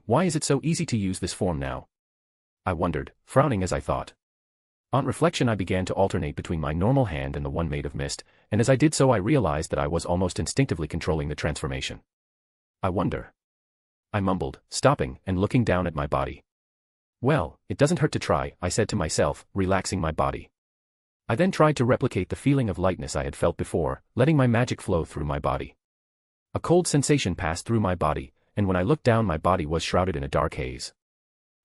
Why is it so easy to use this form now? I wondered, frowning as I thought. On reflection I began to alternate between my normal hand and the one made of mist, and as I did so I realized that I was almost instinctively controlling the transformation. I wonder. I mumbled, stopping and looking down at my body. Well, it doesn't hurt to try, I said to myself, relaxing my body. I then tried to replicate the feeling of lightness I had felt before, letting my magic flow through my body. A cold sensation passed through my body, and when I looked down my body was shrouded in a dark haze.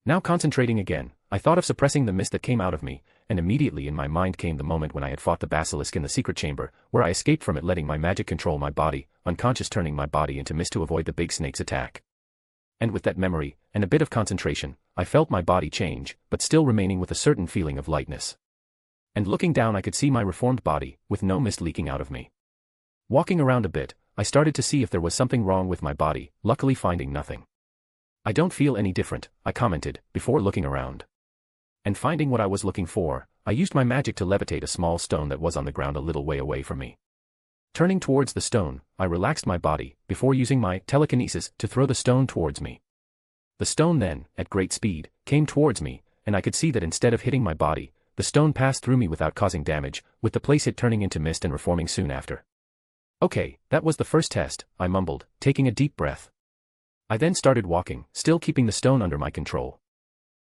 Now concentrating again, I thought of suppressing the mist that came out of me, and immediately in my mind came the moment when I had fought the basilisk in the secret chamber, where I escaped from it letting my magic control my body, unconscious turning my body into mist to avoid the big snake's attack. And with that memory, and a bit of concentration, I felt my body change, but still remaining with a certain feeling of lightness. And looking down I could see my reformed body, with no mist leaking out of me. Walking around a bit, I started to see if there was something wrong with my body, luckily finding nothing. "I don't feel any different," I commented, before looking around. And finding what I was looking for, I used my magic to levitate a small stone that was on the ground a little way away from me. Turning towards the stone, I relaxed my body, before using my telekinesis to throw the stone towards me. The stone then, at great speed, came towards me, and I could see that instead of hitting my body, the stone passed through me without causing damage, with the place it turning into mist and reforming soon after. "Okay, that was the first test," I mumbled, taking a deep breath. I then started walking, still keeping the stone under my control.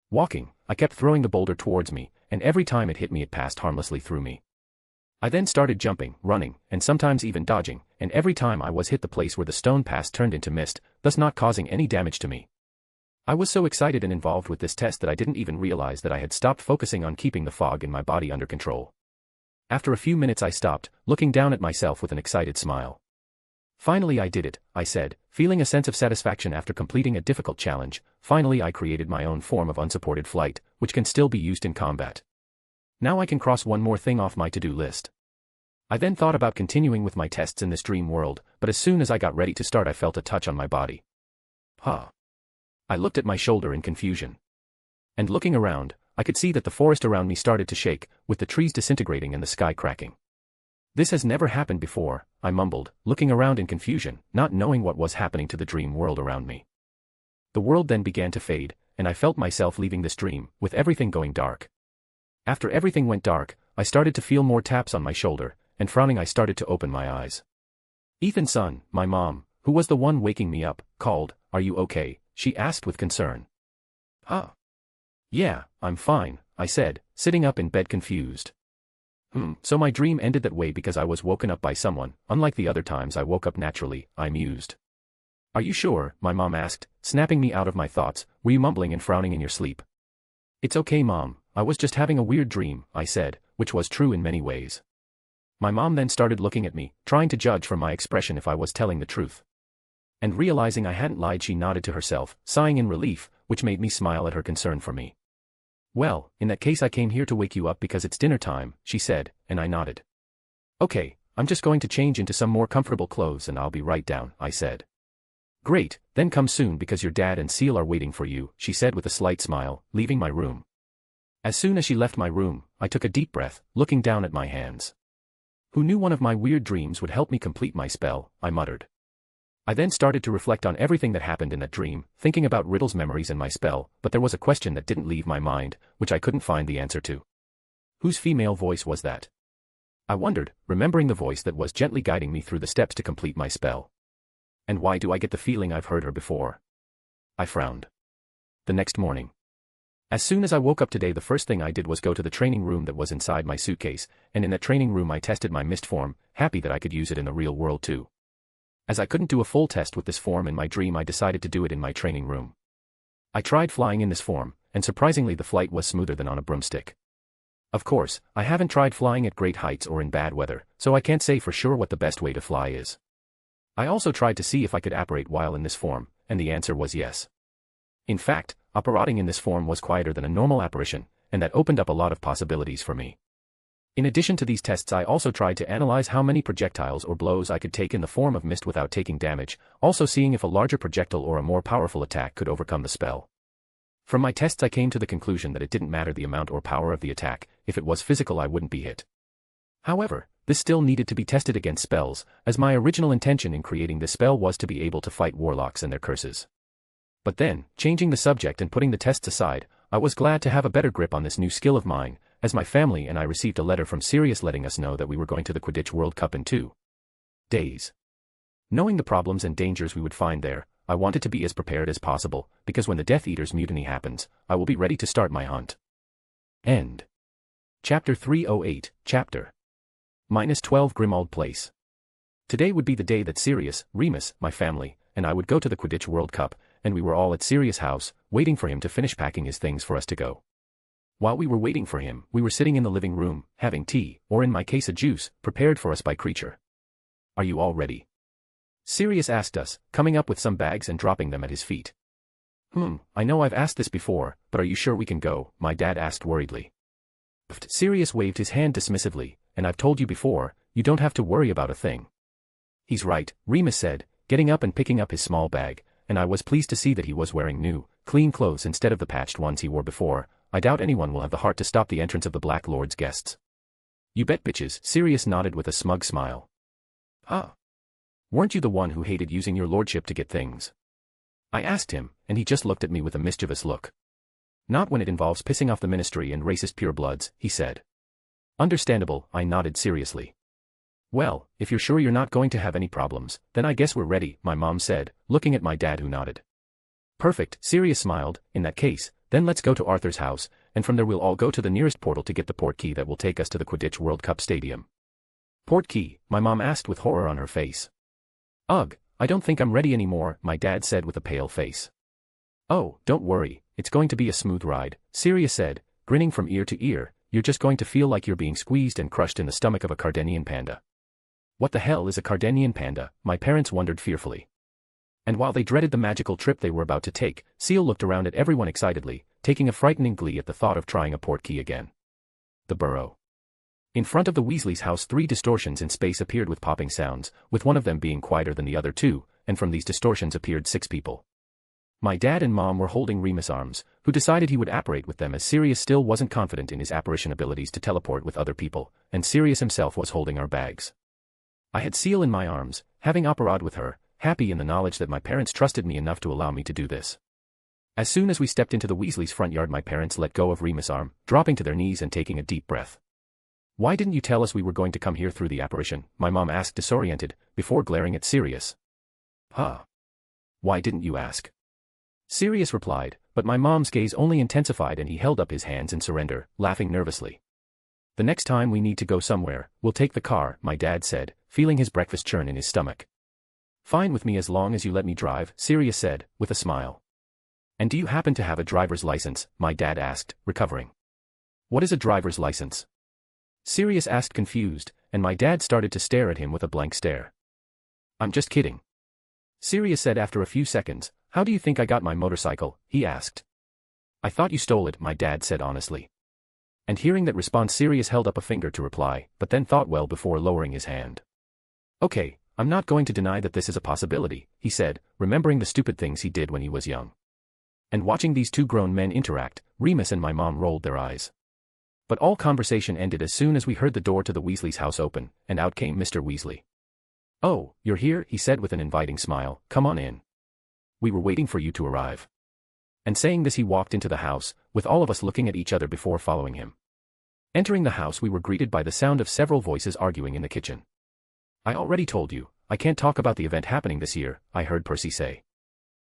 Walking, I kept throwing the boulder towards me, and every time it hit me it passed harmlessly through me. I then started jumping, running, and sometimes even dodging, and every time I was hit the place where the stone passed turned into mist, thus not causing any damage to me. I was so excited and involved with this test that I didn't even realize that I had stopped focusing on keeping the fog in my body under control. After a few minutes I stopped, looking down at myself with an excited smile. Finally I did it, I said, feeling a sense of satisfaction after completing a difficult challenge. Finally I created my own form of unsupported flight, which can still be used in combat. Now I can cross one more thing off my to-do list. I then thought about continuing with my tests in this dream world, but as soon as I got ready to start I felt a touch on my body. Huh. I looked at my shoulder in confusion. And looking around, I could see that the forest around me started to shake, with the trees disintegrating and the sky cracking. This has never happened before, I mumbled, looking around in confusion, not knowing what was happening to the dream world around me. The world then began to fade, and I felt myself leaving this dream, with everything going dark. After everything went dark, I started to feel more taps on my shoulder, and frowning I started to open my eyes. Ethan's son, my mom, who was the one waking me up, called. "Are you okay?" she asked with concern. "Huh? Yeah, I'm fine," I said, sitting up in bed confused. So my dream ended that way because I was woken up by someone, unlike the other times I woke up naturally, I mused. "Are you sure?" my mom asked, snapping me out of my thoughts. "Were you mumbling and frowning in your sleep?" "It's okay, Mom, I was just having a weird dream," I said, which was true in many ways. My mom then started looking at me, trying to judge from my expression if I was telling the truth. And realizing I hadn't lied, she nodded to herself, sighing in relief, which made me smile at her concern for me. "Well, in that case I came here to wake you up because it's dinner time," she said, and I nodded. "Okay, I'm just going to change into some more comfortable clothes and I'll be right down," I said. "Great, then come soon because your dad and Seal are waiting for you," she said with a slight smile, leaving my room. As soon as she left my room, I took a deep breath, looking down at my hands. "Who knew one of my weird dreams would help me complete my spell?" I muttered. I then started to reflect on everything that happened in that dream, thinking about Riddle's memories and my spell, but there was a question that didn't leave my mind, which I couldn't find the answer to. Whose female voice was that? I wondered, remembering the voice that was gently guiding me through the steps to complete my spell. And why do I get the feeling I've heard her before? I frowned. The next morning. As soon as I woke up today, the first thing I did was go to the training room that was inside my suitcase, and in that training room I tested my mist form, happy that I could use it in the real world too. As I couldn't do a full test with this form in my dream, I decided to do it in my training room. I tried flying in this form, and surprisingly the flight was smoother than on a broomstick. Of course, I haven't tried flying at great heights or in bad weather, so I can't say for sure what the best way to fly is. I also tried to see if I could apparate while in this form, and the answer was yes. In fact, apparating in this form was quieter than a normal apparition, and that opened up a lot of possibilities for me. In addition to these tests, I also tried to analyze how many projectiles or blows I could take in the form of mist without taking damage, also seeing if a larger projectile or a more powerful attack could overcome the spell. From my tests I came to the conclusion that it didn't matter the amount or power of the attack, if it was physical I wouldn't be hit. However, this still needed to be tested against spells, as my original intention in creating this spell was to be able to fight warlocks and their curses. But then, changing the subject and putting the tests aside, I was glad to have a better grip on this new skill of mine, as my family and I received a letter from Sirius letting us know that we were going to the Quidditch World Cup in 2 days. Knowing the problems and dangers we would find there, I wanted to be as prepared as possible, because when the Death Eater's mutiny happens, I will be ready to start my hunt. End. Chapter 308, Chapter -12 Grimmauld Place. Today would be the day that Sirius, Remus, my family, and I would go to the Quidditch World Cup, and we were all at Sirius' house, waiting for him to finish packing his things for us to go. While we were waiting for him, we were sitting in the living room, having tea, or in my case a juice, prepared for us by Creature. "Are you all ready?" Sirius asked us, coming up with some bags and dropping them at his feet. I know I've asked this before, but are you sure we can go?" my dad asked worriedly. Sirius waved his hand dismissively, "And I've told you before, you don't have to worry about a thing." "He's right," Remus said, getting up and picking up his small bag, and I was pleased to see that he was wearing new, clean clothes instead of the patched ones he wore before. I doubt anyone will have the heart to stop the entrance of the Black Lord's guests. "You bet, bitches," Sirius nodded with a smug smile. Weren't you the one who hated using your lordship to get things?" I asked him, and he just looked at me with a mischievous look. "Not when it involves pissing off the ministry and racist purebloods," he said. "Understandable," I nodded seriously. "Well, if you're sure you're not going to have any problems, then I guess we're ready," my mom said, looking at my dad who nodded. "Perfect," Sirius smiled, "in that case, then let's go to Arthur's house, and from there we'll all go to the nearest portal to get the port key that will take us to the Quidditch World Cup Stadium." "Port key?" my mom asked with horror on her face. "Ugh, I don't think I'm ready anymore," my dad said with a pale face. "Oh, don't worry, it's going to be a smooth ride," Sirius said, grinning from ear to ear. "You're just going to feel like you're being squeezed and crushed in the stomach of a Cardenian panda." What the hell is a Cardenian panda? My parents wondered fearfully. And while they dreaded the magical trip they were about to take, Seal looked around at everyone excitedly, taking a frightening glee at the thought of trying a portkey again. The burrow. In front of the Weasleys' house 3 distortions in space appeared with popping sounds, with one of them being quieter than the other 2, and from these distortions appeared 6 people. My dad and mom were holding Remus' arms, who decided he would apparate with them as Sirius still wasn't confident in his apparition abilities to teleport with other people, and Sirius himself was holding our bags. I had Seal in my arms, having apparat with her, happy in the knowledge that my parents trusted me enough to allow me to do this. As soon as we stepped into the Weasleys' front yard, my parents let go of Remus' arm, dropping to their knees and taking a deep breath. Why didn't you tell us we were going to come here through the apparition? My mom asked disoriented, before glaring at Sirius. Huh? Why didn't you ask? Sirius replied, but my mom's gaze only intensified and he held up his hands in surrender, laughing nervously. The next time we need to go somewhere, we'll take the car, my dad said, feeling his breakfast churn in his stomach. Fine with me as long as you let me drive, Sirius said, with a smile. And do you happen to have a driver's license? My dad asked, recovering. What is a driver's license? Sirius asked confused, and my dad started to stare at him with a blank stare. I'm just kidding. Sirius said after a few seconds. How do you think I got my motorcycle? He asked. I thought you stole it, my dad said honestly. And hearing that response, Sirius held up a finger to reply, but then thought well before lowering his hand. Okay, I'm not going to deny that this is a possibility, he said, remembering the stupid things he did when he was young. And watching these 2 grown men interact, Remus and my mom rolled their eyes. But all conversation ended as soon as we heard the door to the Weasley's house open, and out came Mr. Weasley. Oh, you're here, he said with an inviting smile, come on in. We were waiting for you to arrive. And saying this he walked into the house, with all of us looking at each other before following him. Entering the house we were greeted by the sound of several voices arguing in the kitchen. I already told you, I can't talk about the event happening this year, I heard Percy say.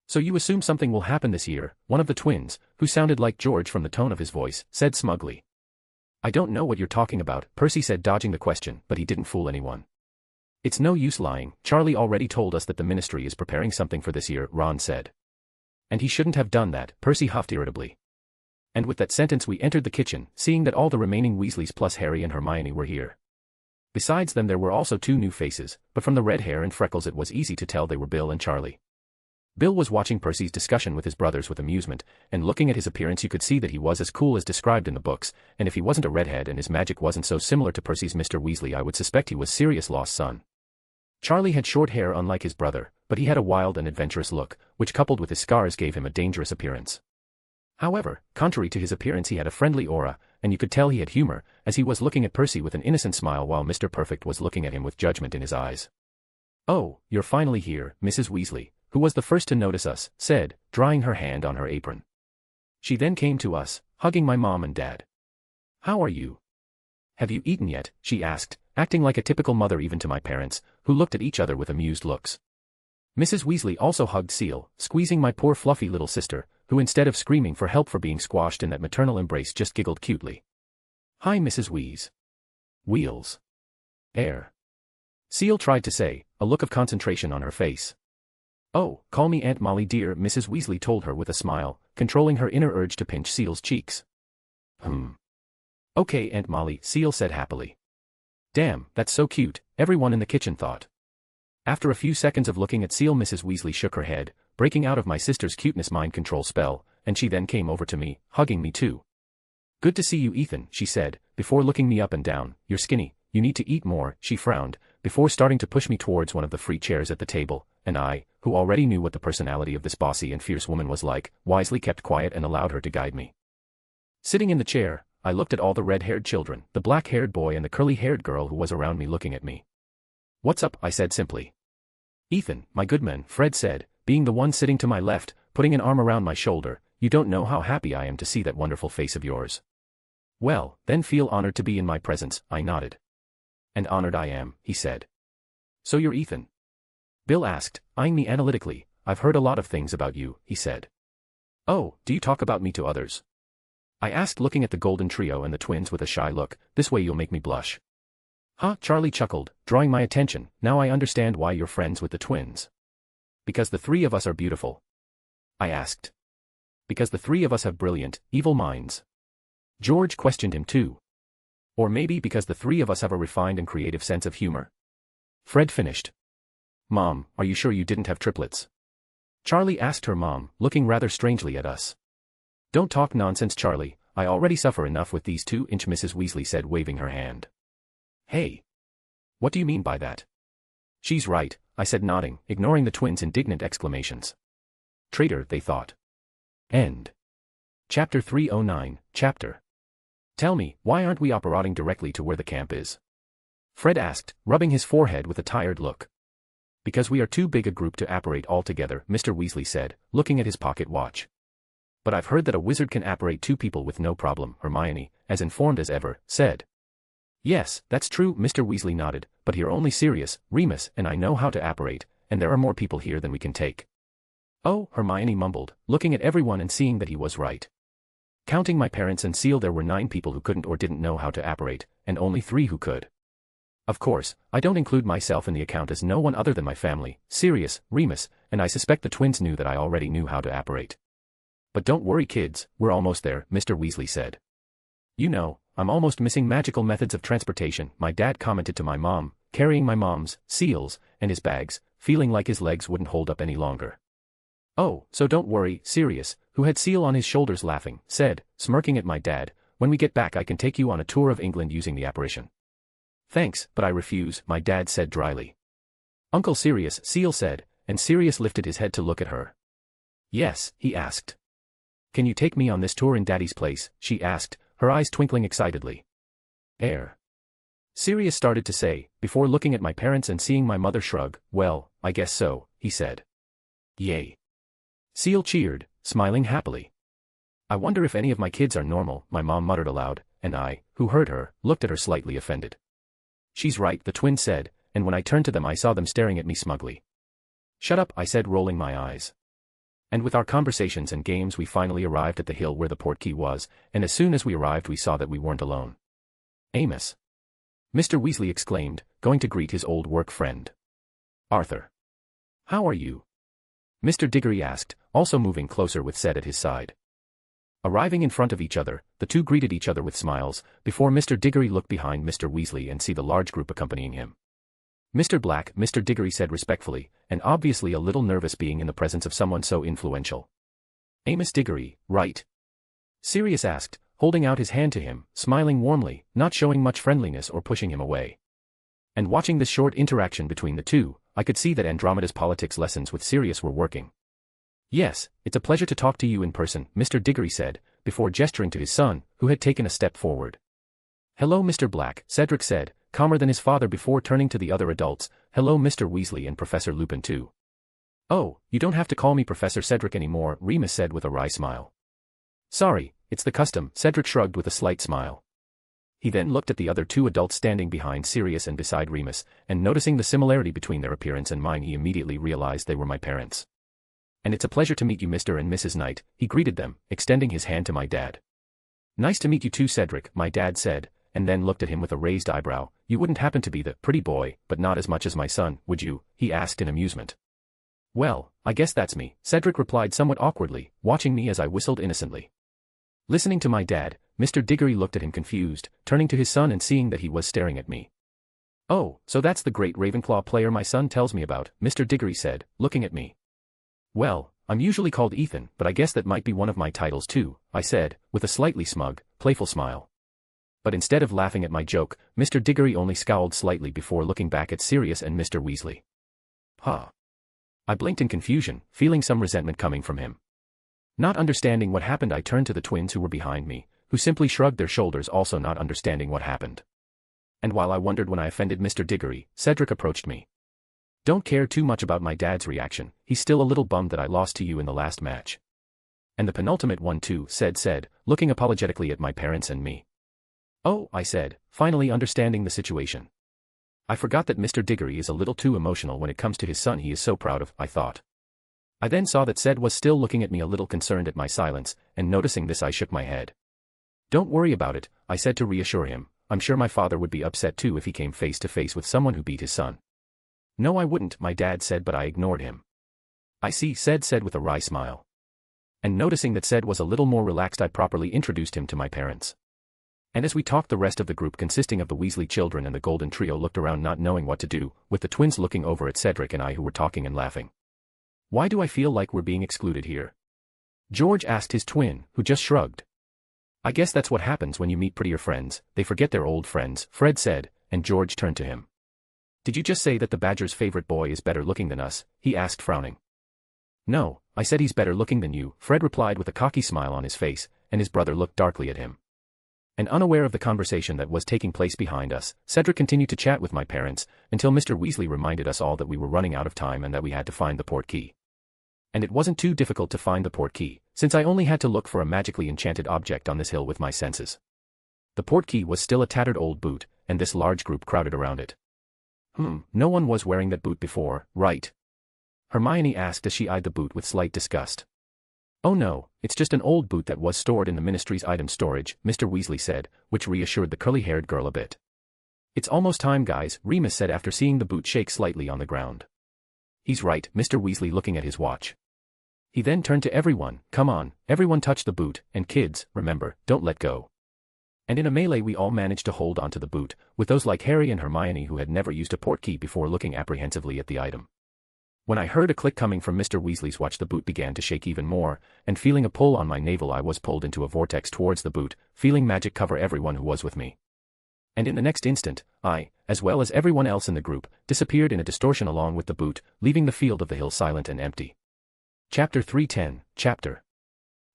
So you assume something will happen this year, one of the twins, who sounded like George from the tone of his voice, said smugly. I don't know what you're talking about, Percy said dodging the question, but he didn't fool anyone. It's no use lying, Charlie already told us that the Ministry is preparing something for this year, Ron said. And he shouldn't have done that, Percy huffed irritably. And with that sentence we entered the kitchen, seeing that all the remaining Weasleys plus Harry and Hermione were here. Besides them there were also 2 new faces, but from the red hair and freckles it was easy to tell they were Bill and Charlie. Bill was watching Percy's discussion with his brothers with amusement, and looking at his appearance you could see that he was as cool as described in the books, and if he wasn't a redhead and his magic wasn't so similar to Percy's Mr. Weasley I would suspect he was Sirius' lost son. Charlie had short hair unlike his brother, but he had a wild and adventurous look, which coupled with his scars gave him a dangerous appearance. However, contrary to his appearance he had a friendly aura, and you could tell he had humor, as he was looking at Percy with an innocent smile while Mr. Perfect was looking at him with judgment in his eyes. Oh, you're finally here, Mrs. Weasley, who was the first to notice us, said, drying her hand on her apron. She then came to us, hugging my mom and dad. How are you? Have you eaten yet? She asked, acting like a typical mother even to my parents, who looked at each other with amused looks. Mrs. Weasley also hugged Seal, squeezing my poor fluffy little sister, who instead of screaming for help for being squashed in that maternal embrace just giggled cutely. Hi Mrs. Weas. Wheels. Air. Seal tried to say, a look of concentration on her face. Oh, call me Aunt Molly dear, Mrs. Weasley told her with a smile, controlling her inner urge to pinch Seal's cheeks. Okay Aunt Molly, Seal said happily. Damn, that's so cute, everyone in the kitchen thought. After a few seconds of looking at Seal Mrs. Weasley shook her head, breaking out of my sister's cuteness mind control spell, and she then came over to me, hugging me too. Good to see you Ethan, she said, before looking me up and down, you're skinny, you need to eat more, she frowned, before starting to push me towards one of the free chairs at the table, and I, who already knew what the personality of this bossy and fierce woman was like, wisely kept quiet and allowed her to guide me. Sitting in the chair, I looked at all the red-haired children, the black-haired boy and the curly-haired girl who was around me looking at me. What's up, I said simply. Ethan, my good man, Fred said, being the one sitting to my left, putting an arm around my shoulder, you don't know how happy I am to see that wonderful face of yours. Well, then feel honored to be in my presence, I nodded. And honored I am, he said. So you're Ethan? Bill asked, eyeing me analytically. I've heard a lot of things about you, he said. Oh, do you talk about me to others? I asked looking at the golden trio and the twins with a shy look, this way you'll make me blush. Huh, Charlie chuckled, drawing my attention, now I understand why you're friends with the twins. Because the 3 of us are beautiful. I asked. Because the 3 of us have brilliant, evil minds. George questioned him too. Or maybe because the 3 of us have a refined and creative sense of humor. Fred finished. Mom, are you sure you didn't have triplets? Charlie asked her mom, looking rather strangely at us. Don't talk nonsense, Charlie, I already suffer enough with these 2-inch, Mrs. Weasley said, waving her hand. Hey! What do you mean by that? She's right, I said, nodding, ignoring the twins' indignant exclamations. Traitor, they thought. End. Chapter 309, Chapter. Tell me, why aren't we operating directly to where the camp is? Fred asked, rubbing his forehead with a tired look. Because we are too big a group to apparate all together, Mr. Weasley said, looking at his pocket watch. But I've heard that a wizard can apparate 2 people with no problem, Hermione, as informed as ever, said. Yes, that's true, Mr. Weasley nodded, but here only Sirius, Remus, and I know how to apparate, and there are more people here than we can take. Oh, Hermione mumbled, looking at everyone and seeing that he was right. Counting my parents and Seal, there were 9 people who couldn't or didn't know how to apparate, and only 3 who could. Of course, I don't include myself in the account, as no one other than my family, Sirius, Remus, and I suspect the twins knew that I already knew how to apparate. But don't worry, kids, we're almost there, Mr. Weasley said. You know, I'm almost missing magical methods of transportation, my dad commented to my mom, carrying my mom's, Seal's, and his bags, feeling like his legs wouldn't hold up any longer. Oh, so don't worry, Sirius, who had Seal on his shoulders laughing, said, smirking at my dad, when we get back I can take you on a tour of England using the apparition. Thanks, but I refuse, my dad said dryly. Uncle Sirius, Seal said, and Sirius lifted his head to look at her. Yes, he asked. Can you take me on this tour in Daddy's place, she asked, her eyes twinkling excitedly. Sirius started to say, before looking at my parents and seeing my mother shrug. Well, I guess so, he said. Yay. Seal cheered, smiling happily. I wonder if any of my kids are normal, my mom muttered aloud, and I, who heard her, looked at her slightly offended. She's right, the twins said, and when I turned to them I saw them staring at me smugly. Shut up, I said, rolling my eyes. And with our conversations and games we finally arrived at the hill where the portkey was, and as soon as we arrived we saw that we weren't alone. Amos! Mr. Weasley exclaimed, going to greet his old work friend. Arthur! How are you? Mr. Diggory asked, also moving closer with Ced at his side. Arriving in front of each other, the two greeted each other with smiles, before Mr. Diggory looked behind Mr. Weasley and see the large group accompanying him. Mr. Black, Mr. Diggory said respectfully, and obviously a little nervous being in the presence of someone so influential. Amos Diggory, right? Sirius asked, holding out his hand to him, smiling warmly, not showing much friendliness or pushing him away. And watching this short interaction between the two, I could see that Andromeda's politics lessons with Sirius were working. Yes, it's a pleasure to talk to you in person, Mr. Diggory said, before gesturing to his son, who had taken a step forward. Hello, Mr. Black, Cedric said, calmer than his father, before turning to the other adults. Hello, Mr. Weasley and Professor Lupin too. Oh, you don't have to call me Professor Cedric anymore, Remus said with a wry smile. Sorry, it's the custom, Cedric shrugged with a slight smile. He then looked at the other 2 adults standing behind Sirius and beside Remus, and noticing the similarity between their appearance and mine he immediately realized they were my parents. And it's a pleasure to meet you, Mr. and Mrs. Knight, he greeted them, extending his hand to my dad. Nice to meet you too, Cedric, my dad said, and then looked at him with a raised eyebrow. You wouldn't happen to be the pretty boy, but not as much as my son, would you? He asked in amusement. Well, I guess that's me, Cedric replied somewhat awkwardly, watching me as I whistled innocently. Listening to my dad, Mr. Diggory looked at him confused, turning to his son and seeing that he was staring at me. Oh, so that's the great Ravenclaw player my son tells me about, Mr. Diggory said, looking at me. Well, I'm usually called Ethan, but I guess that might be one of my titles too, I said, with a slightly smug, playful smile. But instead of laughing at my joke, Mr. Diggory only scowled slightly before looking back at Sirius and Mr. Weasley. Huh. I blinked in confusion, feeling some resentment coming from him. Not understanding what happened, I turned to the twins who were behind me, who simply shrugged their shoulders, also not understanding what happened. And while I wondered when I offended Mr. Diggory, Cedric approached me. Don't care too much about my dad's reaction, he's still a little bummed that I lost to you in the last match. And the penultimate one too, said, looking apologetically at my parents and me. Oh, I said, finally understanding the situation. I forgot that Mr. Diggory is a little too emotional when it comes to his son he is so proud of, I thought. I then saw that Ced was still looking at me a little concerned at my silence, and noticing this I shook my head. Don't worry about it, I said to reassure him. I'm sure my father would be upset too if he came face to face with someone who beat his son. No, I wouldn't, my dad said, but I ignored him. I see, Ced said with a wry smile. And noticing that Ced was a little more relaxed, I properly introduced him to my parents. And as we talked, the rest of the group consisting of the Weasley children and the Golden Trio looked around not knowing what to do, with the twins looking over at Cedric and I who were talking and laughing. Why do I feel like we're being excluded here? George asked his twin, who just shrugged. I guess that's what happens when you meet prettier friends, they forget their old friends, Fred said, and George turned to him. Did you just say that the Badger's favorite boy is better looking than us? He asked, frowning. No, I said he's better looking than you, Fred replied with a cocky smile on his face, and his brother looked darkly at him. And unaware of the conversation that was taking place behind us, Cedric continued to chat with my parents, until Mr. Weasley reminded us all that we were running out of time and that we had to find the port key. And it wasn't too difficult to find the port key, since I only had to look for a magically enchanted object on this hill with my senses. The port key was still a tattered old boot, and this large group crowded around it. No one was wearing that boot before, right? Hermione asked as she eyed the boot with slight disgust. Oh no, it's just an old boot that was stored in the Ministry's item storage, Mr. Weasley said, which reassured the curly-haired girl a bit. It's almost time, guys, Remus said after seeing the boot shake slightly on the ground. He's right, Mr. Weasley looking at his watch. He then turned to everyone, come on, everyone touch the boot, and kids, remember, don't let go. And in a melee we all managed to hold onto the boot, with those like Harry and Hermione who had never used a portkey before looking apprehensively at the item. When I heard a click coming from Mr. Weasley's watch, the boot began to shake even more, and feeling a pull on my navel I was pulled into a vortex towards the boot, feeling magic cover everyone who was with me. And in the next instant, I, as well as everyone else in the group, disappeared in a distortion along with the boot, leaving the field of the hill silent and empty. Chapter 310, Chapter.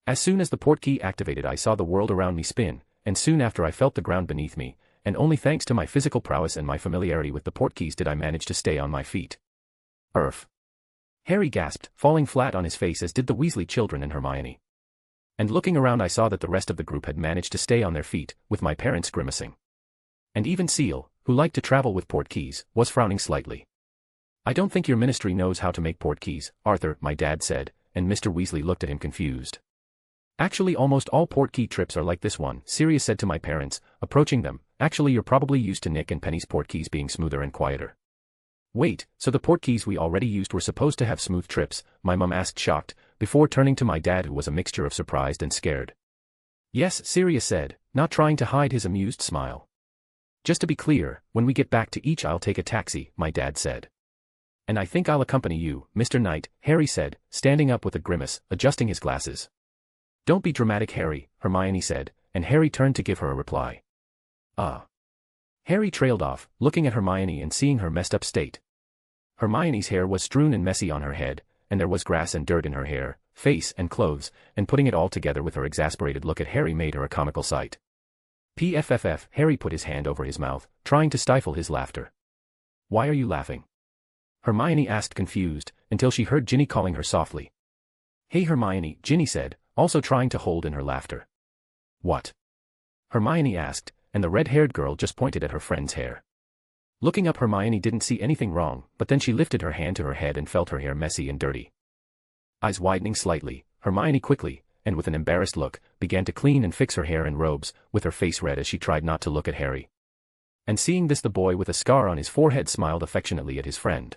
As soon as the portkey activated I saw the world around me spin, and soon after I felt the ground beneath me, and only thanks to my physical prowess and my familiarity with the portkeys did I manage to stay on my feet. Earth. Harry gasped, falling flat on his face, as did the Weasley children and Hermione. And looking around I saw that the rest of the group had managed to stay on their feet, with my parents grimacing. And even Seal, who liked to travel with portkeys, was frowning slightly. I don't think your ministry knows how to make portkeys, Arthur, my dad said, and Mr. Weasley looked at him confused. Actually almost all portkey trips are like this one, Sirius said to my parents, approaching them. Actually you're probably used to Nick and Penny's portkeys being smoother and quieter. Wait, so the portkeys we already used were supposed to have smooth trips, my mum asked shocked, before turning to my dad who was a mixture of surprised and scared. Yes, Sirius said, not trying to hide his amused smile. Just to be clear, when we get back to each I'll take a taxi, my dad said. And I think I'll accompany you, Mr. Knight, Harry said, standing up with a grimace, adjusting his glasses. Don't be dramatic, Harry, Hermione said, and Harry turned to give her a reply. Harry trailed off, looking at Hermione and seeing her messed up state. Hermione's hair was strewn and messy on her head, and there was grass and dirt in her hair, face and clothes, and putting it all together with her exasperated look at Harry made her a comical sight. PFFF, Harry put his hand over his mouth, trying to stifle his laughter. Why are you laughing? Hermione asked confused, until she heard Ginny calling her softly. Hey Hermione, Ginny said, also trying to hold in her laughter. What? Hermione asked, and the red-haired girl just pointed at her friend's hair. Looking up, Hermione didn't see anything wrong, but then she lifted her hand to her head and felt her hair messy and dirty. Eyes widening slightly, Hermione quickly, and with an embarrassed look, began to clean and fix her hair and robes, with her face red as she tried not to look at Harry. And seeing this, the boy with a scar on his forehead smiled affectionately at his friend.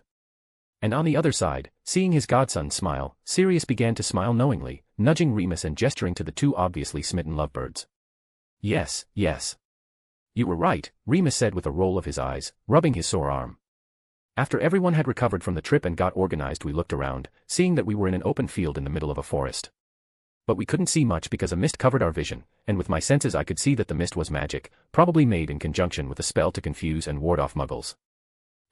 And on the other side, seeing his godson smile, Sirius began to smile knowingly, nudging Remus and gesturing to the two obviously smitten lovebirds. Yes, yes. You were right, Remus said with a roll of his eyes, rubbing his sore arm. After everyone had recovered from the trip and got organized, we looked around, seeing that we were in an open field in the middle of a forest. But we couldn't see much because a mist covered our vision, and with my senses I could see that the mist was magic, probably made in conjunction with a spell to confuse and ward off muggles.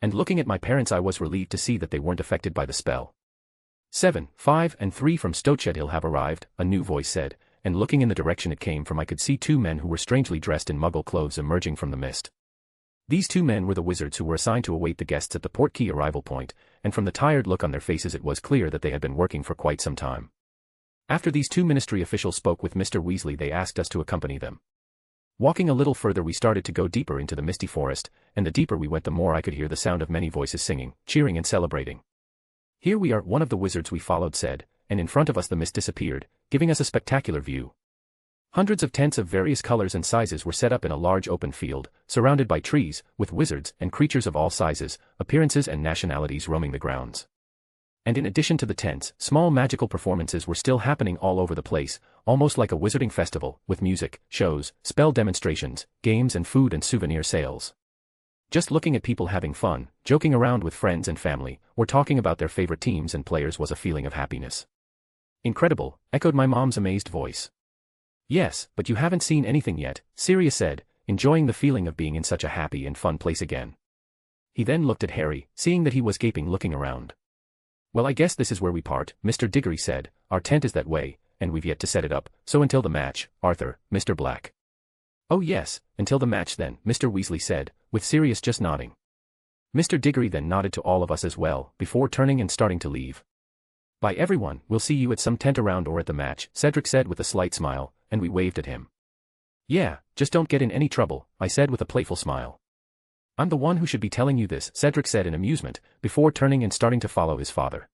And looking at my parents, I was relieved to see that they weren't affected by the spell. 7, 5, and 3 from Stochad Hill have arrived, a new voice said, and looking in the direction it came from I could see two men who were strangely dressed in muggle clothes emerging from the mist. These two men were the wizards who were assigned to await the guests at the portkey arrival point, and from the tired look on their faces it was clear that they had been working for quite some time. After these two ministry officials spoke with Mr. Weasley, they asked us to accompany them. Walking a little further, we started to go deeper into the misty forest, and the deeper we went the more I could hear the sound of many voices singing, cheering and celebrating. Here we are, one of the wizards we followed said, and in front of us the mist disappeared, giving us a spectacular view. Hundreds of tents of various colors and sizes were set up in a large open field, surrounded by trees, with wizards and creatures of all sizes, appearances and nationalities roaming the grounds. And in addition to the tents, small magical performances were still happening all over the place, almost like a wizarding festival, with music, shows, spell demonstrations, games and food and souvenir sales. Just looking at people having fun, joking around with friends and family, or talking about their favorite teams and players was a feeling of happiness. Incredible, echoed my mom's amazed voice. Yes, but you haven't seen anything yet, Sirius said, enjoying the feeling of being in such a happy and fun place again. He then looked at Harry, seeing that he was gaping looking around. Well, I guess this is where we part, Mr. Diggory said, our tent is that way, and we've yet to set it up, so until the match, Arthur, Mr. Black. Oh yes, until the match then, Mr. Weasley said, with Sirius just nodding. Mr. Diggory then nodded to all of us as well, before turning and starting to leave. Bye everyone, we'll see you at some tent around or at the match, Cedric said with a slight smile, and we waved at him. Yeah, just don't get in any trouble, I said with a playful smile. I'm the one who should be telling you this, Cedric said in amusement, before turning and starting to follow his father.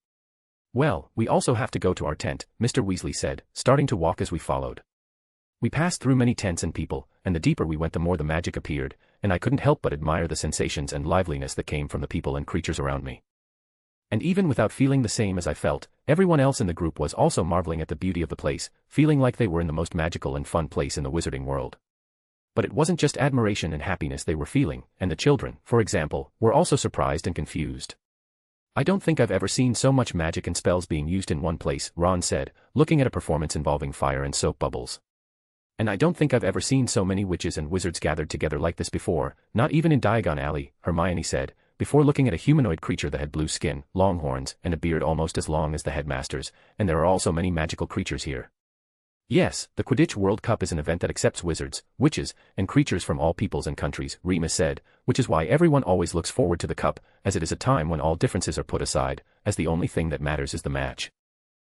Well, we also have to go to our tent, Mr. Weasley said, starting to walk as we followed. We passed through many tents and people, and the deeper we went the more the magic appeared, and I couldn't help but admire the sensations and liveliness that came from the people and creatures around me. And even without feeling the same as I felt, everyone else in the group was also marveling at the beauty of the place, feeling like they were in the most magical and fun place in the wizarding world. But it wasn't just admiration and happiness they were feeling, and the children, for example, were also surprised and confused. I don't think I've ever seen so much magic and spells being used in one place, Ron said, looking at a performance involving fire and soap bubbles. And I don't think I've ever seen so many witches and wizards gathered together like this before, not even in Diagon Alley, Hermione said, before looking at a humanoid creature that had blue skin, long horns, and a beard almost as long as the headmaster's, and there are also many magical creatures here. Yes, the Quidditch World Cup is an event that accepts wizards, witches, and creatures from all peoples and countries, Remus said, which is why everyone always looks forward to the cup, as it is a time when all differences are put aside, as the only thing that matters is the match.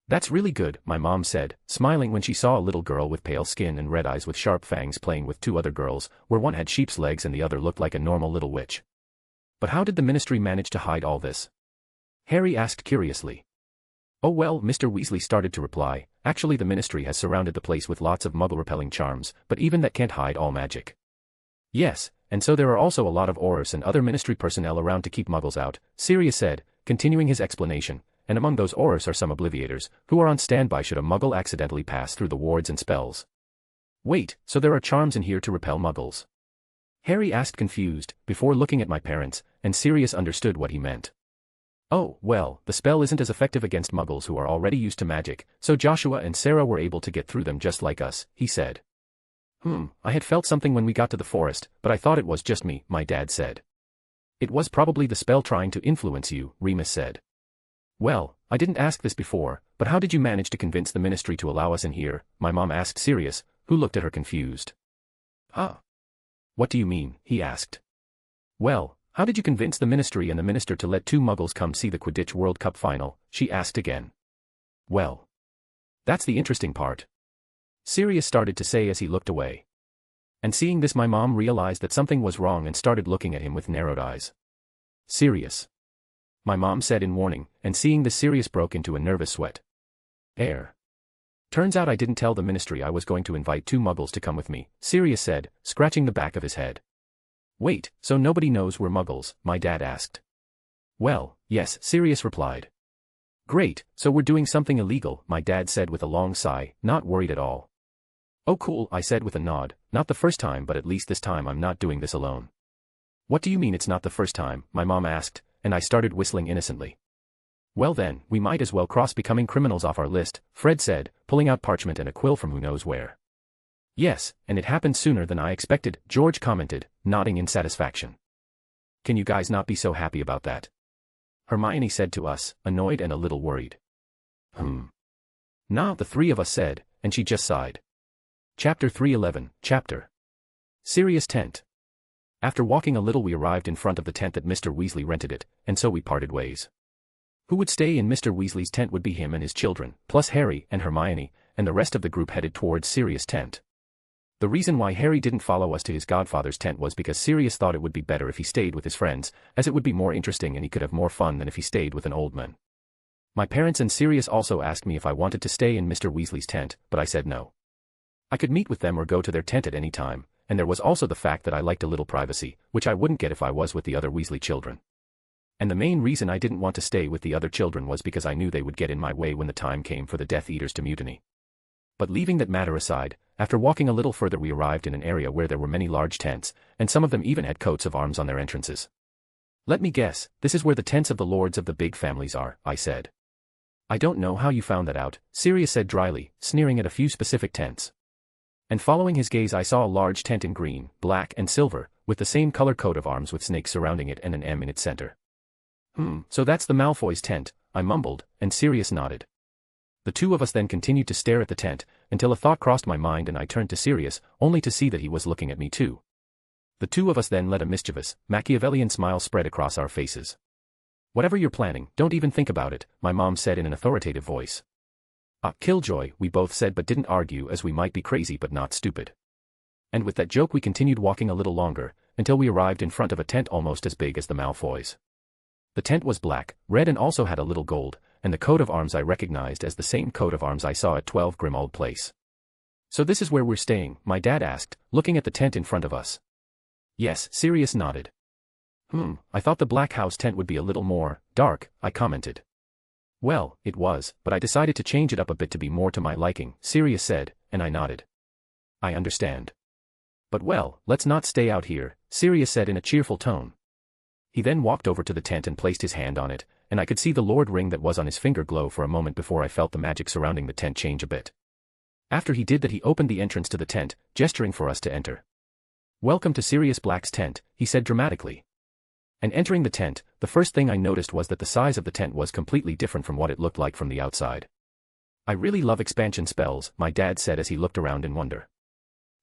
That's really good, my mom said, smiling when she saw a little girl with pale skin and red eyes with sharp fangs playing with two other girls, where one had sheep's legs and the other looked like a normal little witch. But how did the Ministry manage to hide all this? Harry asked curiously. Oh well, Mr. Weasley started to reply, actually the Ministry has surrounded the place with lots of muggle-repelling charms, but even that can't hide all magic. Yes, and so there are also a lot of Aurors and other Ministry personnel around to keep muggles out, Sirius said, continuing his explanation, and among those Aurors are some Obliviators, who are on standby should a muggle accidentally pass through the wards and spells. Wait, so there are charms in here to repel muggles? Harry asked confused, before looking at my parents, and Sirius understood what he meant. Oh, well, the spell isn't as effective against muggles who are already used to magic, so Joshua and Sarah were able to get through them just like us, he said. I had felt something when we got to the forest, but I thought it was just me, my dad said. It was probably the spell trying to influence you, Remus said. Well, I didn't ask this before, but how did you manage to convince the Ministry to allow us in here, my mom asked Sirius, who looked at her confused. What do you mean, he asked. Well, how did you convince the Ministry and the Minister to let two muggles come see the Quidditch World Cup final, she asked again. Well, that's the interesting part, Sirius started to say as he looked away. And seeing this my mom realized that something was wrong and started looking at him with narrowed eyes. Sirius, my mom said in warning, and seeing this Sirius broke into a nervous sweat. Turns out I didn't tell the Ministry I was going to invite two muggles to come with me, Sirius said, scratching the back of his head. Wait, so nobody knows we're muggles, my dad asked. Well, yes, Sirius replied. Great, so we're doing something illegal, my dad said with a long sigh, not worried at all. Oh cool, I said with a nod, not the first time but at least this time I'm not doing this alone. What do you mean it's not the first time, my mom asked, and I started whistling innocently. Well then, we might as well cross becoming criminals off our list, Fred said, pulling out parchment and a quill from who knows where. Yes, and it happened sooner than I expected, George commented, nodding in satisfaction. Can you guys not be so happy about that? Hermione said to us, annoyed and a little worried. Nah, the three of us said, and she just sighed. Chapter 311, Chapter Sirius Tent. After walking a little we arrived in front of the tent that Mr. Weasley rented it, and so we parted ways. Who would stay in Mr. Weasley's tent would be him and his children, plus Harry and Hermione, and the rest of the group headed towards Sirius' tent. The reason why Harry didn't follow us to his godfather's tent was because Sirius thought it would be better if he stayed with his friends, as it would be more interesting and he could have more fun than if he stayed with an old man. My parents and Sirius also asked me if I wanted to stay in Mr. Weasley's tent, but I said no. I could meet with them or go to their tent at any time, and there was also the fact that I liked a little privacy, which I wouldn't get if I was with the other Weasley children. And the main reason I didn't want to stay with the other children was because I knew they would get in my way when the time came for the Death Eaters to mutiny. But leaving that matter aside, after walking a little further we arrived in an area where there were many large tents, and some of them even had coats of arms on their entrances. "Let me guess, this is where the tents of the lords of the big families are," I said. "I don't know how you found that out," Sirius said dryly, sneering at a few specific tents. And following his gaze I saw a large tent in green, black, and silver, with the same color coat of arms with snakes surrounding it and an M in its center. So that's the Malfoys' tent," I mumbled, and Sirius nodded. The two of us then continued to stare at the tent, until a thought crossed my mind and I turned to Sirius, only to see that he was looking at me too. The two of us then let a mischievous, Machiavellian smile spread across our faces. "Whatever you're planning, don't even think about it," my mom said in an authoritative voice. "Ah, Killjoy," we both said but didn't argue as we might be crazy but not stupid. And with that joke we continued walking a little longer, until we arrived in front of a tent almost as big as the Malfoys. The tent was black, red and also had a little gold, and the coat of arms I recognized as the same coat of arms I saw at 12 Grimmauld Place. "So this is where we're staying?" my dad asked, looking at the tent in front of us. "Yes," Sirius nodded. I thought the Black House tent would be a little more dark," I commented. "Well, it was, but I decided to change it up a bit to be more to my liking," Sirius said, and I nodded. "I understand. But well, let's not stay out here," Sirius said in a cheerful tone. He then walked over to the tent and placed his hand on it, and I could see the Lord ring that was on his finger glow for a moment before I felt the magic surrounding the tent change a bit. After he did that he opened the entrance to the tent, gesturing for us to enter. "Welcome to Sirius Black's tent," he said dramatically. And entering the tent, the first thing I noticed was that the size of the tent was completely different from what it looked like from the outside. "I really love expansion spells," my dad said as he looked around in wonder.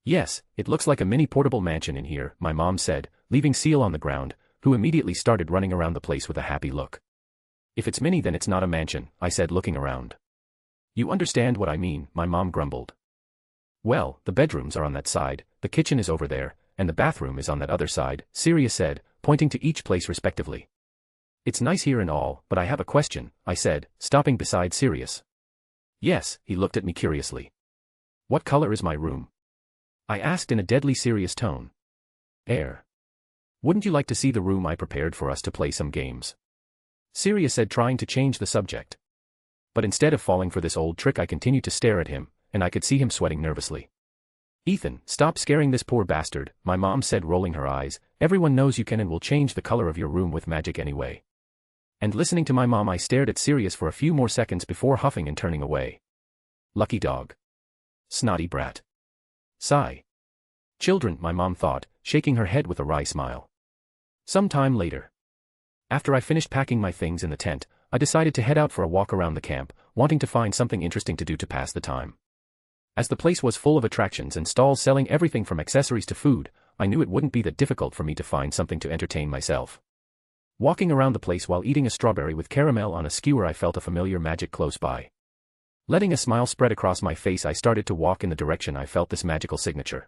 "Yes, it looks like a mini portable mansion in here," my mom said, leaving Seal on the ground, who immediately started running around the place with a happy look. "If it's mini then it's not a mansion," I said looking around. "You understand what I mean," my mom grumbled. "Well, the bedrooms are on that side, the kitchen is over there, and the bathroom is on that other side," Sirius said, pointing to each place respectively. "It's nice here and all, but I have a question," I said, stopping beside Sirius. "Yes," he looked at me curiously. "What color is my room?" I asked in a deadly serious tone. "Air. Wouldn't you like to see the room I prepared for us to play some games?" Sirius said, trying to change the subject. But instead of falling for this old trick I continued to stare at him, and I could see him sweating nervously. "Ethan, stop scaring this poor bastard," my mom said, rolling her eyes. "Everyone knows you can and will change the color of your room with magic anyway." And listening to my mom I stared at Sirius for a few more seconds before huffing and turning away. Lucky dog. Snotty brat. Sigh. Children, my mom thought, shaking her head with a wry smile. Some time later. After I finished packing my things in the tent, I decided to head out for a walk around the camp, wanting to find something interesting to do to pass the time. As the place was full of attractions and stalls selling everything from accessories to food, I knew it wouldn't be that difficult for me to find something to entertain myself. Walking around the place while eating a strawberry with caramel on a skewer I felt a familiar magic close by. Letting a smile spread across my face I started to walk in the direction I felt this magical signature.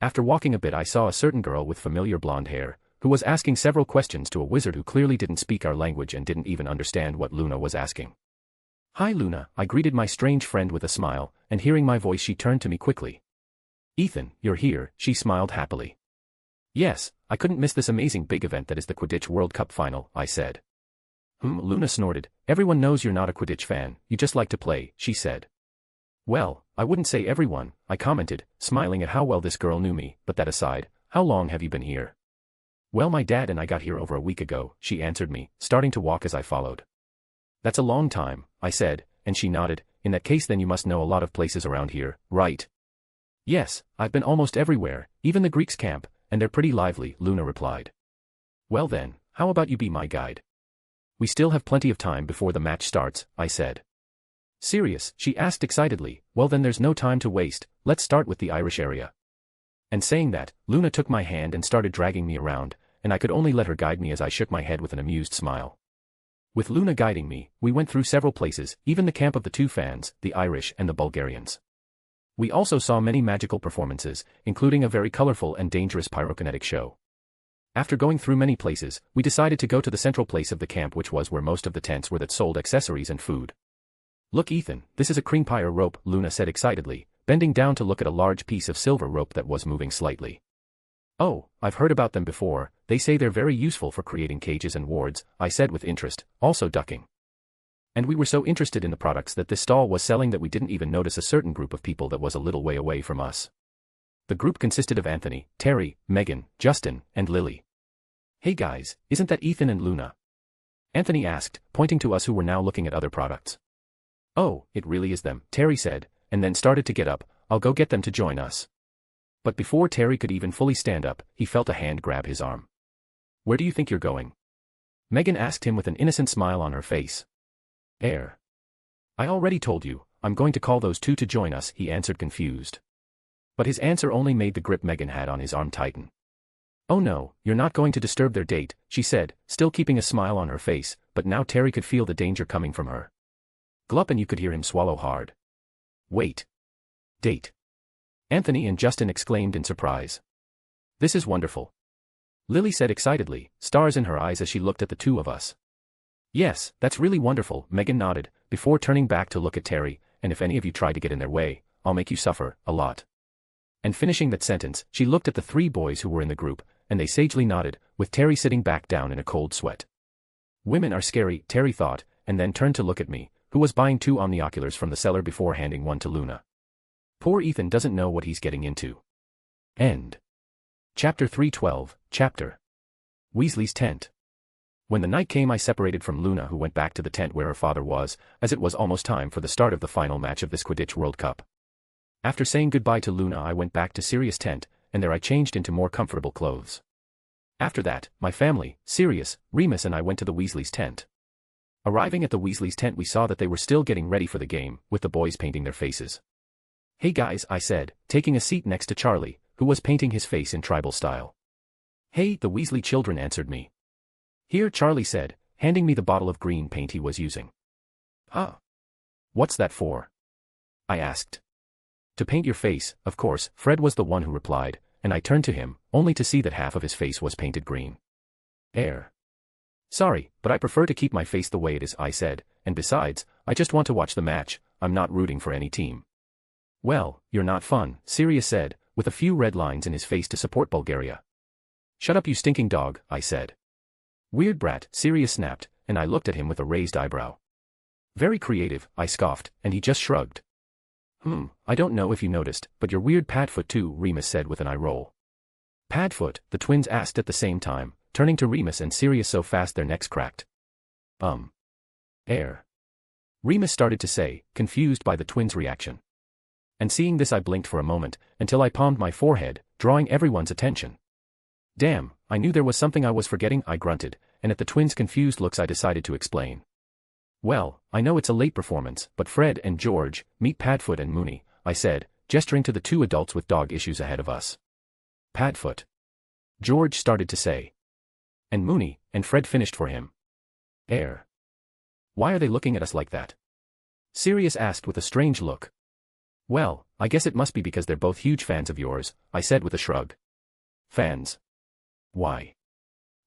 After walking a bit I saw a certain girl with familiar blonde hair, who was asking several questions to a wizard who clearly didn't speak our language and didn't even understand what Luna was asking. "Hi Luna," I greeted my strange friend with a smile, and hearing my voice she turned to me quickly. "Ethan, you're here," she smiled happily. "Yes, I couldn't miss this amazing big event that is the Quidditch World Cup final," I said. Luna snorted. "Everyone knows you're not a Quidditch fan, you just like to play," she said. "Well, I wouldn't say everyone," I commented, smiling at how well this girl knew me, "but that aside, how long have you been here?" "Well, my dad and I got here over a week ago," she answered me, starting to walk as I followed. "That's a long time," I said, and she nodded. "In that case then you must know a lot of places around here, right?" "Yes, I've been almost everywhere, even the Greeks' camp, and they're pretty lively," Luna replied. "Well then, how about you be my guide?" "We still have plenty of time before the match starts," I said. "Serious?" she asked excitedly. "Well then there's no time to waste, let's start with the Irish area." And saying that, Luna took my hand and started dragging me around, and I could only let her guide me as I shook my head with an amused smile. With Luna guiding me, we went through several places, even the camp of the two fans, the Irish and the Bulgarians. We also saw many magical performances, including a very colorful and dangerous pyrokinetic show. After going through many places, we decided to go to the central place of the camp, which was where most of the tents were that sold accessories and food. "Look Ethan, this is a cream pyre rope," Luna said excitedly, bending down to look at a large piece of silver rope that was moving slightly. "Oh, I've heard about them before, they say they're very useful for creating cages and wards," I said with interest, also ducking. And we were so interested in the products that this stall was selling that we didn't even notice a certain group of people that was a little way away from us. The group consisted of Anthony, Terry, Megan, Justin, and Lily. "Hey guys, isn't that Ethan and Luna?" Anthony asked, pointing to us who were now looking at other products. "Oh, it really is them," Terry said, and then started to get up. "I'll go get them to join us." But before Terry could even fully stand up, he felt a hand grab his arm. "Where do you think you're going?" Megan asked him with an innocent smile on her face. "Air. I already told you, I'm going to call those two to join us," he answered confused. But his answer only made the grip Megan had on his arm tighten. "Oh no, you're not going to disturb their date," she said, still keeping a smile on her face, but now Terry could feel the danger coming from her. Glup, and you could hear him swallow hard. "Wait. Date?" Anthony and Justin exclaimed in surprise. "This is wonderful," Lily said excitedly, stars in her eyes as she looked at the two of us. "Yes, that's really wonderful," Megan nodded, before turning back to look at Terry, "and if any of you try to get in their way, I'll make you suffer, a lot." And finishing that sentence, she looked at the three boys who were in the group, and they sagely nodded, with Terry sitting back down in a cold sweat. Women are scary, Terry thought, and then turned to look at me, who was buying 2 omnioculars from the seller before handing one to Luna. Poor Ethan doesn't know what he's getting into. End. Chapter 312, Chapter Weasley's Tent. When the night came, I separated from Luna, who went back to the tent where her father was, as it was almost time for the start of the final match of this Quidditch World Cup. After saying goodbye to Luna, I went back to Sirius' tent, and there I changed into more comfortable clothes. After that, my family, Sirius, Remus and I went to the Weasleys' tent. Arriving at the Weasleys' tent, we saw that they were still getting ready for the game, with the boys painting their faces. "Hey guys," I said, taking a seat next to Charlie, who was painting his face in tribal style. "Hey," the Weasley children answered me. "Here," Charlie said, handing me the bottle of green paint he was using. "Huh? What's that for?" I asked. "To paint your face, of course," Fred was the one who replied, and I turned to him, only to see that half of his face was painted green. "Air. Sorry, but I prefer to keep my face the way it is," I said, "and besides, I just want to watch the match, I'm not rooting for any team." "Well, you're not fun," Sirius said, with a few red lines in his face to support Bulgaria. "Shut up, you stinking dog," I said. "Weird brat," Sirius snapped, and I looked at him with a raised eyebrow. "Very creative," I scoffed, and he just shrugged. I don't know if you noticed, but you're weird Padfoot too," Remus said with an eye roll. "Padfoot?" the twins asked at the same time, turning to Remus and Sirius so fast their necks cracked. Air. Remus started to say, confused by the twins' reaction. And seeing this, I blinked for a moment, until I palmed my forehead, drawing everyone's attention. "Damn, I knew there was something I was forgetting," I grunted, and at the twins' confused looks I decided to explain. "Well, I know it's a late performance, but Fred and George, meet Padfoot and Mooney," I said, gesturing to the 2 adults with dog issues ahead of us. "Padfoot," George started to say. "And Mooney," and Fred finished for him. "Air. Why are they looking at us like that?" Sirius asked with a strange look. "Well, I guess it must be because they're both huge fans of yours," I said with a shrug. "Fans? Why?"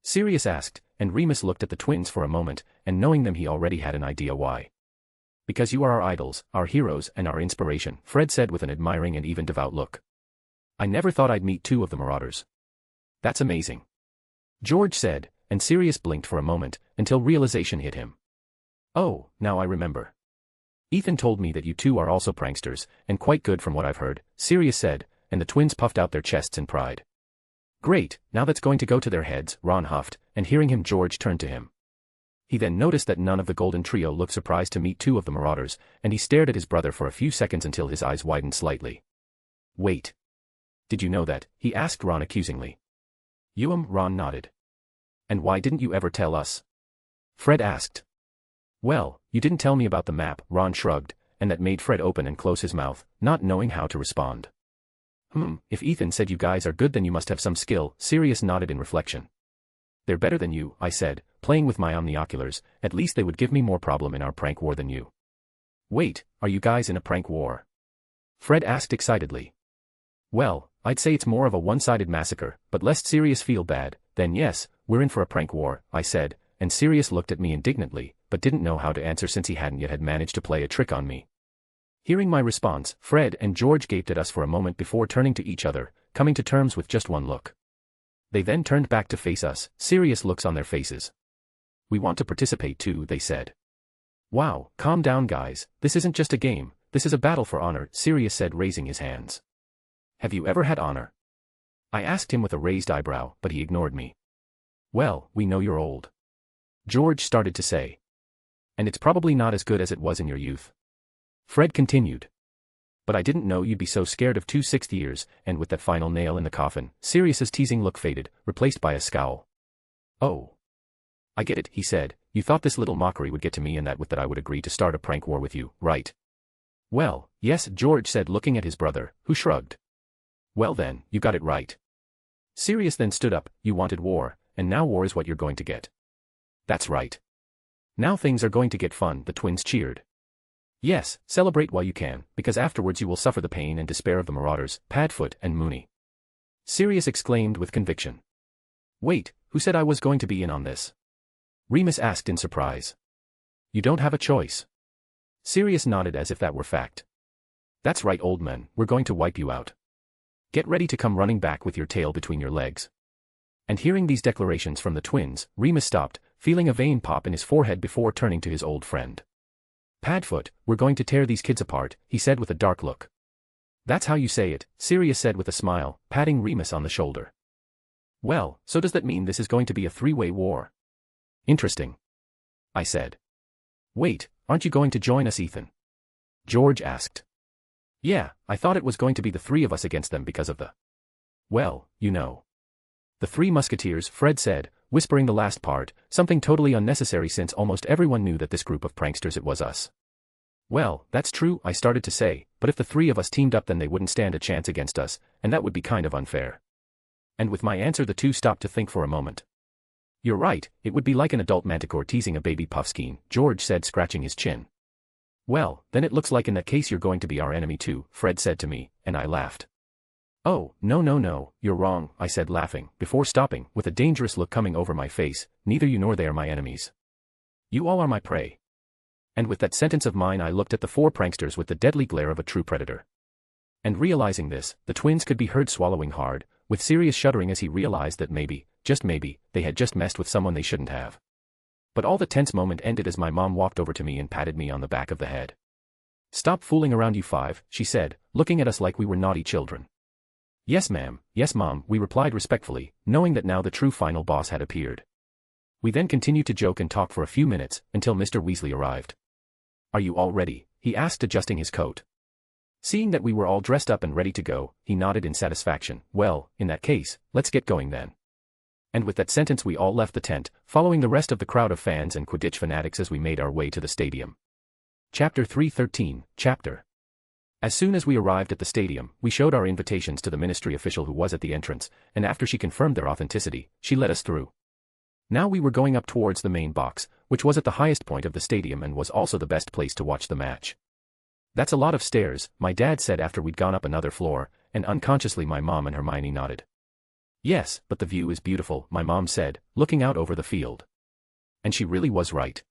Sirius asked, and Remus looked at the twins for a moment, and knowing them he already had an idea why. "Because you are our idols, our heroes and our inspiration," Fred said with an admiring and even devout look. "I never thought I'd meet 2 of the Marauders." "That's amazing," George said, and Sirius blinked for a moment, until realization hit him. "Oh, now I remember. Ethan told me that you 2 are also pranksters, and quite good from what I've heard," Sirius said, and the twins puffed out their chests in pride. "Great, now that's going to go to their heads," Ron huffed, and hearing him George turned to him. He then noticed that none of the Golden Trio looked surprised to meet 2 of the Marauders, and he stared at his brother for a few seconds until his eyes widened slightly. "Wait. Did you know that?" he asked Ron accusingly. Ron nodded. "And why didn't you ever tell us?" Fred asked. "Well, you didn't tell me about the map," Ron shrugged, and that made Fred open and close his mouth, not knowing how to respond. If Ethan said you guys are good then you must have some skill," Sirius nodded in reflection. "They're better than you," I said, playing with my omnioculars, "at least they would give me more problem in our prank war than you." "Wait, are you guys in a prank war?" Fred asked excitedly. "Well, I'd say it's more of a one-sided massacre, but lest Sirius feel bad, then yes, we're in for a prank war," I said, and Sirius looked at me indignantly, but didn't know how to answer since he hadn't yet managed to play a trick on me. Hearing my response, Fred and George gaped at us for a moment before turning to each other, coming to terms with just one look. They then turned back to face us, serious looks on their faces. "We want to participate too," they said. Wow, calm down guys, this isn't just a game, this is a battle for honor, Sirius said raising his hands. Have you ever had honor? I asked him with a raised eyebrow, but he ignored me. Well, we know you're old. George started to say. And it's probably not as good as it was in your youth. Fred continued. But I didn't know you'd be so scared of 2/6 years, and with that final nail in the coffin, Sirius's teasing look faded, replaced by a scowl. Oh. I get it, he said, you thought this little mockery would get to me and that with that I would agree to start a prank war with you, right? Well, yes, George said looking at his brother, who shrugged. Well then, you got it right. Sirius then stood up, you wanted war, and now war is what you're going to get. That's right. Now things are going to get fun, the twins cheered. Yes, celebrate while you can, because afterwards you will suffer the pain and despair of the Marauders, Padfoot and Moony. Sirius exclaimed with conviction. Wait, who said I was going to be in on this? Remus asked in surprise. You don't have a choice. Sirius nodded as if that were fact. That's right, old man, we're going to wipe you out. Get ready to come running back with your tail between your legs. And hearing these declarations from the twins, Remus stopped, feeling a vein pop in his forehead before turning to his old friend. Padfoot, we're going to tear these kids apart, he said with a dark look. That's how you say it, Sirius said with a smile, patting Remus on the shoulder. Well, so does that mean this is going to be a three-way war? Interesting. I said. Wait, aren't you going to join us, Ethan? George asked. Yeah, I thought it was going to be the three of us against them because of the... Well, you know. The Three Musketeers, Fred said, whispering the last part, something totally unnecessary since almost everyone knew that this group of pranksters it was us. Well, that's true, I started to say, but if the three of us teamed up then they wouldn't stand a chance against us, and that would be kind of unfair. And with my answer the two stopped to think for a moment. You're right, it would be like an adult manticore teasing a baby puffskein, George said scratching his chin. Well, then it looks like in that case you're going to be our enemy too, Fred said to me, and I laughed. Oh, no, you're wrong, I said laughing, before stopping, with a dangerous look coming over my face, neither you nor they are my enemies. You all are my prey. And with that sentence of mine I looked at the four pranksters with the deadly glare of a true predator. And realizing this, the twins could be heard swallowing hard, with Sirius shuddering as he realized that maybe, just maybe, they had just messed with someone they shouldn't have. But all the tense moment ended as my mom walked over to me and patted me on the back of the head. Stop fooling around you five, she said, looking at us like we were naughty children. Yes ma'am, yes mom, we replied respectfully, knowing that now the true final boss had appeared. We then continued to joke and talk for a few minutes, until Mr. Weasley arrived. Are you all ready? He asked adjusting his coat. Seeing that we were all dressed up and ready to go, he nodded in satisfaction. Well, in that case, let's get going then. And with that sentence we all left the tent, following the rest of the crowd of fans and Quidditch fanatics as we made our way to the stadium. Chapter 313, Chapter. As soon as we arrived at the stadium, we showed our invitations to the ministry official who was at the entrance, and after she confirmed their authenticity, she let us through. Now we were going up towards the main box, which was at the highest point of the stadium and was also the best place to watch the match. That's a lot of stairs, my dad said after we'd gone up another floor, and unconsciously my mom and Hermione nodded. Yes, but the view is beautiful, my mom said, looking out over the field. And she really was right.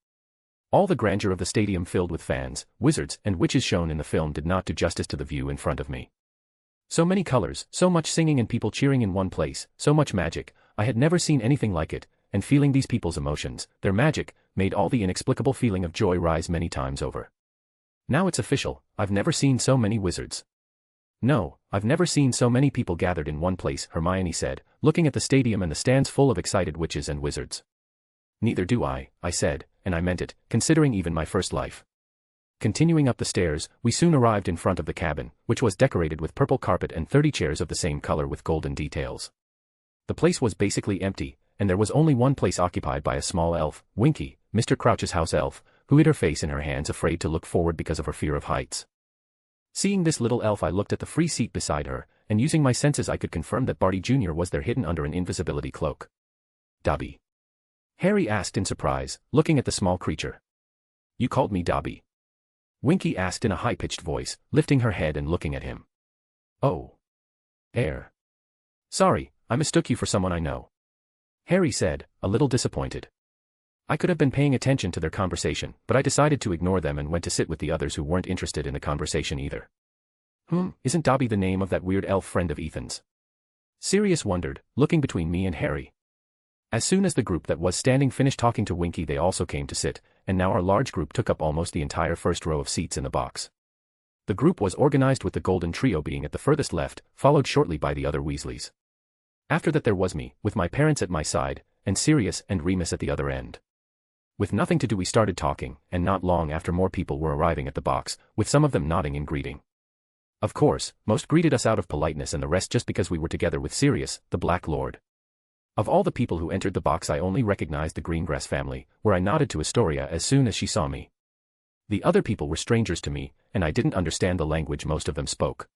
All the grandeur of the stadium filled with fans, wizards, and witches shown in the film did not do justice to the view in front of me. So many colors, so much singing and people cheering in one place, so much magic, I had never seen anything like it, and feeling these people's emotions, their magic, made all the inexplicable feeling of joy rise many times over. Now it's official, I've never seen so many wizards. No, I've never seen so many people gathered in one place, Hermione said, looking at the stadium and the stands full of excited witches and wizards. Neither do I said, and I meant it, considering even my first life. Continuing up the stairs, we soon arrived in front of the cabin, which was decorated with purple carpet and 30 chairs of the same color with golden details. The place was basically empty, and there was only one place occupied by a small elf, Winky, Mr. Crouch's house elf, who hid her face in her hands afraid to look forward because of her fear of heights. Seeing this little elf I looked at the free seat beside her, and using my senses I could confirm that Barty Jr. was there hidden under an invisibility cloak. Dobby? Harry asked in surprise, looking at the small creature. You called me Dobby? Winky asked in a high-pitched voice, lifting her head and looking at him. Oh. Sorry, I mistook you for someone I know. Harry said, a little disappointed. I could have been paying attention to their conversation, but I decided to ignore them and went to sit with the others who weren't interested in the conversation either. Isn't Dobby the name of that weird elf friend of Ethan's? Sirius wondered, looking between me and Harry. As soon as the group that was standing finished talking to Winky, they also came to sit, and now our large group took up almost the entire first row of seats in the box. The group was organized with the Golden Trio being at the furthest left, followed shortly by the other Weasleys. After that there was me, with my parents at my side, and Sirius and Remus at the other end. With nothing to do we started talking, and not long after more people were arriving at the box, with some of them nodding in greeting. Of course, most greeted us out of politeness and the rest just because we were together with Sirius, the Black Lord. Of all the people who entered the box I only recognized the Greengrass family, where I nodded to Astoria as soon as she saw me. The other people were strangers to me, and I didn't understand the language most of them spoke.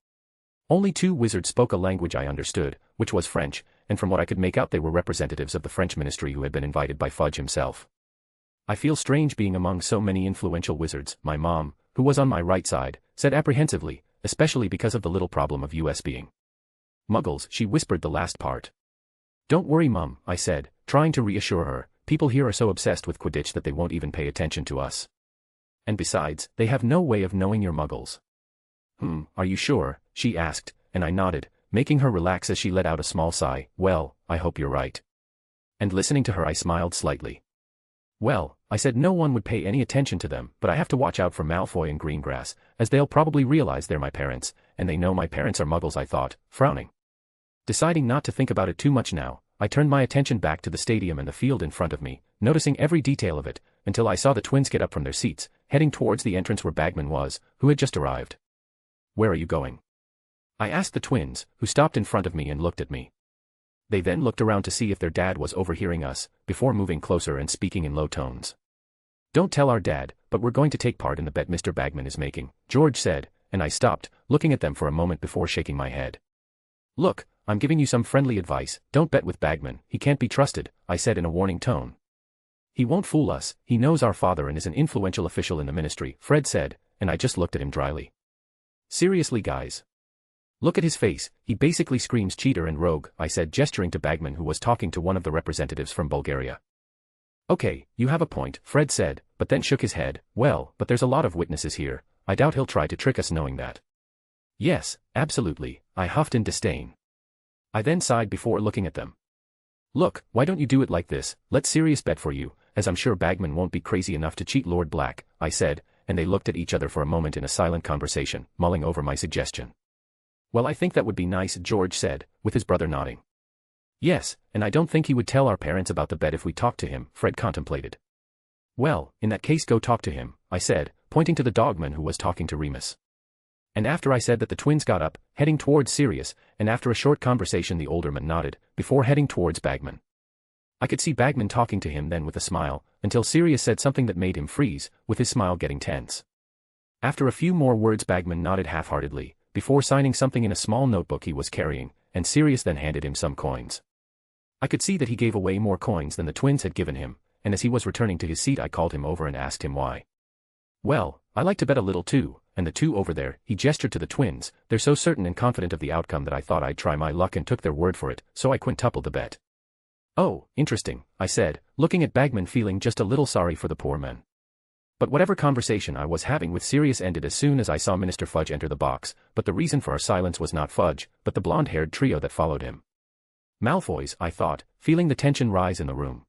Only 2 wizards spoke a language I understood, which was French, and from what I could make out they were representatives of the French ministry who had been invited by Fudge himself. I feel strange being among so many influential wizards, my mom, who was on my right side, said apprehensively, especially because of the little problem of us being Muggles. She whispered the last part. Don't worry, Mum, I said, trying to reassure her, people here are so obsessed with Quidditch that they won't even pay attention to us. And besides, they have no way of knowing you're Muggles. Are you sure? She asked, and I nodded, making her relax as she let out a small sigh. Well, I hope you're right. And listening to her I smiled slightly. Well, I said no one would pay any attention to them, but I have to watch out for Malfoy and Greengrass, as they'll probably realize they're my parents, and they know my parents are Muggles, I thought, frowning. Deciding not to think about it too much now, I turned my attention back to the stadium and the field in front of me, noticing every detail of it, until I saw the twins get up from their seats, heading towards the entrance where Bagman was, who had just arrived. Where are you going? I asked the twins, who stopped in front of me and looked at me. They then looked around to see if their dad was overhearing us, before moving closer and speaking in low tones. Don't tell our dad, but we're going to take part in the bet Mr. Bagman is making, George said, and I stopped, looking at them for a moment before shaking my head. Look, I'm giving you some friendly advice, don't bet with Bagman, he can't be trusted, I said in a warning tone. He won't fool us, he knows our father and is an influential official in the ministry, Fred said, and I just looked at him dryly. Seriously, guys. Look at his face, he basically screams cheater and rogue, I said, gesturing to Bagman, who was talking to one of the representatives from Bulgaria. Okay, you have a point, Fred said, but then shook his head. Well, but there's a lot of witnesses here, I doubt he'll try to trick us knowing that. Yes, absolutely, I huffed in disdain. I then sighed before looking at them. Look, why don't you do it like this, let Sirius bet for you, as I'm sure Bagman won't be crazy enough to cheat Lord Black, I said, and they looked at each other for a moment in a silent conversation, mulling over my suggestion. Well, I think that would be nice, George said, with his brother nodding. Yes, and I don't think he would tell our parents about the bet if we talked to him, Fred contemplated. Well, in that case go talk to him, I said, pointing to the dogman who was talking to Remus. And after I said that the twins got up, heading towards Sirius, and after a short conversation the older man nodded, before heading towards Bagman. I could see Bagman talking to him then with a smile, until Sirius said something that made him freeze, with his smile getting tense. After a few more words Bagman nodded half-heartedly, before signing something in a small notebook he was carrying, and Sirius then handed him some coins. I could see that he gave away more coins than the twins had given him, and as he was returning to his seat I called him over and asked him why. Well, I like to bet a little too, and the two over there, he gestured to the twins, they're so certain and confident of the outcome that I thought I'd try my luck and took their word for it, so I quintupled the bet. Oh, interesting, I said, looking at Bagman feeling just a little sorry for the poor man. But whatever conversation I was having with Sirius ended as soon as I saw Minister Fudge enter the box, but the reason for our silence was not Fudge, but the blonde-haired trio that followed him. Malfoys, I thought, feeling the tension rise in the room.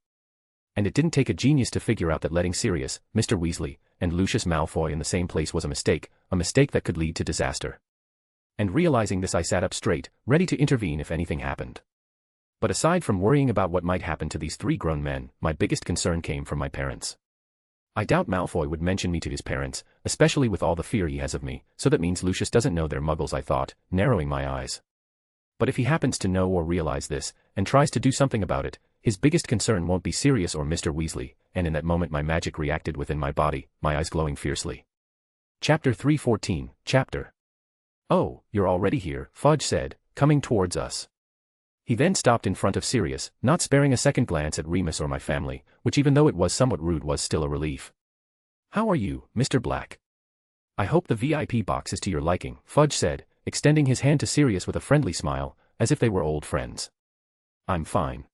And it didn't take a genius to figure out that letting Sirius, Mr. Weasley, and Lucius Malfoy in the same place was a mistake that could lead to disaster. And realizing this I sat up straight, ready to intervene if anything happened. But aside from worrying about what might happen to these three grown men, my biggest concern came from my parents. I doubt Malfoy would mention me to his parents, especially with all the fear he has of me, so that means Lucius doesn't know they're Muggles, I thought, narrowing my eyes. But if he happens to know or realize this, and tries to do something about it, his biggest concern won't be Sirius or Mr. Weasley, and in that moment my magic reacted within my body, my eyes glowing fiercely. Chapter 314, Chapter. Oh, you're already here, Fudge said, coming towards us. He then stopped in front of Sirius, not sparing a second glance at Remus or my family, which even though it was somewhat rude was still a relief. How are you, Mr. Black? I hope the VIP box is to your liking, Fudge said, extending his hand to Sirius with a friendly smile, as if they were old friends. I'm fine.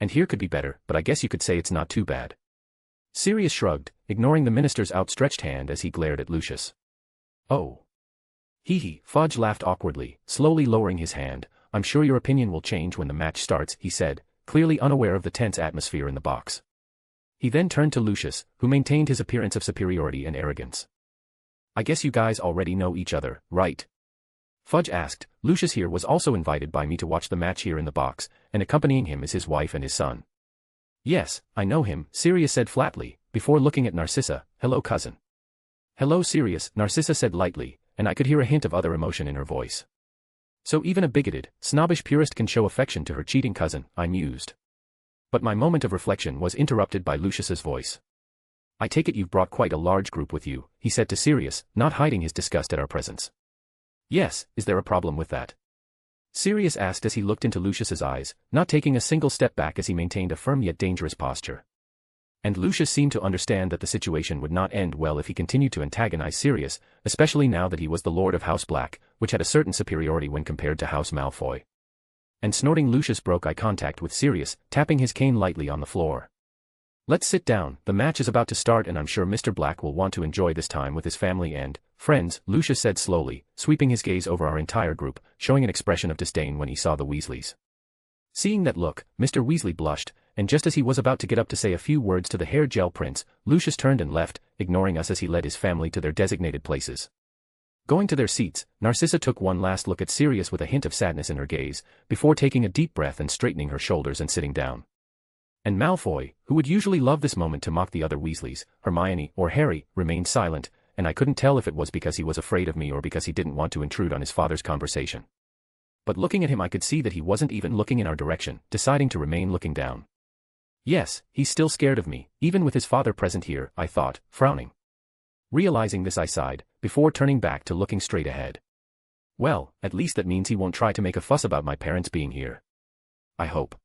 And here could be better, but I guess you could say it's not too bad. Sirius shrugged, ignoring the minister's outstretched hand as he glared at Lucius. Oh. Hee, Fudge laughed awkwardly, slowly lowering his hand. I'm sure your opinion will change when the match starts, he said, clearly unaware of the tense atmosphere in the box. He then turned to Lucius, who maintained his appearance of superiority and arrogance. "I guess you guys already know each other, right?" Fudge asked. Lucius here was also invited by me to watch the match here in the box, and accompanying him is his wife and his son. "Yes, I know him," Sirius said flatly, before looking at Narcissa. "Hello, cousin." "Hello, Sirius," Narcissa said lightly, and I could hear a hint of other emotion in her voice. So even a bigoted, snobbish purist can show affection to her cheating cousin, I mused. But my moment of reflection was interrupted by Lucius's voice. "I take it you've brought quite a large group with you," he said to Sirius, not hiding his disgust at our presence. "Yes, is there a problem with that?" Sirius asked as he looked into Lucius's eyes, not taking a single step back as he maintained a firm yet dangerous posture. And Lucius seemed to understand that the situation would not end well if he continued to antagonize Sirius, especially now that he was the Lord of House Black, which had a certain superiority when compared to House Malfoy. And snorting, Lucius broke eye contact with Sirius, tapping his cane lightly on the floor. "Let's sit down, the match is about to start and I'm sure Mr. Black will want to enjoy this time with his family and friends," Lucius said slowly, sweeping his gaze over our entire group, showing an expression of disdain when he saw the Weasleys. Seeing that look, Mr. Weasley blushed, and just as he was about to get up to say a few words to the hair gel prince, Lucius turned and left, ignoring us as he led his family to their designated places. Going to their seats, Narcissa took one last look at Sirius with a hint of sadness in her gaze, before taking a deep breath and straightening her shoulders and sitting down. And Malfoy, who would usually love this moment to mock the other Weasleys, Hermione or Harry, remained silent, and I couldn't tell if it was because he was afraid of me or because he didn't want to intrude on his father's conversation. But looking at him I could see that he wasn't even looking in our direction, deciding to remain looking down. Yes, he's still scared of me, even with his father present here, I thought, frowning. Realizing this I sighed, before turning back to looking straight ahead. Well, at least that means he won't try to make a fuss about my parents being here. I hope.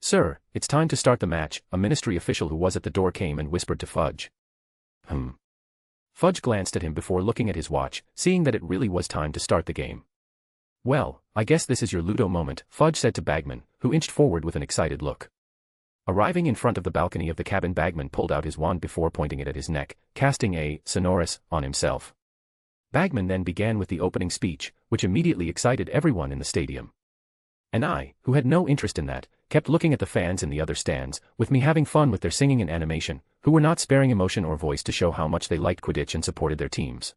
"Sir, it's time to start the match," a ministry official who was at the door came and whispered to Fudge. Fudge glanced at him before looking at his watch, seeing that it really was time to start the game. "Well, I guess this is your Ludo moment," Fudge said to Bagman, who inched forward with an excited look. Arriving in front of the balcony of the cabin, Bagman pulled out his wand before pointing it at his neck, casting a sonorous on himself. Bagman then began with the opening speech, which immediately excited everyone in the stadium. And I, who had no interest in that, kept looking at the fans in the other stands, with me having fun with their singing and animation, who were not sparing emotion or voice to show how much they liked Quidditch and supported their teams.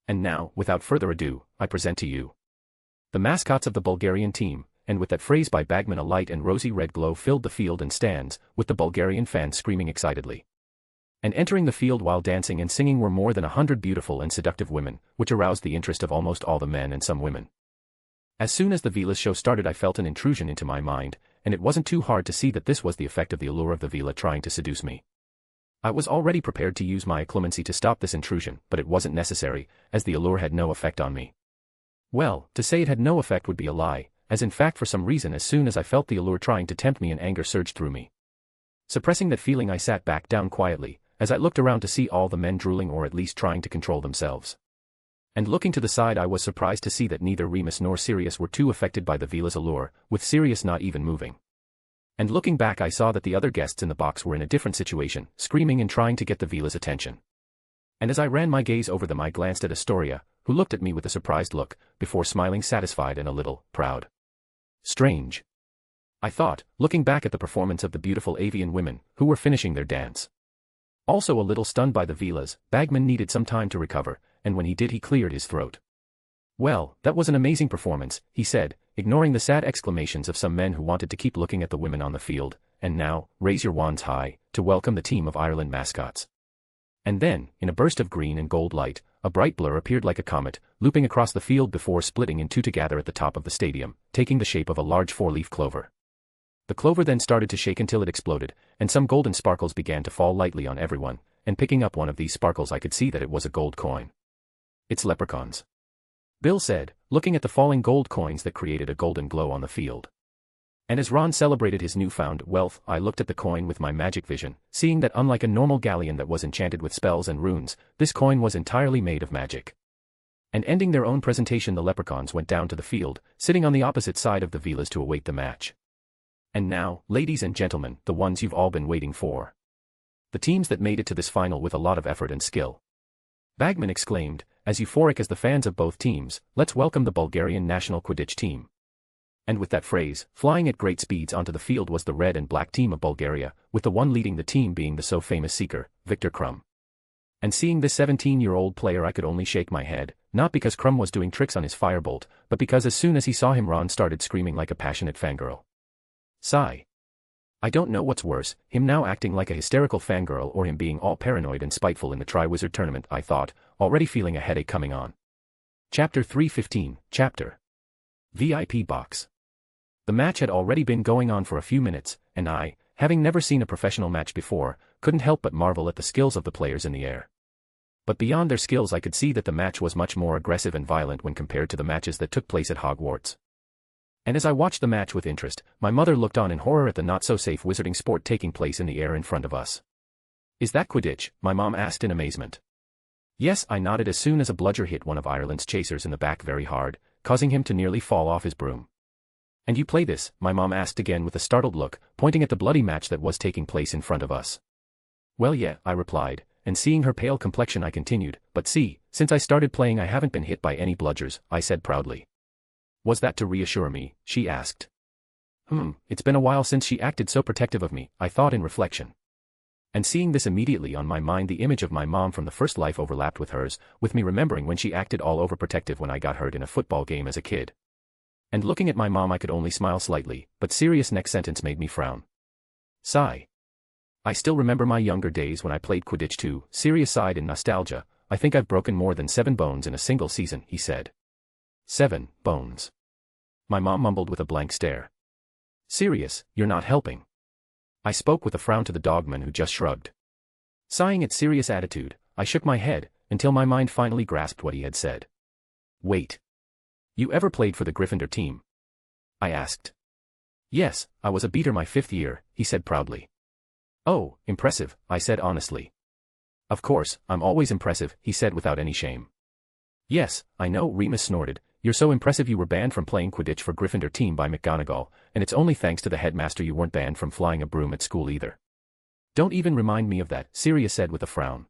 And now, without further ado, I present to you the mascots of the Bulgarian team, and with that phrase by Bagman a light and rosy red glow filled the field and stands, with the Bulgarian fans screaming excitedly. And entering the field while dancing and singing were more than 100 beautiful and seductive women, which aroused the interest of almost all the men and some women. As soon as the Velas show started I felt an intrusion into my mind, and it wasn't too hard to see that this was the effect of the allure of the Vela trying to seduce me. I was already prepared to use my clemency to stop this intrusion, but it wasn't necessary, as the allure had no effect on me. Well, to say it had no effect would be a lie, as in fact for some reason as soon as I felt the allure trying to tempt me an anger surged through me. Suppressing that feeling I sat back down quietly, as I looked around to see all the men drooling or at least trying to control themselves. And looking to the side I was surprised to see that neither Remus nor Sirius were too affected by the Vela's allure, with Sirius not even moving. And looking back I saw that the other guests in the box were in a different situation, screaming and trying to get the Vela's attention. And as I ran my gaze over them I glanced at Astoria, who looked at me with a surprised look, before smiling satisfied and a little proud. Strange, I thought, looking back at the performance of the beautiful avian women, who were finishing their dance. Also a little stunned by the Velas, Bagman needed some time to recover, and when he did he cleared his throat. "Well, that was an amazing performance," he said, ignoring the sad exclamations of some men who wanted to keep looking at the women on the field, "and now, raise your wands high, to welcome the team of Ireland mascots." And then, in a burst of green and gold light, a bright blur appeared like a comet, looping across the field before splitting in two to gather at the top of the stadium, taking the shape of a large four-leaf clover. The clover then started to shake until it exploded, and some golden sparkles began to fall lightly on everyone, and picking up one of these sparkles I could see that it was a gold coin. "It's leprechauns," Bill said, looking at the falling gold coins that created a golden glow on the field. And as Ron celebrated his newfound wealth, I looked at the coin with my magic vision, seeing that unlike a normal galleon that was enchanted with spells and runes, this coin was entirely made of magic. And ending their own presentation the leprechauns went down to the field, sitting on the opposite side of the Velas to await the match. And now, ladies and gentlemen, the ones you've all been waiting for. The teams that made it to this final with a lot of effort and skill. Bagman exclaimed, as euphoric as the fans of both teams, "Let's welcome the Bulgarian national Quidditch team." And with that phrase, flying at great speeds onto the field was the red and black team of Bulgaria, with the one leading the team being the so famous seeker, Victor Krum. And seeing this 17-year-old player I could only shake my head, not because Krum was doing tricks on his firebolt, but because as soon as he saw him Ron started screaming like a passionate fangirl. Sigh. I don't know what's worse, him now acting like a hysterical fangirl or him being all paranoid and spiteful in the Triwizard Tournament, I thought, already feeling a headache coming on. Chapter 315, Chapter VIP Box. The match had already been going on for a few minutes, and I, having never seen a professional match before, couldn't help but marvel at the skills of the players in the air. But beyond their skills I could see that the match was much more aggressive and violent when compared to the matches that took place at Hogwarts. And as I watched the match with interest, my mother looked on in horror at the not-so-safe wizarding sport taking place in the air in front of us. "Is that Quidditch?" my mom asked in amazement. Yes, I nodded as soon as a bludger hit one of Ireland's chasers in the back very hard, causing him to nearly fall off his broom. "And you play this?" my mom asked again with a startled look, pointing at the bloody match that was taking place in front of us. "Well yeah," I replied, and seeing her pale complexion I continued, "But see, since I started playing I haven't been hit by any bludgers," I said proudly. "Was that to reassure me?" she asked. It's been a while since she acted so protective of me, I thought in reflection. And seeing this immediately on my mind the image of my mom from the first life overlapped with hers, with me remembering when she acted all overprotective when I got hurt in a football game as a kid. And looking at my mom I could only smile slightly, but Sirius' next sentence made me frown. Sigh. "I still remember my younger days when I played Quidditch too," Sirius sighed in nostalgia. "I think I've broken more than 7 bones in a single season," he said. 7 bones. My mom mumbled with a blank stare. "Sirius, you're not helping." I spoke with a frown to the dogman who just shrugged. Sighing at Sirius' attitude, I shook my head, until my mind finally grasped what he had said. "Wait. You ever played for the Gryffindor team?" I asked. "Yes, I was a beater my 5th year," he said proudly. "Oh, impressive," I said honestly. "Of course, I'm always impressive," he said without any shame. "Yes, I know," Remus snorted. "You're so impressive you were banned from playing Quidditch for Gryffindor team by McGonagall, and it's only thanks to the headmaster you weren't banned from flying a broom at school either." "Don't even remind me of that," Sirius said with a frown.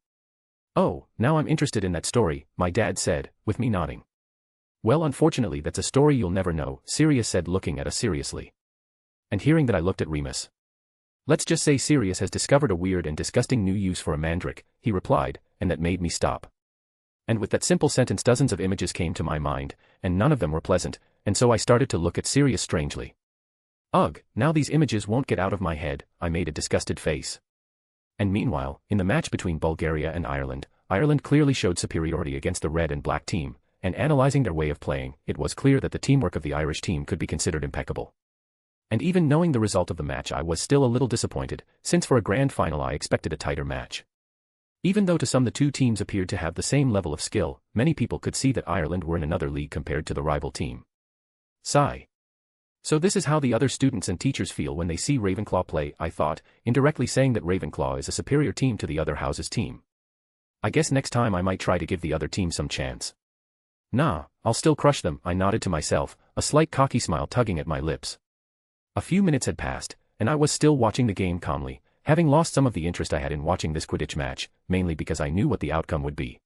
"Oh, now I'm interested in that story," my dad said, with me nodding. "Well, unfortunately that's a story you'll never know," Sirius said looking at us seriously. And hearing that I looked at Remus. "Let's just say Sirius has discovered a weird and disgusting new use for a mandrake," he replied, and that made me stop. And with that simple sentence dozens of images came to my mind, and none of them were pleasant, and so I started to look at Sirius strangely. "Ugh, now these images won't get out of my head," I made a disgusted face. And meanwhile, in the match between Bulgaria and Ireland, Ireland clearly showed superiority against the red and black team, and analyzing their way of playing, it was clear that the teamwork of the Irish team could be considered impeccable. And even knowing the result of the match I was still a little disappointed, since for a grand final I expected a tighter match. Even though to some the two teams appeared to have the same level of skill, many people could see that Ireland were in another league compared to the rival team. Sigh. So this is how the other students and teachers feel when they see Ravenclaw play, I thought, indirectly saying that Ravenclaw is a superior team to the other house's team. I guess next time I might try to give the other team some chance. "Nah, I'll still crush them," I nodded to myself, a slight cocky smile tugging at my lips. A few minutes had passed, and I was still watching the game calmly, having lost some of the interest I had in watching this Quidditch match, mainly because I knew what the outcome would be.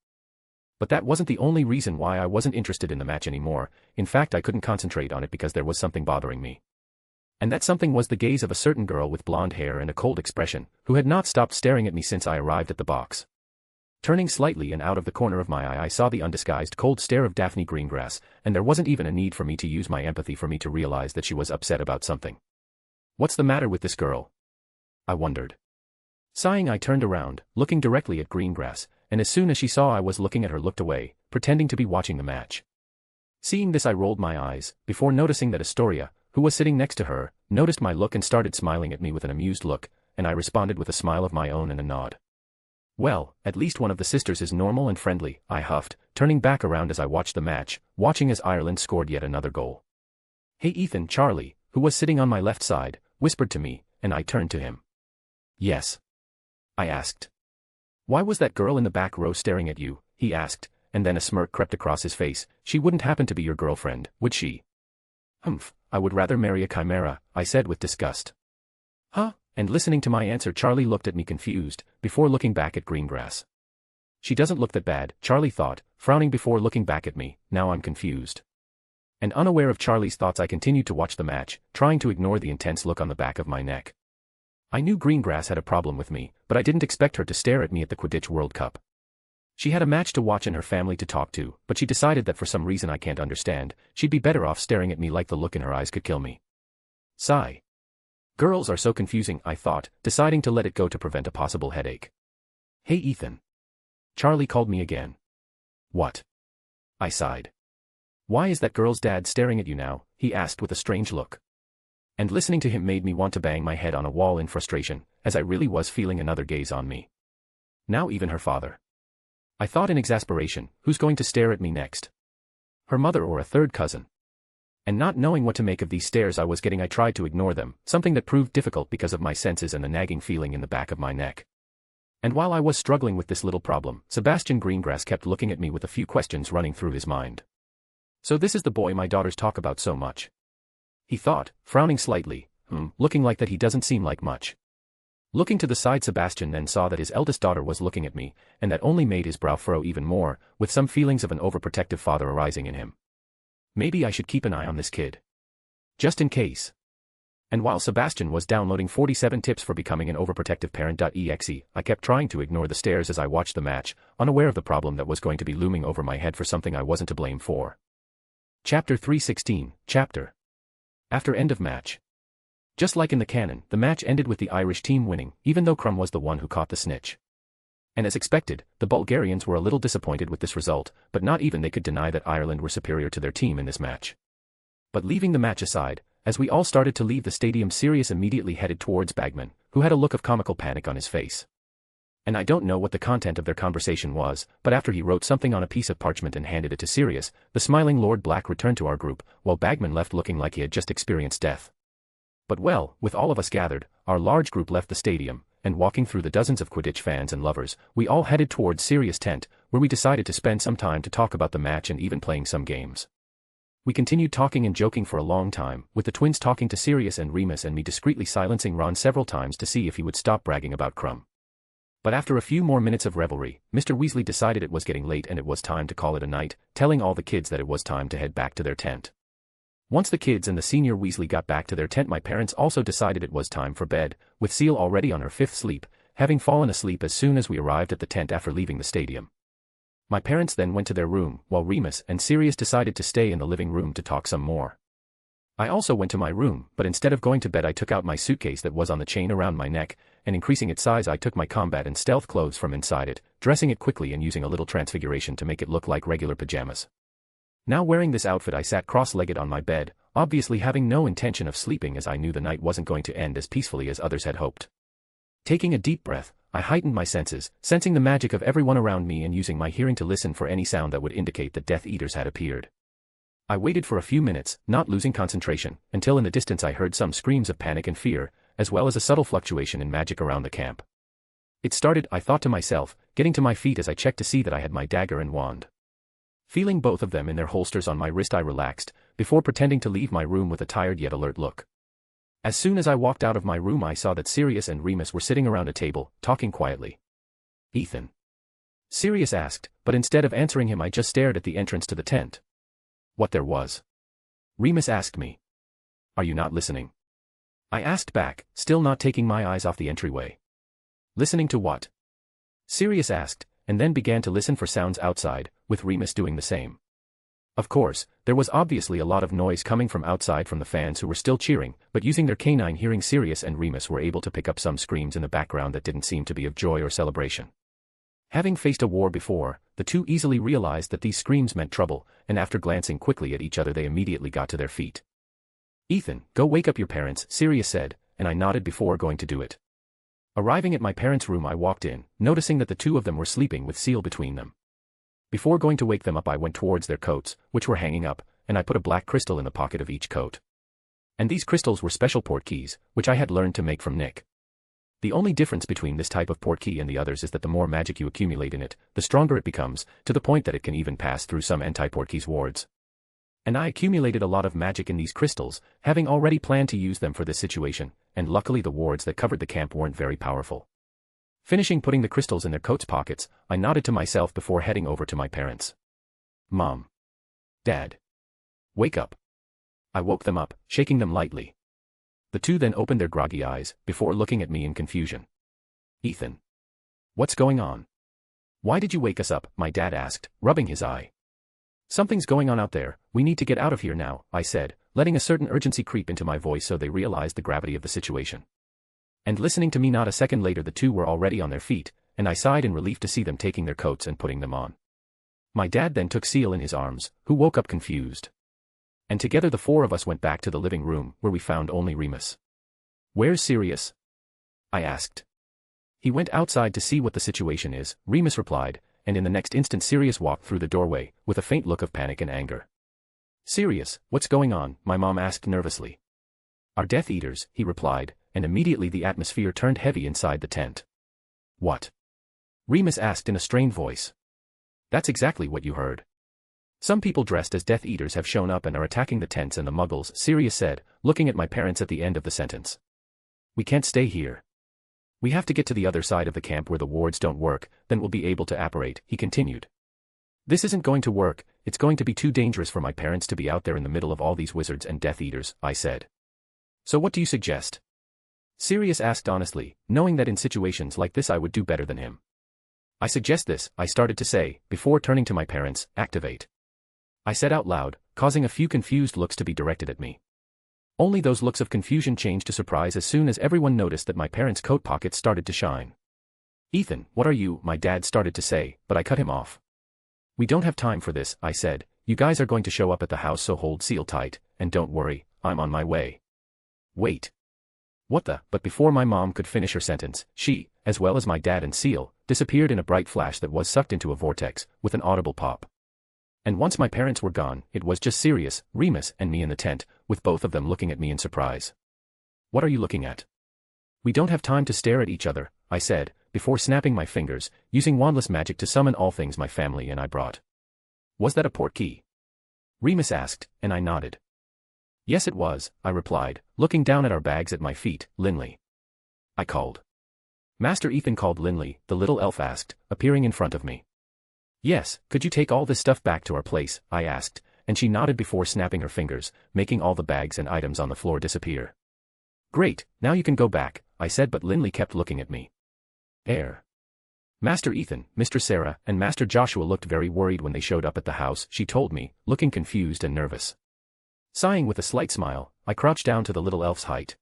But that wasn't the only reason why I wasn't interested in the match anymore. In fact, I couldn't concentrate on it because there was something bothering me. And that something was the gaze of a certain girl with blonde hair and a cold expression, who had not stopped staring at me since I arrived at the box. Turning slightly and out of the corner of my eye I saw the undisguised cold stare of Daphne Greengrass, and there wasn't even a need for me to use my empathy for me to realize that she was upset about something. "What's the matter with this girl?" I wondered. Sighing, I turned around, looking directly at Greengrass, and as soon as she saw I was looking at her looked away, pretending to be watching the match. Seeing this I rolled my eyes, before noticing that Astoria, who was sitting next to her, noticed my look and started smiling at me with an amused look, and I responded with a smile of my own and a nod. "Well, at least one of the sisters is normal and friendly," I huffed, turning back around as I watched the match, watching as Ireland scored yet another goal. "Hey Ethan," Charlie, who was sitting on my left side, whispered to me, and I turned to him. "Yes?" I asked. "Why was that girl in the back row staring at you?" he asked, and then a smirk crept across his face. "She wouldn't happen to be your girlfriend, would she?" "Humph, I would rather marry a chimera," I said with disgust. "Huh?" And listening to my answer Charlie looked at me confused, before looking back at Greengrass. "She doesn't look that bad," Charlie thought, frowning before looking back at me. "Now I'm confused." And unaware of Charlie's thoughts, I continued to watch the match, trying to ignore the intense look on the back of my neck. I knew Greengrass had a problem with me, but I didn't expect her to stare at me at the Quidditch World Cup. She had a match to watch and her family to talk to, but she decided that for some reason I can't understand, she'd be better off staring at me like the look in her eyes could kill me. Sigh. Girls are so confusing, I thought, deciding to let it go to prevent a possible headache. Hey Ethan. Charlie called me again. What? I sighed. Why is that girl's dad staring at you now? He asked with a strange look. And listening to him made me want to bang my head on a wall in frustration, as I really was feeling another gaze on me. Now even her father. I thought in exasperation, who's going to stare at me next? Her mother or a third cousin? And not knowing what to make of these stares I was getting, I tried to ignore them, something that proved difficult because of my senses and the nagging feeling in the back of my neck. And while I was struggling with this little problem, Sebastian Greengrass kept looking at me with a few questions running through his mind. So this is the boy my daughters talk about so much. He thought, frowning slightly, looking like that he doesn't seem like much. Looking to the side, Sebastian then saw that his eldest daughter was looking at me, and that only made his brow furrow even more, with some feelings of an overprotective father arising in him. Maybe I should keep an eye on this kid. Just in case. And while Sebastian was downloading 47 tips for becoming an overprotective parent.exe, I kept trying to ignore the stares as I watched the match, unaware of the problem that was going to be looming over my head for something I wasn't to blame for. Chapter 316, Chapter. After end of match. Just like in the canon, the match ended with the Irish team winning, even though Crumb was the one who caught the snitch. And as expected, the Bulgarians were a little disappointed with this result, but not even they could deny that Ireland were superior to their team in this match. But leaving the match aside, as we all started to leave the stadium, Sirius immediately headed towards Bagman, who had a look of comical panic on his face. And I don't know what the content of their conversation was, but after he wrote something on a piece of parchment and handed it to Sirius, the smiling Lord Black returned to our group, while Bagman left looking like he had just experienced death. But well, with all of us gathered, our large group left the stadium, and walking through the dozens of Quidditch fans and lovers, we all headed towards Sirius' tent, where we decided to spend some time to talk about the match and even playing some games. We continued talking and joking for a long time, with the twins talking to Sirius and Remus and me discreetly silencing Ron several times to see if he would stop bragging about Crumb. But after a few more minutes of revelry, Mr. Weasley decided it was getting late and it was time to call it a night, telling all the kids that it was time to head back to their tent. Once the kids and the senior Weasley got back to their tent, my parents also decided it was time for bed, with Seal already on her fifth sleep, having fallen asleep as soon as we arrived at the tent after leaving the stadium. My parents then went to their room, while Remus and Sirius decided to stay in the living room to talk some more. I also went to my room, but instead of going to bed I took out my suitcase that was on the chain around my neck, and increasing its size I took my combat and stealth clothes from inside it, dressing it quickly and using a little transfiguration to make it look like regular pajamas. Now wearing this outfit I sat cross-legged on my bed, obviously having no intention of sleeping as I knew the night wasn't going to end as peacefully as others had hoped. Taking a deep breath, I heightened my senses, sensing the magic of everyone around me and using my hearing to listen for any sound that would indicate that Death Eaters had appeared. I waited for a few minutes, not losing concentration, until in the distance I heard some screams of panic and fear, as well as a subtle fluctuation in magic around the camp. It started, I thought to myself, getting to my feet as I checked to see that I had my dagger and wand. Feeling both of them in their holsters on my wrist I relaxed, before pretending to leave my room with a tired yet alert look. As soon as I walked out of my room I saw that Sirius and Remus were sitting around a table, talking quietly. "Ethan?" Sirius asked, but instead of answering him I just stared at the entrance to the tent. "What there was?" Remus asked me. "Are you not listening?" I asked back, still not taking my eyes off the entryway. "Listening to what?" Sirius asked, and then began to listen for sounds outside, with Remus doing the same. Of course, there was obviously a lot of noise coming from outside from the fans who were still cheering, but using their canine hearing Sirius and Remus were able to pick up some screams in the background that didn't seem to be of joy or celebration. Having faced a war before, the two easily realized that these screams meant trouble, and after glancing quickly at each other they immediately got to their feet. "Ethan, go wake up your parents," Sirius said, and I nodded before going to do it. Arriving at my parents' room I walked in, noticing that the two of them were sleeping with Seal between them. Before going to wake them up I went towards their coats, which were hanging up, and I put a black crystal in the pocket of each coat. And these crystals were special portkeys, which I had learned to make from Nick. The only difference between this type of portkey and the others is that the more magic you accumulate in it, the stronger it becomes, to the point that it can even pass through some anti-portkeys wards. And I accumulated a lot of magic in these crystals, having already planned to use them for this situation, and luckily the wards that covered the camp weren't very powerful. Finishing putting the crystals in their coats' pockets, I nodded to myself before heading over to my parents. "Mom. Dad. Wake up. I woke them up, shaking them lightly. The two then opened their groggy eyes, before looking at me in confusion. Ethan. What's going on? Why did you wake us up? My dad asked, rubbing his eye. Something's going on out there, we need to get out of here now, I said, letting a certain urgency creep into my voice so they realized the gravity of the situation. And listening to me not a second later the two were already on their feet, and I sighed in relief to see them taking their coats and putting them on. My dad then took Seal in his arms, who woke up confused. And together the four of us went back to the living room, where we found only Remus. Where's Sirius? I asked. He went outside to see what the situation is, Remus replied, and in the next instant Sirius walked through the doorway, with a faint look of panic and anger. Sirius, what's going on? My mom asked nervously. Our Death Eaters, he replied, and immediately the atmosphere turned heavy inside the tent. What? Remus asked in a strained voice. That's exactly what you heard. Some people dressed as Death Eaters have shown up and are attacking the tents and the muggles, Sirius said, looking at my parents at the end of the sentence. We can't stay here. We have to get to the other side of the camp where the wards don't work, then we'll be able to apparate, he continued. This isn't going to work, it's going to be too dangerous for my parents to be out there in the middle of all these wizards and Death Eaters, I said. So what do you suggest? Sirius asked honestly, knowing that in situations like this I would do better than him. I suggest this, I started to say, before turning to my parents, activate. I said out loud, causing a few confused looks to be directed at me. Only those looks of confusion changed to surprise as soon as everyone noticed that my parents' coat pockets started to shine. Ethan, what are you? My dad started to say, but I cut him off. We don't have time for this, I said, you guys are going to show up at the house so hold Seal tight, and don't worry, I'm on my way. Wait. What the? But before my mom could finish her sentence, she, as well as my dad and Seal, disappeared in a bright flash that was sucked into a vortex, with an audible pop. And once my parents were gone, it was just Sirius, Remus, and me in the tent, with both of them looking at me in surprise. What are you looking at? We don't have time to stare at each other, I said, before snapping my fingers, using wandless magic to summon all things my family and I brought. Was that a portkey? Remus asked, and I nodded. Yes it was, I replied, looking down at our bags at my feet, Linley. I called. Master Ethan called Linley, the little elf asked, appearing in front of me. Yes, could you take all this stuff back to our place, I asked, and she nodded before snapping her fingers, making all the bags and items on the floor disappear. Great, now you can go back, I said but Linley kept looking at me. Master Ethan, Mistress Sarah, and Master Joshua looked very worried when they showed up at the house, she told me, looking confused and nervous. Sighing with a slight smile, I crouched down to the little elf's height.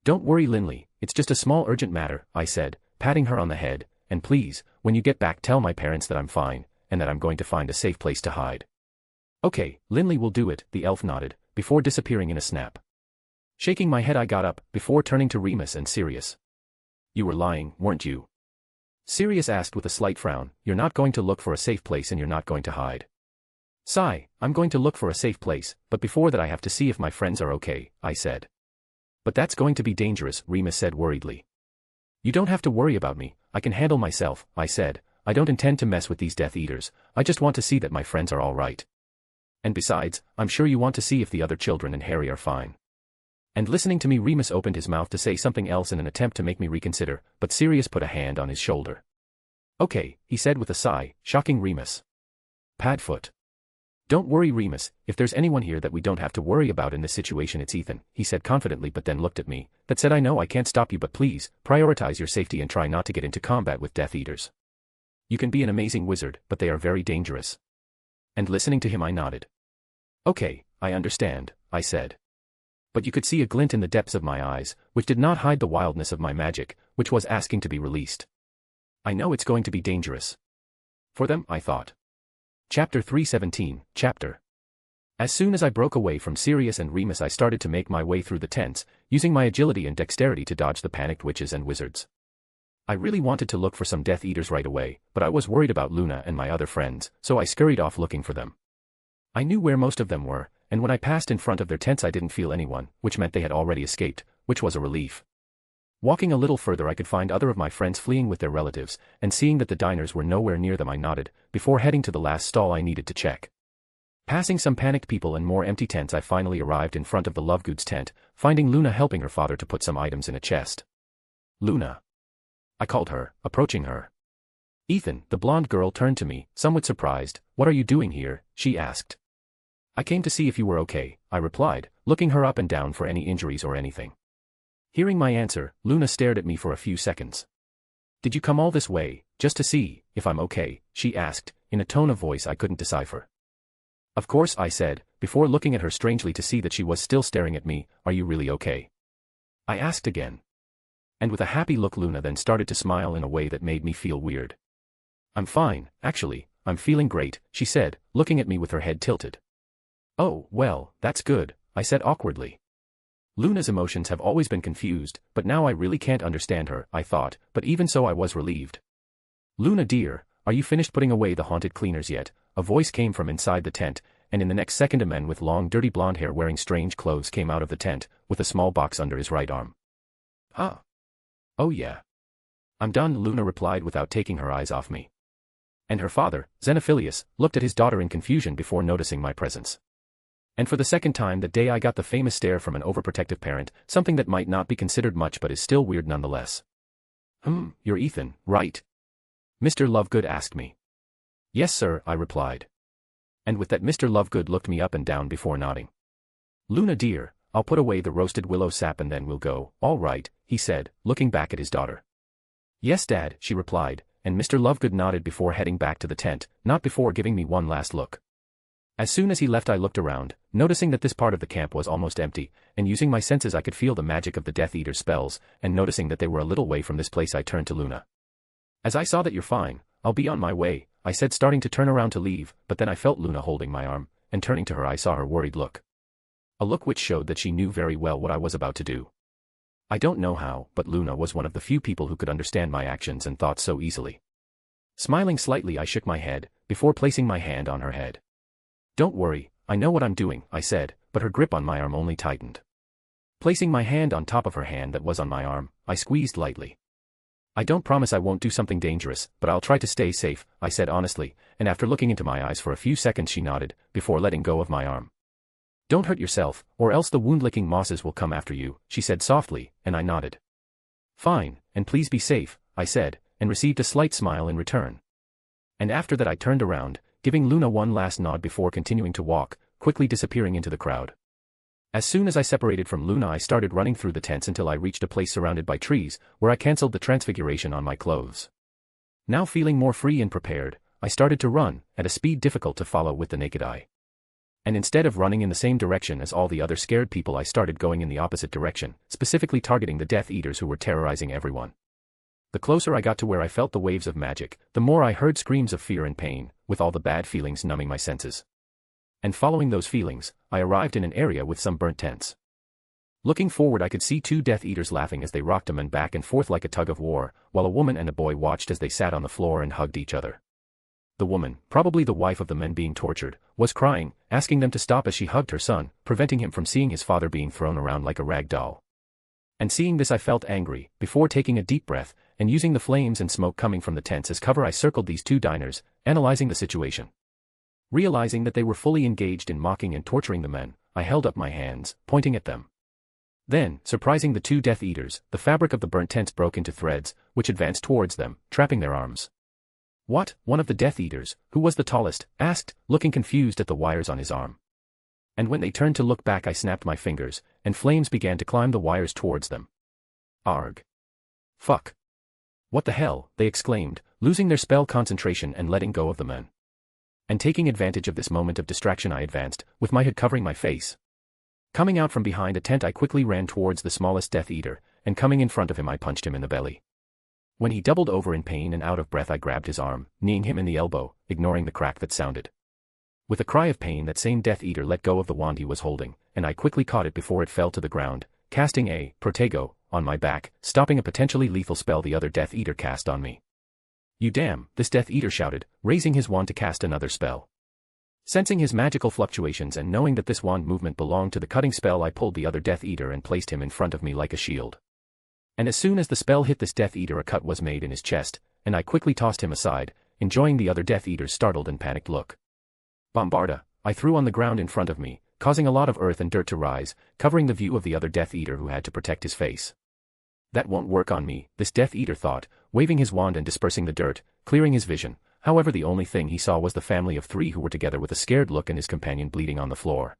Don't worry Linley, it's just a small urgent matter, I said, patting her on the head, and please, when you get back tell my parents that I'm fine, and that I'm going to find a safe place to hide. Okay, Linley will do it, the elf nodded, before disappearing in a snap. Shaking my head I got up, before turning to Remus and Sirius. You were lying, weren't you? Sirius asked with a slight frown, you're not going to look for a safe place and you're not going to hide. Sigh, I'm going to look for a safe place, but before that I have to see if my friends are okay, I said. But that's going to be dangerous, Remus said worriedly. You don't have to worry about me, I can handle myself, I said, I don't intend to mess with these Death Eaters, I just want to see that my friends are all right. And besides, I'm sure you want to see if the other children and Harry are fine. And listening to me Remus opened his mouth to say something else in an attempt to make me reconsider, but Sirius put a hand on his shoulder. Okay, he said with a sigh, shocking Remus. Padfoot. Don't worry Remus, if there's anyone here that we don't have to worry about in this situation it's Ethan, he said confidently but then looked at me, that said I know I can't stop you but please, prioritize your safety and try not to get into combat with Death Eaters. You can be an amazing wizard, but they are very dangerous. And listening to him I nodded. Okay, I understand, I said. But you could see a glint in the depths of my eyes, which did not hide the wildness of my magic, which was asking to be released. I know it's going to be dangerous. For them, I thought. Chapter 317, Chapter. As soon as I broke away from Sirius and Remus I started to make my way through the tents, using my agility and dexterity to dodge the panicked witches and wizards. I really wanted to look for some Death Eaters right away, but I was worried about Luna and my other friends, so I scurried off looking for them. I knew where most of them were, and when I passed in front of their tents I didn't feel anyone, which meant they had already escaped, which was a relief. Walking a little further I could find other of my friends fleeing with their relatives, and seeing that the diners were nowhere near them I nodded, before heading to the last stall I needed to check. Passing some panicked people and more empty tents I finally arrived in front of the Lovegood's tent, finding Luna helping her father to put some items in a chest. Luna. I called her, approaching her. Ethan, the blonde girl turned to me, somewhat surprised. What are you doing here? She asked. I came to see if you were okay, I replied, looking her up and down for any injuries or anything. Hearing my answer, Luna stared at me for a few seconds. Did you come all this way, just to see if I'm okay? She asked, in a tone of voice I couldn't decipher. Of course, I said, before looking at her strangely to see that she was still staring at me. Are you really okay? I asked again. And with a happy look Luna then started to smile in a way that made me feel weird. I'm fine, actually, I'm feeling great, she said, looking at me with her head tilted. Oh, well, that's good, I said awkwardly. Luna's emotions have always been confused, but now I really can't understand her, I thought, but even so I was relieved. Luna dear, are you finished putting away the haunted cleaners yet? A voice came from inside the tent, and in the next second a man with long dirty blonde hair wearing strange clothes came out of the tent, with a small box under his right arm. Huh? Oh yeah. I'm done, Luna replied without taking her eyes off me. And her father, Xenophilius, looked at his daughter in confusion before noticing my presence. And for the second time that day I got the famous stare from an overprotective parent, something that might not be considered much but is still weird nonetheless. You're Ethan, right? Mr. Lovegood asked me. Yes sir, I replied. And with that Mr. Lovegood looked me up and down before nodding. Luna dear, I'll put away the roasted willow sap and then we'll go. All right, he said, looking back at his daughter. Yes Dad, she replied, and Mr. Lovegood nodded before heading back to the tent, not before giving me one last look. As soon as he left I looked around, noticing that this part of the camp was almost empty, and using my senses I could feel the magic of the Death Eater spells, and noticing that they were a little way from this place I turned to Luna. As I saw that you're fine, I'll be on my way, I said starting to turn around to leave, but then I felt Luna holding my arm, and turning to her I saw her worried look. A look which showed that she knew very well what I was about to do. I don't know how, but Luna was one of the few people who could understand my actions and thoughts so easily. Smiling slightly I shook my head, before placing my hand on her head. Don't worry, I know what I'm doing, I said, but her grip on my arm only tightened. Placing my hand on top of her hand that was on my arm, I squeezed lightly. I don't promise I won't do something dangerous, but I'll try to stay safe, I said honestly, and after looking into my eyes for a few seconds she nodded, before letting go of my arm. Don't hurt yourself, or else the wound-licking mosses will come after you, she said softly, and I nodded. Fine, and please be safe, I said, and received a slight smile in return. And after that I turned around, giving Luna one last nod before continuing to walk, quickly disappearing into the crowd. As soon as I separated from Luna I started running through the tents until I reached a place surrounded by trees, where I cancelled the transfiguration on my clothes. Now feeling more free and prepared, I started to run, at a speed difficult to follow with the naked eye. And instead of running in the same direction as all the other scared people I started going in the opposite direction, specifically targeting the Death Eaters who were terrorizing everyone. The closer I got to where I felt the waves of magic, the more I heard screams of fear and pain, with all the bad feelings numbing my senses. And following those feelings, I arrived in an area with some burnt tents. Looking forward I could see two Death Eaters laughing as they rocked a man back and forth like a tug of war, while a woman and a boy watched as they sat on the floor and hugged each other. The woman, probably the wife of the men being tortured, was crying, asking them to stop as she hugged her son, preventing him from seeing his father being thrown around like a rag doll. And seeing this I felt angry, before taking a deep breath, and using the flames and smoke coming from the tents as cover I circled these two diners, analyzing the situation. Realizing that they were fully engaged in mocking and torturing the men, I held up my hands, pointing at them. Then, surprising the two Death Eaters, the fabric of the burnt tents broke into threads, which advanced towards them, trapping their arms. What? One of the Death Eaters, who was the tallest, asked, looking confused at the wires on his arm. And when they turned to look back I snapped my fingers, and flames began to climb the wires towards them. Arg. Fuck. What the hell, they exclaimed, losing their spell concentration and letting go of the men. And taking advantage of this moment of distraction I advanced, with my hood covering my face. Coming out from behind a tent I quickly ran towards the smallest Death Eater, and coming in front of him I punched him in the belly. When he doubled over in pain and out of breath I grabbed his arm, kneeing him in the elbow, ignoring the crack that sounded. With a cry of pain that same Death Eater let go of the wand he was holding, and I quickly caught it before it fell to the ground, casting a protego on my back, stopping a potentially lethal spell the other Death Eater cast on me. You damn, this Death Eater shouted, raising his wand to cast another spell. Sensing his magical fluctuations and knowing that this wand movement belonged to the cutting spell I pulled the other Death Eater and placed him in front of me like a shield. And as soon as the spell hit this Death Eater a cut was made in his chest, and I quickly tossed him aside, enjoying the other Death Eater's startled and panicked look. Bombarda, I threw on the ground in front of me, causing a lot of earth and dirt to rise, covering the view of the other Death Eater who had to protect his face. That won't work on me, this Death Eater thought, waving his wand and dispersing the dirt, clearing his vision, however the only thing he saw was the family of 3 who were together with a scared look and his companion bleeding on the floor.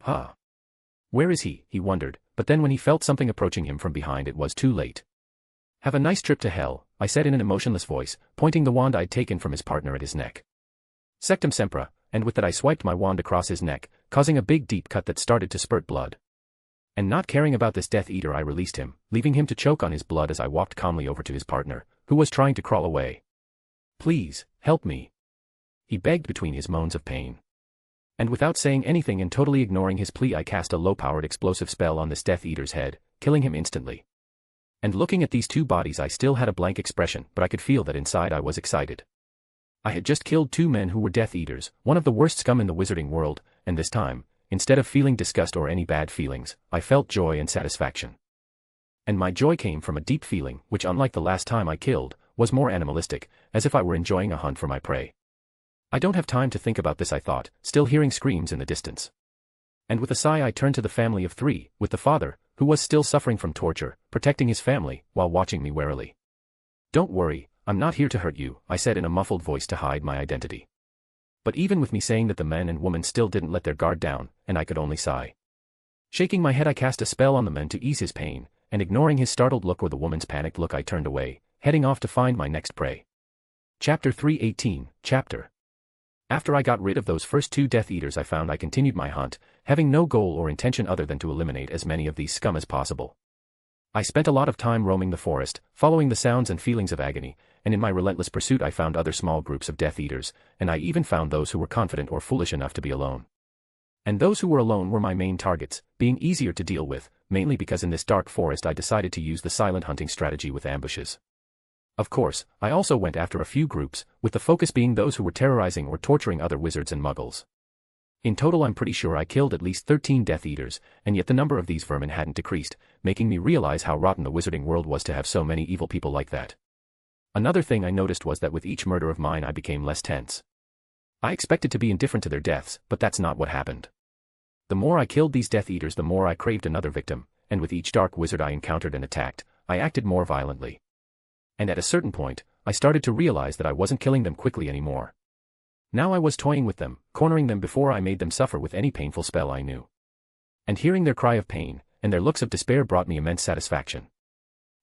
Huh. Where is he? He wondered, but then when he felt something approaching him from behind it was too late. Have a nice trip to hell, I said in an emotionless voice, pointing the wand I'd taken from his partner at his neck. Sectum sempra, and with that I swiped my wand across his neck, causing a big deep cut that started to spurt blood. And not caring about this Death Eater, I released him, leaving him to choke on his blood as I walked calmly over to his partner, who was trying to crawl away. Please, help me, he begged between his moans of pain. And without saying anything and totally ignoring his plea, I cast a low-powered explosive spell on this Death Eater's head, killing him instantly. And looking at these 2 bodies, I still had a blank expression, but I could feel that inside I was excited. I had just killed 2 men who were Death Eaters, one of the worst scum in the wizarding world, and this time, instead of feeling disgust or any bad feelings, I felt joy and satisfaction. And my joy came from a deep feeling, which unlike the last time I killed, was more animalistic, as if I were enjoying a hunt for my prey. I don't have time to think about this, I thought, still hearing screams in the distance. And with a sigh I turned to the family of 3, with the father, who was still suffering from torture, protecting his family, while watching me warily. Don't worry, I'm not here to hurt you, I said in a muffled voice to hide my identity. But even with me saying that, the men and woman still didn't let their guard down, and I could only sigh. Shaking my head I cast a spell on the man to ease his pain, and ignoring his startled look or the woman's panicked look I turned away, heading off to find my next prey. Chapter 318, Chapter. After I got rid of those first 2 Death Eaters I found I continued my hunt, having no goal or intention other than to eliminate as many of these scum as possible. I spent a lot of time roaming the forest, following the sounds and feelings of agony, and in my relentless pursuit I found other small groups of Death Eaters, and I even found those who were confident or foolish enough to be alone. And those who were alone were my main targets, being easier to deal with, mainly because in this dark forest I decided to use the silent hunting strategy with ambushes. Of course, I also went after a few groups, with the focus being those who were terrorizing or torturing other wizards and muggles. In total I'm pretty sure I killed at least 13 Death Eaters, and yet the number of these vermin hadn't decreased, making me realize how rotten the wizarding world was to have so many evil people like that. Another thing I noticed was that with each murder of mine I became less tense. I expected to be indifferent to their deaths, but that's not what happened. The more I killed these Death Eaters the more I craved another victim, and with each dark wizard I encountered and attacked, I acted more violently. And at a certain point, I started to realize that I wasn't killing them quickly anymore. Now I was toying with them, cornering them before I made them suffer with any painful spell I knew. And hearing their cry of pain, and their looks of despair brought me immense satisfaction.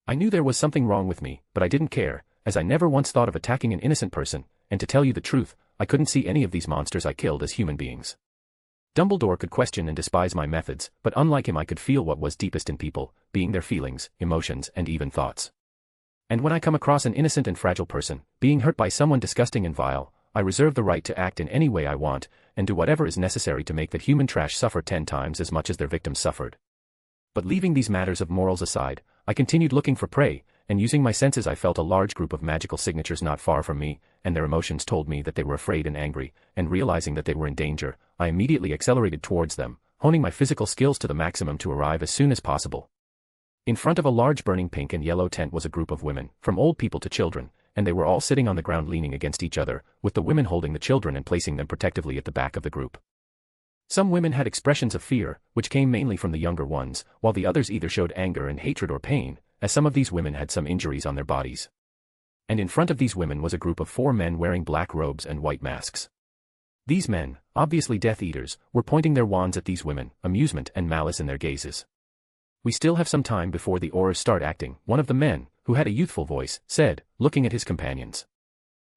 I knew there was something wrong with me, but I didn't care, as I never once thought of attacking an innocent person, and to tell you the truth, I couldn't see any of these monsters I killed as human beings. Dumbledore could question and despise my methods, but unlike him I could feel what was deepest in people, being their feelings, emotions, and even thoughts. And when I come across an innocent and fragile person, being hurt by someone disgusting and vile, I reserve the right to act in any way I want, and do whatever is necessary to make that human trash suffer 10 times as much as their victims suffered. But leaving these matters of morals aside, I continued looking for prey, and using my senses I felt a large group of magical signatures not far from me, and their emotions told me that they were afraid and angry, and realizing that they were in danger, I immediately accelerated towards them, honing my physical skills to the maximum to arrive as soon as possible. In front of a large burning pink and yellow tent was a group of women, from old people to children, and they were all sitting on the ground leaning against each other, with the women holding the children and placing them protectively at the back of the group. Some women had expressions of fear, which came mainly from the younger ones, while the others either showed anger and hatred or pain, as some of these women had some injuries on their bodies. And in front of these women was a group of 4 men wearing black robes and white masks. These men, obviously Death Eaters, were pointing their wands at these women, amusement and malice in their gazes. "We still have some time before the Aurors start acting," one of the men, who had a youthful voice, said, looking at his companions.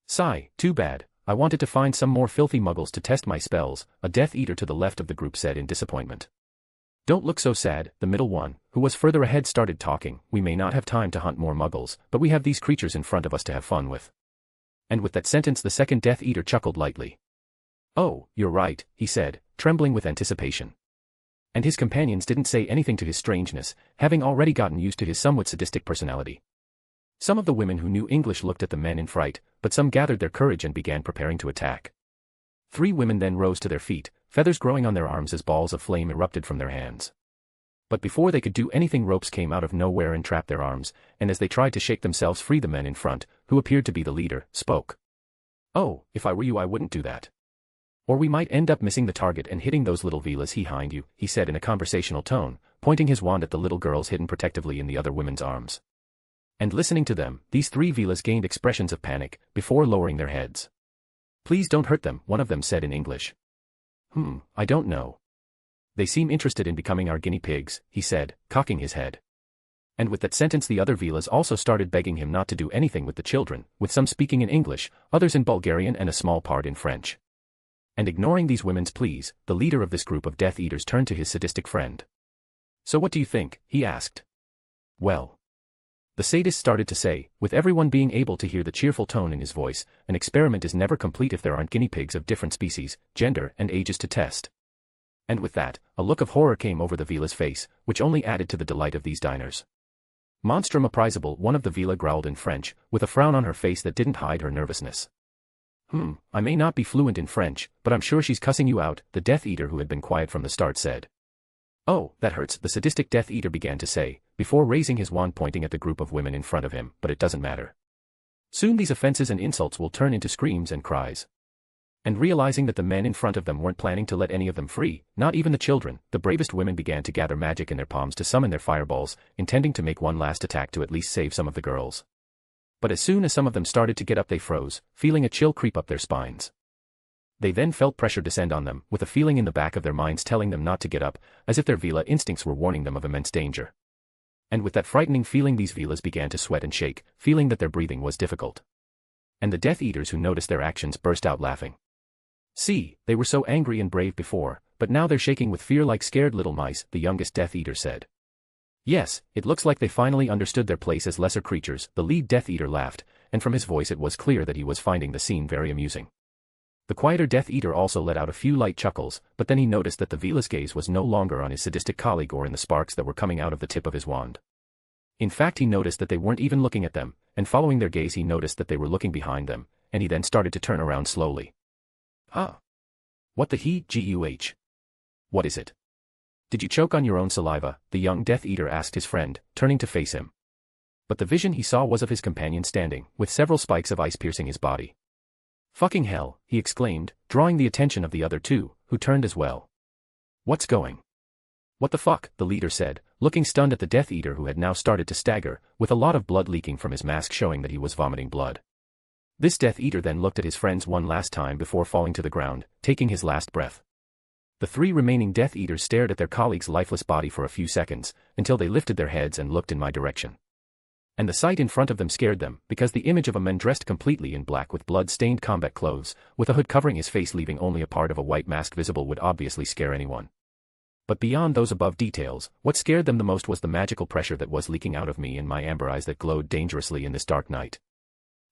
"Sigh, too bad, I wanted to find some more filthy muggles to test my spells," a Death Eater to the left of the group said in disappointment. "Don't look so sad," the middle one, who was further ahead started talking, "we may not have time to hunt more muggles, but we have these creatures in front of us to have fun with." And with that sentence the second Death Eater chuckled lightly. "Oh, you're right," he said, trembling with anticipation. And his companions didn't say anything to his strangeness, having already gotten used to his somewhat sadistic personality. Some of the women who knew English looked at the men in fright, but some gathered their courage and began preparing to attack. 3 women then rose to their feet, feathers growing on their arms as balls of flame erupted from their hands. But before they could do anything ropes came out of nowhere and trapped their arms, and as they tried to shake themselves free the men in front, who appeared to be the leader, spoke. "Oh, if I were you I wouldn't do that. Or we might end up missing the target and hitting those little Velas behind you," he said in a conversational tone, pointing his wand at the little girls hidden protectively in the other women's arms. And listening to them, these three Velas gained expressions of panic, before lowering their heads. "Please don't hurt them," one of them said in English. I don't know. "They seem interested in becoming our guinea pigs," he said, cocking his head. And with that sentence the other Velas also started begging him not to do anything with the children, with some speaking in English, others in Bulgarian and a small part in French. And ignoring these women's pleas, the leader of this group of Death Eaters turned to his sadistic friend. "So what do you think?" he asked. "Well," the sadist started to say, with everyone being able to hear the cheerful tone in his voice, "an experiment is never complete if there aren't guinea pigs of different species, gender, and ages to test." And with that, a look of horror came over the Vela's face, which only added to the delight of these diners. "Monstrum apprisable," one of the Vela growled in French, with a frown on her face that didn't hide her nervousness. I may not be fluent in French, but I'm sure she's cussing you out," the Death Eater who had been quiet from the start said. "Oh, that hurts," the sadistic Death Eater began to say, before raising his wand pointing at the group of women in front of him, "but it doesn't matter. Soon these offenses and insults will turn into screams and cries." And realizing that the men in front of them weren't planning to let any of them free, not even the children, the bravest women began to gather magic in their palms to summon their fireballs, intending to make one last attack to at least save some of the girls. But as soon as some of them started to get up they froze, feeling a chill creep up their spines. They then felt pressure descend on them, with a feeling in the back of their minds telling them not to get up, as if their Vela instincts were warning them of immense danger. And with that frightening feeling these Velas began to sweat and shake, feeling that their breathing was difficult. And the Death Eaters who noticed their actions burst out laughing. "See, they were so angry and brave before, but now they're shaking with fear like scared little mice," the youngest Death Eater said. "Yes, it looks like they finally understood their place as lesser creatures," the lead Death Eater laughed, and from his voice it was clear that he was finding the scene very amusing. The quieter Death Eater also let out a few light chuckles, but then he noticed that the Vela's gaze was no longer on his sadistic colleague or in the sparks that were coming out of the tip of his wand. In fact he noticed that they weren't even looking at them, and following their gaze he noticed that they were looking behind them, and he then started to turn around slowly. What the guh? What is it? Did you choke on your own saliva? The young Death Eater asked his friend, turning to face him. But the vision he saw was of his companion standing, with several spikes of ice piercing his body. "Fucking hell," he exclaimed, drawing the attention of the other two, who turned as well. "What's going? What the fuck?" the leader said, looking stunned at the Death Eater who had now started to stagger, with a lot of blood leaking from his mask showing that he was vomiting blood. This Death Eater then looked at his friends one last time before falling to the ground, taking his last breath. The three remaining Death Eaters stared at their colleague's lifeless body for a few seconds, until they lifted their heads and looked in my direction. And the sight in front of them scared them, because the image of a man dressed completely in black with blood-stained combat clothes, with a hood covering his face leaving only a part of a white mask visible would obviously scare anyone. But beyond those above details, what scared them the most was the magical pressure that was leaking out of me and my amber eyes that glowed dangerously in this dark night.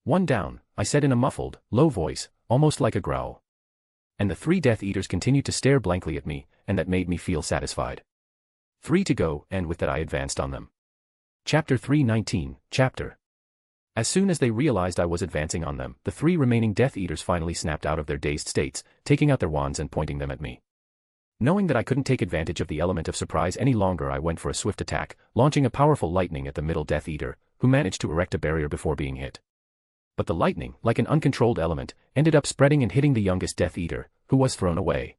"One down," I said in a muffled, low voice, almost like a growl. And the three Death Eaters continued to stare blankly at me, and that made me feel satisfied. 3 to go, and with that I advanced on them. Chapter 319, Chapter. As soon as they realized I was advancing on them, the three remaining Death Eaters finally snapped out of their dazed states, taking out their wands and pointing them at me. Knowing that I couldn't take advantage of the element of surprise any longer, I went for a swift attack, launching a powerful lightning at the middle Death Eater, who managed to erect a barrier before being hit. But the lightning, like an uncontrolled element, ended up spreading and hitting the youngest Death Eater, who was thrown away.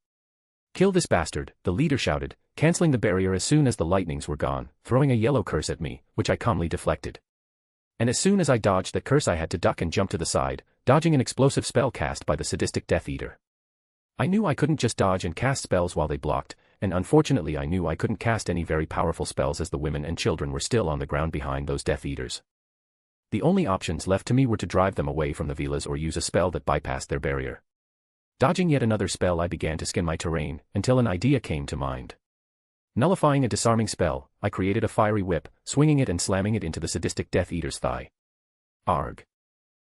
"Kill this bastard," the leader shouted, canceling the barrier as soon as the lightnings were gone, throwing a yellow curse at me, which I calmly deflected. And as soon as I dodged the curse I had to duck and jump to the side, dodging an explosive spell cast by the sadistic Death Eater. I knew I couldn't just dodge and cast spells while they blocked, and unfortunately I knew I couldn't cast any very powerful spells as the women and children were still on the ground behind those Death Eaters. The only options left to me were to drive them away from the Velas or use a spell that bypassed their barrier. Dodging yet another spell, I began to scan my terrain, until an idea came to mind. Nullifying a disarming spell, I created a fiery whip, swinging it and slamming it into the sadistic Death Eater's thigh. "Arg!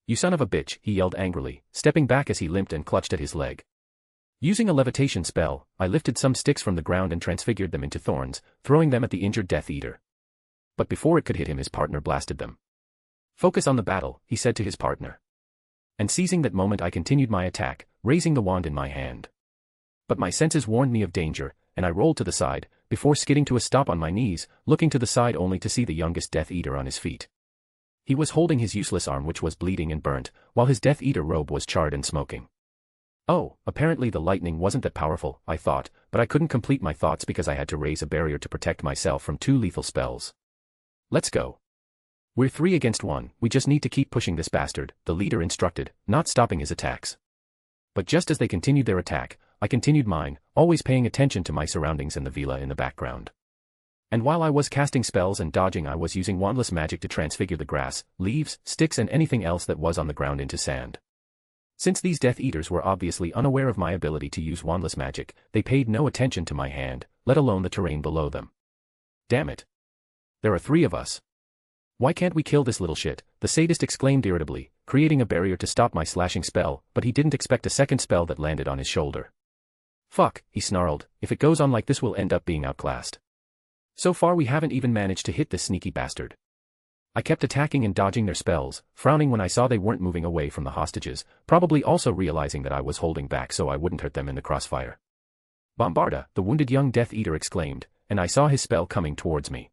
You son of a bitch," he yelled angrily, stepping back as he limped and clutched at his leg. Using a levitation spell, I lifted some sticks from the ground and transfigured them into thorns, throwing them at the injured Death Eater. But before it could hit him, his partner blasted them. "Focus on the battle," he said to his partner. And seizing that moment, I continued my attack, raising the wand in my hand. But my senses warned me of danger, and I rolled to the side, before skidding to a stop on my knees, looking to the side only to see the youngest Death Eater on his feet. He was holding his useless arm, which was bleeding and burnt, while his Death Eater robe was charred and smoking. Oh, apparently the lightning wasn't that powerful, I thought, but I couldn't complete my thoughts because I had to raise a barrier to protect myself from 2 lethal spells. "Let's go." We're 3 against 1, we just need to keep pushing this bastard, the leader instructed, not stopping his attacks. But just as they continued their attack, I continued mine, always paying attention to my surroundings and the villa in the background. And while I was casting spells and dodging, I was using wandless magic to transfigure the grass, leaves, sticks and anything else that was on the ground into sand. Since these Death Eaters were obviously unaware of my ability to use wandless magic, they paid no attention to my hand, let alone the terrain below them. Damn it. There are 3 of us. Why can't we kill this little shit? The sadist exclaimed irritably, creating a barrier to stop my slashing spell, but he didn't expect a second spell that landed on his shoulder. Fuck, he snarled, if it goes on like this we'll end up being outclassed. So far we haven't even managed to hit this sneaky bastard. I kept attacking and dodging their spells, frowning when I saw they weren't moving away from the hostages, probably also realizing that I was holding back so I wouldn't hurt them in the crossfire. Bombarda, the wounded young Death Eater exclaimed, and I saw his spell coming towards me.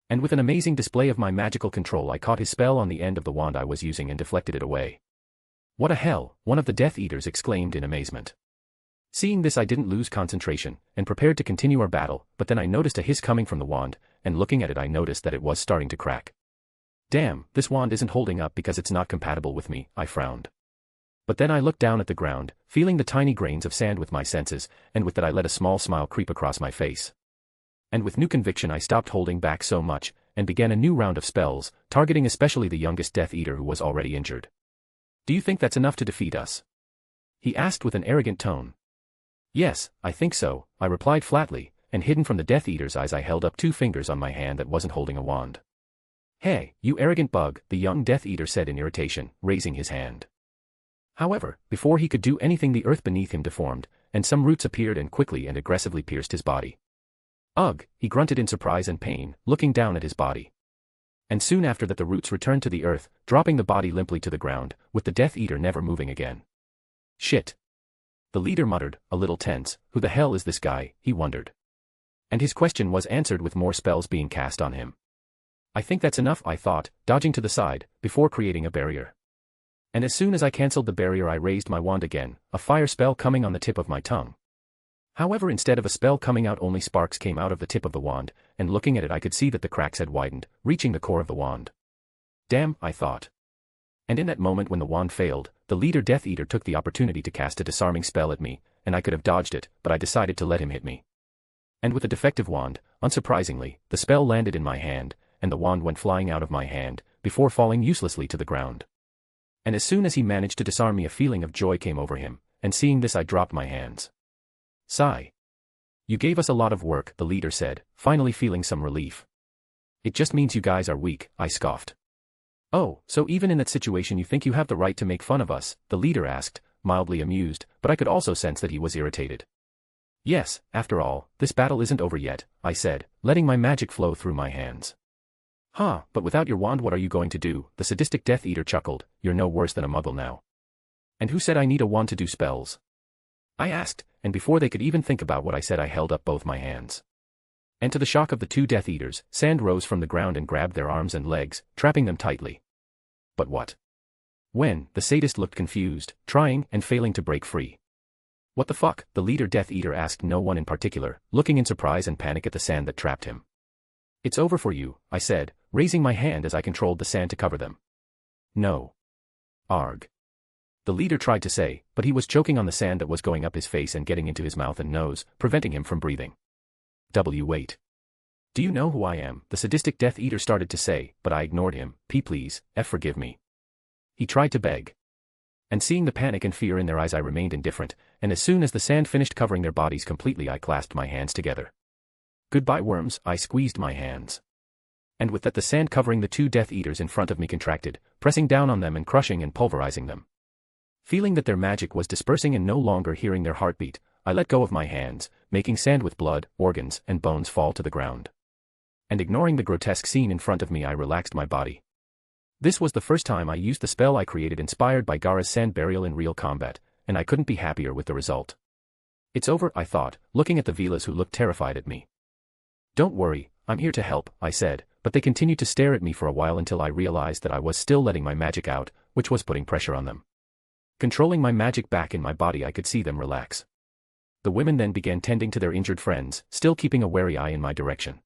And with an amazing display of my magical control I caught his spell on the end of the wand I was using and deflected it away. What a hell, one of the Death Eaters exclaimed in amazement. Seeing this I didn't lose concentration, and prepared to continue our battle, but then I noticed a hiss coming from the wand, and looking at it I noticed that it was starting to crack. Damn, this wand isn't holding up because it's not compatible with me, I frowned. But then I looked down at the ground, feeling the tiny grains of sand with my senses, and with that I let a small smile creep across my face. And with new conviction I stopped holding back so much, and began a new round of spells, targeting especially the youngest Death Eater who was already injured. Do you think that's enough to defeat us? He asked with an arrogant tone. Yes, I think so, I replied flatly, and hidden from the Death Eater's eyes I held up 2 fingers on my hand that wasn't holding a wand. Hey, you arrogant bug, the young Death Eater said in irritation, raising his hand. However, before he could do anything the earth beneath him deformed, and some roots appeared and quickly and aggressively pierced his body. Ugh, he grunted in surprise and pain, looking down at his body. And soon after that the roots returned to the earth, dropping the body limply to the ground, with the Death Eater never moving again. Shit. The leader muttered, a little tense, who the hell is this guy, he wondered. And his question was answered with more spells being cast on him. I think that's enough, I thought, dodging to the side, before creating a barrier. And as soon as I cancelled the barrier I raised my wand again, a fire spell coming on the tip of my tongue. However, instead of a spell coming out only sparks came out of the tip of the wand, and looking at it I could see that the cracks had widened, reaching the core of the wand. Damn, I thought. And in that moment when the wand failed, the leader Death Eater took the opportunity to cast a disarming spell at me, and I could have dodged it, but I decided to let him hit me. And with the defective wand, unsurprisingly, the spell landed in my hand, and the wand went flying out of my hand, before falling uselessly to the ground. And as soon as he managed to disarm me a feeling of joy came over him, and seeing this I dropped my hands. Sigh. You gave us a lot of work, the leader said, finally feeling some relief. It just means you guys are weak, I scoffed. Oh, so even in that situation you think you have the right to make fun of us, the leader asked, mildly amused, but I could also sense that he was irritated. Yes, after all, this battle isn't over yet, I said, letting my magic flow through my hands. Huh, but without your wand what are you going to do? The sadistic Death Eater chuckled, you're no worse than a muggle now. And who said I need a wand to do spells? I asked, and before they could even think about what I said I held up both my hands. And to the shock of the 2 Death Eaters, sand rose from the ground and grabbed their arms and legs, trapping them tightly. But what? When, the sadist looked confused, trying and failing to break free. What the fuck? The leader Death Eater asked no one in particular, looking in surprise and panic at the sand that trapped him. It's over for you, I said, raising my hand as I controlled the sand to cover them. No. Arg. The leader tried to say, but he was choking on the sand that was going up his face and getting into his mouth and nose, preventing him from breathing. Wait. Do you know who I am? The sadistic Death Eater started to say, but I ignored him. Please, forgive me. He tried to beg. And seeing the panic and fear in their eyes I remained indifferent, and as soon as the sand finished covering their bodies completely I clasped my hands together. Goodbye worms, I squeezed my hands. And with that the sand covering the 2 Death Eaters in front of me contracted, pressing down on them and crushing and pulverizing them. Feeling that their magic was dispersing and no longer hearing their heartbeat, I let go of my hands, making sand with blood, organs, and bones fall to the ground. And ignoring the grotesque scene in front of me I relaxed my body. This was the first time I used the spell I created inspired by Gara's sand burial in real combat, and I couldn't be happier with the result. It's over, I thought, looking at the Velas who looked terrified at me. Don't worry, I'm here to help, I said, but they continued to stare at me for a while until I realized that I was still letting my magic out, which was putting pressure on them. Controlling my magic back in my body I could see them relax. The women then began tending to their injured friends, still keeping a wary eye in my direction.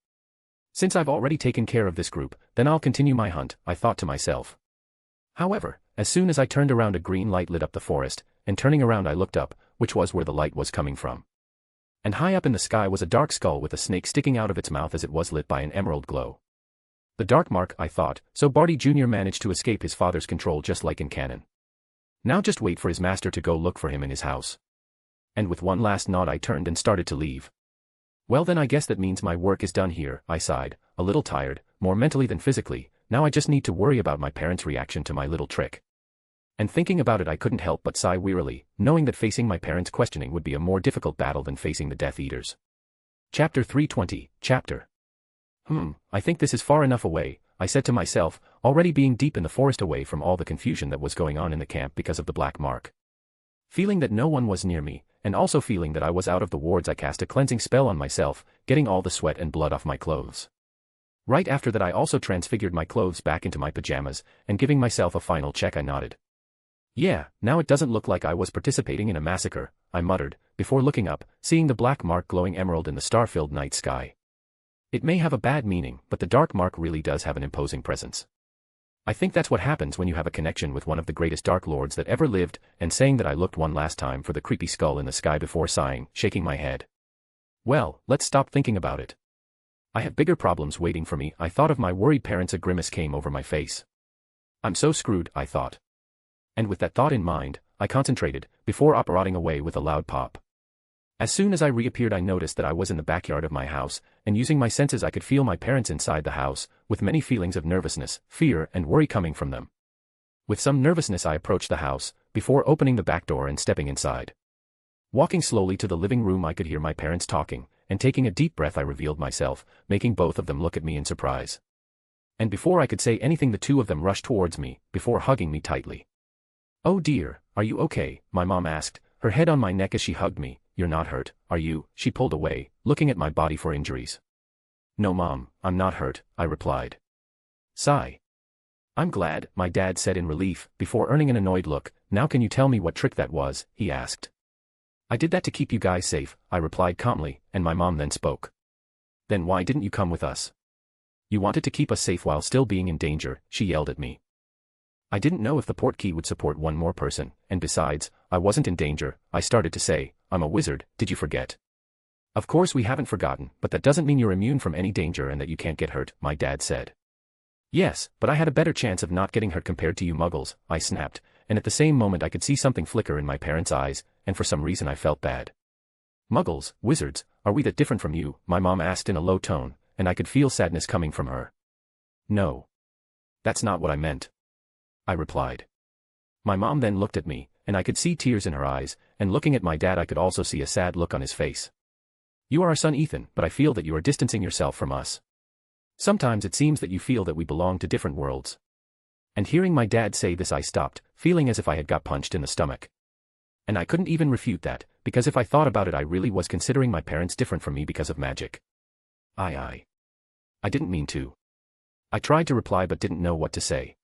Since I've already taken care of this group, then I'll continue my hunt, I thought to myself. However, as soon as I turned around, a green light lit up the forest, and turning around I looked up, which was where the light was coming from. And high up in the sky was a dark skull with a snake sticking out of its mouth as it was lit by an emerald glow. The dark mark, I thought, so Barty Jr. managed to escape his father's control just like in canon. Now just wait for his master to go look for him in his house. And with one last nod I turned and started to leave. Well then I guess that means my work is done here, I sighed, a little tired, more mentally than physically. Now I just need to worry about my parents' reaction to my little trick. And thinking about it I couldn't help but sigh wearily, knowing that facing my parents' questioning would be a more difficult battle than facing the Death Eaters. Chapter 320, Chapter. I think this is far enough away, I said to myself, already being deep in the forest away from all the confusion that was going on in the camp because of the black mark. Feeling that no one was near me, and also feeling that I was out of the wards, I cast a cleansing spell on myself, getting all the sweat and blood off my clothes. Right after that I also transfigured my clothes back into my pajamas, and giving myself a final check I nodded. Yeah, now it doesn't look like I was participating in a massacre, I muttered, before looking up, seeing the black mark glowing emerald in the star-filled night sky. It may have a bad meaning, but the dark mark really does have an imposing presence. I think that's what happens when you have a connection with one of the greatest Dark Lords that ever lived, and saying that I looked one last time for the creepy skull in the sky before sighing, shaking my head. Well, let's stop thinking about it. I have bigger problems waiting for me, I thought of my worried parents. A grimace came over my face. I'm so screwed, I thought. And with that thought in mind, I concentrated, before operating away with a loud pop. As soon as I reappeared I noticed that I was in the backyard of my house, and using my senses I could feel my parents inside the house, with many feelings of nervousness, fear, and worry coming from them. With some nervousness I approached the house, before opening the back door and stepping inside. Walking slowly to the living room I could hear my parents talking, and taking a deep breath I revealed myself, making both of them look at me in surprise. And before I could say anything the two of them rushed towards me, before hugging me tightly. "Oh dear, are you okay?" my mom asked, her head on my neck as she hugged me. "You're not hurt, are you?" She pulled away, looking at my body for injuries. "No mom, I'm not hurt," I replied. Sigh. "I'm glad," my dad said in relief, before earning an annoyed look. "Now can you tell me what trick that was?" he asked. "I did that to keep you guys safe," I replied calmly, and my mom then spoke. "Then why didn't you come with us? You wanted to keep us safe while still being in danger," she yelled at me. I didn't know if the portkey would support one more person, and besides, I wasn't in danger, I started to say. "I'm a wizard, did you forget?" "Of course we haven't forgotten, but that doesn't mean you're immune from any danger and that you can't get hurt," my dad said. "Yes, but I had a better chance of not getting hurt compared to you muggles," I snapped, and at the same moment I could see something flicker in my parents' eyes, and for some reason I felt bad. "Muggles, wizards, are we that different from you?" my mom asked in a low tone, and I could feel sadness coming from her. "No. That's not what I meant," I replied. My mom then looked at me, and I could see tears in her eyes, and looking at my dad I could also see a sad look on his face. "You are our son Ethan, but I feel that you are distancing yourself from us. Sometimes it seems that you feel that we belong to different worlds." And hearing my dad say this I stopped, feeling as if I had got punched in the stomach. And I couldn't even refute that, because if I thought about it I really was considering my parents different from me because of magic. I didn't mean to. I tried to reply but didn't know what to say.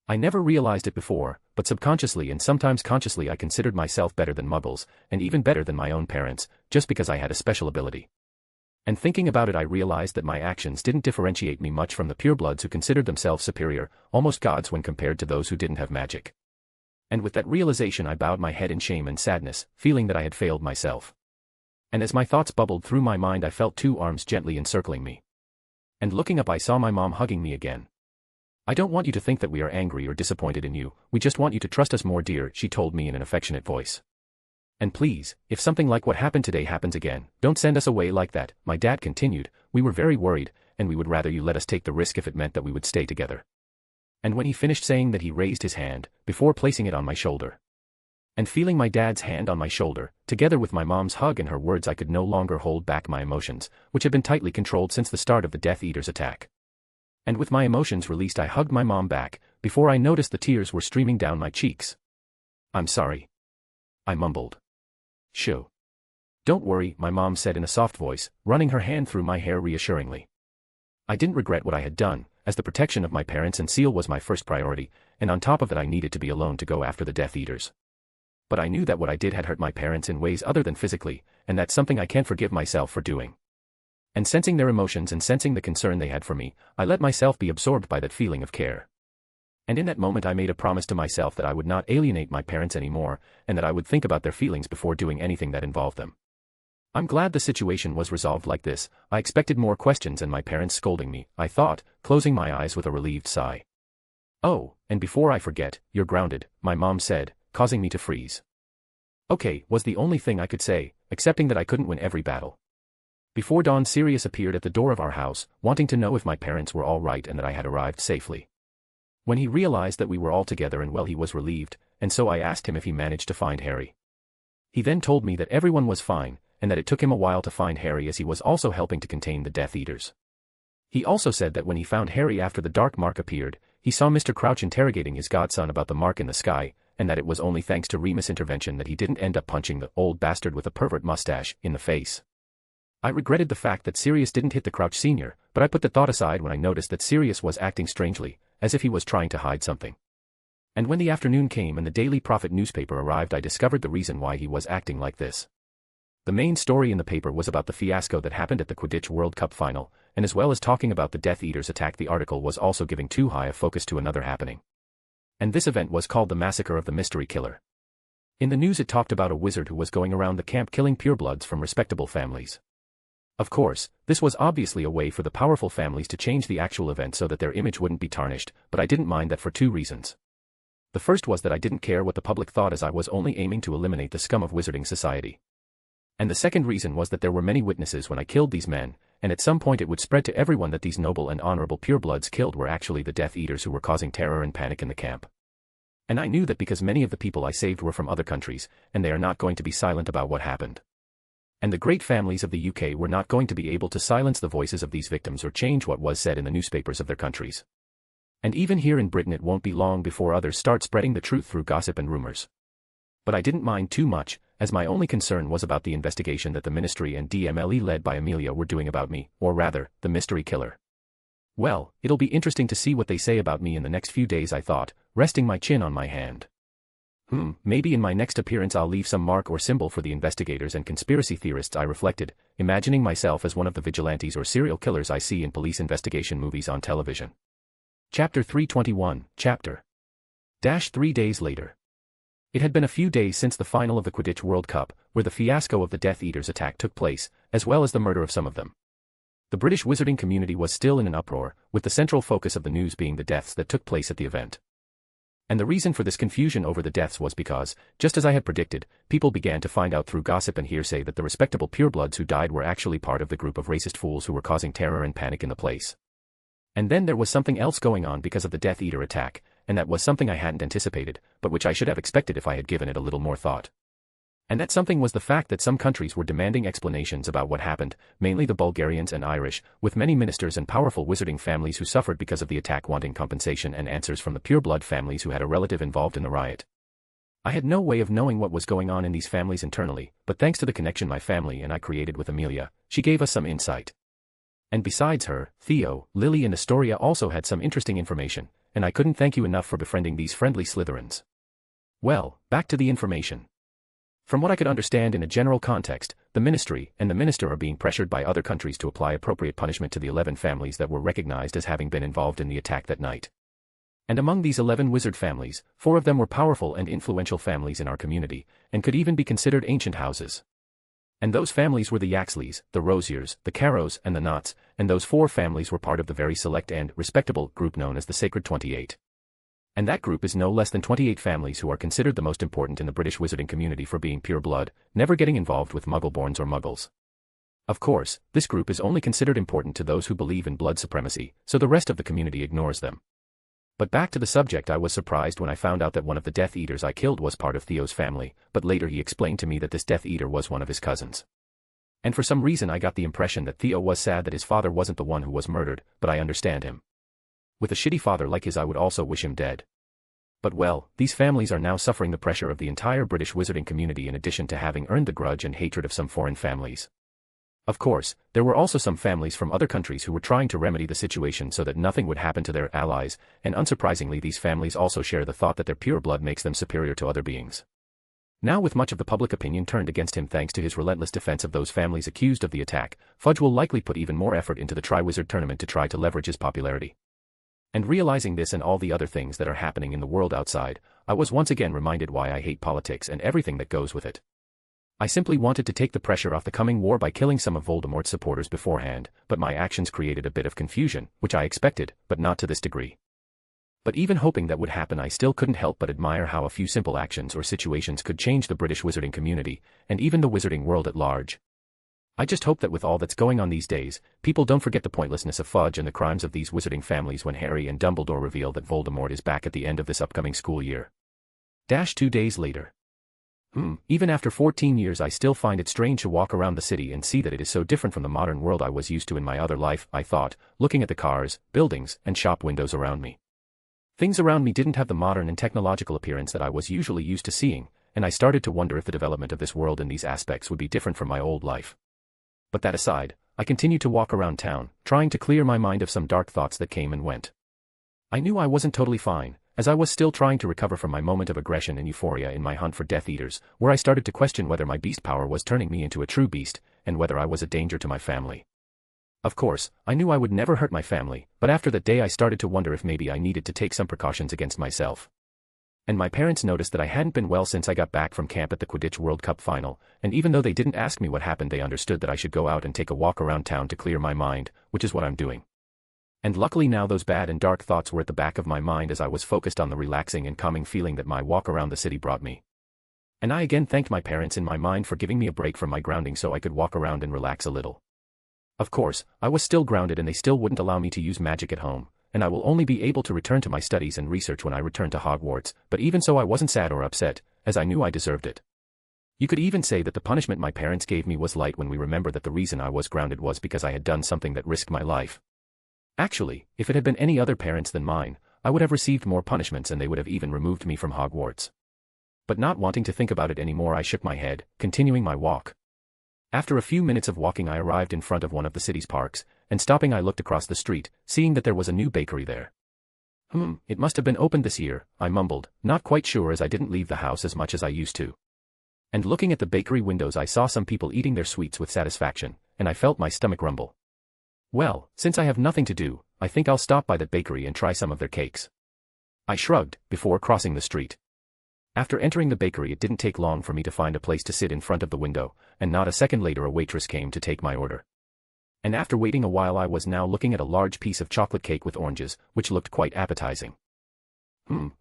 I never realized it before, but subconsciously and sometimes consciously I considered myself better than muggles, and even better than my own parents, just because I had a special ability. And thinking about it I realized that my actions didn't differentiate me much from the purebloods who considered themselves superior, almost gods when compared to those who didn't have magic. And with that realization I bowed my head in shame and sadness, feeling that I had failed myself. And as my thoughts bubbled through my mind I felt two arms gently encircling me. And looking up I saw my mom hugging me again. "I don't want you to think that we are angry or disappointed in you, we just want you to trust us more, dear," she told me in an affectionate voice. "And please, if something like what happened today happens again, don't send us away like that," my dad continued. "We were very worried, and we would rather you let us take the risk if it meant that we would stay together." And when he finished saying that he raised his hand, before placing it on my shoulder. And feeling my dad's hand on my shoulder, together with my mom's hug and her words I could no longer hold back my emotions, which had been tightly controlled since the start of the Death Eaters' attack. And with my emotions released I hugged my mom back, before I noticed the tears were streaming down my cheeks. "I'm sorry," I mumbled. "Shoo. Don't worry," my mom said in a soft voice, running her hand through my hair reassuringly. I didn't regret what I had done, as the protection of my parents and Seal was my first priority, and on top of it I needed to be alone to go after the Death Eaters. But I knew that what I did had hurt my parents in ways other than physically, and that's something I can't forgive myself for doing. And sensing their emotions and sensing the concern they had for me, I let myself be absorbed by that feeling of care. And in that moment I made a promise to myself that I would not alienate my parents anymore, and that I would think about their feelings before doing anything that involved them. I'm glad the situation was resolved like this. I expected more questions and my parents scolding me, I thought, closing my eyes with a relieved sigh. "Oh, and before I forget, you're grounded," my mom said, causing me to freeze. Okay, was the only thing I could say, accepting that I couldn't win every battle. Before dawn, Sirius appeared at the door of our house, wanting to know if my parents were all right and that I had arrived safely. When he realized that we were all together and well, he was relieved, and so I asked him if he managed to find Harry. He then told me that everyone was fine, and that it took him a while to find Harry as he was also helping to contain the Death Eaters. He also said that when he found Harry after the dark mark appeared, he saw Mr. Crouch interrogating his godson about the mark in the sky, and that it was only thanks to Remus' intervention that he didn't end up punching the old bastard with a pervert mustache in the face. I regretted the fact that Sirius didn't hit the Crouch Sr., but I put the thought aside when I noticed that Sirius was acting strangely, as if he was trying to hide something. And when the afternoon came and the Daily Prophet newspaper arrived, I discovered the reason why he was acting like this. The main story in the paper was about the fiasco that happened at the Quidditch World Cup final, and as well as talking about the Death Eaters' attack, the article was also giving too high a focus to another happening. And this event was called the Massacre of the Mystery Killer. In the news it talked about a wizard who was going around the camp killing purebloods from respectable families. Of course, this was obviously a way for the powerful families to change the actual event so that their image wouldn't be tarnished, but I didn't mind that for two reasons. The first was that I didn't care what the public thought, as I was only aiming to eliminate the scum of wizarding society. And the second reason was that there were many witnesses when I killed these men, and at some point it would spread to everyone that these noble and honorable purebloods killed were actually the Death Eaters who were causing terror and panic in the camp. And I knew that because many of the people I saved were from other countries, and they are not going to be silent about what happened. And the great families of the UK were not going to be able to silence the voices of these victims or change what was said in the newspapers of their countries. And even here in Britain it won't be long before others start spreading the truth through gossip and rumors. But I didn't mind too much, as my only concern was about the investigation that the Ministry and DMLE led by Amelia were doing about me, or rather, the mystery killer. Well, it'll be interesting to see what they say about me in the next few days, I thought, resting my chin on my hand. Maybe in my next appearance I'll leave some mark or symbol for the investigators and conspiracy theorists, I reflected, imagining myself as one of the vigilantes or serial killers I see in police investigation movies on television. Chapter 321, Chapter 3 days later. It had been a few days since the final of the Quidditch World Cup, where the fiasco of the Death Eaters' attack took place, as well as the murder of some of them. The British wizarding community was still in an uproar, with the central focus of the news being the deaths that took place at the event. And the reason for this confusion over the deaths was because, just as I had predicted, people began to find out through gossip and hearsay that the respectable purebloods who died were actually part of the group of racist fools who were causing terror and panic in the place. And then there was something else going on because of the Death Eater attack, and that was something I hadn't anticipated, but which I should have expected if I had given it a little more thought. And that something was the fact that some countries were demanding explanations about what happened, mainly the Bulgarians and Irish, with many ministers and powerful wizarding families who suffered because of the attack wanting compensation and answers from the pureblood families who had a relative involved in the riot. I had no way of knowing what was going on in these families internally, but thanks to the connection my family and I created with Amelia, she gave us some insight. And besides her, Theo, Lily and Astoria also had some interesting information, and I couldn't thank you enough for befriending these friendly Slytherins. Well, back to the information. From what I could understand in a general context, the Ministry and the Minister are being pressured by other countries to apply appropriate punishment to the 11 families that were recognized as having been involved in the attack that night. And among these 11 wizard families, 4 of them were powerful and influential families in our community, and could even be considered ancient houses. And those families were the Yaxleys, the Rosiers, the Carrows, and the Knotts, and those 4 families were part of the very select and respectable group known as the Sacred 28. And that group is no less than 28 families who are considered the most important in the British wizarding community for being pure blood, never getting involved with Muggleborns or Muggles. Of course, this group is only considered important to those who believe in blood supremacy, so the rest of the community ignores them. But back to the subject, I was surprised when I found out that one of the Death Eaters I killed was part of Theo's family, but later he explained to me that this Death Eater was one of his cousins. And for some reason I got the impression that Theo was sad that his father wasn't the one who was murdered, but I understand him. With a shitty father like his I would also wish him dead. But well, these families are now suffering the pressure of the entire British wizarding community in addition to having earned the grudge and hatred of some foreign families. Of course, there were also some families from other countries who were trying to remedy the situation so that nothing would happen to their allies, and unsurprisingly these families also share the thought that their pure blood makes them superior to other beings. Now with much of the public opinion turned against him thanks to his relentless defense of those families accused of the attack, Fudge will likely put even more effort into the Triwizard Tournament to try to leverage his popularity. And realizing this and all the other things that are happening in the world outside, I was once again reminded why I hate politics and everything that goes with it. I simply wanted to take the pressure off the coming war by killing some of Voldemort's supporters beforehand, but my actions created a bit of confusion, which I expected, but not to this degree. But even hoping that would happen, I still couldn't help but admire how a few simple actions or situations could change the British wizarding community, and even the wizarding world at large. I just hope that with all that's going on these days, people don't forget the pointlessness of Fudge and the crimes of these wizarding families when Harry and Dumbledore reveal that Voldemort is back at the end of this upcoming school year. 2 days later. Even after 14 years I still find it strange to walk around the city and see that it is so different from the modern world I was used to in my other life, I thought, looking at the cars, buildings, and shop windows around me. Things around me didn't have the modern and technological appearance that I was usually used to seeing, and I started to wonder if the development of this world in these aspects would be different from my old life. But that aside, I continued to walk around town, trying to clear my mind of some dark thoughts that came and went. I knew I wasn't totally fine, as I was still trying to recover from my moment of aggression and euphoria in my hunt for Death Eaters, where I started to question whether my beast power was turning me into a true beast, and whether I was a danger to my family. Of course, I knew I would never hurt my family, but after that day I started to wonder if maybe I needed to take some precautions against myself. And my parents noticed that I hadn't been well since I got back from camp at the Quidditch World Cup final, and even though they didn't ask me what happened, they understood that I should go out and take a walk around town to clear my mind, which is what I'm doing. And luckily now those bad and dark thoughts were at the back of my mind as I was focused on the relaxing and calming feeling that my walk around the city brought me. And I again thanked my parents in my mind for giving me a break from my grounding so I could walk around and relax a little. Of course, I was still grounded and they still wouldn't allow me to use magic at home, and I will only be able to return to my studies and research when I return to Hogwarts, but even so I wasn't sad or upset, as I knew I deserved it. You could even say that the punishment my parents gave me was light when we remember that the reason I was grounded was because I had done something that risked my life. Actually, if it had been any other parents than mine, I would have received more punishments and they would have even removed me from Hogwarts. But not wanting to think about it anymore, I shook my head, continuing my walk. After a few minutes of walking I arrived in front of one of the city's parks, and stopping I looked across the street, seeing that there was a new bakery there. It must have been opened this year, I mumbled, not quite sure as I didn't leave the house as much as I used to. And looking at the bakery windows I saw some people eating their sweets with satisfaction, and I felt my stomach rumble. Well, since I have nothing to do, I think I'll stop by that bakery and try some of their cakes. I shrugged, before crossing the street. After entering the bakery it didn't take long for me to find a place to sit in front of the window, and not a second later a waitress came to take my order. And after waiting a while I was now looking at a large piece of chocolate cake with oranges, which looked quite appetizing.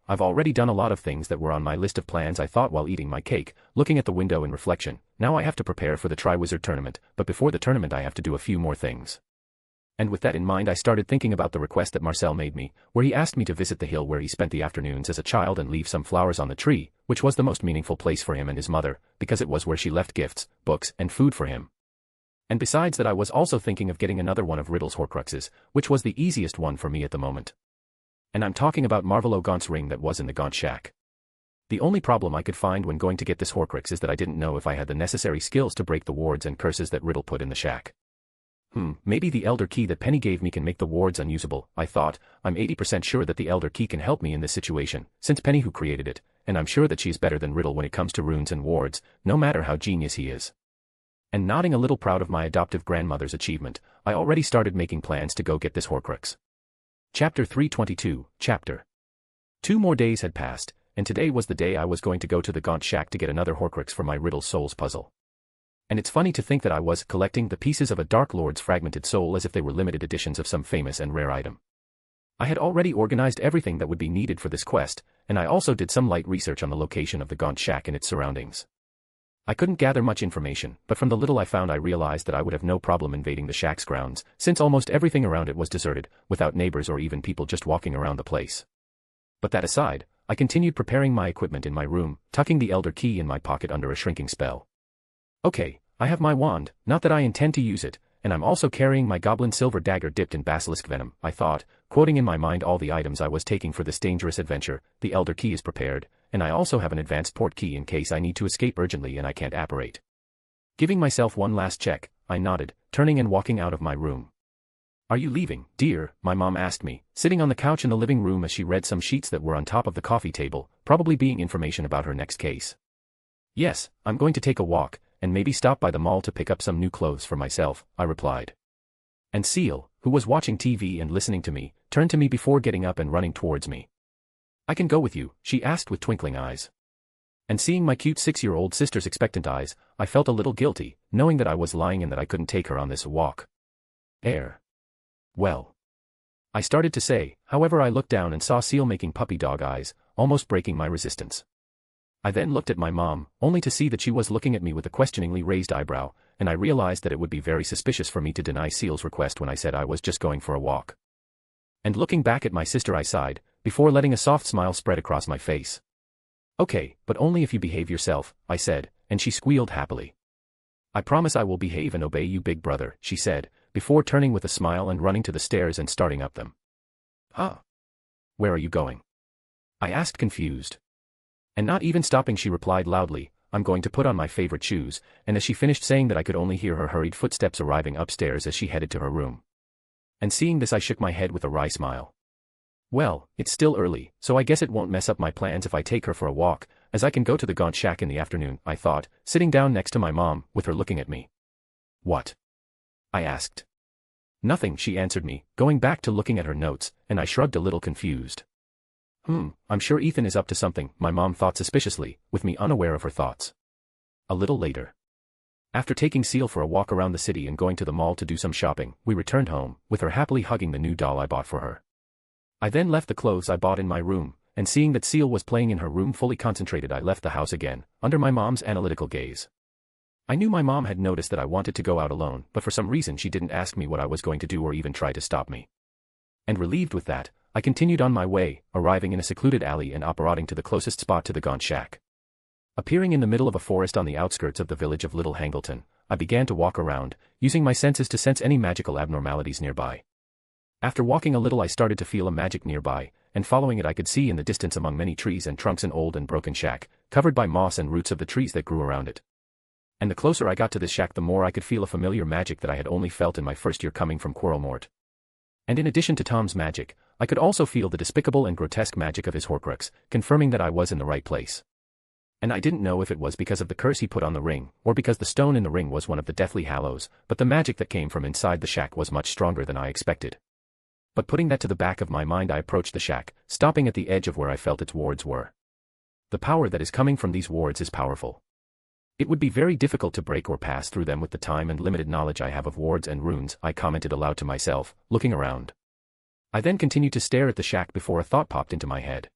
I've already done a lot of things that were on my list of plans, I thought while eating my cake, looking at the window in reflection. Now I have to prepare for the Triwizard Tournament, but before the tournament I have to do a few more things. And with that in mind I started thinking about the request that Marcel made me, where he asked me to visit the hill where he spent the afternoons as a child and leave some flowers on the tree, which was the most meaningful place for him and his mother, because it was where she left gifts, books, and food for him. And besides that I was also thinking of getting another one of Riddle's Horcruxes, which was the easiest one for me at the moment. And I'm talking about Marvolo Gaunt's ring that was in the Gaunt shack. The only problem I could find when going to get this Horcrux is that I didn't know if I had the necessary skills to break the wards and curses that Riddle put in the shack. Maybe the Elder Key that Penny gave me can make the wards unusable, I thought. I'm 80% sure that the Elder Key can help me in this situation, since Penny who created it, and I'm sure that she's better than Riddle when it comes to runes and wards, no matter how genius he is. And nodding a little proud of my adoptive grandmother's achievement, I already started making plans to go get this Horcrux. Chapter 322, Chapter. 2 more days had passed, and today was the day I was going to go to the Gaunt shack to get another Horcrux for my Riddle Souls puzzle. And it's funny to think that I was collecting the pieces of a Dark Lord's fragmented soul as if they were limited editions of some famous and rare item. I had already organized everything that would be needed for this quest, and I also did some light research on the location of the Gaunt shack and its surroundings. I couldn't gather much information, but from the little I found I realized that I would have no problem invading the shack's grounds, since almost everything around it was deserted, without neighbors or even people just walking around the place. But that aside, I continued preparing my equipment in my room, tucking the Elder Key in my pocket under a shrinking spell. Okay, I have my wand, not that I intend to use it, and I'm also carrying my goblin silver dagger dipped in basilisk venom, I thought, quoting in my mind all the items I was taking for this dangerous adventure. The Elder Key is prepared, and I also have an advanced port key in case I need to escape urgently and I can't apparate. Giving myself one last check, I nodded, turning and walking out of my room. Are you leaving, dear? My mom asked me, sitting on the couch in the living room as she read some sheets that were on top of the coffee table, probably being information about her next case. Yes, I'm going to take a walk, and maybe stop by the mall to pick up some new clothes for myself, I replied. And Seal, who was watching TV and listening to me, turned to me before getting up and running towards me. I can go with you, she asked with twinkling eyes. And seeing my cute 6-year-old sister's expectant eyes, I felt a little guilty, knowing that I was lying and that I couldn't take her on this walk. Well, I started to say, however I looked down and saw Seal making puppy dog eyes, almost breaking my resistance. I then looked at my mom, only to see that she was looking at me with a questioningly raised eyebrow, and I realized that it would be very suspicious for me to deny Seal's request when I said I was just going for a walk. And looking back at my sister I sighed, before letting a soft smile spread across my face. Okay, but only if you behave yourself, I said, and she squealed happily. I promise I will behave and obey you, big brother, she said, before turning with a smile and running to the stairs and starting up them. Huh? Where are you going? I asked confused. And not even stopping she replied loudly, I'm going to put on my favorite shoes, and as she finished saying that I could only hear her hurried footsteps arriving upstairs as she headed to her room. And seeing this I shook my head with a wry smile. Well, it's still early, so I guess it won't mess up my plans if I take her for a walk, as I can go to the Gaunt Shack in the afternoon, I thought, sitting down next to my mom, with her looking at me. What? I asked. Nothing, she answered me, going back to looking at her notes, and I shrugged a little confused. I'm sure Ethan is up to something, my mom thought suspiciously, with me unaware of her thoughts. A little later. After taking Seal for a walk around the city and going to the mall to do some shopping, we returned home, with her happily hugging the new doll I bought for her. I then left the clothes I bought in my room, and seeing that Seal was playing in her room fully concentrated I left the house again, under my mom's analytical gaze. I knew my mom had noticed that I wanted to go out alone, but for some reason she didn't ask me what I was going to do or even try to stop me. And relieved with that, I continued on my way, arriving in a secluded alley and apparating to the closest spot to the Gaunt Shack. Appearing in the middle of a forest on the outskirts of the village of Little Hangleton, I began to walk around, using my senses to sense any magical abnormalities nearby. After walking a little I started to feel a magic nearby, and following it I could see in the distance among many trees and trunks an old and broken shack, covered by moss and roots of the trees that grew around it. And the closer I got to this shack the more I could feel a familiar magic that I had only felt in my first year coming from Quarrelmort. And in addition to Tom's magic, I could also feel the despicable and grotesque magic of his Horcrux, confirming that I was in the right place. And I didn't know if it was because of the curse he put on the ring, or because the stone in the ring was one of the Deathly Hallows, but the magic that came from inside the shack was much stronger than I expected. But putting that to the back of my mind I approached the shack, stopping at the edge of where I felt its wards were. The power that is coming from these wards is powerful. It would be very difficult to break or pass through them with the time and limited knowledge I have of wards and runes, I commented aloud to myself, looking around. I then continued to stare at the shack before a thought popped into my head.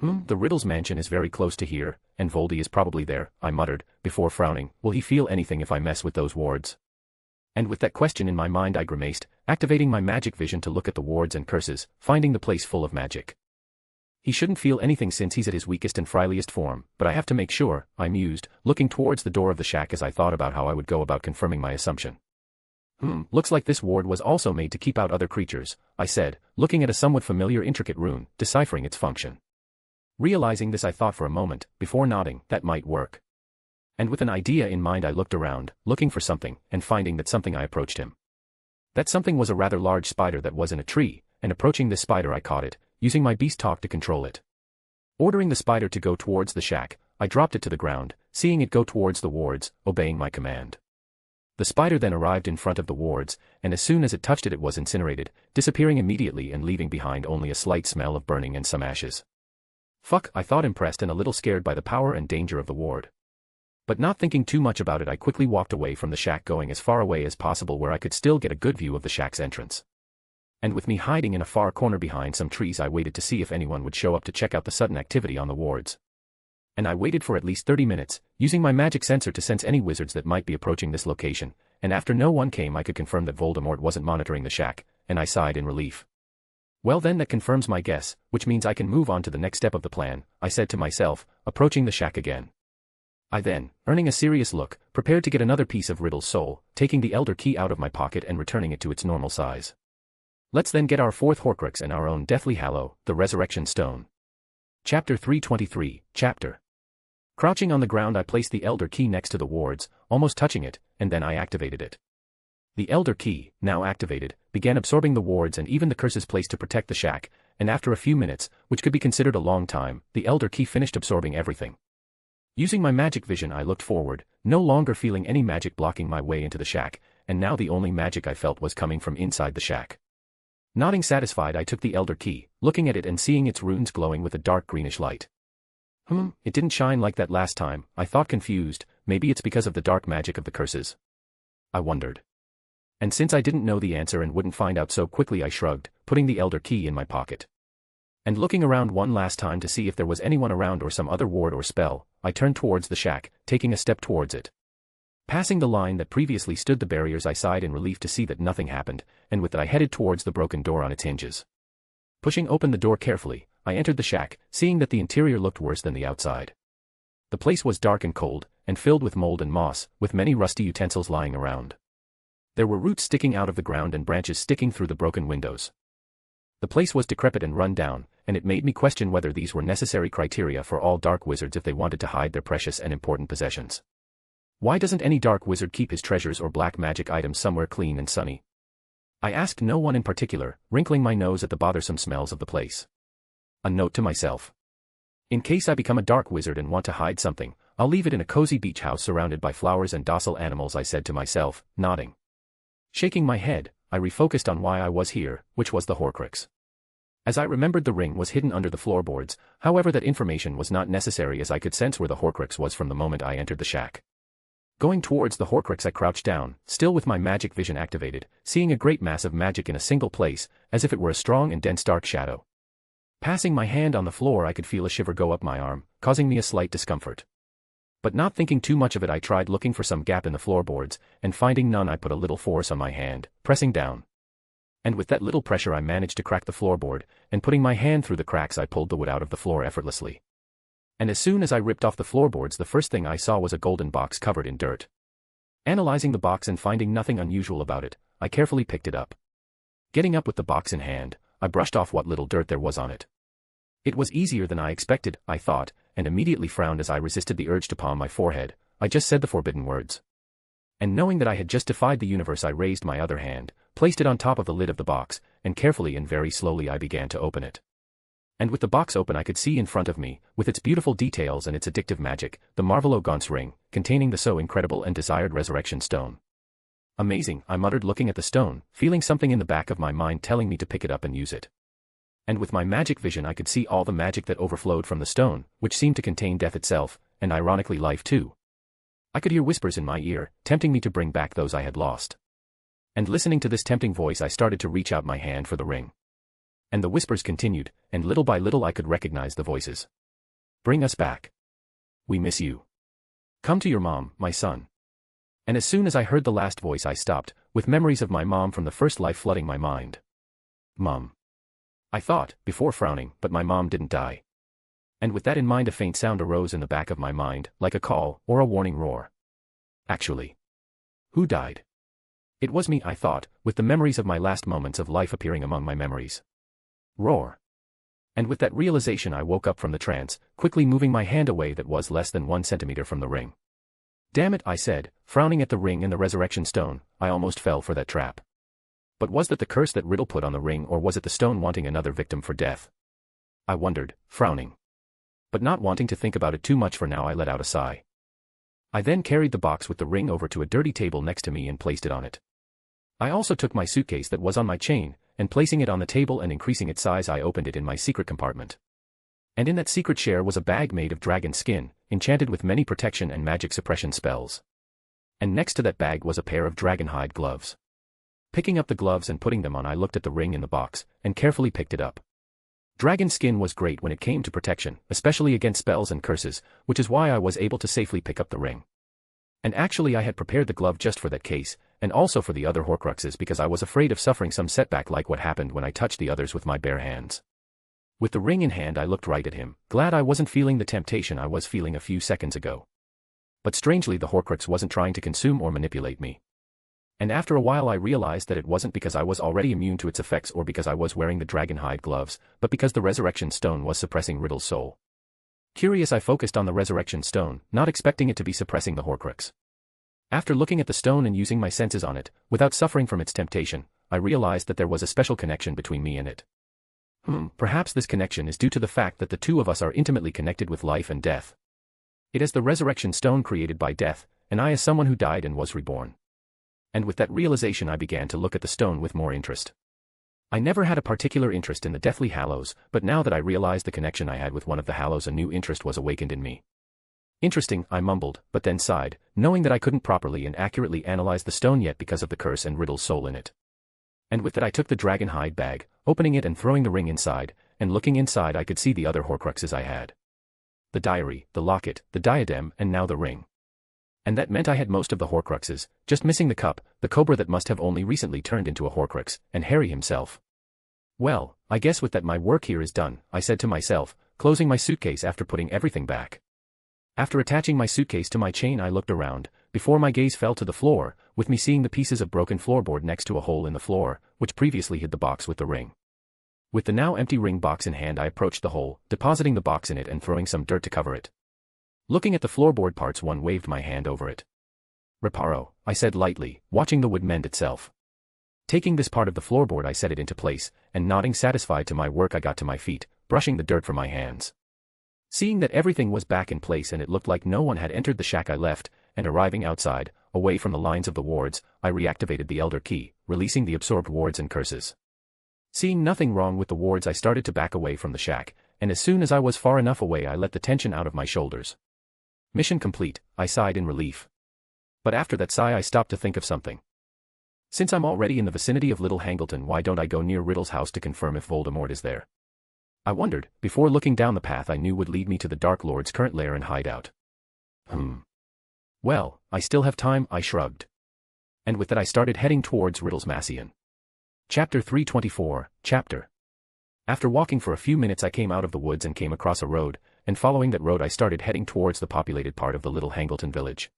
The Riddle's mansion is very close to here, and Voldy is probably there, I muttered, before frowning, will he feel anything if I mess with those wards? And with that question in my mind I grimaced, activating my magic vision to look at the wards and curses, finding the place full of magic. He shouldn't feel anything since he's at his weakest and friliest form, but I have to make sure, I mused, looking towards the door of the shack as I thought about how I would go about confirming my assumption. Looks like this ward was also made to keep out other creatures, I said, looking at a somewhat familiar intricate rune, deciphering its function. Realizing this I thought for a moment, before nodding, that might work. And with an idea in mind I looked around, looking for something, and finding that something I approached him. That something was a rather large spider that was in a tree, and approaching this spider I caught it, using my beast talk to control it. Ordering the spider to go towards the shack, I dropped it to the ground, seeing it go towards the wards, obeying my command. The spider then arrived in front of the wards, and as soon as it touched it was incinerated, disappearing immediately and leaving behind only a slight smell of burning and some ashes. Fuck, I thought, impressed and a little scared by the power and danger of the ward. But not thinking too much about it I quickly walked away from the shack, going as far away as possible where I could still get a good view of the shack's entrance. And with me hiding in a far corner behind some trees I waited to see if anyone would show up to check out the sudden activity on the wards. And I waited for at least 30 minutes, using my magic sensor to sense any wizards that might be approaching this location, and after no one came I could confirm that Voldemort wasn't monitoring the shack, and I sighed in relief. Well then, that confirms my guess, which means I can move on to the next step of the plan, I said to myself, approaching the shack again. I then, earning a serious look, prepared to get another piece of Riddle's soul, taking the Elder Key out of my pocket and returning it to its normal size. Let's then get our fourth Horcrux and our own Deathly Hallow, the Resurrection Stone. Chapter 323, Chapter. Crouching on the ground I placed the Elder Key next to the wards, almost touching it, and then I activated it. The Elder Key, now activated, began absorbing the wards and even the curses placed to protect the shack, and after a few minutes, which could be considered a long time, the Elder Key finished absorbing everything. Using my magic vision I looked forward, no longer feeling any magic blocking my way into the shack, and now the only magic I felt was coming from inside the shack. Nodding satisfied I took the Elder Key, looking at it and seeing its runes glowing with a dark greenish light. It didn't shine like that last time, I thought confused, maybe it's because of the dark magic of the curses. I wondered. And since I didn't know the answer and wouldn't find out so quickly I shrugged, putting the Elder Key in my pocket. And looking around one last time to see if there was anyone around or some other ward or spell, I turned towards the shack, taking a step towards it. Passing the line that previously stood the barriers I sighed in relief to see that nothing happened, and with that I headed towards the broken door on its hinges. Pushing open the door carefully, I entered the shack, seeing that the interior looked worse than the outside. The place was dark and cold, and filled with mold and moss, with many rusty utensils lying around. There were roots sticking out of the ground and branches sticking through the broken windows. The place was decrepit and run down, and it made me question whether these were necessary criteria for all dark wizards if they wanted to hide their precious and important possessions. Why doesn't any dark wizard keep his treasures or black magic items somewhere clean and sunny? I asked no one in particular, wrinkling my nose at the bothersome smells of the place. A note to myself. In case I become a dark wizard and want to hide something, I'll leave it in a cozy beach house surrounded by flowers and docile animals, I said to myself, nodding. Shaking my head, I refocused on why I was here, which was the Horcrux. As I remembered, the ring was hidden under the floorboards, however that information was not necessary as I could sense where the Horcrux was from the moment I entered the shack. Going towards the Horcrux I crouched down, still with my magic vision activated, seeing a great mass of magic in a single place, as if it were a strong and dense dark shadow. Passing my hand on the floor I could feel a shiver go up my arm, causing me a slight discomfort. But not thinking too much of it I tried looking for some gap in the floorboards, and finding none I put a little force on my hand, pressing down. And with that little pressure I managed to crack the floorboard, and putting my hand through the cracks I pulled the wood out of the floor effortlessly. And as soon as I ripped off the floorboards the first thing I saw was a golden box covered in dirt. Analyzing the box and finding nothing unusual about it, I carefully picked it up. Getting up with the box in hand, I brushed off what little dirt there was on it. It was easier than I expected, I thought, and immediately frowned as I resisted the urge to palm my forehead. I just said the forbidden words. And knowing that I had just defied the universe I raised my other hand, placed it on top of the lid of the box, and carefully and very slowly I began to open it. And with the box open I could see in front of me, with its beautiful details and its addictive magic, the Marvelogaunt's ring, containing the so incredible and desired resurrection stone. Amazing, I muttered looking at the stone, feeling something in the back of my mind telling me to pick it up and use it. And with my magic vision I could see all the magic that overflowed from the stone, which seemed to contain death itself, and ironically life too. I could hear whispers in my ear, tempting me to bring back those I had lost. And listening to this tempting voice I started to reach out my hand for the ring. And the whispers continued, and little by little I could recognize the voices. Bring us back. We miss you. Come to your mom, my son. And as soon as I heard the last voice I stopped, with memories of my mom from the first life flooding my mind. Mom. I thought, before frowning, but my mom didn't die. And with that in mind a faint sound arose in the back of my mind, like a call, or a warning roar. Actually. Who died? It was me, I thought, with the memories of my last moments of life appearing among my memories. Roar. And with that realization I woke up from the trance, quickly moving my hand away that was less than 1 centimeter from the ring. Damn it, I said, frowning at the ring and the resurrection stone. I almost fell for that trap. But was that the curse that Riddle put on the ring, or was it the stone wanting another victim for death? I wondered, frowning. But not wanting to think about it too much for now I let out a sigh. I then carried the box with the ring over to a dirty table next to me and placed it on it. I also took my suitcase that was on my chain, and placing it on the table and increasing its size I opened it in my secret compartment. And in that secret share was a bag made of dragon skin, enchanted with many protection and magic suppression spells. And next to that bag was a pair of dragonhide gloves. Picking up the gloves and putting them on I looked at the ring in the box, and carefully picked it up. Dragon skin was great when it came to protection, especially against spells and curses, which is why I was able to safely pick up the ring. And actually I had prepared the glove just for that case, and also for the other Horcruxes because I was afraid of suffering some setback like what happened when I touched the others with my bare hands. With the ring in hand I looked right at him, glad I wasn't feeling the temptation I was feeling a few seconds ago. But strangely the Horcrux wasn't trying to consume or manipulate me. And after a while I realized that it wasn't because I was already immune to its effects or because I was wearing the dragonhide gloves, but because the resurrection stone was suppressing Riddle's soul. Curious I focused on the resurrection stone, not expecting it to be suppressing the Horcrux. After looking at the stone and using my senses on it, without suffering from its temptation, I realized that there was a special connection between me and it. Perhaps this connection is due to the fact that the two of us are intimately connected with life and death. It is the resurrection stone created by death, and I as someone who died and was reborn. And with that realization I began to look at the stone with more interest. I never had a particular interest in the Deathly Hallows, but now that I realized the connection I had with one of the Hallows, a new interest was awakened in me. Interesting, I mumbled, but then sighed, knowing that I couldn't properly and accurately analyze the stone yet because of the curse and Riddle's soul in it. And with that I took the dragon hide bag, opening it and throwing the ring inside, and looking inside I could see the other Horcruxes I had. The diary, the locket, the diadem, and now the ring. And that meant I had most of the Horcruxes, just missing the cup, the cobra that must have only recently turned into a Horcrux, and Harry himself. Well, I guess with that my work here is done, I said to myself, closing my suitcase after putting everything back. After attaching my suitcase to my chain I looked around, before my gaze fell to the floor, with me seeing the pieces of broken floorboard next to a hole in the floor, which previously hid the box with the ring. With the now empty ring box in hand I approached the hole, depositing the box in it and throwing some dirt to cover it. Looking at the floorboard parts one waved my hand over it. Reparo, I said lightly, watching the wood mend itself. Taking this part of the floorboard I set it into place, and nodding satisfied to my work I got to my feet, brushing the dirt from my hands. Seeing that everything was back in place and it looked like no one had entered the shack I left, and arriving outside, away from the lines of the wards, I reactivated the Elder Key, releasing the absorbed wards and curses. Seeing nothing wrong with the wards I started to back away from the shack, and as soon as I was far enough away I let the tension out of my shoulders. Mission complete, I sighed in relief. But after that sigh I stopped to think of something. Since I'm already in the vicinity of Little Hangleton, why don't I go near Riddle's house to confirm if Voldemort is there? I wondered, before looking down the path I knew would lead me to the Dark Lord's current lair and hideout. Well, I still have time, I shrugged. And with that I started heading towards Riddle's Mansion. Chapter 324, Chapter. After walking for a few minutes I came out of the woods and came across a road, and following that road I started heading towards the populated part of the Little Hangleton village.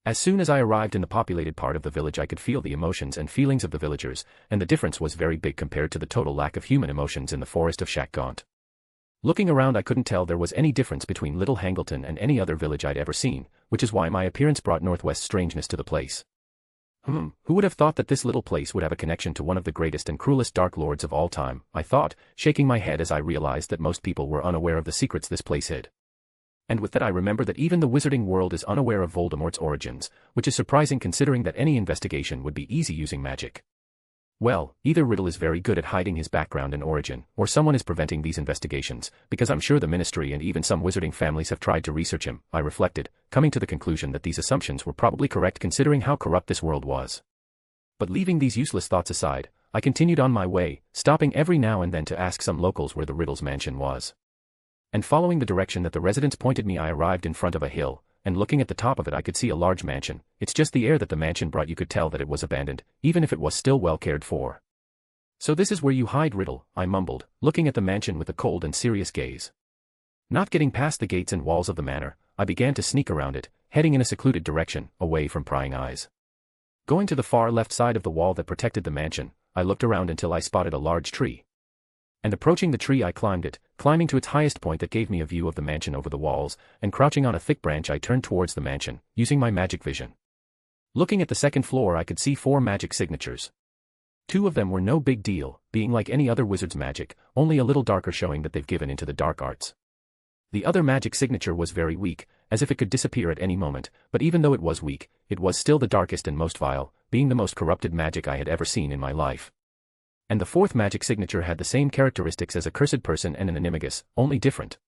As soon as I arrived in the populated part of the village I could feel the emotions and feelings of the villagers, and the difference was very big compared to the total lack of human emotions in the forest of Shackgaunt. Looking around I couldn't tell there was any difference between Little Hangleton and any other village I'd ever seen, which is why my appearance brought Northwest strangeness to the place. Who would have thought that this little place would have a connection to one of the greatest and cruelest Dark Lords of all time, I thought, shaking my head as I realized that most people were unaware of the secrets this place hid. And with that I remember that even the wizarding world is unaware of Voldemort's origins, which is surprising considering that any investigation would be easy using magic. Well, either Riddle is very good at hiding his background and origin, or someone is preventing these investigations, because I'm sure the Ministry and even some wizarding families have tried to research him, I reflected, coming to the conclusion that these assumptions were probably correct considering how corrupt this world was. But leaving these useless thoughts aside, I continued on my way, stopping every now and then to ask some locals where the Riddle's mansion was. And following the direction that the residents pointed me I arrived in front of a hill, and looking at the top of it I could see a large mansion. It's just the air that the mansion brought, you could tell that it was abandoned, even if it was still well cared for. So this is where you hide, Riddle, I mumbled, looking at the mansion with a cold and serious gaze. Not getting past the gates and walls of the manor, I began to sneak around it, heading in a secluded direction, away from prying eyes. Going to the far left side of the wall that protected the mansion, I looked around until I spotted a large tree. And approaching the tree I climbed it, climbing to its highest point that gave me a view of the mansion over the walls, and crouching on a thick branch I turned towards the mansion, using my magic vision. Looking at the second floor I could see 4 magic signatures. 2 of them were no big deal, being like any other wizard's magic, only a little darker, showing that they've given into the dark arts. The other magic signature was very weak, as if it could disappear at any moment, but even though it was weak, it was still the darkest and most vile, being the most corrupted magic I had ever seen in my life. And the 4th magic signature had the same characteristics as a cursed person and an animagus, only different.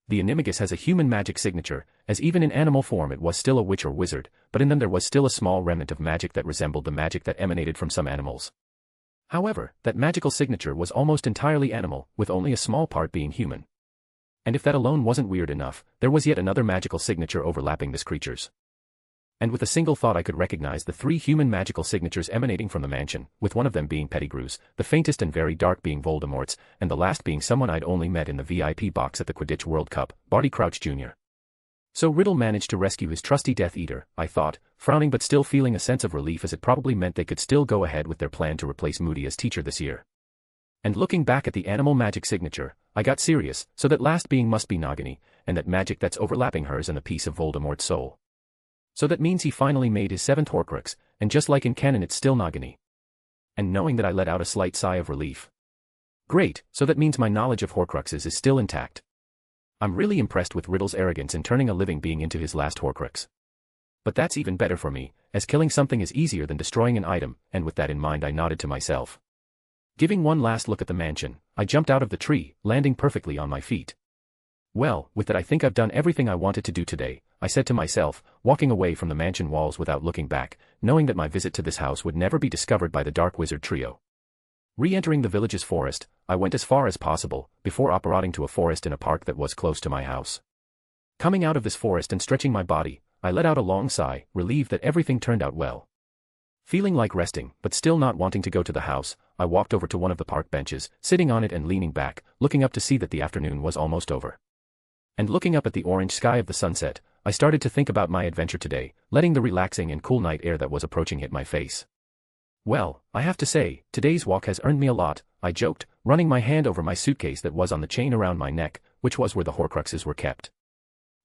The animagus has a human magic signature, as even in animal form it was still a witch or wizard, but in them there was still a small remnant of magic that resembled the magic that emanated from some animals. However, that magical signature was almost entirely animal, with only a small part being human. And if that alone wasn't weird enough, there was yet another magical signature overlapping this creature's. And with a single thought I could recognize the 3 human magical signatures emanating from the mansion, with one of them being Pettigrew's, the faintest and very dark being Voldemort's, and the last being someone I'd only met in the VIP box at the Quidditch World Cup, Barty Crouch Jr. So Riddle managed to rescue his trusty Death Eater, I thought, frowning but still feeling a sense of relief as it probably meant they could still go ahead with their plan to replace Moody as teacher this year. And looking back at the animal magic signature, I got serious, so that last being must be Nagini, and that magic that's overlapping hers and a piece of Voldemort's soul. So that means he finally made his 7th Horcrux, and just like in canon it's still Nagini. And knowing that I let out a slight sigh of relief. Great, so that means my knowledge of Horcruxes is still intact. I'm really impressed with Riddle's arrogance in turning a living being into his last Horcrux. But that's even better for me, as killing something is easier than destroying an item, and with that in mind I nodded to myself. Giving one last look at the mansion, I jumped out of the tree, landing perfectly on my feet. Well, with that I think I've done everything I wanted to do today, I said to myself, walking away from the mansion walls without looking back, knowing that my visit to this house would never be discovered by the Dark Wizard trio. Re-entering the village's forest, I went as far as possible, before operating to a forest in a park that was close to my house. Coming out of this forest and stretching my body, I let out a long sigh, relieved that everything turned out well. Feeling like resting, but still not wanting to go to the house, I walked over to one of the park benches, sitting on it and leaning back, looking up to see that the afternoon was almost over. And looking up at the orange sky of the sunset, I started to think about my adventure today, letting the relaxing and cool night air that was approaching hit my face. Well, I have to say, today's walk has earned me a lot, I joked, running my hand over my suitcase that was on the chain around my neck, which was where the Horcruxes were kept.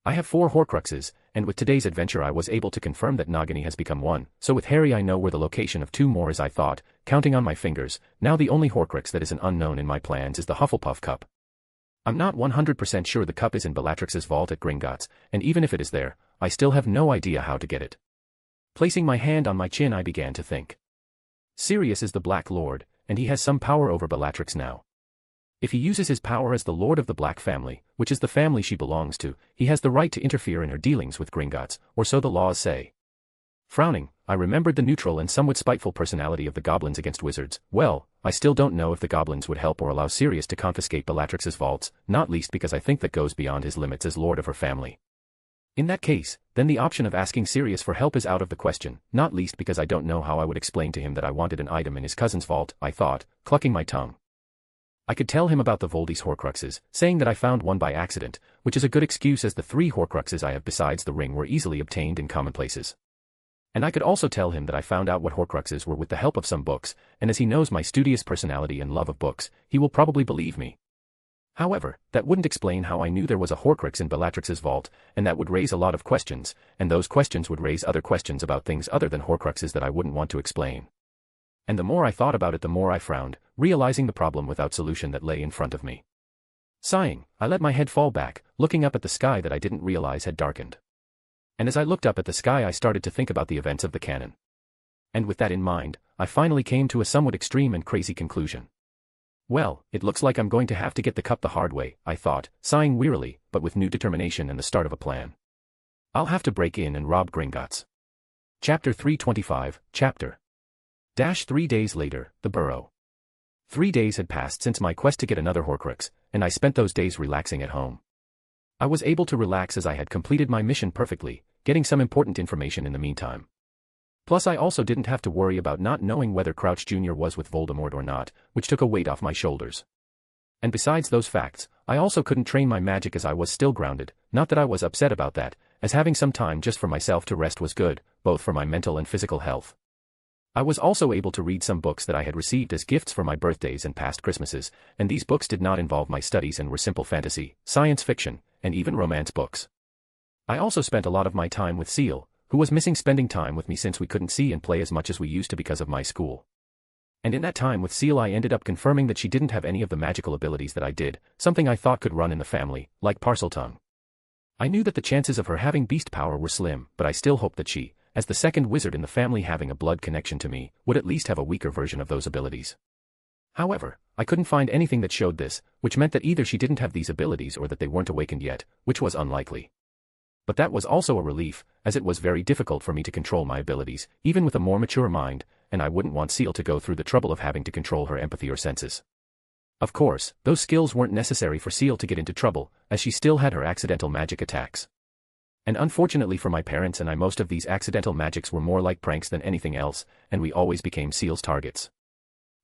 I have 4 Horcruxes, and with today's adventure I was able to confirm that Nagini has become one, so with Harry I know where the location of 2 more is I thought, counting on my fingers. Now the only Horcrux that is an unknown in my plans is the Hufflepuff cup. I'm not 100% sure the cup is in Bellatrix's vault at Gringotts, and even if it is there, I still have no idea how to get it. Placing my hand on my chin I began to think. Sirius is the Black Lord, and he has some power over Bellatrix now. If he uses his power as the Lord of the Black family, which is the family she belongs to, he has the right to interfere in her dealings with Gringotts, or so the laws say. Frowning, I remembered the neutral and somewhat spiteful personality of the goblins against wizards. Well, I still don't know if the goblins would help or allow Sirius to confiscate Bellatrix's vaults, not least because I think that goes beyond his limits as lord of her family. In that case, then the option of asking Sirius for help is out of the question, not least because I don't know how I would explain to him that I wanted an item in his cousin's vault, I thought, clucking my tongue. I could tell him about the Voldy's Horcruxes, saying that I found one by accident, which is a good excuse as the 3 Horcruxes I have besides the ring were easily obtained in common places. And I could also tell him that I found out what Horcruxes were with the help of some books, and as he knows my studious personality and love of books, he will probably believe me. However, that wouldn't explain how I knew there was a Horcrux in Bellatrix's vault, and that would raise a lot of questions, and those questions would raise other questions about things other than Horcruxes that I wouldn't want to explain. And the more I thought about it the more I frowned, realizing the problem without solution that lay in front of me. Sighing, I let my head fall back, looking up at the sky that I didn't realize had darkened. And as I looked up at the sky I started to think about the events of the canon. And with that in mind, I finally came to a somewhat extreme and crazy conclusion. Well, it looks like I'm going to have to get the cup the hard way, I thought, sighing wearily, but with new determination and the start of a plan. I'll have to break in and rob Gringotts. Chapter 325, Chapter 3 days later, the Burrow. 3 days had passed since my quest to get another Horcrux, and I spent those days relaxing at home. I was able to relax as I had completed my mission perfectly, getting some important information in the meantime. Plus I also didn't have to worry about not knowing whether Crouch Jr. was with Voldemort or not, which took a weight off my shoulders. And besides those facts, I also couldn't train my magic as I was still grounded, not that I was upset about that, as having some time just for myself to rest was good, both for my mental and physical health. I was also able to read some books that I had received as gifts for my birthdays and past Christmases, and these books did not involve my studies and were simple fantasy, science fiction, and even romance books. I also spent a lot of my time with Seal, who was missing spending time with me since we couldn't see and play as much as we used to because of my school. And in that time with Seal I ended up confirming that she didn't have any of the magical abilities that I did, something I thought could run in the family, like Parseltongue. I knew that the chances of her having beast power were slim, but I still hoped that she, as the second wizard in the family having a blood connection to me, would at least have a weaker version of those abilities. However, I couldn't find anything that showed this, which meant that either she didn't have these abilities or that they weren't awakened yet, which was unlikely. But that was also a relief, as it was very difficult for me to control my abilities, even with a more mature mind, and I wouldn't want Seal to go through the trouble of having to control her empathy or senses. Of course, those skills weren't necessary for Seal to get into trouble, as she still had her accidental magic attacks. And unfortunately for my parents and I, most of these accidental magics were more like pranks than anything else, and we always became Seal's targets.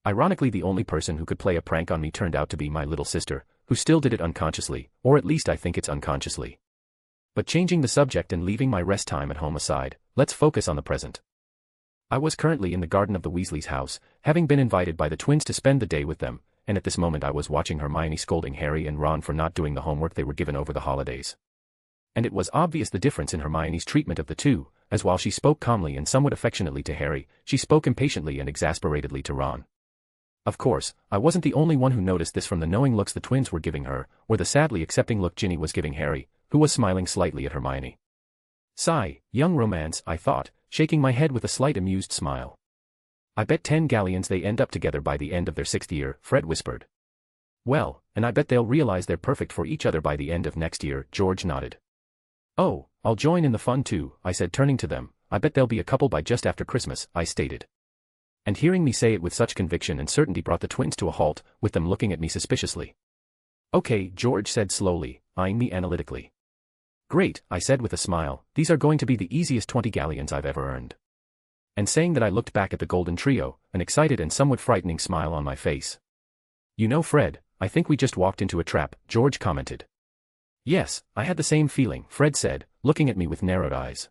Ironically, the only person who could play a prank on me turned out to be my little sister, who still did it unconsciously, or at least I think it's unconsciously. But changing the subject and leaving my rest time at home aside, let's focus on the present. I was currently in the garden of the Weasleys' house, having been invited by the twins to spend the day with them, and at this moment I was watching Hermione scolding Harry and Ron for not doing the homework they were given over the holidays. And it was obvious the difference in Hermione's treatment of the two, as while she spoke calmly and somewhat affectionately to Harry, she spoke impatiently and exasperatedly to Ron. Of course, I wasn't the only one who noticed this from the knowing looks the twins were giving her, or the sadly accepting look Ginny was giving Harry, who was smiling slightly at Hermione. Sigh, young romance, I thought, shaking my head with a slight amused smile. I bet 10 galleons they end up together by the end of their 6th year, Fred whispered. Well, and I bet they'll realize they're perfect for each other by the end of next year, George nodded. Oh, I'll join in the fun too, I said turning to them. I bet they'll be a couple by just after Christmas, I stated. And hearing me say it with such conviction and certainty brought the twins to a halt, with them looking at me suspiciously. Okay, George said slowly, eyeing me analytically. Great, I said with a smile, these are going to be the easiest 20 galleons I've ever earned. And saying that I looked back at the golden trio, an excited and somewhat frightening smile on my face. You know, Fred, I think we just walked into a trap, George commented. Yes, I had the same feeling, Fred said, looking at me with narrowed eyes.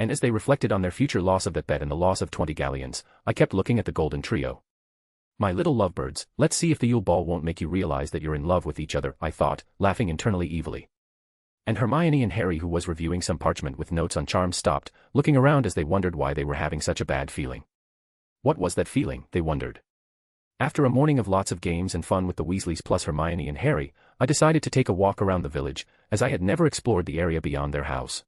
And as they reflected on their future loss of that bet and the loss of 20 galleons, I kept looking at the golden trio. My little lovebirds, let's see if the Yule Ball won't make you realize that you're in love with each other, I thought, laughing internally evilly. And Hermione and Harry, who was reviewing some parchment with notes on charms, stopped, looking around as they wondered why they were having such a bad feeling. What was that feeling, they wondered. After a morning of lots of games and fun with the Weasleys plus Hermione and Harry, I decided to take a walk around the village, as I had never explored the area beyond their house.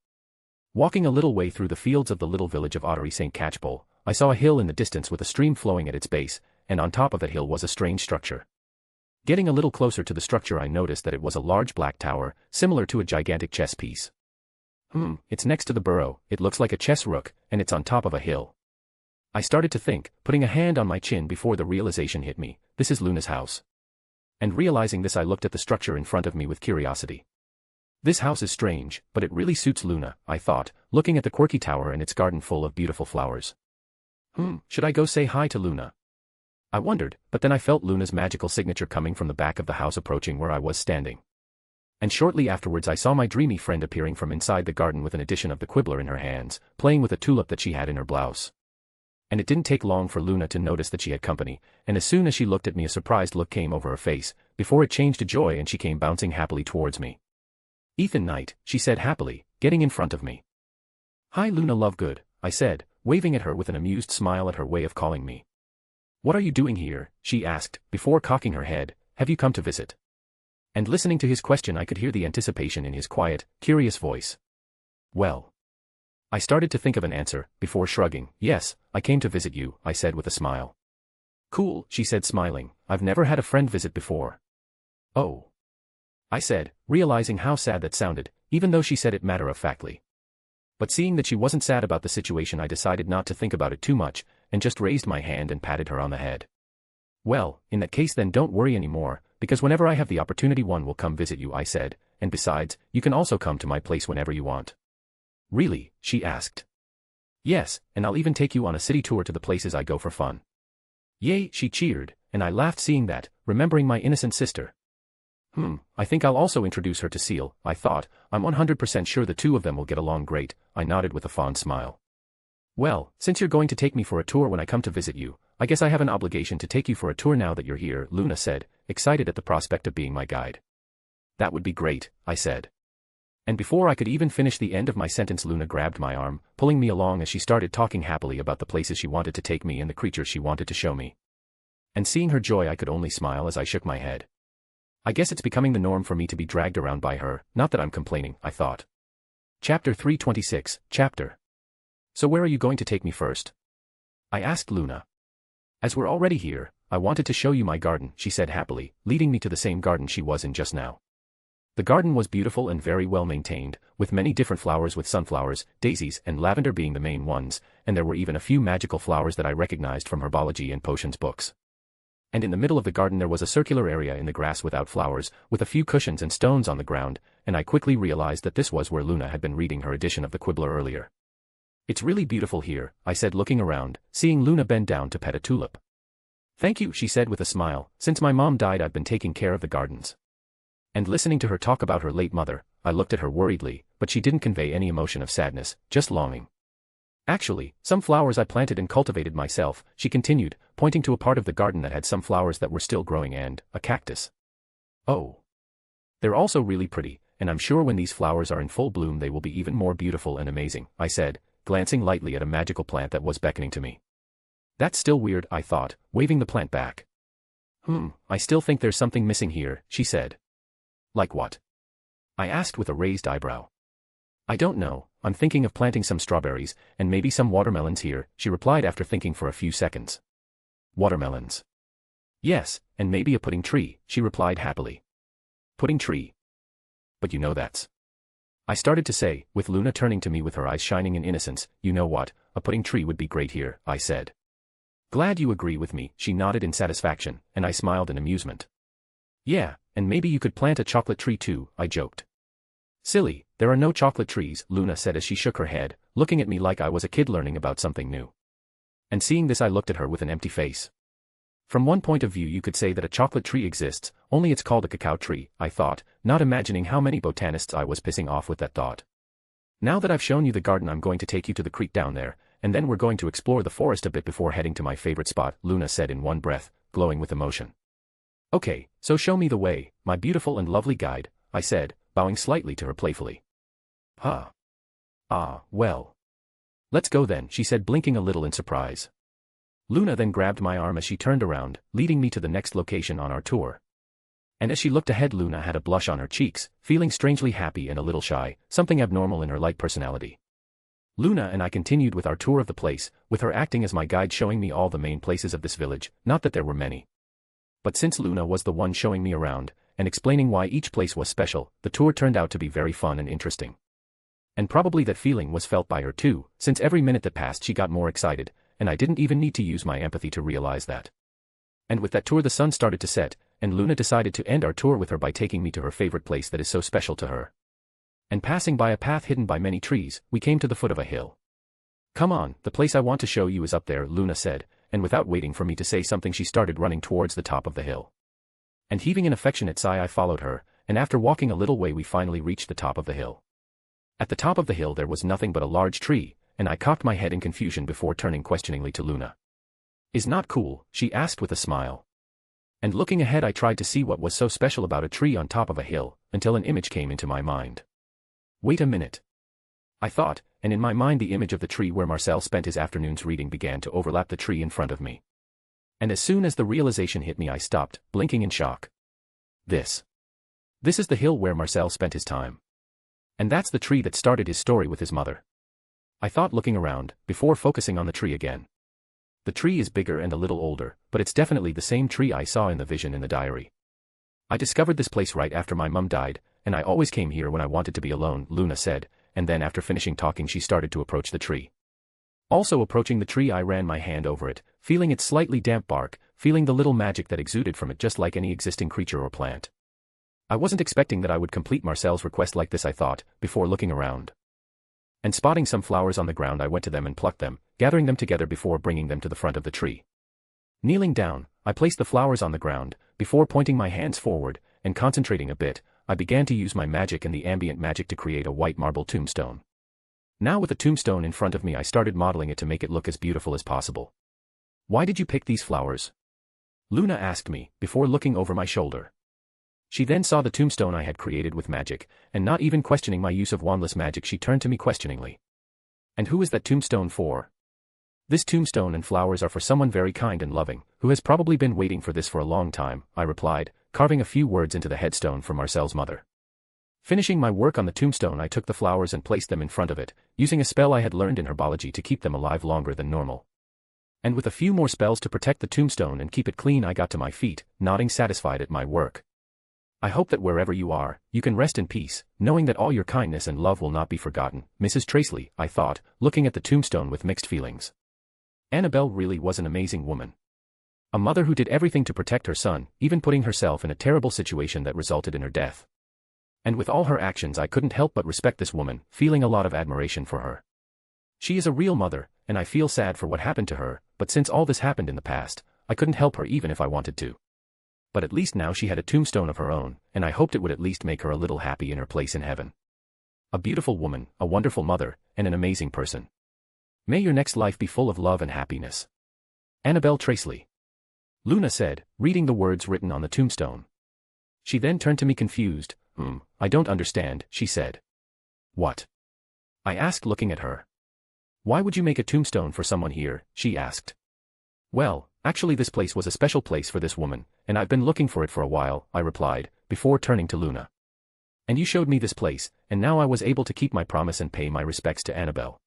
Walking a little way through the fields of the little village of Ottery St. Catchpole, I saw a hill in the distance with a stream flowing at its base, and on top of that hill was a strange structure. Getting a little closer to the structure I noticed that it was a large black tower, similar to a gigantic chess piece. It's next to the burrow, it looks like a chess rook, and it's on top of a hill. I started to think, putting a hand on my chin before the realization hit me, this is Luna's house. And realizing this I looked at the structure in front of me with curiosity. This house is strange, but it really suits Luna, I thought, looking at the quirky tower and its garden full of beautiful flowers. Should I go say hi to Luna? I wondered, but then I felt Luna's magical signature coming from the back of the house approaching where I was standing. And shortly afterwards I saw my dreamy friend appearing from inside the garden with an edition of the Quibbler in her hands, playing with a tulip that she had in her blouse. And it didn't take long for Luna to notice that she had company, and as soon as she looked at me a surprised look came over her face, before it changed to joy and she came bouncing happily towards me. Ethan Knight, she said happily, getting in front of me. Hi Luna Lovegood, I said, waving at her with an amused smile at her way of calling me. What are you doing here, she asked, before cocking her head, have you come to visit? And listening to his question I could hear the anticipation in his quiet, curious voice. Well. I started to think of an answer, before shrugging. Yes, I came to visit you, I said with a smile. Cool, she said smiling, I've never had a friend visit before. Oh. I said, realizing how sad that sounded, even though she said it matter-of-factly. But seeing that she wasn't sad about the situation I decided not to think about it too much, and just raised my hand and patted her on the head. Well, in that case then don't worry anymore, because whenever I have the opportunity one will come visit you, I said, and besides, you can also come to my place whenever you want. Really, she asked. Yes, and I'll even take you on a city tour to the places I go for fun. Yay, she cheered, and I laughed seeing that, remembering my innocent sister. I think I'll also introduce her to Seal, I thought, I'm 100% sure the two of them will get along great, I nodded with a fond smile. Well, since you're going to take me for a tour when I come to visit you, I guess I have an obligation to take you for a tour now that you're here, Luna said, excited at the prospect of being my guide. That would be great, I said. And before I could even finish the end of my sentence Luna grabbed my arm, pulling me along as she started talking happily about the places she wanted to take me and the creatures she wanted to show me. And seeing her joy I could only smile as I shook my head. I guess it's becoming the norm for me to be dragged around by her, not that I'm complaining, I thought. Chapter 326, Chapter. So where are you going to take me first? I asked Luna. As we're already here, I wanted to show you my garden, she said happily, leading me to the same garden she was in just now. The garden was beautiful and very well maintained, with many different flowers with sunflowers, daisies, and lavender being the main ones, and there were even a few magical flowers that I recognized from herbology and potions books. And in the middle of the garden there was a circular area in the grass without flowers, with a few cushions and stones on the ground, and I quickly realized that this was where Luna had been reading her edition of the Quibbler earlier. It's really beautiful here, I said looking around, seeing Luna bend down to pet a tulip. Thank you, she said with a smile, since my mom died I've been taking care of the gardens. And listening to her talk about her late mother, I looked at her worriedly, but she didn't convey any emotion of sadness, just longing. Actually, some flowers I planted and cultivated myself, she continued, pointing to a part of the garden that had some flowers that were still growing and a cactus. Oh. They're also really pretty, and I'm sure when these flowers are in full bloom they will be even more beautiful and amazing, I said, glancing lightly at a magical plant that was beckoning to me. That's still weird, I thought, waving the plant back. I still think there's something missing here, she said. Like what? I asked with a raised eyebrow. I don't know, I'm thinking of planting some strawberries, and maybe some watermelons here, she replied after thinking for a few seconds. Watermelons. Yes, and maybe a pudding tree, she replied happily. Pudding tree. But you know that's. I started to say, with Luna turning to me with her eyes shining in innocence, you know what, a pudding tree would be great here, I said. Glad you agree with me, she nodded in satisfaction, and I smiled in amusement. Yeah, and maybe you could plant a chocolate tree too, I joked. Silly, there are no chocolate trees, Luna said as she shook her head, looking at me like I was a kid learning about something new. And seeing this I looked at her with an empty face. From one point of view you could say that a chocolate tree exists, only it's called a cacao tree, I thought, not imagining how many botanists I was pissing off with that thought. Now that I've shown you the garden I'm going to take you to the creek down there, and then we're going to explore the forest a bit before heading to my favorite spot, Luna said in one breath, glowing with emotion. Okay, so show me the way, my beautiful and lovely guide, I said, bowing slightly to her playfully. Huh. Ah, well. Let's go then, she said blinking a little in surprise. Luna then grabbed my arm as she turned around, leading me to the next location on our tour. And as she looked ahead Luna had a blush on her cheeks, feeling strangely happy and a little shy, something abnormal in her light personality. Luna and I continued with our tour of the place, with her acting as my guide showing me all the main places of this village, not that there were many. But since Luna was the one showing me around, and explaining why each place was special, the tour turned out to be very fun and interesting. And probably that feeling was felt by her too, since every minute that passed she got more excited, and I didn't even need to use my empathy to realize that. And with that tour the sun started to set, and Luna decided to end our tour with her by taking me to her favorite place that is so special to her. And passing by a path hidden by many trees, we came to the foot of a hill. Come on, the place I want to show you is up there, Luna said, and without waiting for me to say something she started running towards the top of the hill. And heaving an affectionate sigh I followed her, and after walking a little way we finally reached the top of the hill. At the top of the hill there was nothing but a large tree, and I cocked my head in confusion before turning questioningly to Luna. Is not cool, she asked with a smile. And looking ahead I tried to see what was so special about a tree on top of a hill, until an image came into my mind. Wait a minute. I thought, and in my mind the image of the tree where Marcel spent his afternoons reading began to overlap the tree in front of me. And as soon as the realization hit me I stopped, blinking in shock. This is the hill where Marcel spent his time. And that's the tree that started his story with his mother. I thought looking around, before focusing on the tree again. The tree is bigger and a little older, but it's definitely the same tree I saw in the vision in the diary. I discovered this place right after my mum died, and I always came here when I wanted to be alone, Luna said, and then after finishing talking she started to approach the tree. Also approaching the tree I ran my hand over it, feeling its slightly damp bark, feeling the little magic that exuded from it just like any existing creature or plant. I wasn't expecting that I would complete Marcel's request like this I thought, before looking around. And spotting some flowers on the ground I went to them and plucked them, gathering them together before bringing them to the front of the tree. Kneeling down, I placed the flowers on the ground, before pointing my hands forward, and concentrating a bit, I began to use my magic and the ambient magic to create a white marble tombstone. Now with the tombstone in front of me I started modeling it to make it look as beautiful as possible. Why did you pick these flowers? Luna asked me, before looking over my shoulder. She then saw the tombstone I had created with magic, and not even questioning my use of wandless magic she turned to me questioningly. And who is that tombstone for? This tombstone and flowers are for someone very kind and loving, who has probably been waiting for this for a long time, I replied, carving a few words into the headstone for Marcel's mother. Finishing my work on the tombstone I took the flowers and placed them in front of it, using a spell I had learned in herbology to keep them alive longer than normal. And with a few more spells to protect the tombstone and keep it clean I got to my feet, nodding satisfied at my work. I hope that wherever you are, you can rest in peace, knowing that all your kindness and love will not be forgotten, Mrs. Traceley, I thought, looking at the tombstone with mixed feelings. Annabelle really was an amazing woman. A mother who did everything to protect her son, even putting herself in a terrible situation that resulted in her death. And with all her actions I couldn't help but respect this woman, feeling a lot of admiration for her. She is a real mother, and I feel sad for what happened to her, but since all this happened in the past, I couldn't help her even if I wanted to. But at least now she had a tombstone of her own, and I hoped it would at least make her a little happy in her place in heaven. A beautiful woman, a wonderful mother, and an amazing person. May your next life be full of love and happiness. Annabelle Traceley. Luna said, reading the words written on the tombstone. She then turned to me confused. I don't understand, she said. What? I asked looking at her. Why would you make a tombstone for someone here, she asked. Well, Actually, this place was a special place for this woman, and I've been looking for it for a while, I replied, before turning to Luna. And you showed me this place, and now I was able to keep my promise and pay my respects to Annabelle.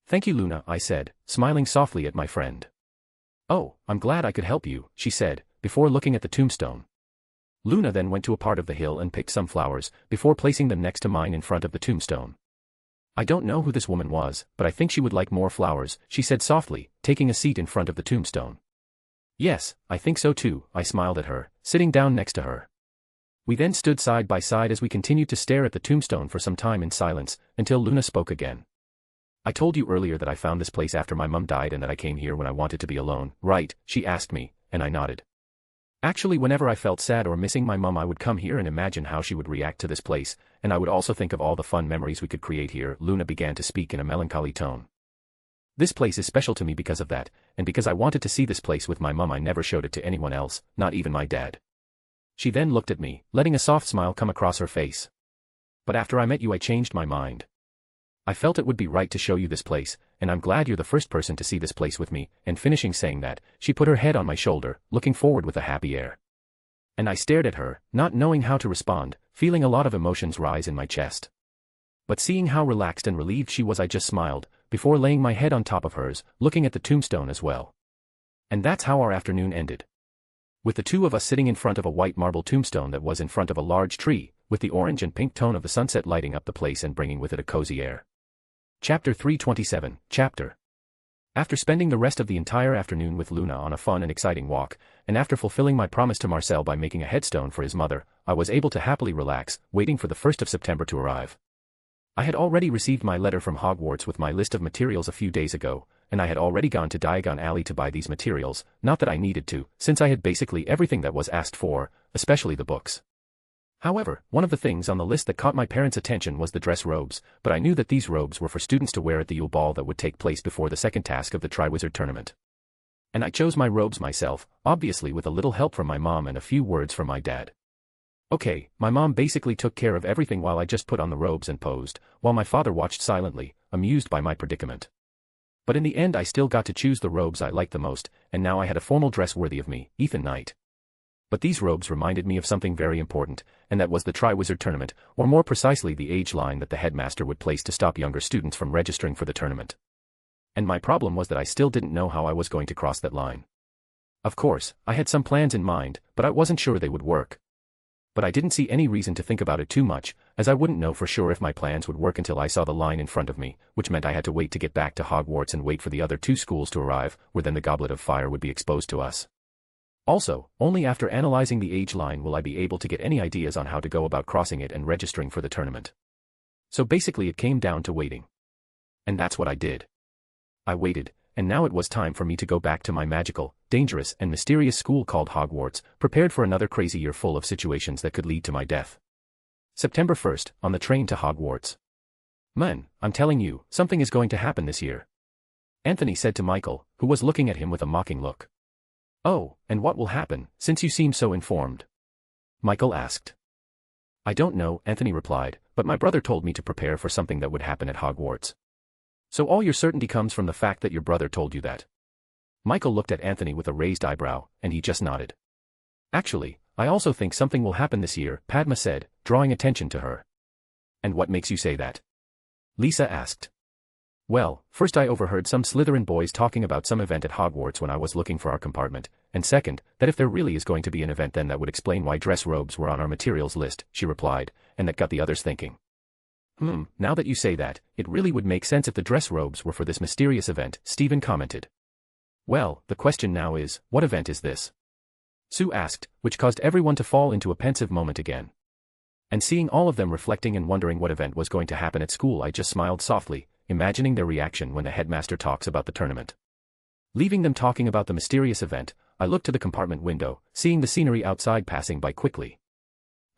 Thank you, Luna, I said, smiling softly at my friend. Oh, I'm glad I could help you, she said, before looking at the tombstone. Luna then went to a part of the hill and picked some flowers, before placing them next to mine in front of the tombstone. I don't know who this woman was, but I think she would like more flowers, she said softly, taking a seat in front of the tombstone. Yes, I think so too, I smiled at her, sitting down next to her. We then stood side by side as we continued to stare at the tombstone for some time in silence, until Luna spoke again. I told you earlier that I found this place after my mum died and that I came here when I wanted to be alone, right? She asked me, and I nodded. Actually, whenever I felt sad or missing my mum, I would come here and imagine how she would react to this place, and I would also think of all the fun memories we could create here. Luna began to speak in a melancholy tone. This place is special to me because of that, and because I wanted to see this place with my mum. I never showed it to anyone else, not even my dad. She then looked at me, letting a soft smile come across her face. But after I met you, I changed my mind. I felt it would be right to show you this place, and I'm glad you're the first person to see this place with me, and finishing saying that, she put her head on my shoulder, looking forward with a happy air. And I stared at her, not knowing how to respond, feeling a lot of emotions rise in my chest. But seeing how relaxed and relieved she was, I just smiled, before laying my head on top of hers, looking at the tombstone as well. And that's how our afternoon ended. With the two of us sitting in front of a white marble tombstone that was in front of a large tree, with the orange and pink tone of the sunset lighting up the place and bringing with it a cozy air. Chapter 327, Chapter. After spending the rest of the entire afternoon with Luna on a fun and exciting walk, and after fulfilling my promise to Marcel by making a headstone for his mother, I was able to happily relax, waiting for the 1st of September to arrive. I had already received my letter from Hogwarts with my list of materials a few days ago, and I had already gone to Diagon Alley to buy these materials, not that I needed to, since I had basically everything that was asked for, especially the books. However, one of the things on the list that caught my parents' attention was the dress robes, but I knew that these robes were for students to wear at the Yule Ball that would take place before the second task of the Triwizard Tournament. And I chose my robes myself, obviously with a little help from my mom and a few words from my dad. Okay, my mom basically took care of everything while I just put on the robes and posed, while my father watched silently, amused by my predicament. But in the end I still got to choose the robes I liked the most, and now I had a formal dress worthy of me, Ethan Knight. But these robes reminded me of something very important, and that was the Triwizard Tournament, or more precisely the age line that the headmaster would place to stop younger students from registering for the tournament. And my problem was that I still didn't know how I was going to cross that line. Of course, I had some plans in mind, but I wasn't sure they would work. But I didn't see any reason to think about it too much, as I wouldn't know for sure if my plans would work until I saw the line in front of me, which meant I had to wait to get back to Hogwarts and wait for the other two schools to arrive, where then the Goblet of Fire would be exposed to us. Also, only after analyzing the age line will I be able to get any ideas on how to go about crossing it and registering for the tournament. So basically it came down to waiting. And that's what I did. I waited, and now it was time for me to go back to my magical, dangerous, and mysterious school called Hogwarts, prepared for another crazy year full of situations that could lead to my death. September 1st, on the train to Hogwarts. Man, I'm telling you, something is going to happen this year. Anthony said to Michael, who was looking at him with a mocking look. Oh, and what will happen, since you seem so informed? Michael asked. I don't know, Anthony replied, but my brother told me to prepare for something that would happen at Hogwarts. So all your certainty comes from the fact that your brother told you that? Michael looked at Anthony with a raised eyebrow, and he just nodded. Actually, I also think something will happen this year, Padma said, drawing attention to her. And what makes you say that? Lisa asked. Well, first I overheard some Slytherin boys talking about some event at Hogwarts when I was looking for our compartment, and second, that if there really is going to be an event then that would explain why dress robes were on our materials list, she replied, and that got the others thinking. Now that you say that, it really would make sense if the dress robes were for this mysterious event, Stephen commented. Well, the question now is, what event is this? Sue asked, which caused everyone to fall into a pensive moment again. And seeing all of them reflecting and wondering what event was going to happen at school, I just smiled softly, imagining their reaction when the headmaster talks about the tournament. Leaving them talking about the mysterious event, I looked to the compartment window, seeing the scenery outside passing by quickly.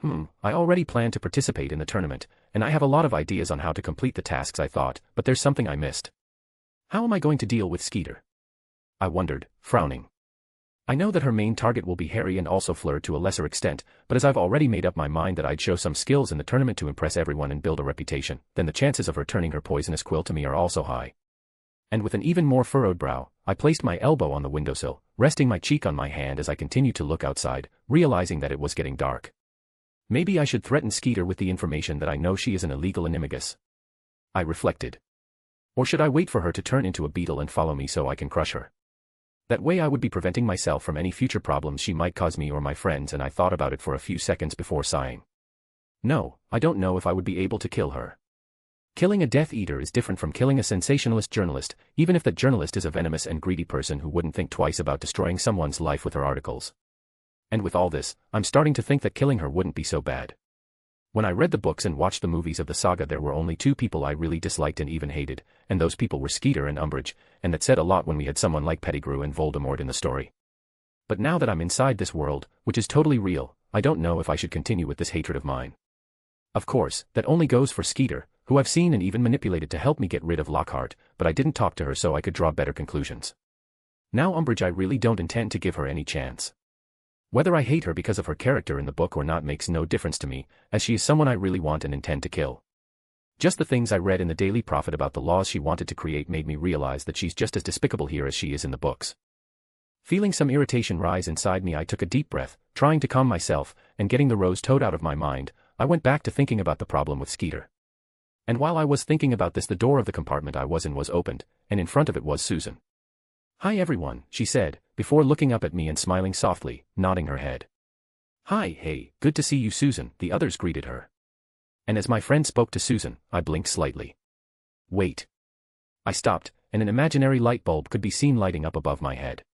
I already plan to participate in the tournament, and I have a lot of ideas on how to complete the tasks I thought, but there's something I missed. How am I going to deal with Skeeter? I wondered, frowning. I know that her main target will be Harry and also Fleur to a lesser extent, but as I've already made up my mind that I'd show some skills in the tournament to impress everyone and build a reputation, then the chances of her turning her poisonous quill to me are also high. And with an even more furrowed brow, I placed my elbow on the windowsill, resting my cheek on my hand as I continued to look outside, realizing that it was getting dark. Maybe I should threaten Skeeter with the information that I know she is an illegal animagus. I reflected. Or should I wait for her to turn into a beetle and follow me so I can crush her? That way I would be preventing myself from any future problems she might cause me or my friends, and I thought about it for a few seconds before sighing. No, I don't know if I would be able to kill her. Killing a Death Eater is different from killing a sensationalist journalist, even if that journalist is a venomous and greedy person who wouldn't think twice about destroying someone's life with her articles. And with all this, I'm starting to think that killing her wouldn't be so bad. When I read the books and watched the movies of the saga, there were only two people I really disliked and even hated, and those people were Skeeter and Umbridge, and that said a lot when we had someone like Pettigrew and Voldemort in the story. But now that I'm inside this world, which is totally real, I don't know if I should continue with this hatred of mine. Of course, that only goes for Skeeter, who I've seen and even manipulated to help me get rid of Lockhart, but I didn't talk to her so I could draw better conclusions. Now Umbridge, I really don't intend to give her any chance. Whether I hate her because of her character in the book or not makes no difference to me, as she is someone I really want and intend to kill. Just the things I read in the Daily Prophet about the laws she wanted to create made me realize that she's just as despicable here as she is in the books. Feeling some irritation rise inside me, I took a deep breath, trying to calm myself, and getting the rose toad out of my mind, I went back to thinking about the problem with Skeeter. And while I was thinking about this, the door of the compartment I was in was opened, and in front of it was Susan. "Hi everyone," she said, before looking up at me and smiling softly, nodding her head. "Hi, hey, good to see you, Susan," the others greeted her. And as my friend spoke to Susan, I blinked slightly. Wait. I stopped, and an imaginary light bulb could be seen lighting up above my head.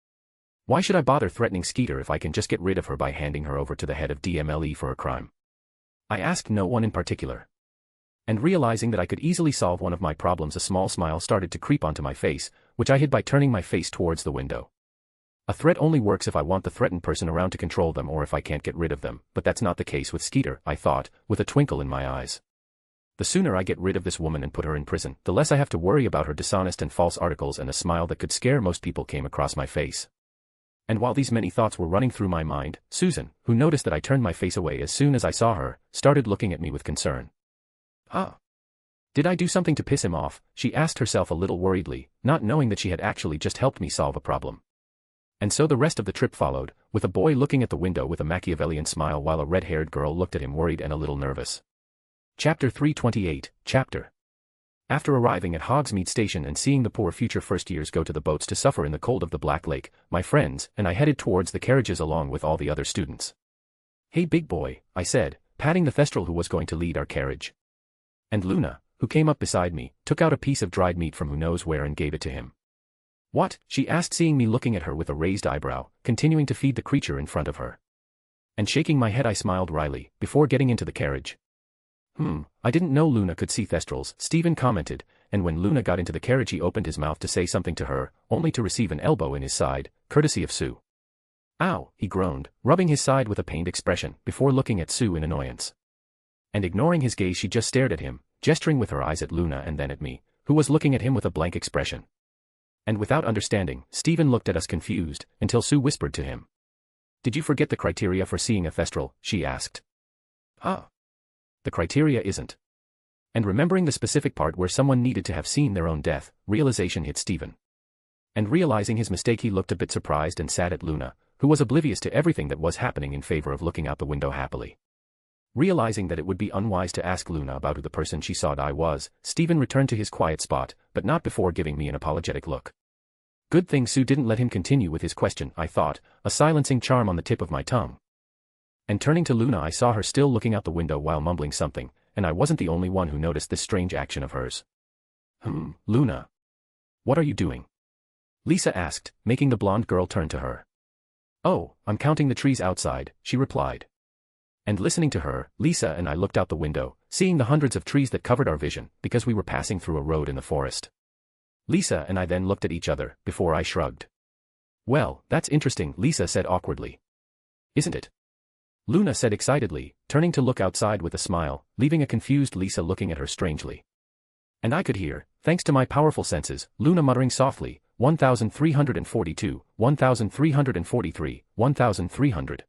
Why should I bother threatening Skeeter if I can just get rid of her by handing her over to the head of DMLE for a crime? I asked no one in particular. And realizing that I could easily solve one of my problems, a small smile started to creep onto my face, which I hid by turning my face towards the window. A threat only works if I want the threatened person around to control them or if I can't get rid of them, but that's not the case with Skeeter, I thought, with a twinkle in my eyes. The sooner I get rid of this woman and put her in prison, the less I have to worry about her dishonest and false articles, and a smile that could scare most people came across my face. And while these many thoughts were running through my mind, Susan, who noticed that I turned my face away as soon as I saw her, started looking at me with concern. Did I do something to piss him off? She asked herself a little worriedly, not knowing that she had actually just helped me solve a problem. And so the rest of the trip followed, with a boy looking at the window with a Machiavellian smile while a red-haired girl looked at him worried and a little nervous. Chapter 328, Chapter. After arriving at Hogsmeade Station and seeing the poor future first-years go to the boats to suffer in the cold of the Black Lake, my friends and I headed towards the carriages along with all the other students. "Hey big boy," I said, patting the Thestral who was going to lead our carriage. And Luna, who came up beside me, took out a piece of dried meat from who knows where and gave it to him. "What?" she asked, seeing me looking at her with a raised eyebrow, continuing to feed the creature in front of her. And shaking my head I smiled wryly, before getting into the carriage. I didn't know Luna could see Thestrals," Stephen commented, and when Luna got into the carriage he opened his mouth to say something to her, only to receive an elbow in his side, courtesy of Sue. "Ow," he groaned, rubbing his side with a pained expression, before looking at Sue in annoyance. And ignoring his gaze she just stared at him, gesturing with her eyes at Luna and then at me, who was looking at him with a blank expression. And without understanding, Stephen looked at us confused, until Sue whispered to him. "Did you forget the criteria for seeing a Thestral?" she asked. The criteria isn't. And remembering the specific part where someone needed to have seen their own death, realization hit Stephen. And realizing his mistake he looked a bit surprised and sad at Luna, who was oblivious to everything that was happening in favor of looking out the window happily. Realizing that it would be unwise to ask Luna about who the person she saw die was, Stephen returned to his quiet spot, but not before giving me an apologetic look. Good thing Sue didn't let him continue with his question, I thought, a silencing charm on the tip of my tongue. And turning to Luna I saw her still looking out the window while mumbling something, and I wasn't the only one who noticed this strange action of hers. Luna. What are you doing?" Lisa asked, making the blonde girl turn to her. "Oh, I'm counting the trees outside," she replied. And listening to her, Lisa and I looked out the window, seeing the hundreds of trees that covered our vision, because we were passing through a road in the forest. Lisa and I then looked at each other, before I shrugged. "Well, that's interesting," Lisa said awkwardly. "Isn't it?" Luna said excitedly, turning to look outside with a smile, leaving a confused Lisa looking at her strangely. And I could hear, thanks to my powerful senses, Luna muttering softly, 1,342, 1,343, 1,300.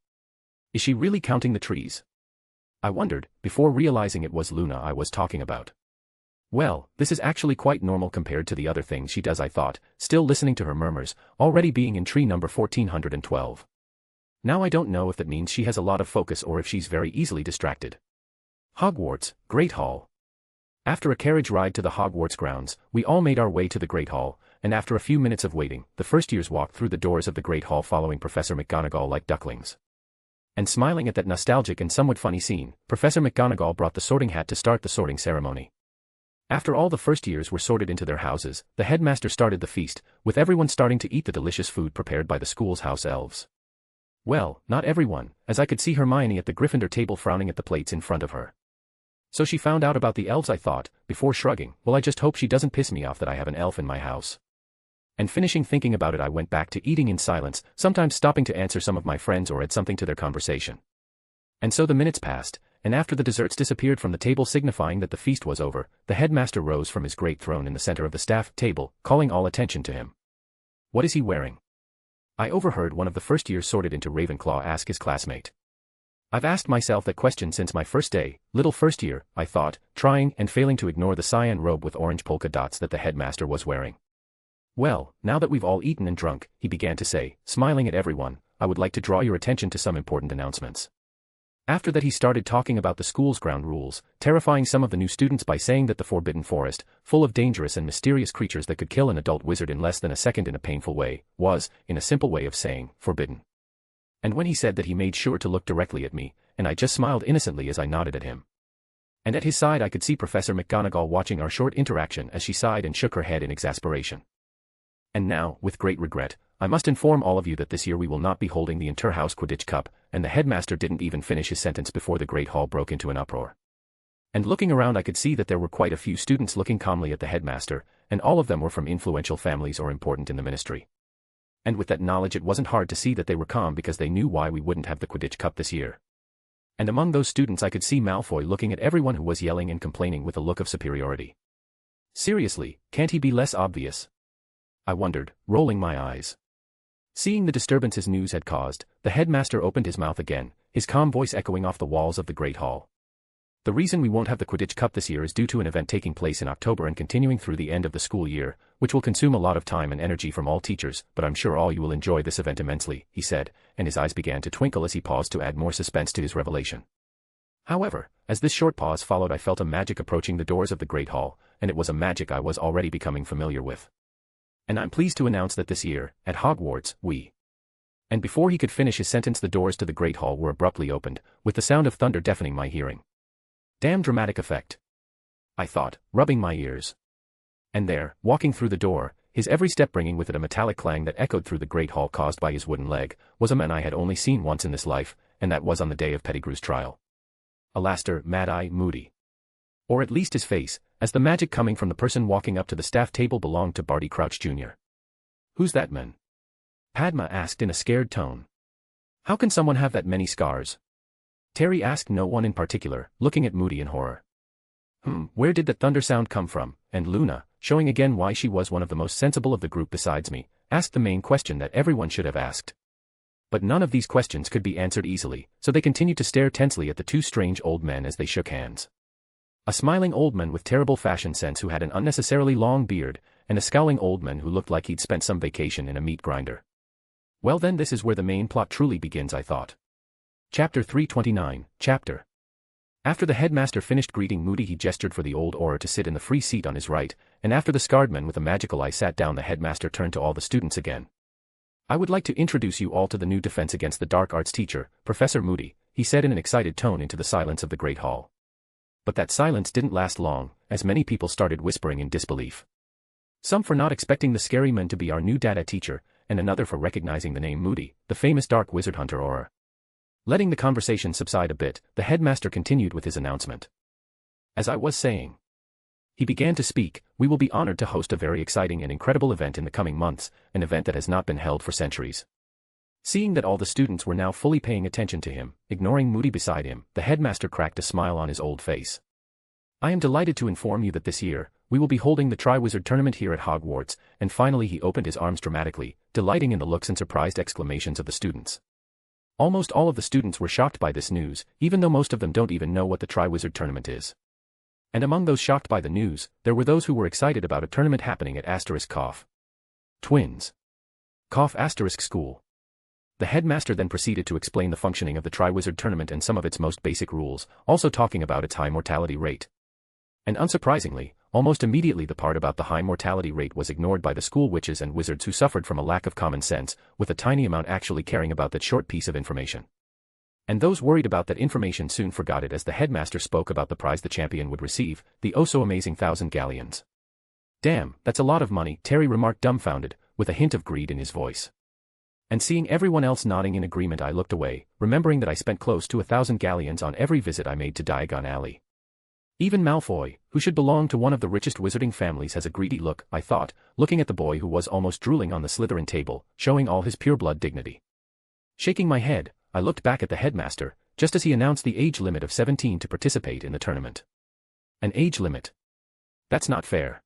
Is she really counting the trees? I wondered, before realizing it was Luna I was talking about. Well, this is actually quite normal compared to the other things she does, I thought, still listening to her murmurs, already being in tree number 1412. Now I don't know if that means she has a lot of focus or if she's very easily distracted. Hogwarts, Great Hall. After a carriage ride to the Hogwarts grounds, we all made our way to the Great Hall, and after a few minutes of waiting, the first years walked through the doors of the Great Hall following Professor McGonagall like ducklings. And smiling at that nostalgic and somewhat funny scene, Professor McGonagall brought the sorting hat to start the sorting ceremony. After all the first years were sorted into their houses, the headmaster started the feast, with everyone starting to eat the delicious food prepared by the school's house elves. Well, not everyone, as I could see Hermione at the Gryffindor table frowning at the plates in front of her. So she found out about the elves, I thought, before shrugging. Well, I just hope she doesn't piss me off that I have an elf in my house. And finishing thinking about it, I went back to eating in silence, sometimes stopping to answer some of my friends or add something to their conversation. And so the minutes passed, and after the desserts disappeared from the table signifying that the feast was over, the headmaster rose from his great throne in the center of the staff table, calling all attention to him. What is he wearing? I overheard one of the first years sorted into Ravenclaw ask his classmate. I've asked myself that question since my first day, little first year, I thought, trying and failing to ignore the cyan robe with orange polka dots that the headmaster was wearing. Well, now that we've all eaten and drunk, he began to say, smiling at everyone, I would like to draw your attention to some important announcements. After that he started talking about the school's ground rules, terrifying some of the new students by saying that the Forbidden Forest, full of dangerous and mysterious creatures that could kill an adult wizard in less than a second in a painful way, was, in a simple way of saying, forbidden. And when he said that, he made sure to look directly at me, and I just smiled innocently as I nodded at him. And at his side I could see Professor McGonagall watching our short interaction as she sighed and shook her head in exasperation. And now, with great regret, I must inform all of you that this year we will not be holding the Inter-House Quidditch Cup, and the headmaster didn't even finish his sentence before the Great Hall broke into an uproar. And looking around I could see that there were quite a few students looking calmly at the headmaster, and all of them were from influential families or important in the ministry. And with that knowledge it wasn't hard to see that they were calm because they knew why we wouldn't have the Quidditch Cup this year. And among those students I could see Malfoy looking at everyone who was yelling and complaining with a look of superiority. Seriously, can't he be less obvious? I wondered, rolling my eyes. Seeing the disturbance his news had caused, the headmaster opened his mouth again, his calm voice echoing off the walls of the Great Hall. The reason we won't have the Quidditch Cup this year is due to an event taking place in October and continuing through the end of the school year, which will consume a lot of time and energy from all teachers, but I'm sure all you will enjoy this event immensely, he said, and his eyes began to twinkle as he paused to add more suspense to his revelation. However, as this short pause followed I felt a magic approaching the doors of the Great Hall, and it was a magic I was already becoming familiar with. And I'm pleased to announce that this year, at Hogwarts, we... And before he could finish his sentence the doors to the Great Hall were abruptly opened, with the sound of thunder deafening my hearing. Damn dramatic effect, I thought, rubbing my ears. And there, walking through the door, his every step bringing with it a metallic clang that echoed through the Great Hall caused by his wooden leg, was a man I had only seen once in this life, and that was on the day of Pettigrew's trial. Alastair Mad-Eye Moody. Or at least his face, as the magic coming from the person walking up to the staff table belonged to Barty Crouch Jr. Who's that man? Padma asked in a scared tone. How can someone have that many scars? Terry asked no one in particular, looking at Moody in horror. Where did that thunder sound come from? And Luna, showing again why she was one of the most sensible of the group besides me, asked the main question that everyone should have asked. But none of these questions could be answered easily, so they continued to stare tensely at the two strange old men as they shook hands. A smiling old man with terrible fashion sense who had an unnecessarily long beard, and a scowling old man who looked like he'd spent some vacation in a meat grinder. Well then, this is where the main plot truly begins, I thought. Chapter 329, Chapter. After the headmaster finished greeting Moody he gestured for the old auror to sit in the free seat on his right, and after the scarred man with a magical eye sat down the headmaster turned to all the students again. I would like to introduce you all to the new Defense Against the Dark Arts teacher, Professor Moody, he said in an excited tone into the silence of the Great Hall. But that silence didn't last long, as many people started whispering in disbelief. Some for not expecting the scary man to be our new DADA teacher, and another for recognizing the name Moody, the famous dark wizard hunter auror. Letting the conversation subside a bit, the headmaster continued with his announcement. As I was saying, he began to speak, we will be honored to host a very exciting and incredible event in the coming months, an event that has not been held for centuries. Seeing that all the students were now fully paying attention to him, ignoring Moody beside him, the headmaster cracked a smile on his old face. I am delighted to inform you that this year, we will be holding the Triwizard Tournament here at Hogwarts, and finally he opened his arms dramatically, delighting in the looks and surprised exclamations of the students. Almost all of the students were shocked by this news, even though most of them don't even know what the Triwizard Tournament is. And among those shocked by the news, there were those who were excited about a tournament happening at ***. Twins. ***school. The headmaster then proceeded to explain the functioning of the Triwizard Tournament and some of its most basic rules, also talking about its high mortality rate. And unsurprisingly, almost immediately the part about the high mortality rate was ignored by the school witches and wizards who suffered from a lack of common sense, with a tiny amount actually caring about that short piece of information. And those worried about that information soon forgot it as the headmaster spoke about the prize the champion would receive, the oh-so-amazing 1,000 galleons. "Damn, that's a lot of money," Terry remarked dumbfounded, with a hint of greed in his voice. And seeing everyone else nodding in agreement, I looked away, remembering that I spent close to 1,000 galleons on every visit I made to Diagon Alley. Even Malfoy, who should belong to one of the richest wizarding families, has a greedy look, I thought, looking at the boy who was almost drooling on the Slytherin table, showing all his pureblood dignity. Shaking my head, I looked back at the headmaster, just as he announced the age limit of 17 to participate in the tournament. An age limit? That's not fair.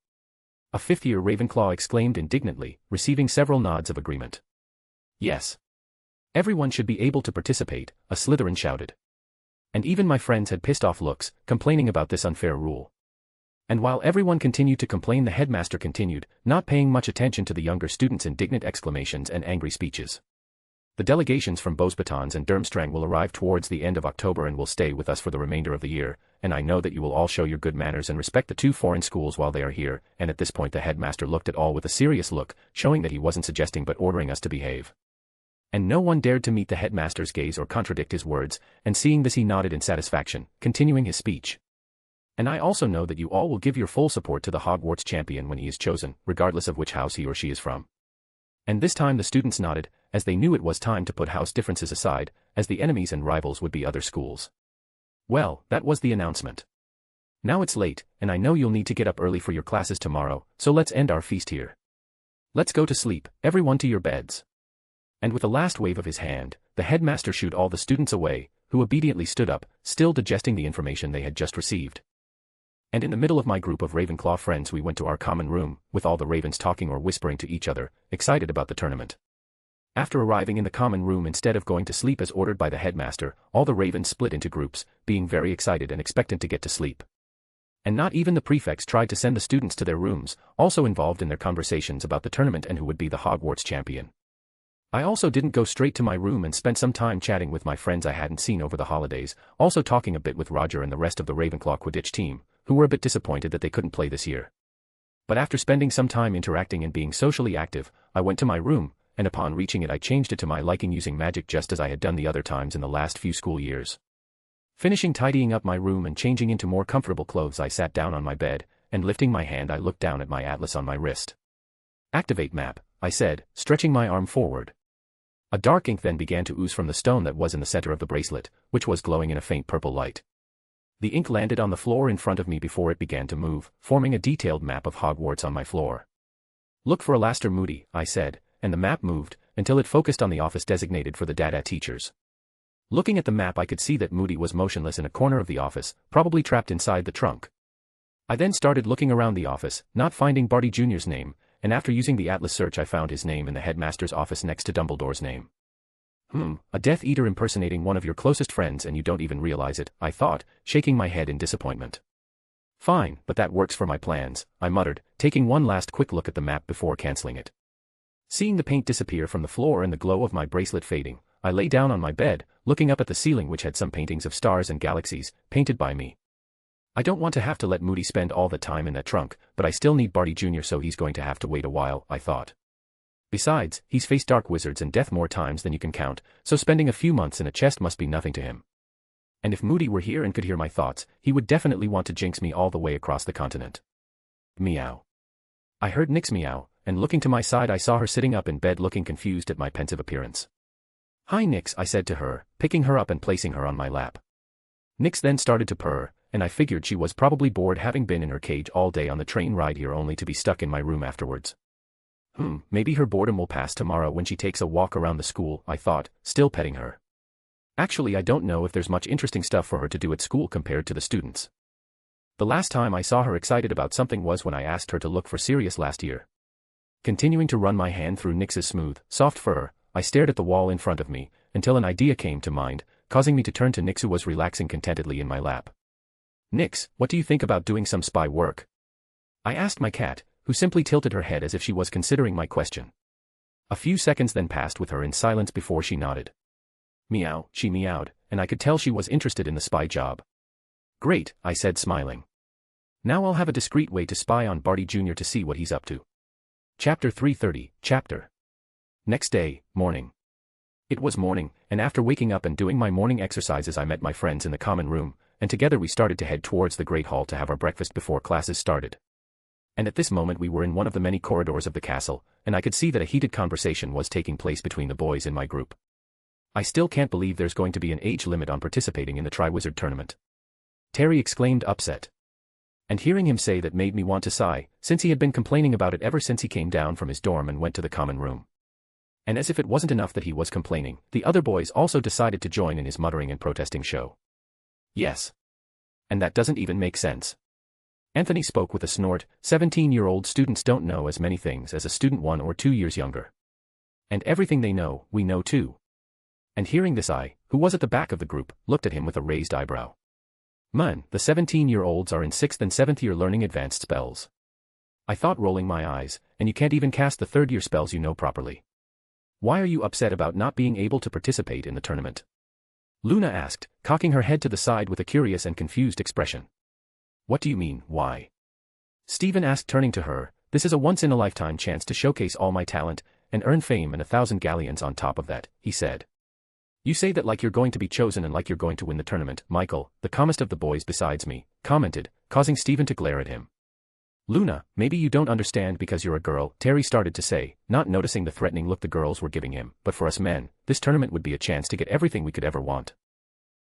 A fifth-year Ravenclaw exclaimed indignantly, receiving several nods of agreement. Yes. Everyone should be able to participate, a Slytherin shouted. And even my friends had pissed off looks, complaining about this unfair rule. And while everyone continued to complain, the headmaster continued, not paying much attention to the younger students' indignant exclamations and angry speeches. The delegations from Beauxbatons and Durmstrang will arrive towards the end of October and will stay with us for the remainder of the year, and I know that you will all show your good manners and respect the 2 foreign schools while they are here, and at this point the headmaster looked at all with a serious look, showing that he wasn't suggesting but ordering us to behave. And no one dared to meet the headmaster's gaze or contradict his words, and seeing this he nodded in satisfaction, continuing his speech. And I also know that you all will give your full support to the Hogwarts champion when he is chosen, regardless of which house he or she is from. And this time the students nodded, as they knew it was time to put house differences aside, as the enemies and rivals would be other schools. Well, that was the announcement. Now it's late, and I know you'll need to get up early for your classes tomorrow, so let's end our feast here. Let's go to sleep, everyone to your beds. And with a last wave of his hand, the headmaster shooed all the students away, who obediently stood up, still digesting the information they had just received. And in the middle of my group of Ravenclaw friends we went to our common room, with all the ravens talking or whispering to each other, excited about the tournament. After arriving in the common room instead of going to sleep as ordered by the headmaster, all the ravens split into groups, being very excited and expectant to get to sleep. And not even the prefects tried to send the students to their rooms, also involved in their conversations about the tournament and who would be the Hogwarts champion. I also didn't go straight to my room and spent some time chatting with my friends I hadn't seen over the holidays, also talking a bit with Roger and the rest of the Ravenclaw Quidditch team, who were a bit disappointed that they couldn't play this year. But after spending some time interacting and being socially active, I went to my room, and upon reaching it I changed it to my liking using magic just as I had done the other times in the last few school years. Finishing tidying up my room and changing into more comfortable clothes, I sat down on my bed, and lifting my hand I looked down at my atlas on my wrist. "Activate map," I said, stretching my arm forward. A dark ink then began to ooze from the stone that was in the center of the bracelet, which was glowing in a faint purple light. The ink landed on the floor in front of me before it began to move, forming a detailed map of Hogwarts on my floor. "Look for Alastor Moody," I said, and the map moved, until it focused on the office designated for the DADA teachers. Looking at the map I could see that Moody was motionless in a corner of the office, probably trapped inside the trunk. I then started looking around the office, not finding Barty Jr.'s name, and after using the Atlas search I found his name in the headmaster's office next to Dumbledore's name. A Death Eater impersonating one of your closest friends and you don't even realize it, I thought, shaking my head in disappointment. "Fine, but that works for my plans," I muttered, taking one last quick look at the map before canceling it. Seeing the paint disappear from the floor and the glow of my bracelet fading, I lay down on my bed, looking up at the ceiling which had some paintings of stars and galaxies, painted by me. I don't want to have to let Moody spend all that time in that trunk, but I still need Barty Jr. so he's going to have to wait a while, I thought. Besides, he's faced dark wizards and death more times than you can count, so spending a few months in a chest must be nothing to him. And if Moody were here and could hear my thoughts, he would definitely want to jinx me all the way across the continent. Meow. I heard Nyx meow, and looking to my side I saw her sitting up in bed looking confused at my pensive appearance. "Hi Nyx," I said to her, picking her up and placing her on my lap. Nyx then started to purr, and I figured she was probably bored having been in her cage all day on the train ride here only to be stuck in my room afterwards. Maybe her boredom will pass tomorrow when she takes a walk around the school, I thought, still petting her. Actually, I don't know if there's much interesting stuff for her to do at school compared to the students. The last time I saw her excited about something was when I asked her to look for Sirius last year. Continuing to run my hand through Nyx's smooth, soft fur, I stared at the wall in front of me, until an idea came to mind, causing me to turn to Nyx who was relaxing contentedly in my lap. Nix, what do you think about doing some spy work? I asked my cat, who simply tilted her head as if she was considering my question. A few seconds then passed with her in silence before she nodded. Meow, she meowed, and I could tell she was interested in the spy job. Great, I said smiling. Now I'll have a discreet way to spy on Barty Jr. to see what he's up to. Chapter 330, Chapter. Next day, morning. It was morning, and after waking up and doing my morning exercises I met my friends in the common room, and together we started to head towards the Great Hall to have our breakfast before classes started. And at this moment we were in one of the many corridors of the castle, and I could see that a heated conversation was taking place between the boys in my group. I still can't believe there's going to be an age limit on participating in the Triwizard Tournament. Terry exclaimed upset. And hearing him say that made me want to sigh, since he had been complaining about it ever since he came down from his dorm and went to the common room. And as if it wasn't enough that he was complaining, the other boys also decided to join in his muttering and protesting show. Yes. And that doesn't even make sense. Anthony spoke with a snort. 17-year-old students don't know as many things as a student 1 or 2 years younger. And everything they know, we know too. And hearing this I, who was at the back of the group, looked at him with a raised eyebrow. Man, the 17-year-olds are in 6th and 7th year learning advanced spells. I thought, rolling my eyes, and you can't even cast the 3rd year spells you know properly. Why are you upset about not being able to participate in the tournament? Luna asked, cocking her head to the side with a curious and confused expression. What do you mean, why? Stephen asked, turning to her. This is a once-in-a-lifetime chance to showcase all my talent, and earn fame and 1,000 galleons on top of that, he said. You say that like you're going to be chosen and like you're going to win the tournament, Michael, the calmest of the boys besides me, commented, causing Stephen to glare at him. Luna, maybe you don't understand because you're a girl, Terry started to say, not noticing the threatening look the girls were giving him, but for us men, this tournament would be a chance to get everything we could ever want.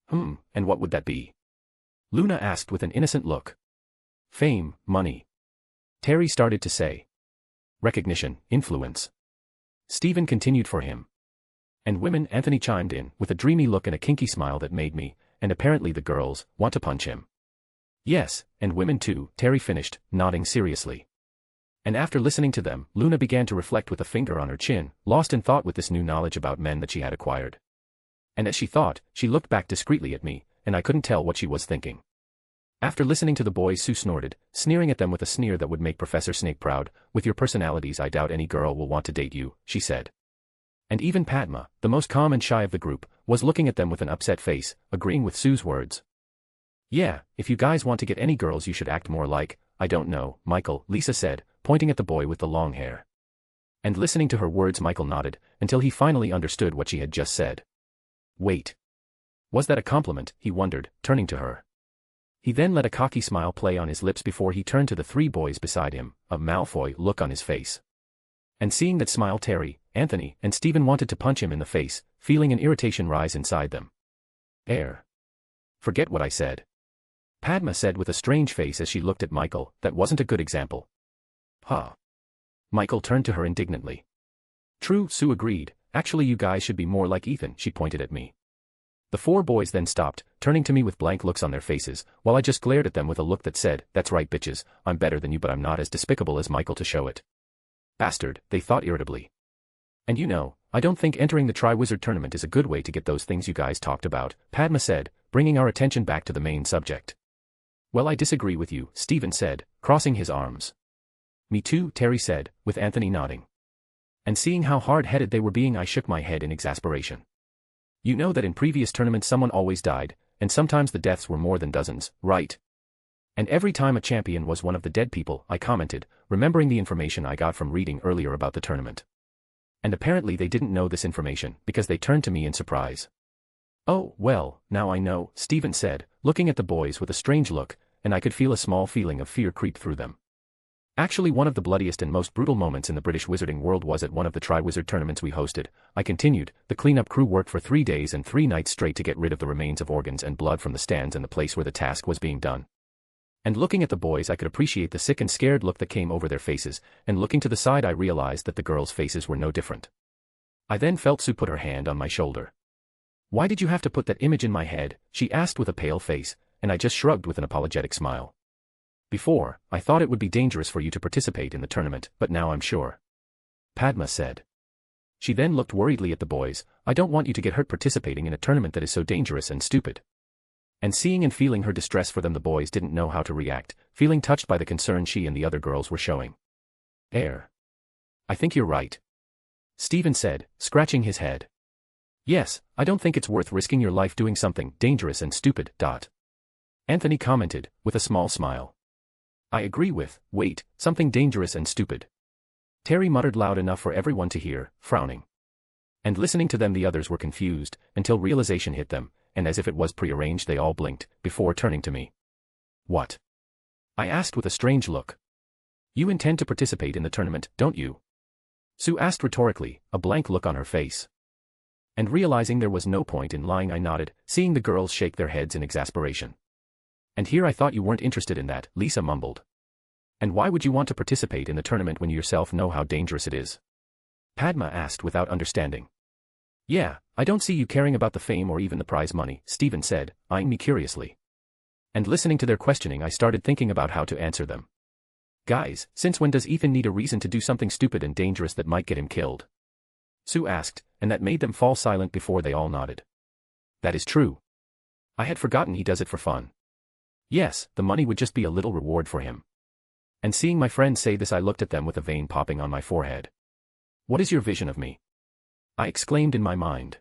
And what would that be? Luna asked with an innocent look. Fame, money. Terry started to say. Recognition, influence. Stephen continued for him. And women, Anthony chimed in, with a dreamy look and a kinky smile that made me, and apparently the girls, want to punch him. Yes, and women too, Terry finished, nodding seriously. And after listening to them, Luna began to reflect with a finger on her chin, lost in thought with this new knowledge about men that she had acquired. And as she thought, she looked back discreetly at me, and I couldn't tell what she was thinking. After listening to the boys, Sue snorted, sneering at them with a sneer that would make Professor Snape proud. With your personalities I doubt any girl will want to date you, she said. And even Padma, the most calm and shy of the group, was looking at them with an upset face, agreeing with Sue's words. Yeah, if you guys want to get any girls you should act more like, I don't know, Michael, Lisa said, pointing at the boy with the long hair. And listening to her words Michael nodded, until he finally understood what she had just said. Wait. Was that a compliment, he wondered, turning to her. He then let a cocky smile play on his lips before he turned to the 3 boys beside him, a Malfoy look on his face. And seeing that smile, Terry, Anthony, and Stephen wanted to punch him in the face, feeling an irritation rise inside them. Forget what I said. Padma said with a strange face as she looked at Michael. That wasn't a good example. Huh. Michael turned to her indignantly. True, Sue agreed. Actually you guys should be more like Ethan, she pointed at me. The 4 boys then stopped, turning to me with blank looks on their faces, while I just glared at them with a look that said, that's right bitches, I'm better than you but I'm not as despicable as Michael to show it. Bastard, they thought irritably. And you know, I don't think entering the Triwizard Tournament is a good way to get those things you guys talked about, Padma said, bringing our attention back to the main subject. Well, I disagree with you, Stephen said, crossing his arms. Me too, Terry said, with Anthony nodding. And seeing how hard-headed they were being, I shook my head in exasperation. You know that in previous tournaments someone always died, and sometimes the deaths were more than dozens, right? And every time a champion was one of the dead people, I commented, remembering the information I got from reading earlier about the tournament. And apparently they didn't know this information, because they turned to me in surprise. Oh, well, now I know, Stephen said, looking at the boys with a strange look, and I could feel a small feeling of fear creep through them. Actually, one of the bloodiest and most brutal moments in the British wizarding world was at one of the Triwizard tournaments we hosted. I continued. The cleanup crew worked for 3 days and 3 nights straight to get rid of the remains of organs and blood from the stands and the place where the task was being done. And looking at the boys I could appreciate the sick and scared look that came over their faces, and looking to the side I realized that the girls' faces were no different. I then felt Sue put her hand on my shoulder. Why did you have to put that image in my head? She asked with a pale face, and I just shrugged with an apologetic smile. Before, I thought it would be dangerous for you to participate in the tournament, but now I'm sure. Padma said. She then looked worriedly at the boys. I don't want you to get hurt participating in a tournament that is so dangerous and stupid. And seeing and feeling her distress for them, the boys didn't know how to react, feeling touched by the concern she and the other girls were showing. I think you're right, Stephen said, scratching his head. Yes, I don't think it's worth risking your life doing something dangerous and stupid. Anthony commented, with a small smile. I agree with, wait, something dangerous and stupid. Terry muttered loud enough for everyone to hear, frowning. And listening to them, the others were confused, until realization hit them, and as if it was prearranged they all blinked, before turning to me. What? I asked with a strange look. You intend to participate in the tournament, don't you? Sue asked rhetorically, a blank look on her face. And realizing there was no point in lying, I nodded, seeing the girls shake their heads in exasperation. And here I thought you weren't interested in that, Lisa mumbled. And why would you want to participate in the tournament when you yourself know how dangerous it is? Padma asked without understanding. Yeah, I don't see you caring about the fame or even the prize money, Stephen said, eyeing me curiously. And listening to their questioning, I started thinking about how to answer them. Guys, since when does Ethan need a reason to do something stupid and dangerous that might get him killed? Sue asked, and that made them fall silent before they all nodded. That is true. I had forgotten he does it for fun. Yes, the money would just be a little reward for him. And seeing my friends say this, I looked at them with a vein popping on my forehead. What is your vision of me? I exclaimed in my mind.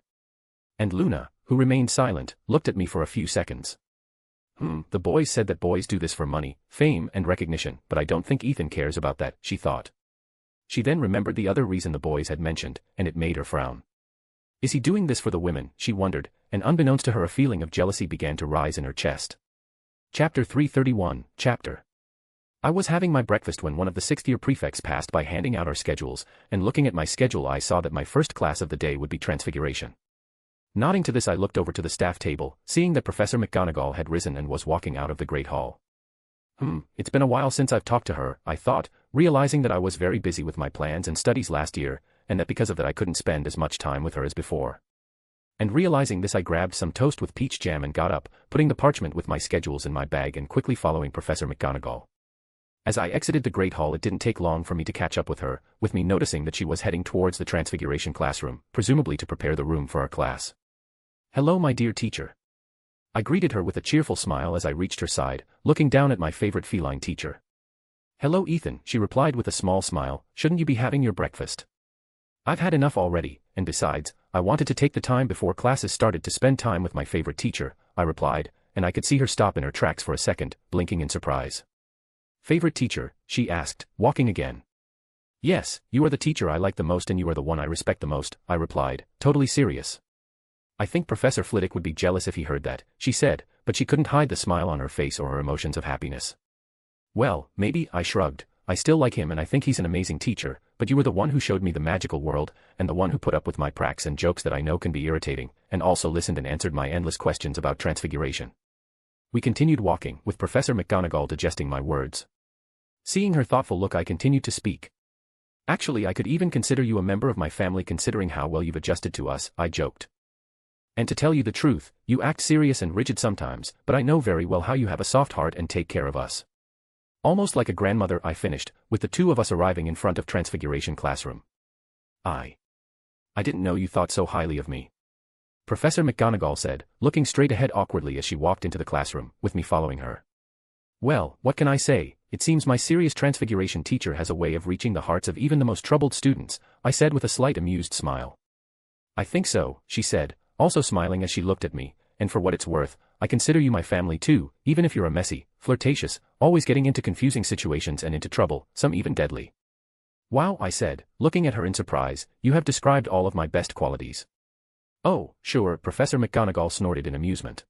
And Luna, who remained silent, looked at me for a few seconds. The boys said that boys do this for money, fame, and recognition, but I don't think Ethan cares about that, she thought. She then remembered the other reason the boys had mentioned, and it made her frown. Is he doing this for the women, she wondered, and unbeknownst to her a feeling of jealousy began to rise in her chest. Chapter 331, Chapter. I was having my breakfast when one of the sixth-year prefects passed by handing out our schedules, and looking at my schedule I saw that my first class of the day would be Transfiguration. Nodding to this, I looked over to the staff table, seeing that Professor McGonagall had risen and was walking out of the Great Hall. It's been a while since I've talked to her, I thought, realizing that I was very busy with my plans and studies last year, and that because of that I couldn't spend as much time with her as before. And realizing this, I grabbed some toast with peach jam and got up, putting the parchment with my schedules in my bag and quickly following Professor McGonagall. As I exited the Great Hall, it didn't take long for me to catch up with her, with me noticing that she was heading towards the Transfiguration classroom, presumably to prepare the room for our class. Hello, my dear teacher. I greeted her with a cheerful smile as I reached her side, looking down at my favorite feline teacher. Hello, Ethan, she replied with a small smile, shouldn't you be having your breakfast? I've had enough already, and besides, I wanted to take the time before classes started to spend time with my favorite teacher, I replied, and I could see her stop in her tracks for a second, blinking in surprise. Favorite teacher, she asked, walking again. Yes, you are the teacher I like the most and you are the one I respect the most, I replied, totally serious. I think Professor Flitwick would be jealous if he heard that, she said, but she couldn't hide the smile on her face or her emotions of happiness. Well, maybe, I shrugged. I still like him and I think he's an amazing teacher, but you were the one who showed me the magical world, and the one who put up with my pranks and jokes that I know can be irritating, and also listened and answered my endless questions about Transfiguration. We continued walking, with Professor McGonagall digesting my words. Seeing her thoughtful look, I continued to speak. Actually, I could even consider you a member of my family considering how well you've adjusted to us, I joked. And to tell you the truth, you act serious and rigid sometimes, but I know very well how you have a soft heart and take care of us. Almost like a grandmother, I finished, with the two of us arriving in front of Transfiguration classroom. I didn't know you thought so highly of me, Professor McGonagall said, looking straight ahead awkwardly as she walked into the classroom, with me following her. Well, what can I say? It seems my serious Transfiguration teacher has a way of reaching the hearts of even the most troubled students, I said with a slight amused smile. I think so, she said, also smiling as she looked at me, and for what it's worth, I consider you my family too, even if you're a messy, flirtatious, always getting into confusing situations and into trouble, some even deadly. Wow, I said, looking at her in surprise, you have described all of my best qualities. Oh, sure, Professor McGonagall snorted in amusement.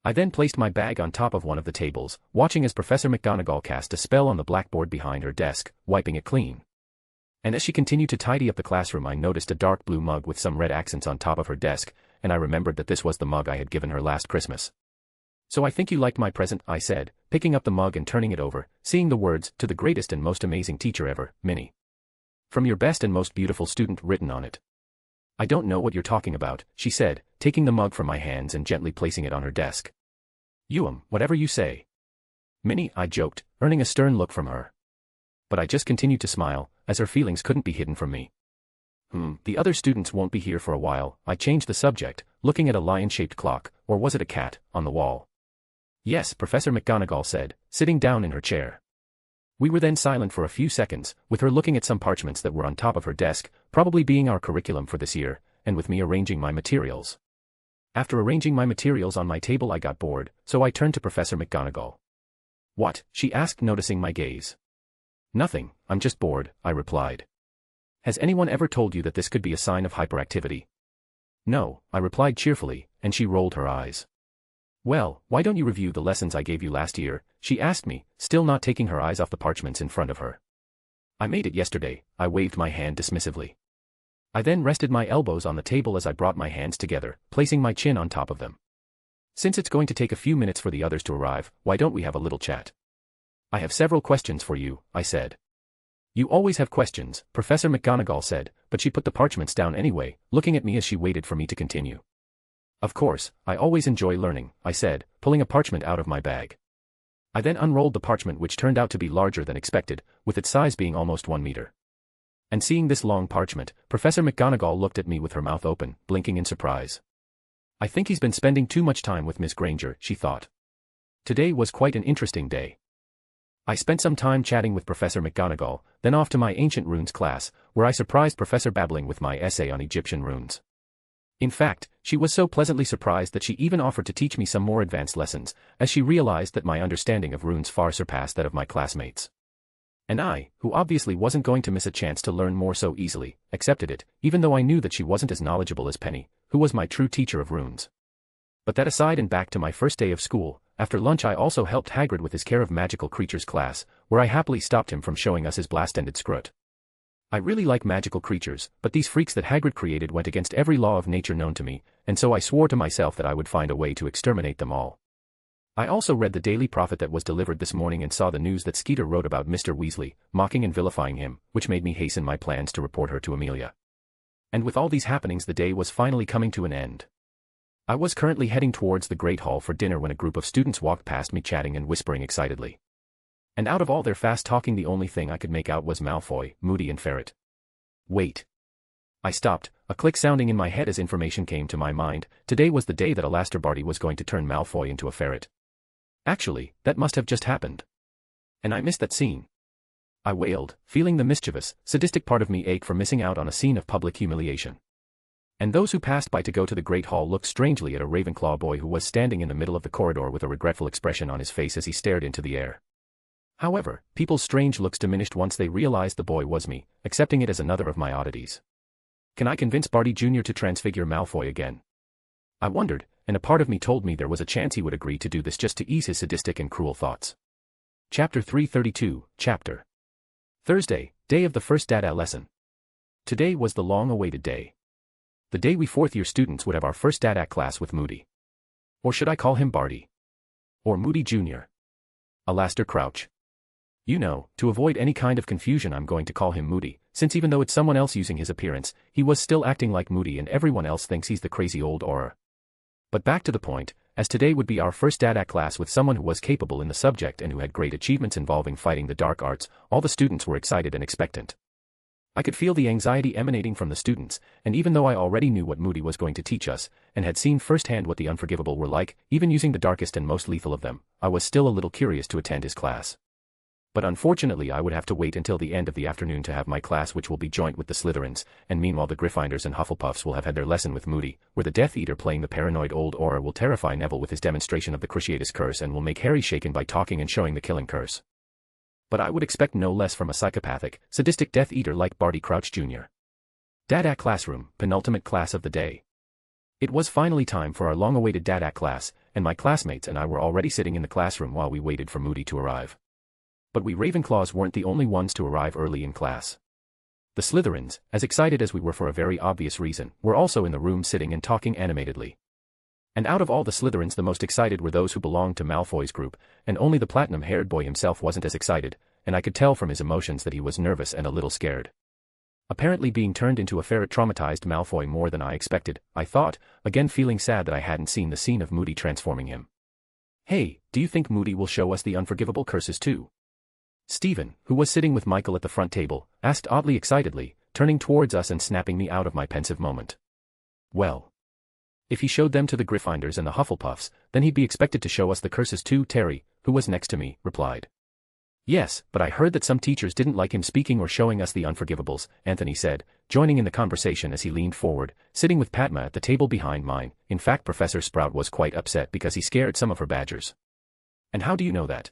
I then placed my bag on top of one of the tables, watching as Professor McGonagall cast a spell on the blackboard behind her desk, wiping it clean. And as she continued to tidy up the classroom, I noticed a dark blue mug with some red accents on top of her desk, and I remembered that this was the mug I had given her last Christmas. So I think you liked my present, I said, picking up the mug and turning it over, seeing the words, to the greatest and most amazing teacher ever, Minnie. From your best and most beautiful student written on it. I don't know what you're talking about, she said, taking the mug from my hands and gently placing it on her desk. Whatever you say. Minnie, I joked, earning a stern look from her. But I just continued to smile, as her feelings couldn't be hidden from me. The other students won't be here for a while, I changed the subject, looking at a lion-shaped clock, or was it a cat, on the wall? Yes, Professor McGonagall said, sitting down in her chair. We were then silent for a few seconds, with her looking at some parchments that were on top of her desk, probably being our curriculum for this year, and with me arranging my materials. After arranging my materials on my table I got bored, so I turned to Professor McGonagall. What? She asked, noticing my gaze. Nothing, I'm just bored, I replied. Has anyone ever told you that this could be a sign of hyperactivity? No, I replied cheerfully, and she rolled her eyes. Well, why don't you review the lessons I gave you last year? She asked me, still not taking her eyes off the parchments in front of her. I made it yesterday, I waved my hand dismissively. I then rested my elbows on the table as I brought my hands together, placing my chin on top of them. Since it's going to take a few minutes for the others to arrive, why don't we have a little chat? I have several questions for you, I said. You always have questions, Professor McGonagall said, but she put the parchments down anyway, looking at me as she waited for me to continue. Of course, I always enjoy learning, I said, pulling a parchment out of my bag. I then unrolled the parchment, which turned out to be larger than expected, with its size being almost 1 meter. And seeing this long parchment, Professor McGonagall looked at me with her mouth open, blinking in surprise. I think he's been spending too much time with Miss Granger, she thought. Today was quite an interesting day. I spent some time chatting with Professor McGonagall, then off to my ancient runes class, where I surprised Professor babbling with my essay on Egyptian runes. In fact, she was so pleasantly surprised that she even offered to teach me some more advanced lessons, as she realized that my understanding of runes far surpassed that of my classmates. And I, who obviously wasn't going to miss a chance to learn more so easily, accepted it, even though I knew that she wasn't as knowledgeable as Penny, who was my true teacher of runes. But that aside, and back to my first day of school, after lunch I also helped Hagrid with his Care of Magical Creatures class, where I happily stopped him from showing us his blast-ended scrut. I really like magical creatures, but these freaks that Hagrid created went against every law of nature known to me, and so I swore to myself that I would find a way to exterminate them all. I also read the Daily Prophet that was delivered this morning and saw the news that Skeeter wrote about Mr. Weasley, mocking and vilifying him, which made me hasten my plans to report her to Amelia. And with all these happenings the day was finally coming to an end. I was currently heading towards the Great Hall for dinner when a group of students walked past me chatting and whispering excitedly. And out of all their fast talking the only thing I could make out was Malfoy, Moody and Ferret. Wait. I stopped, a click sounding in my head as information came to my mind. Today was the day that Alastair Barty was going to turn Malfoy into a ferret. Actually, that must have just happened. And I missed that scene. I wailed, feeling the mischievous, sadistic part of me ache for missing out on a scene of public humiliation. And those who passed by to go to the Great Hall looked strangely at a Ravenclaw boy who was standing in the middle of the corridor with a regretful expression on his face as he stared into the air. However, people's strange looks diminished once they realized the boy was me, accepting it as another of my oddities. Can I convince Barty Jr. to transfigure Malfoy again? I wondered, and a part of me told me there was a chance he would agree to do this just to ease his sadistic and cruel thoughts. Chapter 332, Chapter. Thursday, day of the first DADA lesson. Today was the long-awaited day. The day we fourth-year students would have our first DADA class with Moody. Or should I call him Barty? Or Moody Jr.? Alastair Crouch. You know, to avoid any kind of confusion I'm going to call him Moody, since even though it's someone else using his appearance, he was still acting like Moody and everyone else thinks he's the crazy old Auror. But back to the point, as today would be our first DADA class with someone who was capable in the subject and who had great achievements involving fighting the dark arts, all the students were excited and expectant. I could feel the anxiety emanating from the students, and even though I already knew what Moody was going to teach us, and had seen firsthand what the unforgivable were like, even using the darkest and most lethal of them, I was still a little curious to attend his class. But unfortunately I would have to wait until the end of the afternoon to have my class, which will be joint with the Slytherins, and meanwhile the Gryffindors and Hufflepuffs will have had their lesson with Moody, where the Death Eater playing the paranoid old Auror will terrify Neville with his demonstration of the Cruciatus Curse and will make Harry shaken by talking and showing the Killing Curse. But I would expect no less from a psychopathic, sadistic Death Eater like Barty Crouch Jr. DADA classroom, penultimate class of the day. It was finally time for our long-awaited DADA class, and my classmates and I were already sitting in the classroom while we waited for Moody to arrive. But we Ravenclaws weren't the only ones to arrive early in class. The Slytherins, as excited as we were for a very obvious reason, were also in the room sitting and talking animatedly. And out of all the Slytherins the most excited were those who belonged to Malfoy's group, and only the platinum-haired boy himself wasn't as excited, and I could tell from his emotions that he was nervous and a little scared. Apparently being turned into a ferret traumatized Malfoy more than I expected, I thought, again feeling sad that I hadn't seen the scene of Moody transforming him. Hey, do you think Moody will show us the unforgivable curses too? Stephen, who was sitting with Michael at the front table, asked oddly excitedly, turning towards us and snapping me out of my pensive moment. Well, If he showed them to the Gryffindors and the Hufflepuffs, then he'd be expected to show us the curses too. Terry, who was next to me, replied. Yes, but I heard that some teachers didn't like him speaking or showing us the unforgivables, Anthony said, joining in the conversation as he leaned forward, sitting with Padma at the table behind mine. In fact, Professor Sprout was quite upset because he scared some of her badgers. And how do you know that?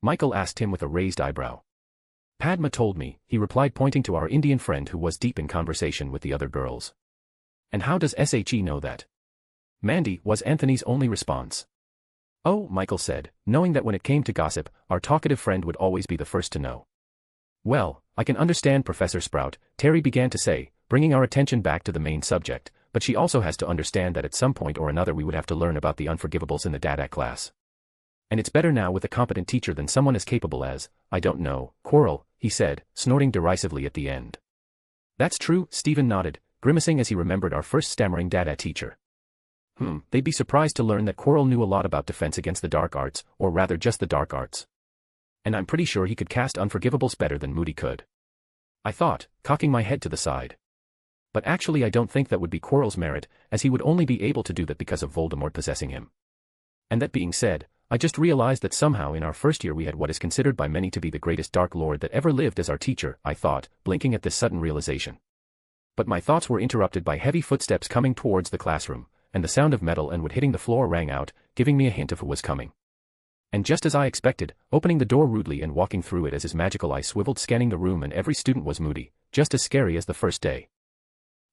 Michael asked him with a raised eyebrow. Padma told me, he replied, pointing to our Indian friend who was deep in conversation with the other girls. And how does SHE know that? Mandy, was Anthony's only response. Oh, Michael said, knowing that when it came to gossip, our talkative friend would always be the first to know. Well, I can understand Professor Sprout, Terry began to say, bringing our attention back to the main subject, but she also has to understand that at some point or another we would have to learn about the unforgivables in the DADA class. And it's better now with a competent teacher than someone as capable as, I don't know, Quirrell, he said, snorting derisively at the end. That's true, Stephen nodded, grimacing as he remembered our first stammering DADA teacher. They'd be surprised to learn that Quirrell knew a lot about defense against the dark arts, or rather just the dark arts. And I'm pretty sure he could cast unforgivables better than Moody could. I thought, cocking my head to the side. But actually I don't think that would be Quirrell's merit, as he would only be able to do that because of Voldemort possessing him. And that being said, I just realized that somehow in our first year we had what is considered by many to be the greatest Dark Lord that ever lived as our teacher, I thought, blinking at this sudden realization. But my thoughts were interrupted by heavy footsteps coming towards the classroom, and the sound of metal and wood hitting the floor rang out, giving me a hint of who was coming. And just as I expected, opening the door rudely and walking through it as his magical eye swiveled scanning the room and every student was Moody, just as scary as the first day.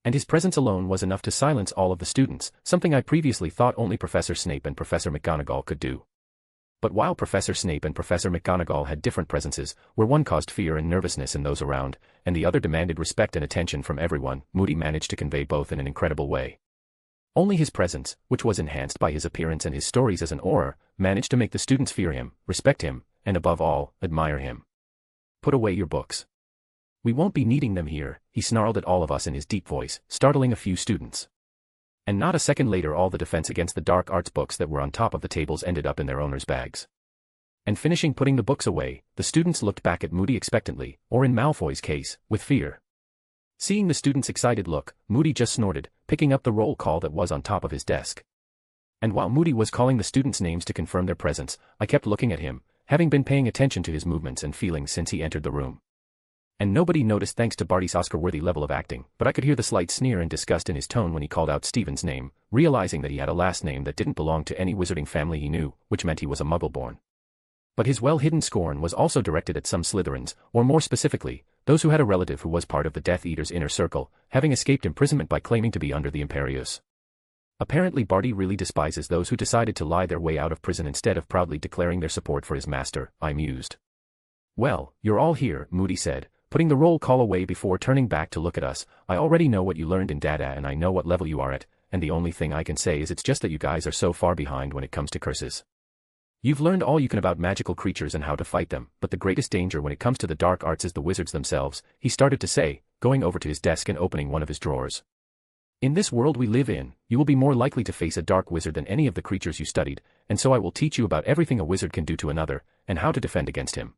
And his presence alone was enough to silence all of the students, something I previously thought only Professor Snape and Professor McGonagall could do. But while Professor Snape and Professor McGonagall had different presences, where one caused fear and nervousness in those around, and the other demanded respect and attention from everyone, Moody managed to convey both in an incredible way. Only his presence, which was enhanced by his appearance and his stories as an auror, managed to make the students fear him, respect him, and above all, admire him. Put away your books. We won't be needing them here, he snarled at all of us in his deep voice, startling a few students. And not a second later all the defense against the dark arts books that were on top of the tables ended up in their owners' bags. And finishing putting the books away, the students looked back at Moody expectantly, or in Malfoy's case, with fear. Seeing the students' excited look, Moody just snorted, picking up the roll call that was on top of his desk. And while Moody was calling the students' names to confirm their presence, I kept looking at him, having been paying attention to his movements and feelings since he entered the room. And nobody noticed thanks to Barty's Oscar-worthy level of acting, but I could hear the slight sneer and disgust in his tone when he called out Stephen's name, realizing that he had a last name that didn't belong to any wizarding family he knew, which meant he was a Muggle-born. But his well-hidden scorn was also directed at some Slytherins, or more specifically, those who had a relative who was part of the Death Eater's inner circle, having escaped imprisonment by claiming to be under the Imperius. Apparently Barty really despises those who decided to lie their way out of prison instead of proudly declaring their support for his master, I mused. Well, you're all here, Moody said, putting the roll call away before turning back to look at us. I already know what you learned in DADA and I know what level you are at, and the only thing I can say is it's just that you guys are so far behind when it comes to curses. You've learned all you can about magical creatures and how to fight them, but the greatest danger when it comes to the dark arts is the wizards themselves, he started to say, going over to his desk and opening one of his drawers. In this world we live in, you will be more likely to face a dark wizard than any of the creatures you studied, and so I will teach you about everything a wizard can do to another, and how to defend against him.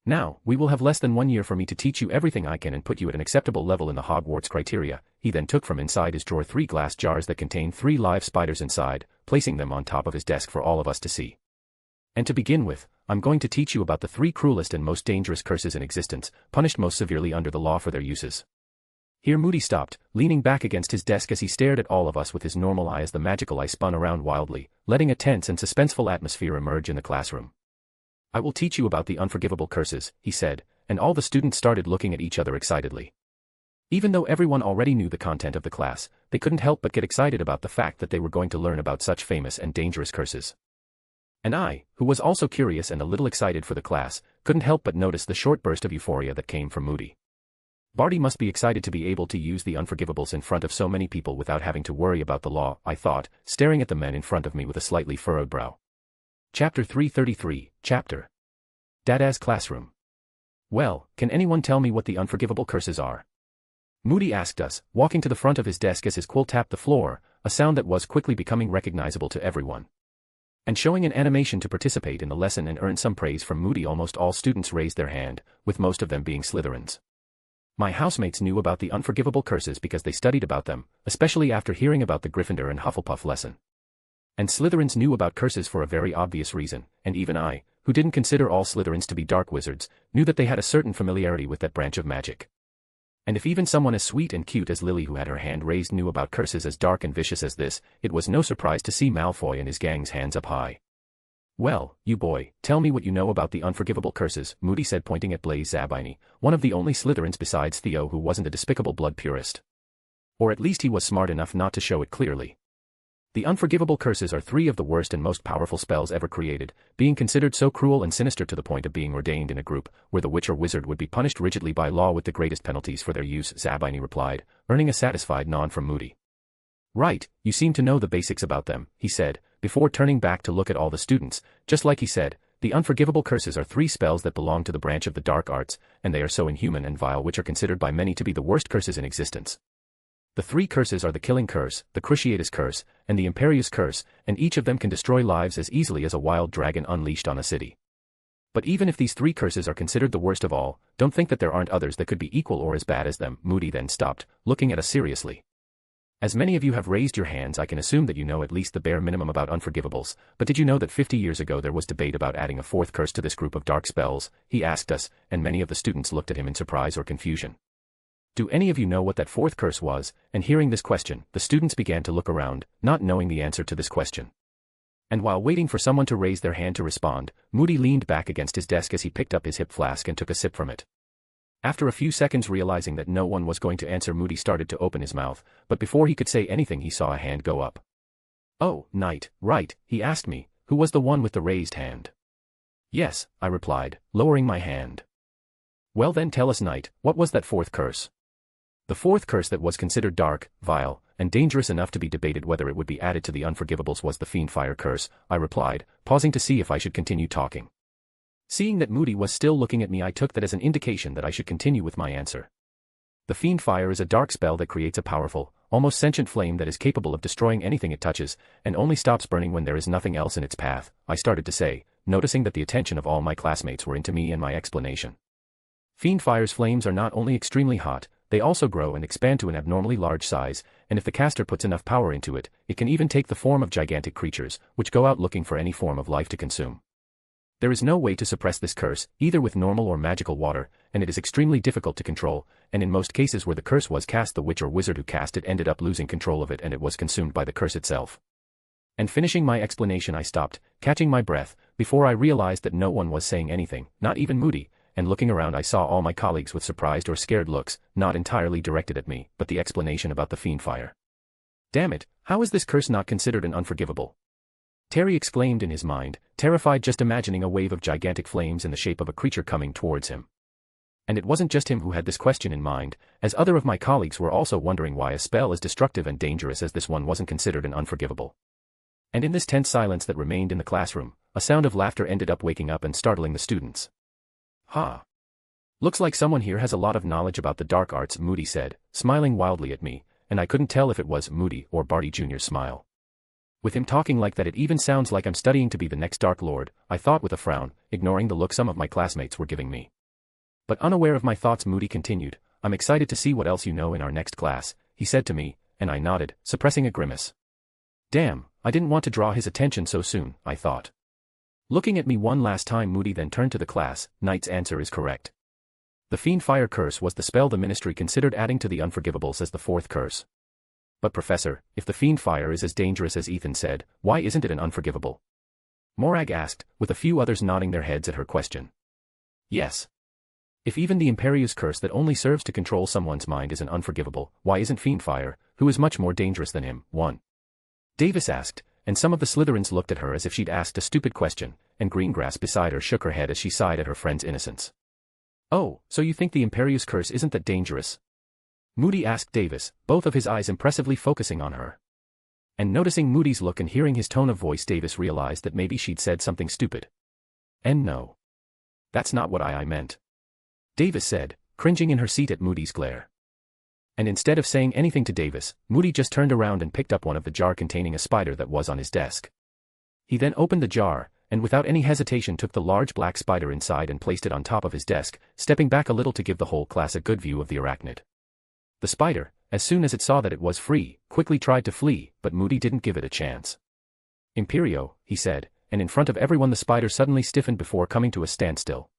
Now, we will have less than 1 year for me to teach you everything I can and put you at an acceptable level in the Hogwarts criteria. He then took from inside his drawer 3 glass jars that contained 3 live spiders inside, placing them on top of his desk for all of us to see. And to begin with, I'm going to teach you about the 3 cruelest and most dangerous curses in existence, punished most severely under the law for their uses. Here Moody stopped, leaning back against his desk as he stared at all of us with his normal eye as the magical eye spun around wildly, letting a tense and suspenseful atmosphere emerge in the classroom. I will teach you about the unforgivable curses, he said, and all the students started looking at each other excitedly. Even though everyone already knew the content of the class, they couldn't help but get excited about the fact that they were going to learn about such famous and dangerous curses. And I, who was also curious and a little excited for the class, couldn't help but notice the short burst of euphoria that came from Moody. Barty must be excited to be able to use the unforgivables in front of so many people without having to worry about the law, I thought, staring at the men in front of me with a slightly furrowed brow. Chapter 333, Chapter DADA's Classroom. Well, can anyone tell me what the unforgivable curses are? Moody asked us, walking to the front of his desk as his quill tapped the floor, a sound that was quickly becoming recognizable to everyone. And showing an animation to participate in the lesson and earn some praise from Moody, almost all students raised their hand, with most of them being Slytherins. My housemates knew about the unforgivable curses because they studied about them, especially after hearing about the Gryffindor and Hufflepuff lesson. And Slytherins knew about curses for a very obvious reason, and even I, who didn't consider all Slytherins to be dark wizards, knew that they had a certain familiarity with that branch of magic. And if even someone as sweet and cute as Lily, who had her hand raised, knew about curses as dark and vicious as this, it was no surprise to see Malfoy and his gang's hands up high. "Well, you boy, tell me what you know about the unforgivable curses," Moody said, pointing at Blaise Zabini, one of the only Slytherins besides Theo who wasn't a despicable blood purist. Or at least he was smart enough not to show it clearly. The unforgivable curses are 3 of the worst and most powerful spells ever created, being considered so cruel and sinister to the point of being ordained in a group where the witch or wizard would be punished rigidly by law with the greatest penalties for their use, Zabini replied, earning a satisfied nod from Moody. "Right, you seem to know the basics about them," he said, before turning back to look at all the students. "Just like he said, the unforgivable curses are 3 spells that belong to the branch of the dark arts, and they are so inhuman and vile which are considered by many to be the worst curses in existence. The 3 curses are the Killing Curse, the Cruciatus Curse, and the Imperious Curse, and each of them can destroy lives as easily as a wild dragon unleashed on a city. But even if these 3 curses are considered the worst of all, don't think that there aren't others that could be equal or as bad as them." Moody then stopped, looking at us seriously. "As many of you have raised your hands, I can assume that you know at least the bare minimum about unforgivables, but did you know that 50 years ago there was debate about adding a 4th curse to this group of dark spells?" he asked us, and many of the students looked at him in surprise or confusion. "Do any of you know what that 4th curse was?" And hearing this question, the students began to look around, not knowing the answer to this question. And while waiting for someone to raise their hand to respond, Moody leaned back against his desk as he picked up his hip flask and took a sip from it. After a few seconds, realizing that no one was going to answer, Moody started to open his mouth, but before he could say anything he saw a hand go up. "Oh, Knight, right," he asked me, "who was the one with the raised hand?" "Yes," I replied, lowering my hand. "Well then tell us, Knight, what was that 4th curse?" "The 4th curse that was considered dark, vile, and dangerous enough to be debated whether it would be added to the unforgivables was the Fiendfire Curse," I replied, pausing to see if I should continue talking. Seeing that Moody was still looking at me, I took that as an indication that I should continue with my answer. "The Fiendfire is a dark spell that creates a powerful, almost sentient flame that is capable of destroying anything it touches, and only stops burning when there is nothing else in its path," I started to say, noticing that the attention of all my classmates were into me and my explanation. "Fiendfire's flames are not only extremely hot, they also grow and expand to an abnormally large size, and if the caster puts enough power into it, it can even take the form of gigantic creatures, which go out looking for any form of life to consume. There is no way to suppress this curse, either with normal or magical water, and it is extremely difficult to control, and in most cases where the curse was cast, the witch or wizard who cast it ended up losing control of it and it was consumed by the curse itself." And finishing my explanation, I stopped, catching my breath, before I realized that no one was saying anything, not even Moody, and looking around I saw all my colleagues with surprised or scared looks, not entirely directed at me, but the explanation about the Fiendfire. "Damn it, how is this curse not considered an unforgivable?" Terry exclaimed in his mind, terrified just imagining a wave of gigantic flames in the shape of a creature coming towards him. And it wasn't just him who had this question in mind, as other of my colleagues were also wondering why a spell as destructive and dangerous as this one wasn't considered an unforgivable. And in this tense silence that remained in the classroom, a sound of laughter ended up waking up and startling the students. "Ha! Looks like someone here has a lot of knowledge about the dark arts," Moody said, smiling wildly at me, and I couldn't tell if it was Moody or Barty Jr.'s smile. "With him talking like that, it even sounds like I'm studying to be the next Dark Lord," I thought with a frown, ignoring the look some of my classmates were giving me. But unaware of my thoughts, Moody continued, "I'm excited to see what else you know in our next class," he said to me, and I nodded, suppressing a grimace. Damn, I didn't want to draw his attention so soon, I thought. Looking at me one last time, Moody then turned to the class. "Knight's answer is correct. The Fiendfire Curse was the spell the Ministry considered adding to the Unforgivables as the 4th curse. But Professor, if the Fiendfire is as dangerous as Ethan said, why isn't it an unforgivable?" Morag asked, with a few others nodding their heads at her question. Yes. If even the Imperious Curse that only serves to control someone's mind is an unforgivable, why isn't Fiendfire, who is much more dangerous than him, one? Davis asked, and some of the Slytherins looked at her as if she'd asked a stupid question, and Greengrass beside her shook her head as she sighed at her friend's innocence. "Oh, so you think the Imperious Curse isn't that dangerous?" Moody asked Davis, both of his eyes impressively focusing on her. And noticing Moody's look and hearing his tone of voice, Davis realized that maybe she'd said something stupid. "And no. That's not what I meant," Davis said, cringing in her seat at Moody's glare. And instead of saying anything to Davis, Moody just turned around and picked up one of the jar containing a spider that was on his desk. He then opened the jar, and without any hesitation took the large black spider inside and placed it on top of his desk, stepping back a little to give the whole class a good view of the arachnid. The spider, as soon as it saw that it was free, quickly tried to flee, but Moody didn't give it a chance. "Imperio," he said, and in front of everyone the spider suddenly stiffened before coming to a standstill.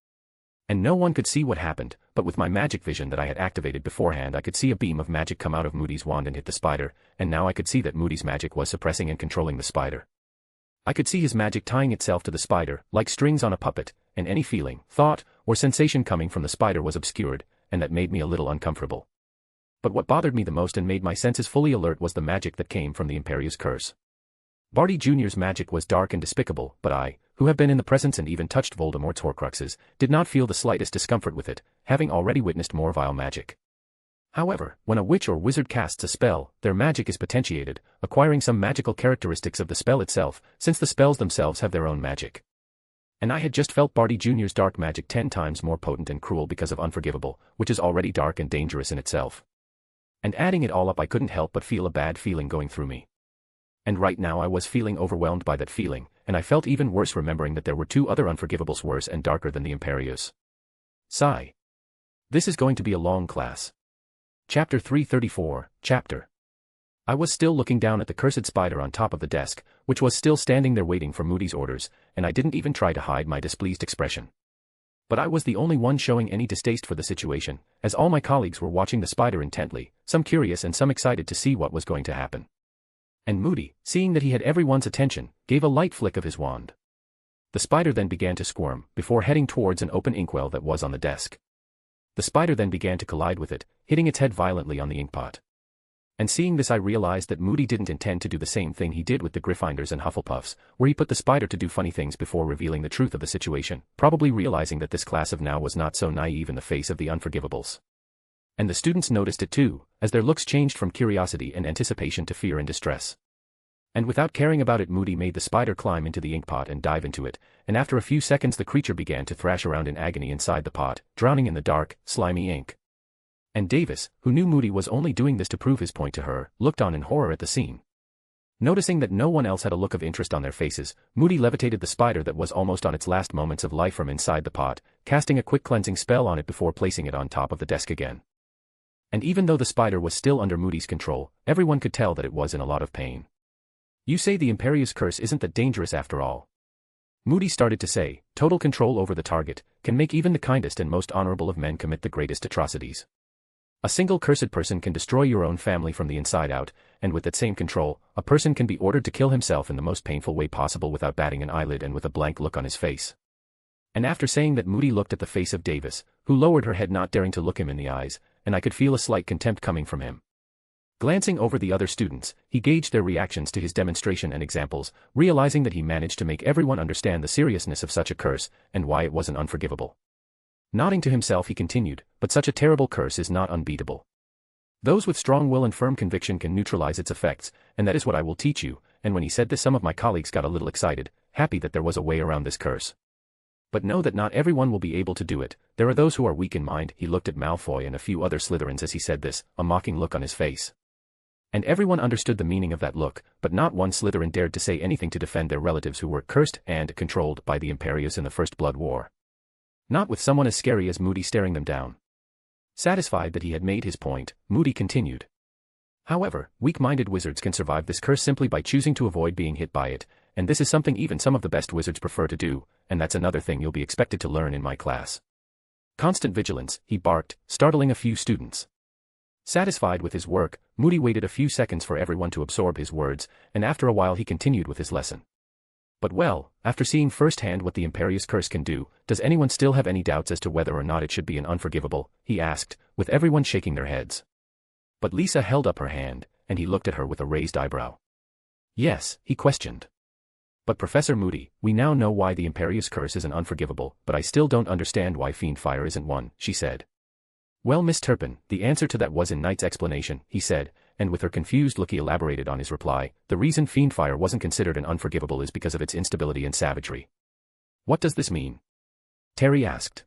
And no one could see what happened, but with my magic vision that I had activated beforehand I could see a beam of magic come out of Moody's wand and hit the spider, and now I could see that Moody's magic was suppressing and controlling the spider. I could see his magic tying itself to the spider, like strings on a puppet, and any feeling, thought, or sensation coming from the spider was obscured, and that made me a little uncomfortable. But what bothered me the most and made my senses fully alert was the magic that came from the Imperio's curse. Barty Jr.'s magic was dark and despicable, but I, who have been in the presence and even touched Voldemort's Horcruxes, did not feel the slightest discomfort with it, having already witnessed more vile magic. However, when a witch or wizard casts a spell, their magic is potentiated, acquiring some magical characteristics of the spell itself, since the spells themselves have their own magic. And I had just felt Barty Jr.'s dark magic 10 times more potent and cruel because of Unforgivable, which is already dark and dangerous in itself. And adding it all up I couldn't help but feel a bad feeling going through me. And right now I was feeling overwhelmed by that feeling, and I felt even worse remembering that there were 2 other Unforgivables worse and darker than the Imperius. Sigh. This is going to be a long class. Chapter 334, Chapter. I was still looking down at the cursed spider on top of the desk, which was still standing there waiting for Moody's orders, and I didn't even try to hide my displeased expression. But I was the only one showing any distaste for the situation, as all my colleagues were watching the spider intently, some curious and some excited to see what was going to happen. And Moody, seeing that he had everyone's attention, gave a light flick of his wand. The spider then began to squirm, before heading towards an open inkwell that was on the desk. The spider then began to collide with it, hitting its head violently on the inkpot. And seeing this I realized that Moody didn't intend to do the same thing he did with the Gryffindors and Hufflepuffs, where he put the spider to do funny things before revealing the truth of the situation, probably realizing that this class of now was not so naive in the face of the Unforgivables. And the students noticed it too, as their looks changed from curiosity and anticipation to fear and distress. And without caring about it Moody made the spider climb into the inkpot and dive into it, and after a few seconds the creature began to thrash around in agony inside the pot, drowning in the dark, slimy ink. And Davis, who knew Moody was only doing this to prove his point to her, looked on in horror at the scene. Noticing that no one else had a look of interest on their faces, Moody levitated the spider that was almost on its last moments of life from inside the pot, casting a quick cleansing spell on it before placing it on top of the desk again. And even though the spider was still under Moody's control, everyone could tell that it was in a lot of pain. "You say the Imperius curse isn't that dangerous after all," Moody started to say. "Total control over the target can make even the kindest and most honorable of men commit the greatest atrocities. A single cursed person can destroy your own family from the inside out, and with that same control, a person can be ordered to kill himself in the most painful way possible without batting an eyelid and with a blank look on his face." And after saying that Moody looked at the face of Davis, who lowered her head not daring to look him in the eyes, and I could feel a slight contempt coming from him. Glancing over the other students, he gauged their reactions to his demonstration and examples, realizing that he managed to make everyone understand the seriousness of such a curse, and why it wasn't unforgivable. Nodding to himself he continued, "But such a terrible curse is not unbeatable. Those with strong will and firm conviction can neutralize its effects, and that is what I will teach you." And when he said this some of my colleagues got a little excited, happy that there was a way around this curse. "But know that not everyone will be able to do it. There are those who are weak in mind." He looked at Malfoy and a few other Slytherins as he said this, a mocking look on his face. And everyone understood the meaning of that look, but not one Slytherin dared to say anything to defend their relatives who were cursed and controlled by the Imperius in the First Blood War. Not with someone as scary as Moody staring them down. Satisfied that he had made his point, Moody continued. "However, weak-minded wizards can survive this curse simply by choosing to avoid being hit by it, and this is something even some of the best wizards prefer to do, and that's another thing you'll be expected to learn in my class. Constant vigilance," he barked, startling a few students. Satisfied with his work, Moody waited a few seconds for everyone to absorb his words, and after a while he continued with his lesson. "But well, after seeing firsthand what the Imperius curse can do, does anyone still have any doubts as to whether or not it should be an unforgivable?" he asked, with everyone shaking their heads. But Lisa held up her hand, and he looked at her with a raised eyebrow. "Yes," he questioned. "But Professor Moody, we now know why the Imperius curse is an unforgivable, but I still don't understand why fiend fire isn't one," she said. "Well, Miss Turpin, the answer to that was in Knight's explanation," he said, and with her confused look he elaborated on his reply. "The reason fiend fire wasn't considered an unforgivable is because of its instability and savagery." "What does this mean?" Terry asked.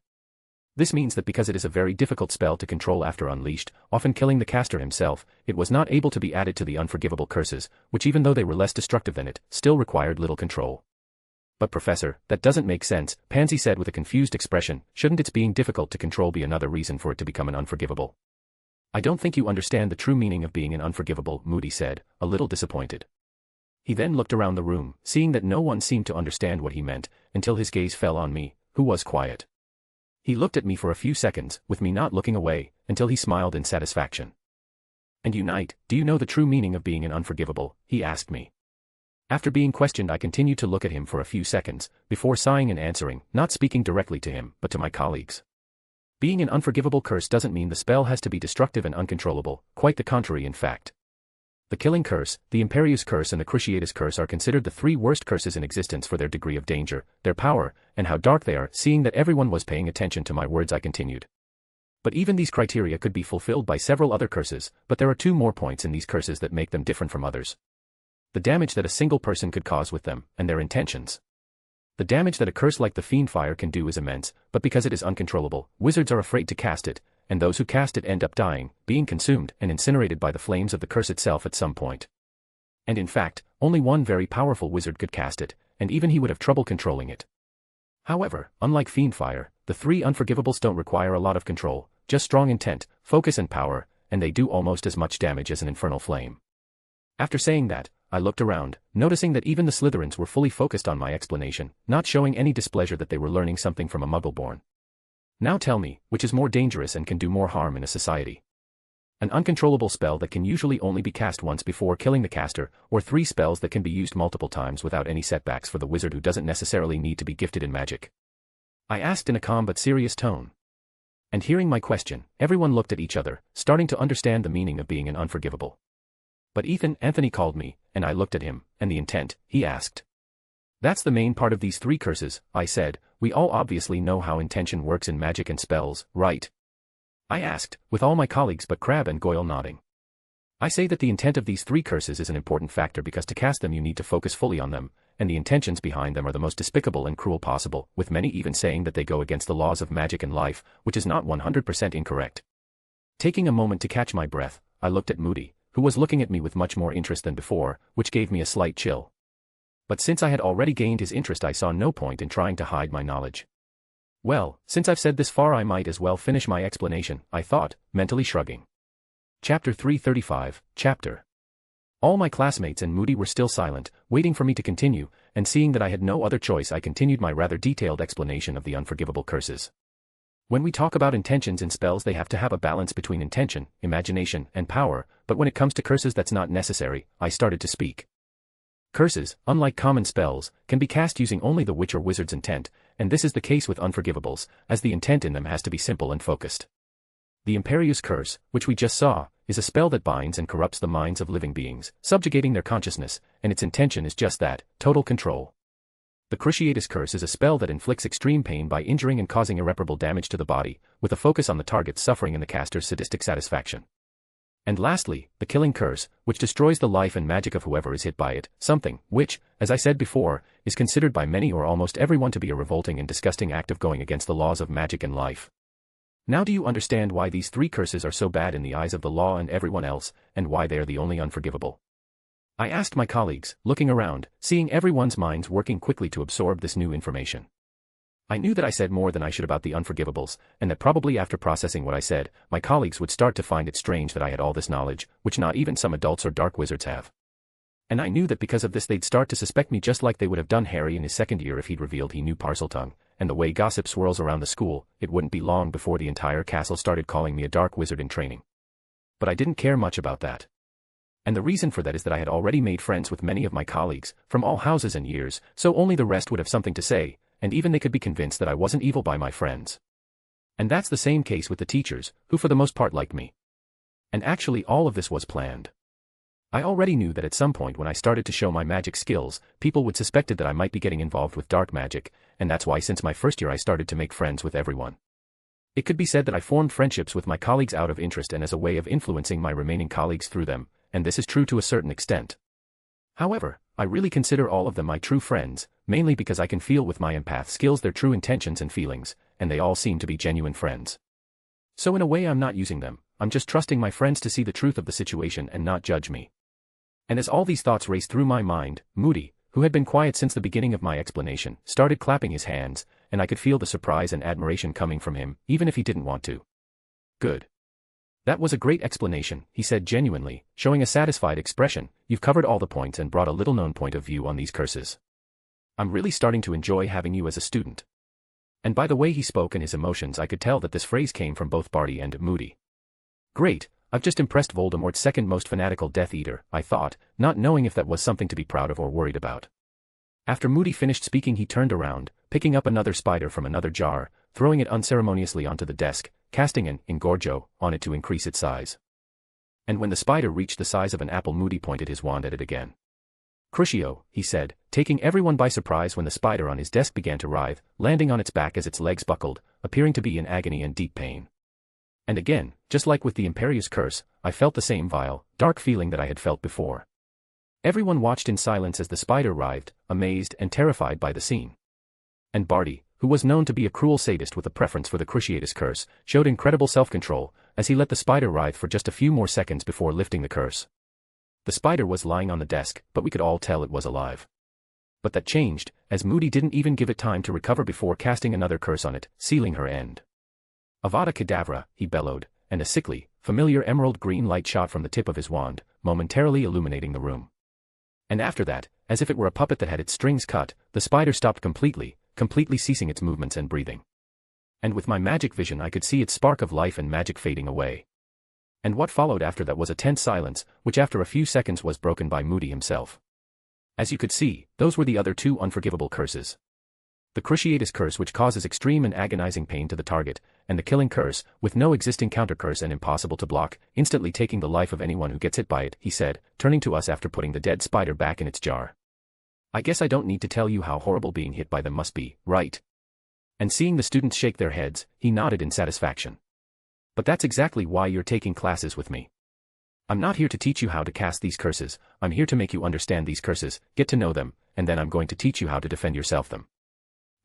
"This means that because it is a very difficult spell to control after unleashed, often killing the caster himself, it was not able to be added to the unforgivable curses, which even though they were less destructive than it, still required little control." But Professor, that doesn't make sense, Pansy said with a confused expression. Shouldn't its being difficult to control be another reason for it to become an unforgivable? I don't think you understand the true meaning of being an unforgivable, Moody said, a little disappointed. He then looked around the room, seeing that no one seemed to understand what he meant, until his gaze fell on me, who was quiet. He looked at me for a few seconds, with me not looking away, until he smiled in satisfaction. And you, Knight, do you know the true meaning of being an unforgivable? He asked me. After being questioned, I continued to look at him for a few seconds, before sighing and answering, not speaking directly to him, but to my colleagues. Being an unforgivable curse doesn't mean the spell has to be destructive and uncontrollable, quite the contrary in fact. The Killing Curse, the Imperious Curse and the Cruciatus Curse are considered the three worst curses in existence for their degree of danger, their power, and how dark they are. Seeing that everyone was paying attention to my words, I continued. But even these criteria could be fulfilled by several other curses, but there are two more points in these curses that make them different from others. The damage that a single person could cause with them, and their intentions. The damage that a curse like the Fiend Fire can do is immense, but because it is uncontrollable, wizards are afraid to cast it, and those who cast it end up dying, being consumed and incinerated by the flames of the curse itself at some point. And in fact, only one very powerful wizard could cast it, and even he would have trouble controlling it. However, unlike Fiend Fire, the three unforgivables don't require a lot of control, just strong intent, focus and power, and they do almost as much damage as an infernal flame. After saying that, I looked around, noticing that even the Slytherins were fully focused on my explanation, not showing any displeasure that they were learning something from a Muggle-born. Now tell me, which is more dangerous and can do more harm in a society? An uncontrollable spell that can usually only be cast once before killing the caster, or three spells that can be used multiple times without any setbacks for the wizard who doesn't necessarily need to be gifted in magic? I asked in a calm but serious tone. And hearing my question, everyone looked at each other, starting to understand the meaning of being an unforgivable. But Anthony called me, and I looked at him, and the intent, he asked. That's the main part of these three curses, I said. We all obviously know how intention works in magic and spells, right? I asked, with all my colleagues but Crabbe and Goyle nodding. I say that the intent of these three curses is an important factor because to cast them you need to focus fully on them, and the intentions behind them are the most despicable and cruel possible, with many even saying that they go against the laws of magic and life, which is not 100% incorrect. Taking a moment to catch my breath, I looked at Moody, who was looking at me with much more interest than before, which gave me a slight chill. But since I had already gained his interest, I saw no point in trying to hide my knowledge. Well, since I've said this far I might as well finish my explanation, I thought, mentally shrugging. Chapter 335, Chapter. All my classmates and Moody were still silent, waiting for me to continue, and seeing that I had no other choice I continued my rather detailed explanation of the unforgivable curses. When we talk about intentions in spells they have to have a balance between intention, imagination, and power, but when it comes to curses that's not necessary. I started to speak. Curses, unlike common spells, can be cast using only the witch or wizard's intent, and this is the case with unforgivables, as the intent in them has to be simple and focused. The Imperious Curse, which we just saw, is a spell that binds and corrupts the minds of living beings, subjugating their consciousness, and its intention is just that, total control. The Cruciatus Curse is a spell that inflicts extreme pain by injuring and causing irreparable damage to the body, with a focus on the target's suffering and the caster's sadistic satisfaction. And lastly, the Killing Curse, which destroys the life and magic of whoever is hit by it, something which, as I said before, is considered by many or almost everyone to be a revolting and disgusting act of going against the laws of magic and life. Now do you understand why these three curses are so bad in the eyes of the law and everyone else, and why they are the only unforgivable? I asked my colleagues, looking around, seeing everyone's minds working quickly to absorb this new information. I knew that I said more than I should about the unforgivables, and that probably after processing what I said, my colleagues would start to find it strange that I had all this knowledge, which not even some adults or dark wizards have. And I knew that because of this they'd start to suspect me just like they would have done Harry in his second year if he'd revealed he knew Parseltongue, and the way gossip swirls around the school, it wouldn't be long before the entire castle started calling me a dark wizard in training. But I didn't care much about that. And the reason for that is that I had already made friends with many of my colleagues, from all houses and years, so only the rest would have something to say, and even they could be convinced that I wasn't evil by my friends. And that's the same case with the teachers, who for the most part liked me. And actually all of this was planned. I already knew that at some point when I started to show my magic skills, people would suspected that I might be getting involved with dark magic, and that's why since my first year I started to make friends with everyone. It could be said that I formed friendships with my colleagues out of interest and as a way of influencing my remaining colleagues through them, and this is true to a certain extent. However, I really consider all of them my true friends, mainly because I can feel with my empath skills their true intentions and feelings, and they all seem to be genuine friends. So in a way I'm not using them, I'm just trusting my friends to see the truth of the situation and not judge me. And as all these thoughts raced through my mind, Moody, who had been quiet since the beginning of my explanation, started clapping his hands, and I could feel the surprise and admiration coming from him, even if he didn't want to. Good. That was a great explanation, he said genuinely, showing a satisfied expression. You've covered all the points and brought a little-known point of view on these curses. I'm really starting to enjoy having you as a student. And by the way he spoke and his emotions, I could tell that this phrase came from both Barty and Moody. Great, I've just impressed Voldemort's second most fanatical Death Eater, I thought, not knowing if that was something to be proud of or worried about. After Moody finished speaking, he turned around, picking up another spider from another jar, throwing it unceremoniously onto the desk, casting an engorgo on it to increase its size. And when the spider reached the size of an apple, Moody pointed his wand at it again. Crucio, he said, taking everyone by surprise when the spider on his desk began to writhe, landing on its back as its legs buckled, appearing to be in agony and deep pain. And again, just like with the Imperious Curse, I felt the same vile, dark feeling that I had felt before. Everyone watched in silence as the spider writhed, amazed and terrified by the scene. And Barty, who was known to be a cruel sadist with a preference for the Cruciatus Curse, showed incredible self-control, as he let the spider writhe for just a few more seconds before lifting the curse. The spider was lying on the desk, but we could all tell it was alive. But that changed, as Moody didn't even give it time to recover before casting another curse on it, sealing her end. Avada Kedavra, he bellowed, and a sickly, familiar emerald green light shot from the tip of his wand, momentarily illuminating the room. And after that, as if it were a puppet that had its strings cut, the spider stopped completely ceasing its movements and breathing. And with my magic vision I could see its spark of life and magic fading away. And what followed after that was a tense silence, which after a few seconds was broken by Moody himself. As you could see, those were the other two unforgivable curses. The Cruciatus Curse, which causes extreme and agonizing pain to the target, and the Killing Curse, with no existing counter-curse and impossible to block, instantly taking the life of anyone who gets hit by it, he said, turning to us after putting the dead spider back in its jar. I guess I don't need to tell you how horrible being hit by them must be, right? And seeing the students shake their heads, he nodded in satisfaction. But that's exactly why you're taking classes with me. I'm not here to teach you how to cast these curses, I'm here to make you understand these curses, get to know them, and then I'm going to teach you how to defend yourself them.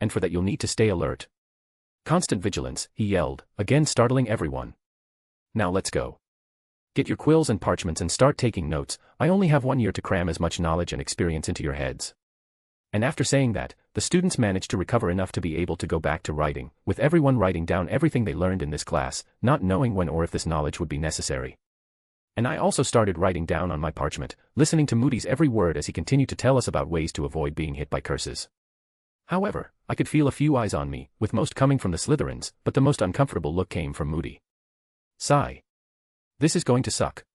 And for that you'll need to stay alert. Constant vigilance, he yelled, again startling everyone. Now let's go. Get your quills and parchments and start taking notes. I only have 1 year to cram as much knowledge and experience into your heads. And after saying that, the students managed to recover enough to be able to go back to writing, with everyone writing down everything they learned in this class, not knowing when or if this knowledge would be necessary. And I also started writing down on my parchment, listening to Moody's every word as he continued to tell us about ways to avoid being hit by curses. However, I could feel a few eyes on me, with most coming from the Slytherins, but the most uncomfortable look came from Moody. Sigh. This is going to suck.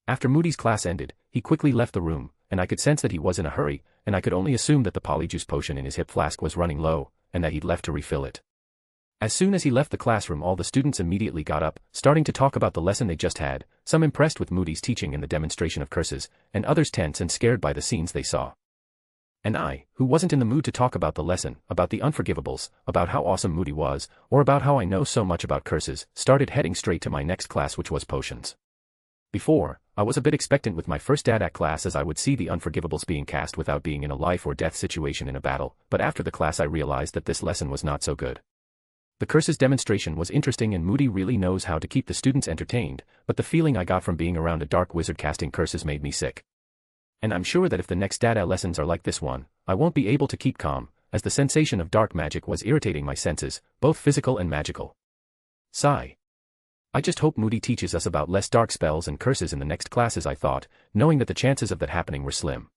After Moody's class ended, he quickly left the room, and I could sense that he was in a hurry, and I could only assume that the polyjuice potion in his hip flask was running low, and that he'd left to refill it. As soon as he left the classroom, all the students immediately got up, starting to talk about the lesson they just had, some impressed with Moody's teaching and the demonstration of curses, and others tense and scared by the scenes they saw. And I, who wasn't in the mood to talk about the lesson, about the unforgivables, about how awesome Moody was, or about how I know so much about curses, started heading straight to my next class, which was potions. Before, I was a bit expectant with my first DADA class, as I would see the unforgivables being cast without being in a life or death situation in a battle, but after the class I realized that this lesson was not so good. The curses demonstration was interesting and Moody really knows how to keep the students entertained, but the feeling I got from being around a dark wizard casting curses made me sick. And I'm sure that if the next DADA lessons are like this one, I won't be able to keep calm, as the sensation of dark magic was irritating my senses, both physical and magical. Sigh. I just hope Moody teaches us about less dark spells and curses in the next classes, I thought, knowing that the chances of that happening were slim.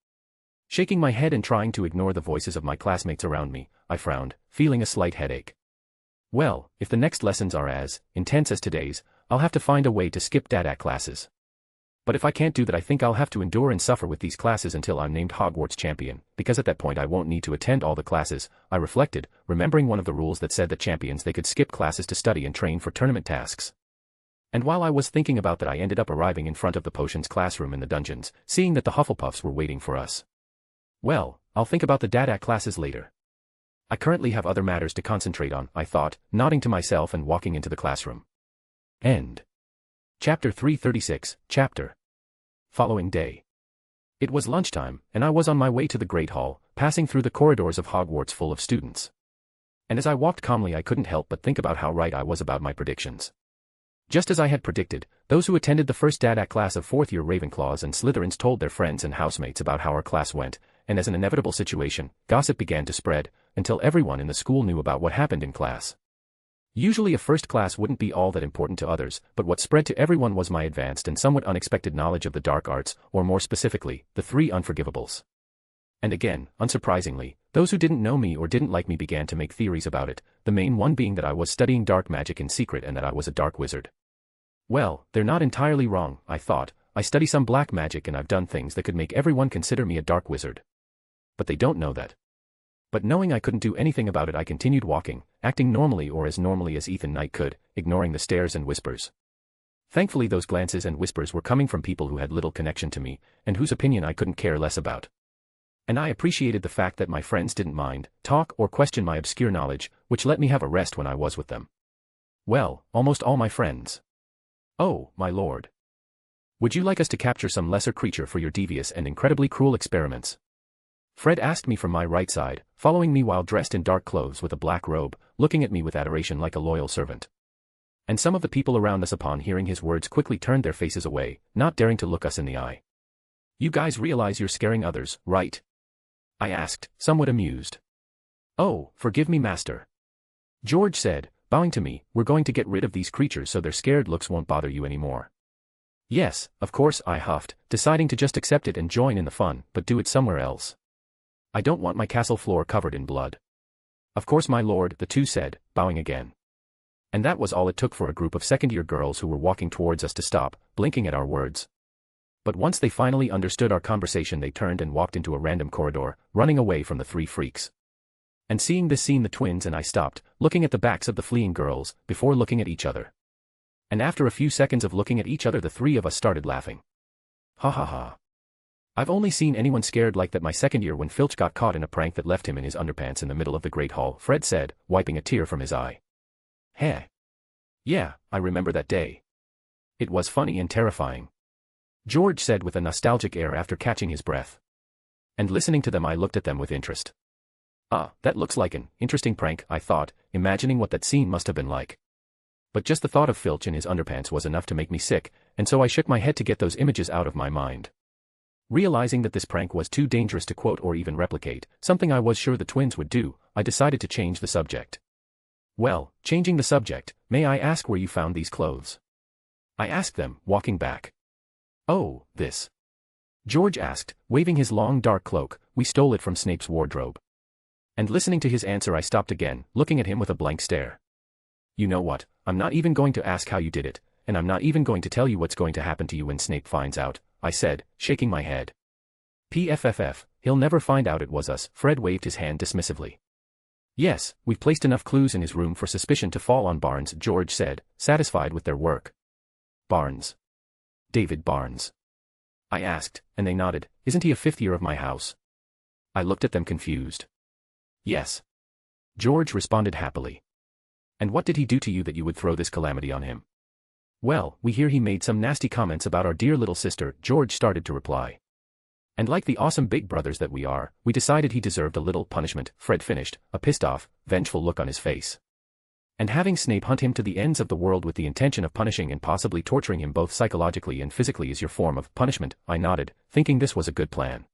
Shaking my head and trying to ignore the voices of my classmates around me, I frowned, feeling a slight headache. Well, if the next lessons are as intense as today's, I'll have to find a way to skip DADA classes. But if I can't do that, I think I'll have to endure and suffer with these classes until I'm named Hogwarts champion, because at that point I won't need to attend all the classes, I reflected, remembering one of the rules that said that champions they could skip classes to study and train for tournament tasks. And while I was thinking about that, I ended up arriving in front of the potions classroom in the dungeons, seeing that the Hufflepuffs were waiting for us. Well, I'll think about the DADA classes later. I currently have other matters to concentrate on, I thought, nodding to myself and walking into the classroom. End. Chapter 336, Chapter. Following day. It was lunchtime, and I was on my way to the Great Hall, passing through the corridors of Hogwarts full of students. And as I walked calmly, I couldn't help but think about how right I was about my predictions. Just as I had predicted, those who attended the first DADA class of 4th year Ravenclaws and Slytherins told their friends and housemates about how our class went, and as an inevitable situation, gossip began to spread, until everyone in the school knew about what happened in class. Usually a first class wouldn't be all that important to others, but what spread to everyone was my advanced and somewhat unexpected knowledge of the dark arts, or more specifically, the 3 unforgivables. And again, unsurprisingly, those who didn't know me or didn't like me began to make theories about it, the main one being that I was studying dark magic in secret and that I was a dark wizard. Well, they're not entirely wrong, I thought. I study some black magic and I've done things that could make everyone consider me a dark wizard. But they don't know that. But knowing I couldn't do anything about it, I continued walking, acting normally or as normally as Ethan Knight could, ignoring the stares and whispers. Thankfully those glances and whispers were coming from people who had little connection to me, and whose opinion I couldn't care less about. And I appreciated the fact that my friends didn't mind, talk, or question my obscure knowledge, which let me have a rest when I was with them. Well, almost all my friends. Oh, my lord. Would you like us to capture some lesser creature for your devious and incredibly cruel experiments? Fred asked me from my right side, following me while dressed in dark clothes with a black robe, looking at me with adoration like a loyal servant. And some of the people around us upon hearing his words quickly turned their faces away, not daring to look us in the eye. You guys realize you're scaring others, right? I asked, somewhat amused. Oh, forgive me, master. George said, bowing to me, we're going to get rid of these creatures so their scared looks won't bother you anymore. Yes, of course, I huffed, deciding to just accept it and join in the fun, but do it somewhere else. I don't want my castle floor covered in blood. Of course, my lord, the 2 said, bowing again. And that was all it took for a group of second-year girls who were walking towards us to stop, blinking at our words. But once they finally understood our conversation, they turned and walked into a random corridor, running away from the 3 freaks. And seeing this scene, the twins and I stopped, looking at the backs of the fleeing girls, before looking at each other. And after a few seconds of looking at each other, the 3 of us started laughing. Ha ha ha. I've only seen anyone scared like that my second year when Filch got caught in a prank that left him in his underpants in the middle of the Great Hall, Fred said, wiping a tear from his eye. Heh. Yeah, I remember that day. It was funny and terrifying. George said with a nostalgic air after catching his breath. And listening to them, I looked at them with interest. That looks like an interesting prank, I thought, imagining what that scene must have been like. But just the thought of Filch in his underpants was enough to make me sick, and so I shook my head to get those images out of my mind. Realizing that this prank was too dangerous to quote or even replicate, something I was sure the twins would do, I decided to change the subject. Well, changing the subject, may I ask where you found these clothes? I asked them, walking back. Oh, this. George asked, waving his long dark cloak. We stole it from Snape's wardrobe. And listening to his answer, I stopped again, looking at him with a blank stare. You know what, I'm not even going to ask how you did it, and I'm not even going to tell you what's going to happen to you when Snape finds out, I said, shaking my head. PFFF, he'll never find out it was us. Fred waved his hand dismissively. Yes, we've placed enough clues in his room for suspicion to fall on Barnes, George said, satisfied with their work. Barnes. David Barnes. I asked, and they nodded. Isn't he a 5th year of my house? I looked at them confused. Yes. George responded happily. And what did he do to you that you would throw this calamity on him? Well, we hear he made some nasty comments about our dear little sister, George started to reply. And like the awesome big brothers that we are, we decided he deserved a little punishment, Fred finished, a pissed-off, vengeful look on his face. And having Snape hunt him to the ends of the world with the intention of punishing and possibly torturing him both psychologically and physically is your form of punishment, I nodded, thinking this was a good plan.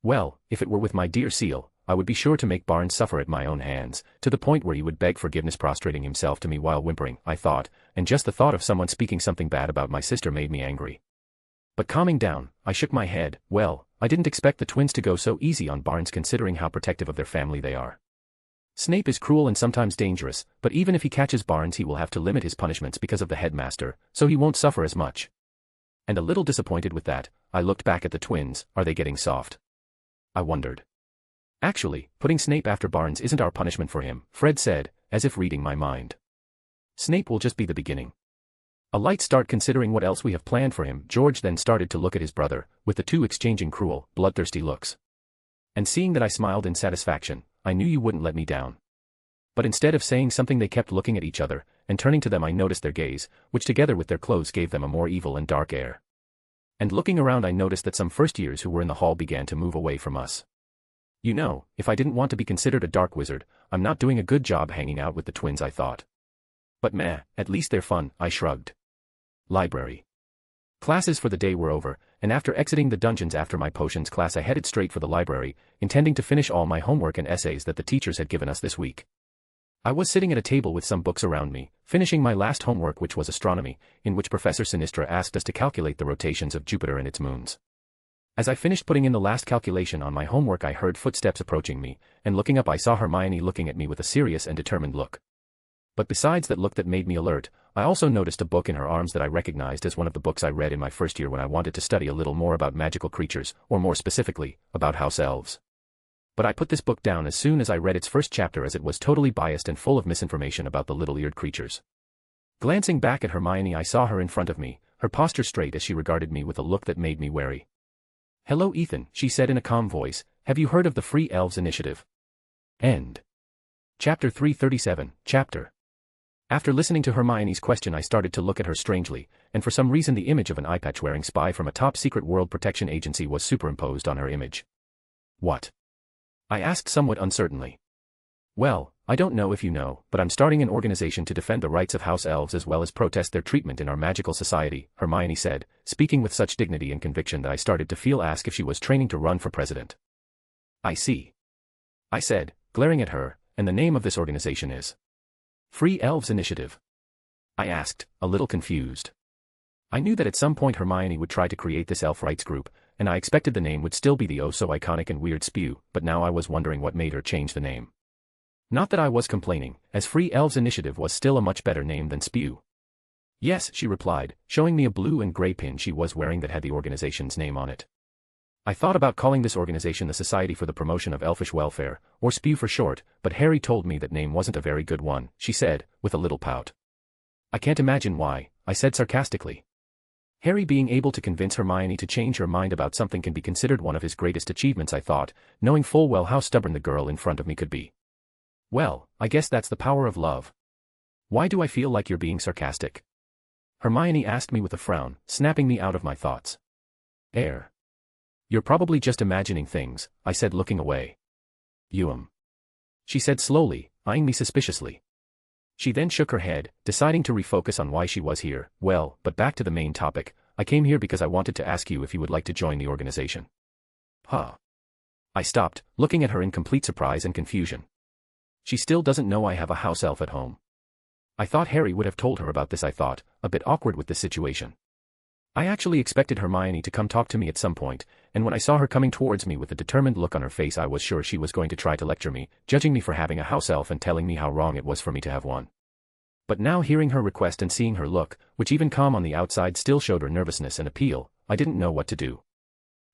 Well, if it were with my dear Seal, I would be sure to make Barnes suffer at my own hands, to the point where he would beg forgiveness, prostrating himself to me while whimpering, I thought, and just the thought of someone speaking something bad about my sister made me angry. But calming down, I shook my head. Well, I didn't expect the twins to go so easy on Barnes considering how protective of their family they are. Snape is cruel and sometimes dangerous, but even if he catches Barnes he will have to limit his punishments because of the headmaster, so he won't suffer as much. And a little disappointed with that, I looked back at the twins. Are they getting soft? I wondered. Actually, putting Snape after Barnes isn't our punishment for him, Fred said, as if reading my mind. Snape will just be the beginning. A light start considering what else we have planned for him. George then started to look at his brother, with the two exchanging cruel, bloodthirsty looks. And seeing that I smiled in satisfaction, I knew you wouldn't let me down. But instead of saying something they kept looking at each other, and turning to them I noticed their gaze, which together with their clothes gave them a more evil and dark air. And looking around I noticed that some first years who were in the hall began to move away from us. You know, if I didn't want to be considered a dark wizard, I'm not doing a good job hanging out with the twins, I thought. But meh, at least they're fun, I shrugged. Library. Classes for the day were over, and after exiting the dungeons after my potions class I headed straight for the library, intending to finish all my homework and essays that the teachers had given us this week. I was sitting at a table with some books around me, finishing my last homework, which was astronomy, in which Professor Sinistra asked us to calculate the rotations of Jupiter and its moons. As I finished putting in the last calculation on my homework I heard footsteps approaching me, and looking up I saw Hermione looking at me with a serious and determined look. But besides that look that made me alert, I also noticed a book in her arms that I recognized as one of the books I read in my first year when I wanted to study a little more about magical creatures, or more specifically, about house elves. But I put this book down as soon as I read its first chapter as it was totally biased and full of misinformation about the little-eared creatures. Glancing back at Hermione I saw her in front of me, her posture straight as she regarded me with a look that made me wary. "Hello Ethan," she said in a calm voice, "have you heard of the Free Elves Initiative?" End. Chapter 337, Chapter. After listening to Hermione's question I started to look at her strangely, and for some reason the image of an eye-patch-wearing spy from a top-secret world protection agency was superimposed on her image. "What?" I asked somewhat uncertainly. "Well, I don't know if you know, but I'm starting an organization to defend the rights of house elves as well as protest their treatment in our magical society," Hermione said, speaking with such dignity and conviction that I started to feel ask if she was training to run for president. "I see," I said, glaring at her, "and the name of this organization is Free Elves Initiative?" I asked, a little confused. I knew that at some point Hermione would try to create this elf rights group, and I expected the name would still be the oh-so-iconic and weird Spew, but now I was wondering what made her change the name. Not that I was complaining, as Free Elves Initiative was still a much better name than Spew. "Yes," she replied, showing me a blue and gray pin she was wearing that had the organization's name on it. "I thought about calling this organization the Society for the Promotion of Elfish Welfare, or Spew for short, but Harry told me that name wasn't a very good one," she said, with a little pout. "I can't imagine why," I said sarcastically. Harry being able to convince Hermione to change her mind about something can be considered one of his greatest achievements, I thought, knowing full well how stubborn the girl in front of me could be. "Well, I guess that's the power of love." "Why do I feel like you're being sarcastic?" Hermione asked me with a frown, snapping me out of my thoughts. "You're probably just imagining things," I said looking away. She said slowly, eyeing me suspiciously. She then shook her head, deciding to refocus on why she was here. "Well, but back to the main topic, I came here because I wanted to ask you if you would like to join the organization." "Huh?" I stopped, looking at her in complete surprise and confusion. She still doesn't know I have a house elf at home. I thought Harry would have told her about this. I thought, a bit awkward with this situation. I actually expected Hermione to come talk to me at some point, and when I saw her coming towards me with a determined look on her face I was sure she was going to try to lecture me, judging me for having a house elf and telling me how wrong it was for me to have one. But now hearing her request and seeing her look, which even calm on the outside still showed her nervousness and appeal, I didn't know what to do.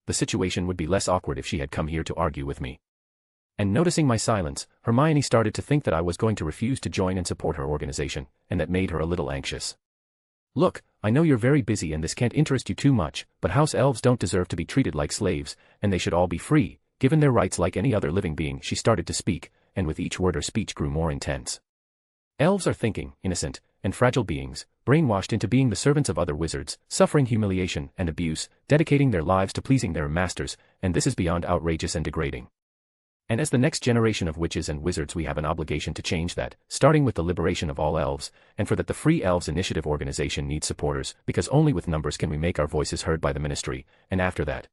The situation would be less awkward if she had come here to argue with me. And noticing my silence, Hermione started to think that I was going to refuse to join and support her organization, and that made her a little anxious. "Look, I know you're very busy and this can't interest you too much, but house elves don't deserve to be treated like slaves, and they should all be free, given their rights like any other living being." She started to speak, and with each word her speech grew more intense. "Elves are thinking, innocent, and fragile beings, brainwashed into being the servants of other wizards, suffering humiliation and abuse, dedicating their lives to pleasing their masters, and this is beyond outrageous and degrading. And as the next generation of witches and wizards we have an obligation to change that, starting with the liberation of all elves, and for that the Free Elves Initiative organization needs supporters, because only with numbers can we make our voices heard by the ministry, and after that."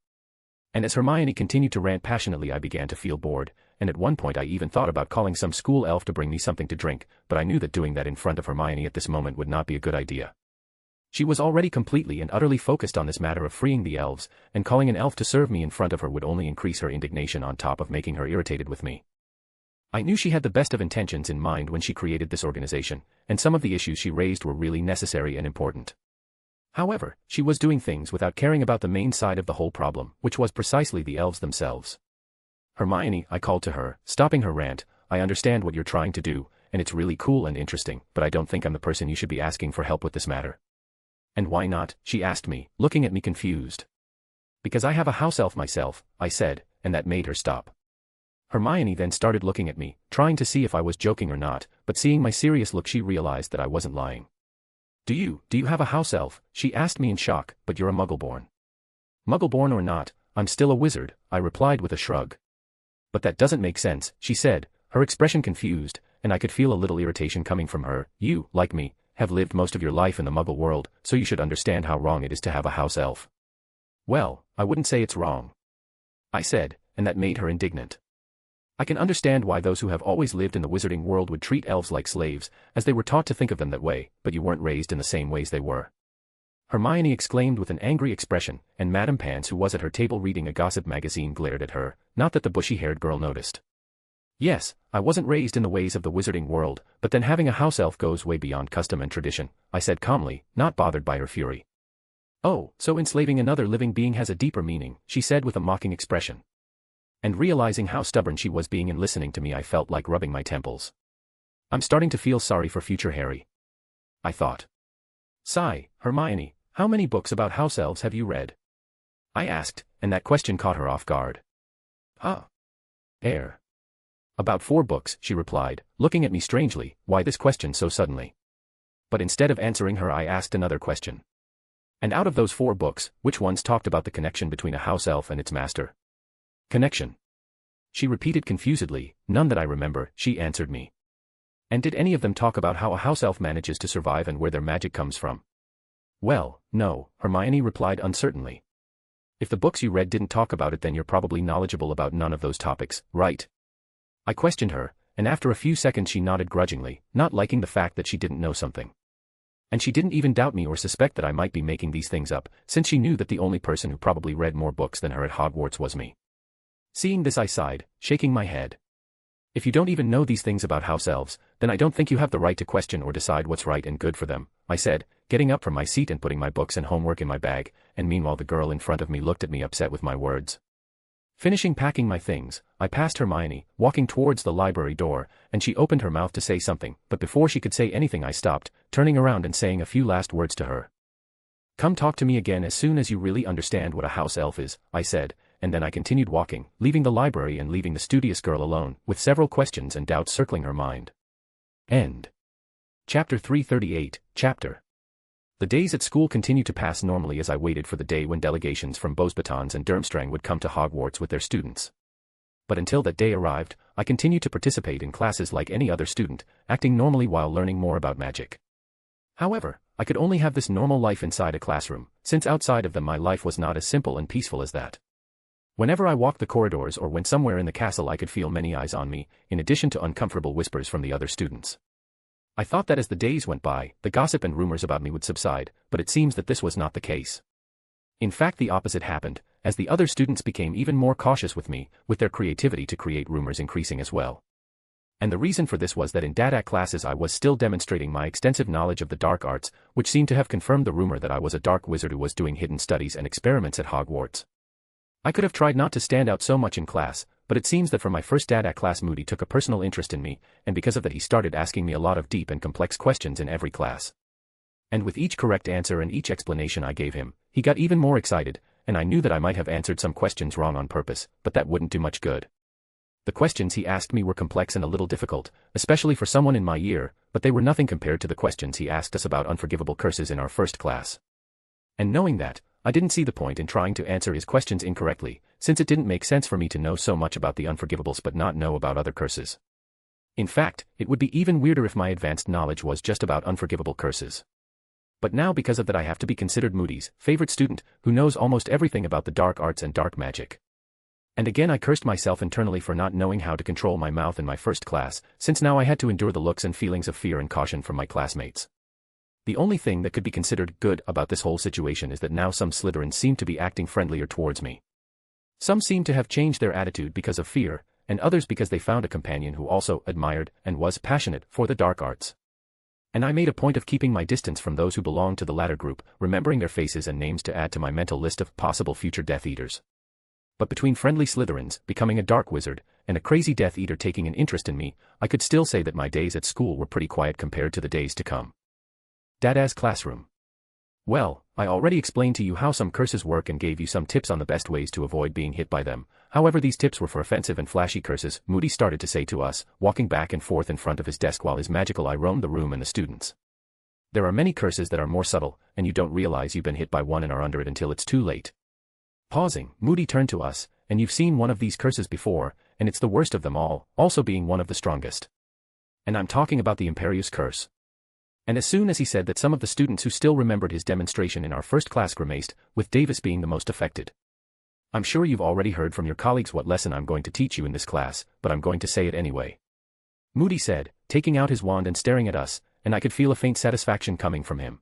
And as Hermione continued to rant passionately I began to feel bored, and at one point I even thought about calling some school elf to bring me something to drink, but I knew that doing that in front of Hermione at this moment would not be a good idea. She was already completely and utterly focused on this matter of freeing the elves, and calling an elf to serve me in front of her would only increase her indignation on top of making her irritated with me. I knew she had the best of intentions in mind when she created this organization, and some of the issues she raised were really necessary and important. However, she was doing things without caring about the main side of the whole problem, which was precisely the elves themselves. "Hermione," I called to her, stopping her rant, "I understand what you're trying to do, and it's really cool and interesting, but I don't think I'm the person you should be asking for help with this matter." "And why not?" she asked me, looking at me confused. "Because I have a house elf myself," I said, and that made her stop. Hermione then started looking at me, trying to see if I was joking or not, but seeing my serious look she realized that I wasn't lying. Do you have a house elf?" she asked me in shock. "But you're a Muggleborn." "Muggleborn or not, I'm still a wizard," I replied with a shrug. "But that doesn't make sense," she said, her expression confused, and I could feel a little irritation coming from her. "You, like me, have lived most of your life in the Muggle world, so you should understand how wrong it is to have a house elf." "Well, I wouldn't say it's wrong," I said, and that made her indignant. "I can understand why those who have always lived in the wizarding world would treat elves like slaves, as they were taught to think of them that way, but you weren't raised in the same ways they were," Hermione exclaimed with an angry expression, and Madame Pans, who was at her table reading a gossip magazine, glared at her, not that the bushy-haired girl noticed. "Yes, I wasn't raised in the ways of the wizarding world, but then having a house elf goes way beyond custom and tradition," I said calmly, not bothered by her fury. "Oh, so enslaving another living being has a deeper meaning," she said with a mocking expression. And realizing how stubborn she was being in listening to me, I felt like rubbing my temples. "I'm starting to feel sorry for future Harry," I thought. "Sigh, Hermione, how many books about house elves have you read?" I asked, and that question caught her off guard. "Huh? About 4 books, she replied, looking at me strangely. Why this question so suddenly? But instead of answering her, I asked another question. "And out of those 4 books, which ones talked about the connection between a house elf and its master?" "Connection?" she repeated confusedly. "None that I remember," she answered me. "And did any of them talk about how a house elf manages to survive and where their magic comes from?" "Well, no," Hermione replied uncertainly. "If the books you read didn't talk about it, then you're probably knowledgeable about none of those topics, right?" I questioned her, and after a few seconds she nodded grudgingly, not liking the fact that she didn't know something. And she didn't even doubt me or suspect that I might be making these things up, since she knew that the only person who probably read more books than her at Hogwarts was me. Seeing this, I sighed, shaking my head. "If you don't even know these things about house elves, then I don't think you have the right to question or decide what's right and good for them," I said, getting up from my seat and putting my books and homework in my bag, and meanwhile the girl in front of me looked at me upset with my words. Finishing packing my things, I passed Hermione, walking towards the library door, and she opened her mouth to say something, but before she could say anything I stopped, turning around and saying a few last words to her. "Come talk to me again as soon as you really understand what a house elf is," I said, and then I continued walking, leaving the library and leaving the studious girl alone, with several questions and doubts circling her mind. End. Chapter 338, Chapter. The days at school continued to pass normally as I waited for the day when delegations from Beauxbatons and Durmstrang would come to Hogwarts with their students. But until that day arrived, I continued to participate in classes like any other student, acting normally while learning more about magic. However, I could only have this normal life inside a classroom, since outside of them my life was not as simple and peaceful as that. Whenever I walked the corridors or went somewhere in the castle, I could feel many eyes on me, in addition to uncomfortable whispers from the other students. I thought that as the days went by, the gossip and rumors about me would subside, but it seems that this was not the case. In fact, the opposite happened, as the other students became even more cautious with me, with their creativity to create rumors increasing as well. And the reason for this was that in DADA classes I was still demonstrating my extensive knowledge of the dark arts, which seemed to have confirmed the rumor that I was a dark wizard who was doing hidden studies and experiments at Hogwarts. I could have tried not to stand out so much in class, but it seems that from my first DADA class Moody took a personal interest in me, and because of that he started asking me a lot of deep and complex questions in every class. And with each correct answer and each explanation I gave him, he got even more excited, and I knew that I might have answered some questions wrong on purpose, but that wouldn't do much good. The questions he asked me were complex and a little difficult, especially for someone in my year, but they were nothing compared to the questions he asked us about unforgivable curses in our first class. And knowing that, I didn't see the point in trying to answer his questions incorrectly, since it didn't make sense for me to know so much about the unforgivables but not know about other curses. In fact, it would be even weirder if my advanced knowledge was just about unforgivable curses. But now because of that I have to be considered Moody's favorite student, who knows almost everything about the dark arts and dark magic. And again I cursed myself internally for not knowing how to control my mouth in my first class, since now I had to endure the looks and feelings of fear and caution from my classmates. The only thing that could be considered good about this whole situation is that now some Slytherins seem to be acting friendlier towards me. Some seem to have changed their attitude because of fear, and others because they found a companion who also admired and was passionate for the dark arts. And I made a point of keeping my distance from those who belonged to the latter group, remembering their faces and names to add to my mental list of possible future Death Eaters. But between friendly Slytherins, becoming a dark wizard, and a crazy Death Eater taking an interest in me, I could still say that my days at school were pretty quiet compared to the days to come. DADA's classroom. Well, I already explained to you how some curses work and gave you some tips on the best ways to avoid being hit by them. However, these tips were for offensive and flashy curses, Moody started to say to us, walking back and forth in front of his desk while his magical eye roamed the room and the students. There are many curses that are more subtle, and you don't realize you've been hit by one and are under it until it's too late. Pausing, Moody turned to us, and you've seen one of these curses before, and it's the worst of them all, also being one of the strongest. And I'm talking about the Imperious Curse. And as soon as he said that, some of the students who still remembered his demonstration in our first class grimaced, with Davis being the most affected. I'm sure you've already heard from your colleagues what lesson I'm going to teach you in this class, but I'm going to say it anyway. Moody said, taking out his wand and staring at us, and I could feel a faint satisfaction coming from him.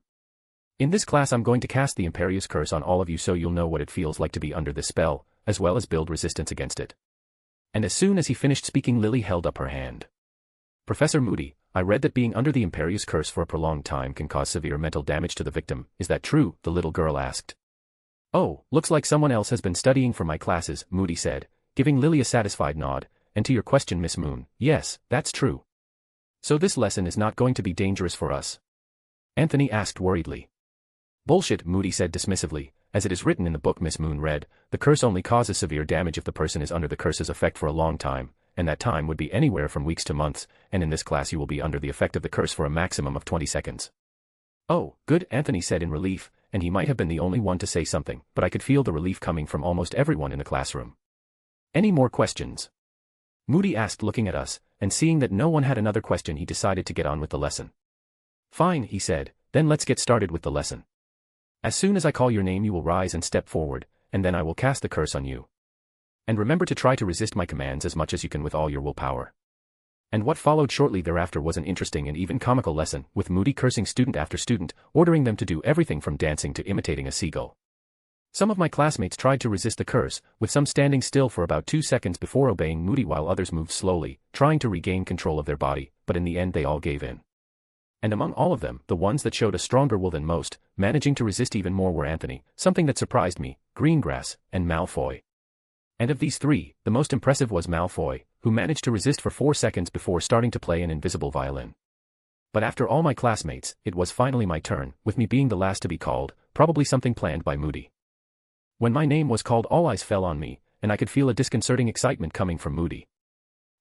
In this class I'm going to cast the Imperious Curse on all of you so you'll know what it feels like to be under this spell, as well as build resistance against it. And as soon as he finished speaking, Lily held up her hand. Professor Moody, I read that being under the Imperious Curse for a prolonged time can cause severe mental damage to the victim. Is that true? The little girl asked. Oh, looks like someone else has been studying for my classes, Moody said, giving Lily a satisfied nod. And to your question, Miss Moon, yes, that's true. So this lesson is not going to be dangerous for us? Anthony asked worriedly. Bullshit, Moody said dismissively. As it is written in the book Miss Moon read, the curse only causes severe damage if the person is under the curse's effect for a long time, and that time would be anywhere from weeks to months, and in this class you will be under the effect of the curse for a maximum of 20 seconds. Oh, good, Anthony said in relief, and he might have been the only one to say something, but I could feel the relief coming from almost everyone in the classroom. Any more questions? Moody asked, looking at us, and seeing that no one had another question, he decided to get on with the lesson. Fine, he said, then let's get started with the lesson. As soon as I call your name you will rise and step forward, and then I will cast the curse on you. And remember to try to resist my commands as much as you can with all your willpower. And what followed shortly thereafter was an interesting and even comical lesson, with Moody cursing student after student, ordering them to do everything from dancing to imitating a seagull. Some of my classmates tried to resist the curse, with some standing still for about 2 seconds before obeying Moody, while others moved slowly, trying to regain control of their body, but in the end they all gave in. And among all of them, the ones that showed a stronger will than most, managing to resist even more, were Anthony, something that surprised me, Greengrass, and Malfoy. And of these three, the most impressive was Malfoy, who managed to resist for 4 seconds before starting to play an invisible violin. But after all my classmates, it was finally my turn, with me being the last to be called, probably something planned by Moody. When my name was called, all eyes fell on me, and I could feel a disconcerting excitement coming from Moody.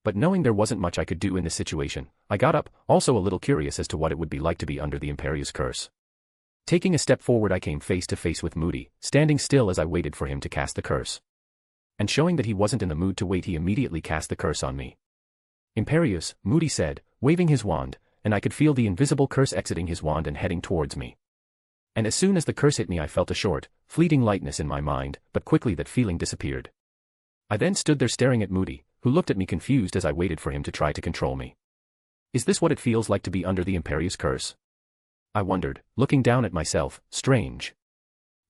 But knowing there wasn't much I could do in this situation, I got up, also a little curious as to what it would be like to be under the Imperious Curse. Taking a step forward, I came face to face with Moody, standing still as I waited for him to cast the curse. And showing that he wasn't in the mood to wait, he immediately cast the curse on me. Imperious, Moody said, waving his wand, and I could feel the invisible curse exiting his wand and heading towards me. And as soon as the curse hit me, I felt a short, fleeting lightness in my mind, but quickly that feeling disappeared. I then stood there staring at Moody, who looked at me confused as I waited for him to try to control me. Is this what it feels like to be under the Imperious Curse? I wondered, looking down at myself. Strange.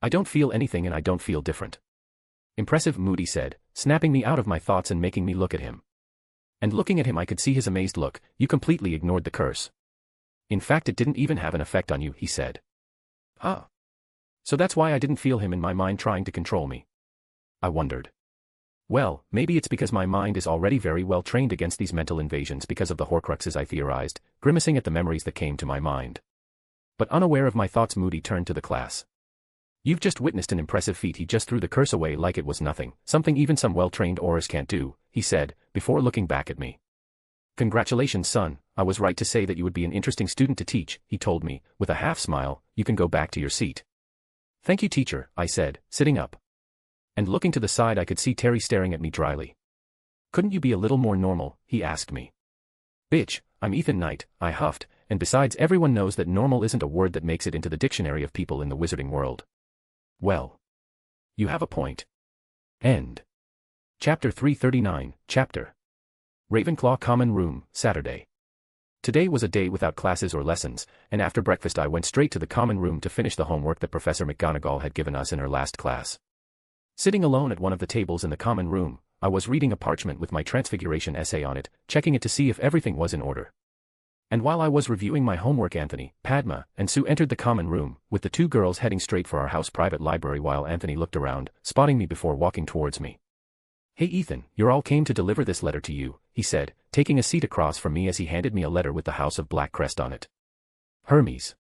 I don't feel anything and I don't feel different. Impressive, Moody said, snapping me out of my thoughts and making me look at him. And looking at him I could see his amazed look. You completely ignored the curse. In fact, it didn't even have an effect on you, he said. Ah. So that's why I didn't feel him in my mind trying to control me. I wondered. Well, maybe it's because my mind is already very well trained against these mental invasions because of the Horcruxes, I theorized, grimacing at the memories that came to my mind. But unaware of my thoughts, Moody turned to the class. You've just witnessed an impressive feat. He just threw the curse away like it was nothing, something even some well-trained aurors can't do, he said, before looking back at me. Congratulations, son, I was right to say that you would be an interesting student to teach, he told me, with a half-smile. You can go back to your seat. Thank you, teacher, I said, sitting up. And looking to the side I could see Terry staring at me dryly. Couldn't you be a little more normal, he asked me. Bitch, I'm Ethan Knight, I huffed, and besides everyone knows that normal isn't a word that makes it into the dictionary of people in the wizarding world. Well. You have a point. End. Chapter 339, Chapter. Ravenclaw Common Room, Saturday. Today was a day without classes or lessons, and after breakfast I went straight to the common room to finish the homework that Professor McGonagall had given us in her last class. Sitting alone at one of the tables in the common room, I was reading a parchment with my transfiguration essay on it, checking it to see if everything was in order. And while I was reviewing my homework, Anthony, Padma, and Sue entered the common room, with the two girls heading straight for our house private library while Anthony looked around, spotting me before walking towards me. Hey Ethan, you all came to deliver this letter to you, he said, taking a seat across from me as he handed me a letter with the House of Black crest on it. Hermes?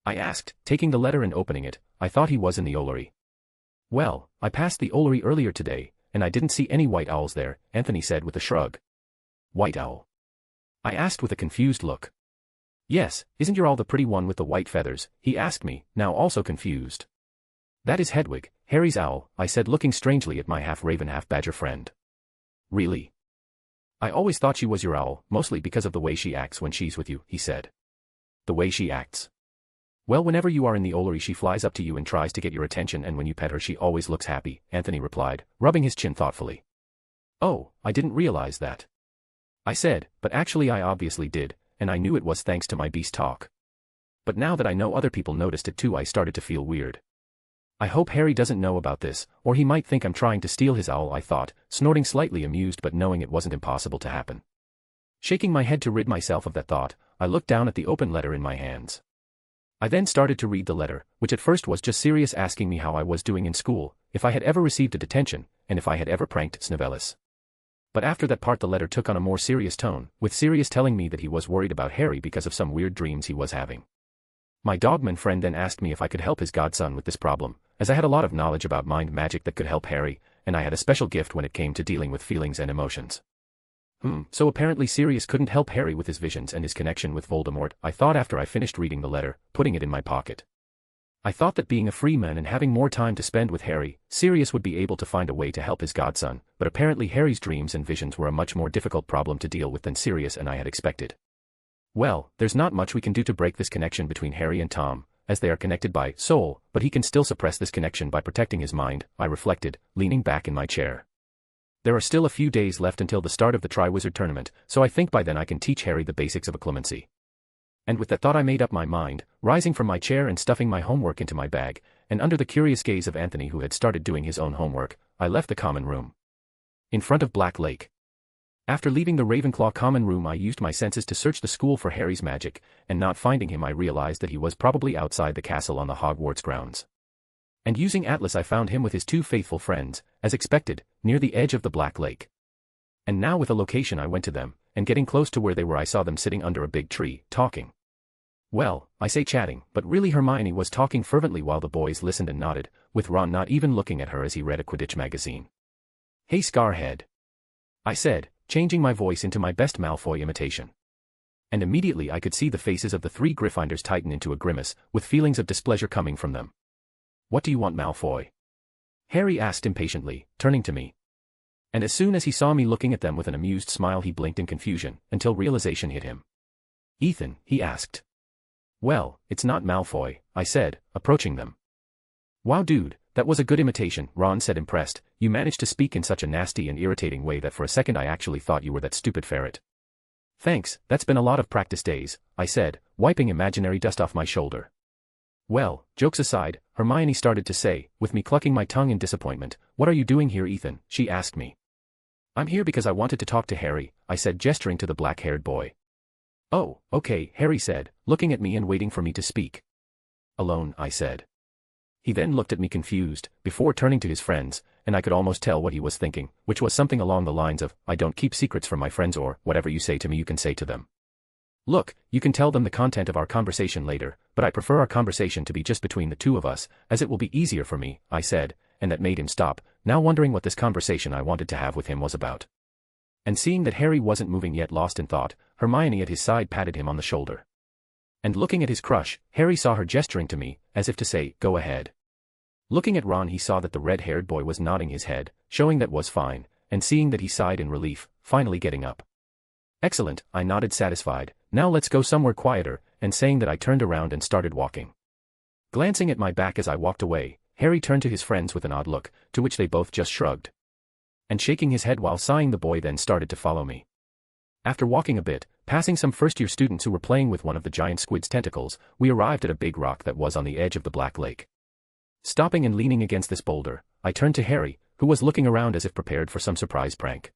I asked, taking the letter and opening it. I thought he was in the Ollery. Well, I passed the Ollery earlier today, and I didn't see any white owls there, Anthony said with a shrug. White owl? I asked with a confused look. Yes, isn't your owl the pretty one with the white feathers? He asked me, now also confused. That is Hedwig, Harry's owl, I said, looking strangely at my half-raven half-badger friend. Really? I always thought she was your owl, mostly because of the way she acts when she's with you, he said. The way she acts. Well, whenever you are in the Ollery she flies up to you and tries to get your attention, and when you pet her she always looks happy, Anthony replied, rubbing his chin thoughtfully. Oh, I didn't realize that. I said, but actually I obviously did, and I knew it was thanks to my beast talk. But now that I know other people noticed it too, I started to feel weird. I hope Harry doesn't know about this, or he might think I'm trying to steal his owl, I thought, snorting slightly amused but knowing it wasn't impossible to happen. Shaking my head to rid myself of that thought, I looked down at the open letter in my hands. I then started to read the letter, which at first was just Sirius asking me how I was doing in school, if I had ever received a detention, and if I had ever pranked Snevellis. But after that part the letter took on a more serious tone, with Sirius telling me that he was worried about Harry because of some weird dreams he was having. My dogman friend then asked me if I could help his godson with this problem, as I had a lot of knowledge about mind magic that could help Harry, and I had a special gift when it came to dealing with feelings and emotions. So apparently Sirius couldn't help Harry with his visions and his connection with Voldemort, I thought after I finished reading the letter, putting it in my pocket. I thought that being a free man and having more time to spend with Harry, Sirius would be able to find a way to help his godson, but apparently Harry's dreams and visions were a much more difficult problem to deal with than Sirius and I had expected. Well, there's not much we can do to break this connection between Harry and Tom, as they are connected by soul, but he can still suppress this connection by protecting his mind, I reflected, leaning back in my chair. There are still a few days left until the start of the Triwizard Tournament, so I think by then I can teach Harry the basics of occlumency. And with that thought I made up my mind, rising from my chair and stuffing my homework into my bag, and under the curious gaze of Anthony who had started doing his own homework, I left the common room. In front of Black Lake. After leaving the Ravenclaw common room I used my senses to search the school for Harry's magic, and not finding him I realized that he was probably outside the castle on the Hogwarts grounds. And using Atlas I found him with his two faithful friends, as expected, near the edge of the Black Lake. And now with a location I went to them, and getting close to where they were I saw them sitting under a big tree, talking. Well, I say chatting, but really Hermione was talking fervently while the boys listened and nodded, with Ron not even looking at her as he read a Quidditch magazine. Hey Scarhead, I said, changing my voice into my best Malfoy imitation. And immediately I could see the faces of the three Gryffindors tighten into a grimace, with feelings of displeasure coming from them. What do you want, Malfoy? Harry asked impatiently, turning to me. And as soon as he saw me looking at them with an amused smile he blinked in confusion, until realization hit him. Ethan, he asked. Well, it's not Malfoy, I said, approaching them. Wow dude, that was a good imitation, Ron said impressed, you managed to speak in such a nasty and irritating way that for a second I actually thought you were that stupid ferret. Thanks, that's been a lot of practice days, I said, wiping imaginary dust off my shoulder. Well, jokes aside, Hermione started to say, with me clucking my tongue in disappointment, what are you doing here Ethan, she asked me. I'm here because I wanted to talk to Harry, I said gesturing to the black-haired boy. Oh, okay, Harry said, looking at me and waiting for me to speak. Alone, I said. He then looked at me confused, before turning to his friends, and I could almost tell what he was thinking, which was something along the lines of, I don't keep secrets from my friends or, whatever you say to me you can say to them. Look, you can tell them the content of our conversation later, but I prefer our conversation to be just between the two of us, as it will be easier for me, I said, and that made him stop, now wondering what this conversation I wanted to have with him was about. And seeing that Harry wasn't moving yet lost in thought, Hermione at his side patted him on the shoulder. And looking at his crush, Harry saw her gesturing to me, as if to say, go ahead. Looking at Ron he saw that the red-haired boy was nodding his head, showing that was fine, and seeing that he sighed in relief, finally getting up. Excellent, I nodded satisfied, now let's go somewhere quieter, and saying that I turned around and started walking. Glancing at my back as I walked away, Harry turned to his friends with an odd look, to which they both just shrugged. And shaking his head while sighing the boy then started to follow me. After walking a bit, passing some first-year students who were playing with one of the giant squid's tentacles, we arrived at a big rock that was on the edge of the Black Lake. Stopping and leaning against this boulder, I turned to Harry, who was looking around as if prepared for some surprise prank.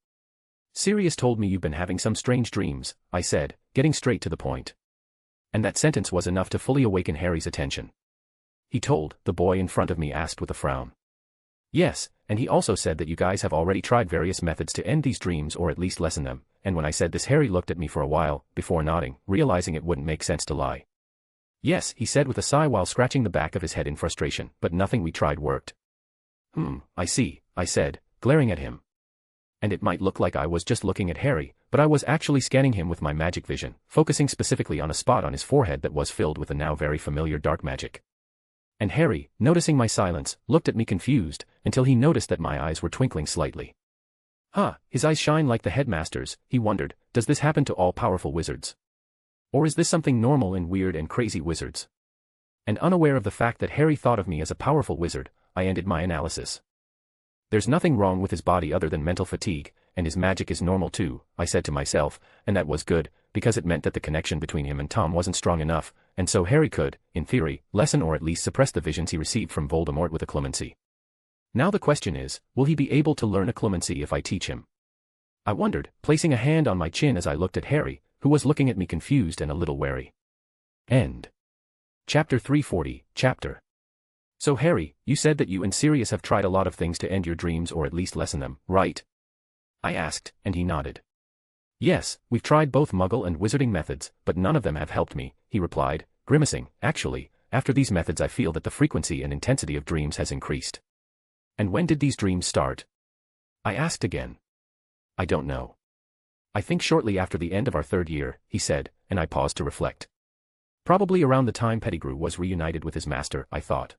Sirius told me you've been having some strange dreams, I said, getting straight to the point. And that sentence was enough to fully awaken Harry's attention. He told, the boy in front of me asked with a frown. Yes, and he also said that you guys have already tried various methods to end these dreams or at least lessen them, and when I said this Harry looked at me for a while, before nodding, realizing it wouldn't make sense to lie. Yes, he said with a sigh while scratching the back of his head in frustration, but nothing we tried worked. I see, I said, glaring at him. And it might look like I was just looking at Harry, but I was actually scanning him with my magic vision, focusing specifically on a spot on his forehead that was filled with a now very familiar dark magic. And Harry, noticing my silence, looked at me confused, until he noticed that my eyes were twinkling slightly. His eyes shine like the headmaster's, he wondered, does this happen to all powerful wizards? Or is this something normal in weird and crazy wizards? And unaware of the fact that Harry thought of me as a powerful wizard, I ended my analysis. There's nothing wrong with his body other than mental fatigue, and his magic is normal too, I said to myself, and that was good, because it meant that the connection between him and Tom wasn't strong enough, and so Harry could, in theory, lessen or at least suppress the visions he received from Voldemort with occlumency. Now the question is, will he be able to learn occlumency if I teach him? I wondered, placing a hand on my chin as I looked at Harry, who was looking at me confused and a little wary. End. Chapter 340, Chapter. So Harry, you said that you and Sirius have tried a lot of things to end your dreams or at least lessen them, right? I asked, and he nodded. Yes, we've tried both Muggle and wizarding methods, but none of them have helped me, he replied, grimacing. Actually, after these methods I feel that the frequency and intensity of dreams has increased. And when did these dreams start? I asked again. I don't know. I think shortly after the end of our third year, he said, and I paused to reflect. Probably around the time Pettigrew was reunited with his master, I thought.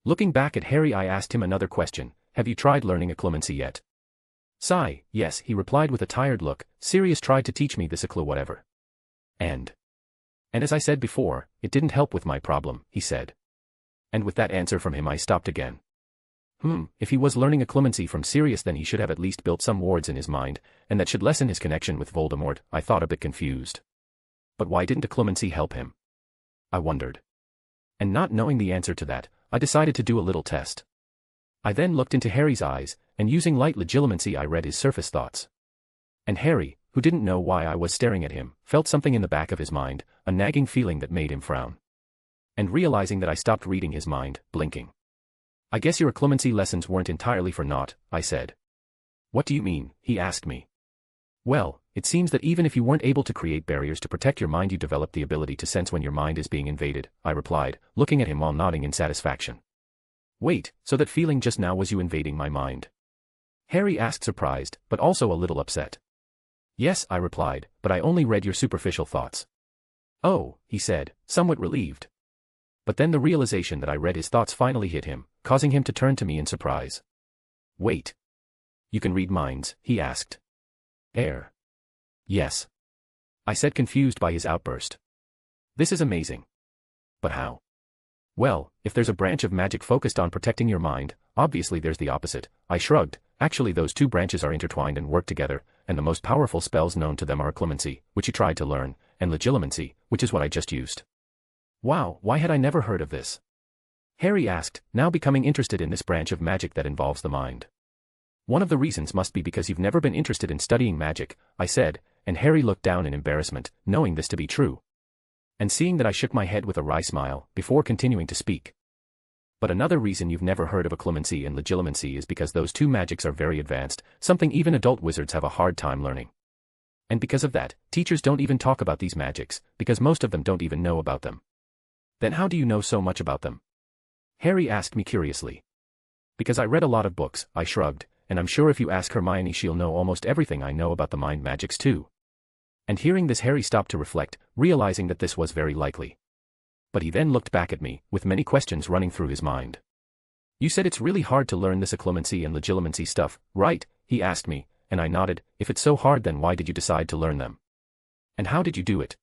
Looking back at Harry, I asked him another question. Have you tried learning occlumency yet? Sigh, yes, he replied with a tired look. Sirius tried to teach me this occlu whatever. And as I said before, it didn't help with my problem, he said. And with that answer from him I stopped again. If he was learning occlumency from Sirius, then he should have at least built some wards in his mind, and that should lessen his connection with Voldemort, I thought, a bit confused. But why didn't occlumency help him? I wondered. And not knowing the answer to that, I decided to do a little test. I then looked into Harry's eyes, and using light legilimency I read his surface thoughts. And Harry, who didn't know why I was staring at him, felt something in the back of his mind, a nagging feeling that made him frown. And realizing that I stopped reading his mind, blinking. I guess your occlumency lessons weren't entirely for naught, I said. What do you mean? He asked me. Well, it seems that even if you weren't able to create barriers to protect your mind, you developed the ability to sense when your mind is being invaded, I replied, looking at him while nodding in satisfaction. Wait, so that feeling just now was you invading my mind? Harry asked, surprised, but also a little upset. Yes, I replied, but I only read your superficial thoughts. Oh, he said, somewhat relieved. But then the realization that I read his thoughts finally hit him, causing him to turn to me in surprise. Wait. You can read minds? He asked. Yes. I said, confused by his outburst. This is amazing. But how? Well, if there's a branch of magic focused on protecting your mind, obviously there's the opposite. I shrugged. Actually, those two branches are intertwined and work together, and the most powerful spells known to them are occlumency, which you tried to learn, and legilimency, which is what I just used. Wow, why had I never heard of this? Harry asked, now becoming interested in this branch of magic that involves the mind. One of the reasons must be because you've never been interested in studying magic, I said, and Harry looked down in embarrassment, knowing this to be true. And seeing that I shook my head with a wry smile, before continuing to speak. But another reason you've never heard of occlumency and legilimency is because those two magics are very advanced, something even adult wizards have a hard time learning. And because of that, teachers don't even talk about these magics, because most of them don't even know about them. Then how do you know so much about them? Harry asked me curiously. Because I read a lot of books, I shrugged, and I'm sure if you ask Hermione she'll know almost everything I know about the mind magics too. And hearing this, Harry stopped to reflect, realizing that this was very likely. But he then looked back at me, with many questions running through his mind. You said it's really hard to learn this occlumency and legilimency stuff, right? He asked me, and I nodded. If it's so hard, then why did you decide to learn them? And how did you do it?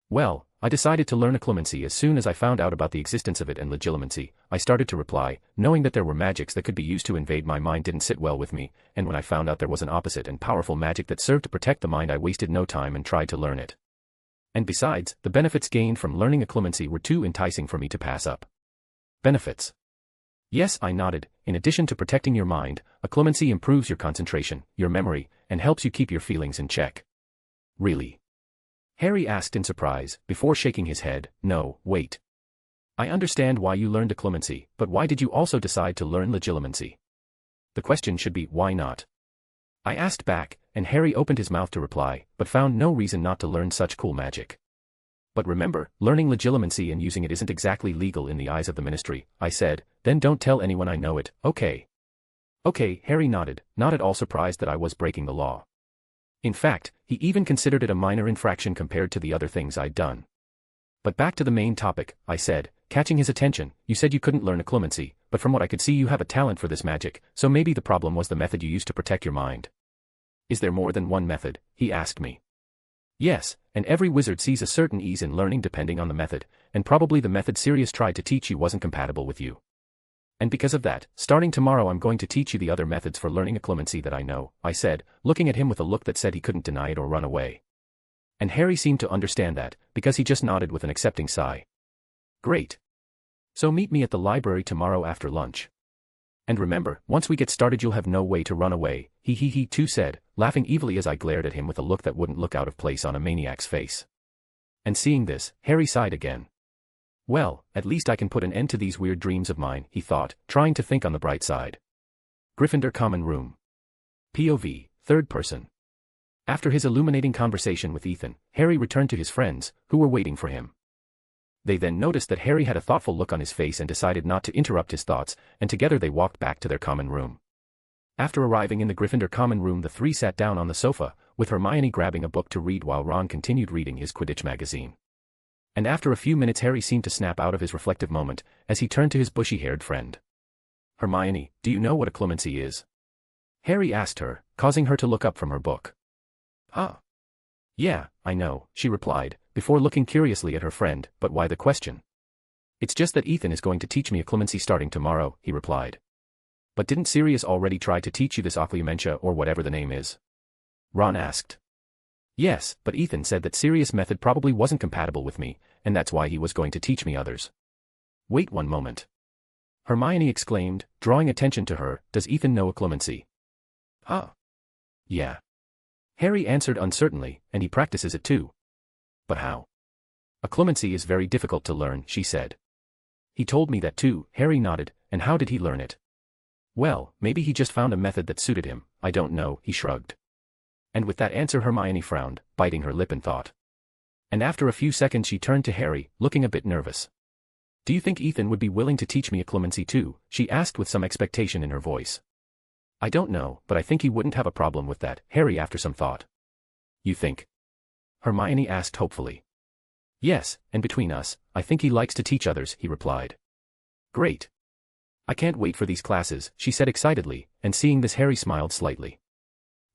Well, I decided to learn occlumency as soon as I found out about the existence of it, and legilimency, I started to reply, knowing that there were magics that could be used to invade my mind didn't sit well with me, and when I found out there was an opposite and powerful magic that served to protect the mind, I wasted no time and tried to learn it. And besides, the benefits gained from learning occlumency were too enticing for me to pass up. Benefits? Yes, I nodded. In addition to protecting your mind, occlumency improves your concentration, your memory, and helps you keep your feelings in check. Really? Harry asked in surprise, before shaking his head. No, wait. I understand why you learned occlumency, but why did you also decide to learn legilimency? The question should be, why not? I asked back, and Harry opened his mouth to reply, but found no reason not to learn such cool magic. But remember, learning legilimency and using it isn't exactly legal in the eyes of the Ministry, I said. Then don't tell anyone I know it, okay? Okay, Harry nodded, not at all surprised that I was breaking the law. In fact, he even considered it a minor infraction compared to the other things I'd done. But back to the main topic, I said, catching his attention. You said you couldn't learn occlumency, but from what I could see you have a talent for this magic, so maybe the problem was the method you used to protect your mind. Is there more than one method? He asked me. Yes, and every wizard sees a certain ease in learning depending on the method, and probably the method Sirius tried to teach you wasn't compatible with you. And because of that, starting tomorrow I'm going to teach you the other methods for learning occlumency that I know, I said, looking at him with a look that said he couldn't deny it or run away. And Harry seemed to understand that, because he just nodded with an accepting sigh. Great. So meet me at the library tomorrow after lunch. And remember, once we get started you'll have no way to run away, he too said, laughing evilly as I glared at him with a look that wouldn't look out of place on a maniac's face. And seeing this, Harry sighed again. Well, at least I can put an end to these weird dreams of mine, he thought, trying to think on the bright side. Gryffindor Common Room. POV, third person. After his illuminating conversation with Ethan, Harry returned to his friends, who were waiting for him. They then noticed that Harry had a thoughtful look on his face and decided not to interrupt his thoughts, and together they walked back to their common room. After arriving in the Gryffindor common room the three sat down on the sofa, with Hermione grabbing a book to read while Ron continued reading his Quidditch magazine. And after a few minutes Harry seemed to snap out of his reflective moment, as he turned to his bushy-haired friend. Hermione, do you know what occlumency is? Harry asked her, causing her to look up from her book. Huh? Yeah, I know, she replied, before looking curiously at her friend, but why the question? It's just that Ethan is going to teach me occlumency starting tomorrow, he replied. But didn't Sirius already try to teach you this occlumentia or whatever the name is? Ron asked. Yes, but Ethan said that Sirius' method probably wasn't compatible with me, and that's why he was going to teach me others. Wait one moment. Hermione exclaimed, drawing attention to her, does Ethan know occlumency? Huh? Yeah. Harry answered uncertainly, and he practices it too. But how? Occlumency is very difficult to learn, she said. He told me that too, Harry nodded, and how did he learn it? Well, maybe he just found a method that suited him, I don't know, he shrugged. And with that answer Hermione frowned, biting her lip in thought. And after a few seconds she turned to Harry, looking a bit nervous. Do you think Ethan would be willing to teach me occlumency too? She asked with some expectation in her voice. I don't know, but I think he wouldn't have a problem with that, Harry after some thought. You think? Hermione asked hopefully. Yes, and between us, I think he likes to teach others, he replied. Great. I can't wait for these classes, she said excitedly, and seeing this Harry smiled slightly.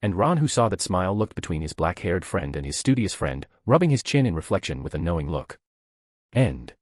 And Ron, who saw that smile, looked between his black-haired friend and his studious friend, rubbing his chin in reflection with a knowing look. End.